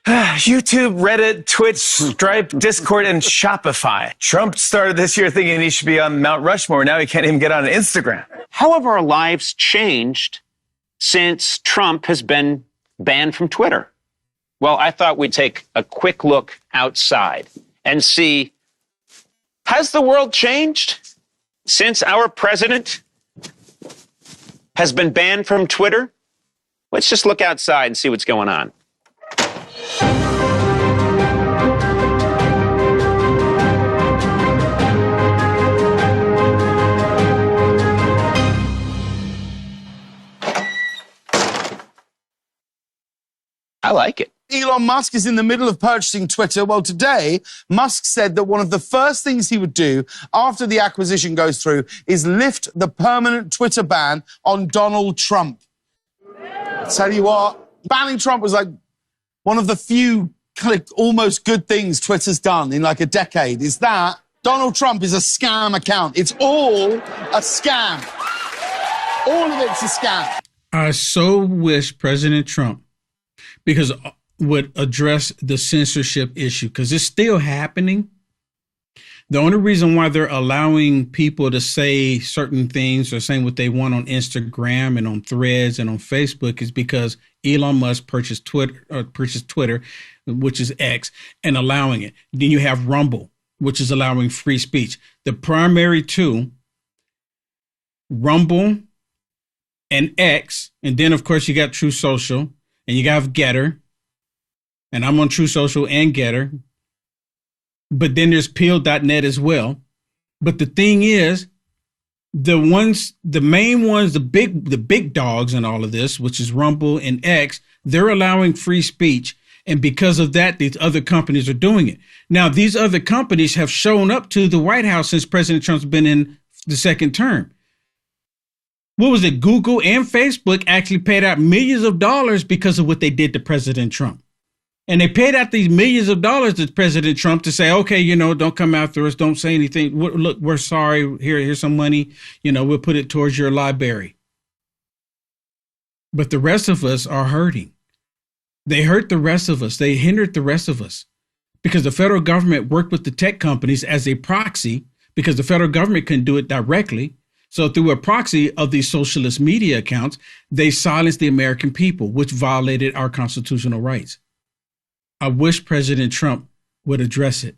YouTube, Reddit, Twitch, Stripe, Discord, and Shopify. Trump started this year thinking he should be on Mount Rushmore. Now he can't even get on Instagram. How have our lives changed since Trump has been banned from Twitter? Well, I thought we'd take a quick look outside and see, has the world changed since our president has been banned from Twitter? Let's just look outside and see what's going on. I like it. Elon Musk is in the middle of purchasing Twitter. Well, today, Musk said that one of the first things he would do after the acquisition goes through is lift the permanent Twitter ban on Donald Trump. I tell you what, banning Trump was like one of the few kind of almost good things Twitter's done in like a decade. Is that Donald Trump is a scam account. It's all a scam. All of it's a scam. I so wish President Trump, because would address the censorship issue, because it's still happening. The only reason why they're allowing people to say certain things or saying what they want on Instagram and on Threads and on Facebook is because Elon Musk purchased Twitter, which is X, and allowing it. Then you have Rumble. which is allowing free speech. The primary two, Rumble and X, and then, of course, you got True Social, and you got Getter, and I'm on True Social and Getter, but then there's Peel.net as well. But the thing is, the main ones, the big dogs in all of this, which is Rumble and X, they're allowing free speech. And because of that, these other companies are doing it. Now, these other companies have shown up to the White House since President Trump's been in the second term. What was it? Google and Facebook actually paid out millions of dollars because of what they did to President Trump. And they paid out these millions of dollars to President Trump to say, okay, don't come after us. Don't say anything. Look, we're sorry. Here's some money. We'll put it towards your library. But the rest of us are hurting. They hurt the rest of us. They hindered the rest of us because the federal government worked with the tech companies as a proxy because the federal government couldn't do it directly. So through a proxy of these socialist media accounts, they silenced the American people, which violated our constitutional rights. I wish President Trump would address it.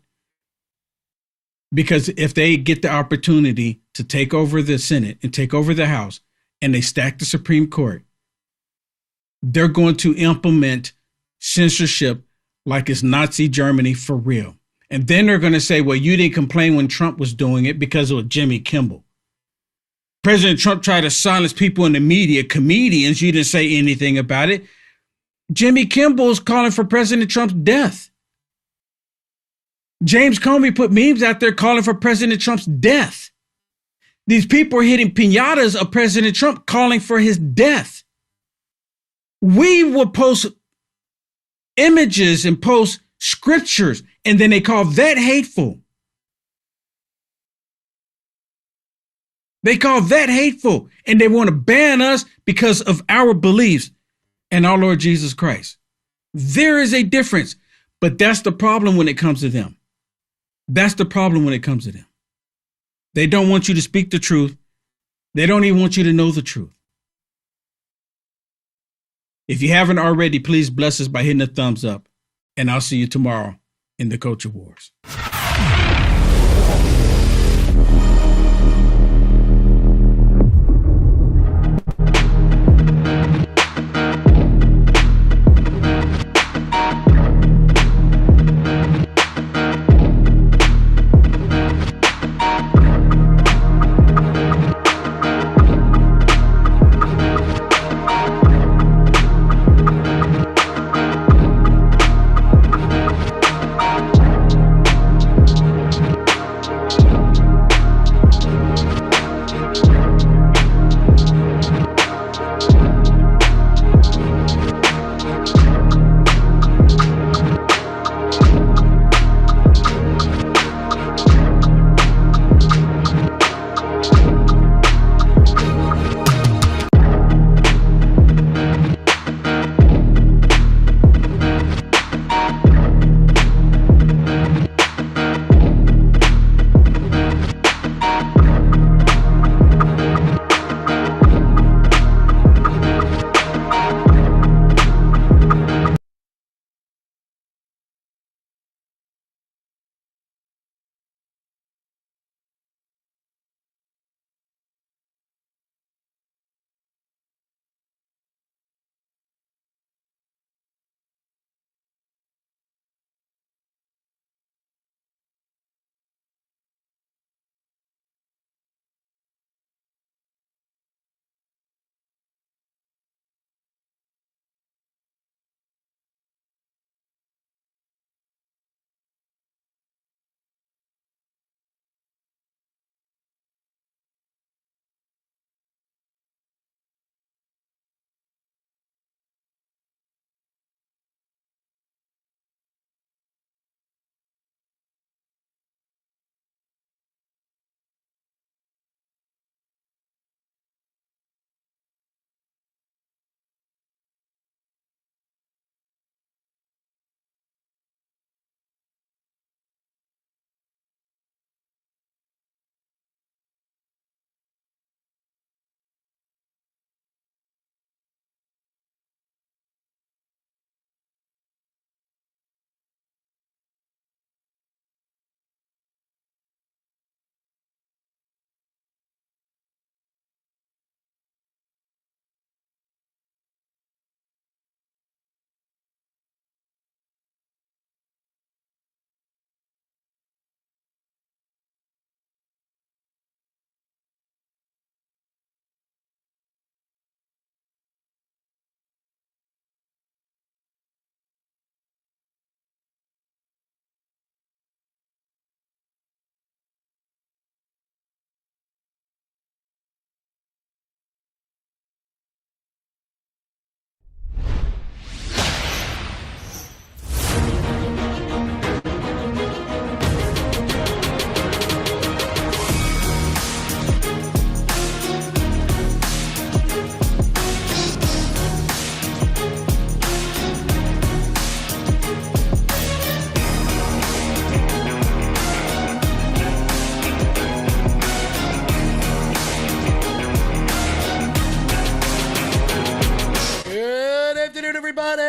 Because if they get the opportunity to take over the Senate and take over the House and they stack the Supreme Court, they're going to implement censorship like it's Nazi Germany for real. And then they're going to say, well, you didn't complain when Trump was doing it because of Jimmy Kimmel. President Trump tried to silence people in the media, comedians. You didn't say anything about it. Jimmy Kimmel is calling for President Trump's death. James Comey put memes out there calling for President Trump's death. These people are hitting piñatas of President Trump calling for his death. We will post images and post scriptures, and then they call that hateful. They call that hateful, and they want to ban us because of our beliefs in our Lord Jesus Christ. There is a difference, but that's the problem when it comes to them. That's the problem when it comes to them. They don't want you to speak the truth. They don't even want you to know the truth. If you haven't already, please bless us by hitting a thumbs up, and I'll see you tomorrow in the Culture Wars.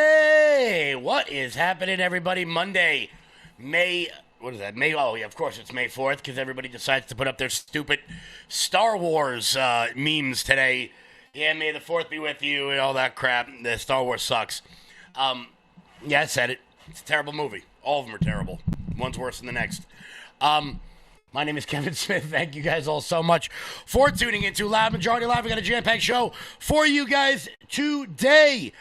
Hey, what is happening, everybody? Monday, what is that? Oh, yeah, of course it's May 4th because everybody decides to put up their stupid Star Wars memes today. Yeah, May the 4th be with you and all that crap. The Star Wars sucks. Yeah, I said it. It's a terrible movie. All of them are terrible. One's worse than the next. My name is Kevin Smith. Thank you guys all so much for tuning into Loud Majority Live. We got a jam-packed show for you guys today.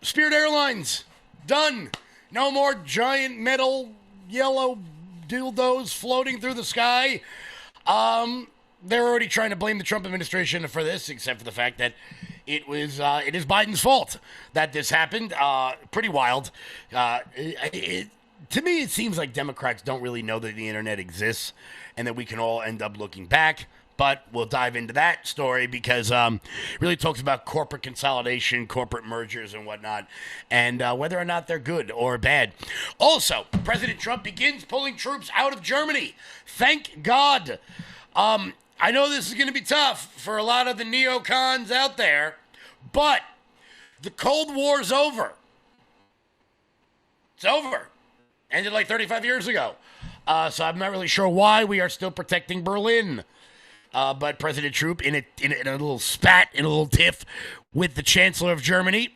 Spirit Airlines, done. No more giant metal yellow dildos floating through the sky. They're already trying to blame the Trump administration for this, except for the fact that it is Biden's fault that this happened. Pretty wild. To me, it seems like Democrats don't really know that the internet exists and that we can all end up looking back. But we'll dive into that story because it really talks about corporate consolidation, corporate mergers and whatnot, and whether or not they're good or bad. Also, President Trump begins pulling troops out of Germany. Thank God. I know this is going to be tough for a lot of the neocons out there, but the Cold War's over. It's over. Ended like 35 years ago. So I'm not really sure why we are still protecting Berlin. But President Trump, in a little spat, in a little tiff with the Chancellor of Germany,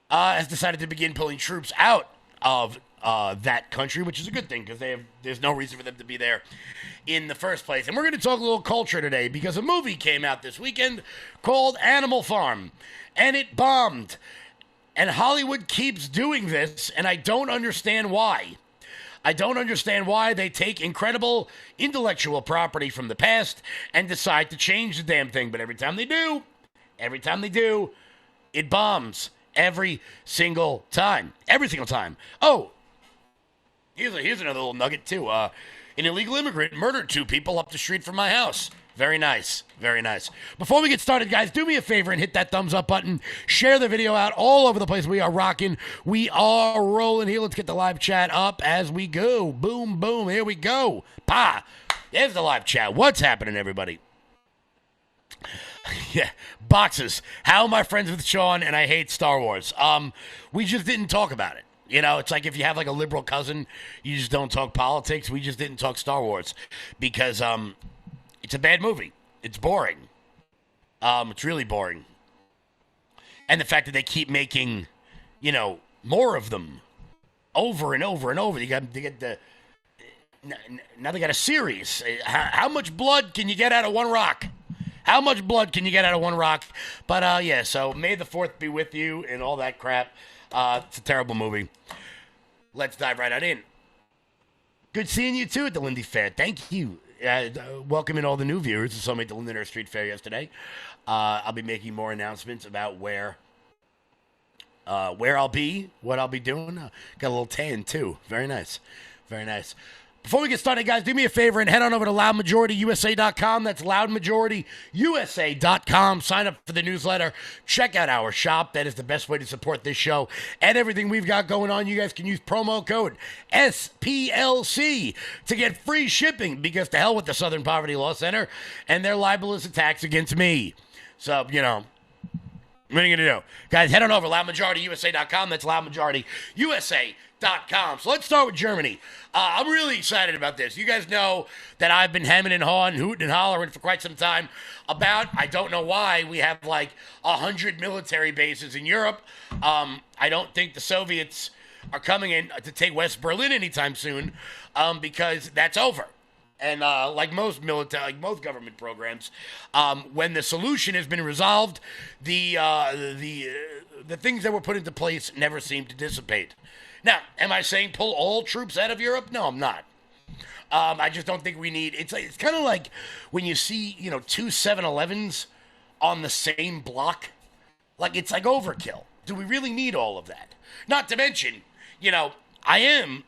has decided to begin pulling troops out of that country, which is a good thing because there's no reason for them to be there in the first place. And we're going to talk a little culture today because a movie came out this weekend called Animal Farm, and it bombed. And Hollywood keeps doing this, and I don't understand why. I don't understand why they take incredible intellectual property from the past and decide to change the damn thing. But every time they do, it bombs. Every single time. Every single time. Oh, here's another little nugget, too. An illegal immigrant murdered 2 people up the street from my house. Very nice. Very nice. Before we get started, guys, do me a favor and hit that thumbs up button. Share the video out all over the place. We are rocking. We are rolling here. Let's get the live chat up as we go. Boom, boom. Here we go. Pa. There's the live chat. What's happening, everybody? Yeah. Boxes. How am I friends with Sean and I hate Star Wars? We just didn't talk about it. You know, it's like if you have like a liberal cousin, you just don't talk politics. We just didn't talk Star Wars because, it's a bad movie. It's boring. It's really boring. And the fact that they keep making, more of them over and over and over. They get now they got a series. How much blood can you get out of one rock? How much blood can you get out of one rock? But, yeah, so May the 4th be with you and all that crap. It's a terrible movie. Let's dive right on in. Good seeing you, too, at the Lindy Fair. Thank you. Welcoming all the new viewers who saw me at the Londonderry Street Fair yesterday. I'll be making more announcements about where I'll be, what I'll be doing. Got a little tan, too. Very nice. Very nice. Before we get started, guys, do me a favor and head on over to loudmajorityusa.com. That's loudmajorityusa.com. Sign up for the newsletter. Check out our shop. That is the best way to support this show and everything we've got going on. You guys can use promo code SPLC to get free shipping because to hell with the Southern Poverty Law Center and their libelous attacks against me. So, what are you going to do? Guys, head on over to loudmajorityusa.com. That's loudmajorityusa.com. So let's start with Germany. I'm really excited about this. You guys know that I've been hemming and hawing, hooting and hollering for quite some time about, I don't know why, we have like 100 military bases in Europe. I don't think the Soviets are coming in to take West Berlin anytime soon because that's over. And like most government programs, when the solution has been resolved, the things that were put into place never seem to dissipate. Now, am I saying pull all troops out of Europe? No, I'm not. I just don't think we need. It's kind of like when you see 2 7-Elevens on the same block. Like it's like overkill. Do we really need all of that? Not to mention, I am,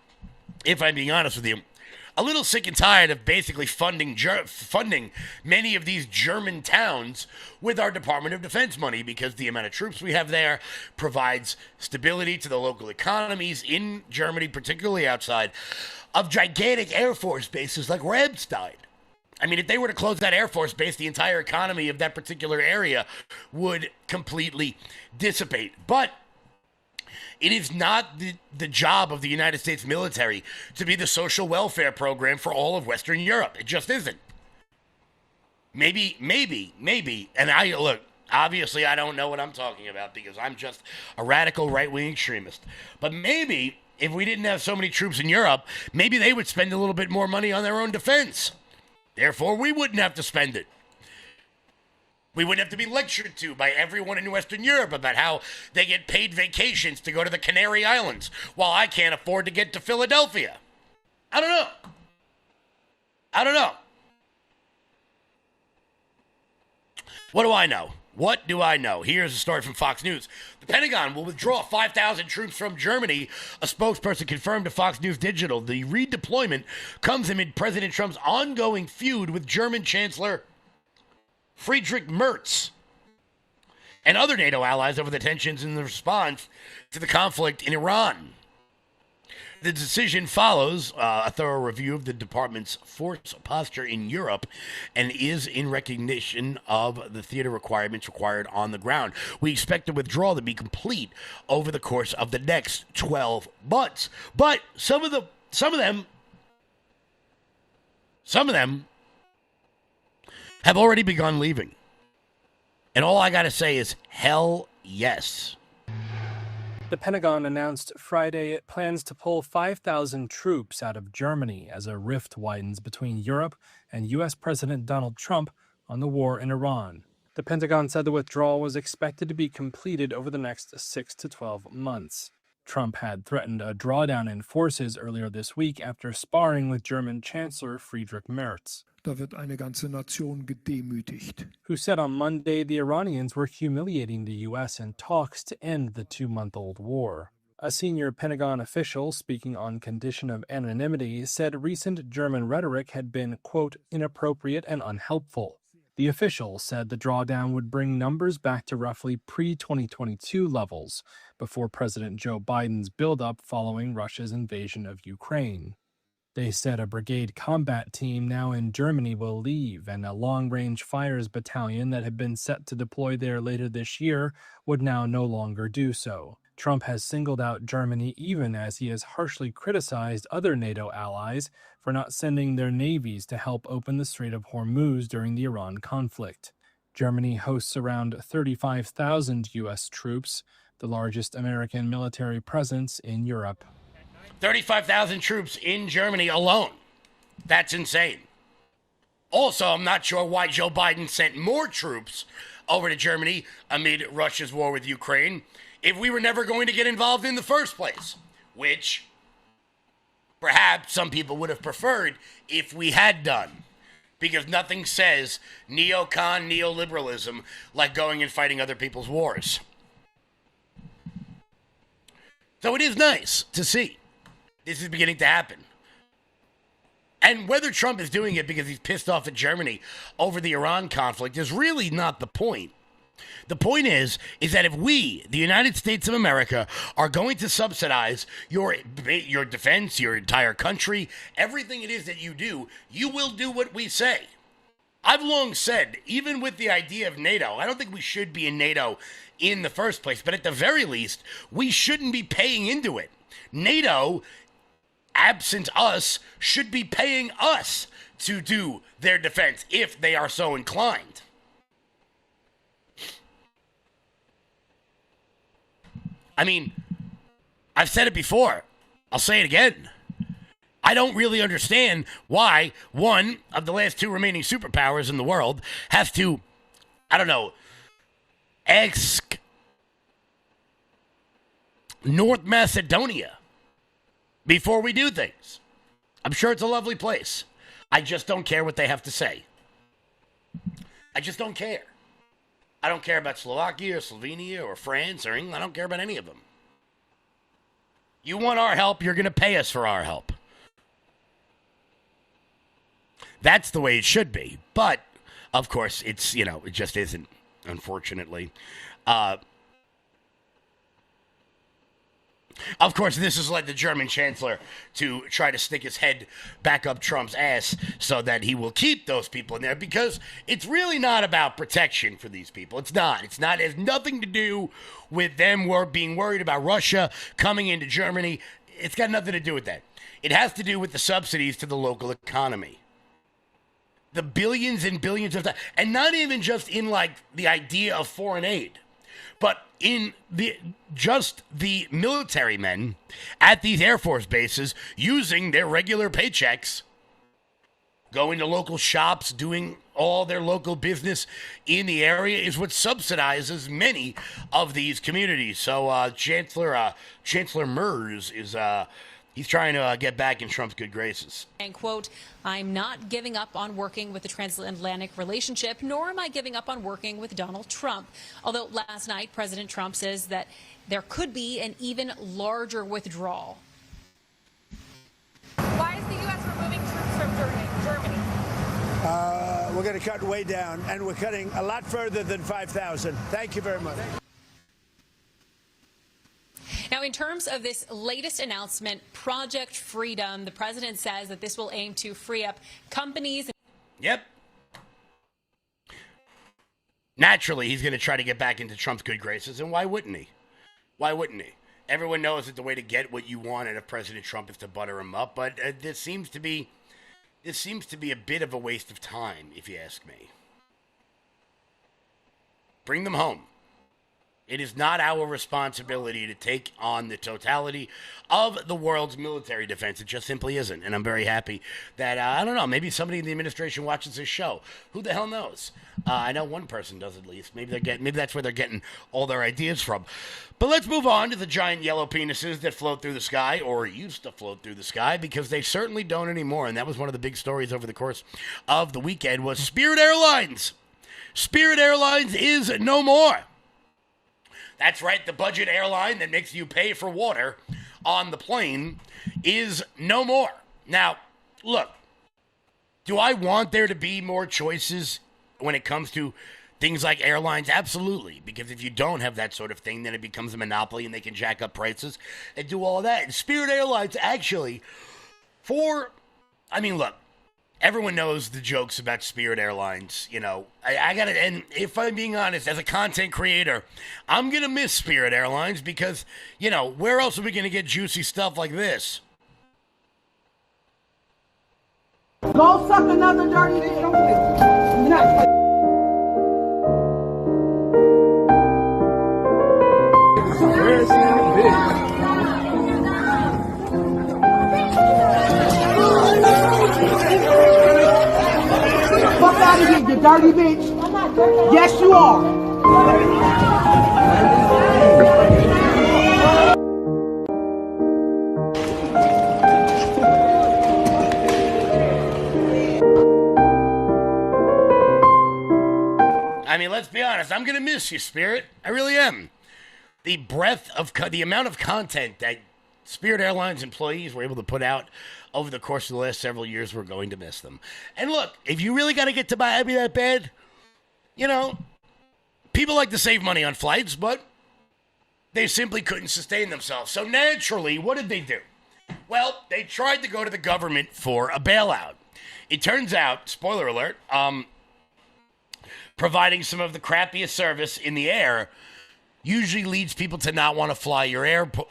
if I'm being honest with you, a little sick and tired of basically funding many of these German towns with our Department of Defense money because the amount of troops we have there provides stability to the local economies in Germany, particularly outside of gigantic Air Force bases like Ramstein. I mean, if they were to close that Air Force base, the entire economy of that particular area would completely dissipate. But it is not the job of the United States military to be the social welfare program for all of Western Europe. It just isn't. Maybe, and look, obviously I don't know what I'm talking about because I'm just a radical right-wing extremist. But maybe if we didn't have so many troops in Europe, maybe they would spend a little bit more money on their own defense. Therefore, we wouldn't have to spend it. We wouldn't have to be lectured to by everyone in Western Europe about how they get paid vacations to go to the Canary Islands while I can't afford to get to Philadelphia. I don't know. What do I know? What do I know? Here's a story from Fox News. The Pentagon will withdraw 5,000 troops from Germany, a spokesperson confirmed to Fox News Digital. The redeployment comes amid President Trump's ongoing feud with German Chancellor Friedrich Merz and other NATO allies over the tensions in the response to the conflict in Iran. The decision follows a thorough review of the department's force posture in Europe and is in recognition of the theater requirements required on the ground. We expect the withdrawal to be complete over the course of the next 12 months. But some of them have already begun leaving. And all I got to say is, hell yes. The Pentagon announced Friday it plans to pull 5,000 troops out of Germany as a rift widens between Europe and U.S. President Donald Trump on the war in Iran. The Pentagon said the withdrawal was expected to be completed over the next 6 to 12 months. Trump had threatened a drawdown in forces earlier this week after sparring with German Chancellor Friedrich Merz. Da wird eine ganze Nation gedemütigt. Who said on Monday the Iranians were humiliating the U.S. in talks to end the 2-month-old war. A senior Pentagon official speaking on condition of anonymity said recent German rhetoric had been, quote, inappropriate and unhelpful. The official said the drawdown would bring numbers back to roughly pre-2022 levels before President Joe Biden's buildup following Russia's invasion of Ukraine. They said a brigade combat team now in Germany will leave, and a long-range fires battalion that had been set to deploy there later this year would now no longer do so. Trump has singled out Germany even as he has harshly criticized other NATO allies for not sending their navies to help open the Strait of Hormuz during the Iran conflict. Germany hosts around 35,000 U.S. troops, the largest American military presence in Europe. 35,000 troops in Germany alone. That's insane. Also, I'm not sure why Joe Biden sent more troops over to Germany amid Russia's war with Ukraine if we were never going to get involved in the first place, which perhaps some people would have preferred if we had done, because nothing says neocon neoliberalism like going and fighting other people's wars. So it is nice to see this is beginning to happen. And whether Trump is doing it because he's pissed off at Germany over the Iran conflict is really not the point. The point is that if we, the United States of America, are going to subsidize your defense, your entire country, everything it is that you do, you will do what we say. I've long said, even with the idea of NATO, I don't think we should be in NATO in the first place, but at the very least, we shouldn't be paying into it. NATO, absent us, should be paying us to do their defense if they are so inclined. I mean, I've said it before. I'll say it again. I don't really understand why one of the last two remaining superpowers in the world has to, ask North Macedonia before we do things. I'm sure it's a lovely place. I just don't care what they have to say. I just don't care. I don't care about Slovakia or Slovenia or France or England. I don't care about any of them. You want our help, you're going to pay us for our help. That's the way it should be. But, of course, it's, it just isn't, unfortunately. Of course, this has led the German chancellor to try to stick his head back up Trump's ass so that he will keep those people in there, because it's really not about protection for these people. It's not. It has nothing to do with them being worried about Russia coming into Germany. It's got nothing to do with that. It has to do with the subsidies to the local economy. The billions and billions of dollars, and not even just in like the idea of foreign aid, but in the military men at these Air Force bases using their regular paychecks, going to local shops, doing all their local business in the area is what subsidizes many of these communities. So Chancellor Merz is he's trying to get back in Trump's good graces. And quote, "I'm not giving up on working with the transatlantic relationship, nor am I giving up on working with Donald Trump." Although last night, President Trump says that there could be an even larger withdrawal. Why is the U.S. removing troops from Germany? We're going to cut way down, and we're cutting a lot further than 5,000. Thank you very much. Now, in terms of this latest announcement, Project Freedom, the president says that this will aim to free up companies. Yep. Naturally, he's going to try to get back into Trump's good graces, and why wouldn't he? Why wouldn't he? Everyone knows that the way to get what you want out of President Trump is to butter him up, but this seems to be a bit of a waste of time, if you ask me. Bring them home. It is not our responsibility to take on the totality of the world's military defense. It just simply isn't. And I'm very happy that, I don't know, maybe somebody in the administration watches this show. Who the hell knows? I know one person does at least. Maybe that's where they're getting all their ideas from. But let's move on to the giant yellow penises that float through the sky, or used to float through the sky, because they certainly don't anymore. And that was one of the big stories over the course of the weekend was Spirit Airlines. Spirit Airlines is no more. That's right, the budget airline that makes you pay for water on the plane is no more. Now, look, do I want there to be more choices when it comes to things like airlines? Absolutely, because if you don't have that sort of thing, then it becomes a monopoly and they can jack up prices and do all of that. And Spirit Airlines actually, look, everyone knows the jokes about Spirit Airlines. You know, I got to, and if I'm being honest, as a content creator, I'm going to miss Spirit Airlines because, you know, where else are we going to get juicy stuff like this? Go suck another dirty dick. Fuck out of here, you dirty bitch. I'm not dirty. Yes, you are. I mean, let's be honest. I'm going to miss you, Spirit. I really am. The amount of content that Spirit Airlines employees were able to put out over the course of the last several years, we're going to miss them. And look, if you really got to get to Miami that bad, you know, people like to save money on flights, but they simply couldn't sustain themselves. So naturally, what did they do? Well, they tried to go to the government for a bailout. It turns out, spoiler alert, providing some of the crappiest service in the air usually leads people to not want to fly your airlines.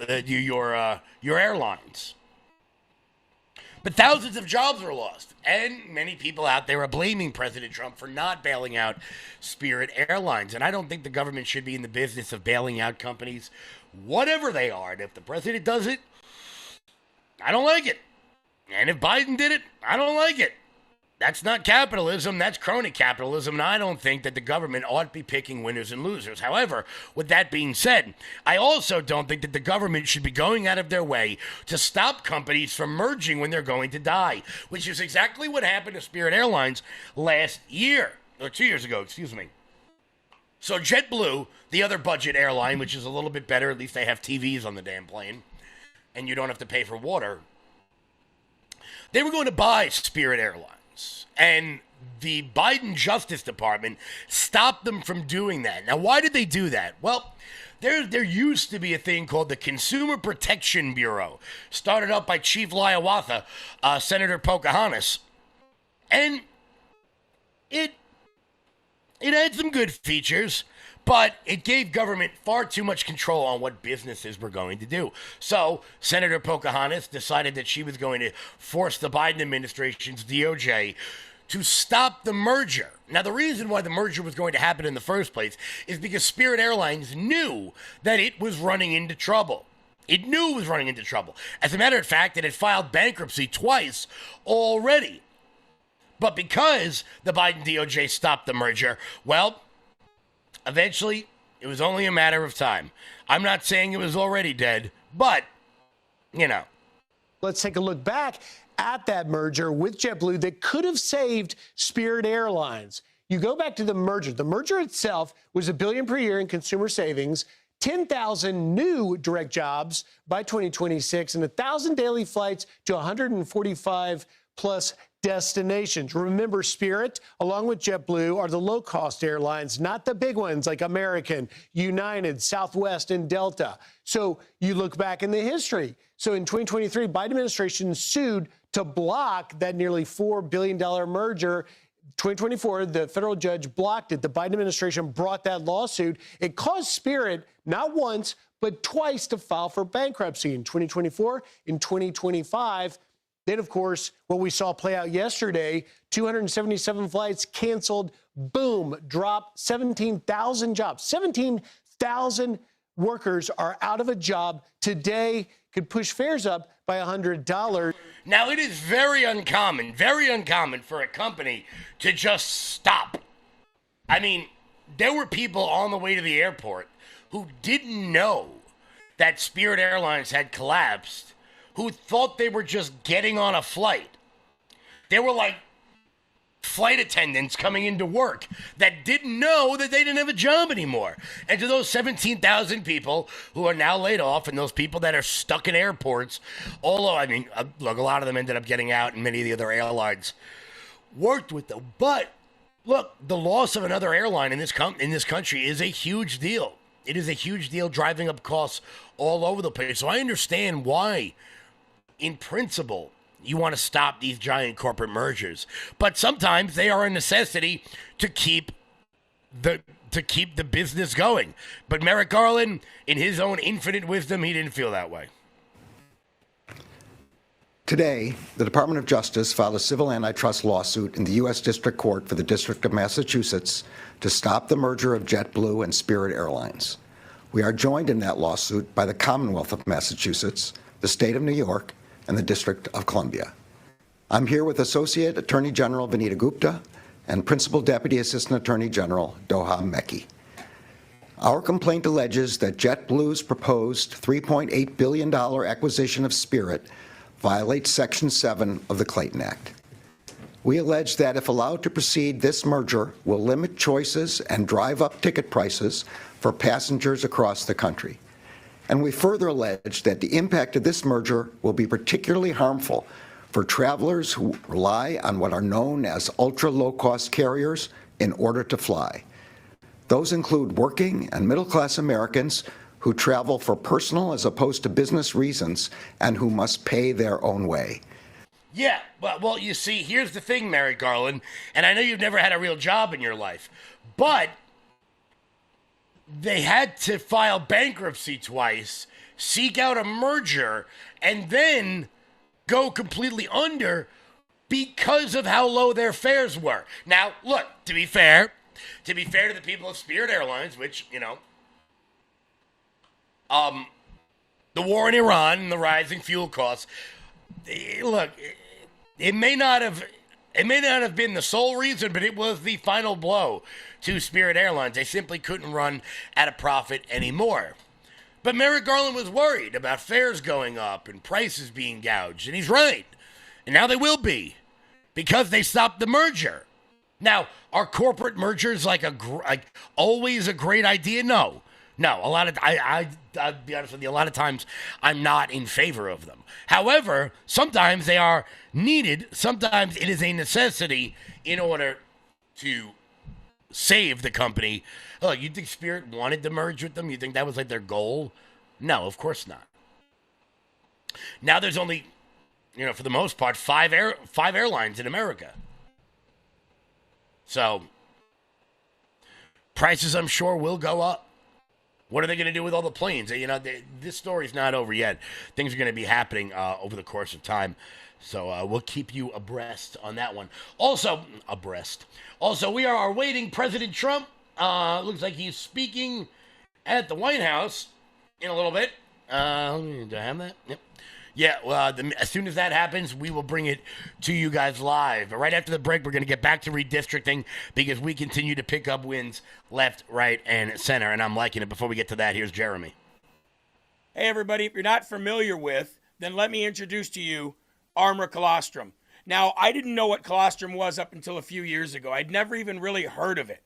But thousands of jobs were lost, and many people out there are blaming President Trump for not bailing out Spirit Airlines. And I don't think the government should be in the business of bailing out companies, whatever they are. And if the president does it, I don't like it. And if Biden did it, I don't like it. That's not capitalism, that's crony capitalism, and I don't think that the government ought to be picking winners and losers. However, with that being said, I also don't think that the government should be going out of their way to stop companies from merging when they're going to die, which is exactly what happened to Spirit Airlines last year, or 2 years ago, excuse me. So JetBlue, the other budget airline, which is a little bit better, at least they have TVs on the damn plane, and you don't have to pay for water, they were going to buy Spirit Airlines. And the Biden Justice Department stopped them from doing that. Now, why did they do that? Well, There used to be a thing called the Consumer Protection Bureau, started up by Chief Hiawatha, Senator Pocahontas, and it had some good features, but it gave government far too much control on what businesses were going to do. So Senator Pocahontas decided that she was going to force the Biden administration's DOJ to stop the merger. Now, the reason why the merger was going to happen in the first place is because Spirit Airlines knew that it was running into trouble. It knew it was running into trouble. As a matter of fact, it had filed bankruptcy twice already. But because the Biden DOJ stopped the merger, well, eventually, it was only a matter of time. I'm not saying it was already dead, but, you know. Let's take a look back at that merger with JetBlue that could have saved Spirit Airlines. You go back to the merger. The merger itself was $1 billion per year in consumer savings, 10,000 new direct jobs by 2026, and 1,000 daily flights to 145 plus destinations. Remember, Spirit, along with JetBlue, are the low-cost airlines, not the big ones like American, United, Southwest, and Delta. So you look back in the history. So in 2023, Biden administration sued to block that nearly $4 billion merger. 2024, the federal judge blocked it. The Biden administration brought that lawsuit. It caused Spirit not once, but twice to file for bankruptcy in 2024, in 2025. Then, of course, what we saw play out yesterday, 277 flights canceled, boom, dropped 17,000 jobs. 17,000 workers are out of a job today, could push fares up by $100. Now, it is very uncommon for a company to just stop. I mean, there were people on the way to the airport who didn't know that Spirit Airlines had collapsed, who thought they were just getting on a flight. They were like flight attendants coming into work that didn't know that they didn't have a job anymore. And to those 17,000 people who are now laid off and those people that are stuck in airports, although, I mean, look, a lot of them ended up getting out and many of the other airlines worked with them. But, look, the loss of another airline in this country is a huge deal. It is a huge deal, driving up costs all over the place. So I understand why, in principle, you want to stop these giant corporate mergers. But sometimes they are a necessity to keep the business going. But Merrick Garland, in his own infinite wisdom, he didn't feel that way. Today, the Department of Justice filed a civil antitrust lawsuit in the U.S. District Court for the District of Massachusetts to stop the merger of JetBlue and Spirit Airlines. We are joined in that lawsuit by the Commonwealth of Massachusetts, the State of New York, and the District of Columbia. I'm here with Associate Attorney General Vanita Gupta and Principal Deputy Assistant Attorney General Doha Mekki. Our complaint alleges that JetBlue's proposed $3.8 billion acquisition of Spirit violates Section 7 of the Clayton Act. We allege that if allowed to proceed, this merger will limit choices and drive up ticket prices for passengers across the country. And we further allege that the impact of this merger will be particularly harmful for travelers who rely on what are known as ultra-low-cost carriers in order to fly. Those include working and middle-class Americans who travel for personal as opposed to business reasons and who must pay their own way. Yeah, well, you see, here's the thing, Merrick Garland, and I know you've never had a real job in your life, but they had to file bankruptcy twice, seek out a merger, and then go completely under because of how low their fares were. Now, look, to be fair to the people of Spirit Airlines, which, you know, the war in Iran and the rising fuel costs, look, it may not have been the sole reason, but it was the final blow to Spirit Airlines. They simply couldn't run at a profit anymore. But Merrick Garland was worried about fares going up and prices being gouged, and he's right. And now they will be, because they stopped the merger. Now, are corporate mergers like always a great idea? No. I'll be honest with you, a lot of times I'm not in favor of them. However, sometimes they are needed. Sometimes it is a necessity in order to save the company. Oh, you think Spirit wanted to merge with them? You think that was like their goal? No, of course not. Now there's only, for the most part, five airlines in America. So prices, I'm sure, will go up. What are they going to do with all the planes? This story's not over yet. Things are going to be happening over the course of time. So we'll keep you abreast on that one. Also, we are awaiting President Trump. Looks like he's speaking at the White House in a little bit. Do I have that? Yep. Yeah, well, as soon as that happens, we will bring it to you guys live. But right after the break, we're going to get back to redistricting because we continue to pick up wins left, right, and center, and I'm liking it. Before we get to that, here's Jeremy. Hey, everybody. If you're not familiar with, then let me introduce to you Armor Colostrum. Now, I didn't know what colostrum was up until a few years ago. I'd never even really heard of it.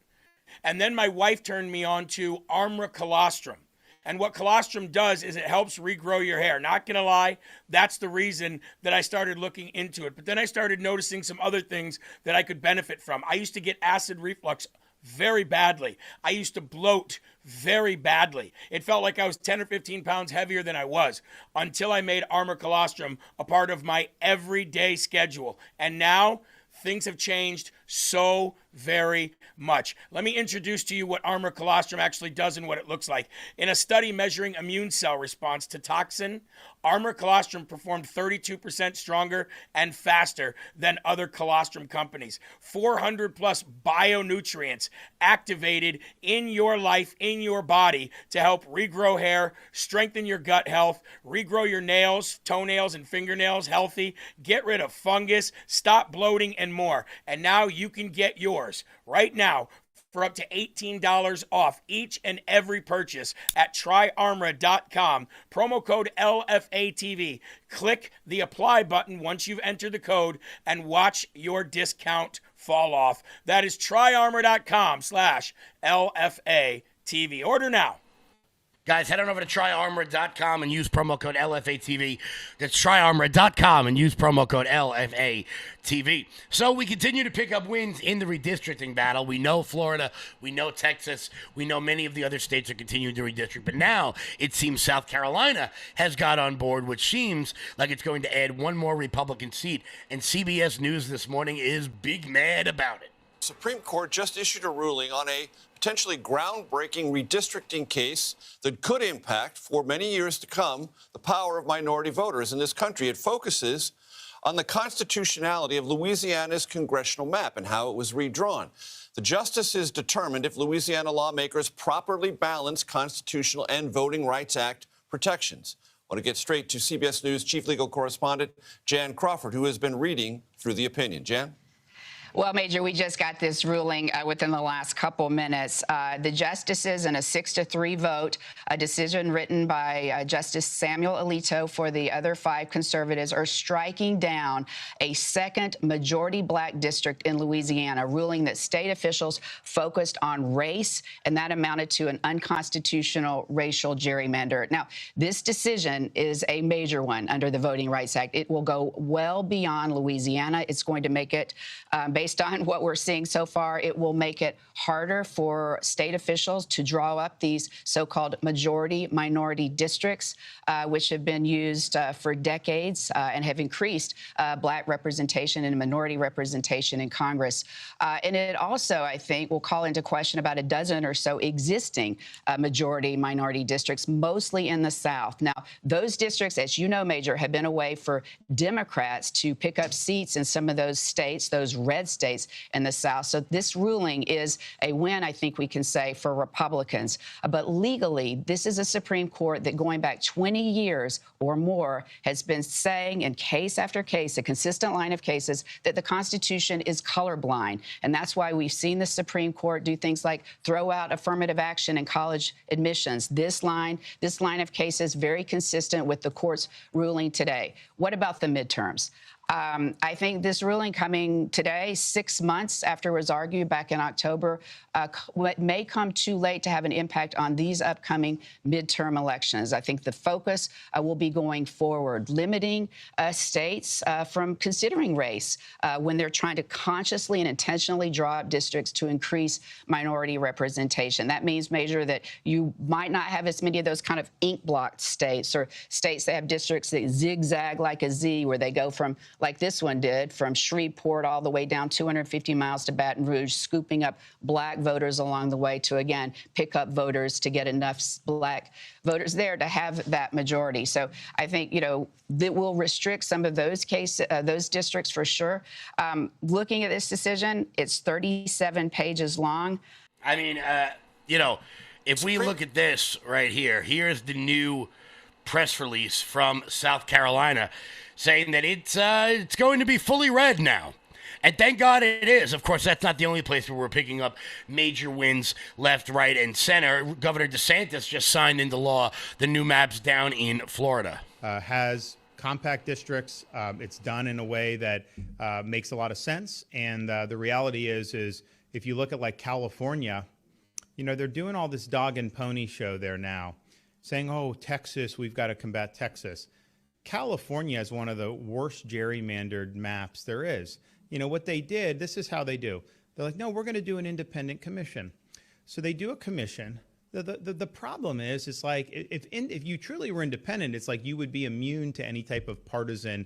And then my wife turned me on to Armor Colostrum. And what colostrum does is it helps regrow your hair. Not going to lie, that's the reason that I started looking into it. But then I started noticing some other things that I could benefit from. I used to get acid reflux very badly. I used to bloat very badly. It felt like I was 10 or 15 pounds heavier than I was until I made Armor Colostrum a part of my everyday schedule. And now things have changed so very much. Let me introduce to you what Armor Colostrum actually does and what it looks like. In a study measuring immune cell response to toxin, Armor Colostrum performed 32% stronger and faster than other colostrum companies. 400 plus bionutrients activated in your life, in your body, to help regrow hair, strengthen your gut health, regrow your nails, toenails, and fingernails healthy, get rid of fungus, stop bloating, and more. And now you can get yours right now for up to $18 off each and every purchase at tryarmor.com. Promo code LFATV. Click the apply button once you've entered the code and watch your discount fall off. That is tryarmor.com/LFATV. Order now. Guys, head on over to tryarmor.com and use promo code LFATV. That's tryarmor.com and use promo code LFATV. So we continue to pick up wins in the redistricting battle. We know Florida, we know Texas, we know many of the other states are continuing to redistrict. But now it seems South Carolina has got on board, which seems like it's going to add one more Republican seat. And CBS News this morning is big mad about it. Supreme Court just issued a ruling on a potentially groundbreaking redistricting case that could impact, for many years to come, the power of minority voters in this country. It focuses on the constitutionality of Louisiana's congressional map and how it was redrawn. The justices determined if Louisiana lawmakers properly balance constitutional and Voting Rights Act protections. I want to get straight to CBS News chief legal correspondent Jan Crawford, who has been reading through the opinion. Jan? Well, Major, we just got this ruling within the last couple minutes. The justices in a 6-3 vote, a decision written by Justice Samuel Alito for the other 5 conservatives, are striking down a second majority black district in Louisiana, ruling that state officials focused on race, and that amounted to an unconstitutional racial gerrymander. Now, this decision is a major one under the Voting Rights Act. It will go well beyond Louisiana. It's going to make it, based on what we're seeing so far, it will make it harder for state officials to draw up these so-called majority-minority districts, which have been used for decades and have increased black representation and minority representation in Congress. And it also, I think, will call into question about a dozen or so existing majority-minority districts, mostly in the South. Now, those districts, as you know, Major, have been a way for Democrats to pick up seats in some of those states, those red states in the South. So this ruling is a win, I think we can say, for Republicans. But legally, this is a Supreme Court that going back 20 years or more has been saying in case after case, a consistent line of cases, that the Constitution is colorblind. And that's why we've seen the Supreme Court do things like throw out affirmative action in college admissions. This line of cases very consistent with the court's ruling today. What about the midterms? I think this ruling coming today, 6 months after it was argued back in October, may come too late to have an impact on these upcoming midterm elections. I think the focus will be going forward, limiting states from considering race when they're trying to consciously and intentionally draw up districts to increase minority representation. That means, Major, that you might not have as many of those kind of ink-blocked states or states that have districts that zigzag like a Z, where they go from, like this one did, from Shreveport all the way down 250 miles to Baton Rouge, scooping up black voters along the way to, again, pick up voters to get enough black voters there to have that majority. So I think, that will restrict some of those those districts for sure. Looking at this decision, it's 37 pages long. I mean, if we look at this right here, here's the new press release from South Carolina saying that it's going to be fully read now. And thank God it is. Of course, that's not the only place where we're picking up major wins left, right, and center. Governor DeSantis just signed into law the new maps down in Florida. Has compact districts. It's done in a way that makes a lot of sense. And the reality is if you look at like California, they're doing all this dog and pony show there now, saying, oh, Texas, we've got to combat Texas. California is one of the worst gerrymandered maps there is. What they did, this is how they do. They're like, no, we're going to do an independent commission. So they do a commission. The problem is, it's like if you truly were independent, it's like you would be immune to any type of partisan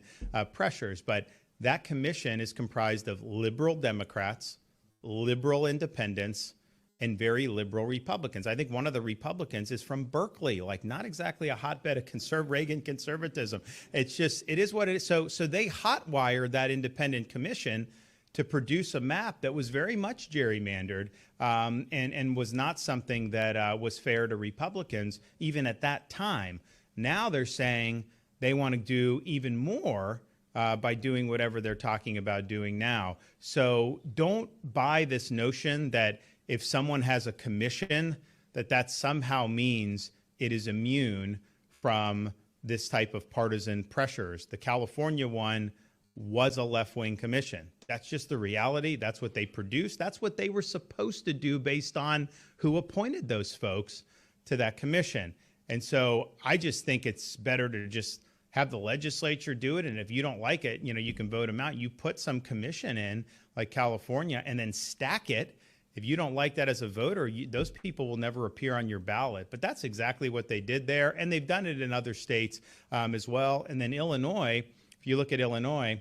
pressures. But that commission is comprised of liberal Democrats, liberal independents, and very liberal Republicans. I think one of the Republicans is from Berkeley, like not exactly a hotbed of Reagan conservatism. It is what it is. So they hotwired that independent commission to produce a map that was very much gerrymandered and was not something that was fair to Republicans, even at that time. Now they're saying they want to do even more by doing whatever they're talking about doing now. So don't buy this notion that if someone has a commission, that somehow means it is immune from this type of partisan pressures. The California one was a left-wing commission. That's just the reality. That's what they produced. That's what they were supposed to do based on who appointed those folks to that commission. And so I just think it's better to just have the legislature do it. And if you don't like it, you can vote them out. You put some commission in, like California, and then stack it. If you don't like that as a voter, those people will never appear on your ballot. But that's exactly what they did there. And they've done it in other states as well. And then Illinois, if you look at Illinois,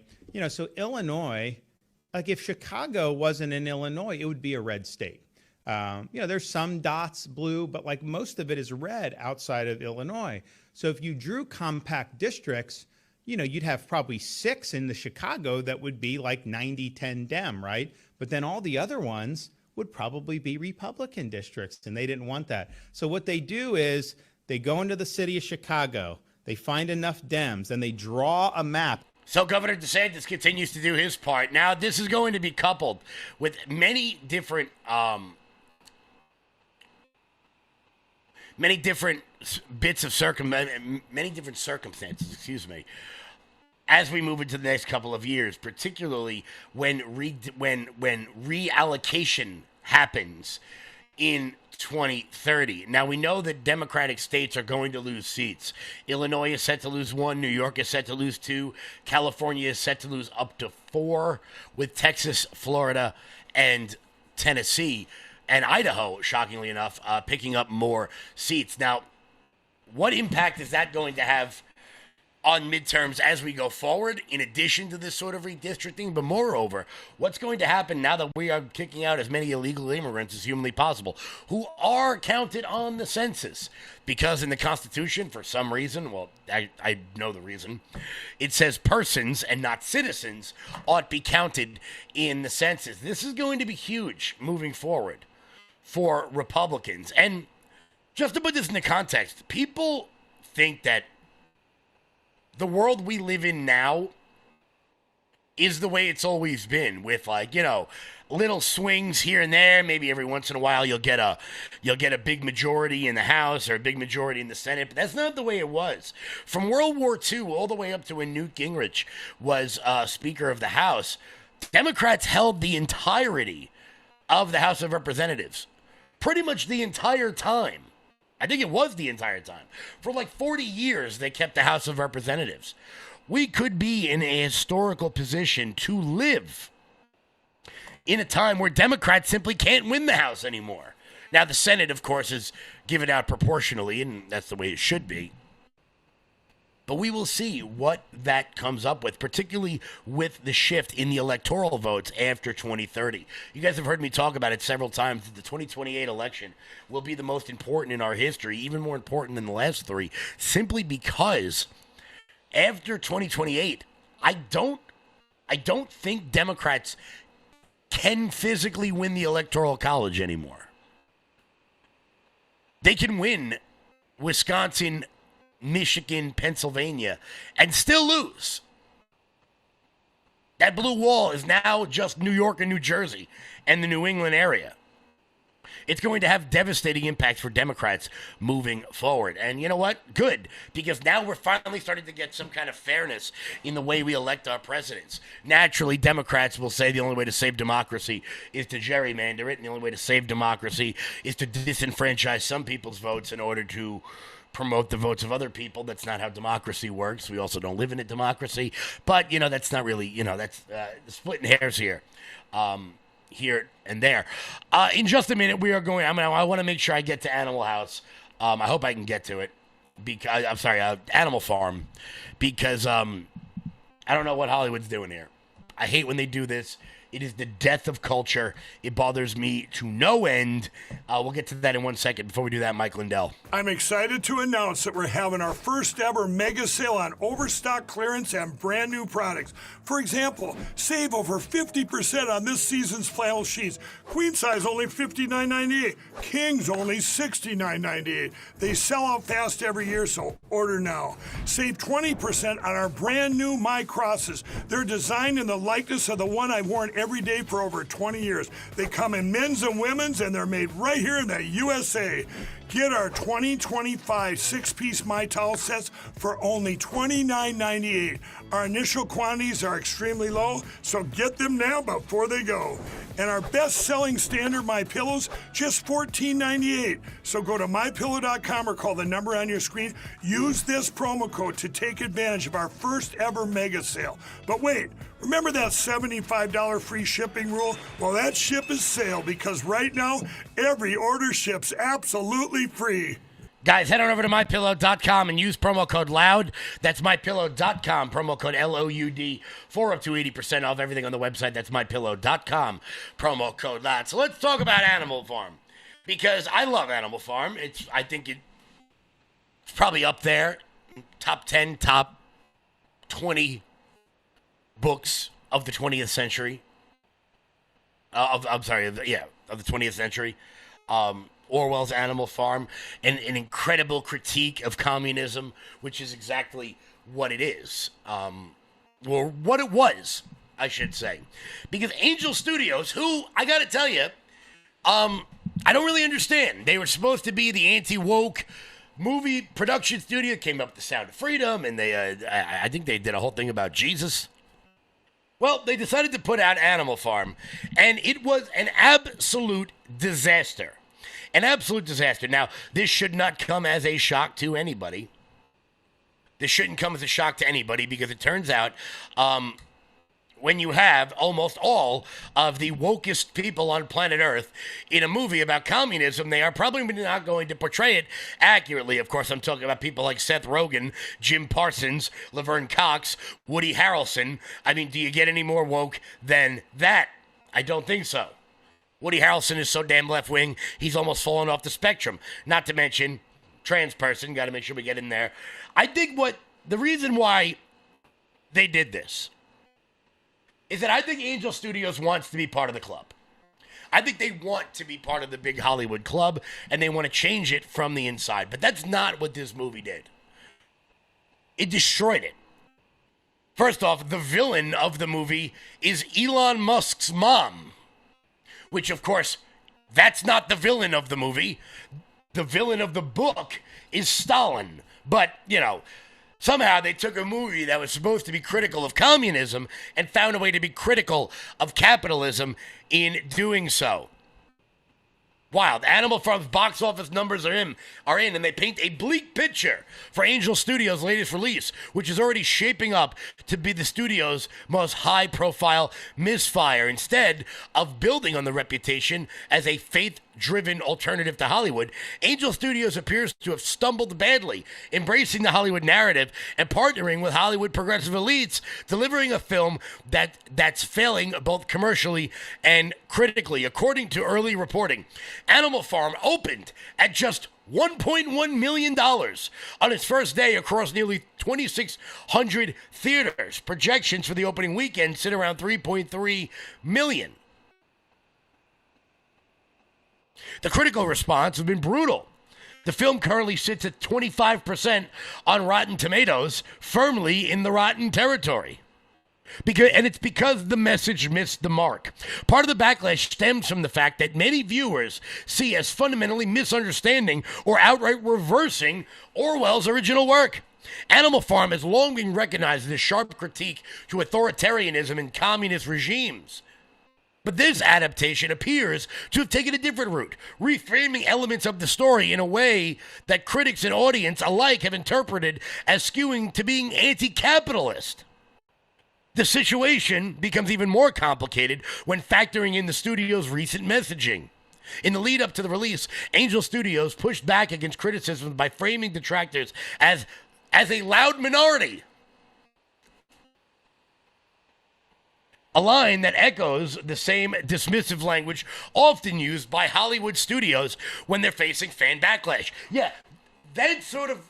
so Illinois, like if Chicago wasn't in Illinois, it would be a red state. There's some dots blue, but like most of it is red outside of Illinois. So if you drew compact districts, you'd have probably 6 in the Chicago that would be like 90-10 Dem, right? But then all the other ones would probably be Republican districts, and they didn't want that. So what they do is they go into the city of Chicago, they find enough Dems, and they draw a map. So Governor DeSantis continues to do his part. Now, this is going to be coupled with many different bits of many different circumstances, as we move into the next couple of years, particularly when reallocation happens in 2030. Now, we know that Democratic states are going to lose seats. Illinois is set to lose 1. New York is set to lose 2. California is set to lose up to 4, with Texas, Florida, and Tennessee, and Idaho, shockingly enough, picking up more seats. Now, what impact is that going to have on midterms as we go forward, in addition to this sort of redistricting? But moreover, what's going to happen now that we are kicking out as many illegal immigrants as humanly possible who are counted on the census? Because in the Constitution, for some reason, well, I know the reason, it says persons and not citizens ought be counted in the census. This is going to be huge moving forward for Republicans. And just to put this into context, people think that the world we live in now is the way it's always been, with like, you know, little swings here and there. Maybe every once in a while you'll get a big majority in the House or a big majority in the Senate, but that's not the way it was. From World War II all the way up to when Newt Gingrich was Speaker of the House, Democrats held the entirety of the House of Representatives. Pretty much the entire time. I think it was the entire time. For like 40 years, they kept the House of Representatives. We could be in a historical position to live in a time where Democrats simply can't win the House anymore. Now, the Senate, of course, is given out proportionally, and that's the way it should be. But we will see what that comes up with, particularly with the shift in the electoral votes after 2030. You guys have heard me talk about it several times. The 2028 election will be the most important in our history, even more important than the last three, simply because after 2028, I don't think Democrats can physically win the Electoral College anymore. They can win Wisconsin, Michigan, Pennsylvania, and still lose. That blue wall is now just New York and New Jersey and the New England area. It's going to have devastating impacts for Democrats moving forward. And you know what? Good, because now we're finally starting to get some kind of fairness in the way we elect our presidents. Naturally, Democrats will say the only way to save democracy is to gerrymander it, and the only way to save democracy is to disenfranchise some people's votes in order to promote the votes of other people. That's not how democracy works. We also don't live in a democracy. But, you know, that's not really, you know, that's splitting hairs here. Here and there. In just a minute, we are going. I want to make sure I get to Animal House. I hope I can get to it. Because I'm sorry, Animal Farm, because I don't know what Hollywood's doing here. I hate when they do this. It is the death of culture. It bothers me to no end. We'll get to that in 1 second. Before we do that, Mike Lindell. I'm excited to announce that we're having our first ever mega sale on overstock clearance and brand new products. For example, save over 50% on this season's flannel sheets. Queen size only $59.98. Kings only $69.98. They sell out fast every year, so order now. Save 20% on our brand new My Crosses. They're designed in the likeness of the one I've worn every day for over 20 years. They come in men's and women's, and they're made right here in the USA. Get our 2025 six-piece My Towel sets for only $29.98. Our initial quantities are extremely low, so get them now before they go. And our best-selling standard My Pillows, just $14.98. So go to MyPillow.com or call the number on your screen. Use this promo code to take advantage of our first ever mega sale. But wait, remember that $75 free shipping rule? Well, that ship is sale, because right now, every order ships absolutely free. Guys, head on over to MyPillow.com and use promo code LOUD. That's MyPillow.com, promo code LOUD, for up to 80% off everything on the website. That's MyPillow.com, promo code LOUD. So let's talk about Animal Farm, because I love Animal Farm. I think it's probably up there, top 10, top 20 books of the 20th century. Of the 20th century. Orwell's Animal Farm, an incredible critique of communism, which is exactly what it is. Or what it was, I should say. Because Angel Studios, who, I gotta tell you, I don't really understand. They were supposed to be the anti-woke movie production studio. Came up with The Sound of Freedom, and I think they did a whole thing about Jesus. Well, they decided to put out Animal Farm, and it was an absolute disaster. An absolute disaster. Now, this should not come as a shock to anybody. This shouldn't come as a shock to anybody, because it turns out when you have almost all of the wokest people on planet Earth in a movie about communism, they are probably not going to portray it accurately. Of course, I'm talking about people like Seth Rogen, Jim Parsons, Laverne Cox, Woody Harrelson. I mean, do you get any more woke than that? I don't think so. Woody Harrelson is so damn left-wing, he's almost fallen off the spectrum. Not to mention, trans person, got to make sure we get in there. I think the reason why they did this is that I think Angel Studios wants to be part of the club. I think they want to be part of the big Hollywood club, and they want to change it from the inside. But that's not what this movie did. It destroyed it. First off, the villain of the movie is Elon Musk's mom, which, of course, that's not the villain of the movie. The villain of the book is Stalin. But, somehow they took a movie that was supposed to be critical of communism and found a way to be critical of capitalism in doing so. Wild. Animal Farm's box office numbers are in, and they paint a bleak picture for Angel Studios' latest release, which is already shaping up to be the studio's most high-profile misfire. Instead of building on the reputation as a faith-driven alternative to Hollywood, Angel Studios appears to have stumbled badly, embracing the Hollywood narrative and partnering with Hollywood progressive elites, delivering a film that's failing both commercially and critically. According to early reporting, Animal Farm opened at just $1.1 million on its first day across nearly 2,600 theaters. Projections for the opening weekend sit around 3.3 million. The critical response has been brutal. The film currently sits at 25% on Rotten Tomatoes, firmly in the rotten territory. It's because the message missed the mark. Part of the backlash stems from the fact that many viewers see as fundamentally misunderstanding or outright reversing Orwell's original work. Animal Farm has long been recognized as a sharp critique to authoritarianism and communist regimes. But this adaptation appears to have taken a different route, reframing elements of the story in a way that critics and audience alike have interpreted as skewing to being anti-capitalist. The situation becomes even more complicated when factoring in the studio's recent messaging. In the lead up to the release, Angel Studios pushed back against criticism by framing detractors as a loud minority. A line that echoes the same dismissive language often used by Hollywood studios when they're facing fan backlash. Yeah, that's sort of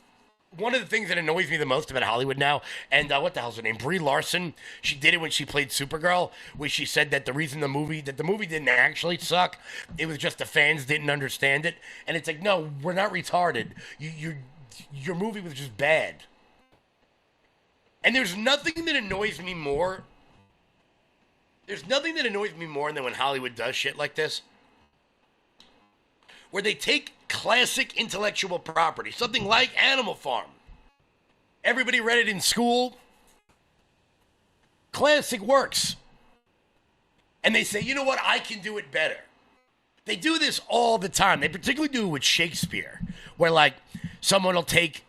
one of the things that annoys me the most about Hollywood now. And what the hell's her name? Brie Larson. She did it when she played Supergirl, where she said that the reason the movie didn't actually suck, it was just the fans didn't understand it. And it's like, no, we're not retarded. Your movie was just bad. And there's nothing that annoys me more. There's nothing that annoys me more than when Hollywood does shit like this, where they take classic intellectual property, something like Animal Farm. Everybody read it in school. Classic works. And they say, you know what, I can do it better. They do this all the time. They particularly do it with Shakespeare, where someone will take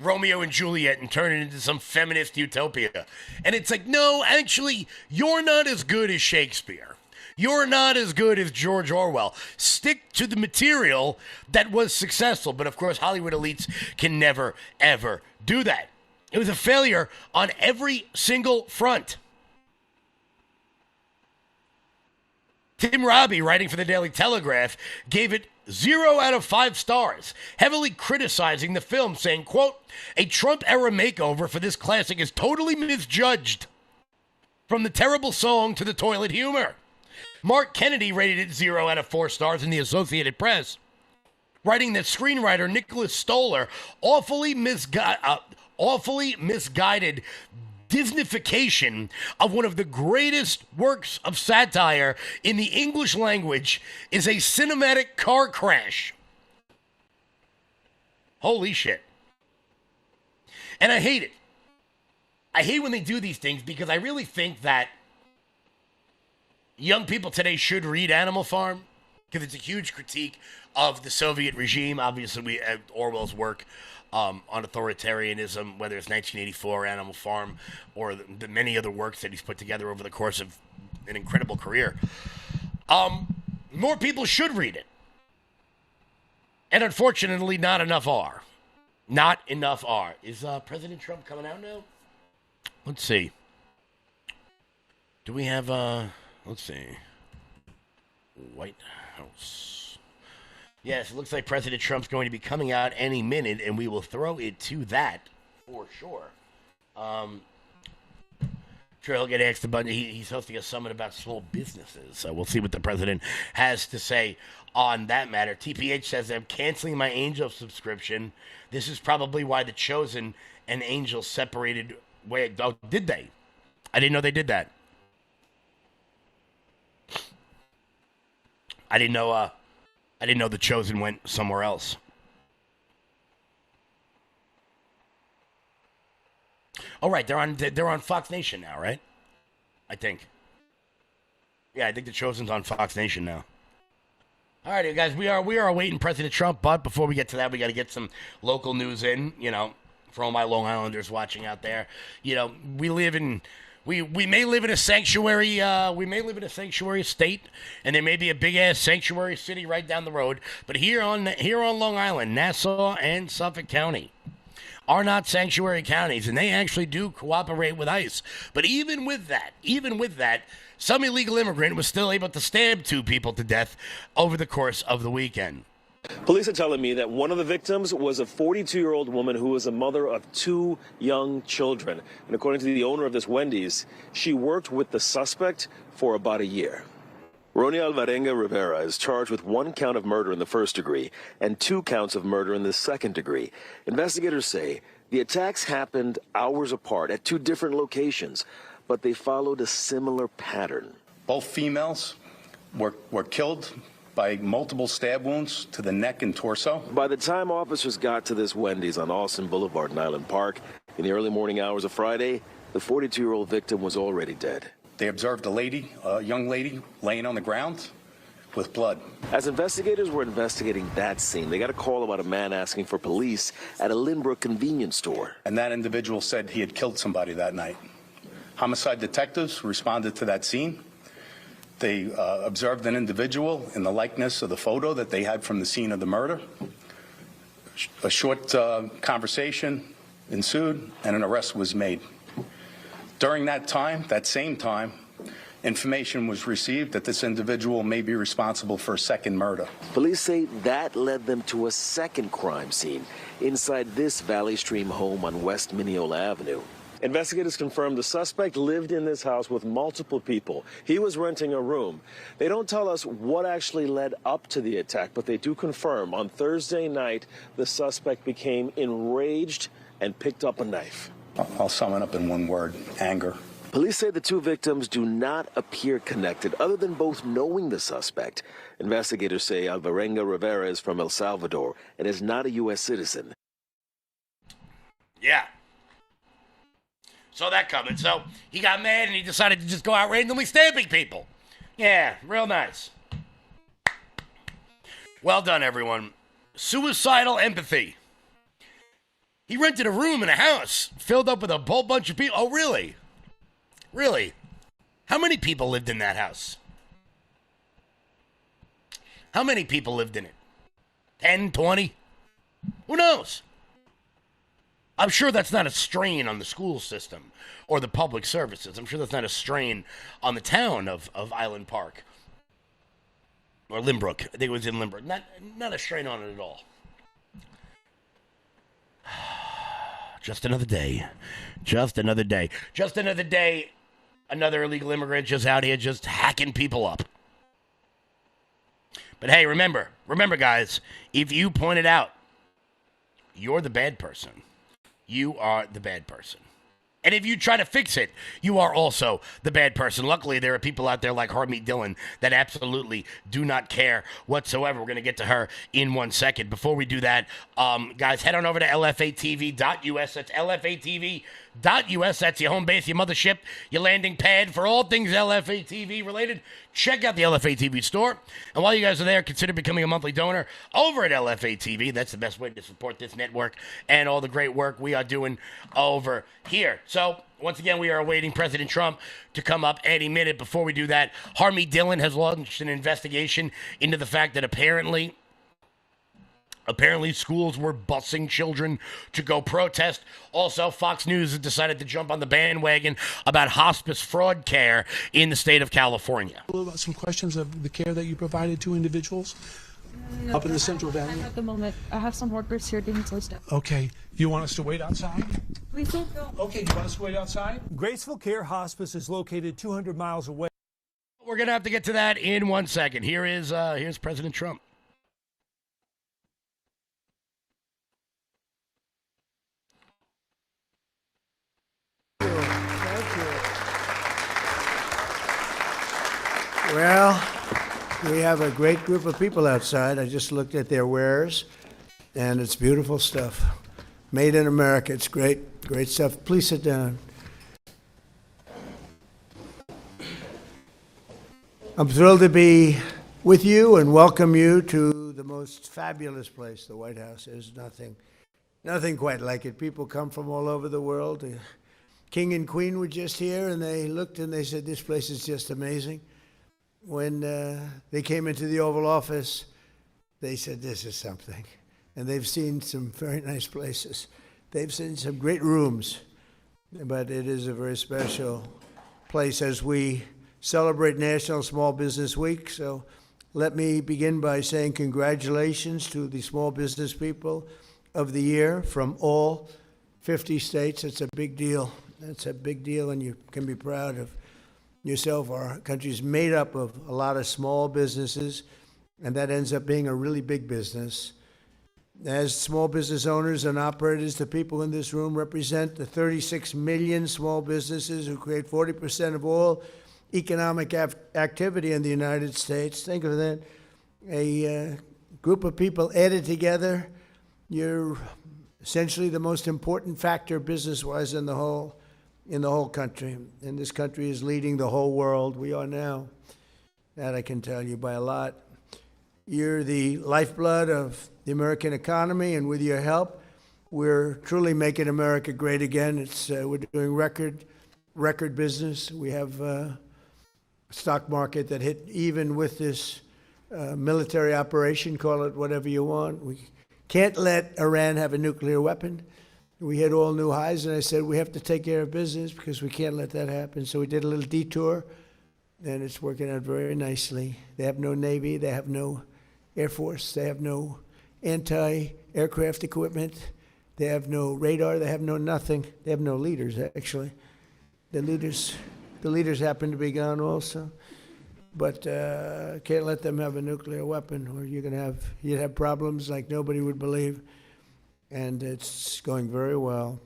Romeo and Juliet and turn it into some feminist utopia. And it's like, no, actually, you're not as good as Shakespeare. You're not as good as George Orwell. Stick to the material that was successful. But of course, Hollywood elites can never, ever do that. It was a failure on every single front. Tim Robbie, writing for the Daily Telegraph, gave it 0 out of 5 stars, heavily criticizing the film, saying, quote, a Trump-era makeover for this classic is totally misjudged. From the terrible song to the toilet humor. Mark Kennedy rated it 0 out of 4 stars in the Associated Press, writing that screenwriter Nicholas Stoller awfully misguided Disneyfication of one of the greatest works of satire in the English language is a cinematic car crash. Holy shit. And I hate it. I hate when they do these things because I really think that young people today should read Animal Farm because it's a huge critique of the Soviet regime. Obviously, Orwell's work on authoritarianism, whether it's 1984, Animal Farm, or the many other works that he's put together over the course of an incredible career. More people should read it. And unfortunately, not enough are. Not enough are. Is President Trump coming out now? Let's see. Do we have, let's see. White House. Yes, it looks like President Trump's going to be coming out any minute, and we will throw it to that for sure. Sure, he'll get asked about, he's hosting a summit about small businesses, so we'll see what the president has to say on that matter. TPH says, I'm canceling my Angel subscription. This is probably why The Chosen and Angel separated Wait, oh, did they? I didn't know they did that. I didn't know The Chosen went somewhere else. Oh, right, they're on Fox Nation now, right? I think. Yeah, I think The Chosen's on Fox Nation now. All right, guys, we are awaiting President Trump, but before we get to that, we got to get some local news in, for all my Long Islanders watching out there. We may live in a sanctuary state, and there may be a big ass sanctuary city right down the road, but here on Long Island, Nassau and Suffolk County are not sanctuary counties, and they actually do cooperate with ICE. But even with that, some illegal immigrant was still able to stab 2 people to death over the course of the weekend. Police are telling me that one of the victims was a 42-year-old woman who was a mother of 2 young children. And according to the owner of this Wendy's, she worked with the suspect for about a year. Roni Alvarenga Rivera is charged with 1 count of murder in the first degree and 2 counts of murder in the second degree. Investigators say the attacks happened hours apart at 2 different locations, but they followed a similar pattern. Both females were killed by multiple stab wounds to the neck and torso. By the time officers got to this Wendy's on Austin Boulevard in Island Park in the early morning hours of Friday, the 42-year-old victim was already dead. They observed a young lady laying on the ground with blood. As investigators were investigating that scene, they got a call about a man asking for police at a Lynbrook convenience store. And that individual said he had killed somebody that night. Homicide detectives responded to that scene. They observed an individual in the likeness of the photo that they had from the scene of the murder. A short conversation ensued, and an arrest was made. During that same time, information was received that this individual may be responsible for a second murder. Police say that led them to a second crime scene inside this Valley Stream home on West Mineola Avenue. Investigators confirmed the suspect lived in this house with multiple people. He was renting a room. They don't tell us what actually led up to the attack, but they do confirm on Thursday night the suspect became enraged and picked up a knife. I'll sum it up in one word: anger. Police say the 2 victims do not appear connected, other than both knowing the suspect. Investigators say Alvarenga Rivera is from El Salvador and is not a U.S. citizen. Yeah. Saw that coming. So he got mad and he decided to just go out randomly stabbing people. Yeah, real nice. Well done, everyone. Suicidal empathy. He rented a room in a house filled up with a whole bunch of people. Oh, really? Really? How many people lived in that house? How many people lived in it? 10, 20? Who knows? I'm sure that's not a strain on the school system or the public services. I'm sure that's not a strain on the town of Island Park. Or Lynbrook. I think it was in Lynbrook. Not a strain on it at all. Just another day. Just another day. Just another day. Another illegal immigrant just out here just hacking people up. But hey, remember, guys, if you point it out, you're the bad person. You are the bad person. And if you try to fix it, you are also the bad person. Luckily, there are people out there like Harmeet Dillon that absolutely do not care whatsoever. We're going to get to her in 1 second. Before we do that, guys, head on over to lfatv.us. That's lfatv.us. That's your home base, your mothership, your landing pad for all things LFA-TV related. Check out the LFA-TV store. And while you guys are there, consider becoming a monthly donor over at LFA-TV. That's the best way to support this network and all the great work we are doing over here. So, once again, we are awaiting President Trump to come up any minute. Before we do that, Harmeet Dillon has launched an investigation into the fact that apparently schools were busing children to go protest. Also, Fox News has decided to jump on the bandwagon about hospice fraud care in the state of California. About some questions of the care that you provided to individuals up in the Central Valley. At the moment, I have some workers here doing some stuff. Okay. You want us to wait outside? Please don't. Okay, you want us to wait outside? Graceful Care Hospice is located 200 miles away. We're going to have to get to that in 1 second. Here's President Trump. Well, we have a great group of people outside. I just looked at their wares, and it's beautiful stuff. Made in America. It's great, great stuff. Please sit down. I'm thrilled to be with you and welcome you to the most fabulous place, the White House. There's nothing quite like it. People come from all over the world. The King and Queen were just here, and they looked and they said, this place is just amazing. When they came into the Oval Office, they said, this is something. And they've seen some very nice places. They've seen some great rooms, but it is a very special place as we celebrate National Small Business Week. So let me begin by saying congratulations to the small business people of the year from all 50 states. It's a big deal. It's a big deal, and you can be proud of yourself. Our country is made up of a lot of small businesses, and that ends up being a really big business. As small business owners and operators, the people in this room represent the 36 million small businesses who create 40% of all economic activity in the United States. Think of that. A group of people added together. You're essentially the most important factor business-wise in the whole country. And this country is leading the whole world. We are now. That I can tell you by a lot. You're the lifeblood of the American economy, and with your help, we're truly making America great again. We're doing record business. We have a stock market that hit even with this military operation, call it whatever you want. We can't let Iran have a nuclear weapon. We hit all new highs, and I said we have to take care of business because we can't let that happen. So we did a little detour, and it's working out very nicely. They have no Navy. They have no Air Force. They have no anti-aircraft equipment. They have no radar. They have no nothing. They have no leaders, actually. The leaders happen to be gone also. But can't let them have a nuclear weapon, or you'd have problems like nobody would believe. And it's going very well.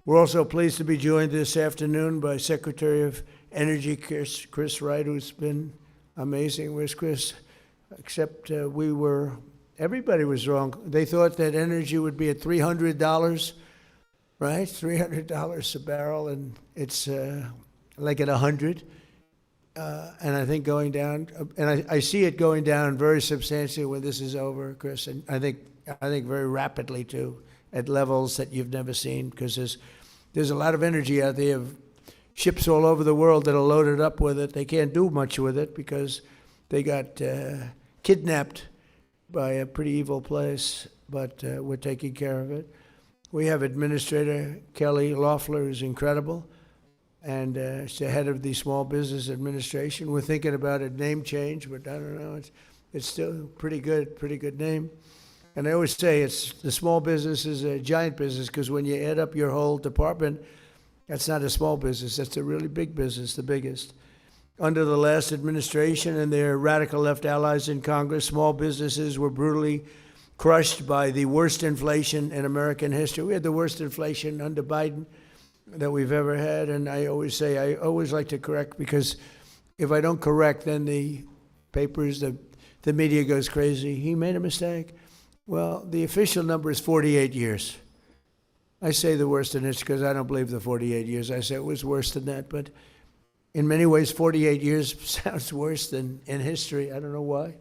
We're also pleased to be joined this afternoon by Secretary of Energy Chris Wright, who's been amazing. Where's Chris? Except everybody was wrong. They thought that energy would be at $300, right? $300 a barrel, and it's like at 100. And I think going down, and I see it going down very substantially when this is over, Chris. And I think very rapidly too, at levels that you've never seen, because there's a lot of energy out there. Of ships all over the world that are loaded up with it. They can't do much with it because they got kidnapped by a pretty evil place. But we're taking care of it. We have Administrator Kelly Loeffler, who's incredible. And she's the head of the Small Business Administration. We're thinking about a name change, but I don't know. It's still pretty good name. And I always say the small business is a giant business, because when you add up your whole department, that's not a small business. That's a really big business, the biggest. Under the last administration and their radical left allies in Congress, small businesses were brutally crushed by the worst inflation in American history. We had the worst inflation under Biden that we've ever had. And I always say, I always like to correct, because if I don't correct, then the papers, the media goes crazy. He made a mistake. Well, the official number is 48 years. I say the worst in it because I don't believe the 48 years. I say it was worse than that. But in many ways, 48 years sounds worse than in history. I don't know why.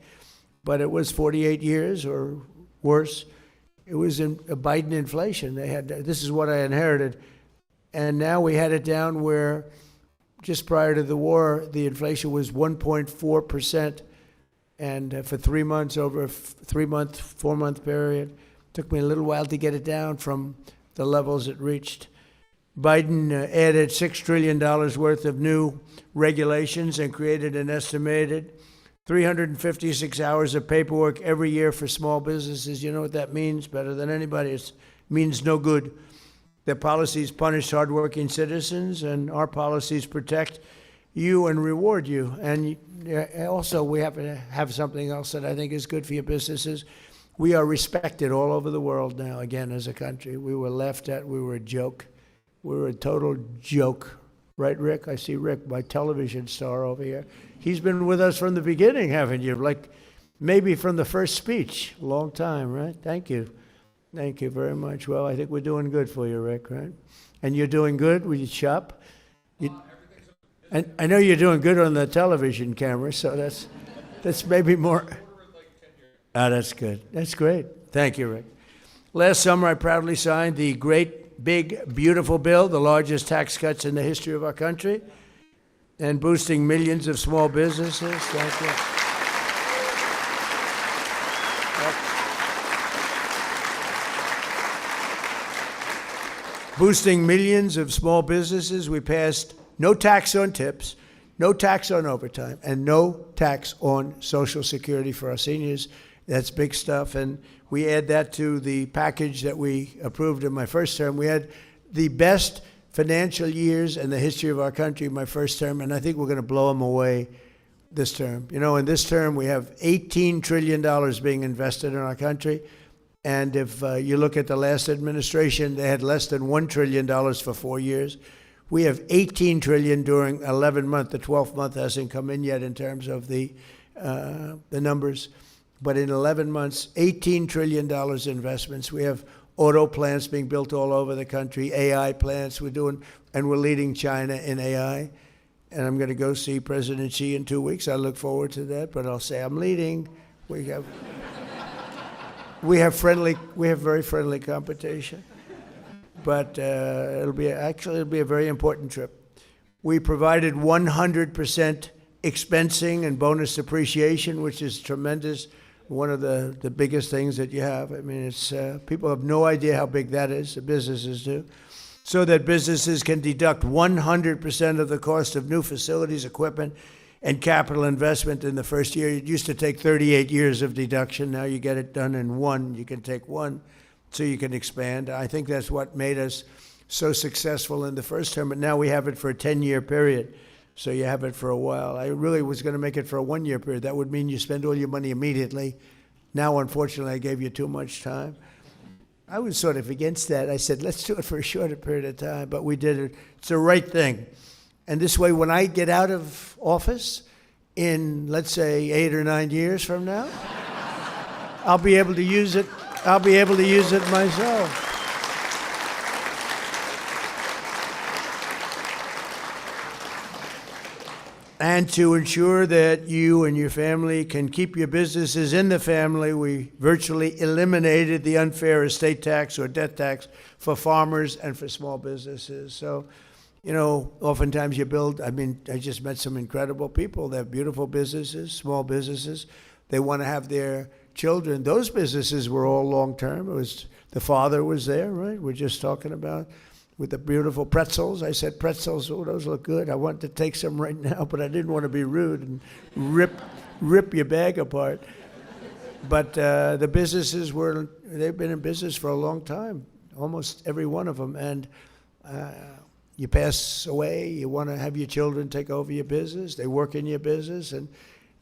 But it was 48 years or worse. It was in a Biden inflation. This is what I inherited. And now we had it down where just prior to the war, the inflation was 1.4%. And for 3 months, over a 4-month period, took me a little while to get it down from the levels it reached. Biden added $6 trillion worth of new regulations and created an estimated 356 hours of paperwork every year for small businesses. You know what that means better than anybody. It means no good. Their policies punish hardworking citizens, and our policies protect you and reward you. And also, we have to have something else that I think is good for your businesses. We are respected all over the world now, again, as a country. We were laughed at. We were a joke. We were a total joke Right, Rick? I see Rick, my television star over here. He's been with us from the beginning, haven't you? Like maybe from the first speech. A long time, right? Thank you. Thank you very much. Well, I think we're doing good for you, Rick, right? And you're doing good with your shop? And I know you're doing good on the television camera, so that's maybe more. Ah, that's good. That's great. Thank you, Rick. Last summer, I proudly signed the great, big, beautiful bill, the largest tax cuts in the history of our country, and boosting millions of small businesses. Thank you. Boosting millions of small businesses. We passed no tax on tips, no tax on overtime, and no tax on Social Security for our seniors. That's big stuff. And we add that to the package that we approved in my first term. We had the best financial years in the history of our country in my first term, and I think we're going to blow them away this term. You know, in this term, we have $18 trillion being invested in our country. And if you look at the last administration, they had less than $1 trillion for 4 years. We have $18 trillion during 11 months. The 12th month hasn't come in yet in terms of the numbers. But in 11 months, $18 trillion investments. We have auto plants being built all over the country, AI plants we're doing, and we're leading China in AI. And I'm going to go see President Xi in 2 weeks. I look forward to that, but I'll say I'm leading. We have very friendly competition, but it'll be a very important trip. We provided 100% expensing and bonus depreciation, which is tremendous. One of the biggest things that you have. I mean, it's people have no idea how big that is. The businesses do, so that businesses can deduct 100% of the cost of new facilities, equipment, and capital investment in the first year. It used to take 38 years of deduction. Now you get it done in one. You can take one so you can expand. I think that's what made us so successful in the first term. But now we have it for a 10-year period. So you have it for a while. I really was going to make it for a 1-year period. That would mean you spend all your money immediately. Now, unfortunately, I gave you too much time. I was sort of against that. I said, let's do it for a shorter period of time. But we did it. It's the right thing. And this way, when I get out of office in, let's say, 8 or 9 years from now, I'll be able to use it. I'll be able to use it myself. And to ensure that you and your family can keep your businesses in the family, we virtually eliminated the unfair estate tax or death tax for farmers and for small businesses. So, you know, oftentimes you build, I just met some incredible people. They have beautiful businesses, small businesses. They want to have their children. Those businesses were all long-term. It was, the father was there, right? We're just talking about with the beautiful pretzels. I said, pretzels, oh, those look good. I want to take some right now, but I didn't want to be rude and rip your bag apart. But the businesses they've been in business for a long time, almost every one of them. And you pass away, you want to have your children take over your business. They work in your business, and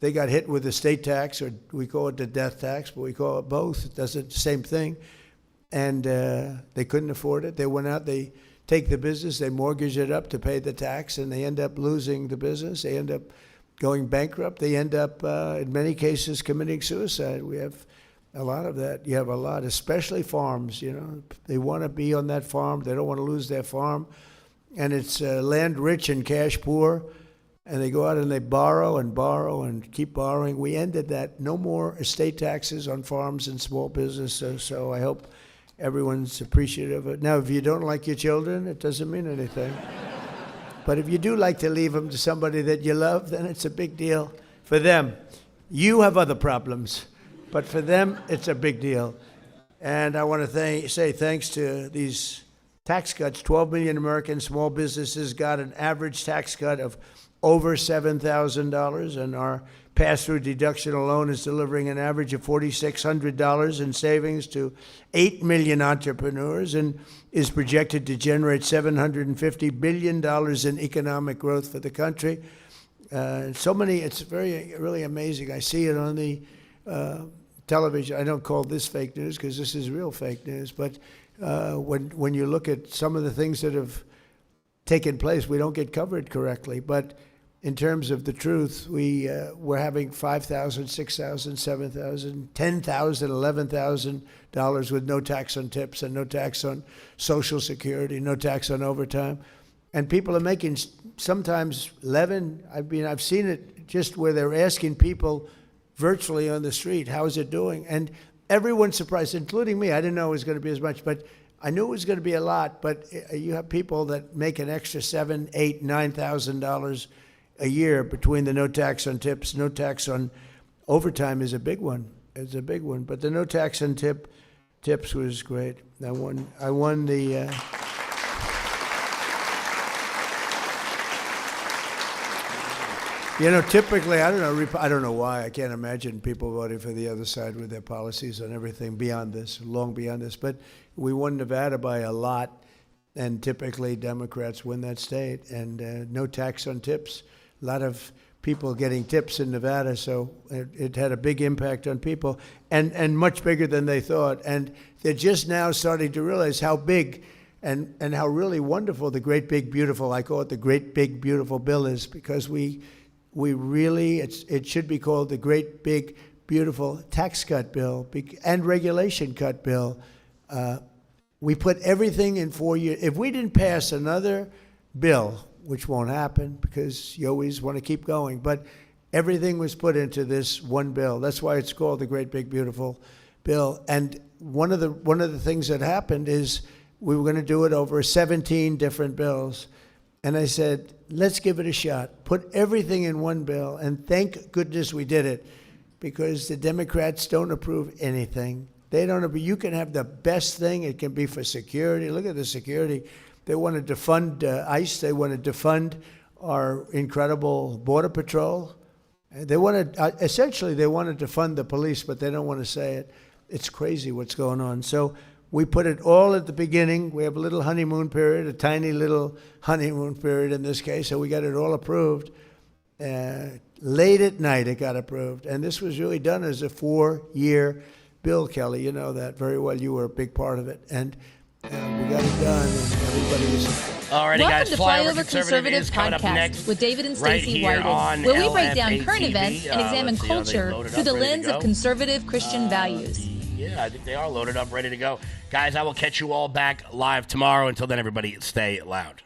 they got hit with the state tax, or we call it the death tax, but we call it both. It does the same thing. And they couldn't afford it. They went out, they take the business, they mortgage it up to pay the tax, and they end up losing the business. They end up going bankrupt. They end up, in many cases, committing suicide. We have a lot of that. You have a lot, especially farms, you know. They want to be on that farm. They don't want to lose their farm. And it's land rich and cash poor. And they go out and they borrow and keep borrowing. We ended that. No more estate taxes on farms and small businesses. So I hope everyone's appreciative of it. Now, if you don't like your children, it doesn't mean anything. But if you do like to leave them to somebody that you love, then it's a big deal for them. You have other problems, but for them, it's a big deal. And I want to say thanks to these tax cuts. 12 million American small businesses got an average tax cut of over $7,000, and our pass-through deduction alone is delivering an average of $4,600 in savings to 8 million entrepreneurs, and is projected to generate $750 billion in economic growth for the country. So many, it's really amazing. I see it on the television. I don't call this fake news because this is real fake news, but when you look at some of the things that have taking place. We don't get covered correctly. But in terms of the truth, we're having $5,000, $6,000, $7,000, $10,000, $11,000 with no tax on tips and no tax on Social Security, no tax on overtime. And people are making sometimes 11. I mean, I've seen it just where they're asking people virtually on the street, how is it doing? And everyone's surprised, including me. I didn't know it was going to be as much, but I knew it was going to be a lot. But you have people that make an extra $7,000, $8,000, $9,000 a year between the no tax on tips, no tax on overtime is a big one. It's a big one. But the no tax on tips was great. I won the. Typically, I don't know why. I can't imagine people voting for the other side with their policies on everything beyond this, long beyond this. But we won Nevada by a lot, and typically Democrats win that state. And no tax on tips. A lot of people getting tips in Nevada, so it had a big impact on people, and much bigger than they thought. And they're just now starting to realize how big and how really wonderful the great, big, beautiful, I call it the great, big, beautiful bill is, because we really, it should be called the great, big, beautiful tax cut bill and regulation cut bill. We put everything in 4 years. If we didn't pass another bill, which won't happen because you always want to keep going, but everything was put into this one bill. That's why it's called the Great Big Beautiful Bill. And one of the things that happened is we were going to do it over 17 different bills. And I said, let's give it a shot. Put everything in one bill, and thank goodness we did it, because the Democrats don't approve anything. They don't approve. You can have the best thing. It can be for security. Look at the security. They want to defund ICE. They want to defund our incredible Border Patrol. They want to, essentially, they want to defund the police, but they don't want to say it. It's crazy what's going on. So we put it all at the beginning. We have a little honeymoon period, a tiny little honeymoon period in this case. So we got it all approved. Late at night, it got approved. And this was really done as a 4-year bill, Kelly. You know that very well. You were a big part of it. And we got it done, and everybody was. Alrighty, Welcome guys. to Flyover Conservative is coming up Podcast next with David and right Stacey here on Whited, where we break down LFA current TV. events and examine Let's see, are they culture loaded through up, the ready to lens go? of conservative Christian values. Yeah, I think they are loaded up, ready to go. Guys, I will catch you all back live tomorrow. Until then, everybody, stay loud.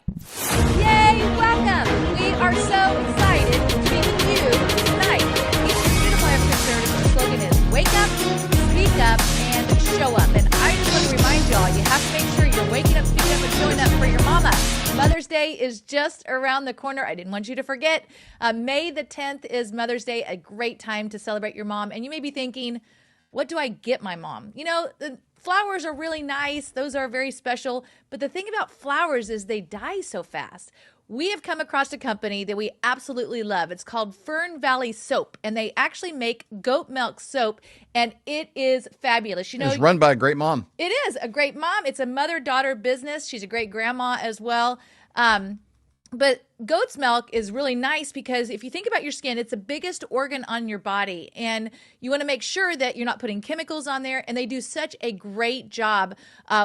Yay, welcome! We are so excited to be with you tonight. Each beautiful conservative slogan is wake up, speak up, and show up. And I just want to remind y'all, you have to make sure you're waking up, speaking up, and showing up for your mama. Mother's Day is just around the corner. I didn't want you to forget. May the 10th is Mother's Day, a great time to celebrate your mom. And you may be thinking, what do I get my mom? You know, the flowers are really nice. Those are very special. But the thing about flowers is they die so fast. We have come across a company that we absolutely love. It's called Fern Valley Soap, and they actually make goat milk soap, and it is fabulous. You know, it's run by a great mom. It is a great mom. It's a mother-daughter business. She's a great grandma as well. But goat's milk is really nice because if you think about your skin, it's the biggest organ on your body. And you want to make sure that you're not putting chemicals on there. And they do such a great job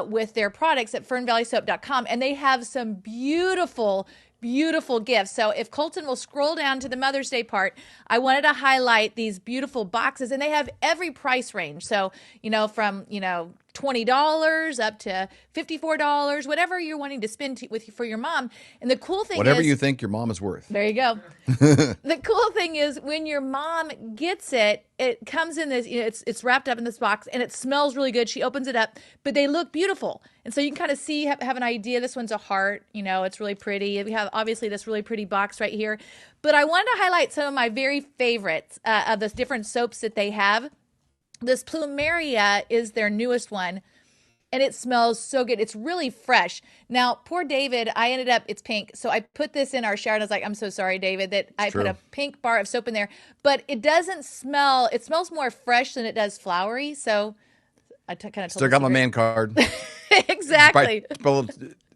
with their products at fernvalleysoap.com. And they have some beautiful gifts. So if Colton will scroll down to the Mother's Day part, I wanted to highlight these beautiful boxes. And they have every price range. So, from, $20 up to $54, whatever you're wanting to spend for your mom. And the cool thing Whatever is, you think your mom is worth. there you go. The cool thing is when your mom gets it, it comes in this, it's wrapped up in this box and it smells really good. She opens it up, but they look beautiful. And so you can kind of see, have an idea. This one's a heart, it's really pretty. We have obviously this really pretty box right here, but I wanted to highlight some of my very favorites of the different soaps that they have. This Plumeria is their newest one, and it smells so good. It's really fresh. Now, poor David, it's pink. So I put this in our shower, and I was like, I'm so sorry, David, that I put a pink bar of soap in there. But it doesn't smell, it smells more fresh than it does flowery. So I kind of Still got my man card. Exactly.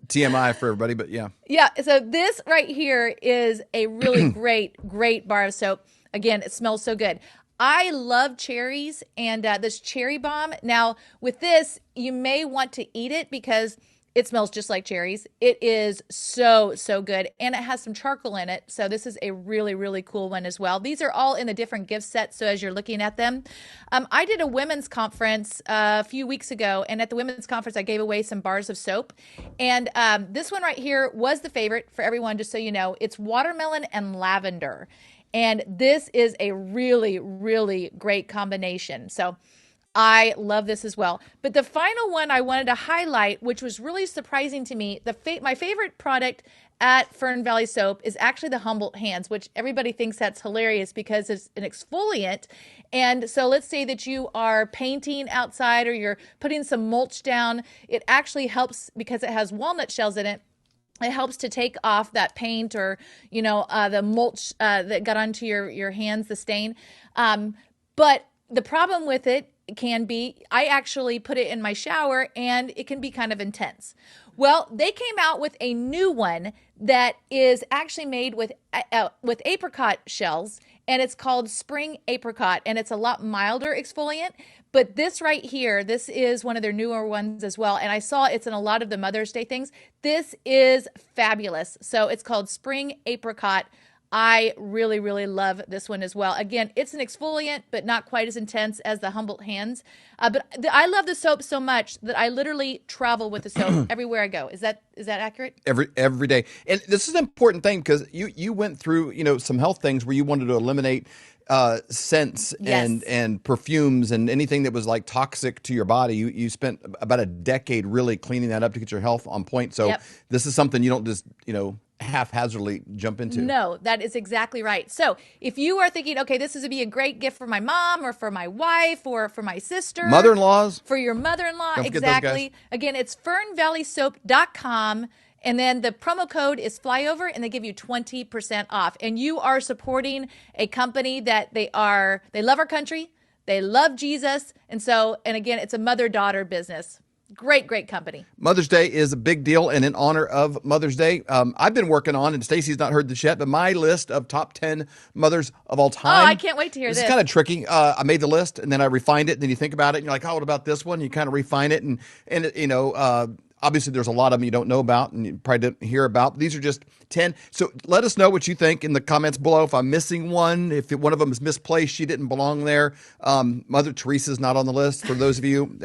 TMI for everybody, but yeah. Yeah, so this right here is a really great bar of soap. Again, it smells so good. I love cherries and this cherry bomb. Now, with this, you may want to eat it because It smells just like cherries. It is so, so good. And it has some charcoal in it. So this is a really, really cool one as well. These are all in the different gift sets. So as you're looking at them, I did a women's conference a few weeks ago. And at the women's conference, I gave away some bars of soap. And this one right here was the favorite for everyone, just so you know. It's watermelon and lavender. And this is a really, really great combination. So I love this as well. But the final one I wanted to highlight, which was really surprising to me, my favorite product at Fern Valley Soap is actually the Humboldt Hands, which everybody thinks that's hilarious because it's an exfoliant. And so let's say that you are painting outside or you're putting some mulch down. It actually helps because it has walnut shells in it. It helps to take off that paint or, the mulch that got onto your hands, the stain. But the problem with it can be, I actually put it in my shower and it can be kind of intense. Well, they came out with a new one that is actually made with apricot shells, and it's called Spring Apricot, and it's a lot milder exfoliant. But this right here, this is one of their newer ones as well, and I saw it's in a lot of the Mother's Day things. This is fabulous. So it's called Spring Apricot. I really, really love this one as well. Again, it's an exfoliant, but not quite as intense as the Humboldt Hands. I love the soap so much that I literally travel with the soap everywhere I go. Is that accurate? Every day. And this is an important thing because you went through, some health things where you wanted to eliminate scents and perfumes and anything that was like toxic to your body. You spent about a decade really cleaning that up to get your health on point. So this is something you don't just, haphazardly jump into. No, that is exactly right. So if you are thinking, okay, this is to be a great gift for my mom or for my wife or for my sister. Mother-in-laws. For your mother-in-law, Don't forget exactly. those guys. Again, it's fernvalleysoap.com. And then the promo code is flyover and they give you 20% off. And you are supporting a company that they love our country. They love Jesus. And again, it's a mother-daughter business. Great, great company. Mother's Day is a big deal, and in honor of Mother's Day, I've been working on, and Stacey's not heard this yet, but my list of top 10 mothers of all time. Oh, I can't wait to hear this. It's kind of tricky. I made the list, and then I refined it, and then you think about it, and you're like, oh, what about this one? You kind of refine it, and obviously there's a lot of them you don't know about, and you probably didn't hear about. But these are just 10. So let us know what you think in the comments below. If I'm missing one, if one of them is misplaced, she didn't belong there. Mother Teresa's not on the list. For those of you,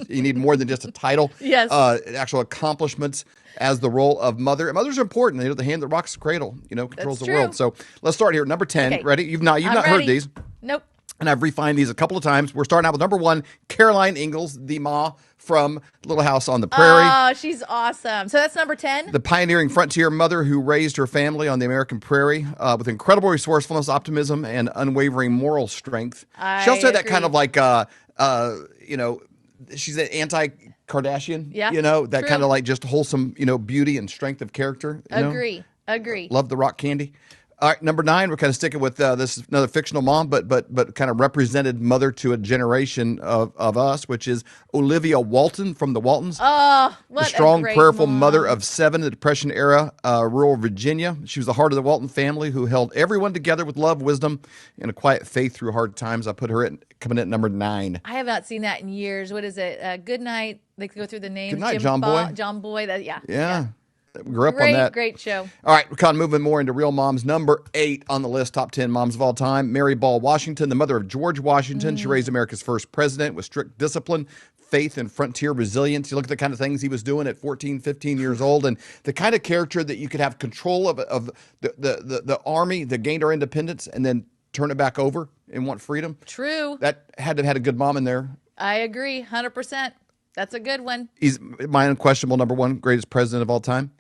you need more than just a title. Yes. Actual accomplishments as the role of mother. And mothers are important. The hand that rocks the cradle, controls the world. So let's start here. Number 10. Okay. Ready? You've not ready. heard these. Nope. And I've refined these a couple of times. We're starting out with number 1, Caroline Ingalls, the ma from Little House on the Prairie. Oh, she's awesome. So that's number 10. The pioneering frontier mother who raised her family on the American prairie with incredible resourcefulness, optimism, and unwavering moral strength. She also had that kind of like, she's an anti-Kardashian. Yeah, that true. kind of like just wholesome, beauty and strength of character. Agree. Love the rock candy. All right, number 9, we're kind of sticking with this is another fictional mom, but kind of represented mother to a generation of us, which is Olivia Walton from the Waltons. Oh, what the strong, a great prayerful mom. mother of 7 in the Depression era, rural Virginia. She was the heart of the Walton family who held everyone together with love, wisdom, and a quiet faith through hard times. I put her coming in at number 9. I have not seen that in years. What is it? Good Night. They go through the names. Good Night, John Boy. John Boy. Yeah. We grew up on that. Great show. All right, we're kind of moving more into real moms. Number 8 on the list, top 10 moms of all time. Mary Ball Washington, the mother of George Washington. She raised America's first president with strict discipline, faith, and frontier resilience. You look at the kind of things he was doing at 14, 15 years old, and the kind of character that you could have control of the army that gained our independence and then turn it back over and want freedom. True. That had to have had a good mom in there. I agree, 100%. That's a good one. He's my unquestionable number 1 greatest president of all time.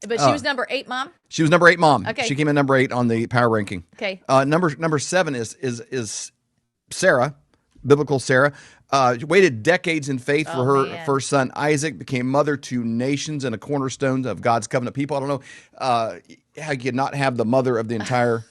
But she was number 8, Mom? She was number 8 mom. Okay. She came in number 8 on the power ranking. Okay. Number 7 is Sarah, biblical Sarah. She waited decades in faith for her first son, Isaac, became mother to nations and a cornerstone of God's covenant people. I don't know how you could not have the mother of the entire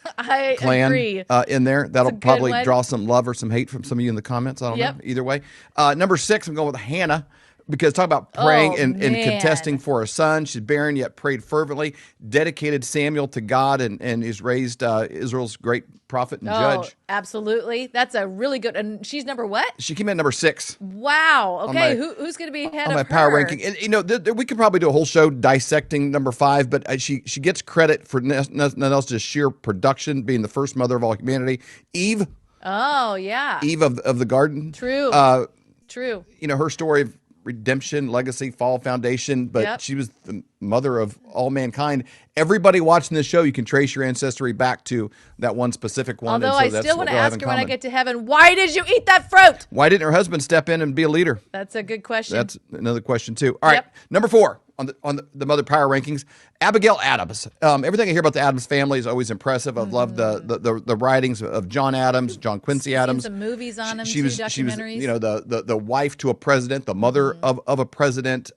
clan agree. In there. That'll probably one. draw some love or some hate from some of you in the comments. I don't know. Either way. Number 6, I'm going with Hannah Because talk about praying Oh, and man. contesting for a son. She's barren yet prayed fervently, dedicated Samuel to God, and is raised Israel's great prophet and Oh, judge. absolutely. That's a really good. And she's number what? She came in number 6 Wow. On Okay. my- Who's going to be ahead on of my her? power ranking. And, we could probably do a whole show dissecting number 5, but she gets credit for nothing else, just sheer production, being the first mother of all humanity. Eve Oh, yeah. of the garden. True. True. Her story of redemption, legacy, fall, foundation, but Yep. she was the mother of all mankind. Everybody watching this show, you can trace your ancestry back to that one specific one. Although and so I that's still what want to we'll have ask in her when I common. get to heaven, why did you eat that fruit? Why didn't her husband step in and be a leader? That's a good question. That's another question too. All right, Yep. number 4 on the mother power rankings, Abigail Adams. Everything I hear about the Adams family is always impressive. I've loved the writings of John Adams, John Quincy Seen Adams. some movies on him, She was documentaries. the wife to a president, the mother of a president,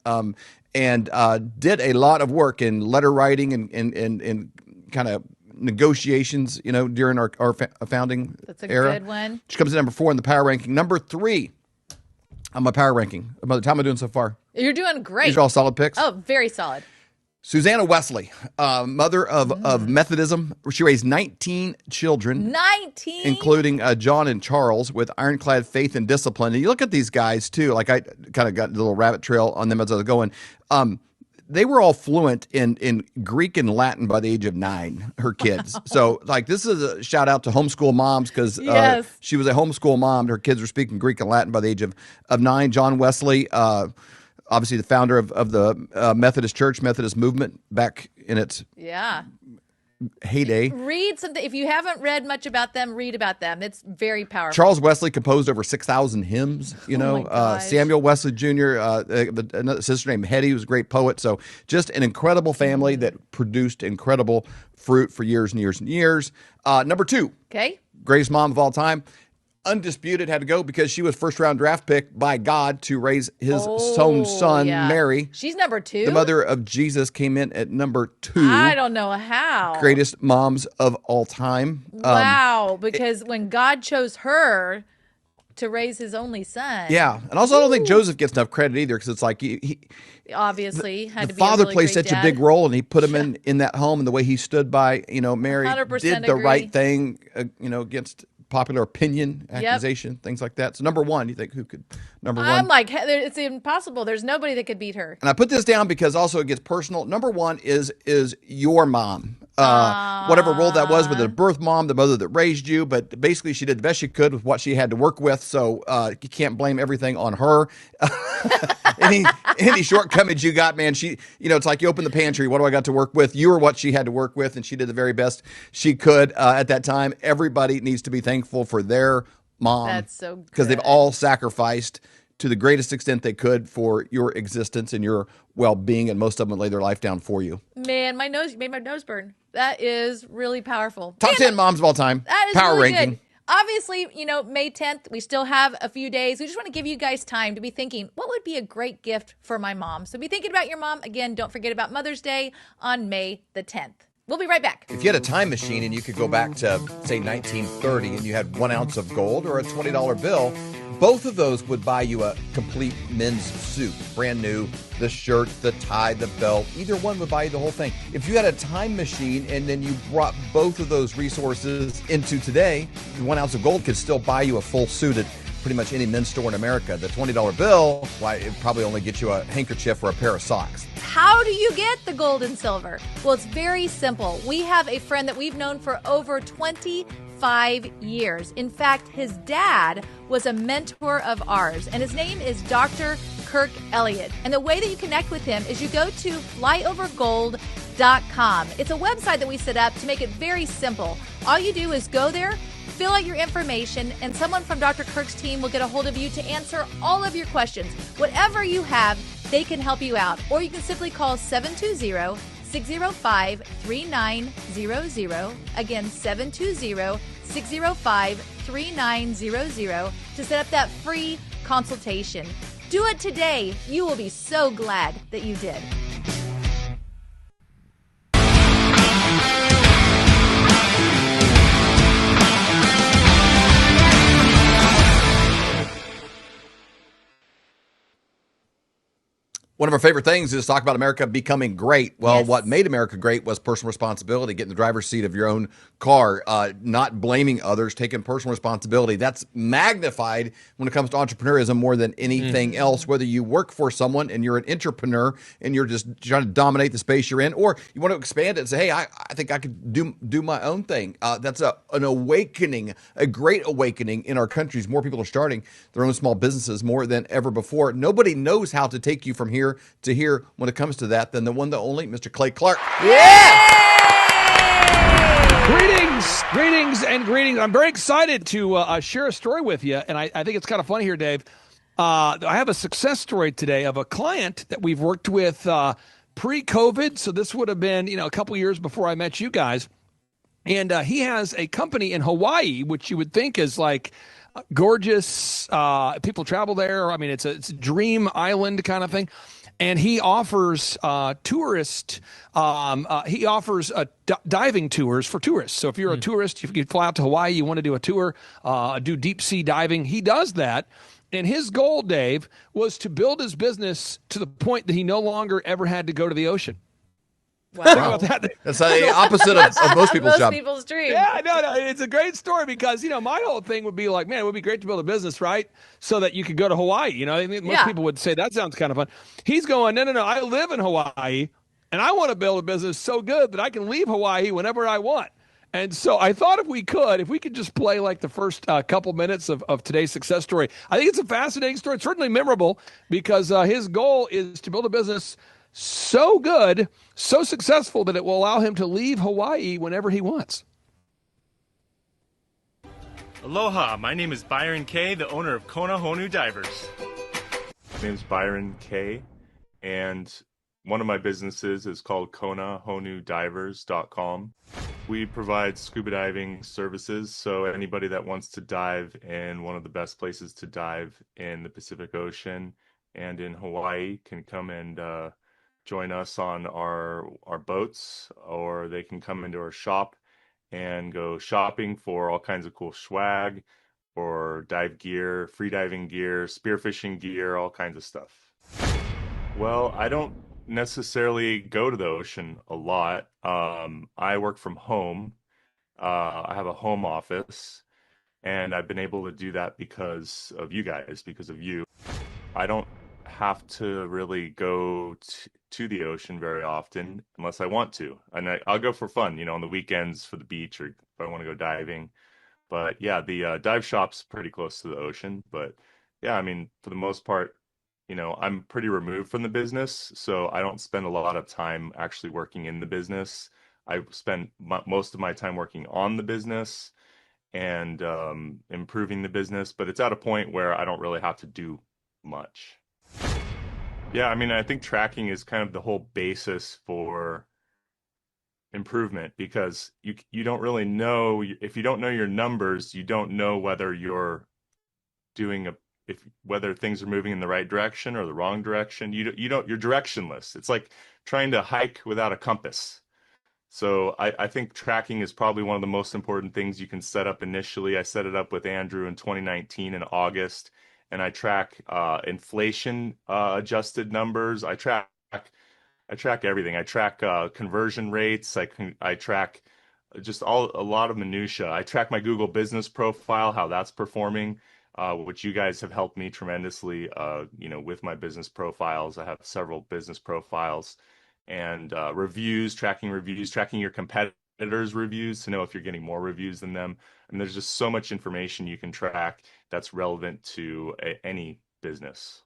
and did a lot of work in letter writing and kind of negotiations, during our founding That's a era. good one. She comes in number 4 in the power ranking. Number 3 on my power ranking. How am I doing so far? You're doing great. These are all solid picks. Oh, very solid. Susanna Wesley, mother of Methodism. She raised 19 children. 19? Including John and Charles, with ironclad faith and discipline. And you look at these guys, too. Like, I kind of got a little rabbit trail on them as I was going. They were all fluent in Greek and Latin by the age of 9, her kids. So, like, this is a shout out to homeschool moms, because Yes. she was a homeschool mom. Her kids were speaking Greek and Latin by the age of 9. John Wesley, obviously the founder of the Methodist Church, Methodist movement back in its Yeah. heyday. Read something. If you haven't read much about them, read about them. It's very powerful. Charles Wesley composed over 6,000 hymns. my gosh. Samuel Wesley Jr., another sister named Hetty, who was a great poet. So just an incredible family that produced incredible fruit for years and years and years. Number 2, Okay. greatest mom of all time. Undisputed, had to go because she was first round draft pick by God to raise his own son, yeah. Mary. She's number 2. The mother of Jesus came in at number 2. I don't know how. Greatest moms of all time. Wow. Because when God chose her to raise his only son. Yeah. And also, I don't think Joseph gets enough credit either, because it's like he Obviously had the to be a father really plays great such dad. a big role, and he put him in that home, and the way he stood by, Mary 100% did the agree. right thing, against popular opinion, accusation, things like that. So number 1, you think who could number 1? I'm like, it's impossible. There's nobody that could beat her. And I put this down because also it gets personal. Number 1 is your mom. Whatever role that was, whether the birth mom, the mother that raised you, but basically she did the best she could with what she had to work with. So you can't blame everything on her. Any shortcomings you got, man, she, it's like you open the pantry. What do I got to work with? You were what she had to work with, and she did the very best she could at that time. Everybody needs to be thankful for their mom. That's so good. Because they've all sacrificed to the greatest extent they could for your existence and your well-being, and most of them laid their life down for you. Man, my nose made my nose burn. That is really powerful. Top 10 moms of all time. That is Power really ranking. good. Obviously, May 10th, we still have a few days. We just want to give you guys time to be thinking, what would be a great gift for my mom? So be thinking about your mom. Again, don't forget about Mother's Day on May the 10th. We'll be right back. If you had a time machine and you could go back to, say, 1930, and you had 1 ounce of gold or a $20 bill, both of those would buy you a complete men's suit. Brand new, the shirt, the tie, the belt. Either one would buy you the whole thing. If you had a time machine and then you brought both of those resources into today, 1 ounce of gold could still buy you a full suit at pretty much any men's store in America. The $20 bill, why, it probably only gets you a handkerchief or a pair of socks. How do you get the gold and silver? Well, it's very simple. We have a friend that we've known for over 25 years. In fact, his dad was a mentor of ours, and his name is Dr. Kirk Elliott. And the way that you connect with him is you go to flyovergold.com. It's a website that we set up to make it very simple. All you do is go there, fill out your information, and someone from Dr. Kirk's team will get a hold of you to answer all of your questions. Whatever you have, they can help you out. Or you can simply call 720-605-3900. Again, 720-605-3900 to set up that free consultation. Do it today. You will be so glad that you did. One of our favorite things is talk about America becoming great. Well, Yes. what made America great was personal responsibility, getting the driver's seat of your own car, not blaming others, taking personal responsibility. That's magnified when it comes to entrepreneurism more than anything else, whether you work for someone and you're an entrepreneur and you're just trying to dominate the space you're in, or you want to expand it and say, hey, I think I could do my own thing. That's an awakening, a great awakening in our countries. More people are starting their own small businesses more than ever before. Nobody knows how to take you from here to here when it comes to that than the one, the only, Mr. Clay Clark. Greetings, and greetings. I'm very excited to share a story with you, and I think it's kind of funny here, Dave. I have a success story today of a client that we've worked with pre-COVID, so this would have been a couple years before I met you guys, and he has a company in Hawaii, which you would think is like gorgeous. People travel there. I mean, it's a dream island kind of thing. And he offers diving tours for tourists. So if you're a tourist, if you fly out to Hawaii, you want to do a tour, do deep sea diving, he does that. And his goal, Dave, was to build his business to the point that he no longer ever had to go to the ocean. Wow. Think about that. That's the opposite of most people's job. Most people's dream. Yeah, no, it's a great story because, my whole thing would be like, man, it would be great to build a business, right? So that you could go to Hawaii. I mean, most people would say that sounds kind of fun. He's going, no, I live in Hawaii and I want to build a business so good that I can leave Hawaii whenever I want. And so I thought if we could just play like the first couple minutes of today's success story. I think it's a fascinating story. It's certainly memorable because his goal is to build a business so good, so successful that it will allow him to leave Hawaii whenever he wants. Aloha, my name is Byron Kay, the owner of Kona Honu Divers. My name is Byron Kay, and one of my businesses is called KonaHonuDivers.com. We provide scuba diving services, so anybody that wants to dive in one of the best places to dive in the Pacific Ocean and in Hawaii can come and join us on our boats, or they can come into our shop and go shopping for all kinds of cool swag or dive gear, free diving gear, spearfishing gear, all kinds of stuff. Well, I don't necessarily go to the ocean a lot. I work from home. I have a home office, and I've been able to do that because of you guys, because of you. I don't have to really go to the ocean very often unless I want to, and I'll go for fun, on the weekends for the beach, or if I want to go diving. But yeah, the dive shop's pretty close to the ocean. But yeah, I mean, for the most part, I'm pretty removed from the business, so I don't spend a lot of time actually working in the business. I spend most of my time working on the business and improving the business, but it's at a point where I don't really have to do much. Yeah, I mean, I think tracking is kind of the whole basis for improvement, because you don't really know, if you don't know your numbers, you don't know whether you're doing whether things are moving in the right direction or the wrong direction. You're directionless. It's like trying to hike without a compass. So I think tracking is probably one of the most important things you can set up initially. I set it up with Andrew in 2019 in August, and I track inflation adjusted numbers. I track everything. I track conversion rates. I track just a lot of minutia. I track my Google business profile, how that's performing, which you guys have helped me tremendously. With my business profiles, I have several business profiles, and reviews, tracking your competitors' reviews to know if you're getting more reviews than them. I mean, there's just so much information you can track that's relevant to any business.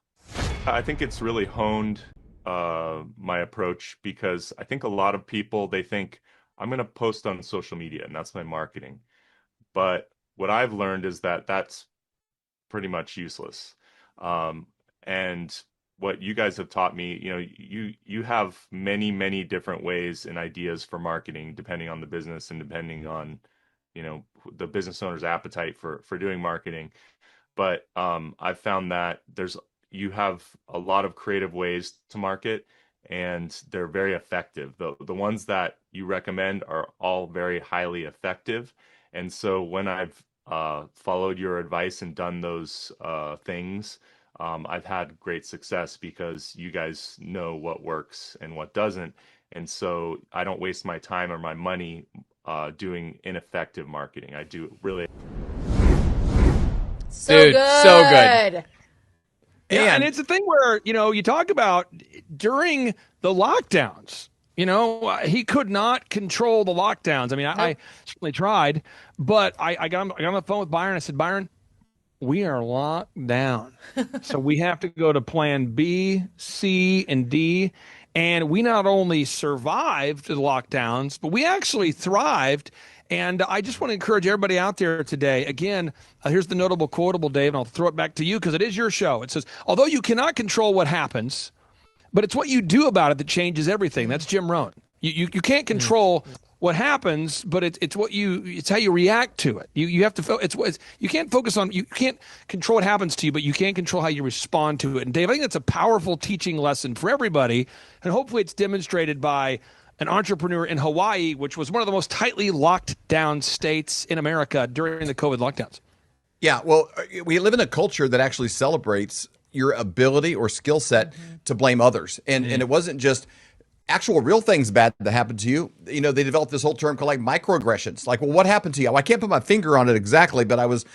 I think it's really honed my approach, because I think a lot of people, they think I'm going to post on social media and that's my marketing. But what I've learned is that that's pretty much useless. And what you guys have taught me, you have many, many different ways and ideas for marketing, depending on the business and depending on, the business owner's appetite for doing marketing. But I've found that you have a lot of creative ways to market, and they're very effective. The ones that you recommend are all very highly effective. And so when I've followed your advice and done those things, I've had great success because you guys know what works and what doesn't. And so I don't waste my time or my money doing ineffective marketing. I do really. So Dude, good. So good. Yeah, and it's a thing where, you talk about during the lockdowns, he could not control the lockdowns. I mean, I certainly tried, but I got on the phone with Byron. I said, Byron, we are locked down. So we have to go to plan B, C, and D. And we not only survived the lockdowns, but we actually thrived. And I just want to encourage everybody out there today. Again, here's the notable quotable, Dave, and I'll throw it back to you because it is your show. It says, although you cannot control what happens, but it's what you do about it that changes everything. That's Jim Rohn. You can't control what happens, but it's how you react to it. You have to you can't focus on, you can't control what happens to you, but you can control how you respond to it. And Dave, I think that's a powerful teaching lesson for everybody, and hopefully it's demonstrated by an entrepreneur in Hawaii, which was one of the most tightly locked down states in America during the COVID lockdowns. Yeah, well, we live in a culture that actually celebrates your ability or skill set to blame others. And it wasn't just actual real things bad that happened to you. They developed this whole term called like microaggressions. Like, well, what happened to you? Well, I can't put my finger on it exactly, but I was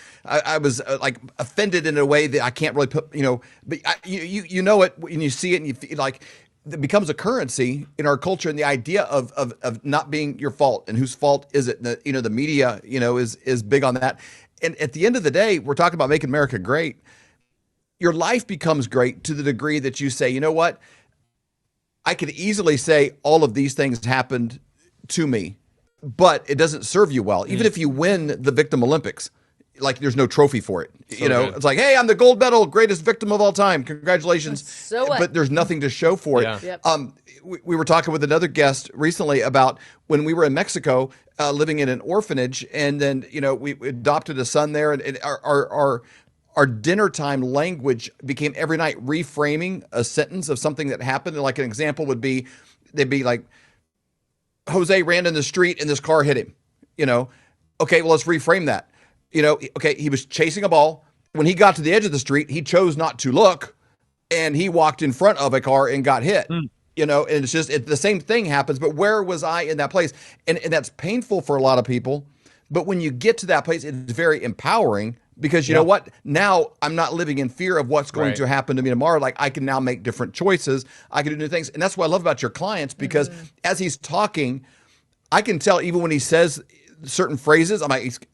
like offended in a way that I can't really put, but you know it when you see it, and you feel like it becomes a currency in our culture, and the idea of not being your fault and whose fault is it. The media, is big on that. And at the end of the day, we're talking about making America great. Your life becomes great to the degree that you say, you know what? I could easily say all of these things happened to me, but it doesn't serve you well. Even if you win the Victim Olympics, like there's no trophy for it. Good. It's like, hey, I'm the gold medal greatest victim of all time. Congratulations. So what? But there's nothing to show for it. Yep. We were talking with another guest recently about when we were in Mexico, living in an orphanage, and then we adopted a son there, and our dinner time language became every night reframing a sentence of something that happened. And like an example would be, they'd be like, Jose ran in the street and this car hit him. Okay, well, let's reframe that. Okay, he was chasing a ball. When he got to the edge of the street, he chose not to look, and he walked in front of a car and got hit. And it's just the same thing happens. But where was I in that place? And that's painful for a lot of people. But when you get to that place, it's very empowering. Because you know what? Now I'm not living in fear of what's going to happen to me tomorrow. Like, I can now make different choices. I can do new things. And that's what I love about your clients, because as he's talking, I can tell even when he says certain phrases, I'm like,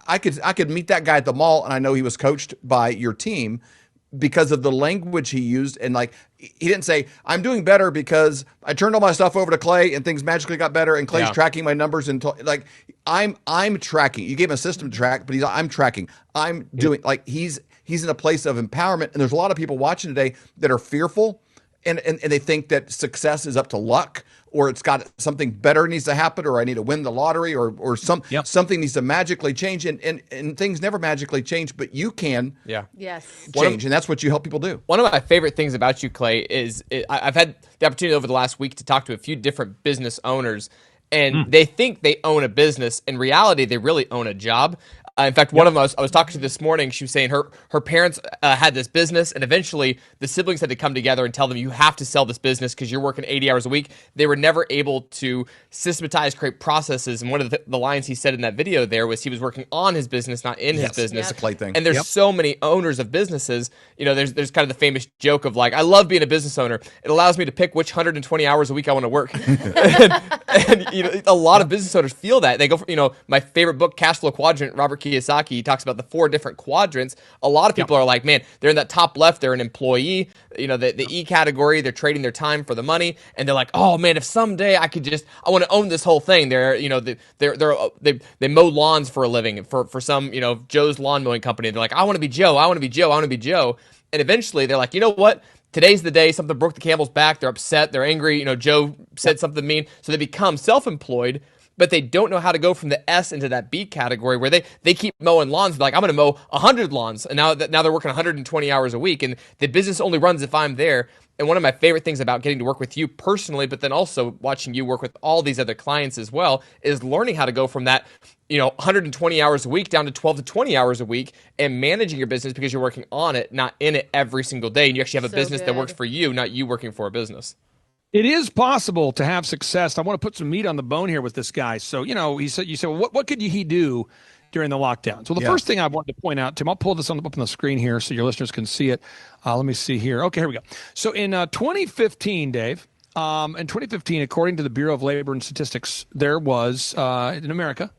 I could meet that guy at the mall, and I know he was coached by your team because of the language he used. And like, he didn't say, I'm doing better because I turned all my stuff over to Clay and things magically got better, and Clay's tracking my numbers, and like, I'm tracking. You gave him a system to track, but I'm tracking. I'm doing, like, he's in a place of empowerment. And there's a lot of people watching today that are fearful, and they think that success is up to luck, or it's got something better needs to happen, or I need to win the lottery, or something needs to magically change. And things never magically change, but you can change. And that's what you help people do. One of my favorite things about you, Clay, is I've had the opportunity over the last week to talk to a few different business owners, and they think they own a business. In reality, they really own a job. In fact, one of them I was talking to this morning, she was saying her parents had this business, and eventually the siblings had to come together and tell them, you have to sell this business because you're working 80 hours a week. They were never able to systematize, create processes. And one of the lines he said in that video there was he was working on his business, not in his business. It's a Clay thing. And there's so many owners of businesses. There's kind of the famous joke of like, I love being a business owner. It allows me to pick which 120 hours a week I want to work. and a lot of business owners feel that. They go for, my favorite book, Cash Flow Quadrant, Robert Kiyosaki, he talks about the 4 different quadrants. A lot of people are like, man, they're in that top left, they're an employee, the E category, they're trading their time for the money, and they're like, oh man, if someday I want to own this whole thing. They mow lawns for a living for some, Joe's lawn mowing company. They're like, I want to be Joe, I want to be Joe, I want to be Joe. And eventually they're like, you know what? Today's the day, something broke the camel's back, they're upset, they're angry, Joe said something mean, so they become self-employed, but they don't know how to go from the S into that B category where they keep mowing lawns. They're like, I'm going to mow 100 lawns. And now they're working 120 hours a week, and the business only runs if I'm there. And one of my favorite things about getting to work with you personally, but then also watching you work with all these other clients as well, is learning how to go from that, 120 hours a week down to 12 to 20 hours a week and managing your business because you're working on it, not in it every single day. And you actually have a business that works for you, not you working for a business. It is possible to have success. I want to put some meat on the bone here with this guy. So, you said, well, what could he do during the lockdowns? Well, the first thing I wanted to point out, Tim, I'll pull this up on the screen here so your listeners can see it. Let me see here. Okay, here we go. So in 2015, Dave, in 2015, according to the Bureau of Labor and Statistics, there was, in America,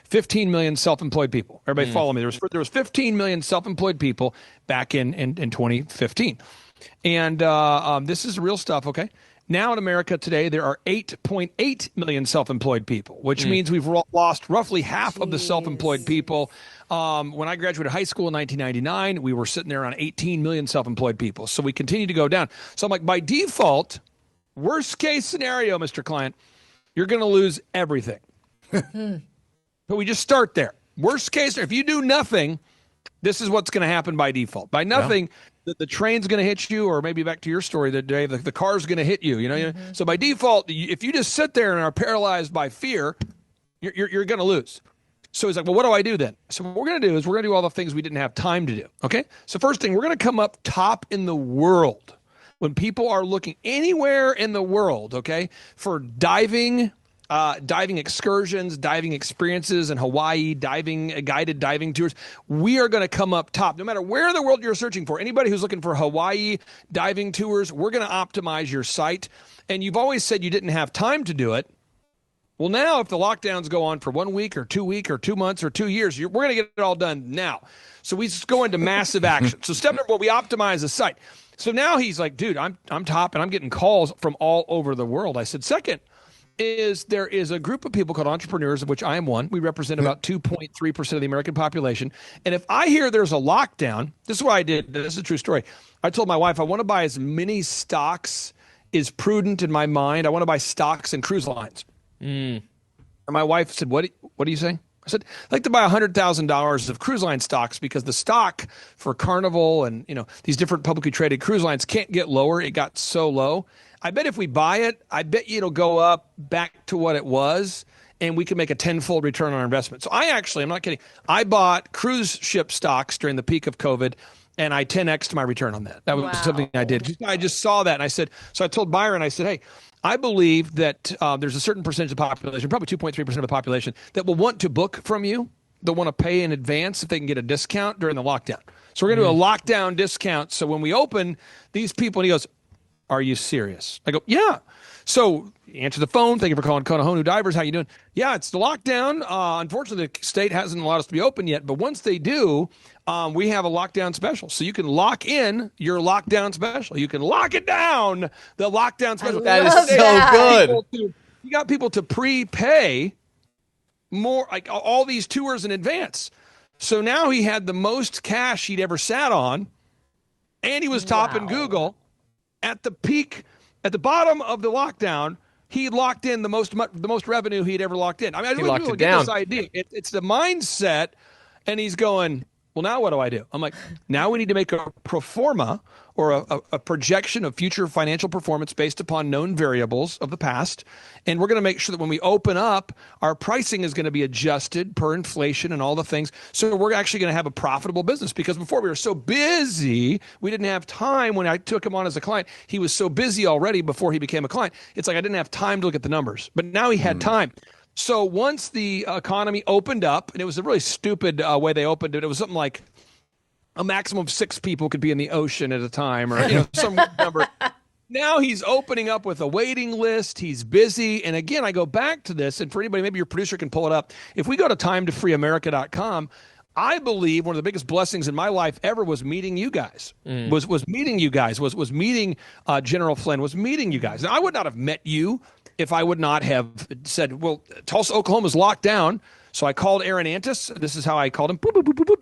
15 million self-employed people. Everybody follow me. There was 15 million self-employed people back in 2015. And this is real stuff, okay? Now in America today, there are 8.8 million self-employed people, which means we've lost roughly half of the self-employed people. When I graduated high school in 1999, we were sitting there around 18 million self-employed people. So we continue to go down. So I'm like, by default, worst case scenario, Mr. Client, you're going to lose everything. But we just start there. Worst case, if you do nothing, this is what's going to happen by default. By nothing, the train's going to hit you, or maybe back to your story that day, the car's going to hit you. So by default, if you just sit there and are paralyzed by fear, you're going to lose. So he's like, well, what do I do then? So what we're going to do is we're going to do all the things we didn't have time to do. Okay. So first thing, we're going to come up top in the world when people are looking anywhere in the world, for diving excursions, diving experiences in Hawaii, guided diving tours. We are going to come up top. No matter where in the world you're searching for, anybody who's looking for Hawaii diving tours, we're going to optimize your site. And you've always said you didn't have time to do it. Well, now if the lockdowns go on for 1 week or 2 weeks or 2 months or 2 years, we're going to get it all done now. So we just go into massive action. So step number one, we optimize the site. So now he's like, dude, I'm top and I'm getting calls from all over the world. I said, second, there is a group of people called entrepreneurs, of which I am one. We represent about 2.3% of the American population. And if I hear there's a lockdown, this is what I did. This is a true story. I told my wife I want to buy as many stocks as prudent in my mind. I want to buy stocks and cruise lines. And my wife said, what are you saying? I said, I'd like to buy $100,000 of cruise line stocks because the stock for Carnival and these different publicly traded cruise lines can't get lower. It got so low. I bet if we buy it, I bet you it'll go up back to what it was, and we can make a tenfold return on our investment. So I'm not kidding. I bought cruise ship stocks during the peak of COVID, and I 10x'd my return on that. That was something I did. I just saw that, and I said, so I told Byron, I said, hey, I believe that there's a certain percentage of the population, probably 2.3% of the population, that will want to book from you. They'll want to pay in advance if they can get a discount during the lockdown. So we're going to do a lockdown discount. So when we open, these people, and he goes, are you serious? I go, yeah. So answer the phone. Thank you for calling Konahonu Divers. How you doing? Yeah, it's the lockdown. Unfortunately, the state hasn't allowed us to be open yet. But once they do, we have a lockdown special. So you can lock in your lockdown special. You can lock it down, the lockdown special. That is so good. You got people to prepay more, like all these tours in advance. So now he had the most cash he'd ever sat on, and he was topping Google. At the peak, at the bottom of the lockdown, he locked in the most revenue he'd ever locked in. I mean, I really want to get this idea. It's the mindset, and he's going, well, now what do I do? I'm like, now we need to make a pro forma or a projection of future financial performance based upon known variables of the past. And we're going to make sure that when we open up, our pricing is going to be adjusted per inflation and all the things. So we're actually going to have a profitable business, because before we were so busy, we didn't have time. When I took him on as a client, he was so busy already before he became a client. It's like I didn't have time to look at the numbers, but now he had time. So once the economy opened up, and it was a really stupid way they opened it. It was something like a maximum of 6 people could be in the ocean at a time, or some number. Now he's opening up with a waiting list. He's busy. And again, I go back to this, and for anybody, maybe your producer can pull it up. If we go to timetofreeamerica.com, I believe one of the biggest blessings in my life ever was meeting you guys. Was meeting you guys. Was meeting General Flynn. Was meeting you guys. Now, I would not have met you if I would not have said, well, Tulsa, Oklahoma is locked down. So I called Aaron Antis. This is how I called him. Boop, boop, boop, boop, boop.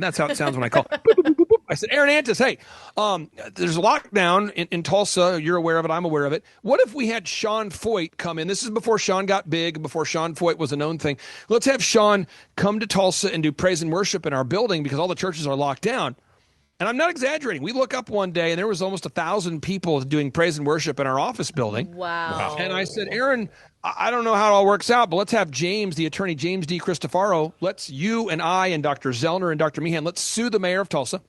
That's how it sounds when I call. Boop, boop, boop, boop, boop. I said, Aaron Antis, hey, there's a lockdown in Tulsa. You're aware of it. I'm aware of it. What if we had Sean Foyt come in? This is before Sean got big, before Sean Foyt was a known thing. Let's have Sean come to Tulsa and do praise and worship in our building because all the churches are locked down. And I'm not exaggerating. We look up one day and there was almost 1,000 people doing praise and worship in our office building. Wow. And I said, Aaron, I don't know how it all works out, but let's have James, the attorney, James D. Cristofaro, let's you and I and Dr. Zellner and Dr. Meehan, let's sue the mayor of Tulsa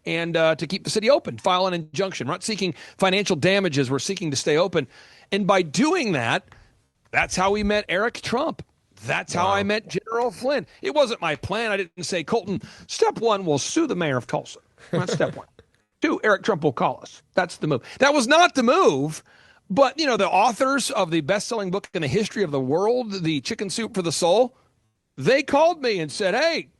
and to keep the city open, file an injunction. We're not seeking financial damages. We're seeking to stay open. And by doing that, that's how we met Eric Trump. That's how I met General Flynn. It wasn't my plan. I didn't say, Colton, step one, we'll sue the mayor of Tulsa. That's step one. Two, Eric Trump will call us. That's the move. That was not the move. But, you know, the authors of the best-selling book in the history of the world, The Chicken Soup for the Soul, they called me and said, hey,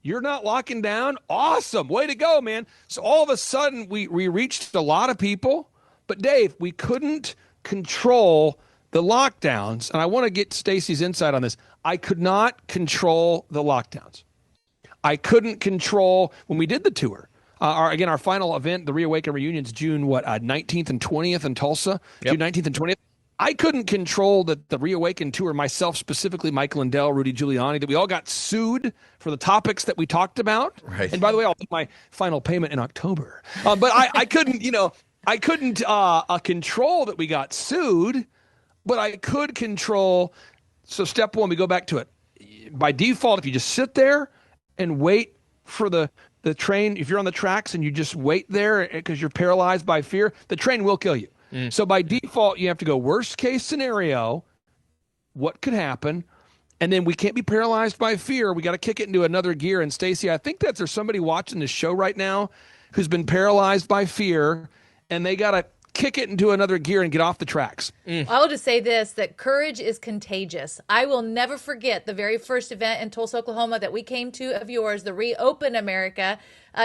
you're not locking down? Awesome. Way to go, man. So all of a sudden, we reached a lot of people. But, Dave, we couldn't control the lockdowns. And I want to get Stacey's insight on this. I could not control the lockdowns. I couldn't control when we did the tour. Our final event, the Reawaken Reunions, June 19th and 20th in Tulsa, June 19th and 20th. I couldn't control the Reawaken tour, myself specifically, Mike Lindell, Rudy Giuliani, that we all got sued for the topics that we talked about. Right. And by the way, I'll make my final payment in October. But I couldn't, I couldn't control that we got sued, but I could control. So step one, we go back to it. By default, if you just sit there and wait for the train, if you're on the tracks and you just wait there because you're paralyzed by fear, the train will kill you. So by default, you have to go worst case scenario, what could happen? And then we can't be paralyzed by fear. We got to kick it into another gear. And Stacey, I think there's somebody watching this show right now who's been paralyzed by fear, and they got to kick it into another gear and get off the tracks. I will just say this, that courage is contagious. I will never forget the very first event in Tulsa, Oklahoma that we came to of yours, the Reopen America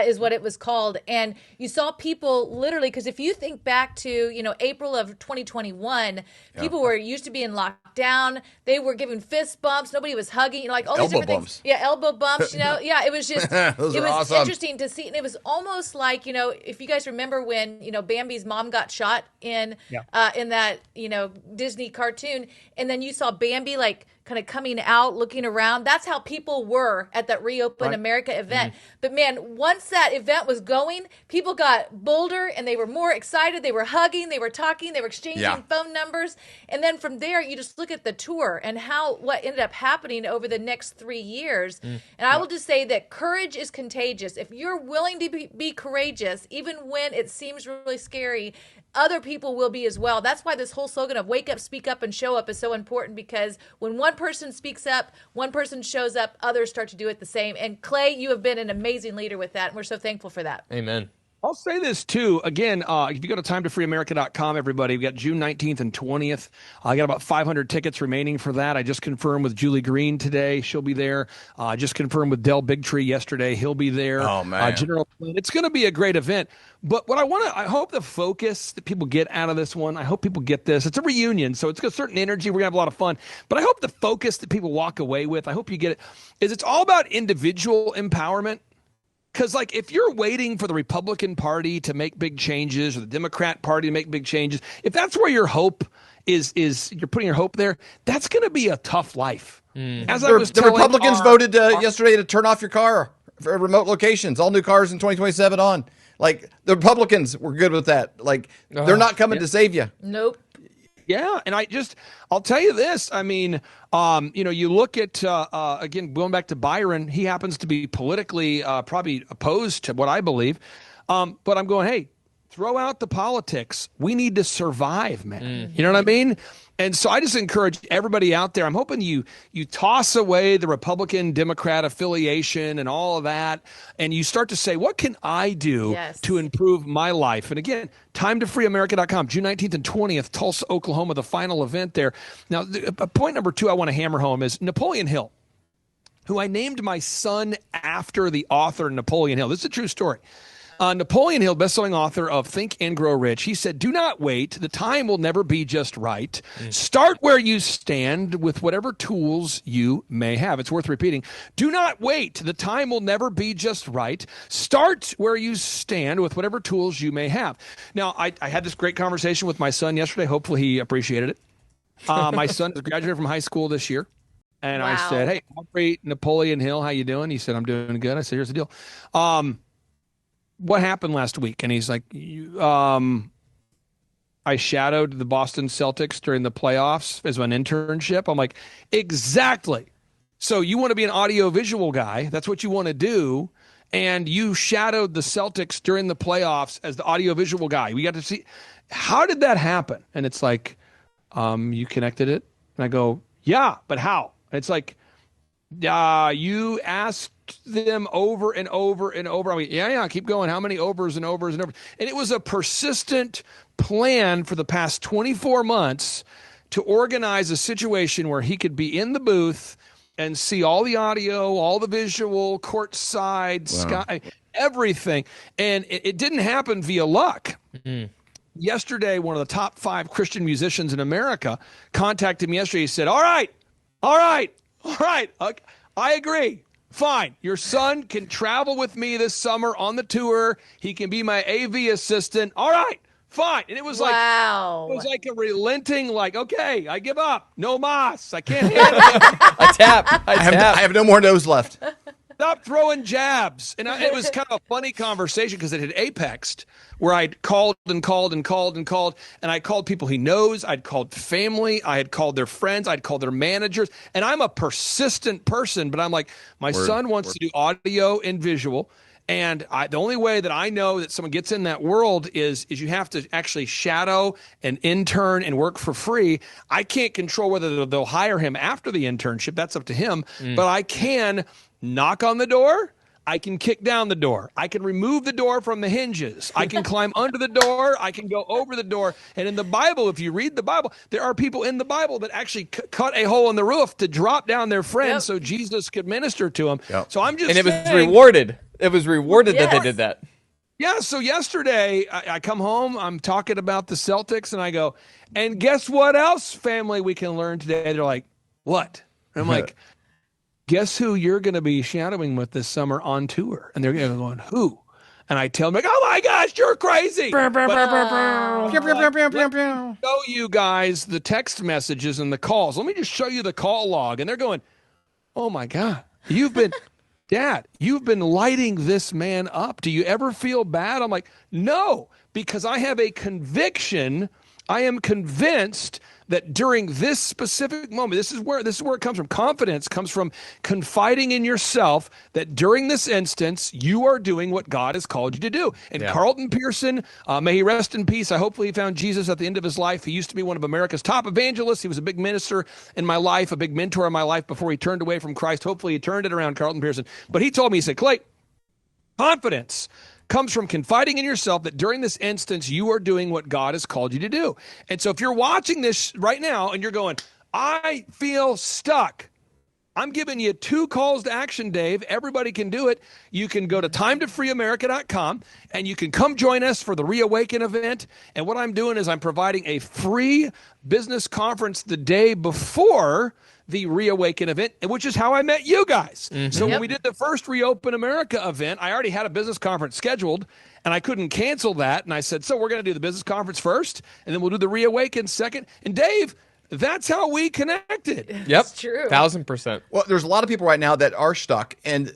is what it was called. And you saw people literally, because if you think back to, April of 2021, people were used to being locked down. They were giving fist bumps. Nobody was hugging, like all these Elbow different bumps. things. Yeah, elbow bumps, Yeah, it was just, Those it are was awesome. interesting to see. And it was almost like, if you guys remember when, Bambi's mom got shot in that, Disney cartoon, and then you saw Bambi like kind of coming out, looking around. That's how people were at that Reopen America event. But man, once that event was going, people got bolder and they were more excited. They were hugging, they were talking, they were exchanging phone numbers. And then from there, you just look at the tour and what ended up happening over the next 3 years. And I will just say that courage is contagious. If you're willing to be courageous, even when it seems really scary, other people will be as well. That's why this whole slogan of wake up, speak up, and show up is so important, because when one person speaks up, one person shows up, others start to do it the same. And Clay, you have been an amazing leader with that, and we're so thankful for that. Amen. I'll say this too. Again, if you go to timetofreeamerica.com, everybody, we got June 19th and 20th. I got about 500 tickets remaining for that. I just confirmed with Julie Green today. She'll be there. I just confirmed with Del Bigtree yesterday. He'll be there. Oh, man. General Flynn. It's going to be a great event. But what I hope the focus that people get out of this one, I hope people get this. It's a reunion, so it's got a certain energy. We're going to have a lot of fun. But I hope the focus that people walk away with, I hope you get it, is it's all about individual empowerment. Because, if you're waiting for the Republican Party to make big changes or the Democrat Party to make big changes, if that's where your hope is you're putting your hope there, that's going to be a tough life. As I was The telling Republicans voted yesterday to turn off your car for remote locations. All new cars in 2027 on. The Republicans were good with that. They're not coming to save you. Nope. Yeah, and I'll tell you this. I mean, you look at, again, going back to Byron, he happens to be politically probably opposed to what I believe. But I'm going, hey, throw out the politics. We need to survive, man. You know what I mean? And so I just encourage everybody out there. I'm hoping you toss away the Republican Democrat affiliation and all of that, and you start to say, what can I do to improve my life? And again, timetofreeamerica.com, June 19th and 20th, Tulsa, Oklahoma, the final event there. Now, point number 2 I want to hammer home is Napoleon Hill, who I named my son after the author Napoleon Hill. This is a true story. Napoleon Hill, best-selling author of Think and Grow Rich, he said, do not wait. The time will never be just right. Start where you stand with whatever tools you may have. It's worth repeating. Do not wait. The time will never be just right. Start where you stand with whatever tools you may have. Now, I had this great conversation with my son yesterday. Hopefully he appreciated it. My son is graduating from high school this year. And I said, hey, Napoleon Hill, how you doing? He said, I'm doing good. I said, here's the deal. what happened last week? And he's like, I shadowed the Boston Celtics during the playoffs as an internship. I'm like, exactly. So you want to be an audio-visual guy. That's what you want to do. And you shadowed the Celtics during the playoffs as the audio-visual guy. We got to see, how did that happen? And it's like, you connected it? And I go, yeah, but how? And it's like, you asked them over and over and over. I mean, yeah, keep going. How many overs and overs and overs? And it was a persistent plan for the past 24 months to organize a situation where he could be in the booth and see all the audio, all the visual, courtside, sky, everything. And it didn't happen via luck. Yesterday, one of the top 5 Christian musicians in America contacted me yesterday. He said, all right, I agree. Fine. Your son can travel with me this summer on the tour. He can be my AV assistant. All right. Fine. And it was like a relenting, like, okay, I give up. No mas. I can't handle it. I tap. I have no more nose left. Stop throwing jabs. And it was kind of a funny conversation because it had apexed where I'd called and called. And I called people he knows. I'd called family. I had called their friends. I'd called their managers. And I'm a persistent person, but I'm like, my son wants to do audio and visual. And the only way that I know that someone gets in that world is you have to actually shadow and intern and work for free. I can't control whether they'll hire him after the internship. That's up to him. But I can knock on the door. I can kick down the door. I can remove the door from the hinges. I can climb under the door. I can go over the door. And in the Bible, if you read the Bible, there are people in the Bible that actually cut a hole in the roof to drop down their friends so Jesus could minister to them. So I'm just and it was rewarded. It was rewarded that they did that. Yeah, so yesterday I come home, I'm talking about the Celtics, and I go, and guess what else, family, we can learn today? They're like, what? And I'm like, guess who you're going to be shadowing with this summer on tour? And they're going, who? And I tell them, like, oh my gosh, you're crazy. Show you guys the text messages and the calls. Let me just show you the call log. And they're going, oh my God, Dad, you've been lighting this man up. Do you ever feel bad? I'm like, no, because I have a conviction. I am convinced that during this specific moment, this is where it comes from. Confidence comes from confiding in yourself that during this instance, you are doing what God has called you to do. And Carlton Pearson, may he rest in peace. Hopefully he found Jesus at the end of his life. He used to be one of America's top evangelists. He was a big minister in my life, a big mentor in my life before he turned away from Christ. Hopefully he turned it around, Carlton Pearson. But he told me, he said, Clay, confidence comes from confiding in yourself that during this instance, you are doing what God has called you to do. And so if you're watching this right now and you're going, I feel stuck, I'm giving you 2 calls to action, Dave. Everybody can do it. You can go to timetofreeamerica.com and you can come join us for the Reawaken event. And what I'm doing is I'm providing a free business conference the day before the Reawaken event, which is how I met you guys. So when we did the first Reopen America event, I already had a business conference scheduled and I couldn't cancel that. And I said, so we're going to do the business conference first and then we'll do the Reawaken second. And Dave, that's how we connected. Yep. It's true. 1000%. Well, there's a lot of people right now that are stuck, and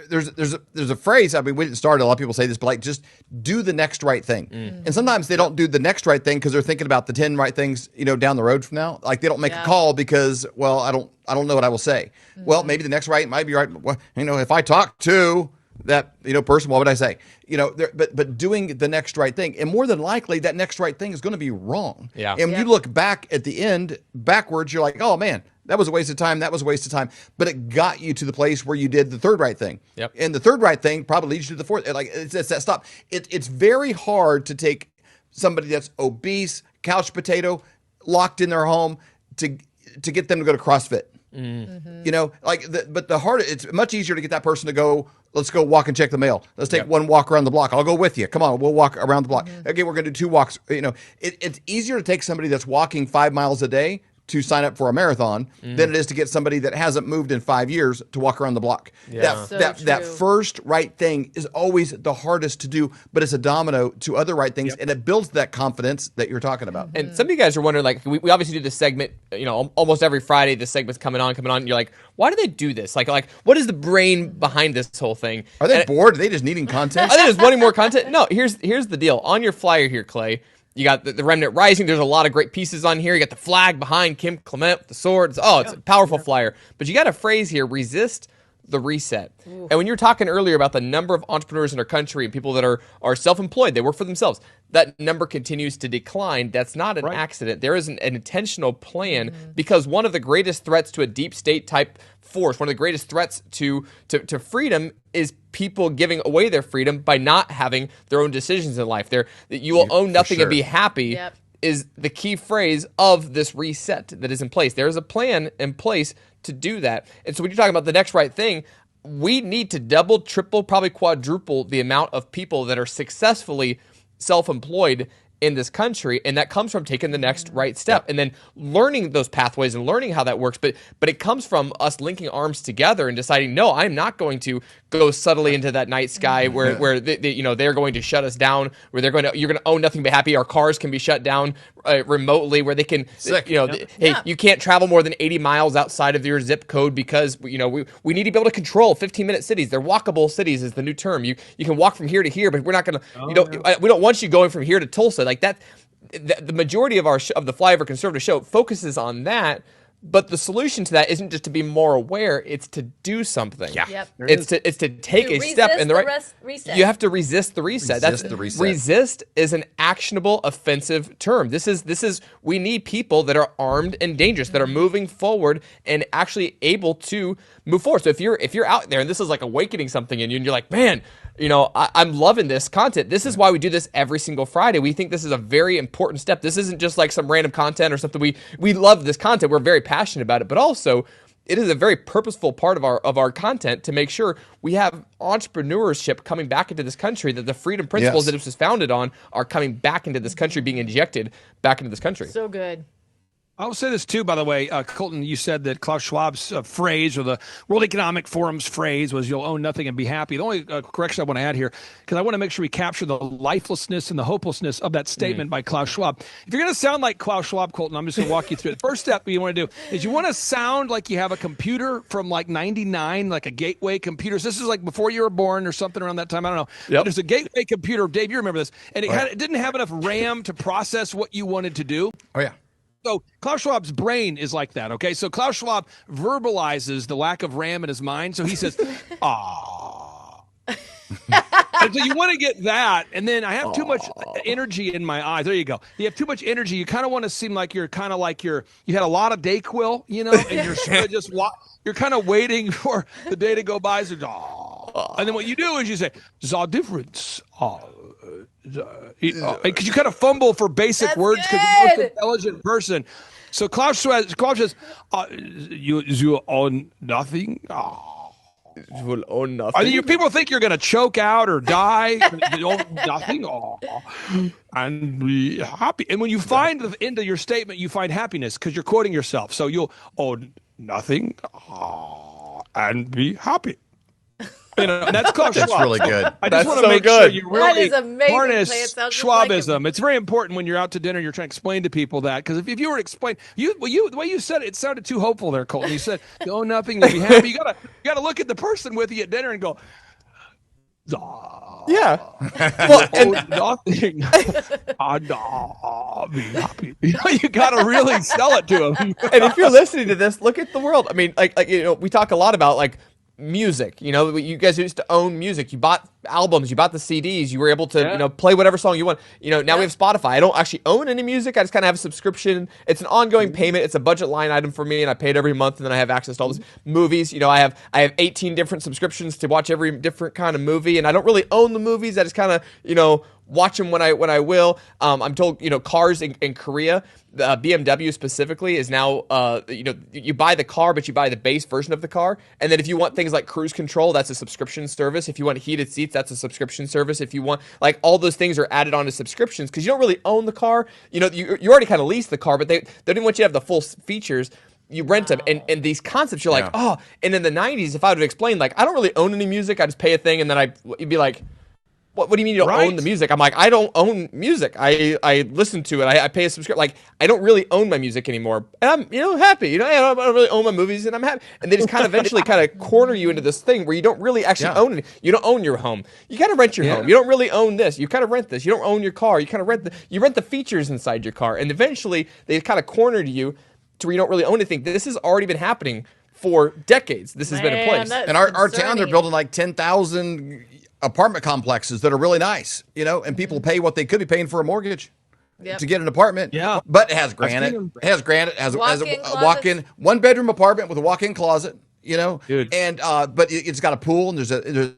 there's a phrase. I mean, we didn't start. A lot of people say this, but like, just do the next right thing. And sometimes they don't do the next right thing because they're thinking about the 10 right things, down the road from now. Like they don't make a call because, well, I don't know what I will say. Well, maybe the next right might be right. Well, if I talk to that person, what would I say? But doing the next right thing, and more than likely that next right thing is going to be wrong. Yeah. And when you look back at the end backwards, you're like, oh man, that was a waste of time. That was a waste of time. But it got you to the place where you did the third right thing. Yep. And the third right thing probably leads you to the fourth. Like it's that stop. It's very hard to take somebody that's obese, couch potato, locked in their home to get them to go to CrossFit. But the hard, it's much easier to get that person to go, let's go walk and check the mail. Let's take one walk around the block. I'll go with you. Come on, we'll walk around the block. Okay, we're going to do 2 walks. It's easier to take somebody that's walking 5 miles a day to sign up for a marathon than it is to get somebody that hasn't moved in 5 years to walk around the block. Yeah. That first right thing is always the hardest to do, but it's a domino to other right things, and it builds that confidence that you're talking about. And some of you guys are wondering, like, we obviously do this segment, almost every Friday. This segment's coming on. And you're like, why do they do this? Like, what is the brain behind this whole thing? Are they bored? Are they just needing content? Are they just wanting more content? No. Here's the deal. On your flyer here, Clay, you got the Remnant Rising. There's a lot of great pieces on here. You got the flag behind Kim Clement with the sword. It's a powerful flyer. But you got a phrase here: resist the reset. Ooh. And when you were talking earlier about the number of entrepreneurs in our country and people that are self-employed, they work for themselves, that number continues to decline. That's not an accident. There is an intentional plan, because one of the greatest threats to a deep state type force, one of the greatest threats to freedom, is people giving away their freedom by not having their own decisions in life. You will own nothing and be happy. Yep. Is the key phrase of this reset that is in place. There is a plan in place to do that. And so when you're talking about the next right thing, we need to double, triple, probably quadruple the amount of people that are successfully self-employed in this country, and that comes from taking the next right step and then learning those pathways and learning how that works. But it comes from us linking arms together and deciding, no, I'm not going to go subtly into that night sky where they're going to shut us down, where you're going to own nothing but happy. Our cars can be shut down remotely, where they can, hey, you can't travel more than 80 miles outside of your zip code because we need to be able to control 15-minute cities. They're walkable cities is the new term. You can walk from here to here, but we're not going to. We don't want you going from here to Tulsa. Like that, the majority of the Flyover Conservative show focuses on that, but the solution to that isn't just to be more aware; it's to do something. Yeah, yep. It's to take a step in the right. Reset. You have to resist the reset. Resist is an actionable offensive term. This is we need people that are armed and dangerous, that are moving forward and actually able to move forward. So if you're out there and this is like awakening something in you, and you're like, man, I'm loving this content. This is why we do this every single Friday. We think this is a very important step. This isn't just like some random content or something. We love this content. We're very passionate about it, but also it is a very purposeful part of our content to make sure we have entrepreneurship coming back into this country, that the freedom principles that it was founded on are coming back into this country, being injected back into this country. So good. I will say this too, by the way, Colton, you said that Klaus Schwab's phrase, or the World Economic Forum's phrase, was "you'll own nothing and be happy." The only correction I want to add here, because I want to make sure we capture the lifelessness and the hopelessness of that statement by Klaus Schwab. If you're going to sound like Klaus Schwab, Colton, I'm just going to walk you through it. The first step you want to do is you want to sound like you have a computer from like 99, like a Gateway computer. So this is like before you were born or something around that time. I don't know. Yep. There's a Gateway computer. Dave, you remember this. And it didn't have enough RAM to process what you wanted to do. Oh, yeah. So Klaus Schwab's brain is like that, okay? So Klaus Schwab verbalizes the lack of RAM in his mind. So he says, "Ah." And so you want to get that, and then I have too much energy in my eyes. There you go. You have too much energy. You kind of want to seem like you're kind of like you had a lot of Dayquil, and you're sort of just you're kind of waiting for the day to go by. So, and then what you do is you say, "The difference." Because you kind of fumble for basic words because you're the most intelligent person. So Klaus says, you own nothing. You will own nothing. People think you're going to choke out or die. You own nothing. And be happy. And when you find the end of your statement, you find happiness because you're quoting yourself. So you'll own nothing and be happy. And that's Klaus Schwab. That's really good. I just want to make sure you really harness Schwabism. It's very important when you're out to dinner, you're trying to explain to people that. Because if you were to explain, the way you said it sounded too hopeful there, Colton. You said, "Oh, nothing, you'll be happy." You gotta look at the person with you at dinner and go, yeah. Well, nothing. Be happy. You gotta really sell it to them. And if you're listening to this, look at the world. I mean, we talk a lot about music. You guys used to own music. You bought albums, you bought the CDs, you were able to play whatever song you want. Now we have Spotify. I don't actually own any music. I just kind of have a subscription. It's an ongoing payment. It's a budget line item for me, and I pay it every month, and then I have access to all these movies. I have 18 different subscriptions to watch every different kind of movie, and I don't really own the movies. I just kind of watch them when I will. I'm told, cars in Korea, BMW specifically is now, you buy the car, but you buy the base version of the car. And then if you want things like cruise control, that's a subscription service. If you want heated seats, that's a subscription service. If you want, like, all those things are added on to subscriptions because you don't really own the car. You already kind of lease the car, but they don't want you to have the full features. You rent them, and these concepts, you're like, oh. And in the 90s, if I would have explained, like, I don't really own any music, I just pay a thing, and then you'd be like, what do you mean you don't own the music? I'm like, I don't own music. I listen to it. I pay a subscription. Like, I don't really own my music anymore. And I'm happy. I don't really own my movies, and I'm happy. And they just kind of eventually kind of corner you into this thing where you don't really actually own it. You don't own your home. You kind of rent your home. You don't really own this. You kind of rent this. You don't own your car. You kind of rent the features inside your car. And eventually, they kind of cornered you to where you don't really own anything. This has already been happening for decades. This has been in place. And our town, they're building like 10,000 apartment complexes that are really nice, and people pay what they could be paying for a mortgage to get an apartment. Yeah. But it has granite. It has a walk-in, one-bedroom apartment with a walk-in closet. Dude. And but it's got a pool and there's a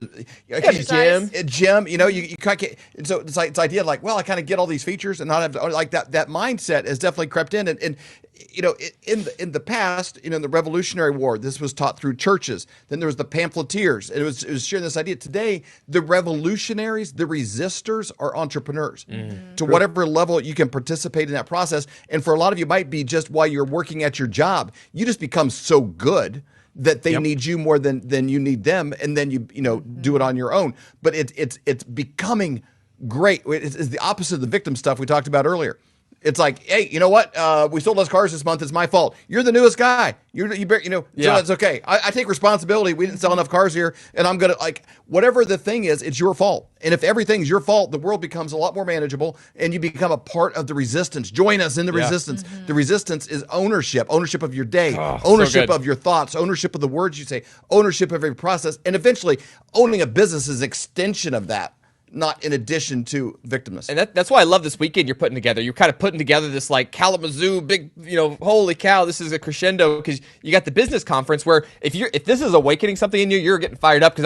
gym. You kind of get, and so it's like it's idea like, well, I kind of get all these features and not have like that mindset has definitely crept in and in the past, in the Revolutionary War, this was taught through churches. Then there was the pamphleteers. It was sharing this idea. Today, the revolutionaries, the resistors are entrepreneurs. To whatever level you can participate in that process. And for a lot of you, it might be just while you're working at your job. You just become so good that they need you more than you need them, and then you do it on your own. But it's becoming great. It's the opposite of the victim stuff we talked about earlier. It's like, hey, you know what? We sold less cars this month. It's my fault. You're the newest guy. So that's okay. I take responsibility. We didn't sell enough cars here, and I'm gonna whatever the thing is, it's your fault. And if everything's your fault, the world becomes a lot more manageable, and you become a part of the resistance. Join us in the resistance. The resistance is ownership of your day, ownership of your thoughts, ownership of the words you say, ownership of every process, and eventually owning a business is an extension of that. Not in addition to victimness. And that's why I love this weekend you're putting together. You're kind of putting together this like Kalamazoo big, holy cow, this is a crescendo because you got the business conference where if this is awakening something in you, you're getting fired up because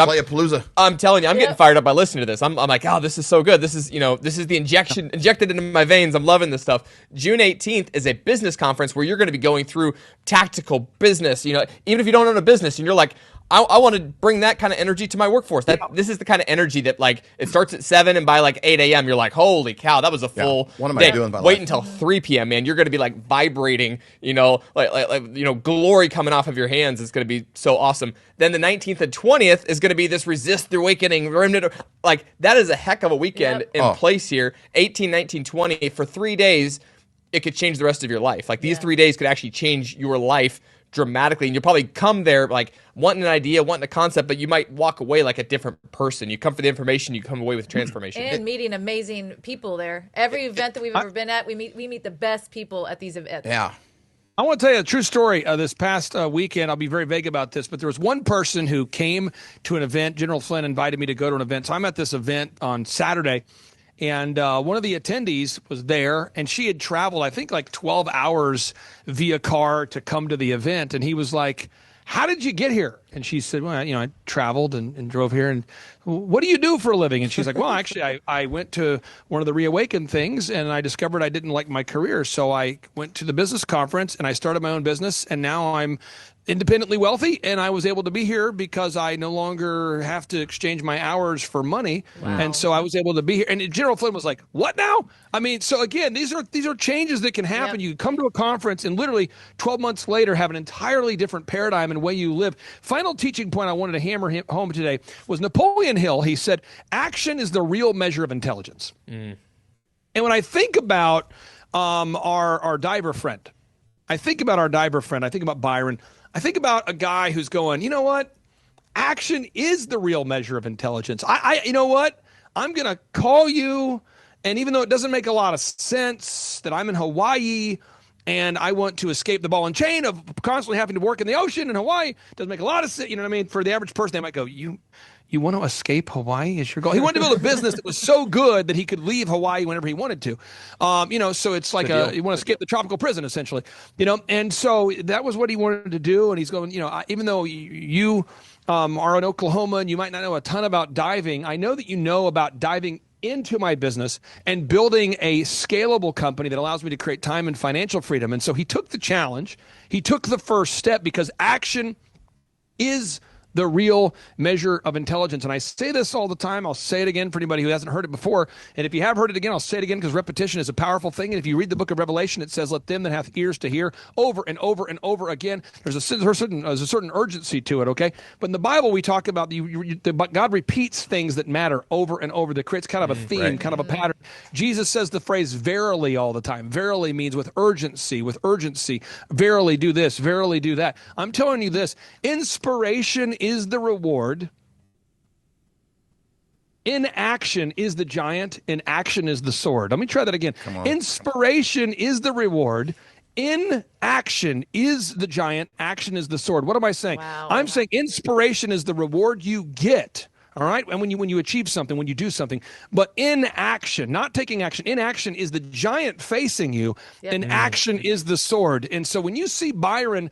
I'm telling you, I'm getting fired up by listening to this. I'm like, oh, this is so good. This is the injected into my veins. I'm loving this stuff. June 18th is a business conference where you're going to be going through tactical business, even if you don't own a business and you're like, I want to bring that kind of energy to my workforce. This is the kind of energy that it starts at 7 and by 8 a.m. you're like, holy cow, that was a full What am day. I doing by Wait until 3 p.m. man. You're going to be vibrating, glory coming off of your hands. It's going to be so awesome. Then the 19th and 20th is going to be this resist the awakening. That is a heck of a weekend in place here. 18, 19, 20 for 3 days. It could change the rest of your life. These 3 days could actually change your life dramatically, and you'll probably come there wanting an idea, wanting a concept, but you might walk away like a different person. You come for the information, you come away with transformation. And meeting amazing people there. Every event that we've ever been at, we meet the best people at these events. Yeah. I want to tell you a true story. This past weekend, I'll be very vague about this, but there was one person who came to an event. General Flynn invited me to go to an event. So I'm at this event on Saturday, and one of the attendees was there, and she had traveled, I think, 12 hours via car to come to the event. And he was like, how did you get here? And she said, well, I traveled and drove here. And what do you do for a living? And she's like, well, actually, I went to one of the Reawaken things, and I discovered I didn't like my career. So I went to the business conference, and I started my own business, and now I'm independently wealthy, and I was able to be here because I no longer have to exchange my hours for money. Wow. And so I was able to be here. And General Flynn was like, what now? I mean, so again, these are changes that can happen. Yep. You come to a conference and literally 12 months later have an entirely different paradigm and way you live. Final teaching point I wanted to hammer home today was Napoleon Hill. He said, action is the real measure of intelligence. And when I think about our diver friend, I think about Byron. I think about a guy who's going, you know what? Action is the real measure of intelligence. You know what? I'm going to call you, and even though it doesn't make a lot of sense that I'm in Hawaii and I want to escape the ball and chain of constantly having to work in the ocean in Hawaii, it doesn't make a lot of sense. You know what I mean? For the average person, they might go, you want to escape Hawaii is your goal. He wanted to build a business that was so good that he could leave Hawaii whenever he wanted to. So it's like you want to escape the tropical prison, essentially. And so that was what he wanted to do. And he's going, even though you are in Oklahoma and you might not know a ton about diving, I know that you know about diving into my business and building a scalable company that allows me to create time and financial freedom. And so he took the challenge. He took the first step because action is the real measure of intelligence. And I say this all the time. I'll say it again for anybody who hasn't heard it before. And if you have heard it again, I'll say it again because repetition is a powerful thing. And if you read the book of Revelation, it says, let them that hath ears to hear over and over and over again. There's a certain urgency to it, okay? But in the Bible, we talk about God repeats things that matter over and over. That creates kind of a theme, kind of a pattern. Jesus says the phrase verily all the time. Verily means with urgency, verily do this, verily do that. I'm telling you this, inspiration is the reward. Inaction is the giant. Inaction is the sword. Let me try that again. Inspiration is the reward. Inaction is the giant. Action is the sword. What am I saying? Wow. I'm saying inspiration is the reward you get. All right. And when you achieve something, when you do something, but inaction, not taking action, inaction is the giant facing you, and action is the sword. And so when you see Byron,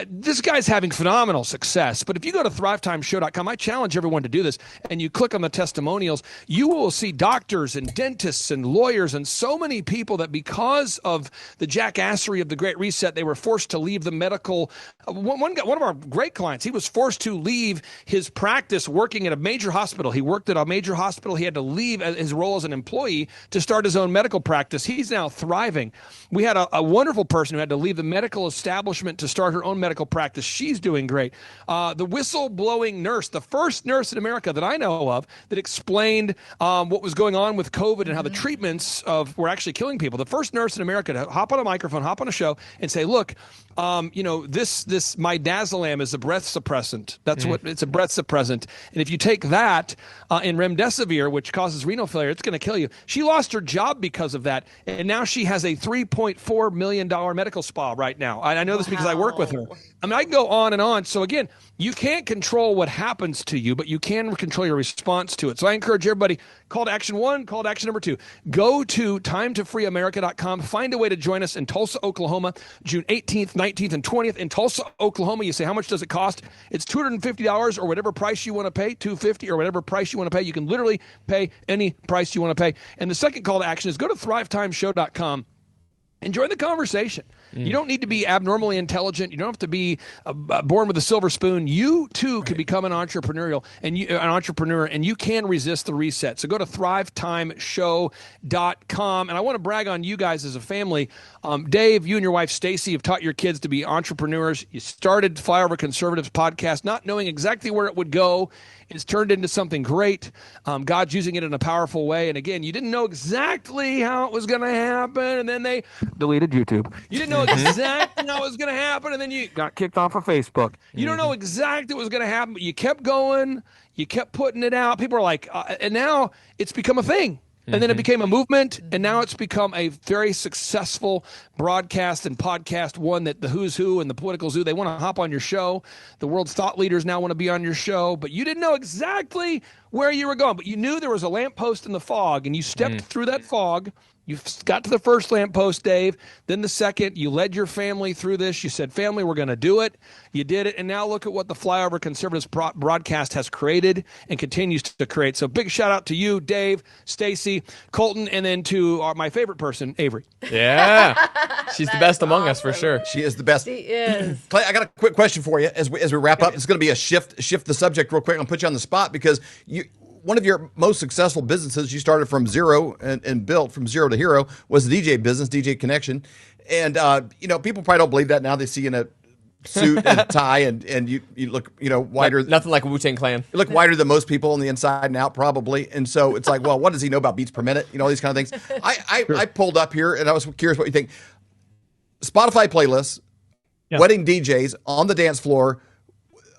this guy's having phenomenal success. But if you go to thrivetimeshow.com, I challenge everyone to do this, and you click on the testimonials, you will see doctors and dentists and lawyers and so many people that because of the jackassery of the Great Reset, they were forced to leave the medical. One of our great clients, he was forced to leave his practice working at a major hospital. He worked at a major hospital. He had to leave his role as an employee to start his own medical practice. He's now thriving. We had a wonderful person who had to leave the medical establishment to start her own medical practice. She's doing great. The whistle-blowing nurse, the first nurse in America that I know of that explained what was going on with COVID and how the treatments were actually killing people. The first nurse in America to hop on a microphone, hop on a show and say, look, this midazolam is a breath suppressant. That's what it's a breath suppressant. And if you take that in remdesivir, which causes renal failure, it's going to kill you. She lost her job because of that. And now she has a $3.4 million medical spa right now. I know this because I work with her. I mean, I can go on and on. So again, you can't control what happens to you, but you can control your response to it. So I encourage everybody, call to action 1, call to action number 2. Go to timetofreeamerica.com. Find a way to join us in Tulsa, Oklahoma, June 18th, 19th, and 20th in Tulsa, Oklahoma. You say, how much does it cost? It's $250 or whatever price you want to pay, $250 or whatever price you want to pay. You can literally pay any price you want to pay. And the second call to action is go to thrivetimeshow.com. And join the conversation. You don't need to be abnormally intelligent. You don't have to be born with a silver spoon. You too can become an entrepreneur, and you can resist the reset. So go to thrivetimeshow.com. And I want to brag on you guys as a family. Dave, you and your wife Stacy have taught your kids to be entrepreneurs. You started Flyover Conservatives podcast, not knowing exactly where it would go. It's turned into something great. God's using it in a powerful way. And again, you didn't know exactly how it was going to happen, and then they deleted YouTube. You didn't know exactly how it was going to happen, and then you got kicked off of Facebook. You don't know exactly what was going to happen, but you kept going. You kept putting it out. People are like, and now it's become a thing. And then it became a movement, and now it's become a very successful broadcast and podcast, one that the who's who and the political zoo, they want to hop on your show. The world's thought leaders now want to be on your show, but you didn't know exactly where you were going, but you knew there was a lamppost in the fog, and you stepped through that fog. You got to the first lamppost, Dave, then the second. You led your family through this. You said, family, we're going to do it. You did it, and now look at what the Flyover Conservatives broadcast has created and continues to create. So big shout out to you, Dave, Stacy, Colton, and then to my favorite person, Avery. Yeah, she's the best among us for sure. She is the best. She is. Clay, I got a quick question for you as we wrap up. It's going to be a shift the subject real quick. I'll put you on the spot because one of your most successful businesses you started from zero and built from zero to hero was the DJ business, DJ Connection. And, people probably don't believe that now. They see you in a suit and tie and you look, whiter. Nothing like a Wu-Tang Clan. You look whiter than most people on the inside and out probably. And so it's like, well, what does he know about beats per minute? All these kind of things. I pulled up here and I was curious what you think. Spotify playlists, wedding DJs on the dance floor.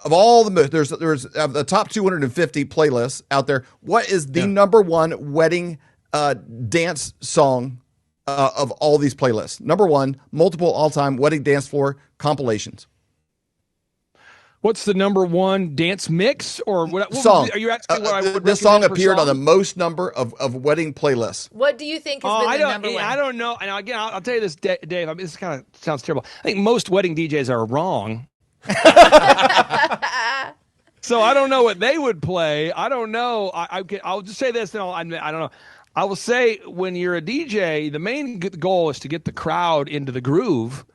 Of all the there's the top 250 playlists out there. What is the number one wedding dance song of all these playlists? Number one, multiple all-time wedding dance floor compilations. What's the number one dance mix or what song? Are you asking what I would this song appeared on the most number of wedding playlists. What do you think has been the number one? I don't know. And again, I'll tell you this, Dave. This kind of sounds terrible. I think most wedding DJs are wrong. So I don't know what they would play. I don't know. I'll just say this, and I don't know. I will say, when you're a DJ, the main goal is to get the crowd into the groove,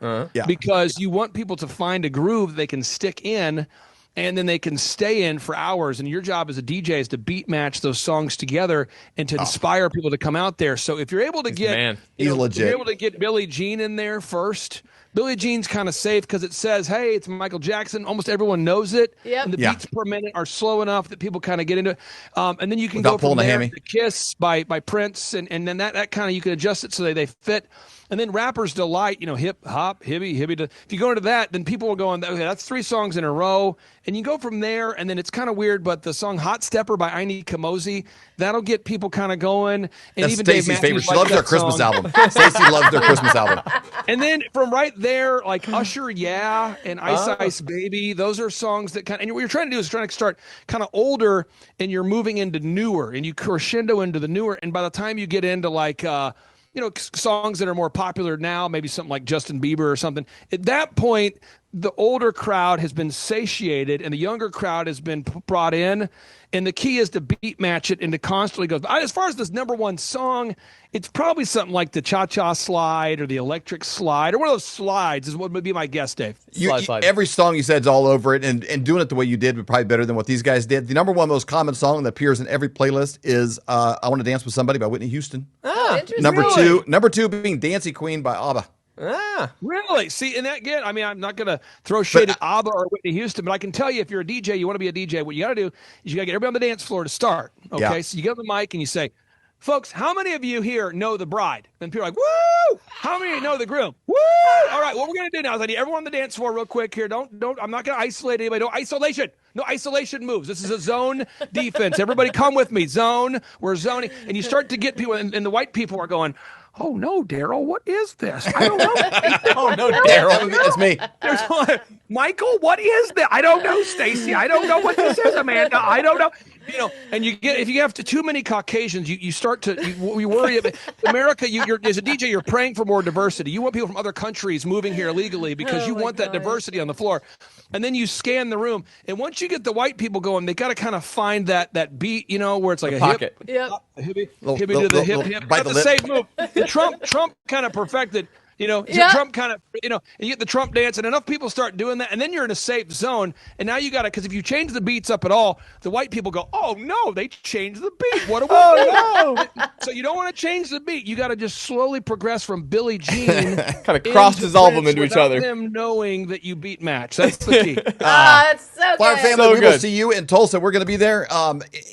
because you want people to find a groove they can stick in, and then they can stay in for hours. And your job as a DJ is to beat match those songs together and to inspire people to come out there. So if you're able to get, if you're able to get Billie Jean in there first. Billie Jean's kind of safe because it says, hey, it's Michael Jackson. Almost everyone knows it. Yep. And the beats per minute are slow enough that people kind of get into it. And then you can Without go from pulling a there hammy. to Kiss by Prince. And then that kind of, you can adjust it so they fit. And then Rapper's Delight, hip, hop, hibby. If you go into that, then people will go on, okay, that's 3 songs in a row. And you go from there, and then it's kind of weird, but the song Hot Stepper by Aini Kamosi, that'll get people kind of going. And That's even Stacey's Dave favorite. Matthews She loves likes their that Christmas song. album. Stacey loves their Christmas album. And then from right there, like Usher, Yeah, and Ice Ice Baby, those are songs that kind of, and what you're trying to do is trying to start kind of older, and you're moving into newer, and you crescendo into the newer. And by the time you get into like, songs that are more popular now, maybe something like Justin Bieber or something, at that point, the older crowd has been satiated and the younger crowd has been brought in. And the key is to beat match it and to constantly go. As far as this number one song, it's probably something like the Cha-Cha Slide or the Electric Slide, or one of those slides is what would be my guess, Dave. Every song you said is all over it, and doing it the way you did would probably better than what these guys did. The number one most common song that appears in every playlist is I Want to Dance with Somebody by Whitney Houston. Interesting. Number two being Dancing Queen by ABBA. Really? See, and that, again, I mean, I'm not going to throw shade at ABBA or Whitney Houston, but I can tell you, if you're a DJ, you want to be a DJ, what you got to do is you got to get everybody on the dance floor to start. Okay, Yeah. so you get on the mic and you say, folks, how many of you here know the bride? And people are like, woo! How many know the groom? Woo! All right, what we're going to do now is I need everyone on the dance floor real quick here. I'm not going to isolate anybody. No isolation. No isolation moves. This is a zone defense. Everybody come with me. Zone. We're zoning. And you start to get people, and the white people are going, oh, no, Daryl, what is this? I don't know. Oh, no, Daryl. It's me. There's one, Michael, what is that? I don't know, Stacy. I don't know what this is, Amanda. I don't know. And you get, if you have too many Caucasians, you start to you worry about America. You're as a DJ, you're praying for more diversity. You want people from other countries moving here illegally because you want that diversity on the floor. And then you scan the room, and once you get the white people going, they got to kind of find that beat, where it's like a pocket. Hip, hibby, Little- hibby little- to the little- hip, hip. bite Not the the lip. safe move. And Trump kind of perfected. Trump kind of, and you get the Trump dance, and enough people start doing that, and then you're in a safe zone. And now you got to, because if you change the beats up at all, the white people go, oh no, they changed the beat. What do we do? So you don't want to change the beat. You got to just slowly progress from Billie Jean, kind of cross dissolve them into each without other. them knowing that you beat match. That's the key. That's so Fire good. family, So we will good. see you in Tulsa. We're going to be there.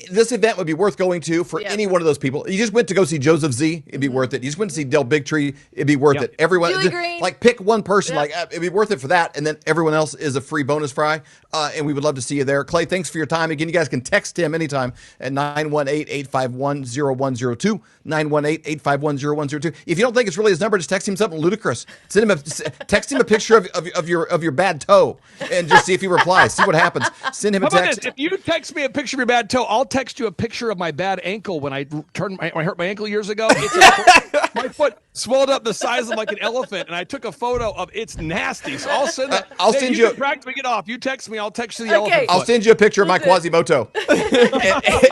This event would be worth going to for any one of those people. You just went to go see Joseph Z. It'd be worth it. You just went to see Del Bigtree. It'd be worth it. Everyone, Julie just, Green. like, pick one person. Like, it'd be worth it for that. And then everyone else is a free bonus fry. And we would love to see you there. Clay, thanks for your time. Again, you guys can text him anytime at 918-851-0102. 918-851-0102. If you don't think it's really his number, just text him something ludicrous. Text him a picture of your bad toe and just see if he replies. See what happens. Send him a How about text. this? If you text me a picture of your bad toe, I'll text you a picture of my bad ankle when I hurt my ankle years ago. My foot swelled up the size of like an elephant, and I took a photo of it's nasty. So I'll send that. I'll send you. Can practice me get off. You text me, I'll text you the elephant. I'll foot. send you a picture of my Quasimodo.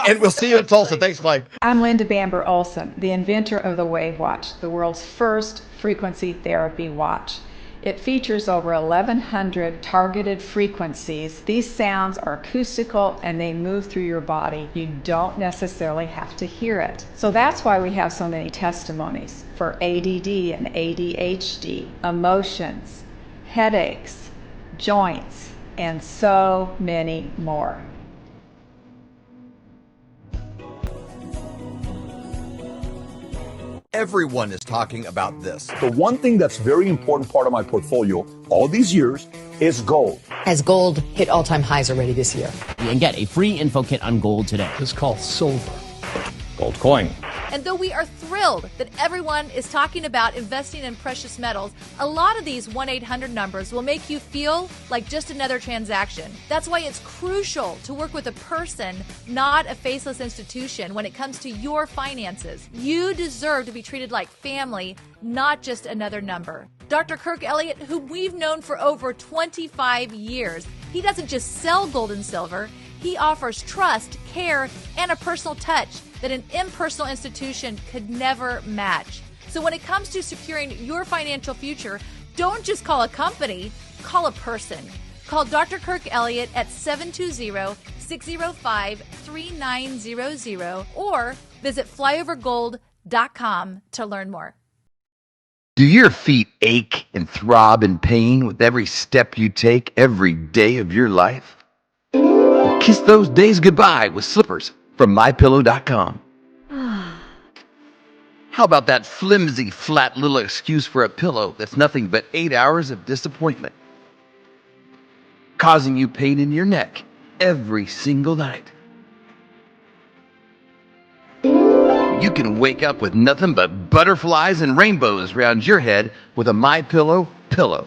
and we'll see you in Tulsa. Thanks, Clay. I'm Linda Bamber Olson, the inventor of the Wave Watch, the world's first frequency therapy watch. It features over 1,100 targeted frequencies. These sounds are acoustical and they move through your body. You don't necessarily have to hear it. So that's why we have so many testimonies for ADD and ADHD, emotions, headaches, joints, and so many more. Everyone is talking about this. The one thing that's very important part of my portfolio all these years is gold. Has gold hit all-time highs already this year? And get a free info kit on gold today. It's called silver. Gold coin. And though we are thrilled that everyone is talking about investing in precious metals, a lot of these 1-800 numbers will make you feel like just another transaction. That's why it's crucial to work with a person, not a faceless institution, when it comes to your finances. You deserve to be treated like family, not just another number. Dr. Kirk Elliott, who we've known for over 25 years, he doesn't just sell gold and silver, He offers trust, care, and a personal touch that an impersonal institution could never match. So when it comes to securing your financial future, don't just call a company, call a person. Call Dr. Kirk Elliott at 720-605-3900 or visit flyovergold.com to learn more. Do your feet ache and throb in pain with every step you take every day of your life? Well, kiss those days goodbye with slippers from mypillow.com. How about that flimsy, flat little excuse for a pillow that's nothing but 8 hours of disappointment, causing you pain in your neck every single night? You can wake up with nothing but butterflies and rainbows around your head with a MyPillow pillow.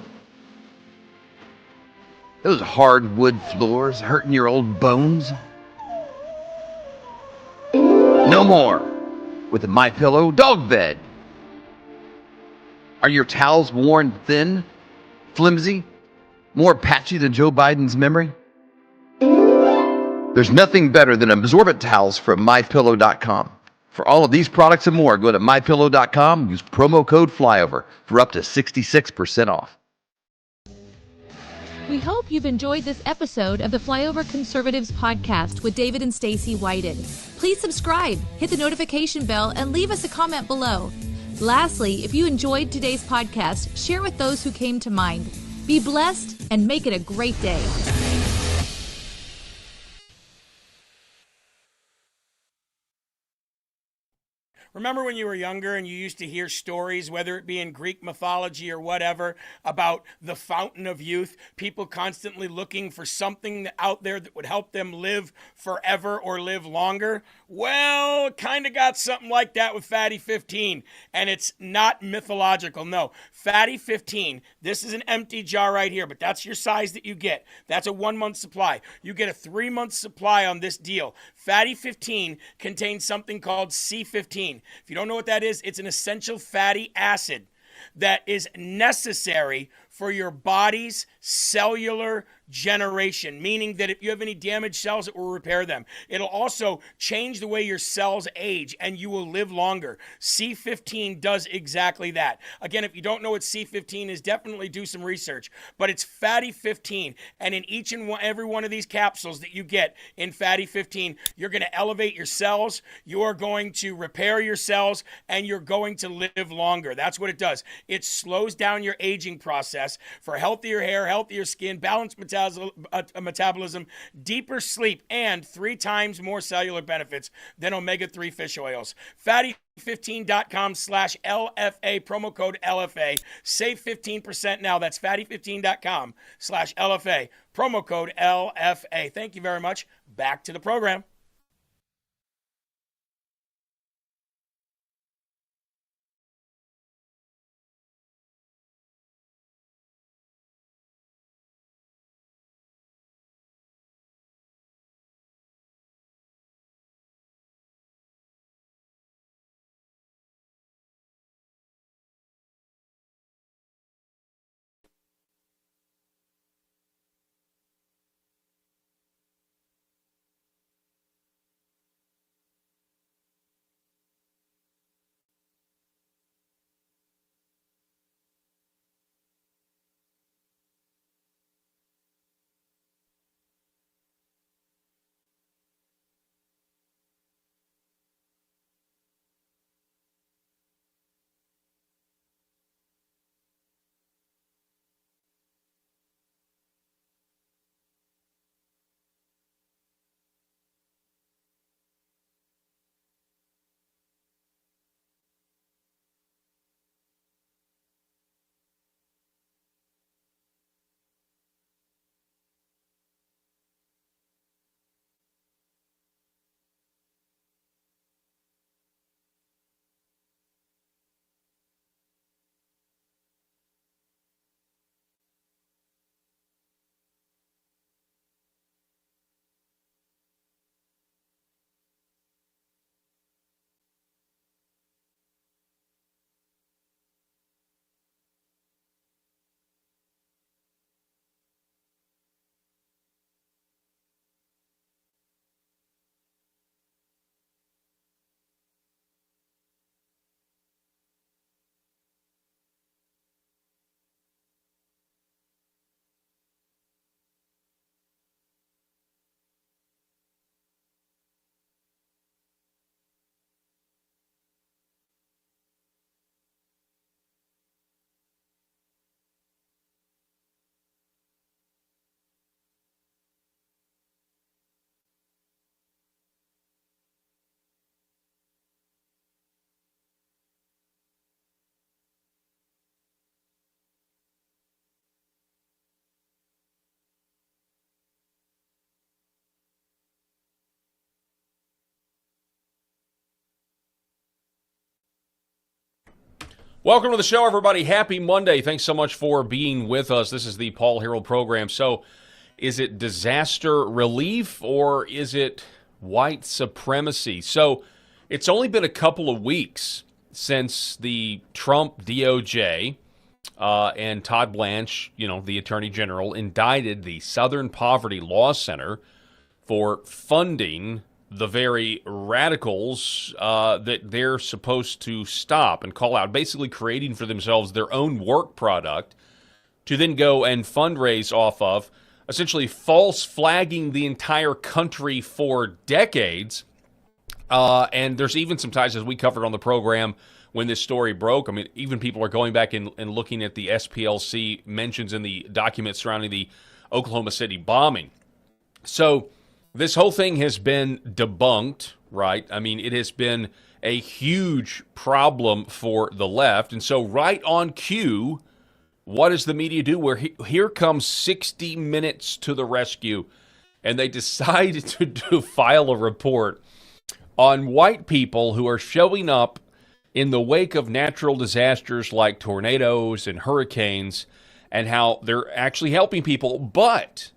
Those hardwood floors hurting your old bones? No more with the MyPillow dog bed. Are your towels worn thin, flimsy, more patchy than Joe Biden's memory? There's nothing better than absorbent towels from mypillow.com. For all of these products and more, go to mypillow.com, use promo code FLYOVER for up to 66% off. We hope you've enjoyed this episode of the Flyover Conservatives podcast with David and Stacy Whited. Please subscribe, hit the notification bell, and leave us a comment below. Lastly, if you enjoyed today's podcast, share with those who came to mind. Be blessed and make it a great day. Remember when you were younger and you used to hear stories, whether it be in Greek mythology or whatever, about the fountain of youth, people constantly looking for something out there that would help them live forever or live longer? Well, kind of got something like that with Fatty 15, and it's not mythological. No, Fatty 15, this is an empty jar right here, but that's your size that you get. That's a 1 month supply. You get a 3 month supply on this deal. Fatty 15 contains something called C15. If you don't know what that is, it's an essential fatty acid that is necessary for your body's cellular generation, meaning that if you have any damaged cells, it will repair them. It'll also change the way your cells age and you will live longer. C15 does exactly that. Again, if you don't know what C15 is, definitely do some research, but it's Fatty 15, and in each and every one of these capsules that you get in Fatty 15, you're going to elevate your cells, you are going to repair your cells, and you're going to live longer. That's what it does. It slows down your aging process for healthier hair, healthier skin, balanced metabolism, deeper sleep, and 3 times more cellular benefits than omega-3 fish oils. Fatty15.com/LFA, promo code LFA. Save 15% now. That's fatty15.com/LFA, promo code LFA. Thank you very much. Back to the program. Welcome to the show, everybody. Happy Monday. Thanks so much for being with us. This is the Paul Herrell program. So, is it disaster relief or is it white supremacy? So, it's only been a couple of weeks since the Trump DOJ and Todd Blanche, the Attorney General, indicted the Southern Poverty Law Center for funding the very radicals that they're supposed to stop and call out, basically creating for themselves their own work product to then go and fundraise off of, essentially false flagging the entire country for decades. And there's even some ties, as we covered on the program when this story broke. I mean, even people are going back and looking at the SPLC mentions in the documents surrounding the Oklahoma City bombing. So this whole thing has been debunked, right? I mean, it has been a huge problem for the left. And so right on cue, what does the media do? Where here comes 60 Minutes to the rescue, and they decide to file a report on white people who are showing up in the wake of natural disasters like tornadoes and hurricanes, and how they're actually helping people, but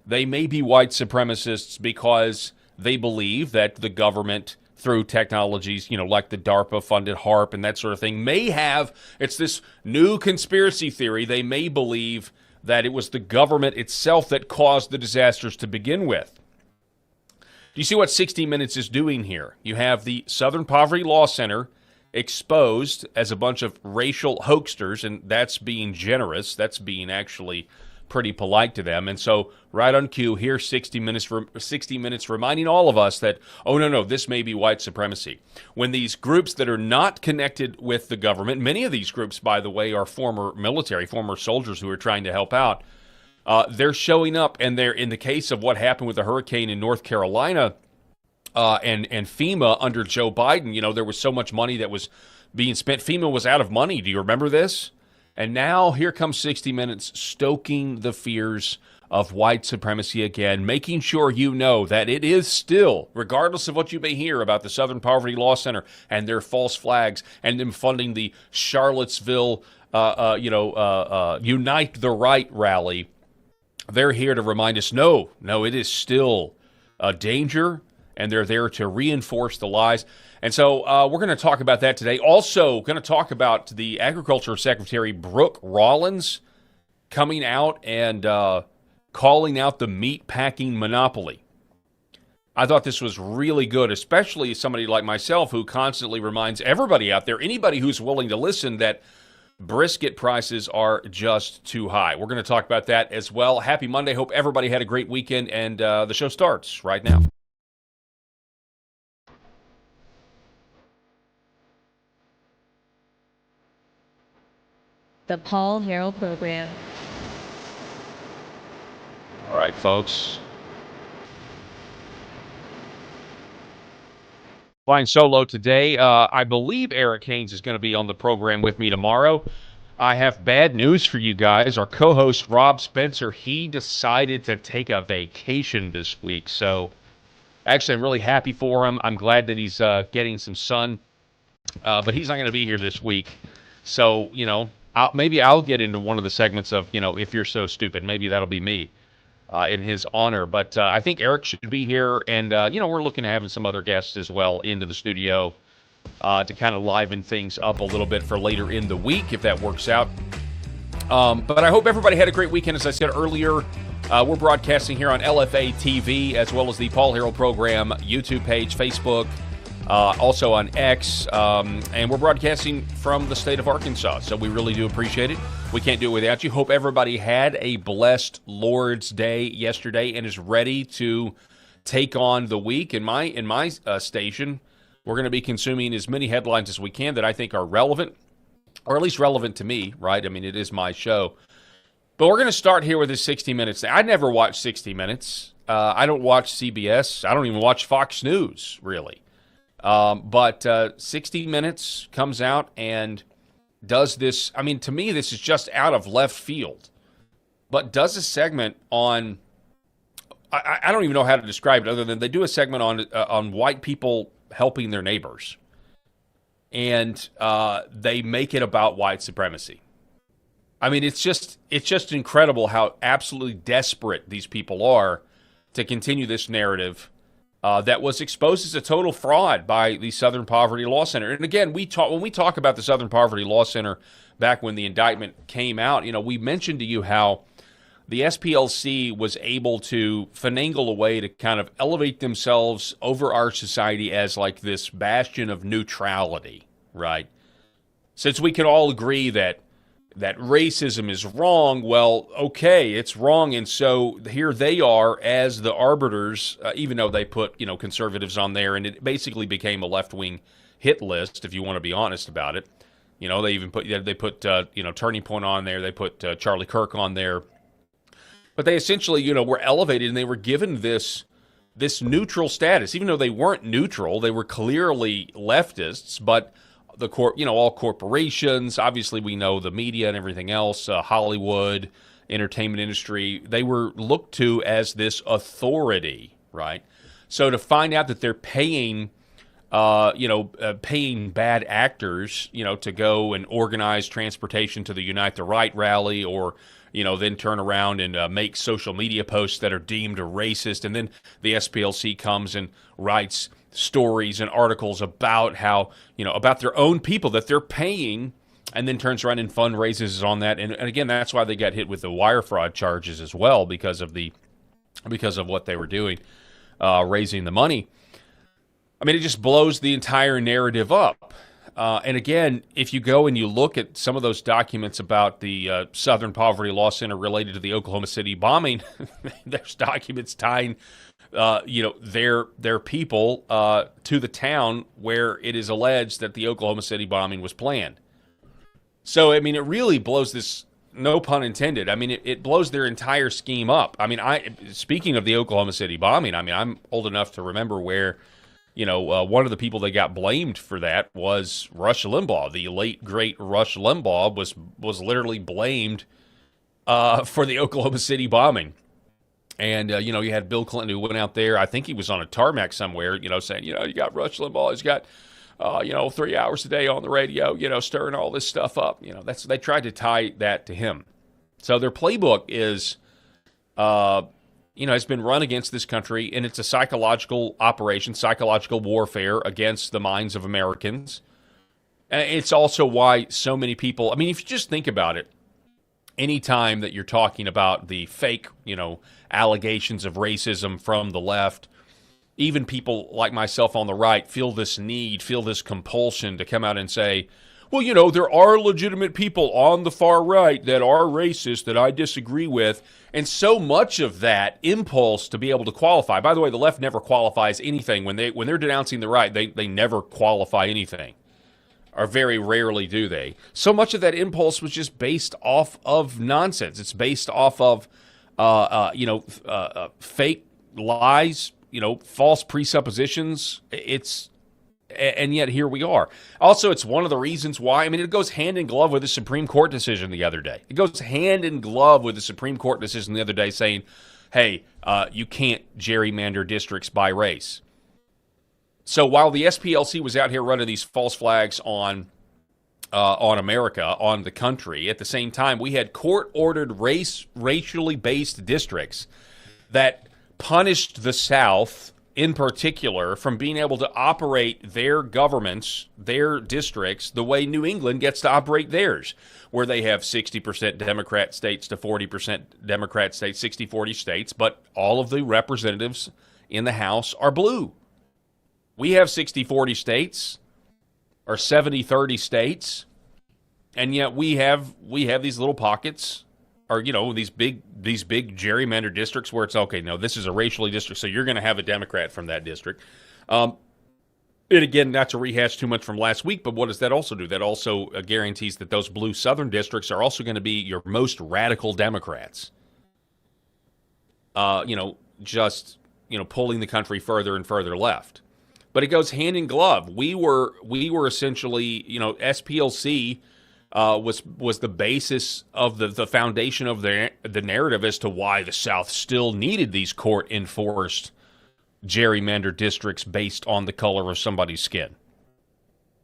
they may be white supremacists because they believe that the government, through technologies, like the DARPA-funded HARP and that sort of thing, may have, it's this new conspiracy theory, they may believe that it was the government itself that caused the disasters to begin with. Do you see what 60 Minutes is doing here? You have the Southern Poverty Law Center exposed as a bunch of racial hoaxsters, and that's being generous. That's being actually pretty polite to them. And so right on cue, here's 60 Minutes reminding all of us that, oh, no, this may be white supremacy. When these groups that are not connected with the government, many of these groups, by the way, are former military, former soldiers who are trying to help out, they're showing up, and they're, in the case of what happened with the hurricane in North Carolina and FEMA under Joe Biden, there was so much money that was being spent. FEMA was out of money. Do you remember this? And now here comes 60 Minutes stoking the fears of white supremacy again, making sure you know that it is still, regardless of what you may hear about the Southern Poverty Law Center and their false flags and them funding the Charlottesville, Unite the Right rally, they're here to remind us, no, it is still a danger, and they're there to reinforce the lies. And so we're going to talk about that today. Also going to talk about the Agriculture Secretary, Brooke Rollins, coming out and calling out the meat packing monopoly. I thought this was really good, especially somebody like myself who constantly reminds everybody out there, anybody who's willing to listen, that brisket prices are just too high. We're going to talk about that as well. Happy Monday. Hope everybody had a great weekend, and the show starts right now. The Paul Herrell Program. All right, folks. Flying solo today. I believe Eric Haynes is going to be on the program with me tomorrow. I have bad news for you guys. Our co-host, Rob Spencer, he decided to take a vacation this week. So, actually, I'm really happy for him. I'm glad that he's getting some sun. But he's not going to be here this week. So, maybe I'll get into one of the segments of, If You're So Stupid. Maybe that'll be me in his honor. But I think Eric should be here. And, we're looking at having some other guests as well into the studio to kind of liven things up a little bit for later in the week, if that works out. But I hope everybody had a great weekend. As I said earlier, we're broadcasting here on LFA TV, as well as the Paul Herrell Program YouTube page, Facebook, also on X, and we're broadcasting from the state of Arkansas, so we really do appreciate it. We can't do it without you. Hope everybody had a blessed Lord's Day yesterday and is ready to take on the week. In my station, we're going to be consuming as many headlines as we can that I think are relevant, or at least relevant to me, right? I mean, it is my show. But we're going to start here with this 60 Minutes. I never watch 60 Minutes. I don't watch CBS. I don't even watch Fox News, really. But 60 Minutes comes out and does this. I mean, to me, this is just out of left field, but does a segment on, I don't even know how to describe it other than they do a segment on white people helping their neighbors. and they make it about white supremacy. I mean, it's just incredible how absolutely desperate these people are to continue this narrative that was exposed as a total fraud by the Southern Poverty Law Center. And again, when we talk about the Southern Poverty Law Center back when the indictment came out, we mentioned to you how the SPLC was able to finagle a way to kind of elevate themselves over our society as like this bastion of neutrality, right? Since we can all agree that racism is wrong, well, okay, it's wrong, and so here they are as the arbiters, even though they put, conservatives on there, and it basically became a left-wing hit list, if you want to be honest about it. They even put, Turning Point on there, they put Charlie Kirk on there. But they essentially, were elevated, and they were given this neutral status, even though they weren't neutral. They were clearly leftists, but all corporations, obviously we know the media and everything else, Hollywood, entertainment industry, they were looked to as this authority, right? So to find out that they're paying bad actors, to go and organize transportation to the Unite the Right rally, or then turn around and make social media posts that are deemed racist, and then the SPLC comes and writes stories and articles about how, about their own people that they're paying, and then turns around and fundraises on that. And again, that's why they got hit with the wire fraud charges as well, because of what they were doing, raising the money. I mean, it just blows the entire narrative up. And again, if you go and you look at some of those documents about the Southern Poverty Law Center related to the Oklahoma City bombing, there's documents tying their people to the town where it is alleged that the Oklahoma City bombing was planned. So, I mean, it really blows this, no pun intended. I mean, it blows their entire scheme up. I mean, speaking of the Oklahoma City bombing, I mean, I'm old enough to remember where, one of the people that got blamed for that was Rush Limbaugh. The late, great Rush Limbaugh was literally blamed for the Oklahoma City bombing. And, you had Bill Clinton who went out there. I think he was on a tarmac somewhere, saying, you got Rush Limbaugh. He's got, 3 hours a day on the radio, stirring all this stuff up. They tried to tie that to him. So their playbook is, has been run against this country, and it's a psychological operation, psychological warfare against the minds of Americans. And it's also why so many people, I mean, if you just think about it, anytime that you're talking about the fake, allegations of racism from the left, even people like myself on the right feel this compulsion to come out and say, well, there are legitimate people on the far right that are racist that I disagree with. And so much of that impulse to be able to qualify, by the way, the left never qualifies anything. When they're denouncing the right, they never qualify anything, or very rarely do they. So much of that impulse was just based off of nonsense. It's based off of, fake lies, false presuppositions. And yet here we are. Also, it's one of the reasons why, I mean, it goes hand in glove with the Supreme Court decision the other day. It goes hand in glove with the Supreme Court decision the other day saying, hey, you can't gerrymander districts by race. So while the SPLC was out here running these false flags on America, on the country, at the same time, we had court-ordered racially based districts that punished the South in particular from being able to operate their governments, their districts, the way New England gets to operate theirs, where they have 60% Democrat states to 40% Democrat states, 60-40 states, but all of the representatives in the House are blue. We have 60-40 states, or 70-30 states, and yet we have these little pockets, or these big gerrymandered districts where it's okay. No, this is a racially district, so you're going to have a Democrat from that district. And again, not to rehash too much from last week, but what does that also do? That also guarantees that those blue southern districts are also going to be your most radical Democrats. Pulling the country further and further left. But it goes hand in glove. We were essentially, SPLC was the basis of the foundation of the narrative as to why the South still needed these court-enforced gerrymandered districts based on the color of somebody's skin.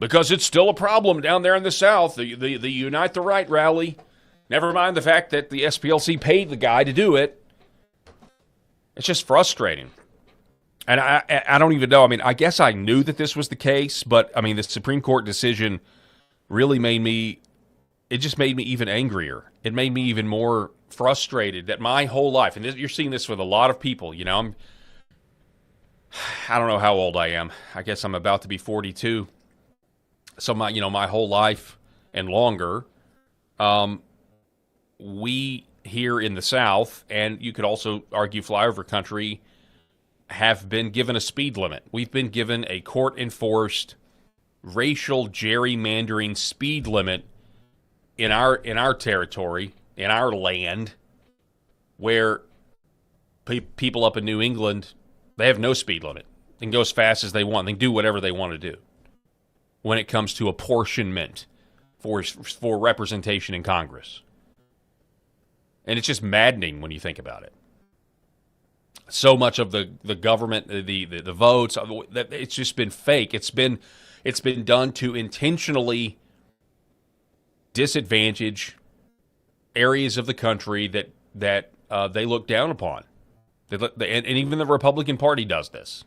because it's still a problem down there in the South, the Unite the Right rally. Never mind the fact that the SPLC paid the guy to do it. It's just frustrating. And I don't even know. I mean, I guess I knew that this was the case, but, I mean, the Supreme Court decision really it just made me even angrier. It made me even more frustrated that my whole life, and you're seeing this with a lot of people, you know, I don't know how old I am. I guess I'm about to be 42. So my whole life and longer, we here in the South, and you could also argue flyover country, have been given a speed limit. We've been given a court-enforced racial gerrymandering speed limit in our territory, in our land, where people up in New England, they have no speed limit. They can go as fast as they want. They can do whatever they want to do when it comes to apportionment for representation in Congress. And it's just maddening when you think about it. So much of the government, the votes, it's just been fake. It's been done to intentionally disadvantage areas of the country that they look down upon. And even the Republican Party does this.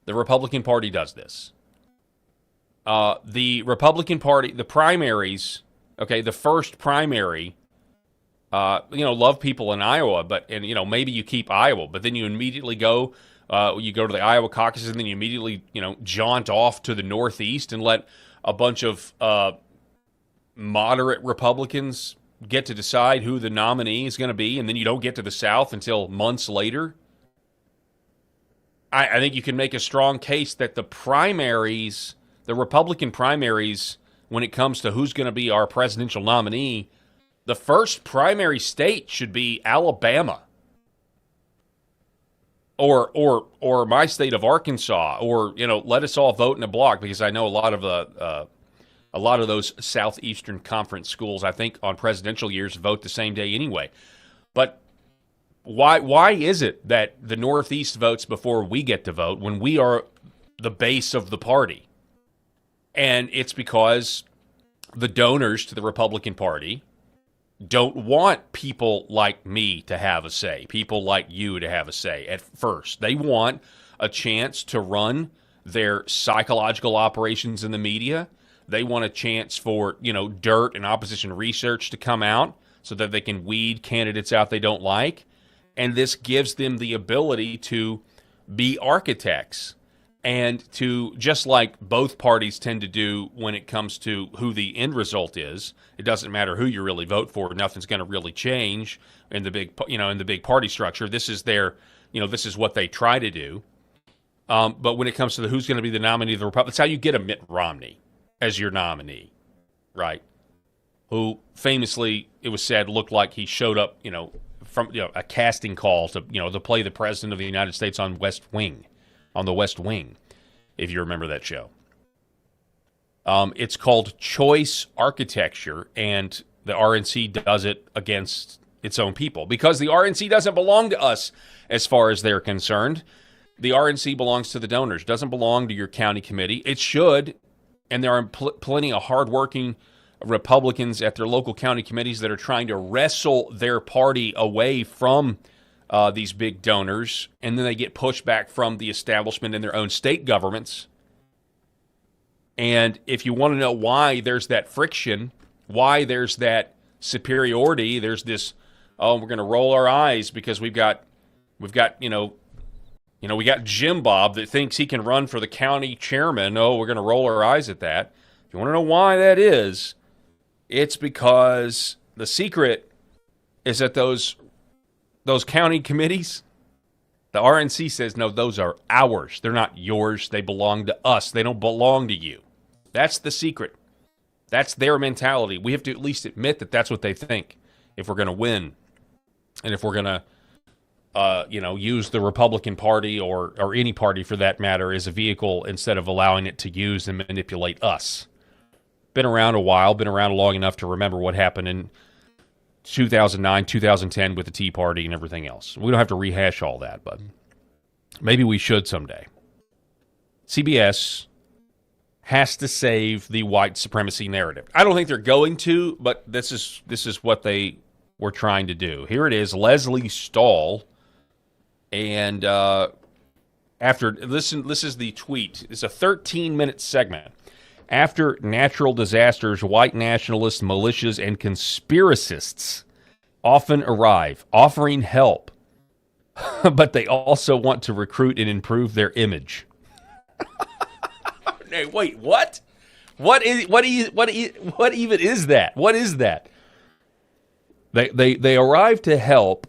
The Republican Party does this. The Republican Party, the primaries, okay, the first primary, love people in Iowa, and maybe you keep Iowa, but then you immediately go to the Iowa caucuses, and then you immediately, jaunt off to the Northeast and let a bunch of moderate Republicans get to decide who the nominee is going to be, and then you don't get to the South until months later. I think you can make a strong case that the primaries, the Republican primaries, when it comes to who's going to be our presidential nominee, the first primary state should be Alabama, or my state of Arkansas, or let us all vote in a block, because I know a lot of those Southeastern Conference schools, I think, on presidential years vote the same day anyway. But why is it that the Northeast votes before we get to vote when we are the base of the party? And it's because the donors to the Republican Party don't want people like me to have a say, people like you to have a say at first. They want a chance to run their psychological operations in the media. They want a chance for, dirt and opposition research to come out so that they can weed candidates out they don't like. And this gives them the ability to be architects and to, just like both parties tend to do when it comes to who the end result is, it doesn't matter who you really vote for, nothing's going to really change in the big party structure. This is this is what they try to do. But when it comes to who's going to be the nominee of the Republicans, that's how you get a Mitt Romney as your nominee, right? Who famously, it was said, looked like he showed up, from a casting call to play the president of the United States on the West Wing, if you remember that show. It's called choice architecture, and the RNC does it against its own people because the RNC doesn't belong to us as far as they're concerned. The RNC belongs to the donors, doesn't belong to your county committee. It should, and there are plenty of hardworking Republicans at their local county committees that are trying to wrestle their party away from these big donors, and then they get pushback from the establishment in their own state governments. And if you want to know why there's that friction, why there's that superiority, there's this, we're going to roll our eyes because we got Jim Bob that thinks he can run for the county chairman. Oh, we're going to roll our eyes at that. If you want to know why that is, it's because the secret is that those county committees, the RNC says, no, those are ours. They're not yours. They belong to us. They don't belong to you. That's the secret. That's their mentality. We have to at least admit that that's what they think if we're going to win. And if we're going to, use the Republican Party or any party for that matter as a vehicle instead of allowing it to use and manipulate us. Been around a while, been around long enough to remember what happened in 2009, 2010 with the Tea Party and everything else. We don't have to rehash all that, but maybe we should someday. CBS has to save the white supremacy narrative. I don't think they're going to, but this is what they were trying to do. Here it is, Leslie Stahl, and this is the tweet. It's a 13-minute segment. After natural disasters, white nationalists, militias, and conspiracists often arrive, offering help, but they also want to recruit and improve their image. Hey, wait, what? What even is that? What is that? They arrive to help,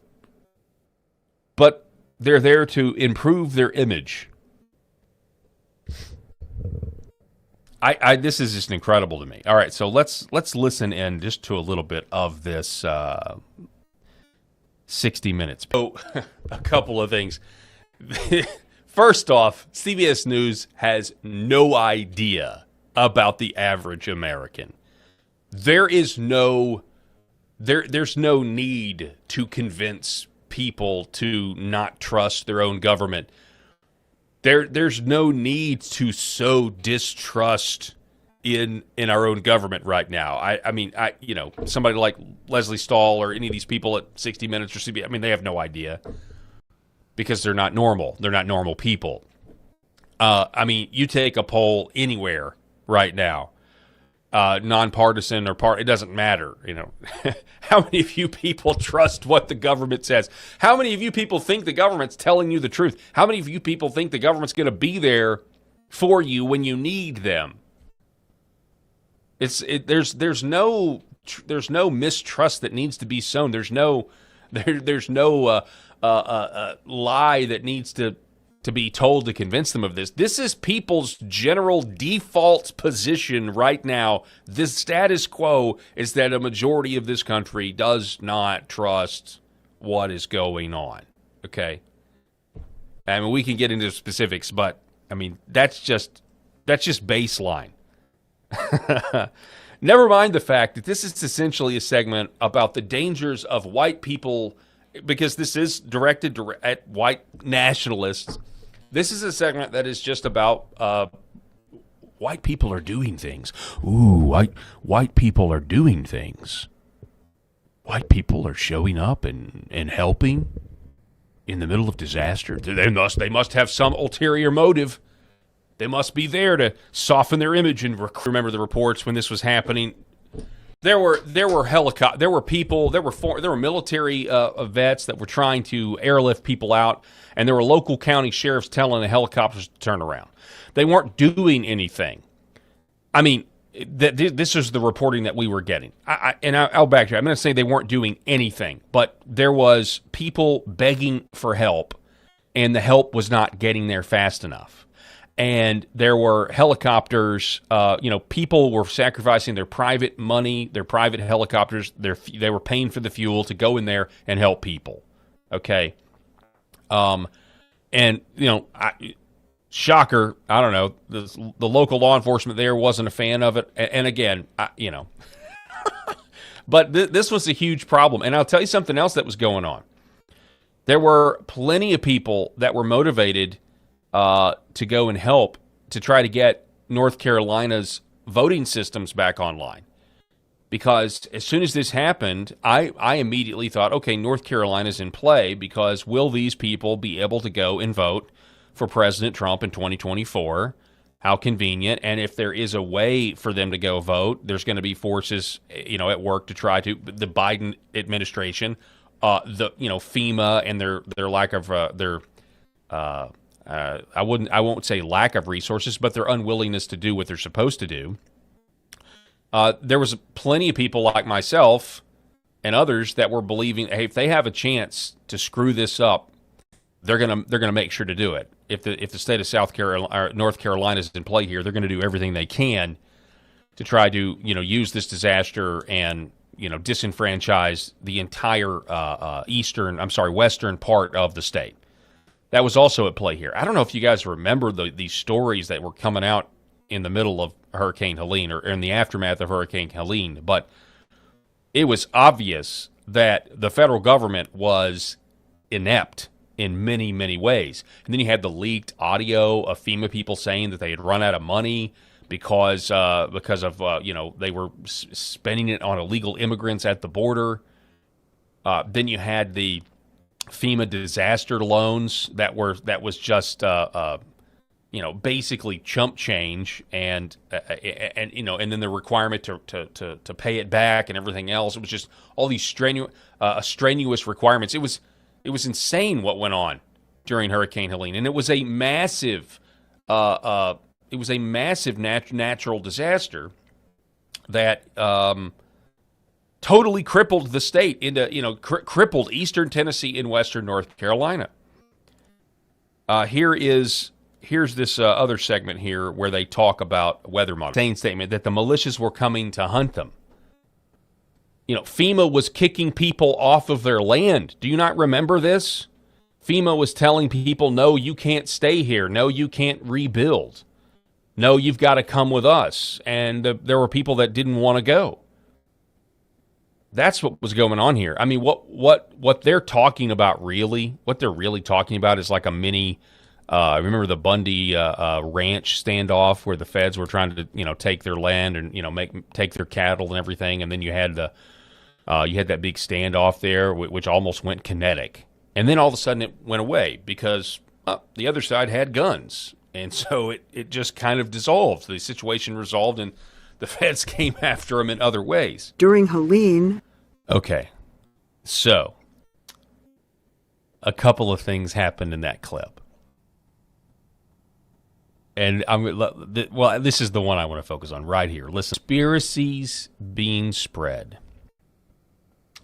but they're there to improve their image. This is just incredible to me. All right, so let's listen in just to a little bit of this 60 minutes. So, a couple of things. First off, CBS News has no idea about the average American. There's no need to convince people to not trust their own government. There's no need to sow distrust in our own government right now. I mean, somebody like Leslie Stahl or any of these people at 60 Minutes or CBS, I mean, they have no idea. Because they're not normal. They're not normal people. I mean, you take a poll anywhere right now, nonpartisan or it doesn't matter. How many of you people trust what the government says? How many of you people think the government's telling you the truth? How many of you people think the government's going to be there for you when you need them? There's no mistrust that needs to be sown. There's no lie that needs to be told to convince them of this. This is people's general default position right now. This status quo is that a majority of this country does not trust what is going on. Okay? I mean, we can get into specifics, but I mean, that's just baseline. Never mind the fact that this is essentially a segment about the dangers of white people, because this is directed at white nationalists. This is a segment that is just about white people are doing things. Ooh, white people are doing things. White people are showing up and helping in the middle of disaster. They must have some ulterior motive. They must be there to soften their image and remember the reports when this was happening. There were people, there were military vets that were trying to airlift people out, and there were local county sheriffs telling the helicopters to turn around. They weren't doing anything. I mean, this is the reporting that we were getting. I'll back to it. I'm going to say they weren't doing anything, but there was people begging for help, and the help was not getting there fast enough. And there were helicopters, people were sacrificing their private money, their private helicopters. They were paying for the fuel to go in there and help people. Okay. Shocker, I don't know, the local law enforcement there wasn't a fan of it. And again, but this was a huge problem. And I'll tell you something else that was going on. There were plenty of people that were motivated to go and help to try to get North Carolina's voting systems back online. Because as soon as this happened, I immediately thought, okay, North Carolina's in play, because will these people be able to go and vote for President Trump in 2024? How convenient. And if there is a way for them to go vote, there's going to be forces, at work to try to, the Biden administration, FEMA and their lack of I won't say lack of resources, but their unwillingness to do what they're supposed to do. There was plenty of people like myself and others that were believing, hey, if they have a chance to screw this up, they're gonna make sure to do it. If the state of South Carolina or North Carolina is in play here, they're going to do everything they can to try to use this disaster and disenfranchise the entire western part of the state. That was also at play here. I don't know if you guys remember these stories that were coming out in the middle of Hurricane Helene or in the aftermath of Hurricane Helene, but it was obvious that the federal government was inept in many, many ways. And then you had the leaked audio of FEMA people saying that they had run out of money because of they were spending it on illegal immigrants at the border. Then you had the FEMA disaster loans that was just basically chump change, and then the requirement to pay it back and everything else. It was just all these strenuous requirements. It was insane what went on during Hurricane Helene, and it was a massive natural disaster that totally crippled the state into crippled eastern Tennessee and western North Carolina. Here's this other segment here where they talk about weather models. Same statement that the militias were coming to hunt them. FEMA was kicking people off of their land. Do you not remember this? FEMA was telling people, no, you can't stay here. No, you can't rebuild. No, you've got to come with us. And there were people that didn't want to go. That's what was going on here. I mean, what they're talking about really, what they're really talking about is like a mini, remember the Bundy ranch standoff where the feds were trying to, take their land and, take their cattle and everything. And then you had that big standoff there, which almost went kinetic. And then all of a sudden it went away because the other side had guns. And so it just kind of dissolved. The situation resolved and the feds came after them in other ways. During Helene. Okay. So a couple of things happened in that clip. And this is the one I want to focus on right here. Listen, conspiracies being spread.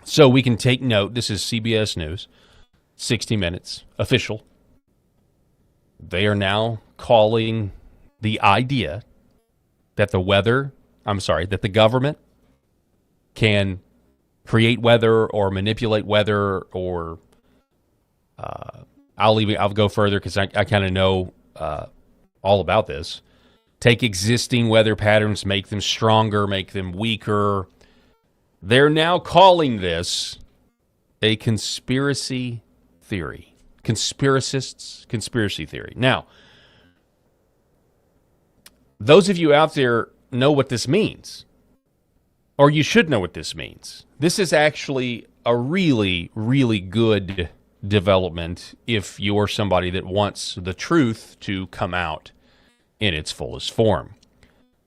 So we can take note. This is CBS News, 60 Minutes, official. They are now calling the idea that that the government can create weather or manipulate weather, or I'll go further because I kind of know all about this. Take existing weather patterns, make them stronger, make them weaker. They're now calling this a conspiracy theory. Conspiracists, conspiracy theory. Now, those of you out there know what this means, or you should know what this means. This is actually a really, really good development if you're somebody that wants the truth to come out in its fullest form.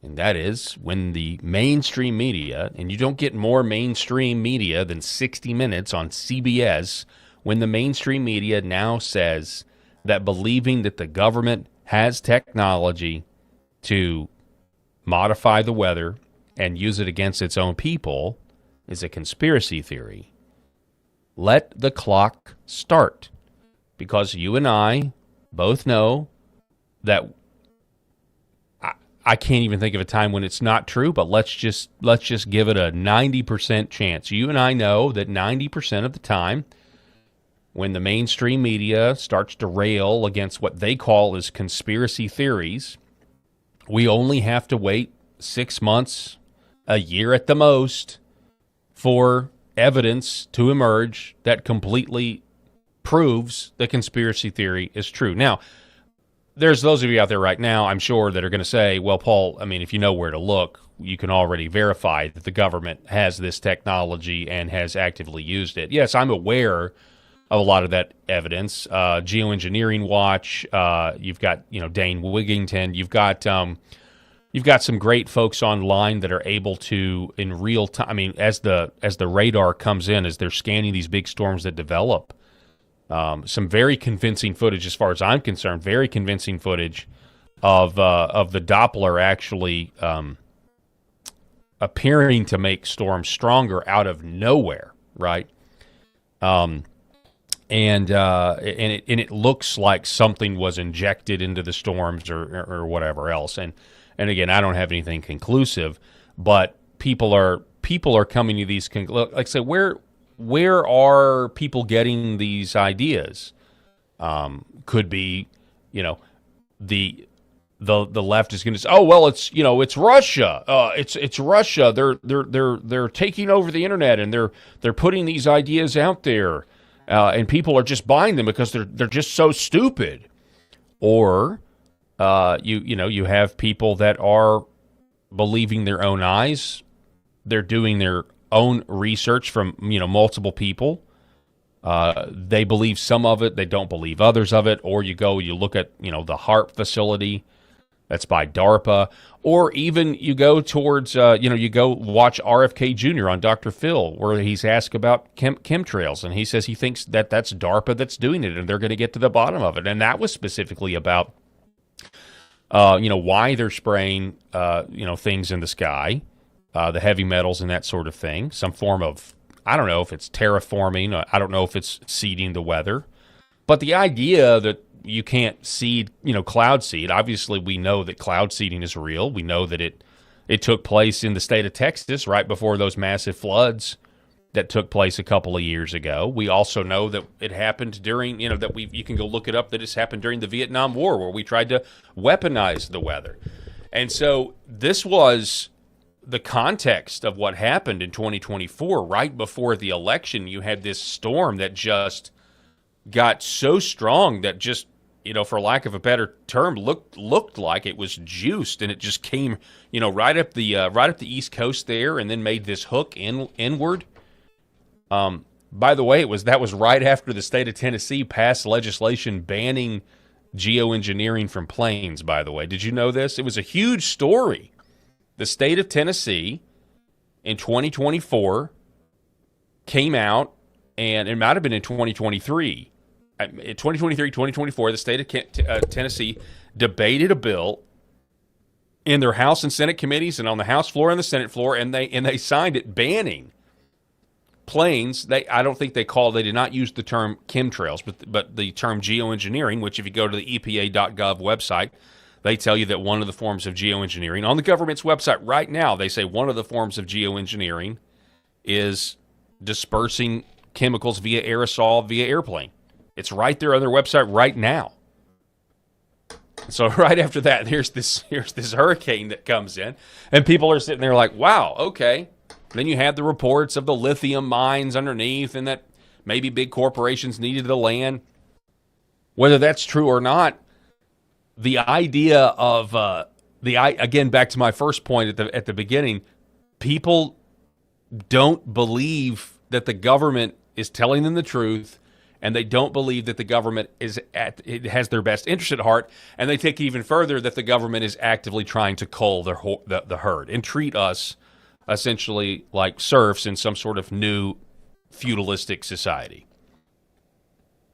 And that is when the mainstream media, and you don't get more mainstream media than 60 Minutes on CBS, when the mainstream media now says that believing that the government has technology to modify the weather and use it against its own people is a conspiracy theory. Let the clock start, because you and I both know that I can't even think of a time when it's not true, but let's just give it a 90% chance. You and I know that 90% of the time when the mainstream media starts to rail against what they call as conspiracy theories, we only have to wait 6 months, a year at the most, for evidence to emerge that completely proves the conspiracy theory is true. Now, there's those of you out there right now, I'm sure, that are going to say, well, Paul, I mean, if you know where to look, you can already verify that the government has this technology and has actively used it. Yes, I'm aware of a lot of that evidence. Geoengineering Watch, you've got, Dane Wigington, you've got some great folks online that are able to, in real time, I mean, as the radar comes in, as they're scanning these big storms that develop, some very convincing footage, as far as I'm concerned, very convincing footage of the Doppler actually appearing to make storms stronger out of nowhere, right? And it looks like something was injected into the storms or whatever else. And again, I don't have anything conclusive, but people are coming to these like I say, where are people getting these ideas? Could be, the left is going to say, oh well, it's Russia. It's Russia. They're taking over the internet and they're putting these ideas out there, and people are just buying them because they're just so stupid. Or You have people that are believing their own eyes. They're doing their own research from multiple people. They believe some of it, they don't believe others of it. Or you look at the HARP facility that's by DARPA, or even you go towards you go watch RFK Jr. on Dr. Phil, where he's asked about chemtrails, and he says he thinks that that's DARPA that's doing it, and they're going to get to the bottom of it. And that was specifically about why they're spraying things in the sky, the heavy metals and that sort of thing. Some form of, I don't know if it's terraforming, I don't know if it's seeding the weather, but the idea that you can't seed, cloud seed. Obviously, we know that cloud seeding is real. We know that it took place in the state of Texas right before those massive floods that took place a couple of years ago. We also know that it happened during, you can go look it up, that it's happened during the Vietnam War, where we tried to weaponize the weather. And so this was the context of what happened in 2024. Right before the election, you had this storm that just got so strong that just, for lack of a better term, looked like it was juiced, and it just came, right up the East Coast there, and then made this hook inward. By the way, that was right after the state of Tennessee passed legislation banning geoengineering from planes. By the way, did you know this? It was a huge story. The state of Tennessee in 2024 came out, and it might have been in 2023. In 2023, 2024, the state of Tennessee debated a bill in their House and Senate committees and on the House floor and the Senate floor, and they signed it banning planes. They did not use the term chemtrails, but the term geoengineering, which if you go to the EPA.gov website, they tell you that one of the forms of geoengineering, on the government's website right now, they say one of the forms of geoengineering is dispersing chemicals via aerosol, via airplane. It's right there on their website right now. So right after that, here's this hurricane that comes in, and people are sitting there like, wow, okay. Then you have the reports of the lithium mines underneath, and that maybe big corporations needed the land. Whether that's true or not, the idea of again, back to my first point at the beginning, people don't believe that the government is telling them the truth, and they don't believe that the government it has their best interest at heart, and they take it even further that the government is actively trying to cull the herd and treat us essentially like serfs in some sort of new feudalistic society.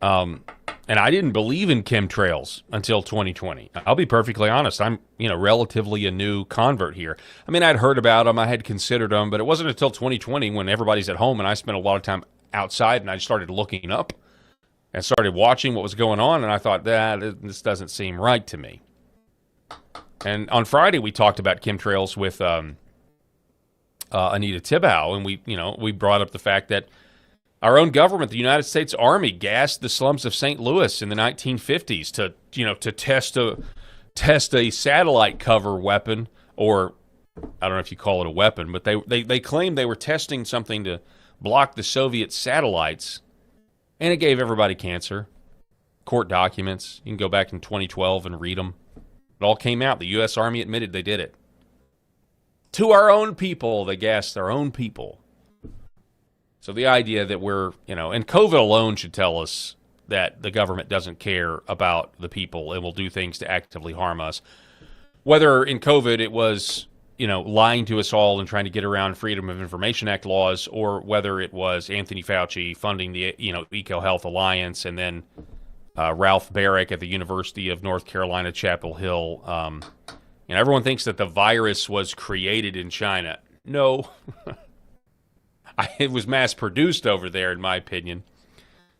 And I didn't believe in chemtrails until 2020. I'll be perfectly honest. I'm, relatively a new convert here. I mean, I'd heard about them, I had considered them, but it wasn't until 2020 when everybody's at home and I spent a lot of time outside, and I started looking up and started watching what was going on, and I thought, this doesn't seem right to me. And on Friday, we talked about chemtrails with Anita Thibodeau, and we brought up the fact that our own government, the United States Army, gassed the slums of St. Louis in the 1950s to test a satellite cover weapon, or I don't know if you call it a weapon, but they claimed they were testing something to block the Soviet satellites, and it gave everybody cancer. Court documents, you can go back in 2012 and read them. It all came out. The U.S. Army admitted they did it. To our own people, they gassed their own people. So the idea that we're, and COVID alone should tell us that the government doesn't care about the people and will do things to actively harm us. Whether in COVID it was, lying to us all and trying to get around Freedom of Information Act laws, or whether it was Anthony Fauci funding the, EcoHealth Alliance, and then Ralph Barrick at the University of North Carolina, Chapel Hill. Everyone thinks that the virus was created in China. No. It was mass-produced over there, in my opinion.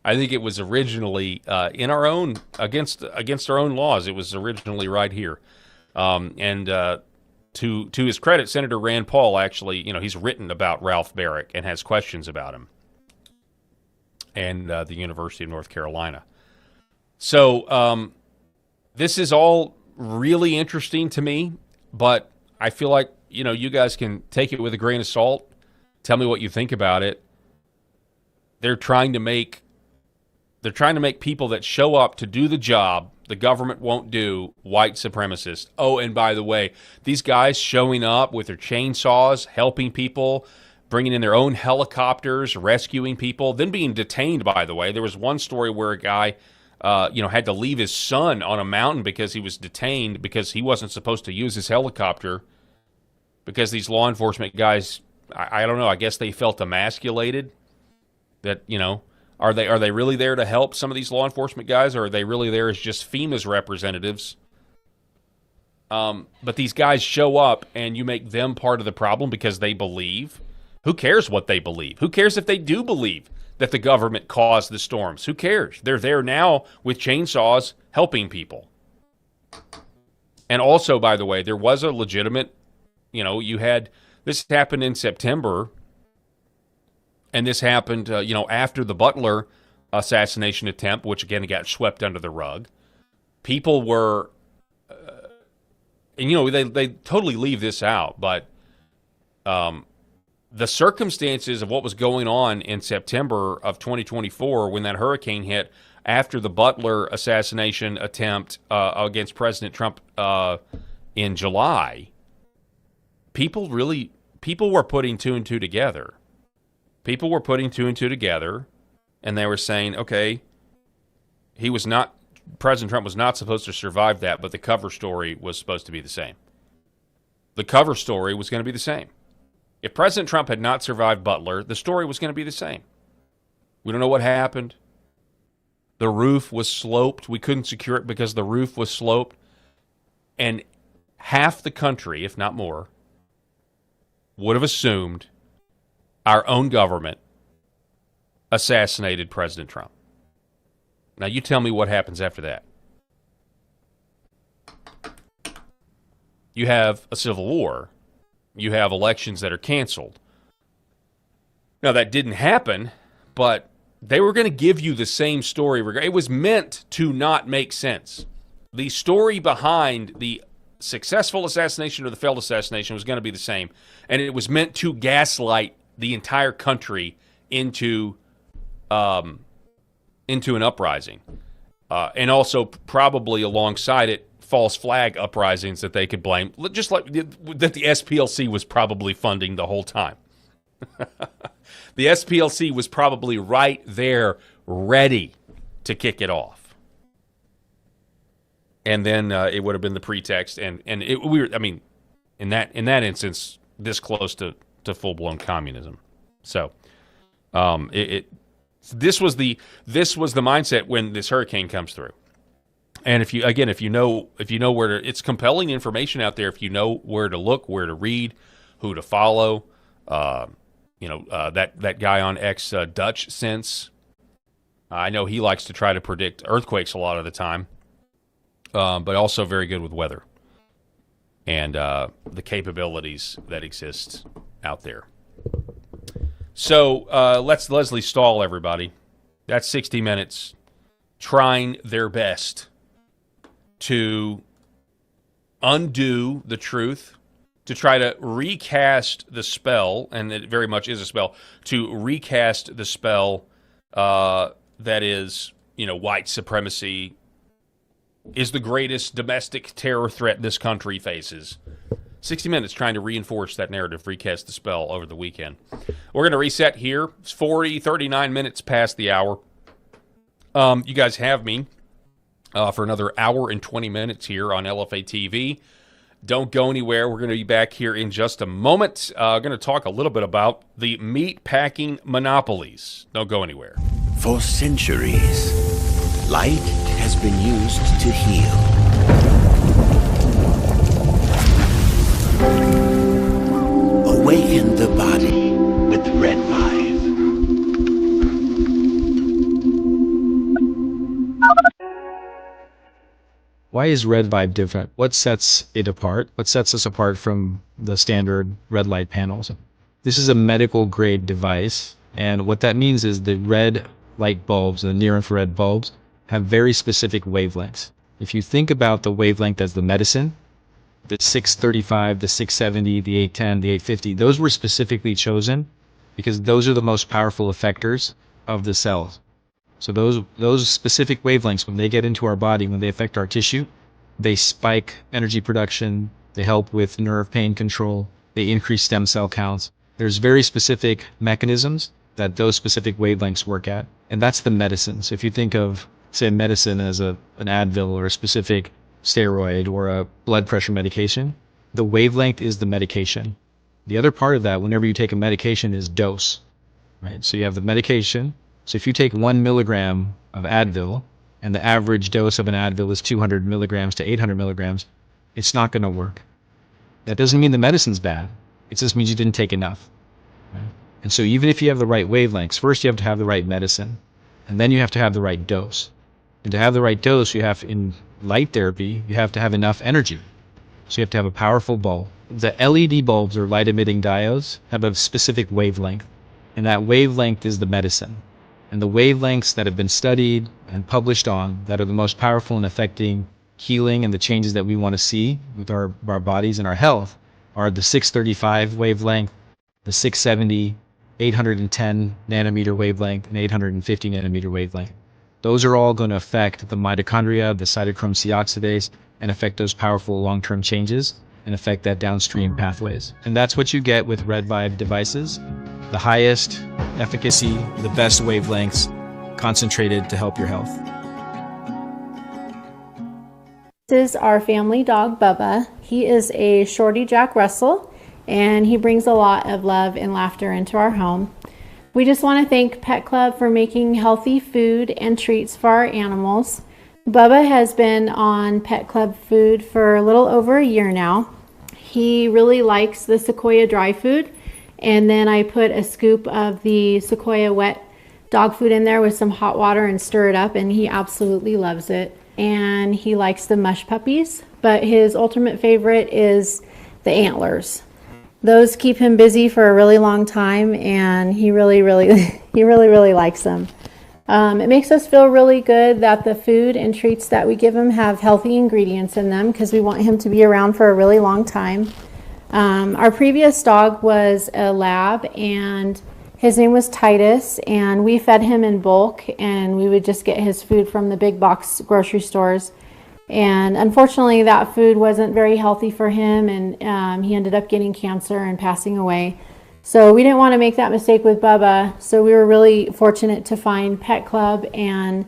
I think it was originally in our own against our own laws. It was originally right here, and to his credit, Senator Rand Paul actually, he's written about Ralph Barrick and has questions about him, and the University of North Carolina. So this is all really interesting to me, but I feel like you guys can take it with a grain of salt. Tell me what you think about it. They're trying to make people that show up to do the job the government won't do, white supremacists. Oh, and by the way, these guys showing up with their chainsaws, helping people, bringing in their own helicopters, rescuing people, then being detained, by the way. There was one story where a guy had to leave his son on a mountain because he was detained because he wasn't supposed to use his helicopter because these law enforcement guys, I don't know, I guess they felt emasculated. That, are they really there to help some of these law enforcement guys, or are they really there as just FEMA's representatives? But these guys show up, and you make them part of the problem because they believe. Who cares what they believe? Who cares if they do believe that the government caused the storms? Who cares? They're there now with chainsaws helping people. And also, by the way, there was a legitimate, this happened in September, and this happened, after the Butler assassination attempt, which again got swept under the rug. People were, they totally leave this out, but the circumstances of what was going on in September of 2024 when that hurricane hit after the Butler assassination attempt against President Trump in July, people were putting two and two together. People were putting two and two together, and they were saying, okay, President Trump was not supposed to survive that, but the cover story was supposed to be the same. The cover story was going to be the same. If President Trump had not survived Butler, the story was going to be the same. We don't know what happened. The roof was sloped. We couldn't secure it because the roof was sloped. And half the country, if not more, would have assumed our own government assassinated President Trump. Now you tell me what happens after that. You have a civil war. You have elections that are canceled. Now, that didn't happen, but they were going to give you the same story. It was meant to not make sense. The story behind the successful assassination or the failed assassination was going to be the same, and it was meant to gaslight the entire country into an uprising, and also probably alongside it, false flag uprisings that they could blame, just like that the SPLC was probably funding the whole time. The SPLC was probably right there, ready to kick it off. And then it would have been the pretext, and in that instance, this close to full blown communism. So, this was the mindset when this hurricane comes through. And if you know where to, it's compelling information out there. If you know where to look, where to read, who to follow, that guy on X, Dutch Sense. I know he likes to try to predict earthquakes a lot of the time, but also very good with weather and the capabilities that exist out there. So let's Leslie Stahl, everybody. That's 60 Minutes trying their best to undo the truth, to try to recast the spell, and it very much is a spell, to recast the spell that is, white supremacy is the greatest domestic terror threat this country faces. 60 Minutes trying to reinforce that narrative, recast the spell over the weekend. We're going to reset here. It's 39 minutes past the hour. You guys have me for another hour and 20 minutes here on LFA TV. Don't go anywhere. We're going to be back here in just a moment. Going to talk a little bit about the meat packing monopolies. Don't go anywhere. For centuries, light has been used to heal. Awaken the body with Red 5. Why is Red Vibe different? What sets it apart? What sets us apart from the standard red light panels? This is a medical grade device, and what that means is the red light bulbs, the near infrared bulbs, have very specific wavelengths. If you think about the wavelength as the medicine, the 635, the 670, the 810, the 850, those were specifically chosen because those are the most powerful effectors of the cells. So those specific wavelengths, when they get into our body, when they affect our tissue, they spike energy production, they help with nerve pain control, they increase stem cell counts. There's very specific mechanisms that those specific wavelengths work at, and that's the medicine. So if you think of, say, medicine as an Advil or a specific steroid or a blood pressure medication, the wavelength is the medication. The other part of that, whenever you take a medication, is dose, right? So you have the medication. So if you take 1 milligram of Advil, and the average dose of an Advil is 200 milligrams to 800 milligrams, it's not going to work. That doesn't mean the medicine's bad. It just means you didn't take enough. Right? And so even if you have the right wavelengths, first you have to have the right medicine, and then you have to have the right dose. And to have the right dose, you have, in light therapy, you have to have enough energy. So you have to have a powerful bulb. The LED bulbs, or light-emitting diodes, have a specific wavelength, and that wavelength is the medicine. And the wavelengths that have been studied and published on that are the most powerful in affecting healing and the changes that we want to see with our bodies and our health are the 635 wavelength, the 670, 810 nanometer wavelength, and 850 nanometer wavelength. Those are all going to affect the mitochondria, the cytochrome C oxidase, and affect those powerful long-term changes and affect that downstream pathways. And that's what you get with Red Vibe devices. The highest efficacy, the best wavelengths, concentrated to help your health. This is our family dog, Bubba. He is a Shorty Jack Russell, and he brings a lot of love and laughter into our home. We just want to thank Pet Club for making healthy food and treats for our animals. Bubba has been on Pet Club food for a little over a year now. He really likes the Sequoia dry food, and then I put a scoop of the Sequoia wet dog food in there with some hot water and stir it up, and he absolutely loves it. And he likes the mush puppies, but his ultimate favorite is the antlers. Those keep him busy for a really long time, and he really likes them. It makes us feel really good that the food and treats that we give him have healthy ingredients in them, because we want him to be around for a really long time. Our previous dog was a lab, and his name was Titus, and we fed him in bulk, and we would just get his food from the big box grocery stores. And unfortunately, that food wasn't very healthy for him, and he ended up getting cancer and passing away. So we didn't want to make that mistake with Bubba, so we were really fortunate to find Pet Club and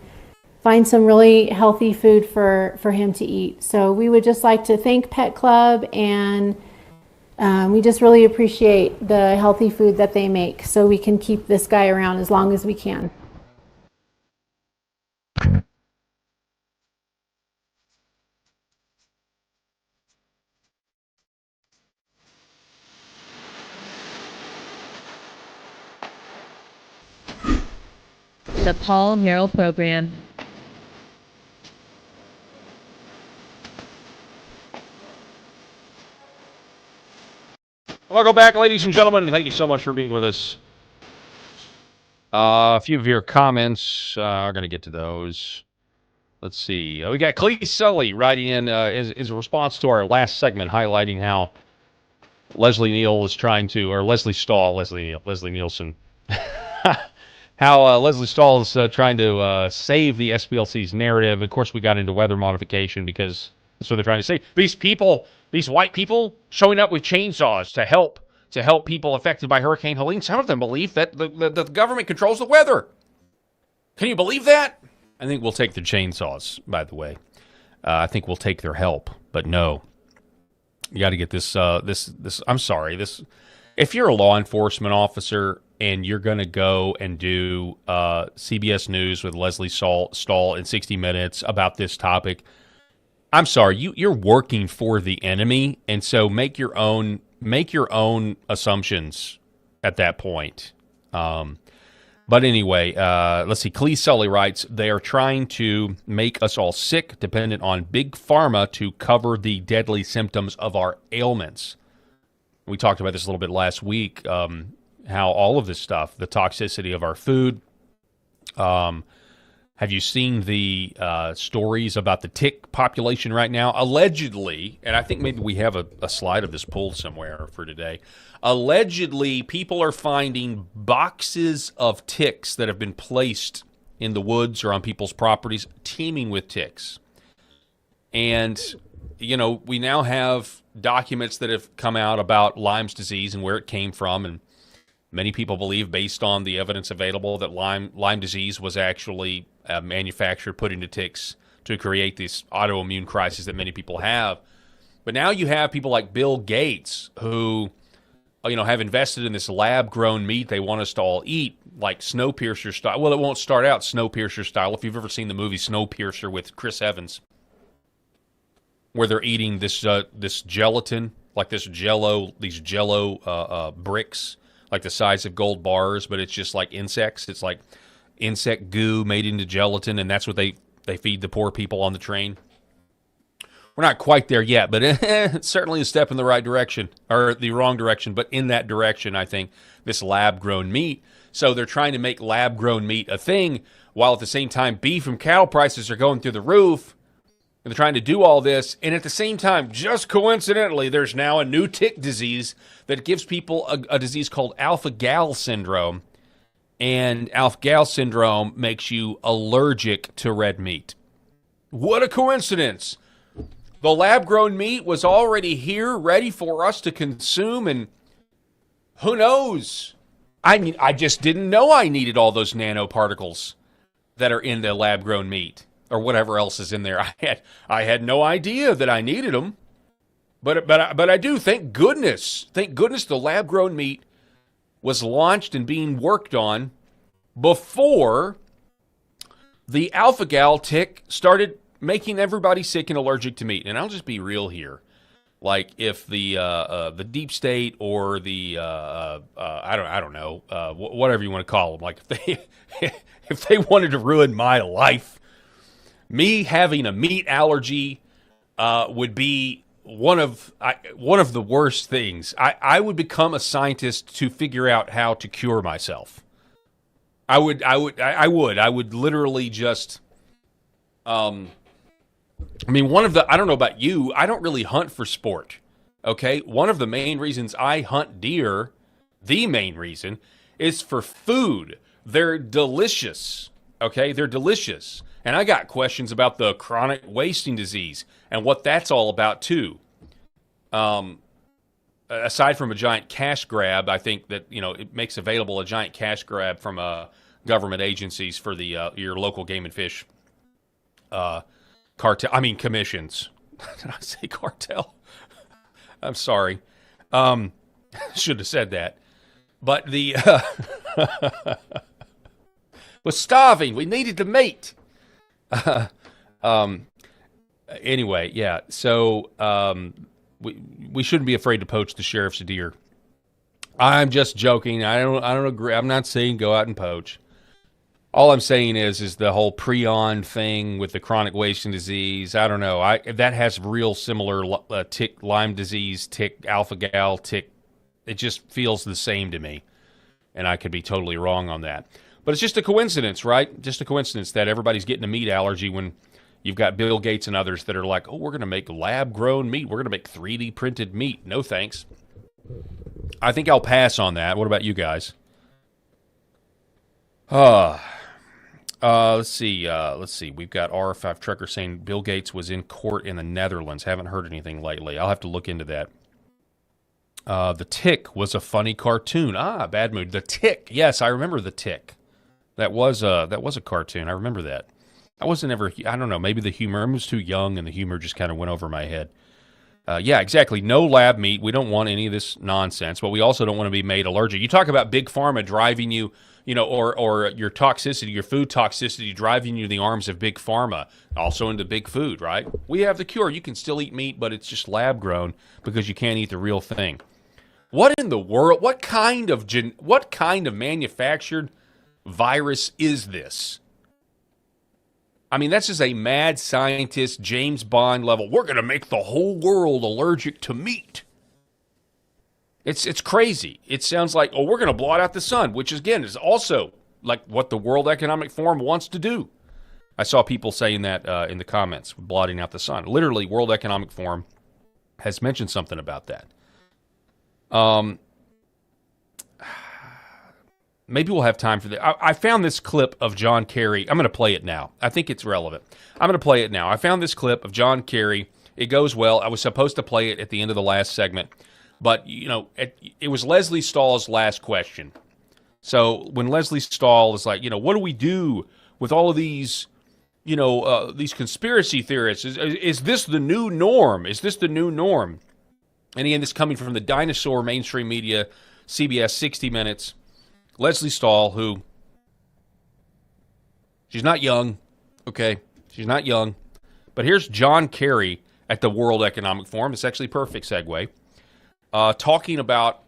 find some really healthy food for him to eat. So we would just like to thank Pet Club, and we just really appreciate the healthy food that they make, so we can keep this guy around as long as we can. The Paul Herrell Program. Welcome back, ladies and gentlemen. Thank you so much for being with us. A few of your comments are going to get to those. Let's see. We got Clee Sully writing in is a response to our last segment highlighting how Leslie Neal is trying to, or Leslie Nielsen, how Leslie Stahl is trying to save the SPLC's narrative. Of course, we got into weather modification because that's what they're trying to say. These people, these white people showing up with chainsaws to help people affected by Hurricane Helene, some of them believe that the government controls the weather. Can you believe that? I think we'll take their chainsaws, by the way. I think we'll take their help, but no. You got to get this, I'm sorry, if you're a law enforcement officer and you're going to go and do CBS News with Leslie Stahl in 60 Minutes about this topic, I'm sorry, you're working for the enemy, and so make your own assumptions at that point. But anyway, let's see. Clee Sully writes, they are trying to make us all sick, dependent on big pharma to cover the deadly symptoms of our ailments. We talked about this a little bit last week, how all of this stuff, the toxicity of our food. Have you seen the stories about the tick population right now? Allegedly, and I think maybe we have a slide of this pulled somewhere for today. Allegedly, people are finding boxes of ticks that have been placed in the woods or on people's properties, teeming with ticks. And, we now have documents that have come out about Lyme's disease and where it came from. And many people believe, based on the evidence available, that Lyme disease was actually manufactured, put into ticks to create this autoimmune crisis that many people have. But now you have people like Bill Gates who, have invested in this lab-grown meat they want us to all eat, like Snowpiercer style. Well, it won't start out Snowpiercer style. If you've ever seen the movie Snowpiercer with Chris Evans, where they're eating this gelatin, like these Jello bricks, like the size of gold bars, but it's just like insects. It's like insect goo made into gelatin, and that's what they feed the poor people on the train. We're not quite there yet, but it's certainly a step in the right direction, or the wrong direction, but in that direction, I think, this lab-grown meat. So they're trying to make lab-grown meat a thing, while at the same time beef and cattle prices are going through the roof. And they're trying to do all this, and at the same time, just coincidentally, there's now a new tick disease that gives people a disease called alpha-gal syndrome. And alpha-gal syndrome makes you allergic to red meat. What a coincidence! The lab-grown meat was already here, ready for us to consume, and who knows? I just didn't know I needed all those nanoparticles that are in the lab-grown meat, or whatever else is in there. I had no idea that I needed them, but I do. Thank goodness the lab-grown meat was launched and being worked on before the alpha-gal tick started making everybody sick and allergic to meat. And I'll just be real here. Like, if the deep state or the I don't know, whatever you want to call them, like if they wanted to ruin my life, me having a meat allergy would be one of the worst things. I would become a scientist to figure out how to cure myself. I would literally just I don't know about you, I don't really hunt for sport, okay? One of the main reasons I hunt deer, the main reason, is for food. They're delicious, okay? They're delicious. And I got questions about the chronic wasting disease and what that's all about, too. Aside from a giant cash grab, I think that, it makes available a giant cash grab from government agencies for the your local game and fish commissions. Did I say cartel? I'm sorry. Should have said that. But the was starving. We needed the meat. Anyway, yeah. So we shouldn't be afraid to poach the sheriff's deer. I'm just joking. I don't agree. I'm not saying go out and poach. All I'm saying is the whole prion thing with the chronic wasting disease. I don't know. That has real similar tick, Lyme disease, tick, alpha-gal, tick. It just feels the same to me, and I could be totally wrong on that. But it's just a coincidence, right? Just a coincidence that everybody's getting a meat allergy when you've got Bill Gates and others that are like, oh, we're going to make lab-grown meat. We're going to make 3D printed meat. No thanks. I think I'll pass on that. What about you guys? Let's see. We've got R5 Trucker saying Bill Gates was in court in the Netherlands. Haven't heard anything lately. I'll have to look into that. The Tick was a funny cartoon. Bad mood. The Tick. Yes, I remember The Tick. That was a cartoon. I remember that. I don't know, maybe the humor, I was too young and the humor just kind of went over my head. Yeah, exactly. No lab meat. We don't want any of this nonsense, but we also don't want to be made allergic. You talk about Big Pharma driving you, or your toxicity, your food toxicity driving you to the arms of Big Pharma, also into big food, right? We have the cure. You can still eat meat, but it's just lab grown because you can't eat the real thing. What in the world? What kind of manufactured virus is this? I mean, that's just a mad scientist, James Bond level. We're going to make the whole world allergic to meat. It's crazy. It sounds like, we're going to blot out the sun, which again is also like what the World Economic Forum wants to do. I saw people saying that in the comments, blotting out the sun. Literally, World Economic Forum has mentioned something about that. maybe we'll have time for that. I found this clip of John Kerry. I'm going to play it now. I think it's relevant. I'm going to play it now. I found this clip of John Kerry. It goes well. I was supposed to play it at the end of the last segment, but it was Leslie Stahl's last question. So when Leslie Stahl is like, what do we do with all of these, these conspiracy theorists? Is this the new norm? Is this the new norm? And again, this coming from the dinosaur mainstream media, CBS 60 Minutes. Leslie Stahl, who, she's not young, okay? She's not young. But here's John Kerry at the World Economic Forum. It's actually a perfect segue. Talking about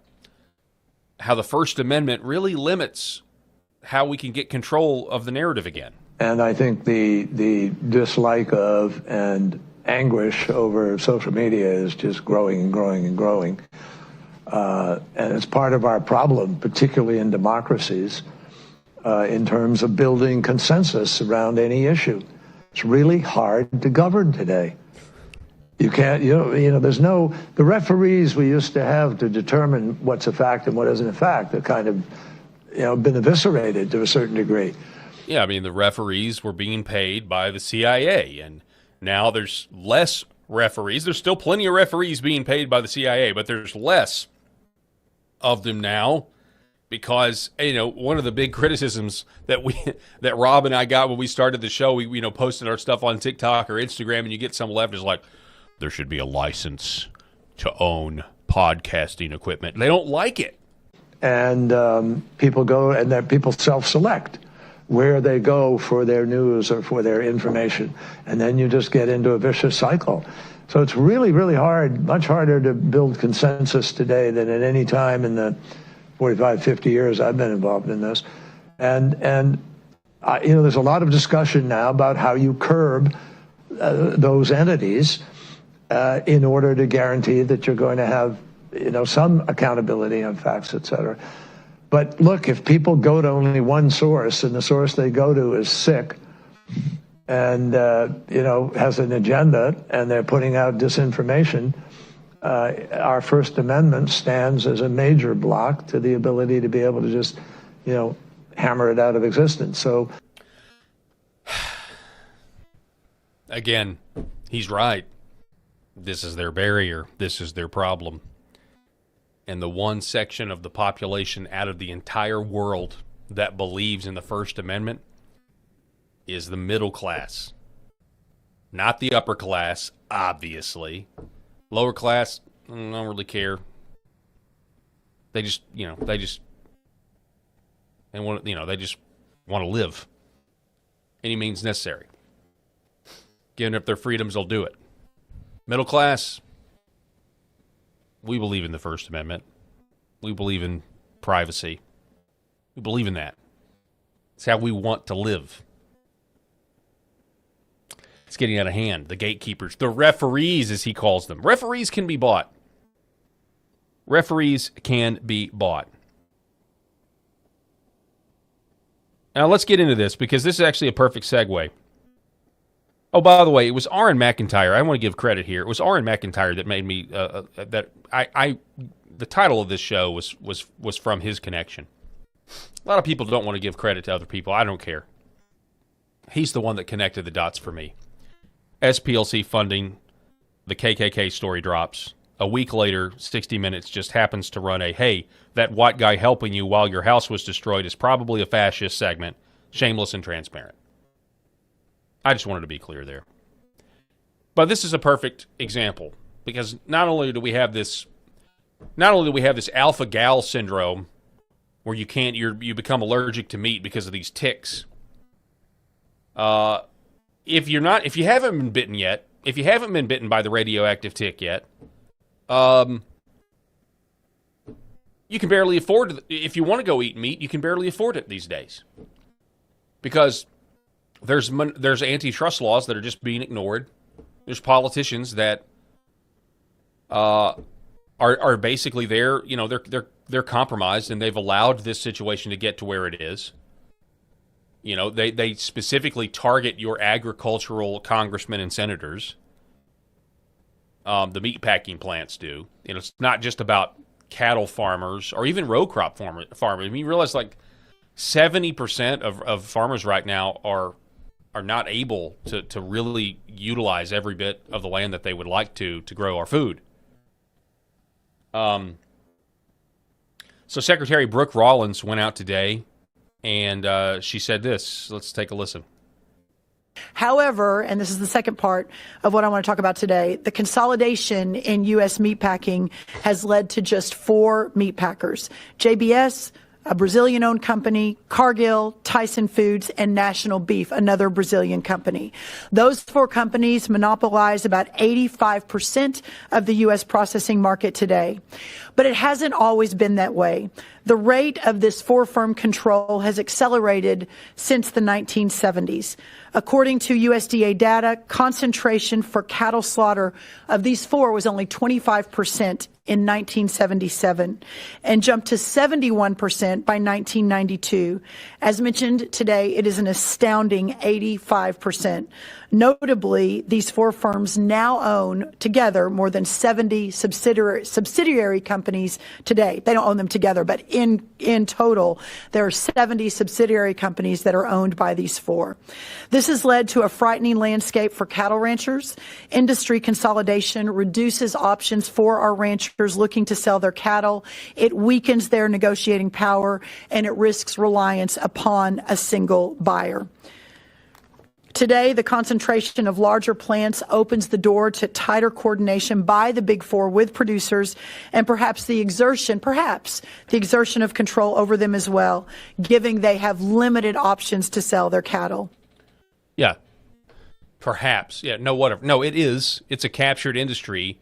how the First Amendment really limits how we can get control of the narrative again. And I think the dislike of and anguish over social media is just growing and growing and growing. And it's part of our problem, particularly in democracies, in terms of building consensus around any issue. It's really hard to govern today. You can't, the referees we used to have to determine what's a fact and what isn't a fact are kind of, been eviscerated to a certain degree. Yeah, I mean, the referees were being paid by the CIA, and now there's less referees. There's still plenty of referees being paid by the CIA, but there's less of them now because, one of the big criticisms that Rob and I got when we started the show, we posted our stuff on TikTok or Instagram, and you get some left is like, there should be a license to own podcasting equipment. They don't like it. And people go and people self-select where they go for their news or for their information. And then you just get into a vicious cycle. So it's really, really hard, much harder to build consensus today than at any time in the 45, 50 years I've been involved in this. And there's a lot of discussion now about how you curb those entities in order to guarantee that you're going to have, some accountability on facts, et cetera. But look, if people go to only one source and the source they go to is sick and, has an agenda and they're putting out disinformation, our First Amendment stands as a major block to the ability to be able to just, hammer it out of existence. So, again, he's right. This is their barrier. This is their problem. And the one section of the population out of the entire world that believes in the First Amendment is the middle class. Not the upper class, obviously. Lower class, don't really care. They just want to live. Any means necessary. Giving up their freedoms, they'll do it. Middle class, we believe in the First Amendment. We believe in privacy. We believe in that. It's how we want to live. It's getting out of hand. The gatekeepers, the referees, as he calls them. Referees can be bought. Referees can be bought. Now let's get into this because this is actually a perfect segue. Oh, by the way, it was Aaron McIntyre. I want to give credit here. It was Aaron McIntyre that made me the title of this show was from his connection. A lot of people don't want to give credit to other people. I don't care. He's the one that connected the dots for me. SPLC funding, the KKK story drops. A week later, 60 Minutes just happens to run hey, that white guy helping you while your house was destroyed is probably a fascist segment, shameless and transparent. I just wanted to be clear there. But this is a perfect example because not only do we have this alpha gal syndrome where you become allergic to meat because of these ticks. If you haven't been bitten yet, if you haven't been bitten by the radioactive tick yet, you can barely afford it. If you want to go eat meat, you can barely afford it these days because there's antitrust laws that are just being ignored. There's politicians that are basically there. They're compromised and they've allowed this situation to get to where it is. They specifically target your agricultural congressmen and senators. The meat packing plants do. It's not just about cattle farmers or even row crop farmers. I mean, you realize 70% of farmers right now are not able to really utilize every bit of the land that they would like to grow our food. So Secretary Brooke Rollins went out today, and she said this. Let's take a listen. However, and this is the second part of what I want to talk about today, the consolidation in U.S. meatpacking has led to just 4 meat packers: JBS, a Brazilian-owned company, Cargill, Tyson Foods, and National Beef, another Brazilian company. Those 4 companies monopolize about 85% of the U.S. processing market today. But it hasn't always been that way. The rate of this 4-firm control has accelerated since the 1970s. According to USDA data, concentration for cattle slaughter of these 4 was only 25% in 1977 and jumped to 71% by 1992. As mentioned today, it is an astounding 85%. Notably, these 4 firms now own together more than 70 subsidiary companies today. They don't own them together, but in total, there are 70 subsidiary companies that are owned by these 4. This has led to a frightening landscape for cattle ranchers. Industry consolidation reduces options for our ranchers looking to sell their cattle. It weakens their negotiating power, and it risks reliance upon a single buyer. Today, the concentration of larger plants opens the door to tighter coordination by the Big Four with producers, and perhaps the exertion of control over them as well, given they have limited options to sell their cattle. Yeah, perhaps. Yeah, no, whatever. No, it is. It's a captured industry,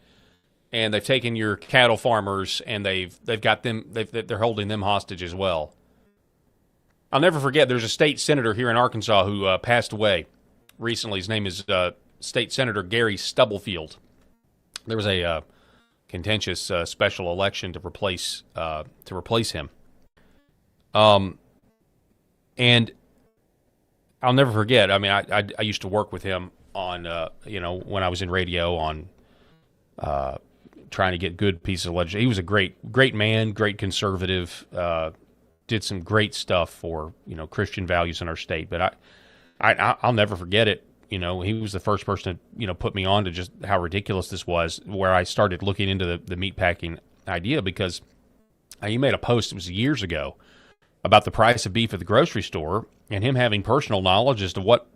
and they've taken your cattle farmers, and they've got them. They're holding them hostage as well. I'll never forget. There's a state senator here in Arkansas who passed away recently. His name is State Senator Gary Stubblefield. There was a contentious special election to replace him. And I'll never forget. I mean, I used to work with him on when I was in radio on trying to get good pieces of legislation. He was a great man, great conservative. Did some great stuff for Christian values in our state. But I'll never forget it. He was the first person to, put me on to just how ridiculous this was, where I started looking into the meatpacking idea, because he made a post, it was years ago, about the price of beef at the grocery store, and him having personal knowledge as to what,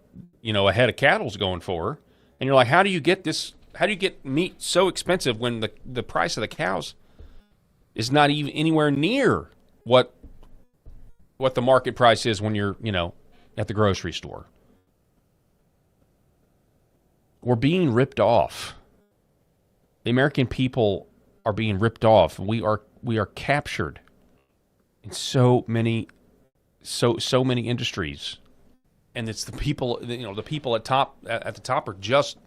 a head of cattle's going for. And you're like, how do you get meat so expensive when the price of the cows is not even anywhere near what the market price is when you're, at the grocery store? We're being ripped off. The American people are being ripped off. We are captured in so many industries, and it's the people. The people at the top are just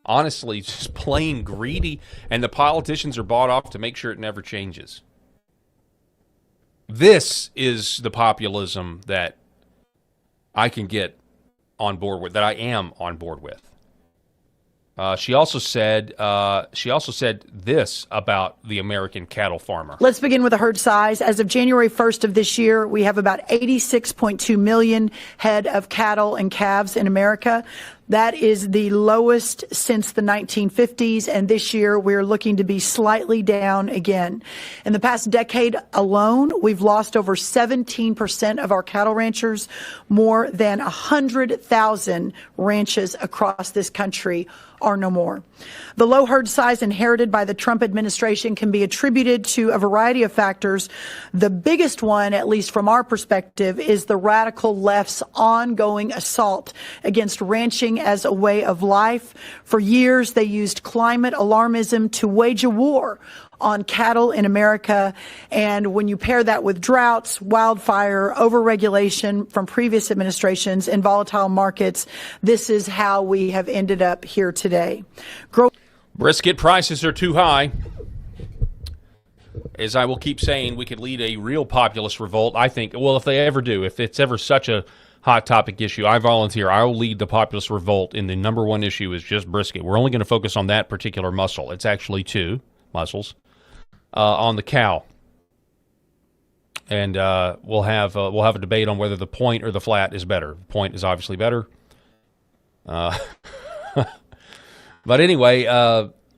honestly just plain greedy, and the politicians are bought off to make sure it never changes. This is the populism that I can get on board with, that I am on board with. She also said this about the American cattle farmer. Let's begin with the herd size. As of January 1st of this year, we have about 86.2 million head of cattle and calves in America. That is the lowest since the 1950s, and this year we're looking to be slightly down again. In the past decade alone, we've lost over 17% of our cattle ranchers. More than 100,000 ranches across this country are no more. The low herd size inherited by the Trump administration can be attributed to a variety of factors. The biggest one, at least from our perspective, is the radical left's ongoing assault against ranching as a way of life. For years, they used climate alarmism to wage a war on cattle in America. And when you pair that with droughts, wildfire, overregulation from previous administrations and volatile markets, this is how we have ended up here today. Brisket prices are too high. As I will keep saying, we could lead a real populist revolt. I think, well, if they ever do, if it's ever such a hot topic issue, I volunteer. I will lead the populist revolt, and the number one issue is just brisket. We're only going to focus on that particular muscle. It's actually 2 muscles on the cow. and we'll have a debate on whether the point or the flat is better. The point is obviously better. But anyway,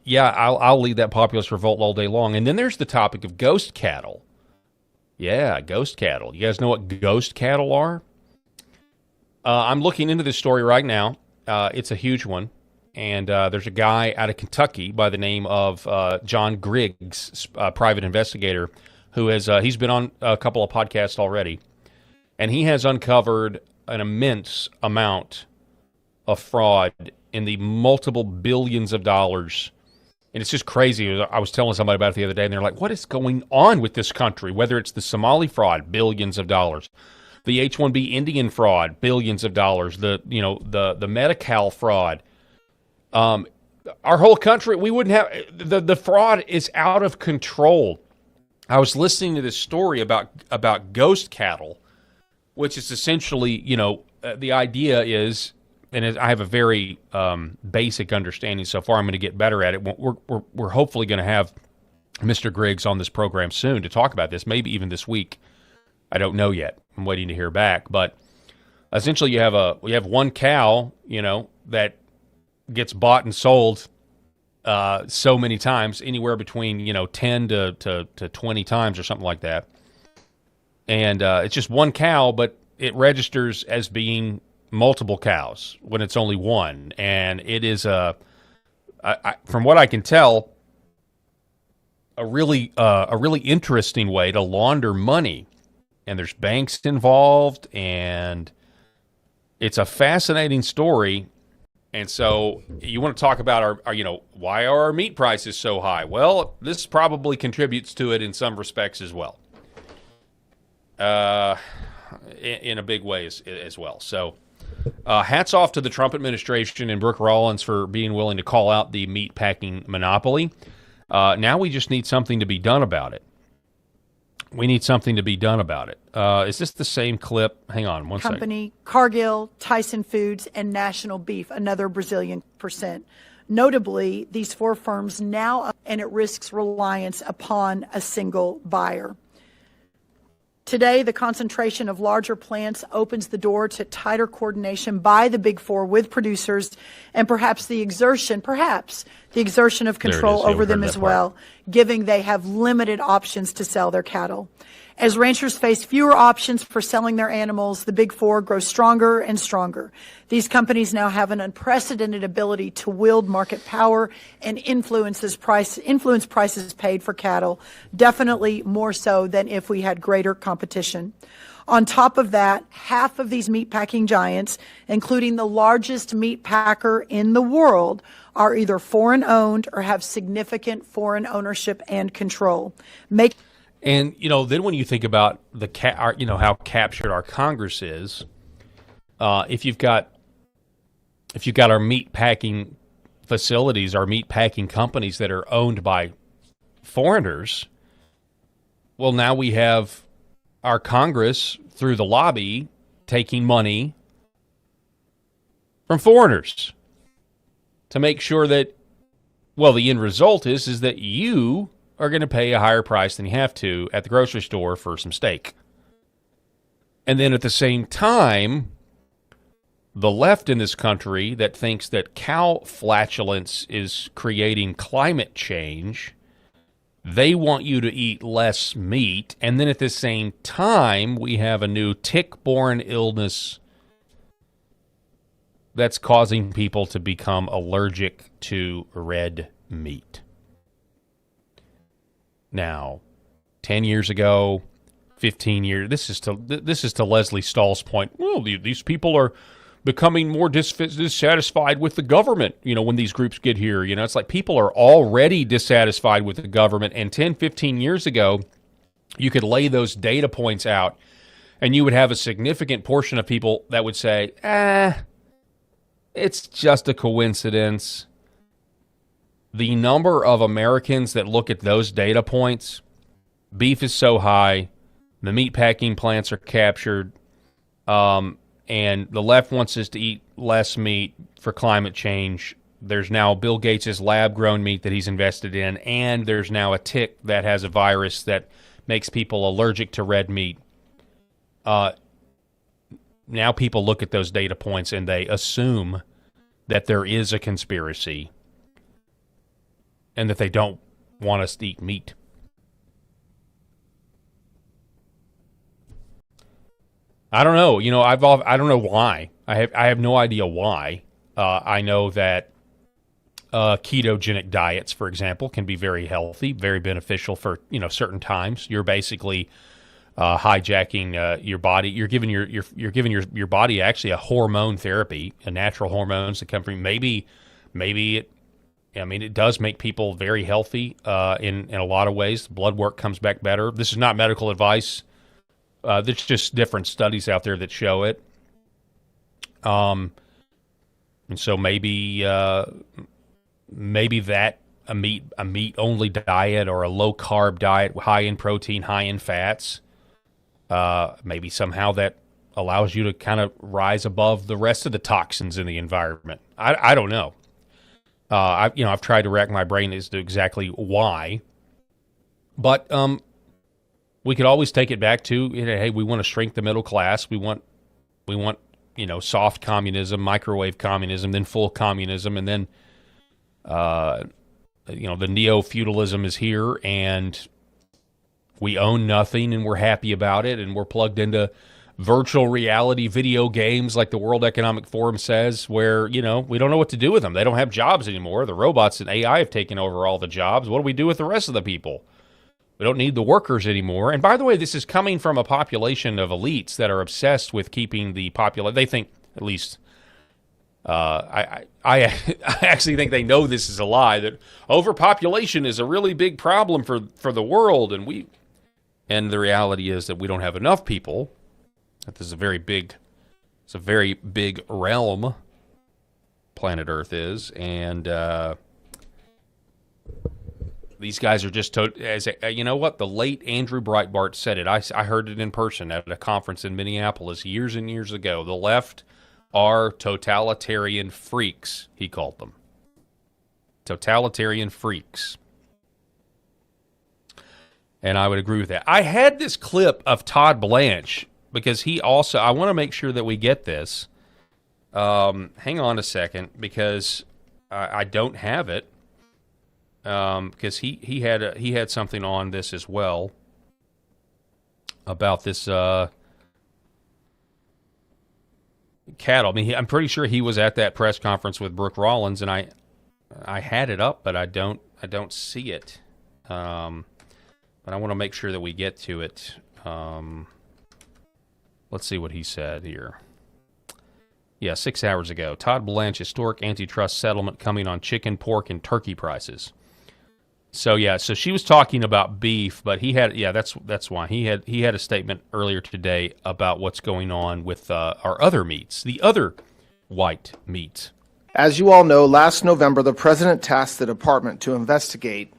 yeah, I'll lead that populist revolt all day long. And then there's the topic of ghost cattle. Yeah, ghost cattle. You guys know what ghost cattle are? I'm looking into this story right now. It's a huge one. And there's a guy out of Kentucky by the name of John Griggs, private investigator, who has he's been on a couple of podcasts already. And he has uncovered an immense amount of fraud in the multiple billions of dollars. And it's just crazy. I was telling somebody about it the other day, and they're like, what is going on with this country? Whether it's the Somali fraud, billions of dollars. The H-1B Indian fraud, billions of dollars. The Medi-Cal fraud. Our whole country, we wouldn't have... The fraud is out of control. I was listening to this story about ghost cattle, which is essentially, the idea is... And I have a very basic understanding so far. I'm going to get better at it. We're hopefully going to have Mr. Griggs on this program soon to talk about this, maybe even this week. I don't know yet. I'm waiting to hear back. But essentially, you have one cow, that gets bought and sold so many times, anywhere between 10 to 20 times or something like that. And it's just one cow, but it registers as being multiple cows when it's only one, and it is from what I can tell, a really interesting way to launder money. And there's banks involved, and it's a fascinating story. And so you want to talk about why are our meat prices so high? Well, this probably contributes to it in some respects as well, in a big way as well. So. Hats off to the Trump administration and Brooke Rollins for being willing to call out the meat packing monopoly. Now we just need something to be done about it. We need something to be done about it. Is this the same clip? Hang on one second. Company, Cargill, Tyson Foods, and National Beef, another Brazilian percent. Notably, these four firms now, and it risks reliance upon a single buyer. Today, the concentration of larger plants opens the door to tighter coordination by the Big Four with producers, and perhaps the exertion of control over them as well, given they have limited options to sell their cattle. As ranchers face fewer options for selling their animals, the Big Four grow stronger and stronger. These companies now have an unprecedented ability to wield market power and influence prices paid for cattle, definitely more so than if we had greater competition. On top of that, half of these meatpacking giants, including the largest meat packer in the world, are either foreign-owned or have significant foreign ownership and control. And, then when you think about how captured our Congress is, if you've got our meat packing facilities, our meat packing companies that are owned by foreigners, well, now we have our Congress through the lobby taking money from foreigners to make sure that, well, the end result is that you are going to pay a higher price than you have to at the grocery store for some steak. And then at the same time, the left in this country that thinks that cow flatulence is creating climate change, they want you to eat less meat. And then at the same time, we have a new tick-borne illness that's causing people to become allergic to red meat. Now, 10 years ago, 15 years, this is to Leslie Stahl's point. Well, these people are becoming more dissatisfied with the government, when these groups get here. It's like people are already dissatisfied with the government. And 10, 15 years ago, you could lay those data points out, and you would have a significant portion of people that would say, it's just a coincidence. The number of Americans that look at those data points, beef is so high, the meatpacking plants are captured, and the left wants us to eat less meat for climate change. There's now Bill Gates' lab-grown meat that he's invested in, and there's now a tick that has a virus that makes people allergic to red meat. Now people look at those data points and they assume that there is a conspiracy and that they don't want us to eat meat. I don't know. I don't know why. I have no idea why. I know that ketogenic diets, for example, can be very healthy, very beneficial for certain times. You're basically hijacking your body. You're giving your body actually a hormone therapy, a natural hormones that come from maybe it. I mean, it does make people very healthy in a lot of ways. Blood work comes back better. This is not medical advice. There's just different studies out there that show it. And so maybe that a meat only diet or a low carb diet, high in protein, high in fats, maybe somehow that allows you to kind of rise above the rest of the toxins in the environment. I don't know. I've tried to rack my brain as to exactly why, but we could always take it back to, hey, we want to shrink the middle class. We want soft communism, microwave communism, then full communism, and then the neo-feudalism is here, and we own nothing, and we're happy about it, and we're plugged into virtual reality video games like the World Economic Forum says, where, we don't know what to do with them. They don't have jobs anymore. The robots and AI have taken over all the jobs. What do we do with the rest of the people? We don't need the workers anymore. And by the way, this is coming from a population of elites that are obsessed with keeping the population. They think, at least, I actually think they know this is a lie, that overpopulation is a really big problem for the world, and the reality is that we don't have enough people. That this is a very big realm, planet Earth is, and these guys are just you know what? The late Andrew Breitbart said it. I heard it in person at a conference in Minneapolis years and years ago. The left are totalitarian freaks, he called them. Totalitarian freaks. And I would agree with that. I had this clip of Todd Blanche because he also, I want to make sure that we get this. Hang on a second, because I don't have it. Because he had something on this as well about this cattle. I mean, I'm pretty sure he was at that press conference with Brooke Rollins, and I had it up, but I don't see it. But I want to make sure that we get to it. Let's see what he said here. Yeah, 6 hours ago. Todd Blanche, historic antitrust settlement coming on chicken, pork, and turkey prices. So she was talking about beef, but that's why he had a statement earlier today about what's going on with our other meats, the other white meats. As you all know, last November the president tasked the department to investigate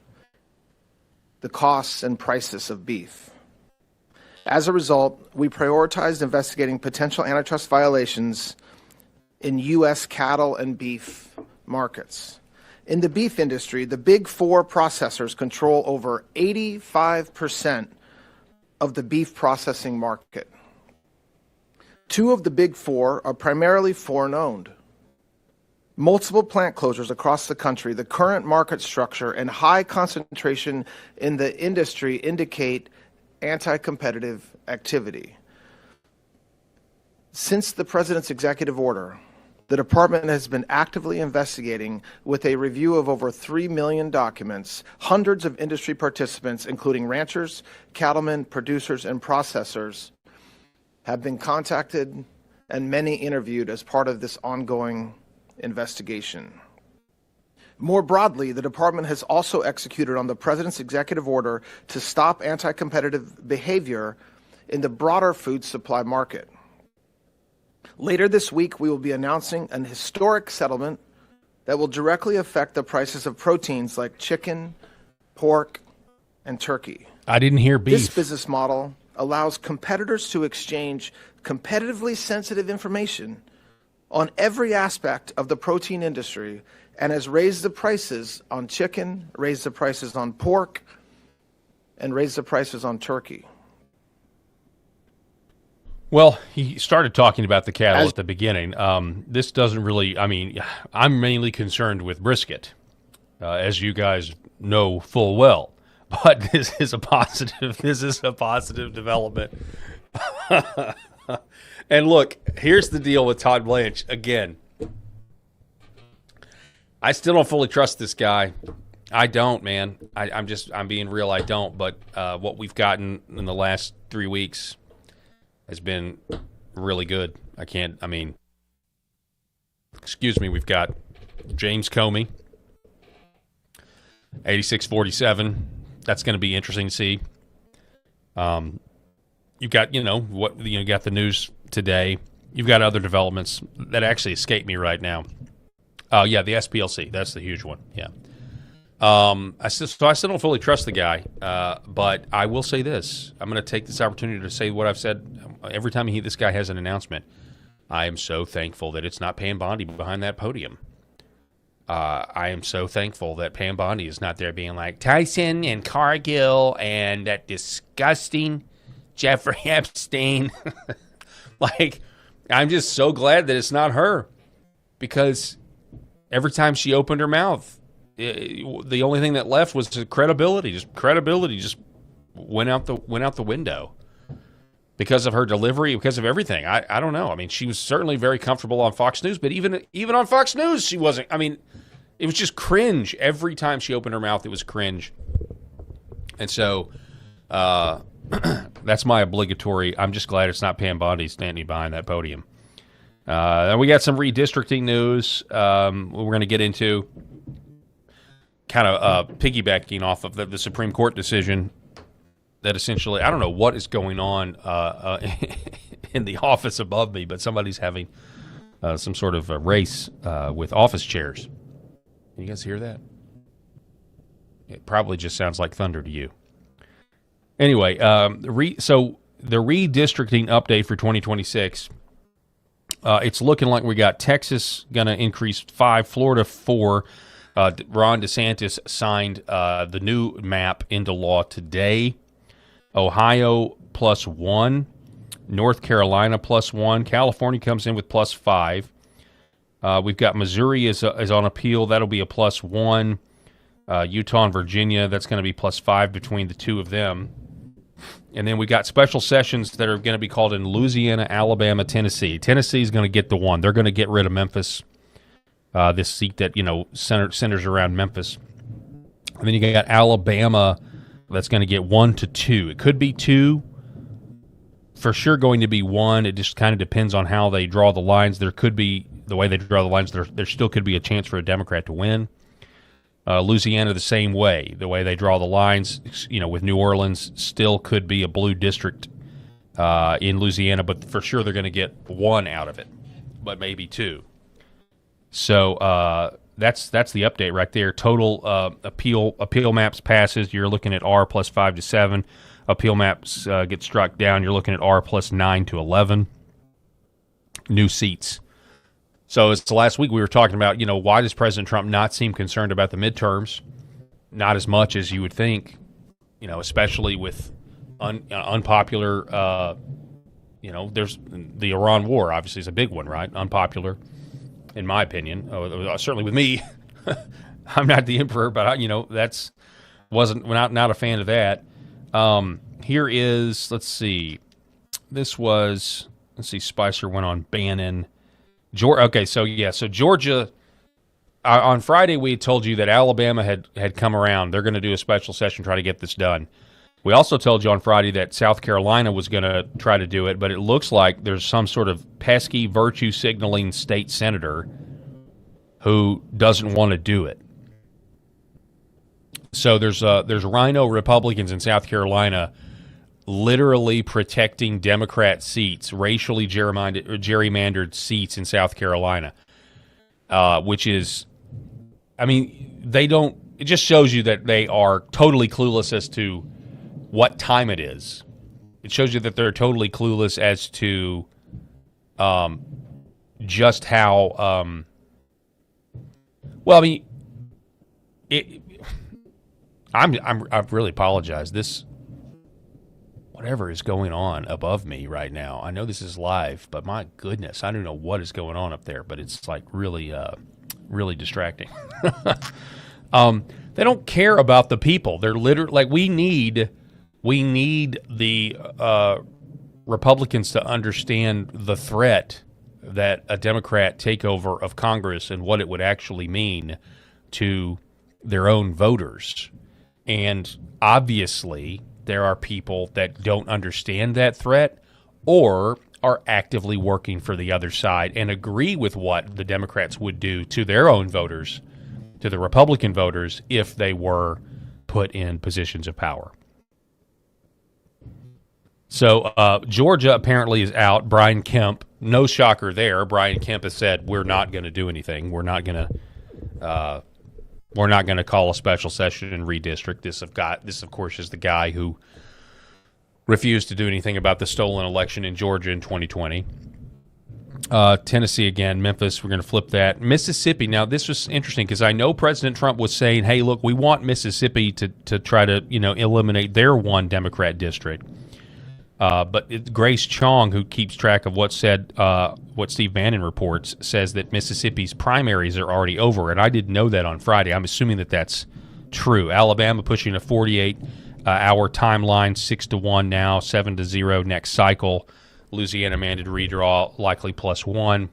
the costs and prices of beef. As a result, we prioritized investigating potential antitrust violations in U.S. cattle and beef markets. In the beef industry, the big four processors control over 85% of the beef processing market. Two of the big four are primarily foreign-owned. Multiple plant closures across the country, the current market structure, and high concentration in the industry indicate anti-competitive activity. Since the president's executive order, the department has been actively investigating with a review of over 3 million documents. Hundreds of industry participants, including ranchers, cattlemen, producers, and processors, have been contacted and many interviewed as part of this ongoing investigation. More broadly, the department has also executed on the president's executive order to stop anti-competitive behavior in the broader food supply market. Later this week, we will be announcing an historic settlement that will directly affect the prices of proteins like chicken, pork, and turkey. I didn't hear beef. This business model allows competitors to exchange competitively sensitive information on every aspect of the protein industry and has raised the prices on chicken, raised the prices on pork, and raise the prices on turkey. Well, he started talking about the cattle at the beginning. This doesn't really, I mean, I'm mainly concerned with brisket, as you guys know full well. But this is a positive. This is a positive development. And look, here's the deal with Todd Blanche. Again, I still don't fully trust this guy. I don't, man. I'm being real. I don't. But what we've gotten in the last 3 weeks has been really good. Excuse me. We've got James Comey, 8647. That's going to be interesting to see. You've got, got the news today. You've got other developments that actually escape me right now. Yeah, the SPLC. That's the huge one. Yeah. I still don't fully trust the guy, but I will say this. I'm going to take this opportunity to say what I've said every time this guy has an announcement. I am so thankful that it's not Pam Bondi behind that podium. I am so thankful that Pam Bondi is not there being like Tyson and Cargill and that disgusting Jeffrey Epstein. Like, I'm just so glad that it's not her, because every time she opened her mouth, the only thing that left was credibility. Credibility just went out the window because of her delivery, because of everything. I don't know. I mean, she was certainly very comfortable on Fox News, but even on Fox News, she wasn't. I mean, it was just cringe. Every time she opened her mouth, it was cringe. And so that's my obligatory. I'm just glad it's not Pam Bondi standing behind that podium. And we got some redistricting news we're going to get into, kind of piggybacking off of the Supreme Court decision that essentially, I don't know what is going on in the office above me, but somebody's having some sort of a race with office chairs. Can you guys hear that? It probably just sounds like thunder to you. Anyway, so the redistricting update for 2026, it's looking like we got Texas going to increase 5, Florida 4. Ron DeSantis signed the new map into law today. Ohio +1, North Carolina +1, California comes in with +5. We've got Missouri is on appeal. That'll be a +1. Utah and Virginia, that's going to be +5 between the two of them. And then we got special sessions that are going to be called in Louisiana, Alabama, Tennessee. Tennessee is going to get the 1. They're going to get rid of Memphis, this seat that centers around Memphis. And then you got Alabama, that's going to get 1 to 2. It could be 2. For sure going to be 1. It just kind of depends on how they draw the lines. There could be, the way they draw the lines, there still could be a chance for a Democrat to win. Louisiana the same way. The way they draw the lines, with New Orleans, still could be a blue district in Louisiana, but for sure they're going to get 1 out of it, but maybe 2. So that's the update right there. Total appeal maps passes, you're looking at R +5 to 7. Appeal maps get struck down, you're looking at R +9 to 11. New seats. So it's last week we were talking about, why does President Trump not seem concerned about the midterms? Not as much as you would think, especially with unpopular, there's the Iran war, obviously, is a big one, right? Unpopular, in my opinion. Certainly with me. I'm not the emperor, but, not a fan of that. Here is, let's see, Spicer went on Bannon. So Georgia, on Friday we told you that Alabama had come around. They're going to do a special session, try to get this done. We also told you on Friday that South Carolina was going to try to do it, but it looks like there's some sort of pesky virtue signaling state senator who doesn't want to do it. So there's rhino Republicans in South Carolina literally protecting Democrat seats, racially gerrymandered seats in South Carolina, which is, it just shows you that they are totally clueless as to what time it is. It shows you that they're totally clueless as to just how, I really apologize. This, whatever is going on above me right now, I know this is live, but my goodness, I don't know what is going on up there, but it's like really, really distracting. They don't care about the people. They're literally like, we need the Republicans to understand the threat that a Democrat takeover of Congress and what it would actually mean to their own voters. And obviously, there are people that don't understand that threat or are actively working for the other side and agree with what the Democrats would do to their own voters, to the Republican voters, if they were put in positions of power. So Georgia apparently is out. Brian Kemp, no shocker there. Brian Kemp has said, we're not going to do anything. We're not going to call a special session and redistrict. This, of course, is the guy who refused to do anything about the stolen election in Georgia in 2020. Tennessee again, Memphis, we're going to flip that. Mississippi, now this was interesting because I know President Trump was saying, hey, look, we want Mississippi to try to, eliminate their one Democrat district. But Grace Chong, who keeps track of what Steve Bannon reports, says that Mississippi's primaries are already over, and I didn't know that on Friday. I'm assuming that that's true. Alabama pushing a 48-hour timeline, 6-1 now, 7-0 next cycle. Louisiana mandated redraw, likely +1.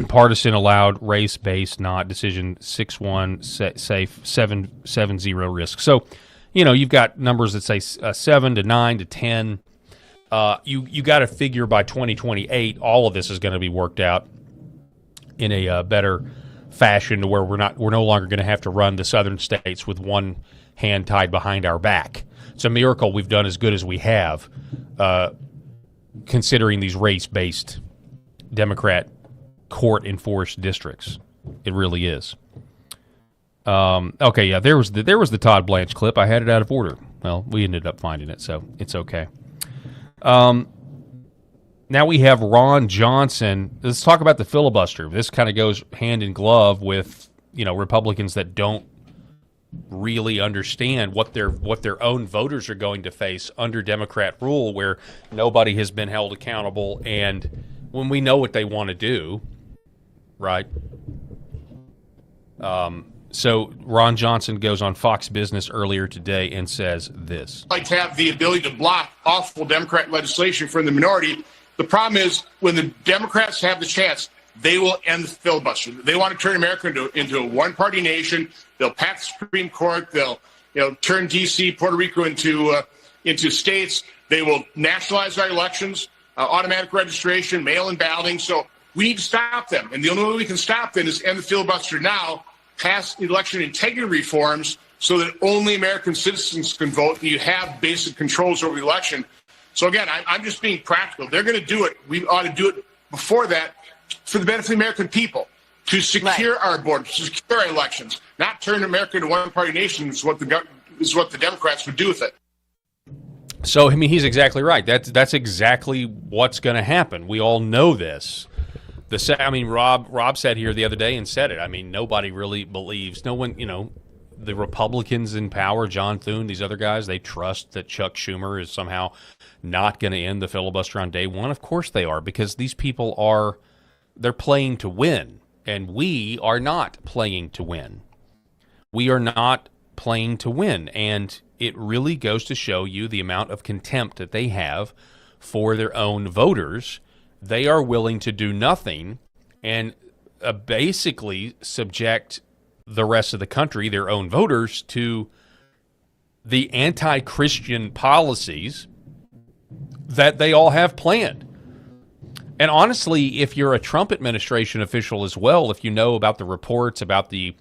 Partisan allowed, race-based not, decision 6-1, safe, 7-0 risk. So, you've got numbers that say 7 to 9 to 10. You got to figure by 2028, all of this is going to be worked out in a better fashion to where we're no longer going to have to run the southern states with one hand tied behind our back. It's a miracle we've done as good as we have, considering these race-based Democrat court-enforced districts. It really is. Okay, yeah, there was the Todd Blanche clip. I had it out of order. Well, we ended up finding it, so it's okay. Now we have Ron Johnson. Let's talk about the filibuster. This kind of goes hand in glove with, Republicans that don't really understand what their own voters are going to face under Democrat rule, where nobody has been held accountable, and when we know what they want to do, right? So Ron Johnson goes on Fox Business earlier today and says this. Like to have the ability to block awful Democrat legislation from the minority. The problem is when the Democrats have the chance, they will end the filibuster. They want to turn America into a one-party nation. They'll pack the Supreme Court. They'll turn D.C., Puerto Rico into states. They will nationalize our elections, automatic registration, mail-in balloting. So we need to stop them. And the only way we can stop them is end the filibuster now, pass election integrity reforms so that only American citizens can vote and you have basic controls over the election. So again, I'm just being practical. They're going to do it. We ought to do it before that for the benefit of the American people, to secure our borders, to secure our elections, not turn America into one-party nation is what the Democrats would do with it. So, he's exactly right. That's exactly what's going to happen. We all know this. Rob sat here the other day and said it. Nobody really believes. No one, the Republicans in power, John Thune, these other guys, they trust that Chuck Schumer is somehow not going to end the filibuster on day one. Of course they are, because these people they're playing to win, and we are not playing to win. We are not playing to win, and it really goes to show you the amount of contempt that they have for their own voters. They are willing to do nothing and basically subject the rest of the country, their own voters, to the anti-Christian policies that they all have planned. And honestly, if you're a Trump administration official as well, if you know about the reports about the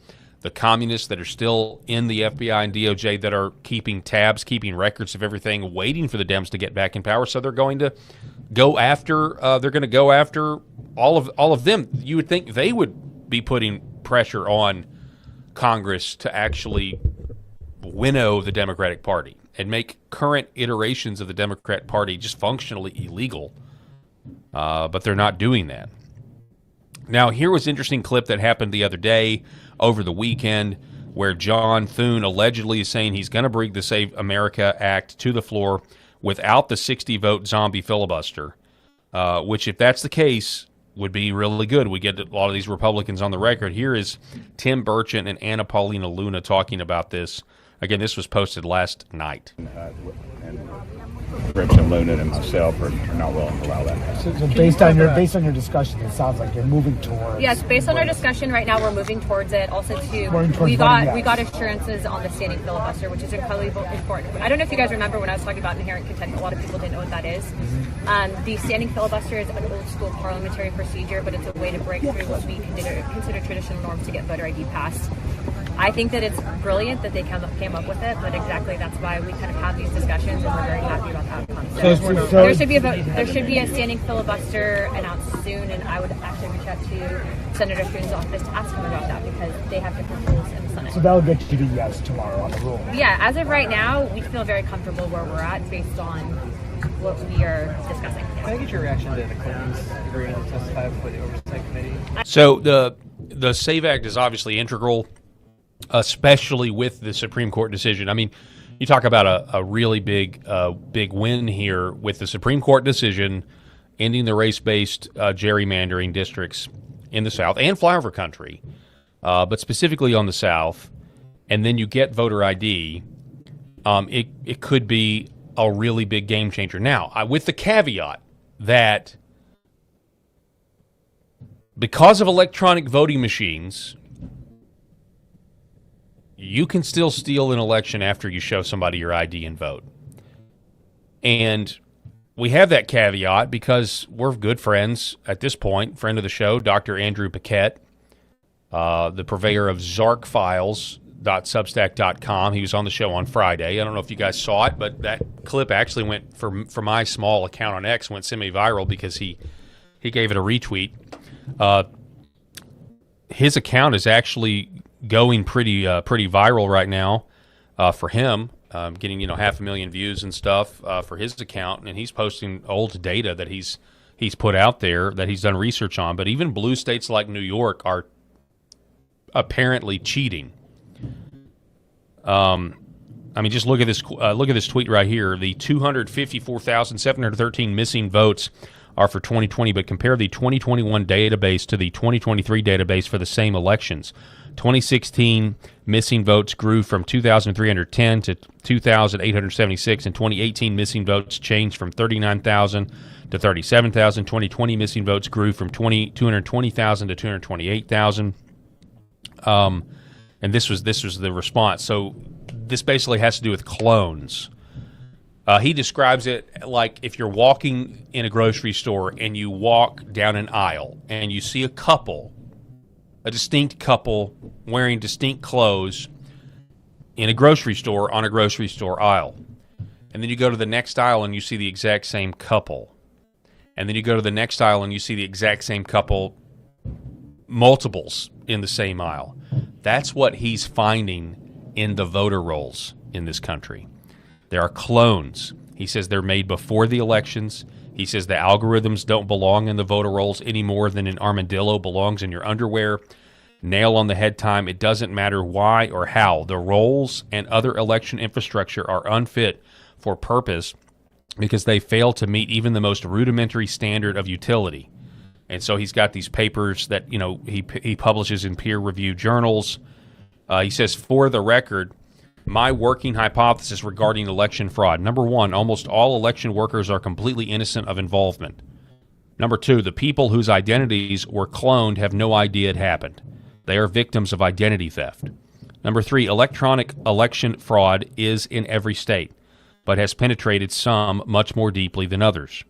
communists that are still in the FBI and DOJ that are keeping tabs, keeping records of everything, waiting for the Dems to get back in power, so they're going to go after all of them. You would think they would be putting pressure on Congress to actually winnow the Democratic Party and make current iterations of the Democrat Party just functionally illegal. But they're not doing that. Now, here was an interesting clip that happened the other day over the weekend. where John Thune allegedly is saying he's going to bring the Save America Act to the floor without the 60-vote zombie filibuster, which, if that's the case, would be really good. We get a lot of these Republicans on the record. Here is Tim Burchett and Anna Paulina Luna talking about this. Again, this was posted last night. Representative Luna and myself are not willing to allow that. So based on your discussion, it sounds like you're moving towards. Yes, based on our discussion right now, we're moving towards it. Also, we got assurances on the standing filibuster, which is incredibly important. I don't know if you guys remember when I was talking about inherent contempt. A lot of people didn't know what that is. The standing filibuster is an old school parliamentary procedure, but it's a way to break through what we consider traditional norms to get voter ID passed. I think that it's brilliant that they came up with it, but exactly that's why we kind of have these discussions, and we're very happy about the outcome. So there should be a vote. There should be a standing filibuster announced soon, and I would actually reach out to Senator Thun's office to ask him about that because they have different rules in the Senate. So that'll get you to yes tomorrow on the rule. Yeah, as of right now, we feel very comfortable where we're at based on what we are discussing. Can I get your reaction to the Clintons agreeing to testify before the Oversight Committee? So the SAVE Act is obviously integral, especially with the Supreme Court decision. I mean, you talk about a really big win here with the Supreme Court decision ending the race-based gerrymandering districts in the South and flyover country, but specifically on the South. And then you get voter ID. It could be a really big game changer. Now, with the caveat that because of electronic voting machines, you can still steal an election after you show somebody your ID and vote. And we have that caveat because we're good friends at this point. Friend of the show, Dr. Andrew Paquette, the purveyor of zarkfiles.substack.com. He was on the show on Friday. I don't know if you guys saw it, but that clip actually went, for my small account on X, went semi-viral because he gave it a retweet. His account is actually going pretty viral right now for him, getting 500,000 views and stuff for his account, and he's posting old data that he's put out there that he's done research on. But even blue states like New York are apparently cheating. I mean, just look at this tweet right here. The 254,713 missing votes are for 2020, but compare the 2021 database to the 2023 database for the same elections. 2016 missing votes grew from 2,310 to 2,876. In 2018, missing votes changed from 39,000 to 37,000. 2020 missing votes grew from 220,000 to 228,000. And this was the response. So this basically has to do with clones. He describes it like if you're walking in a grocery store and you walk down an aisle and you see a distinct couple wearing distinct clothes in a grocery store on a grocery store aisle. And then you go to the next aisle and you see the exact same couple. And then you go to the next aisle and you see the exact same couple, multiples in the same aisle. That's what he's finding in the voter rolls in this country. There are clones. He says they're made before the elections. He says the algorithms don't belong in the voter rolls any more than an armadillo belongs in your underwear. Nail on the head time. It doesn't matter why or how. The rolls and other election infrastructure are unfit for purpose because they fail to meet even the most rudimentary standard of utility. And so he's got these papers that he publishes in peer-reviewed journals. He says, for the record, my working hypothesis regarding election fraud. Number one, almost all election workers are completely innocent of involvement. Number two, the people whose identities were cloned have no idea it happened. They are victims of identity theft. Number three, electronic election fraud is in every state, but has penetrated some much more deeply than others.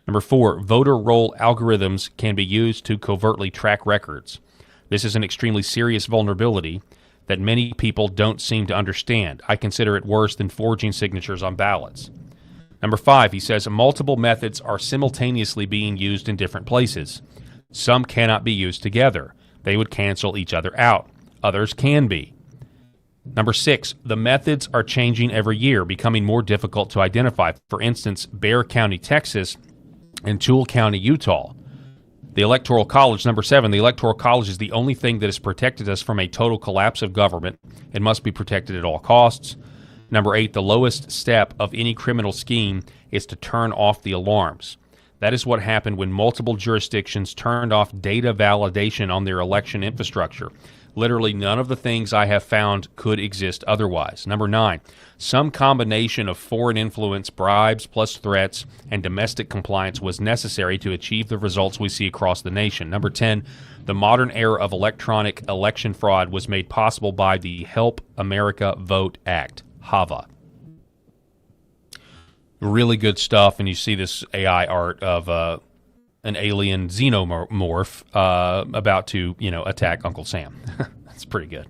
Number four, voter roll algorithms can be used to covertly track records. This is an extremely serious vulnerability that many people don't seem to understand. I consider it worse than forging signatures on ballots. Number five, he says, multiple methods are simultaneously being used in different places. Some cannot be used together. They would cancel each other out. Others can be. Number six, the methods are changing every year, becoming more difficult to identify. For instance, Bexar County, Texas, and Toole County, Utah. The Electoral College, number 7, the Electoral College is the only thing that has protected us from a total collapse of government. It must be protected at all costs. Number 8, the lowest step of any criminal scheme is to turn off the alarms. That is what happened when multiple jurisdictions turned off data validation on their election infrastructure. Literally none of the things I have found could exist otherwise. Number 9, some combination of foreign influence, bribes, plus threats, and domestic compliance was necessary to achieve the results we see across the nation. Number 10, the modern era of electronic election fraud was made possible by the Help America Vote Act, HAVA. Really good stuff, and you see this AI art of an alien xenomorph about to, attack Uncle Sam. That's pretty good.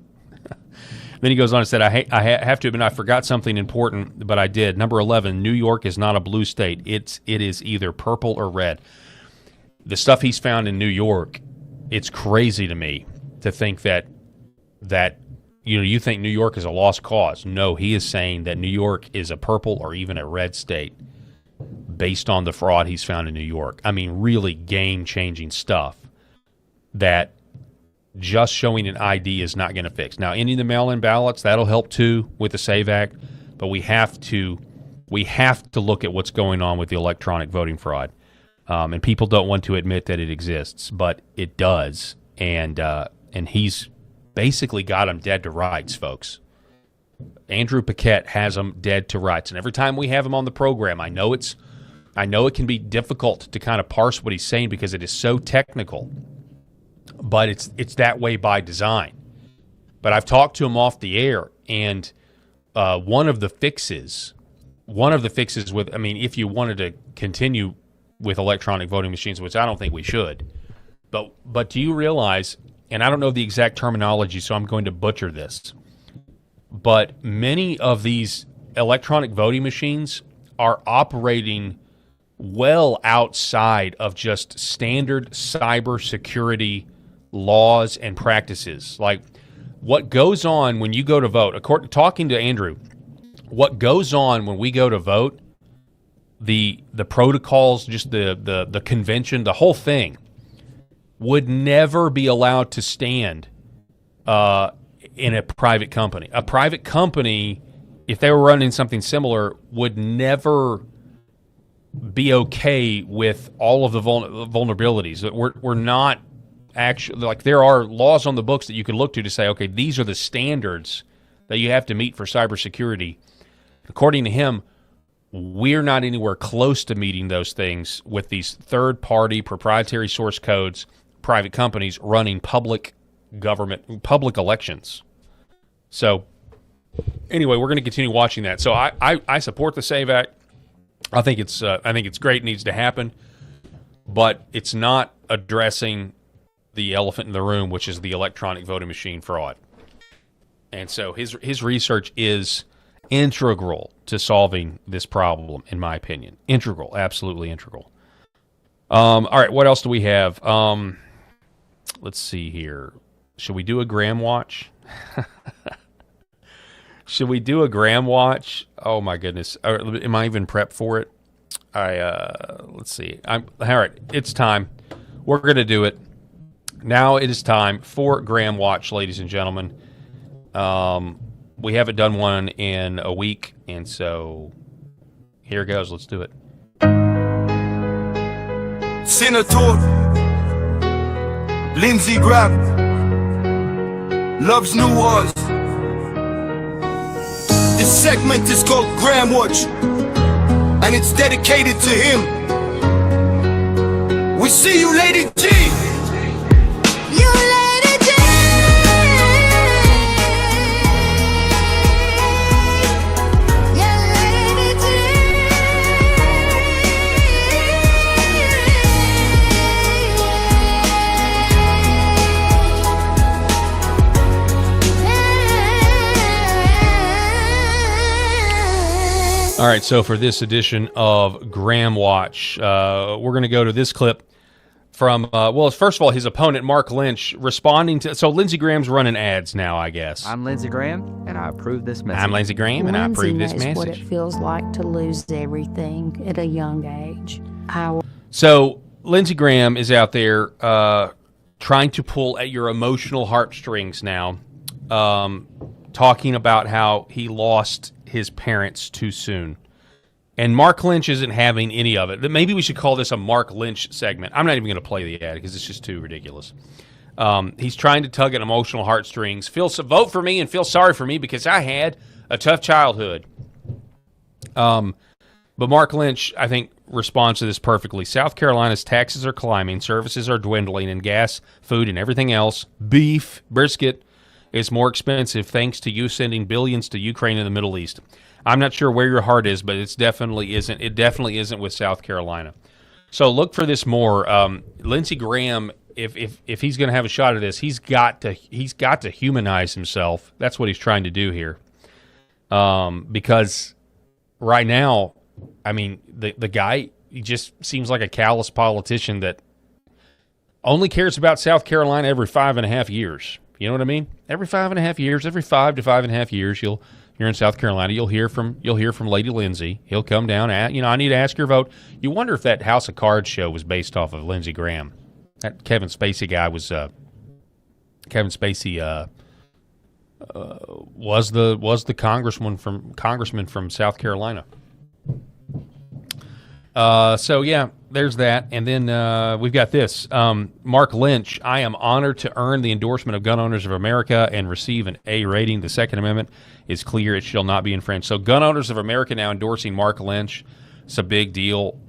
Then he goes on and said, I have to admit I forgot something important, but I did. Number 11, New York is not a blue state. It is either purple or red. The stuff he's found in New York, it's crazy to me to think that you think New York is a lost cause. No, he is saying that New York is a purple or even a red state based on the fraud he's found in New York. I mean, really game-changing stuff that just showing an ID is not going to fix. Now, any of the mail-in ballots, that'll help too with the SAVE Act, but we have to look at what's going on with the electronic voting fraud. And people don't want to admit that it exists, but it does. And he's basically got them dead to rights, folks. Andrew Paquette has them dead to rights. And every time we have him on the program, I know it can be difficult to kind of parse what he's saying because it is so technical. But it's that way by design. But I've talked to him off the air, and one of the fixes with, if you wanted to continue with electronic voting machines, which I don't think we should, but do you realize, and I don't know the exact terminology, so I'm going to butcher this, but many of these electronic voting machines are operating well outside of just standard cybersecurity laws and practices. Like what goes on when you go to vote, talking to Andrew, what goes on when we go to vote, the protocols, just the convention, the whole thing would never be allowed to stand in a private company. A private company, if they were running something similar, would never be okay with all of the vulnerabilities. We're not actually, like, there are laws on the books that you can look to say, okay, these are the standards that you have to meet for cybersecurity. According to him, we're not anywhere close to meeting those things with these third-party proprietary source codes, private companies running public elections. So anyway, we're going to continue watching that. So I support the SAVE Act. I think it's great. It needs to happen, but it's not addressing the elephant in the room, which is the electronic voting machine fraud. And so his research is integral to solving this problem, in my opinion. Integral, absolutely integral. All right, what else do we have? Let's see here. Should we do a Graham watch? Should we do a Graham watch? Oh my goodness! Am I even prepped for it? Let's see. All right. It's time. We're gonna do it. Now it is time for Graham watch, ladies and gentlemen. We haven't done one in a week, and so here goes. Let's do it. Senator Lindsey Graham loves New Orleans. This segment is called Graham Watch, and it's dedicated to him. We see you, Lady G. You, Lady G. Yeah, Lady G. All right, so for this edition of Graham Watch, we're going to go to this clip from, first of all, his opponent, Mark Lynch, responding to... So Lindsey Graham's running ads now, I guess. I'm Lindsey Graham, and I approve this message. I'm Lindsey Graham, and I approve this message. What it feels like to lose everything at a young age. So Lindsey Graham is out there trying to pull at your emotional heartstrings now, talking about how he lost his parents too soon. And Mark Lynch isn't having any of it. Maybe we should call this a Mark Lynch segment. I'm not even going to play the ad because it's just too ridiculous. He's trying to tug at emotional heartstrings. Vote for me and feel sorry for me because I had a tough childhood. But Mark Lynch, I think, responds to this perfectly. South Carolina's taxes are climbing, services are dwindling, and gas, food, and everything else, beef, brisket, is more expensive thanks to you sending billions to Ukraine and the Middle East. I'm not sure where your heart is, but it definitely isn't. It definitely isn't with South Carolina. So look for this more. Lindsey Graham, if he's going to have a shot at this, he's got to humanize himself. That's what he's trying to do here. Because right now, I mean, the guy, he just seems like a callous politician that only cares about South Carolina every 5.5 years. You know what I mean? Every 5.5 years, every 5 to 5.5 years, you're in South Carolina, you'll hear from Lady Lindsey. He'll come down at, I need to ask your vote. You wonder if that House of Cards show was based off of Lindsey Graham. That Kevin Spacey guy was Kevin Spacey was the congressman from South Carolina. So yeah, there's that. And then we've got this. Mark Lynch, I am honored to earn the endorsement of Gun Owners of America and receive an A rating. The Second Amendment is clear. It shall not be infringed. So Gun Owners of America now endorsing Mark Lynch. It's a big deal.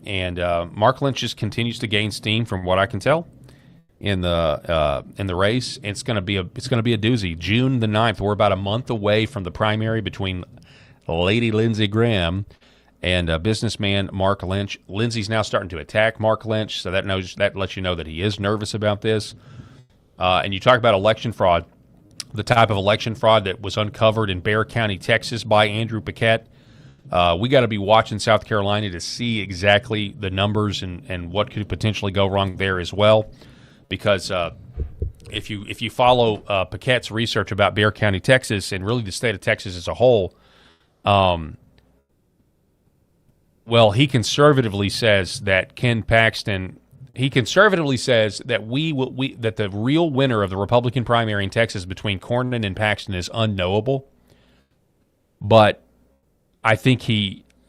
And Mark Lynch just continues to gain steam from what I can tell in the race. It's going to be a doozy. June the 9th, we're about a month away from the primary between Lady Lindsey Graham and businessman Mark Lynch. Lindsey's now starting to attack Mark Lynch, so that lets you know that he is nervous about this. And you talk about election fraud, the type of election fraud that was uncovered in Bexar County, Texas by Andrew Paquette. We got to be watching South Carolina to see exactly the numbers and what could potentially go wrong there as well. Because if you follow Paquette's research about Bexar County, Texas, and really the state of Texas as a whole, well, he conservatively says that Ken Paxton. He conservatively says that that the real winner of the Republican primary in Texas between Cornyn and Paxton is unknowable. But I think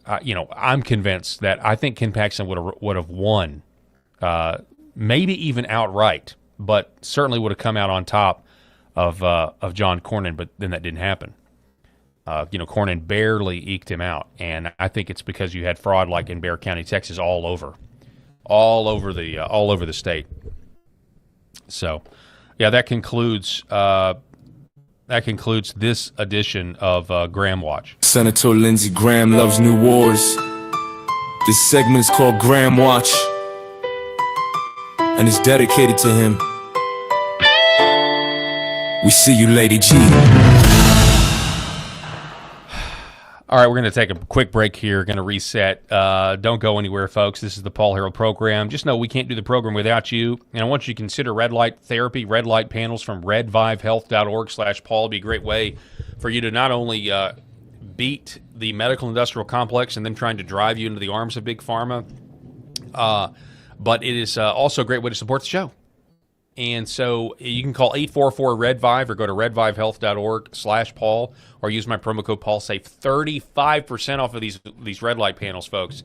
I'm convinced that I think Ken Paxton would have won, maybe even outright, but certainly would have come out on top of John Cornyn. But then that didn't happen. Cornyn barely eked him out, and I think it's because you had fraud like in Bexar County, Texas, all over the state. So, yeah, that concludes this edition of Graham Watch. Senator Lindsey Graham loves new wars. This segment is called Graham Watch, and it's dedicated to him. We see you, Lady G. All right, we're going to take a quick break here. Going to reset. Don't go anywhere, folks. This is the Paul Herrell Program. Just know we can't do the program without you. And I want you to consider red light therapy, red light panels from redvivehealth.org/Paul. It'd be a great way for you to not only beat the medical industrial complex and then trying to drive you into the arms of Big Pharma, but it is also a great way to support the show. And so you can call 844-REDVIVE or go to redvivehealth.org/Paul or use my promo code Paul. Save 35% off of these red light panels, folks.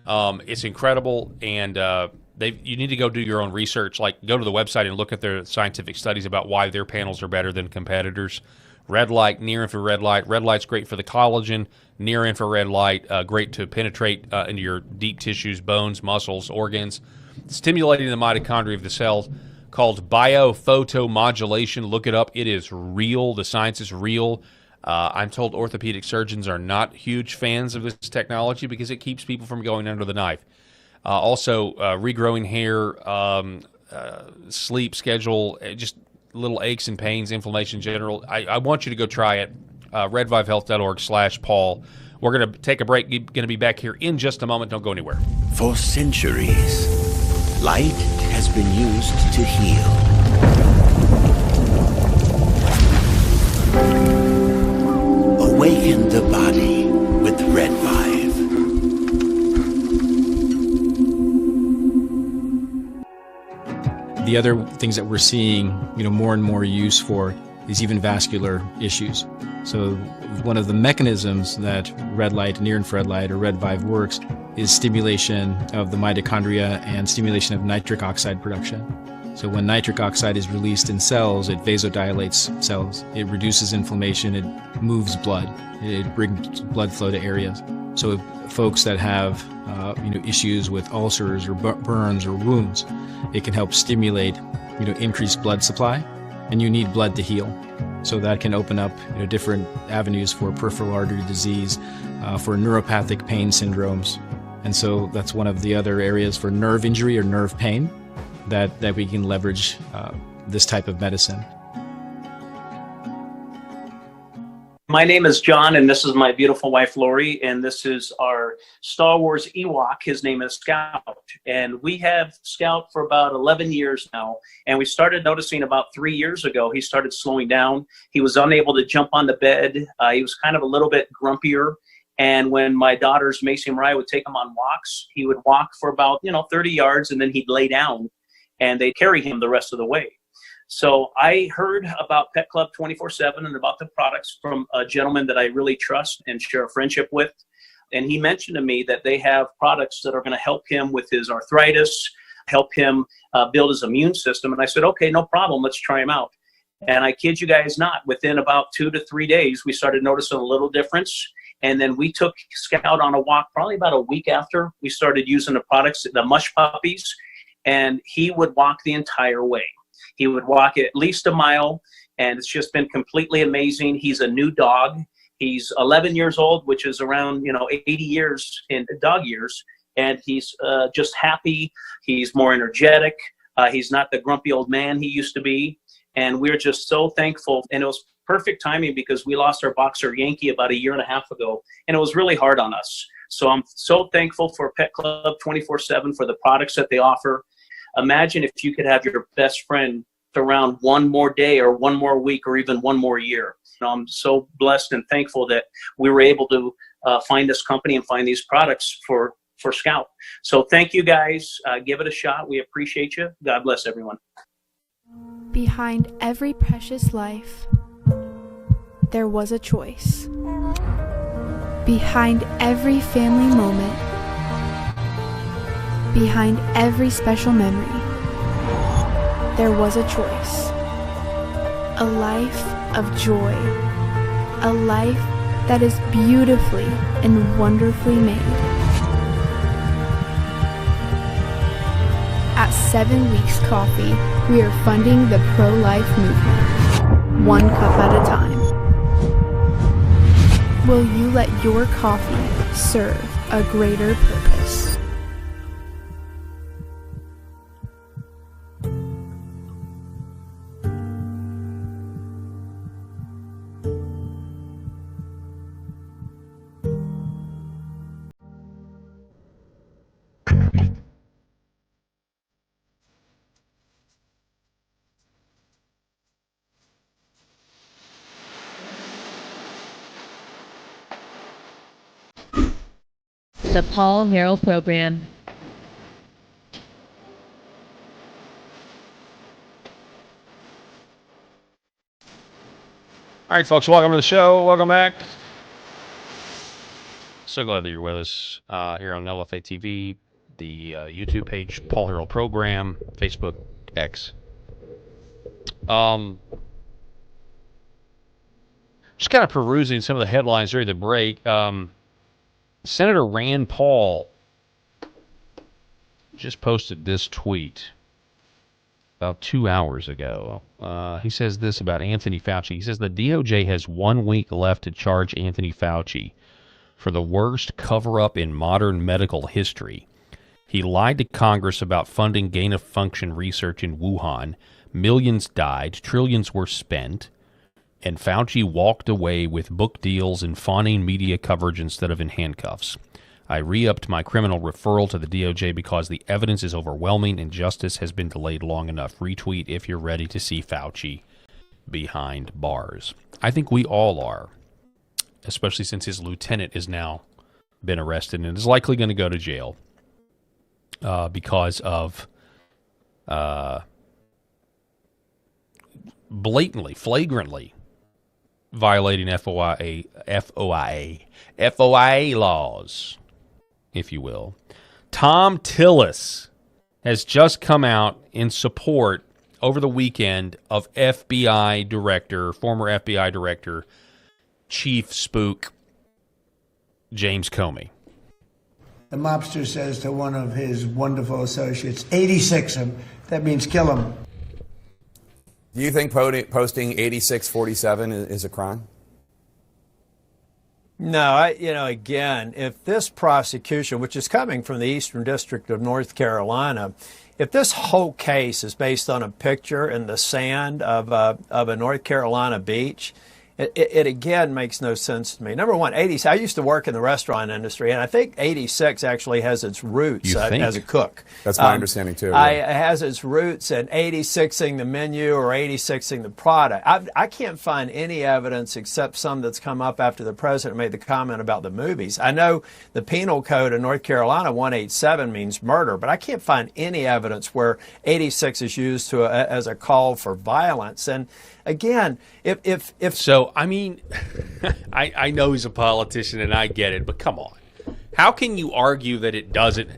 It's incredible, and you need to go do your own research. Like, go to the website and look at their scientific studies about why their panels are better than competitors. Red light, near infrared light. Red light's great for the collagen. Near infrared light, great to penetrate into your deep tissues, bones, muscles, organs, stimulating the mitochondria of the cells. Called biophotomodulation. Look it up. It is real. The science is real. I'm told orthopedic surgeons are not huge fans of this technology because it keeps people from going under the knife. Also, regrowing hair, sleep schedule, just little aches and pains, inflammation in general. I want you to go try it. redvivehealth.org/Paul. We're going to take a break. Going to be back here in just a moment. Don't go anywhere. For centuries, light has been used to heal. Awaken the body with Red Vive. The other things that we're seeing, more and more use for is even vascular issues. So one of the mechanisms that red light, near-infrared light, or red VIVE works is stimulation of the mitochondria and stimulation of nitric oxide production. So when nitric oxide is released in cells, it vasodilates cells. It reduces inflammation. It moves blood. It brings blood flow to areas. So folks that have issues with ulcers or burns or wounds, it can help stimulate increased blood supply, and you need blood to heal. So that can open up different avenues for peripheral artery disease, for neuropathic pain syndromes. And so that's one of the other areas for nerve injury or nerve pain that we can leverage this type of medicine. My name is John, and this is my beautiful wife, Lori, and this is our Star Wars Ewok. His name is Scout, and we have Scout for about 11 years now, and we started noticing about 3 years ago he started slowing down. He was unable to jump on the bed. He was kind of a little bit grumpier, and when my daughters, Macy and Mariah, would take him on walks, he would walk for about 30 yards, and then he'd lay down, and they'd carry him the rest of the way. So I heard about Pet Club 24/7 and about the products from a gentleman that I really trust and share a friendship with. And he mentioned to me that they have products that are going to help him with his arthritis, help him build his immune system. And I said, okay, no problem. Let's try them out. And I kid you guys not, within about 2 to 3 days, we started noticing a little difference. And then we took Scout on a walk probably about a week after we started using the products, the mush puppies, and he would walk the entire way. He would walk at least a mile, and it's just been completely amazing. He's a new dog. He's 11 years old, which is around 80 years in dog years, and he's just happy. He's more energetic. He's not the grumpy old man he used to be, and we're just so thankful. And it was perfect timing because we lost our boxer Yankee about a year and a half ago, and it was really hard on us. So I'm so thankful for Pet Club 24/7 for the products that they offer. Imagine if you could have your best friend around one more day or one more week or even one more year. I'm so blessed and thankful that we were able to find this company and find these products for Scout. So thank you guys. Give it a shot. We appreciate you. God bless everyone. Behind every precious life, there was a choice. Behind every family moment, behind every special memory, there was a choice. A life of joy. A life that is beautifully and wonderfully made. At 7 Weeks Coffee, we are funding the pro-life movement, one cup at a time. Will you let your coffee serve a greater purpose? The Paul Herrell Program. All right, folks, welcome to the show. Welcome back. So glad that you're with us here on LFA TV, the YouTube page, Paul Herrell Program, Facebook, X. Just kind of perusing some of the headlines during the break. Senator Rand Paul just posted this tweet about 2 hours ago. He says this about Anthony Fauci. He says the DOJ has 1 week left to charge Anthony Fauci for the worst cover-up in modern medical history. He lied to Congress about funding gain-of-function research in Wuhan. Millions died, trillions were spent, and Fauci walked away with book deals and fawning media coverage instead of in handcuffs. I re-upped my criminal referral to the DOJ because the evidence is overwhelming and justice has been delayed long enough. Retweet if you're ready to see Fauci behind bars. I think we all are, especially since his lieutenant has now been arrested and is likely going to go to jail because of blatantly, flagrantly violating FOIA laws, if you will. Tom Tillis has just come out in support over the weekend of former FBI Director, Chief Spook James Comey. The mobster says to one of his wonderful associates, 86 him. That means kill him. Do you think posting 8647 is a crime? No, again, if this prosecution, which is coming from the Eastern District of North Carolina, if this whole case is based on a picture in the sand of a North Carolina beach, it again makes no sense to me. Number one, I used to work in the restaurant industry, and I think 86 actually has its roots as a cook. That's my understanding too. It has its roots in 86ing the menu or 86ing the product. I can't find any evidence except some that's come up after the president made the comment about the movies. I know the penal code in North Carolina, 187, means murder, but I can't find any evidence where 86 is used as a call for violence. And again, if so, I mean, I know he's a politician and I get it, but come on, how can you argue that it doesn't?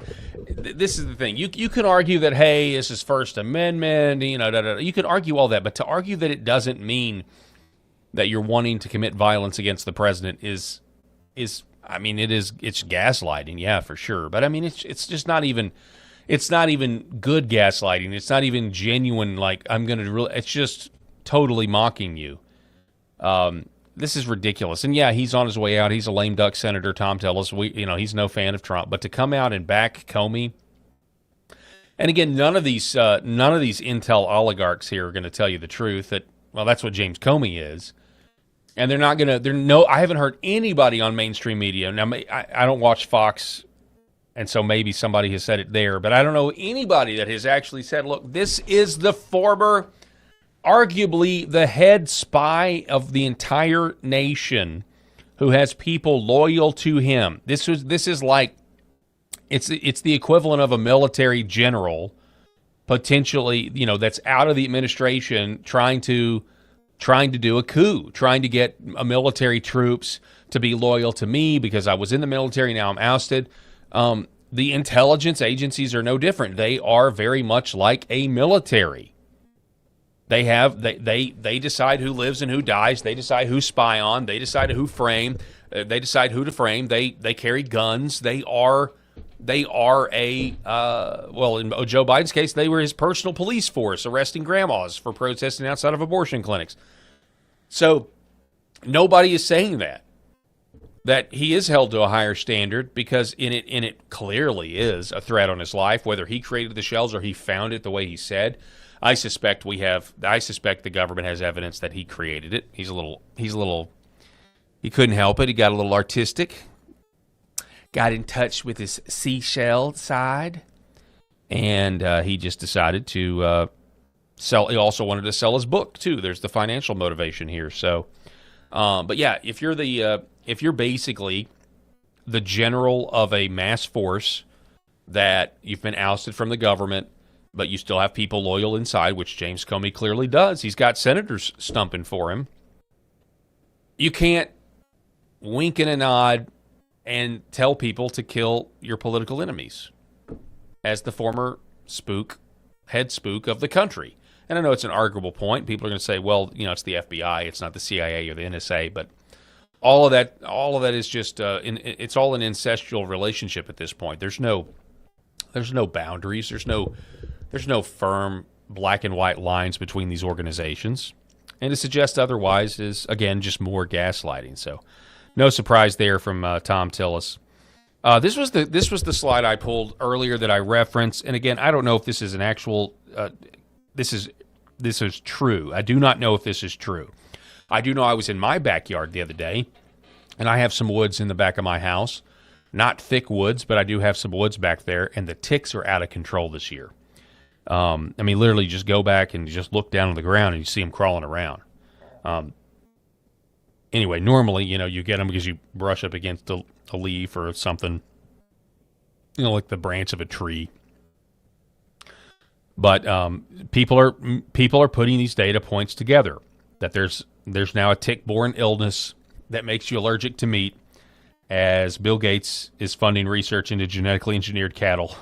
This is the thing. You can argue that, hey, this is First Amendment, you could argue all that, but to argue that it doesn't mean that you're wanting to commit violence against the president is I mean, it's gaslighting, yeah, for sure. But I mean, it's just not even. It's not even good gaslighting. It's not even genuine. Like it's just totally mocking you. This is ridiculous. And yeah, he's on his way out. He's a lame duck senator, Tom Tillis. He's no fan of Trump. But to come out and back Comey, and again, none of these intel oligarchs here are going to tell you the truth. That's what James Comey is, and they're not going to. I haven't heard anybody on mainstream media. Now, I don't watch Fox, and so maybe somebody has said it there, but I don't know anybody that has actually said, "Look, this is the former." Arguably the head spy of the entire nation who has people loyal to him. This is like it's the equivalent of a military general potentially, that's out of the administration trying to do a coup, trying to get military troops to be loyal to me because I was in the military, now I'm ousted. The intelligence agencies are no different. They are very much like a military. They decide who lives and who dies. They decide who spy on. They decide who frame. They decide who to frame. They carry guns. They are a in Joe Biden's case, they were his personal police force arresting grandmas for protesting outside of abortion clinics. So nobody is saying that he is held to a higher standard because in it clearly is a threat on his life, whether he created the shells or he found it the way he said. I suspect the government has evidence that he created it. He couldn't help it. He got a little artistic, got in touch with his seashell side, and he just decided to sell. He also wanted to sell his book too. There's the financial motivation here. So, but yeah, if you're basically the general of a mass force that you've been ousted from the government, but you still have people loyal inside, which James Comey clearly does. He's got senators stumping for him. You can't wink and a nod and tell people to kill your political enemies as the former head spook of the country. And I know it's an arguable point. People are going to say, well, it's the FBI, it's not the CIA or the NSA, but all of that is just it's all an incestual relationship at this point. There's no boundaries. There's no firm black and white lines between these organizations. And to suggest otherwise is, again, just more gaslighting. So no surprise there from Tom Tillis. This was the slide I pulled earlier that I referenced. And again, I don't know if this is an actual this is true. I do not know if this is true. I do know I was in my backyard the other day, and I have some woods in the back of my house. Not thick woods, but I do have some woods back there, and the ticks are out of control this year. Literally just go back and just look down on the ground and you see them crawling around. Anyway, normally, you get them because you brush up against a leaf or something, like the branch of a tree. But people are putting these data points together that there's now a tick-borne illness that makes you allergic to meat, as Bill Gates is funding research into genetically engineered cattle.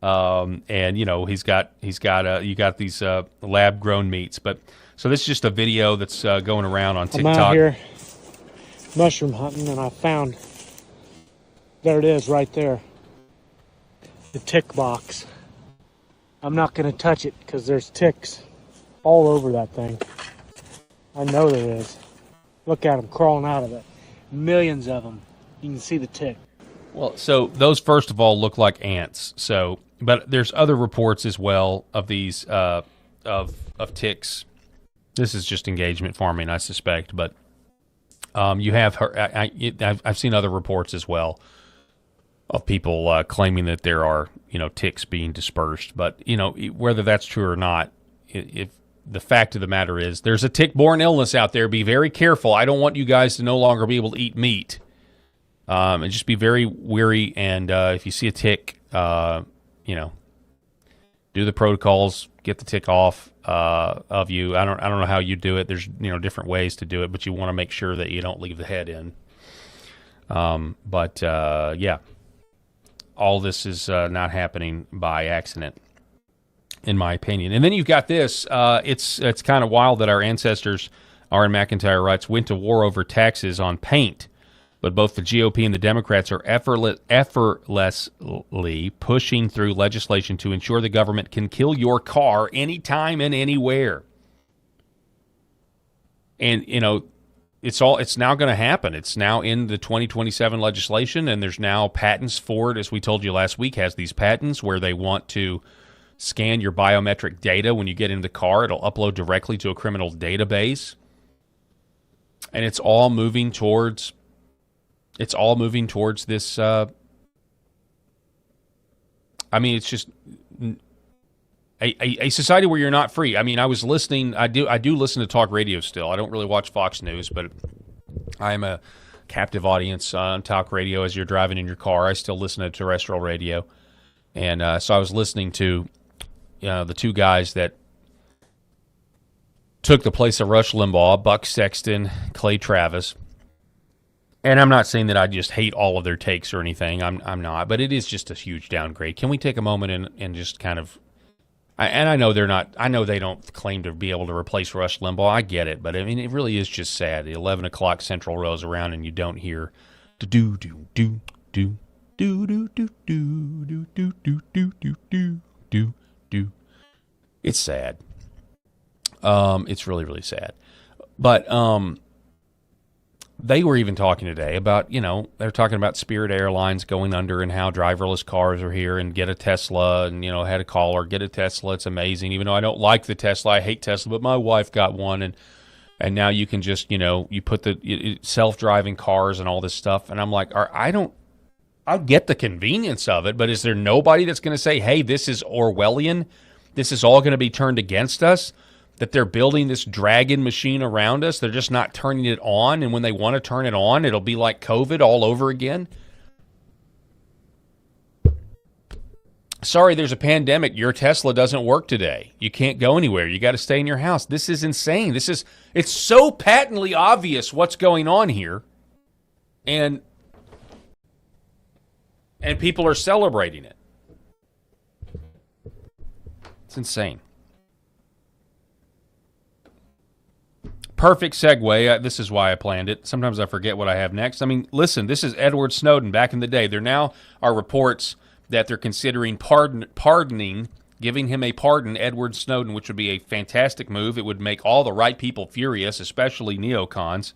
And you know you got these lab-grown meats. But so this is just a video that's going around on TikTok. I'm out here mushroom hunting, and I found, there it is right there, the tick box. I'm not going to touch it because there's ticks all over that thing. I know there is. Look at them crawling out of it. Millions of them. You can see the tick. Well, so those first of all look like ants. So, but there's other reports as well of these of ticks. This is just engagement farming, I suspect. But you have I've seen other reports as well of people claiming that there are ticks being dispersed. But whether that's true or not, if the fact of the matter is there's a tick-borne illness out there. Be very careful. I don't want you guys to no longer be able to eat meat. And just be very wary. And if you see a tick, do the protocols, get the tick off of you. I don't know how you do it. There's different ways to do it, but you want to make sure that you don't leave the head in. Yeah, all this is not happening by accident, in my opinion. And then you've got this. It's kind of wild that our ancestors, R.N. McIntyre writes, went to war over taxes on paint. But both the GOP and the Democrats are effortlessly pushing through legislation to ensure the government can kill your car anytime and anywhere. And, it's now going to happen. It's now in the 2027 legislation, and there's now patents for it. As we told you last week, has these patents where they want to scan your biometric data when you get in the car. It'll upload directly to a criminal database. And it's all moving towards this. It's just a society where you're not free. I was listening. I do listen to talk radio still. I don't really watch Fox News, but I am a captive audience on talk radio. As you're driving in your car, I still listen to terrestrial radio, and so I was listening to the two guys that took the place of Rush Limbaugh, Buck Sexton, Clay Travis. And I'm not saying that I just hate all of their takes or anything. I'm not. But it is just a huge downgrade. Can we take a moment and just kind of... I know they're not... I know they don't claim to be able to replace Rush Limbaugh. I get it. But, it really is just sad. The 11 o'clock Central rolls around and you don't hear... do-do-do-do-do, do-do-do-do-do-do-do-do-do. It's sad. It's really, really sad. But... they were even talking today about, they're talking about Spirit Airlines going under and how driverless cars are here, and get a Tesla, and, had a caller, get a Tesla. It's amazing. Even though I don't like the Tesla, I hate Tesla, but my wife got one, and now you can just, you put the self-driving cars and all this stuff. And I'm like, I get the convenience of it, but is there nobody that's going to say, hey, this is Orwellian? This is all going to be turned against us? That they're building this dragon machine around us. They're just not turning it on. And when they want to turn it on, it'll be like COVID all over again. Sorry, there's a pandemic. Your Tesla doesn't work today. You can't go anywhere. You got to stay in your house. This is insane. It's so patently obvious what's going on here. And people are celebrating it. It's insane. Perfect segue. This is why I planned it. Sometimes I forget what I have next. Listen, this is Edward Snowden back in the day. There now are reports that they're considering pardoning, giving him a pardon, Edward Snowden, which would be a fantastic move. It would make all the right people furious, especially neocons.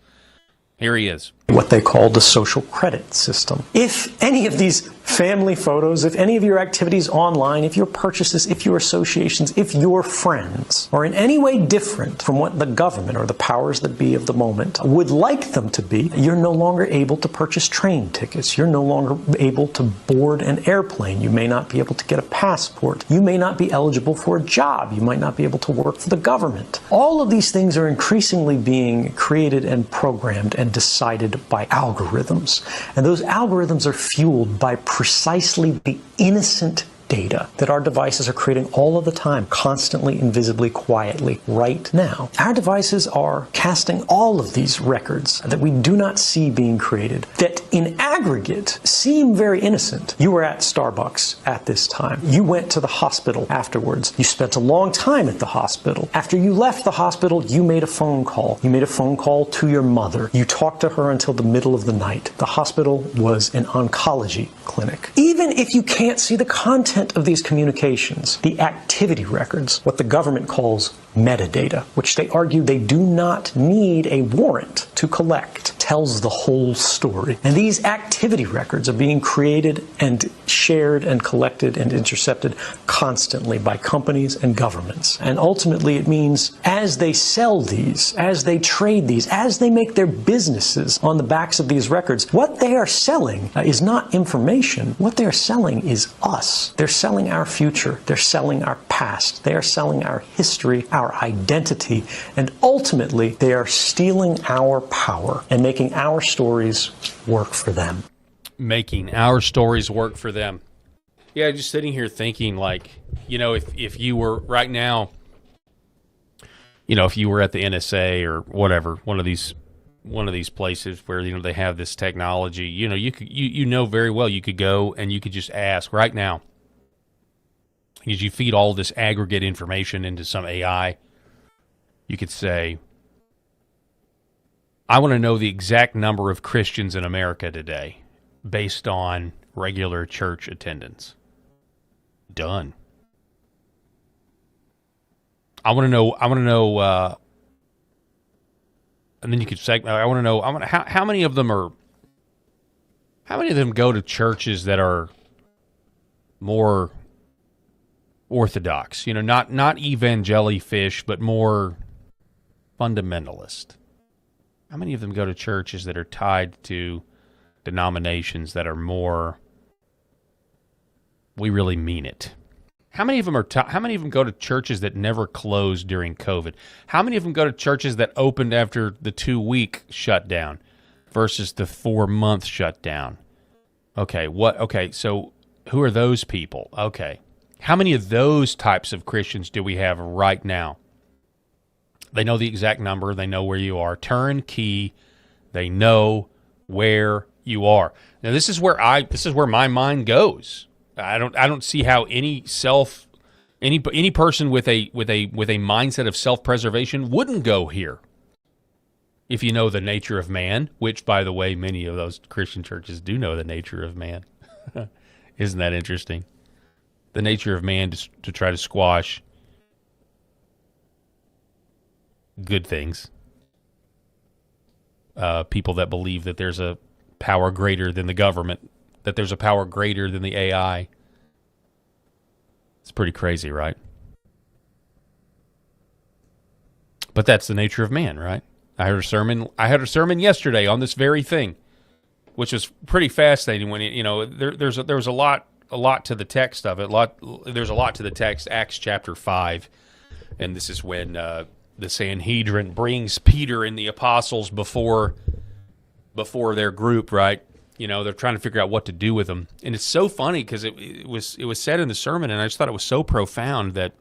Here he is. What they call the social credit system. If any of these family photos, if any of your activities online, if your purchases, if your associations, if your friends are in any way different from what the government or the powers that be of the moment would like them to be, you're no longer able to purchase train tickets. You're no longer able to board an airplane. You may not be able to get a passport. You may not be eligible for a job. You might not be able to work for the government. All of these things are increasingly being created and programmed and decided by algorithms. And those algorithms are fueled by precisely the innocent data that our devices are creating all of the time, constantly, invisibly, quietly, right now. Our devices are casting all of these records that we do not see being created, that in aggregate seem very innocent. You were at Starbucks at this time. You went to the hospital afterwards. You spent a long time at the hospital. After you left the hospital, you made a phone call. You made a phone call to your mother. You talked to her until the middle of the night. The hospital was an oncology clinic. Even if you can't see the content of these communications, the activity records, what the government calls metadata, which they argue they do not need a warrant to collect, tells the whole story. And these activity records are being created and shared and collected and intercepted constantly by companies and governments. And ultimately it means as they sell these, as they trade these, as they make their businesses on the backs of these records, what they are selling is not information. What they're selling is us. They're selling our future. They're selling our past. They are selling our history, our identity, and ultimately they are stealing our power and making our stories work for them. Making our stories work for them. Yeah, just sitting here thinking, like, you know, if you were right now, you know, if you were at the NSA or whatever, one of these places where, you know, they have this technology, you know, you know very well you could go and you could just ask right now, because you feed all this aggregate information into some AI, you could say, I want to know the exact number of Christians in America today based on regular church attendance. Done. I want to know, and then you could say, I want to know, how many of them go to churches that are more orthodox, you know, not evangelifish, but more fundamentalist. How many of them go to churches that are tied to denominations that are more, we really mean it? How many of them how many of them go to churches that never closed during COVID? How many of them go to churches that opened after the 2-week shutdown versus the 4-month shutdown? Okay, so who are those people? Okay. How many of those types of Christians do we have right now? They know the exact number. They know where you are. Turnkey. They know where you are. Now, this is where my mind goes. I don't see how any person with a mindset of self-preservation wouldn't go here. If you know the nature of man, which, by the way, many of those Christian churches do know the nature of man. Isn't that interesting? The nature of man to try to squash good things. People that believe that there's a power greater than the government, that there's a power greater than the AI. It's pretty crazy, right? But that's the nature of man, right? I heard a sermon yesterday on this very thing, which was pretty fascinating. When there was a lot to the text of it. There's a lot to the text. Acts chapter 5, and this is when the Sanhedrin brings Peter and the apostles before their group, right? You know, they're trying to figure out what to do with them, and it's so funny because it was said in the sermon, and I just thought it was so profound that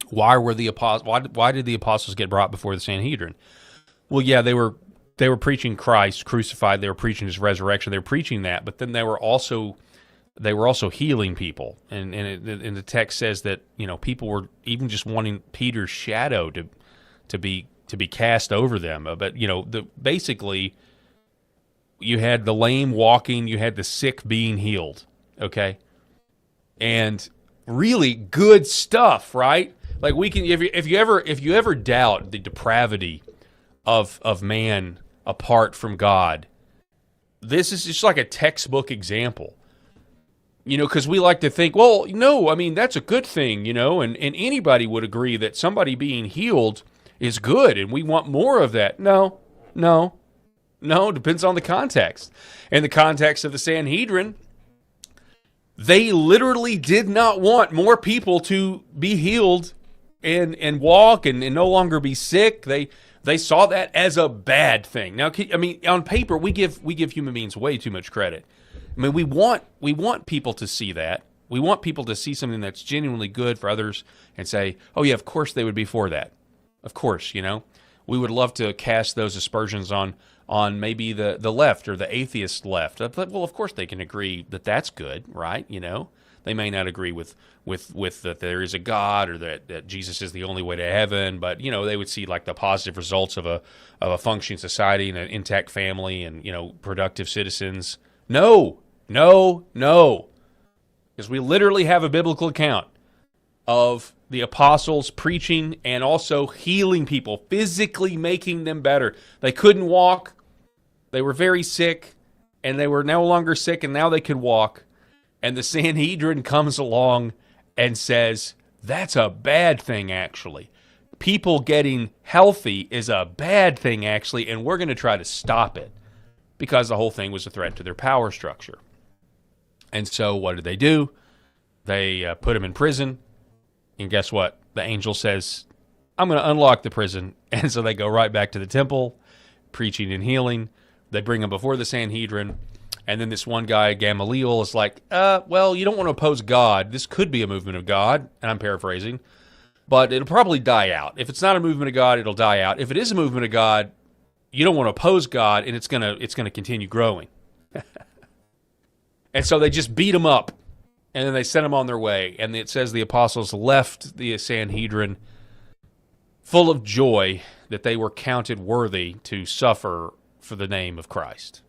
why did the apostles get brought before the Sanhedrin? Well, yeah, they were preaching Christ crucified. They were preaching his resurrection. They were preaching that, but then they were also healing people, and the text says that, you know, people were even just wanting Peter's shadow to be cast over them. But, you know, basically you had the lame walking, you had the sick being healed. Okay, and really good stuff, right? Like, we can, if you ever doubt the depravity of man apart from God, this is just like a textbook example. You know, because we like to think, well, no, I mean, that's a good thing, you know, and anybody would agree that somebody being healed is good, and we want more of that. No, depends on the context. In the context of the Sanhedrin, they literally did not want more people to be healed and walk and no longer be sick. They saw that as a bad thing. Now, I mean, on paper, we give human beings way too much credit. I mean, we want people to see that. We want people to see something that's genuinely good for others and say, oh yeah, of course they would be for that. Of course, you know. We would love to cast those aspersions on maybe the left or the atheist left. But, well, of course they can agree that that's good, right? You know, they may not agree with that there is a God or that Jesus is the only way to heaven, but, you know, they would see like the positive results of a functioning society and an intact family and, you know, productive citizens. No. Because we literally have a biblical account of the apostles preaching and also healing people, physically making them better. They couldn't walk. They were very sick, and they were no longer sick, and now they could walk. And the Sanhedrin comes along and says, that's a bad thing, actually. People getting healthy is a bad thing, actually, and we're going to try to stop it because the whole thing was a threat to their power structure. And so what did they do? They put him in prison. And guess what? The angel says, I'm going to unlock the prison. And so they go right back to the temple, preaching and healing. They bring him before the Sanhedrin. And then this one guy, Gamaliel, is like, well, you don't want to oppose God. This could be a movement of God. And I'm paraphrasing. But it'll probably die out. If it's not a movement of God, it'll die out. If it is a movement of God, you don't want to oppose God, and it's gonna continue growing. And so they just beat him up. And then they sent them on their way. And it says the apostles left the Sanhedrin full of joy that they were counted worthy to suffer for the name of Christ.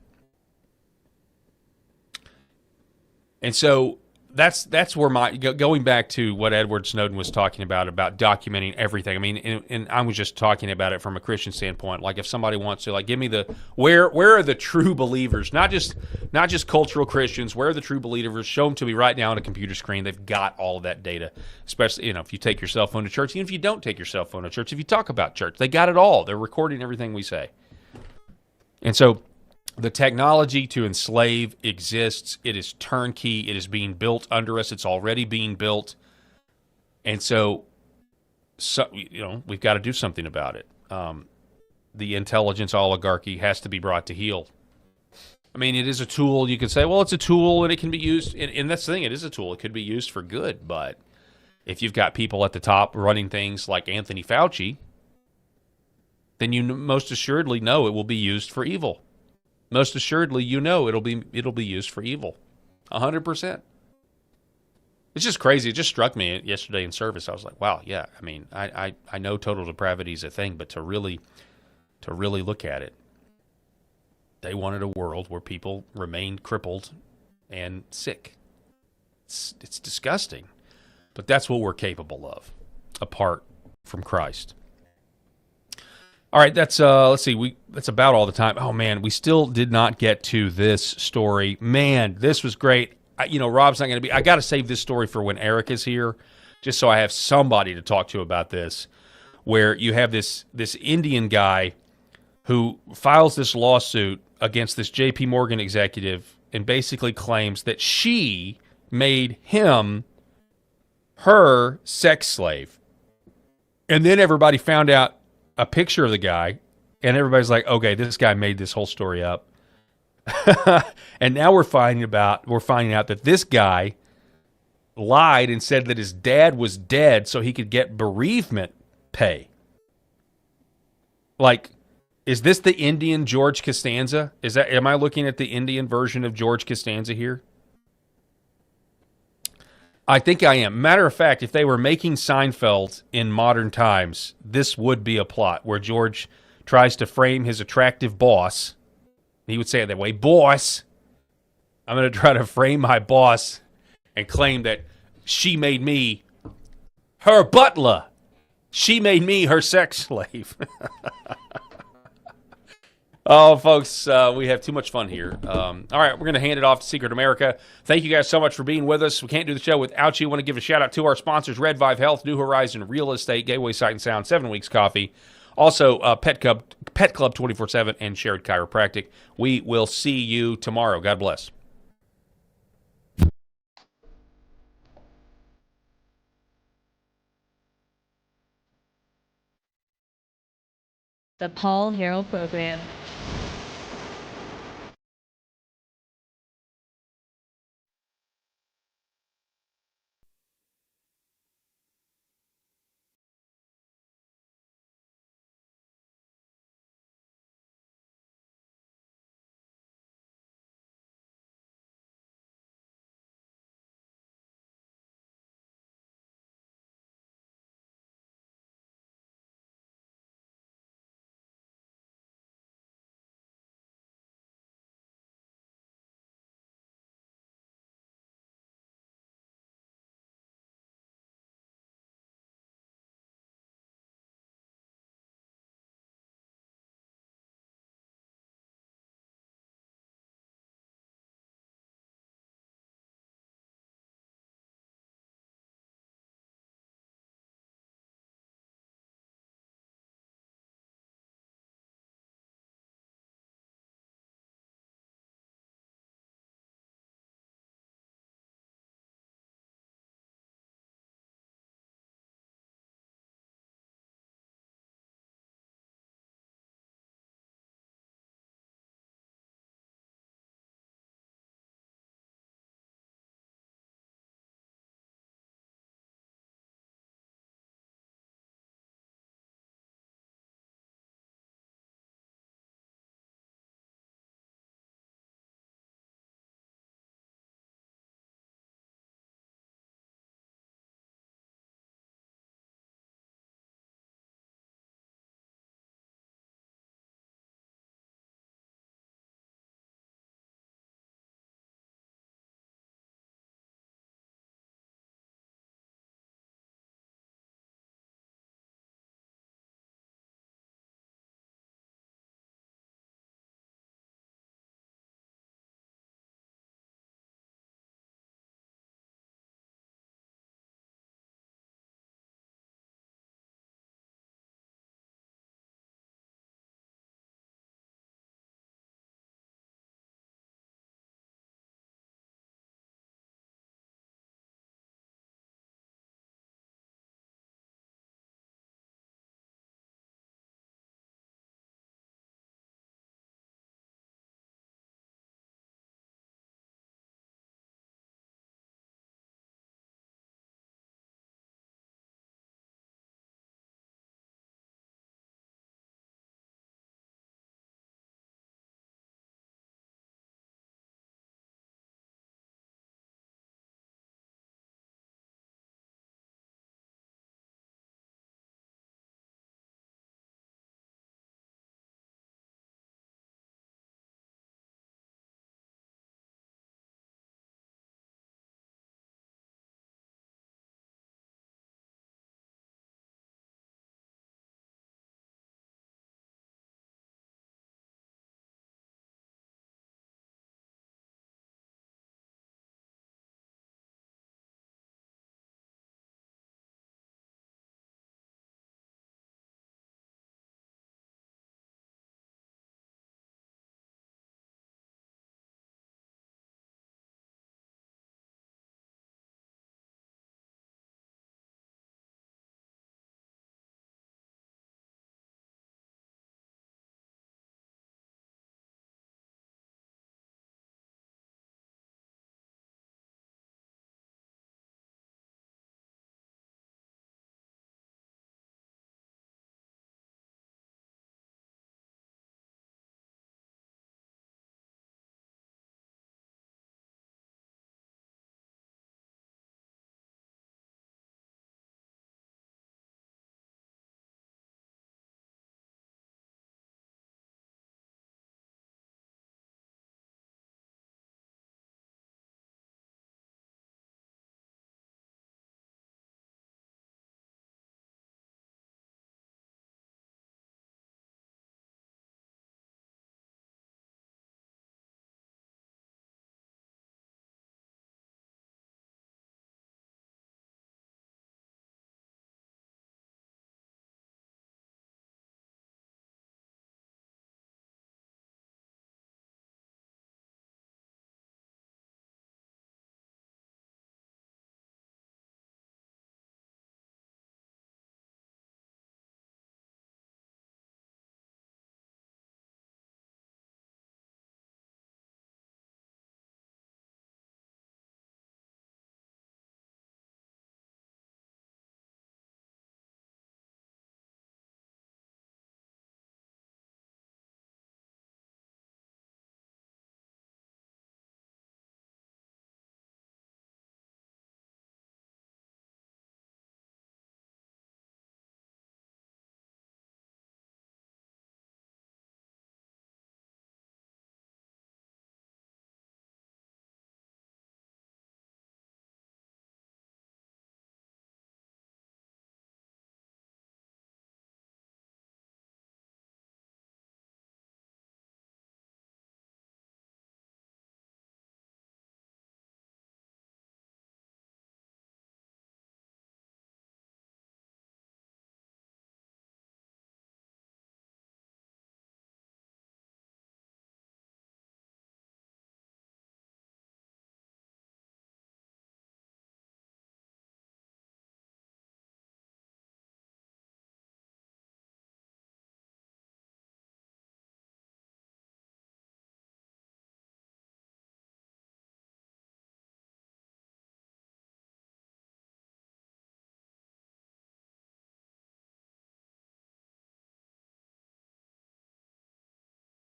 And so that's where going back to what Edward Snowden was talking about documenting everything. I mean, and I was just talking about it from a Christian standpoint. Like if somebody wants to, like, give me where are the true believers? Not just cultural Christians. Where are the true believers? Show them to me right now on a computer screen. They've got all of that data. Especially, you know, if you take your cell phone to church, even if you don't take your cell phone to church, if you talk about church, they got it all. They're recording everything we say. And so the technology to enslave exists. It is turnkey. It is being built under us. It's already being built. And so you know, we've got to do something about it. The intelligence oligarchy has to be brought to heel. I mean, it is a tool. You can say, well, it's a tool and it can be used. And that's the thing. It is a tool. It could be used for good. But if you've got people at the top running things like Anthony Fauci, then you most assuredly know it will be used for evil. Most assuredly, you know it'll be used for evil, 100%. It's just crazy. It just struck me yesterday in service. I was like, wow, yeah. I mean, I know total depravity is a thing, but to really look at it, they wanted a world where people remained crippled and sick. It's disgusting, but that's what we're capable of, apart from Christ. All right, that's let's see, that's about all the time. Oh man, we still did not get to this story. Man, this was great. Rob's not going to be. I got to save this story for when Eric is here, just so I have somebody to talk to about this. Where you have this Indian guy who files this lawsuit against this J.P. Morgan executive and basically claims that she made him her sex slave, and then everybody found out a picture of the guy, and everybody's like, okay, this guy made this whole story up. And now we're finding out that this guy lied and said that his dad was dead so he could get bereavement pay. Like, is this the Indian George Costanza? Am I looking at the Indian version of George Costanza here? I think I am. Matter of fact, if they were making Seinfeld in modern times, this would be a plot where George tries to frame his attractive boss. He would say it that way, boss. I'm going to try to frame my boss and claim that she made me her butler. She made me her sex slave. Oh, folks, we have too much fun here. All right, we're going to hand it off to Secret America. Thank you guys so much for being with us. We can't do the show without you. I want to give a shout-out to our sponsors, Red Vive Health, New Horizon Real Estate, Gateway Sight and Sound, 7 Weeks Coffee, also Pet Club 24/7, and Shared Chiropractic. We will see you tomorrow. God bless. The Paul Herrell Program.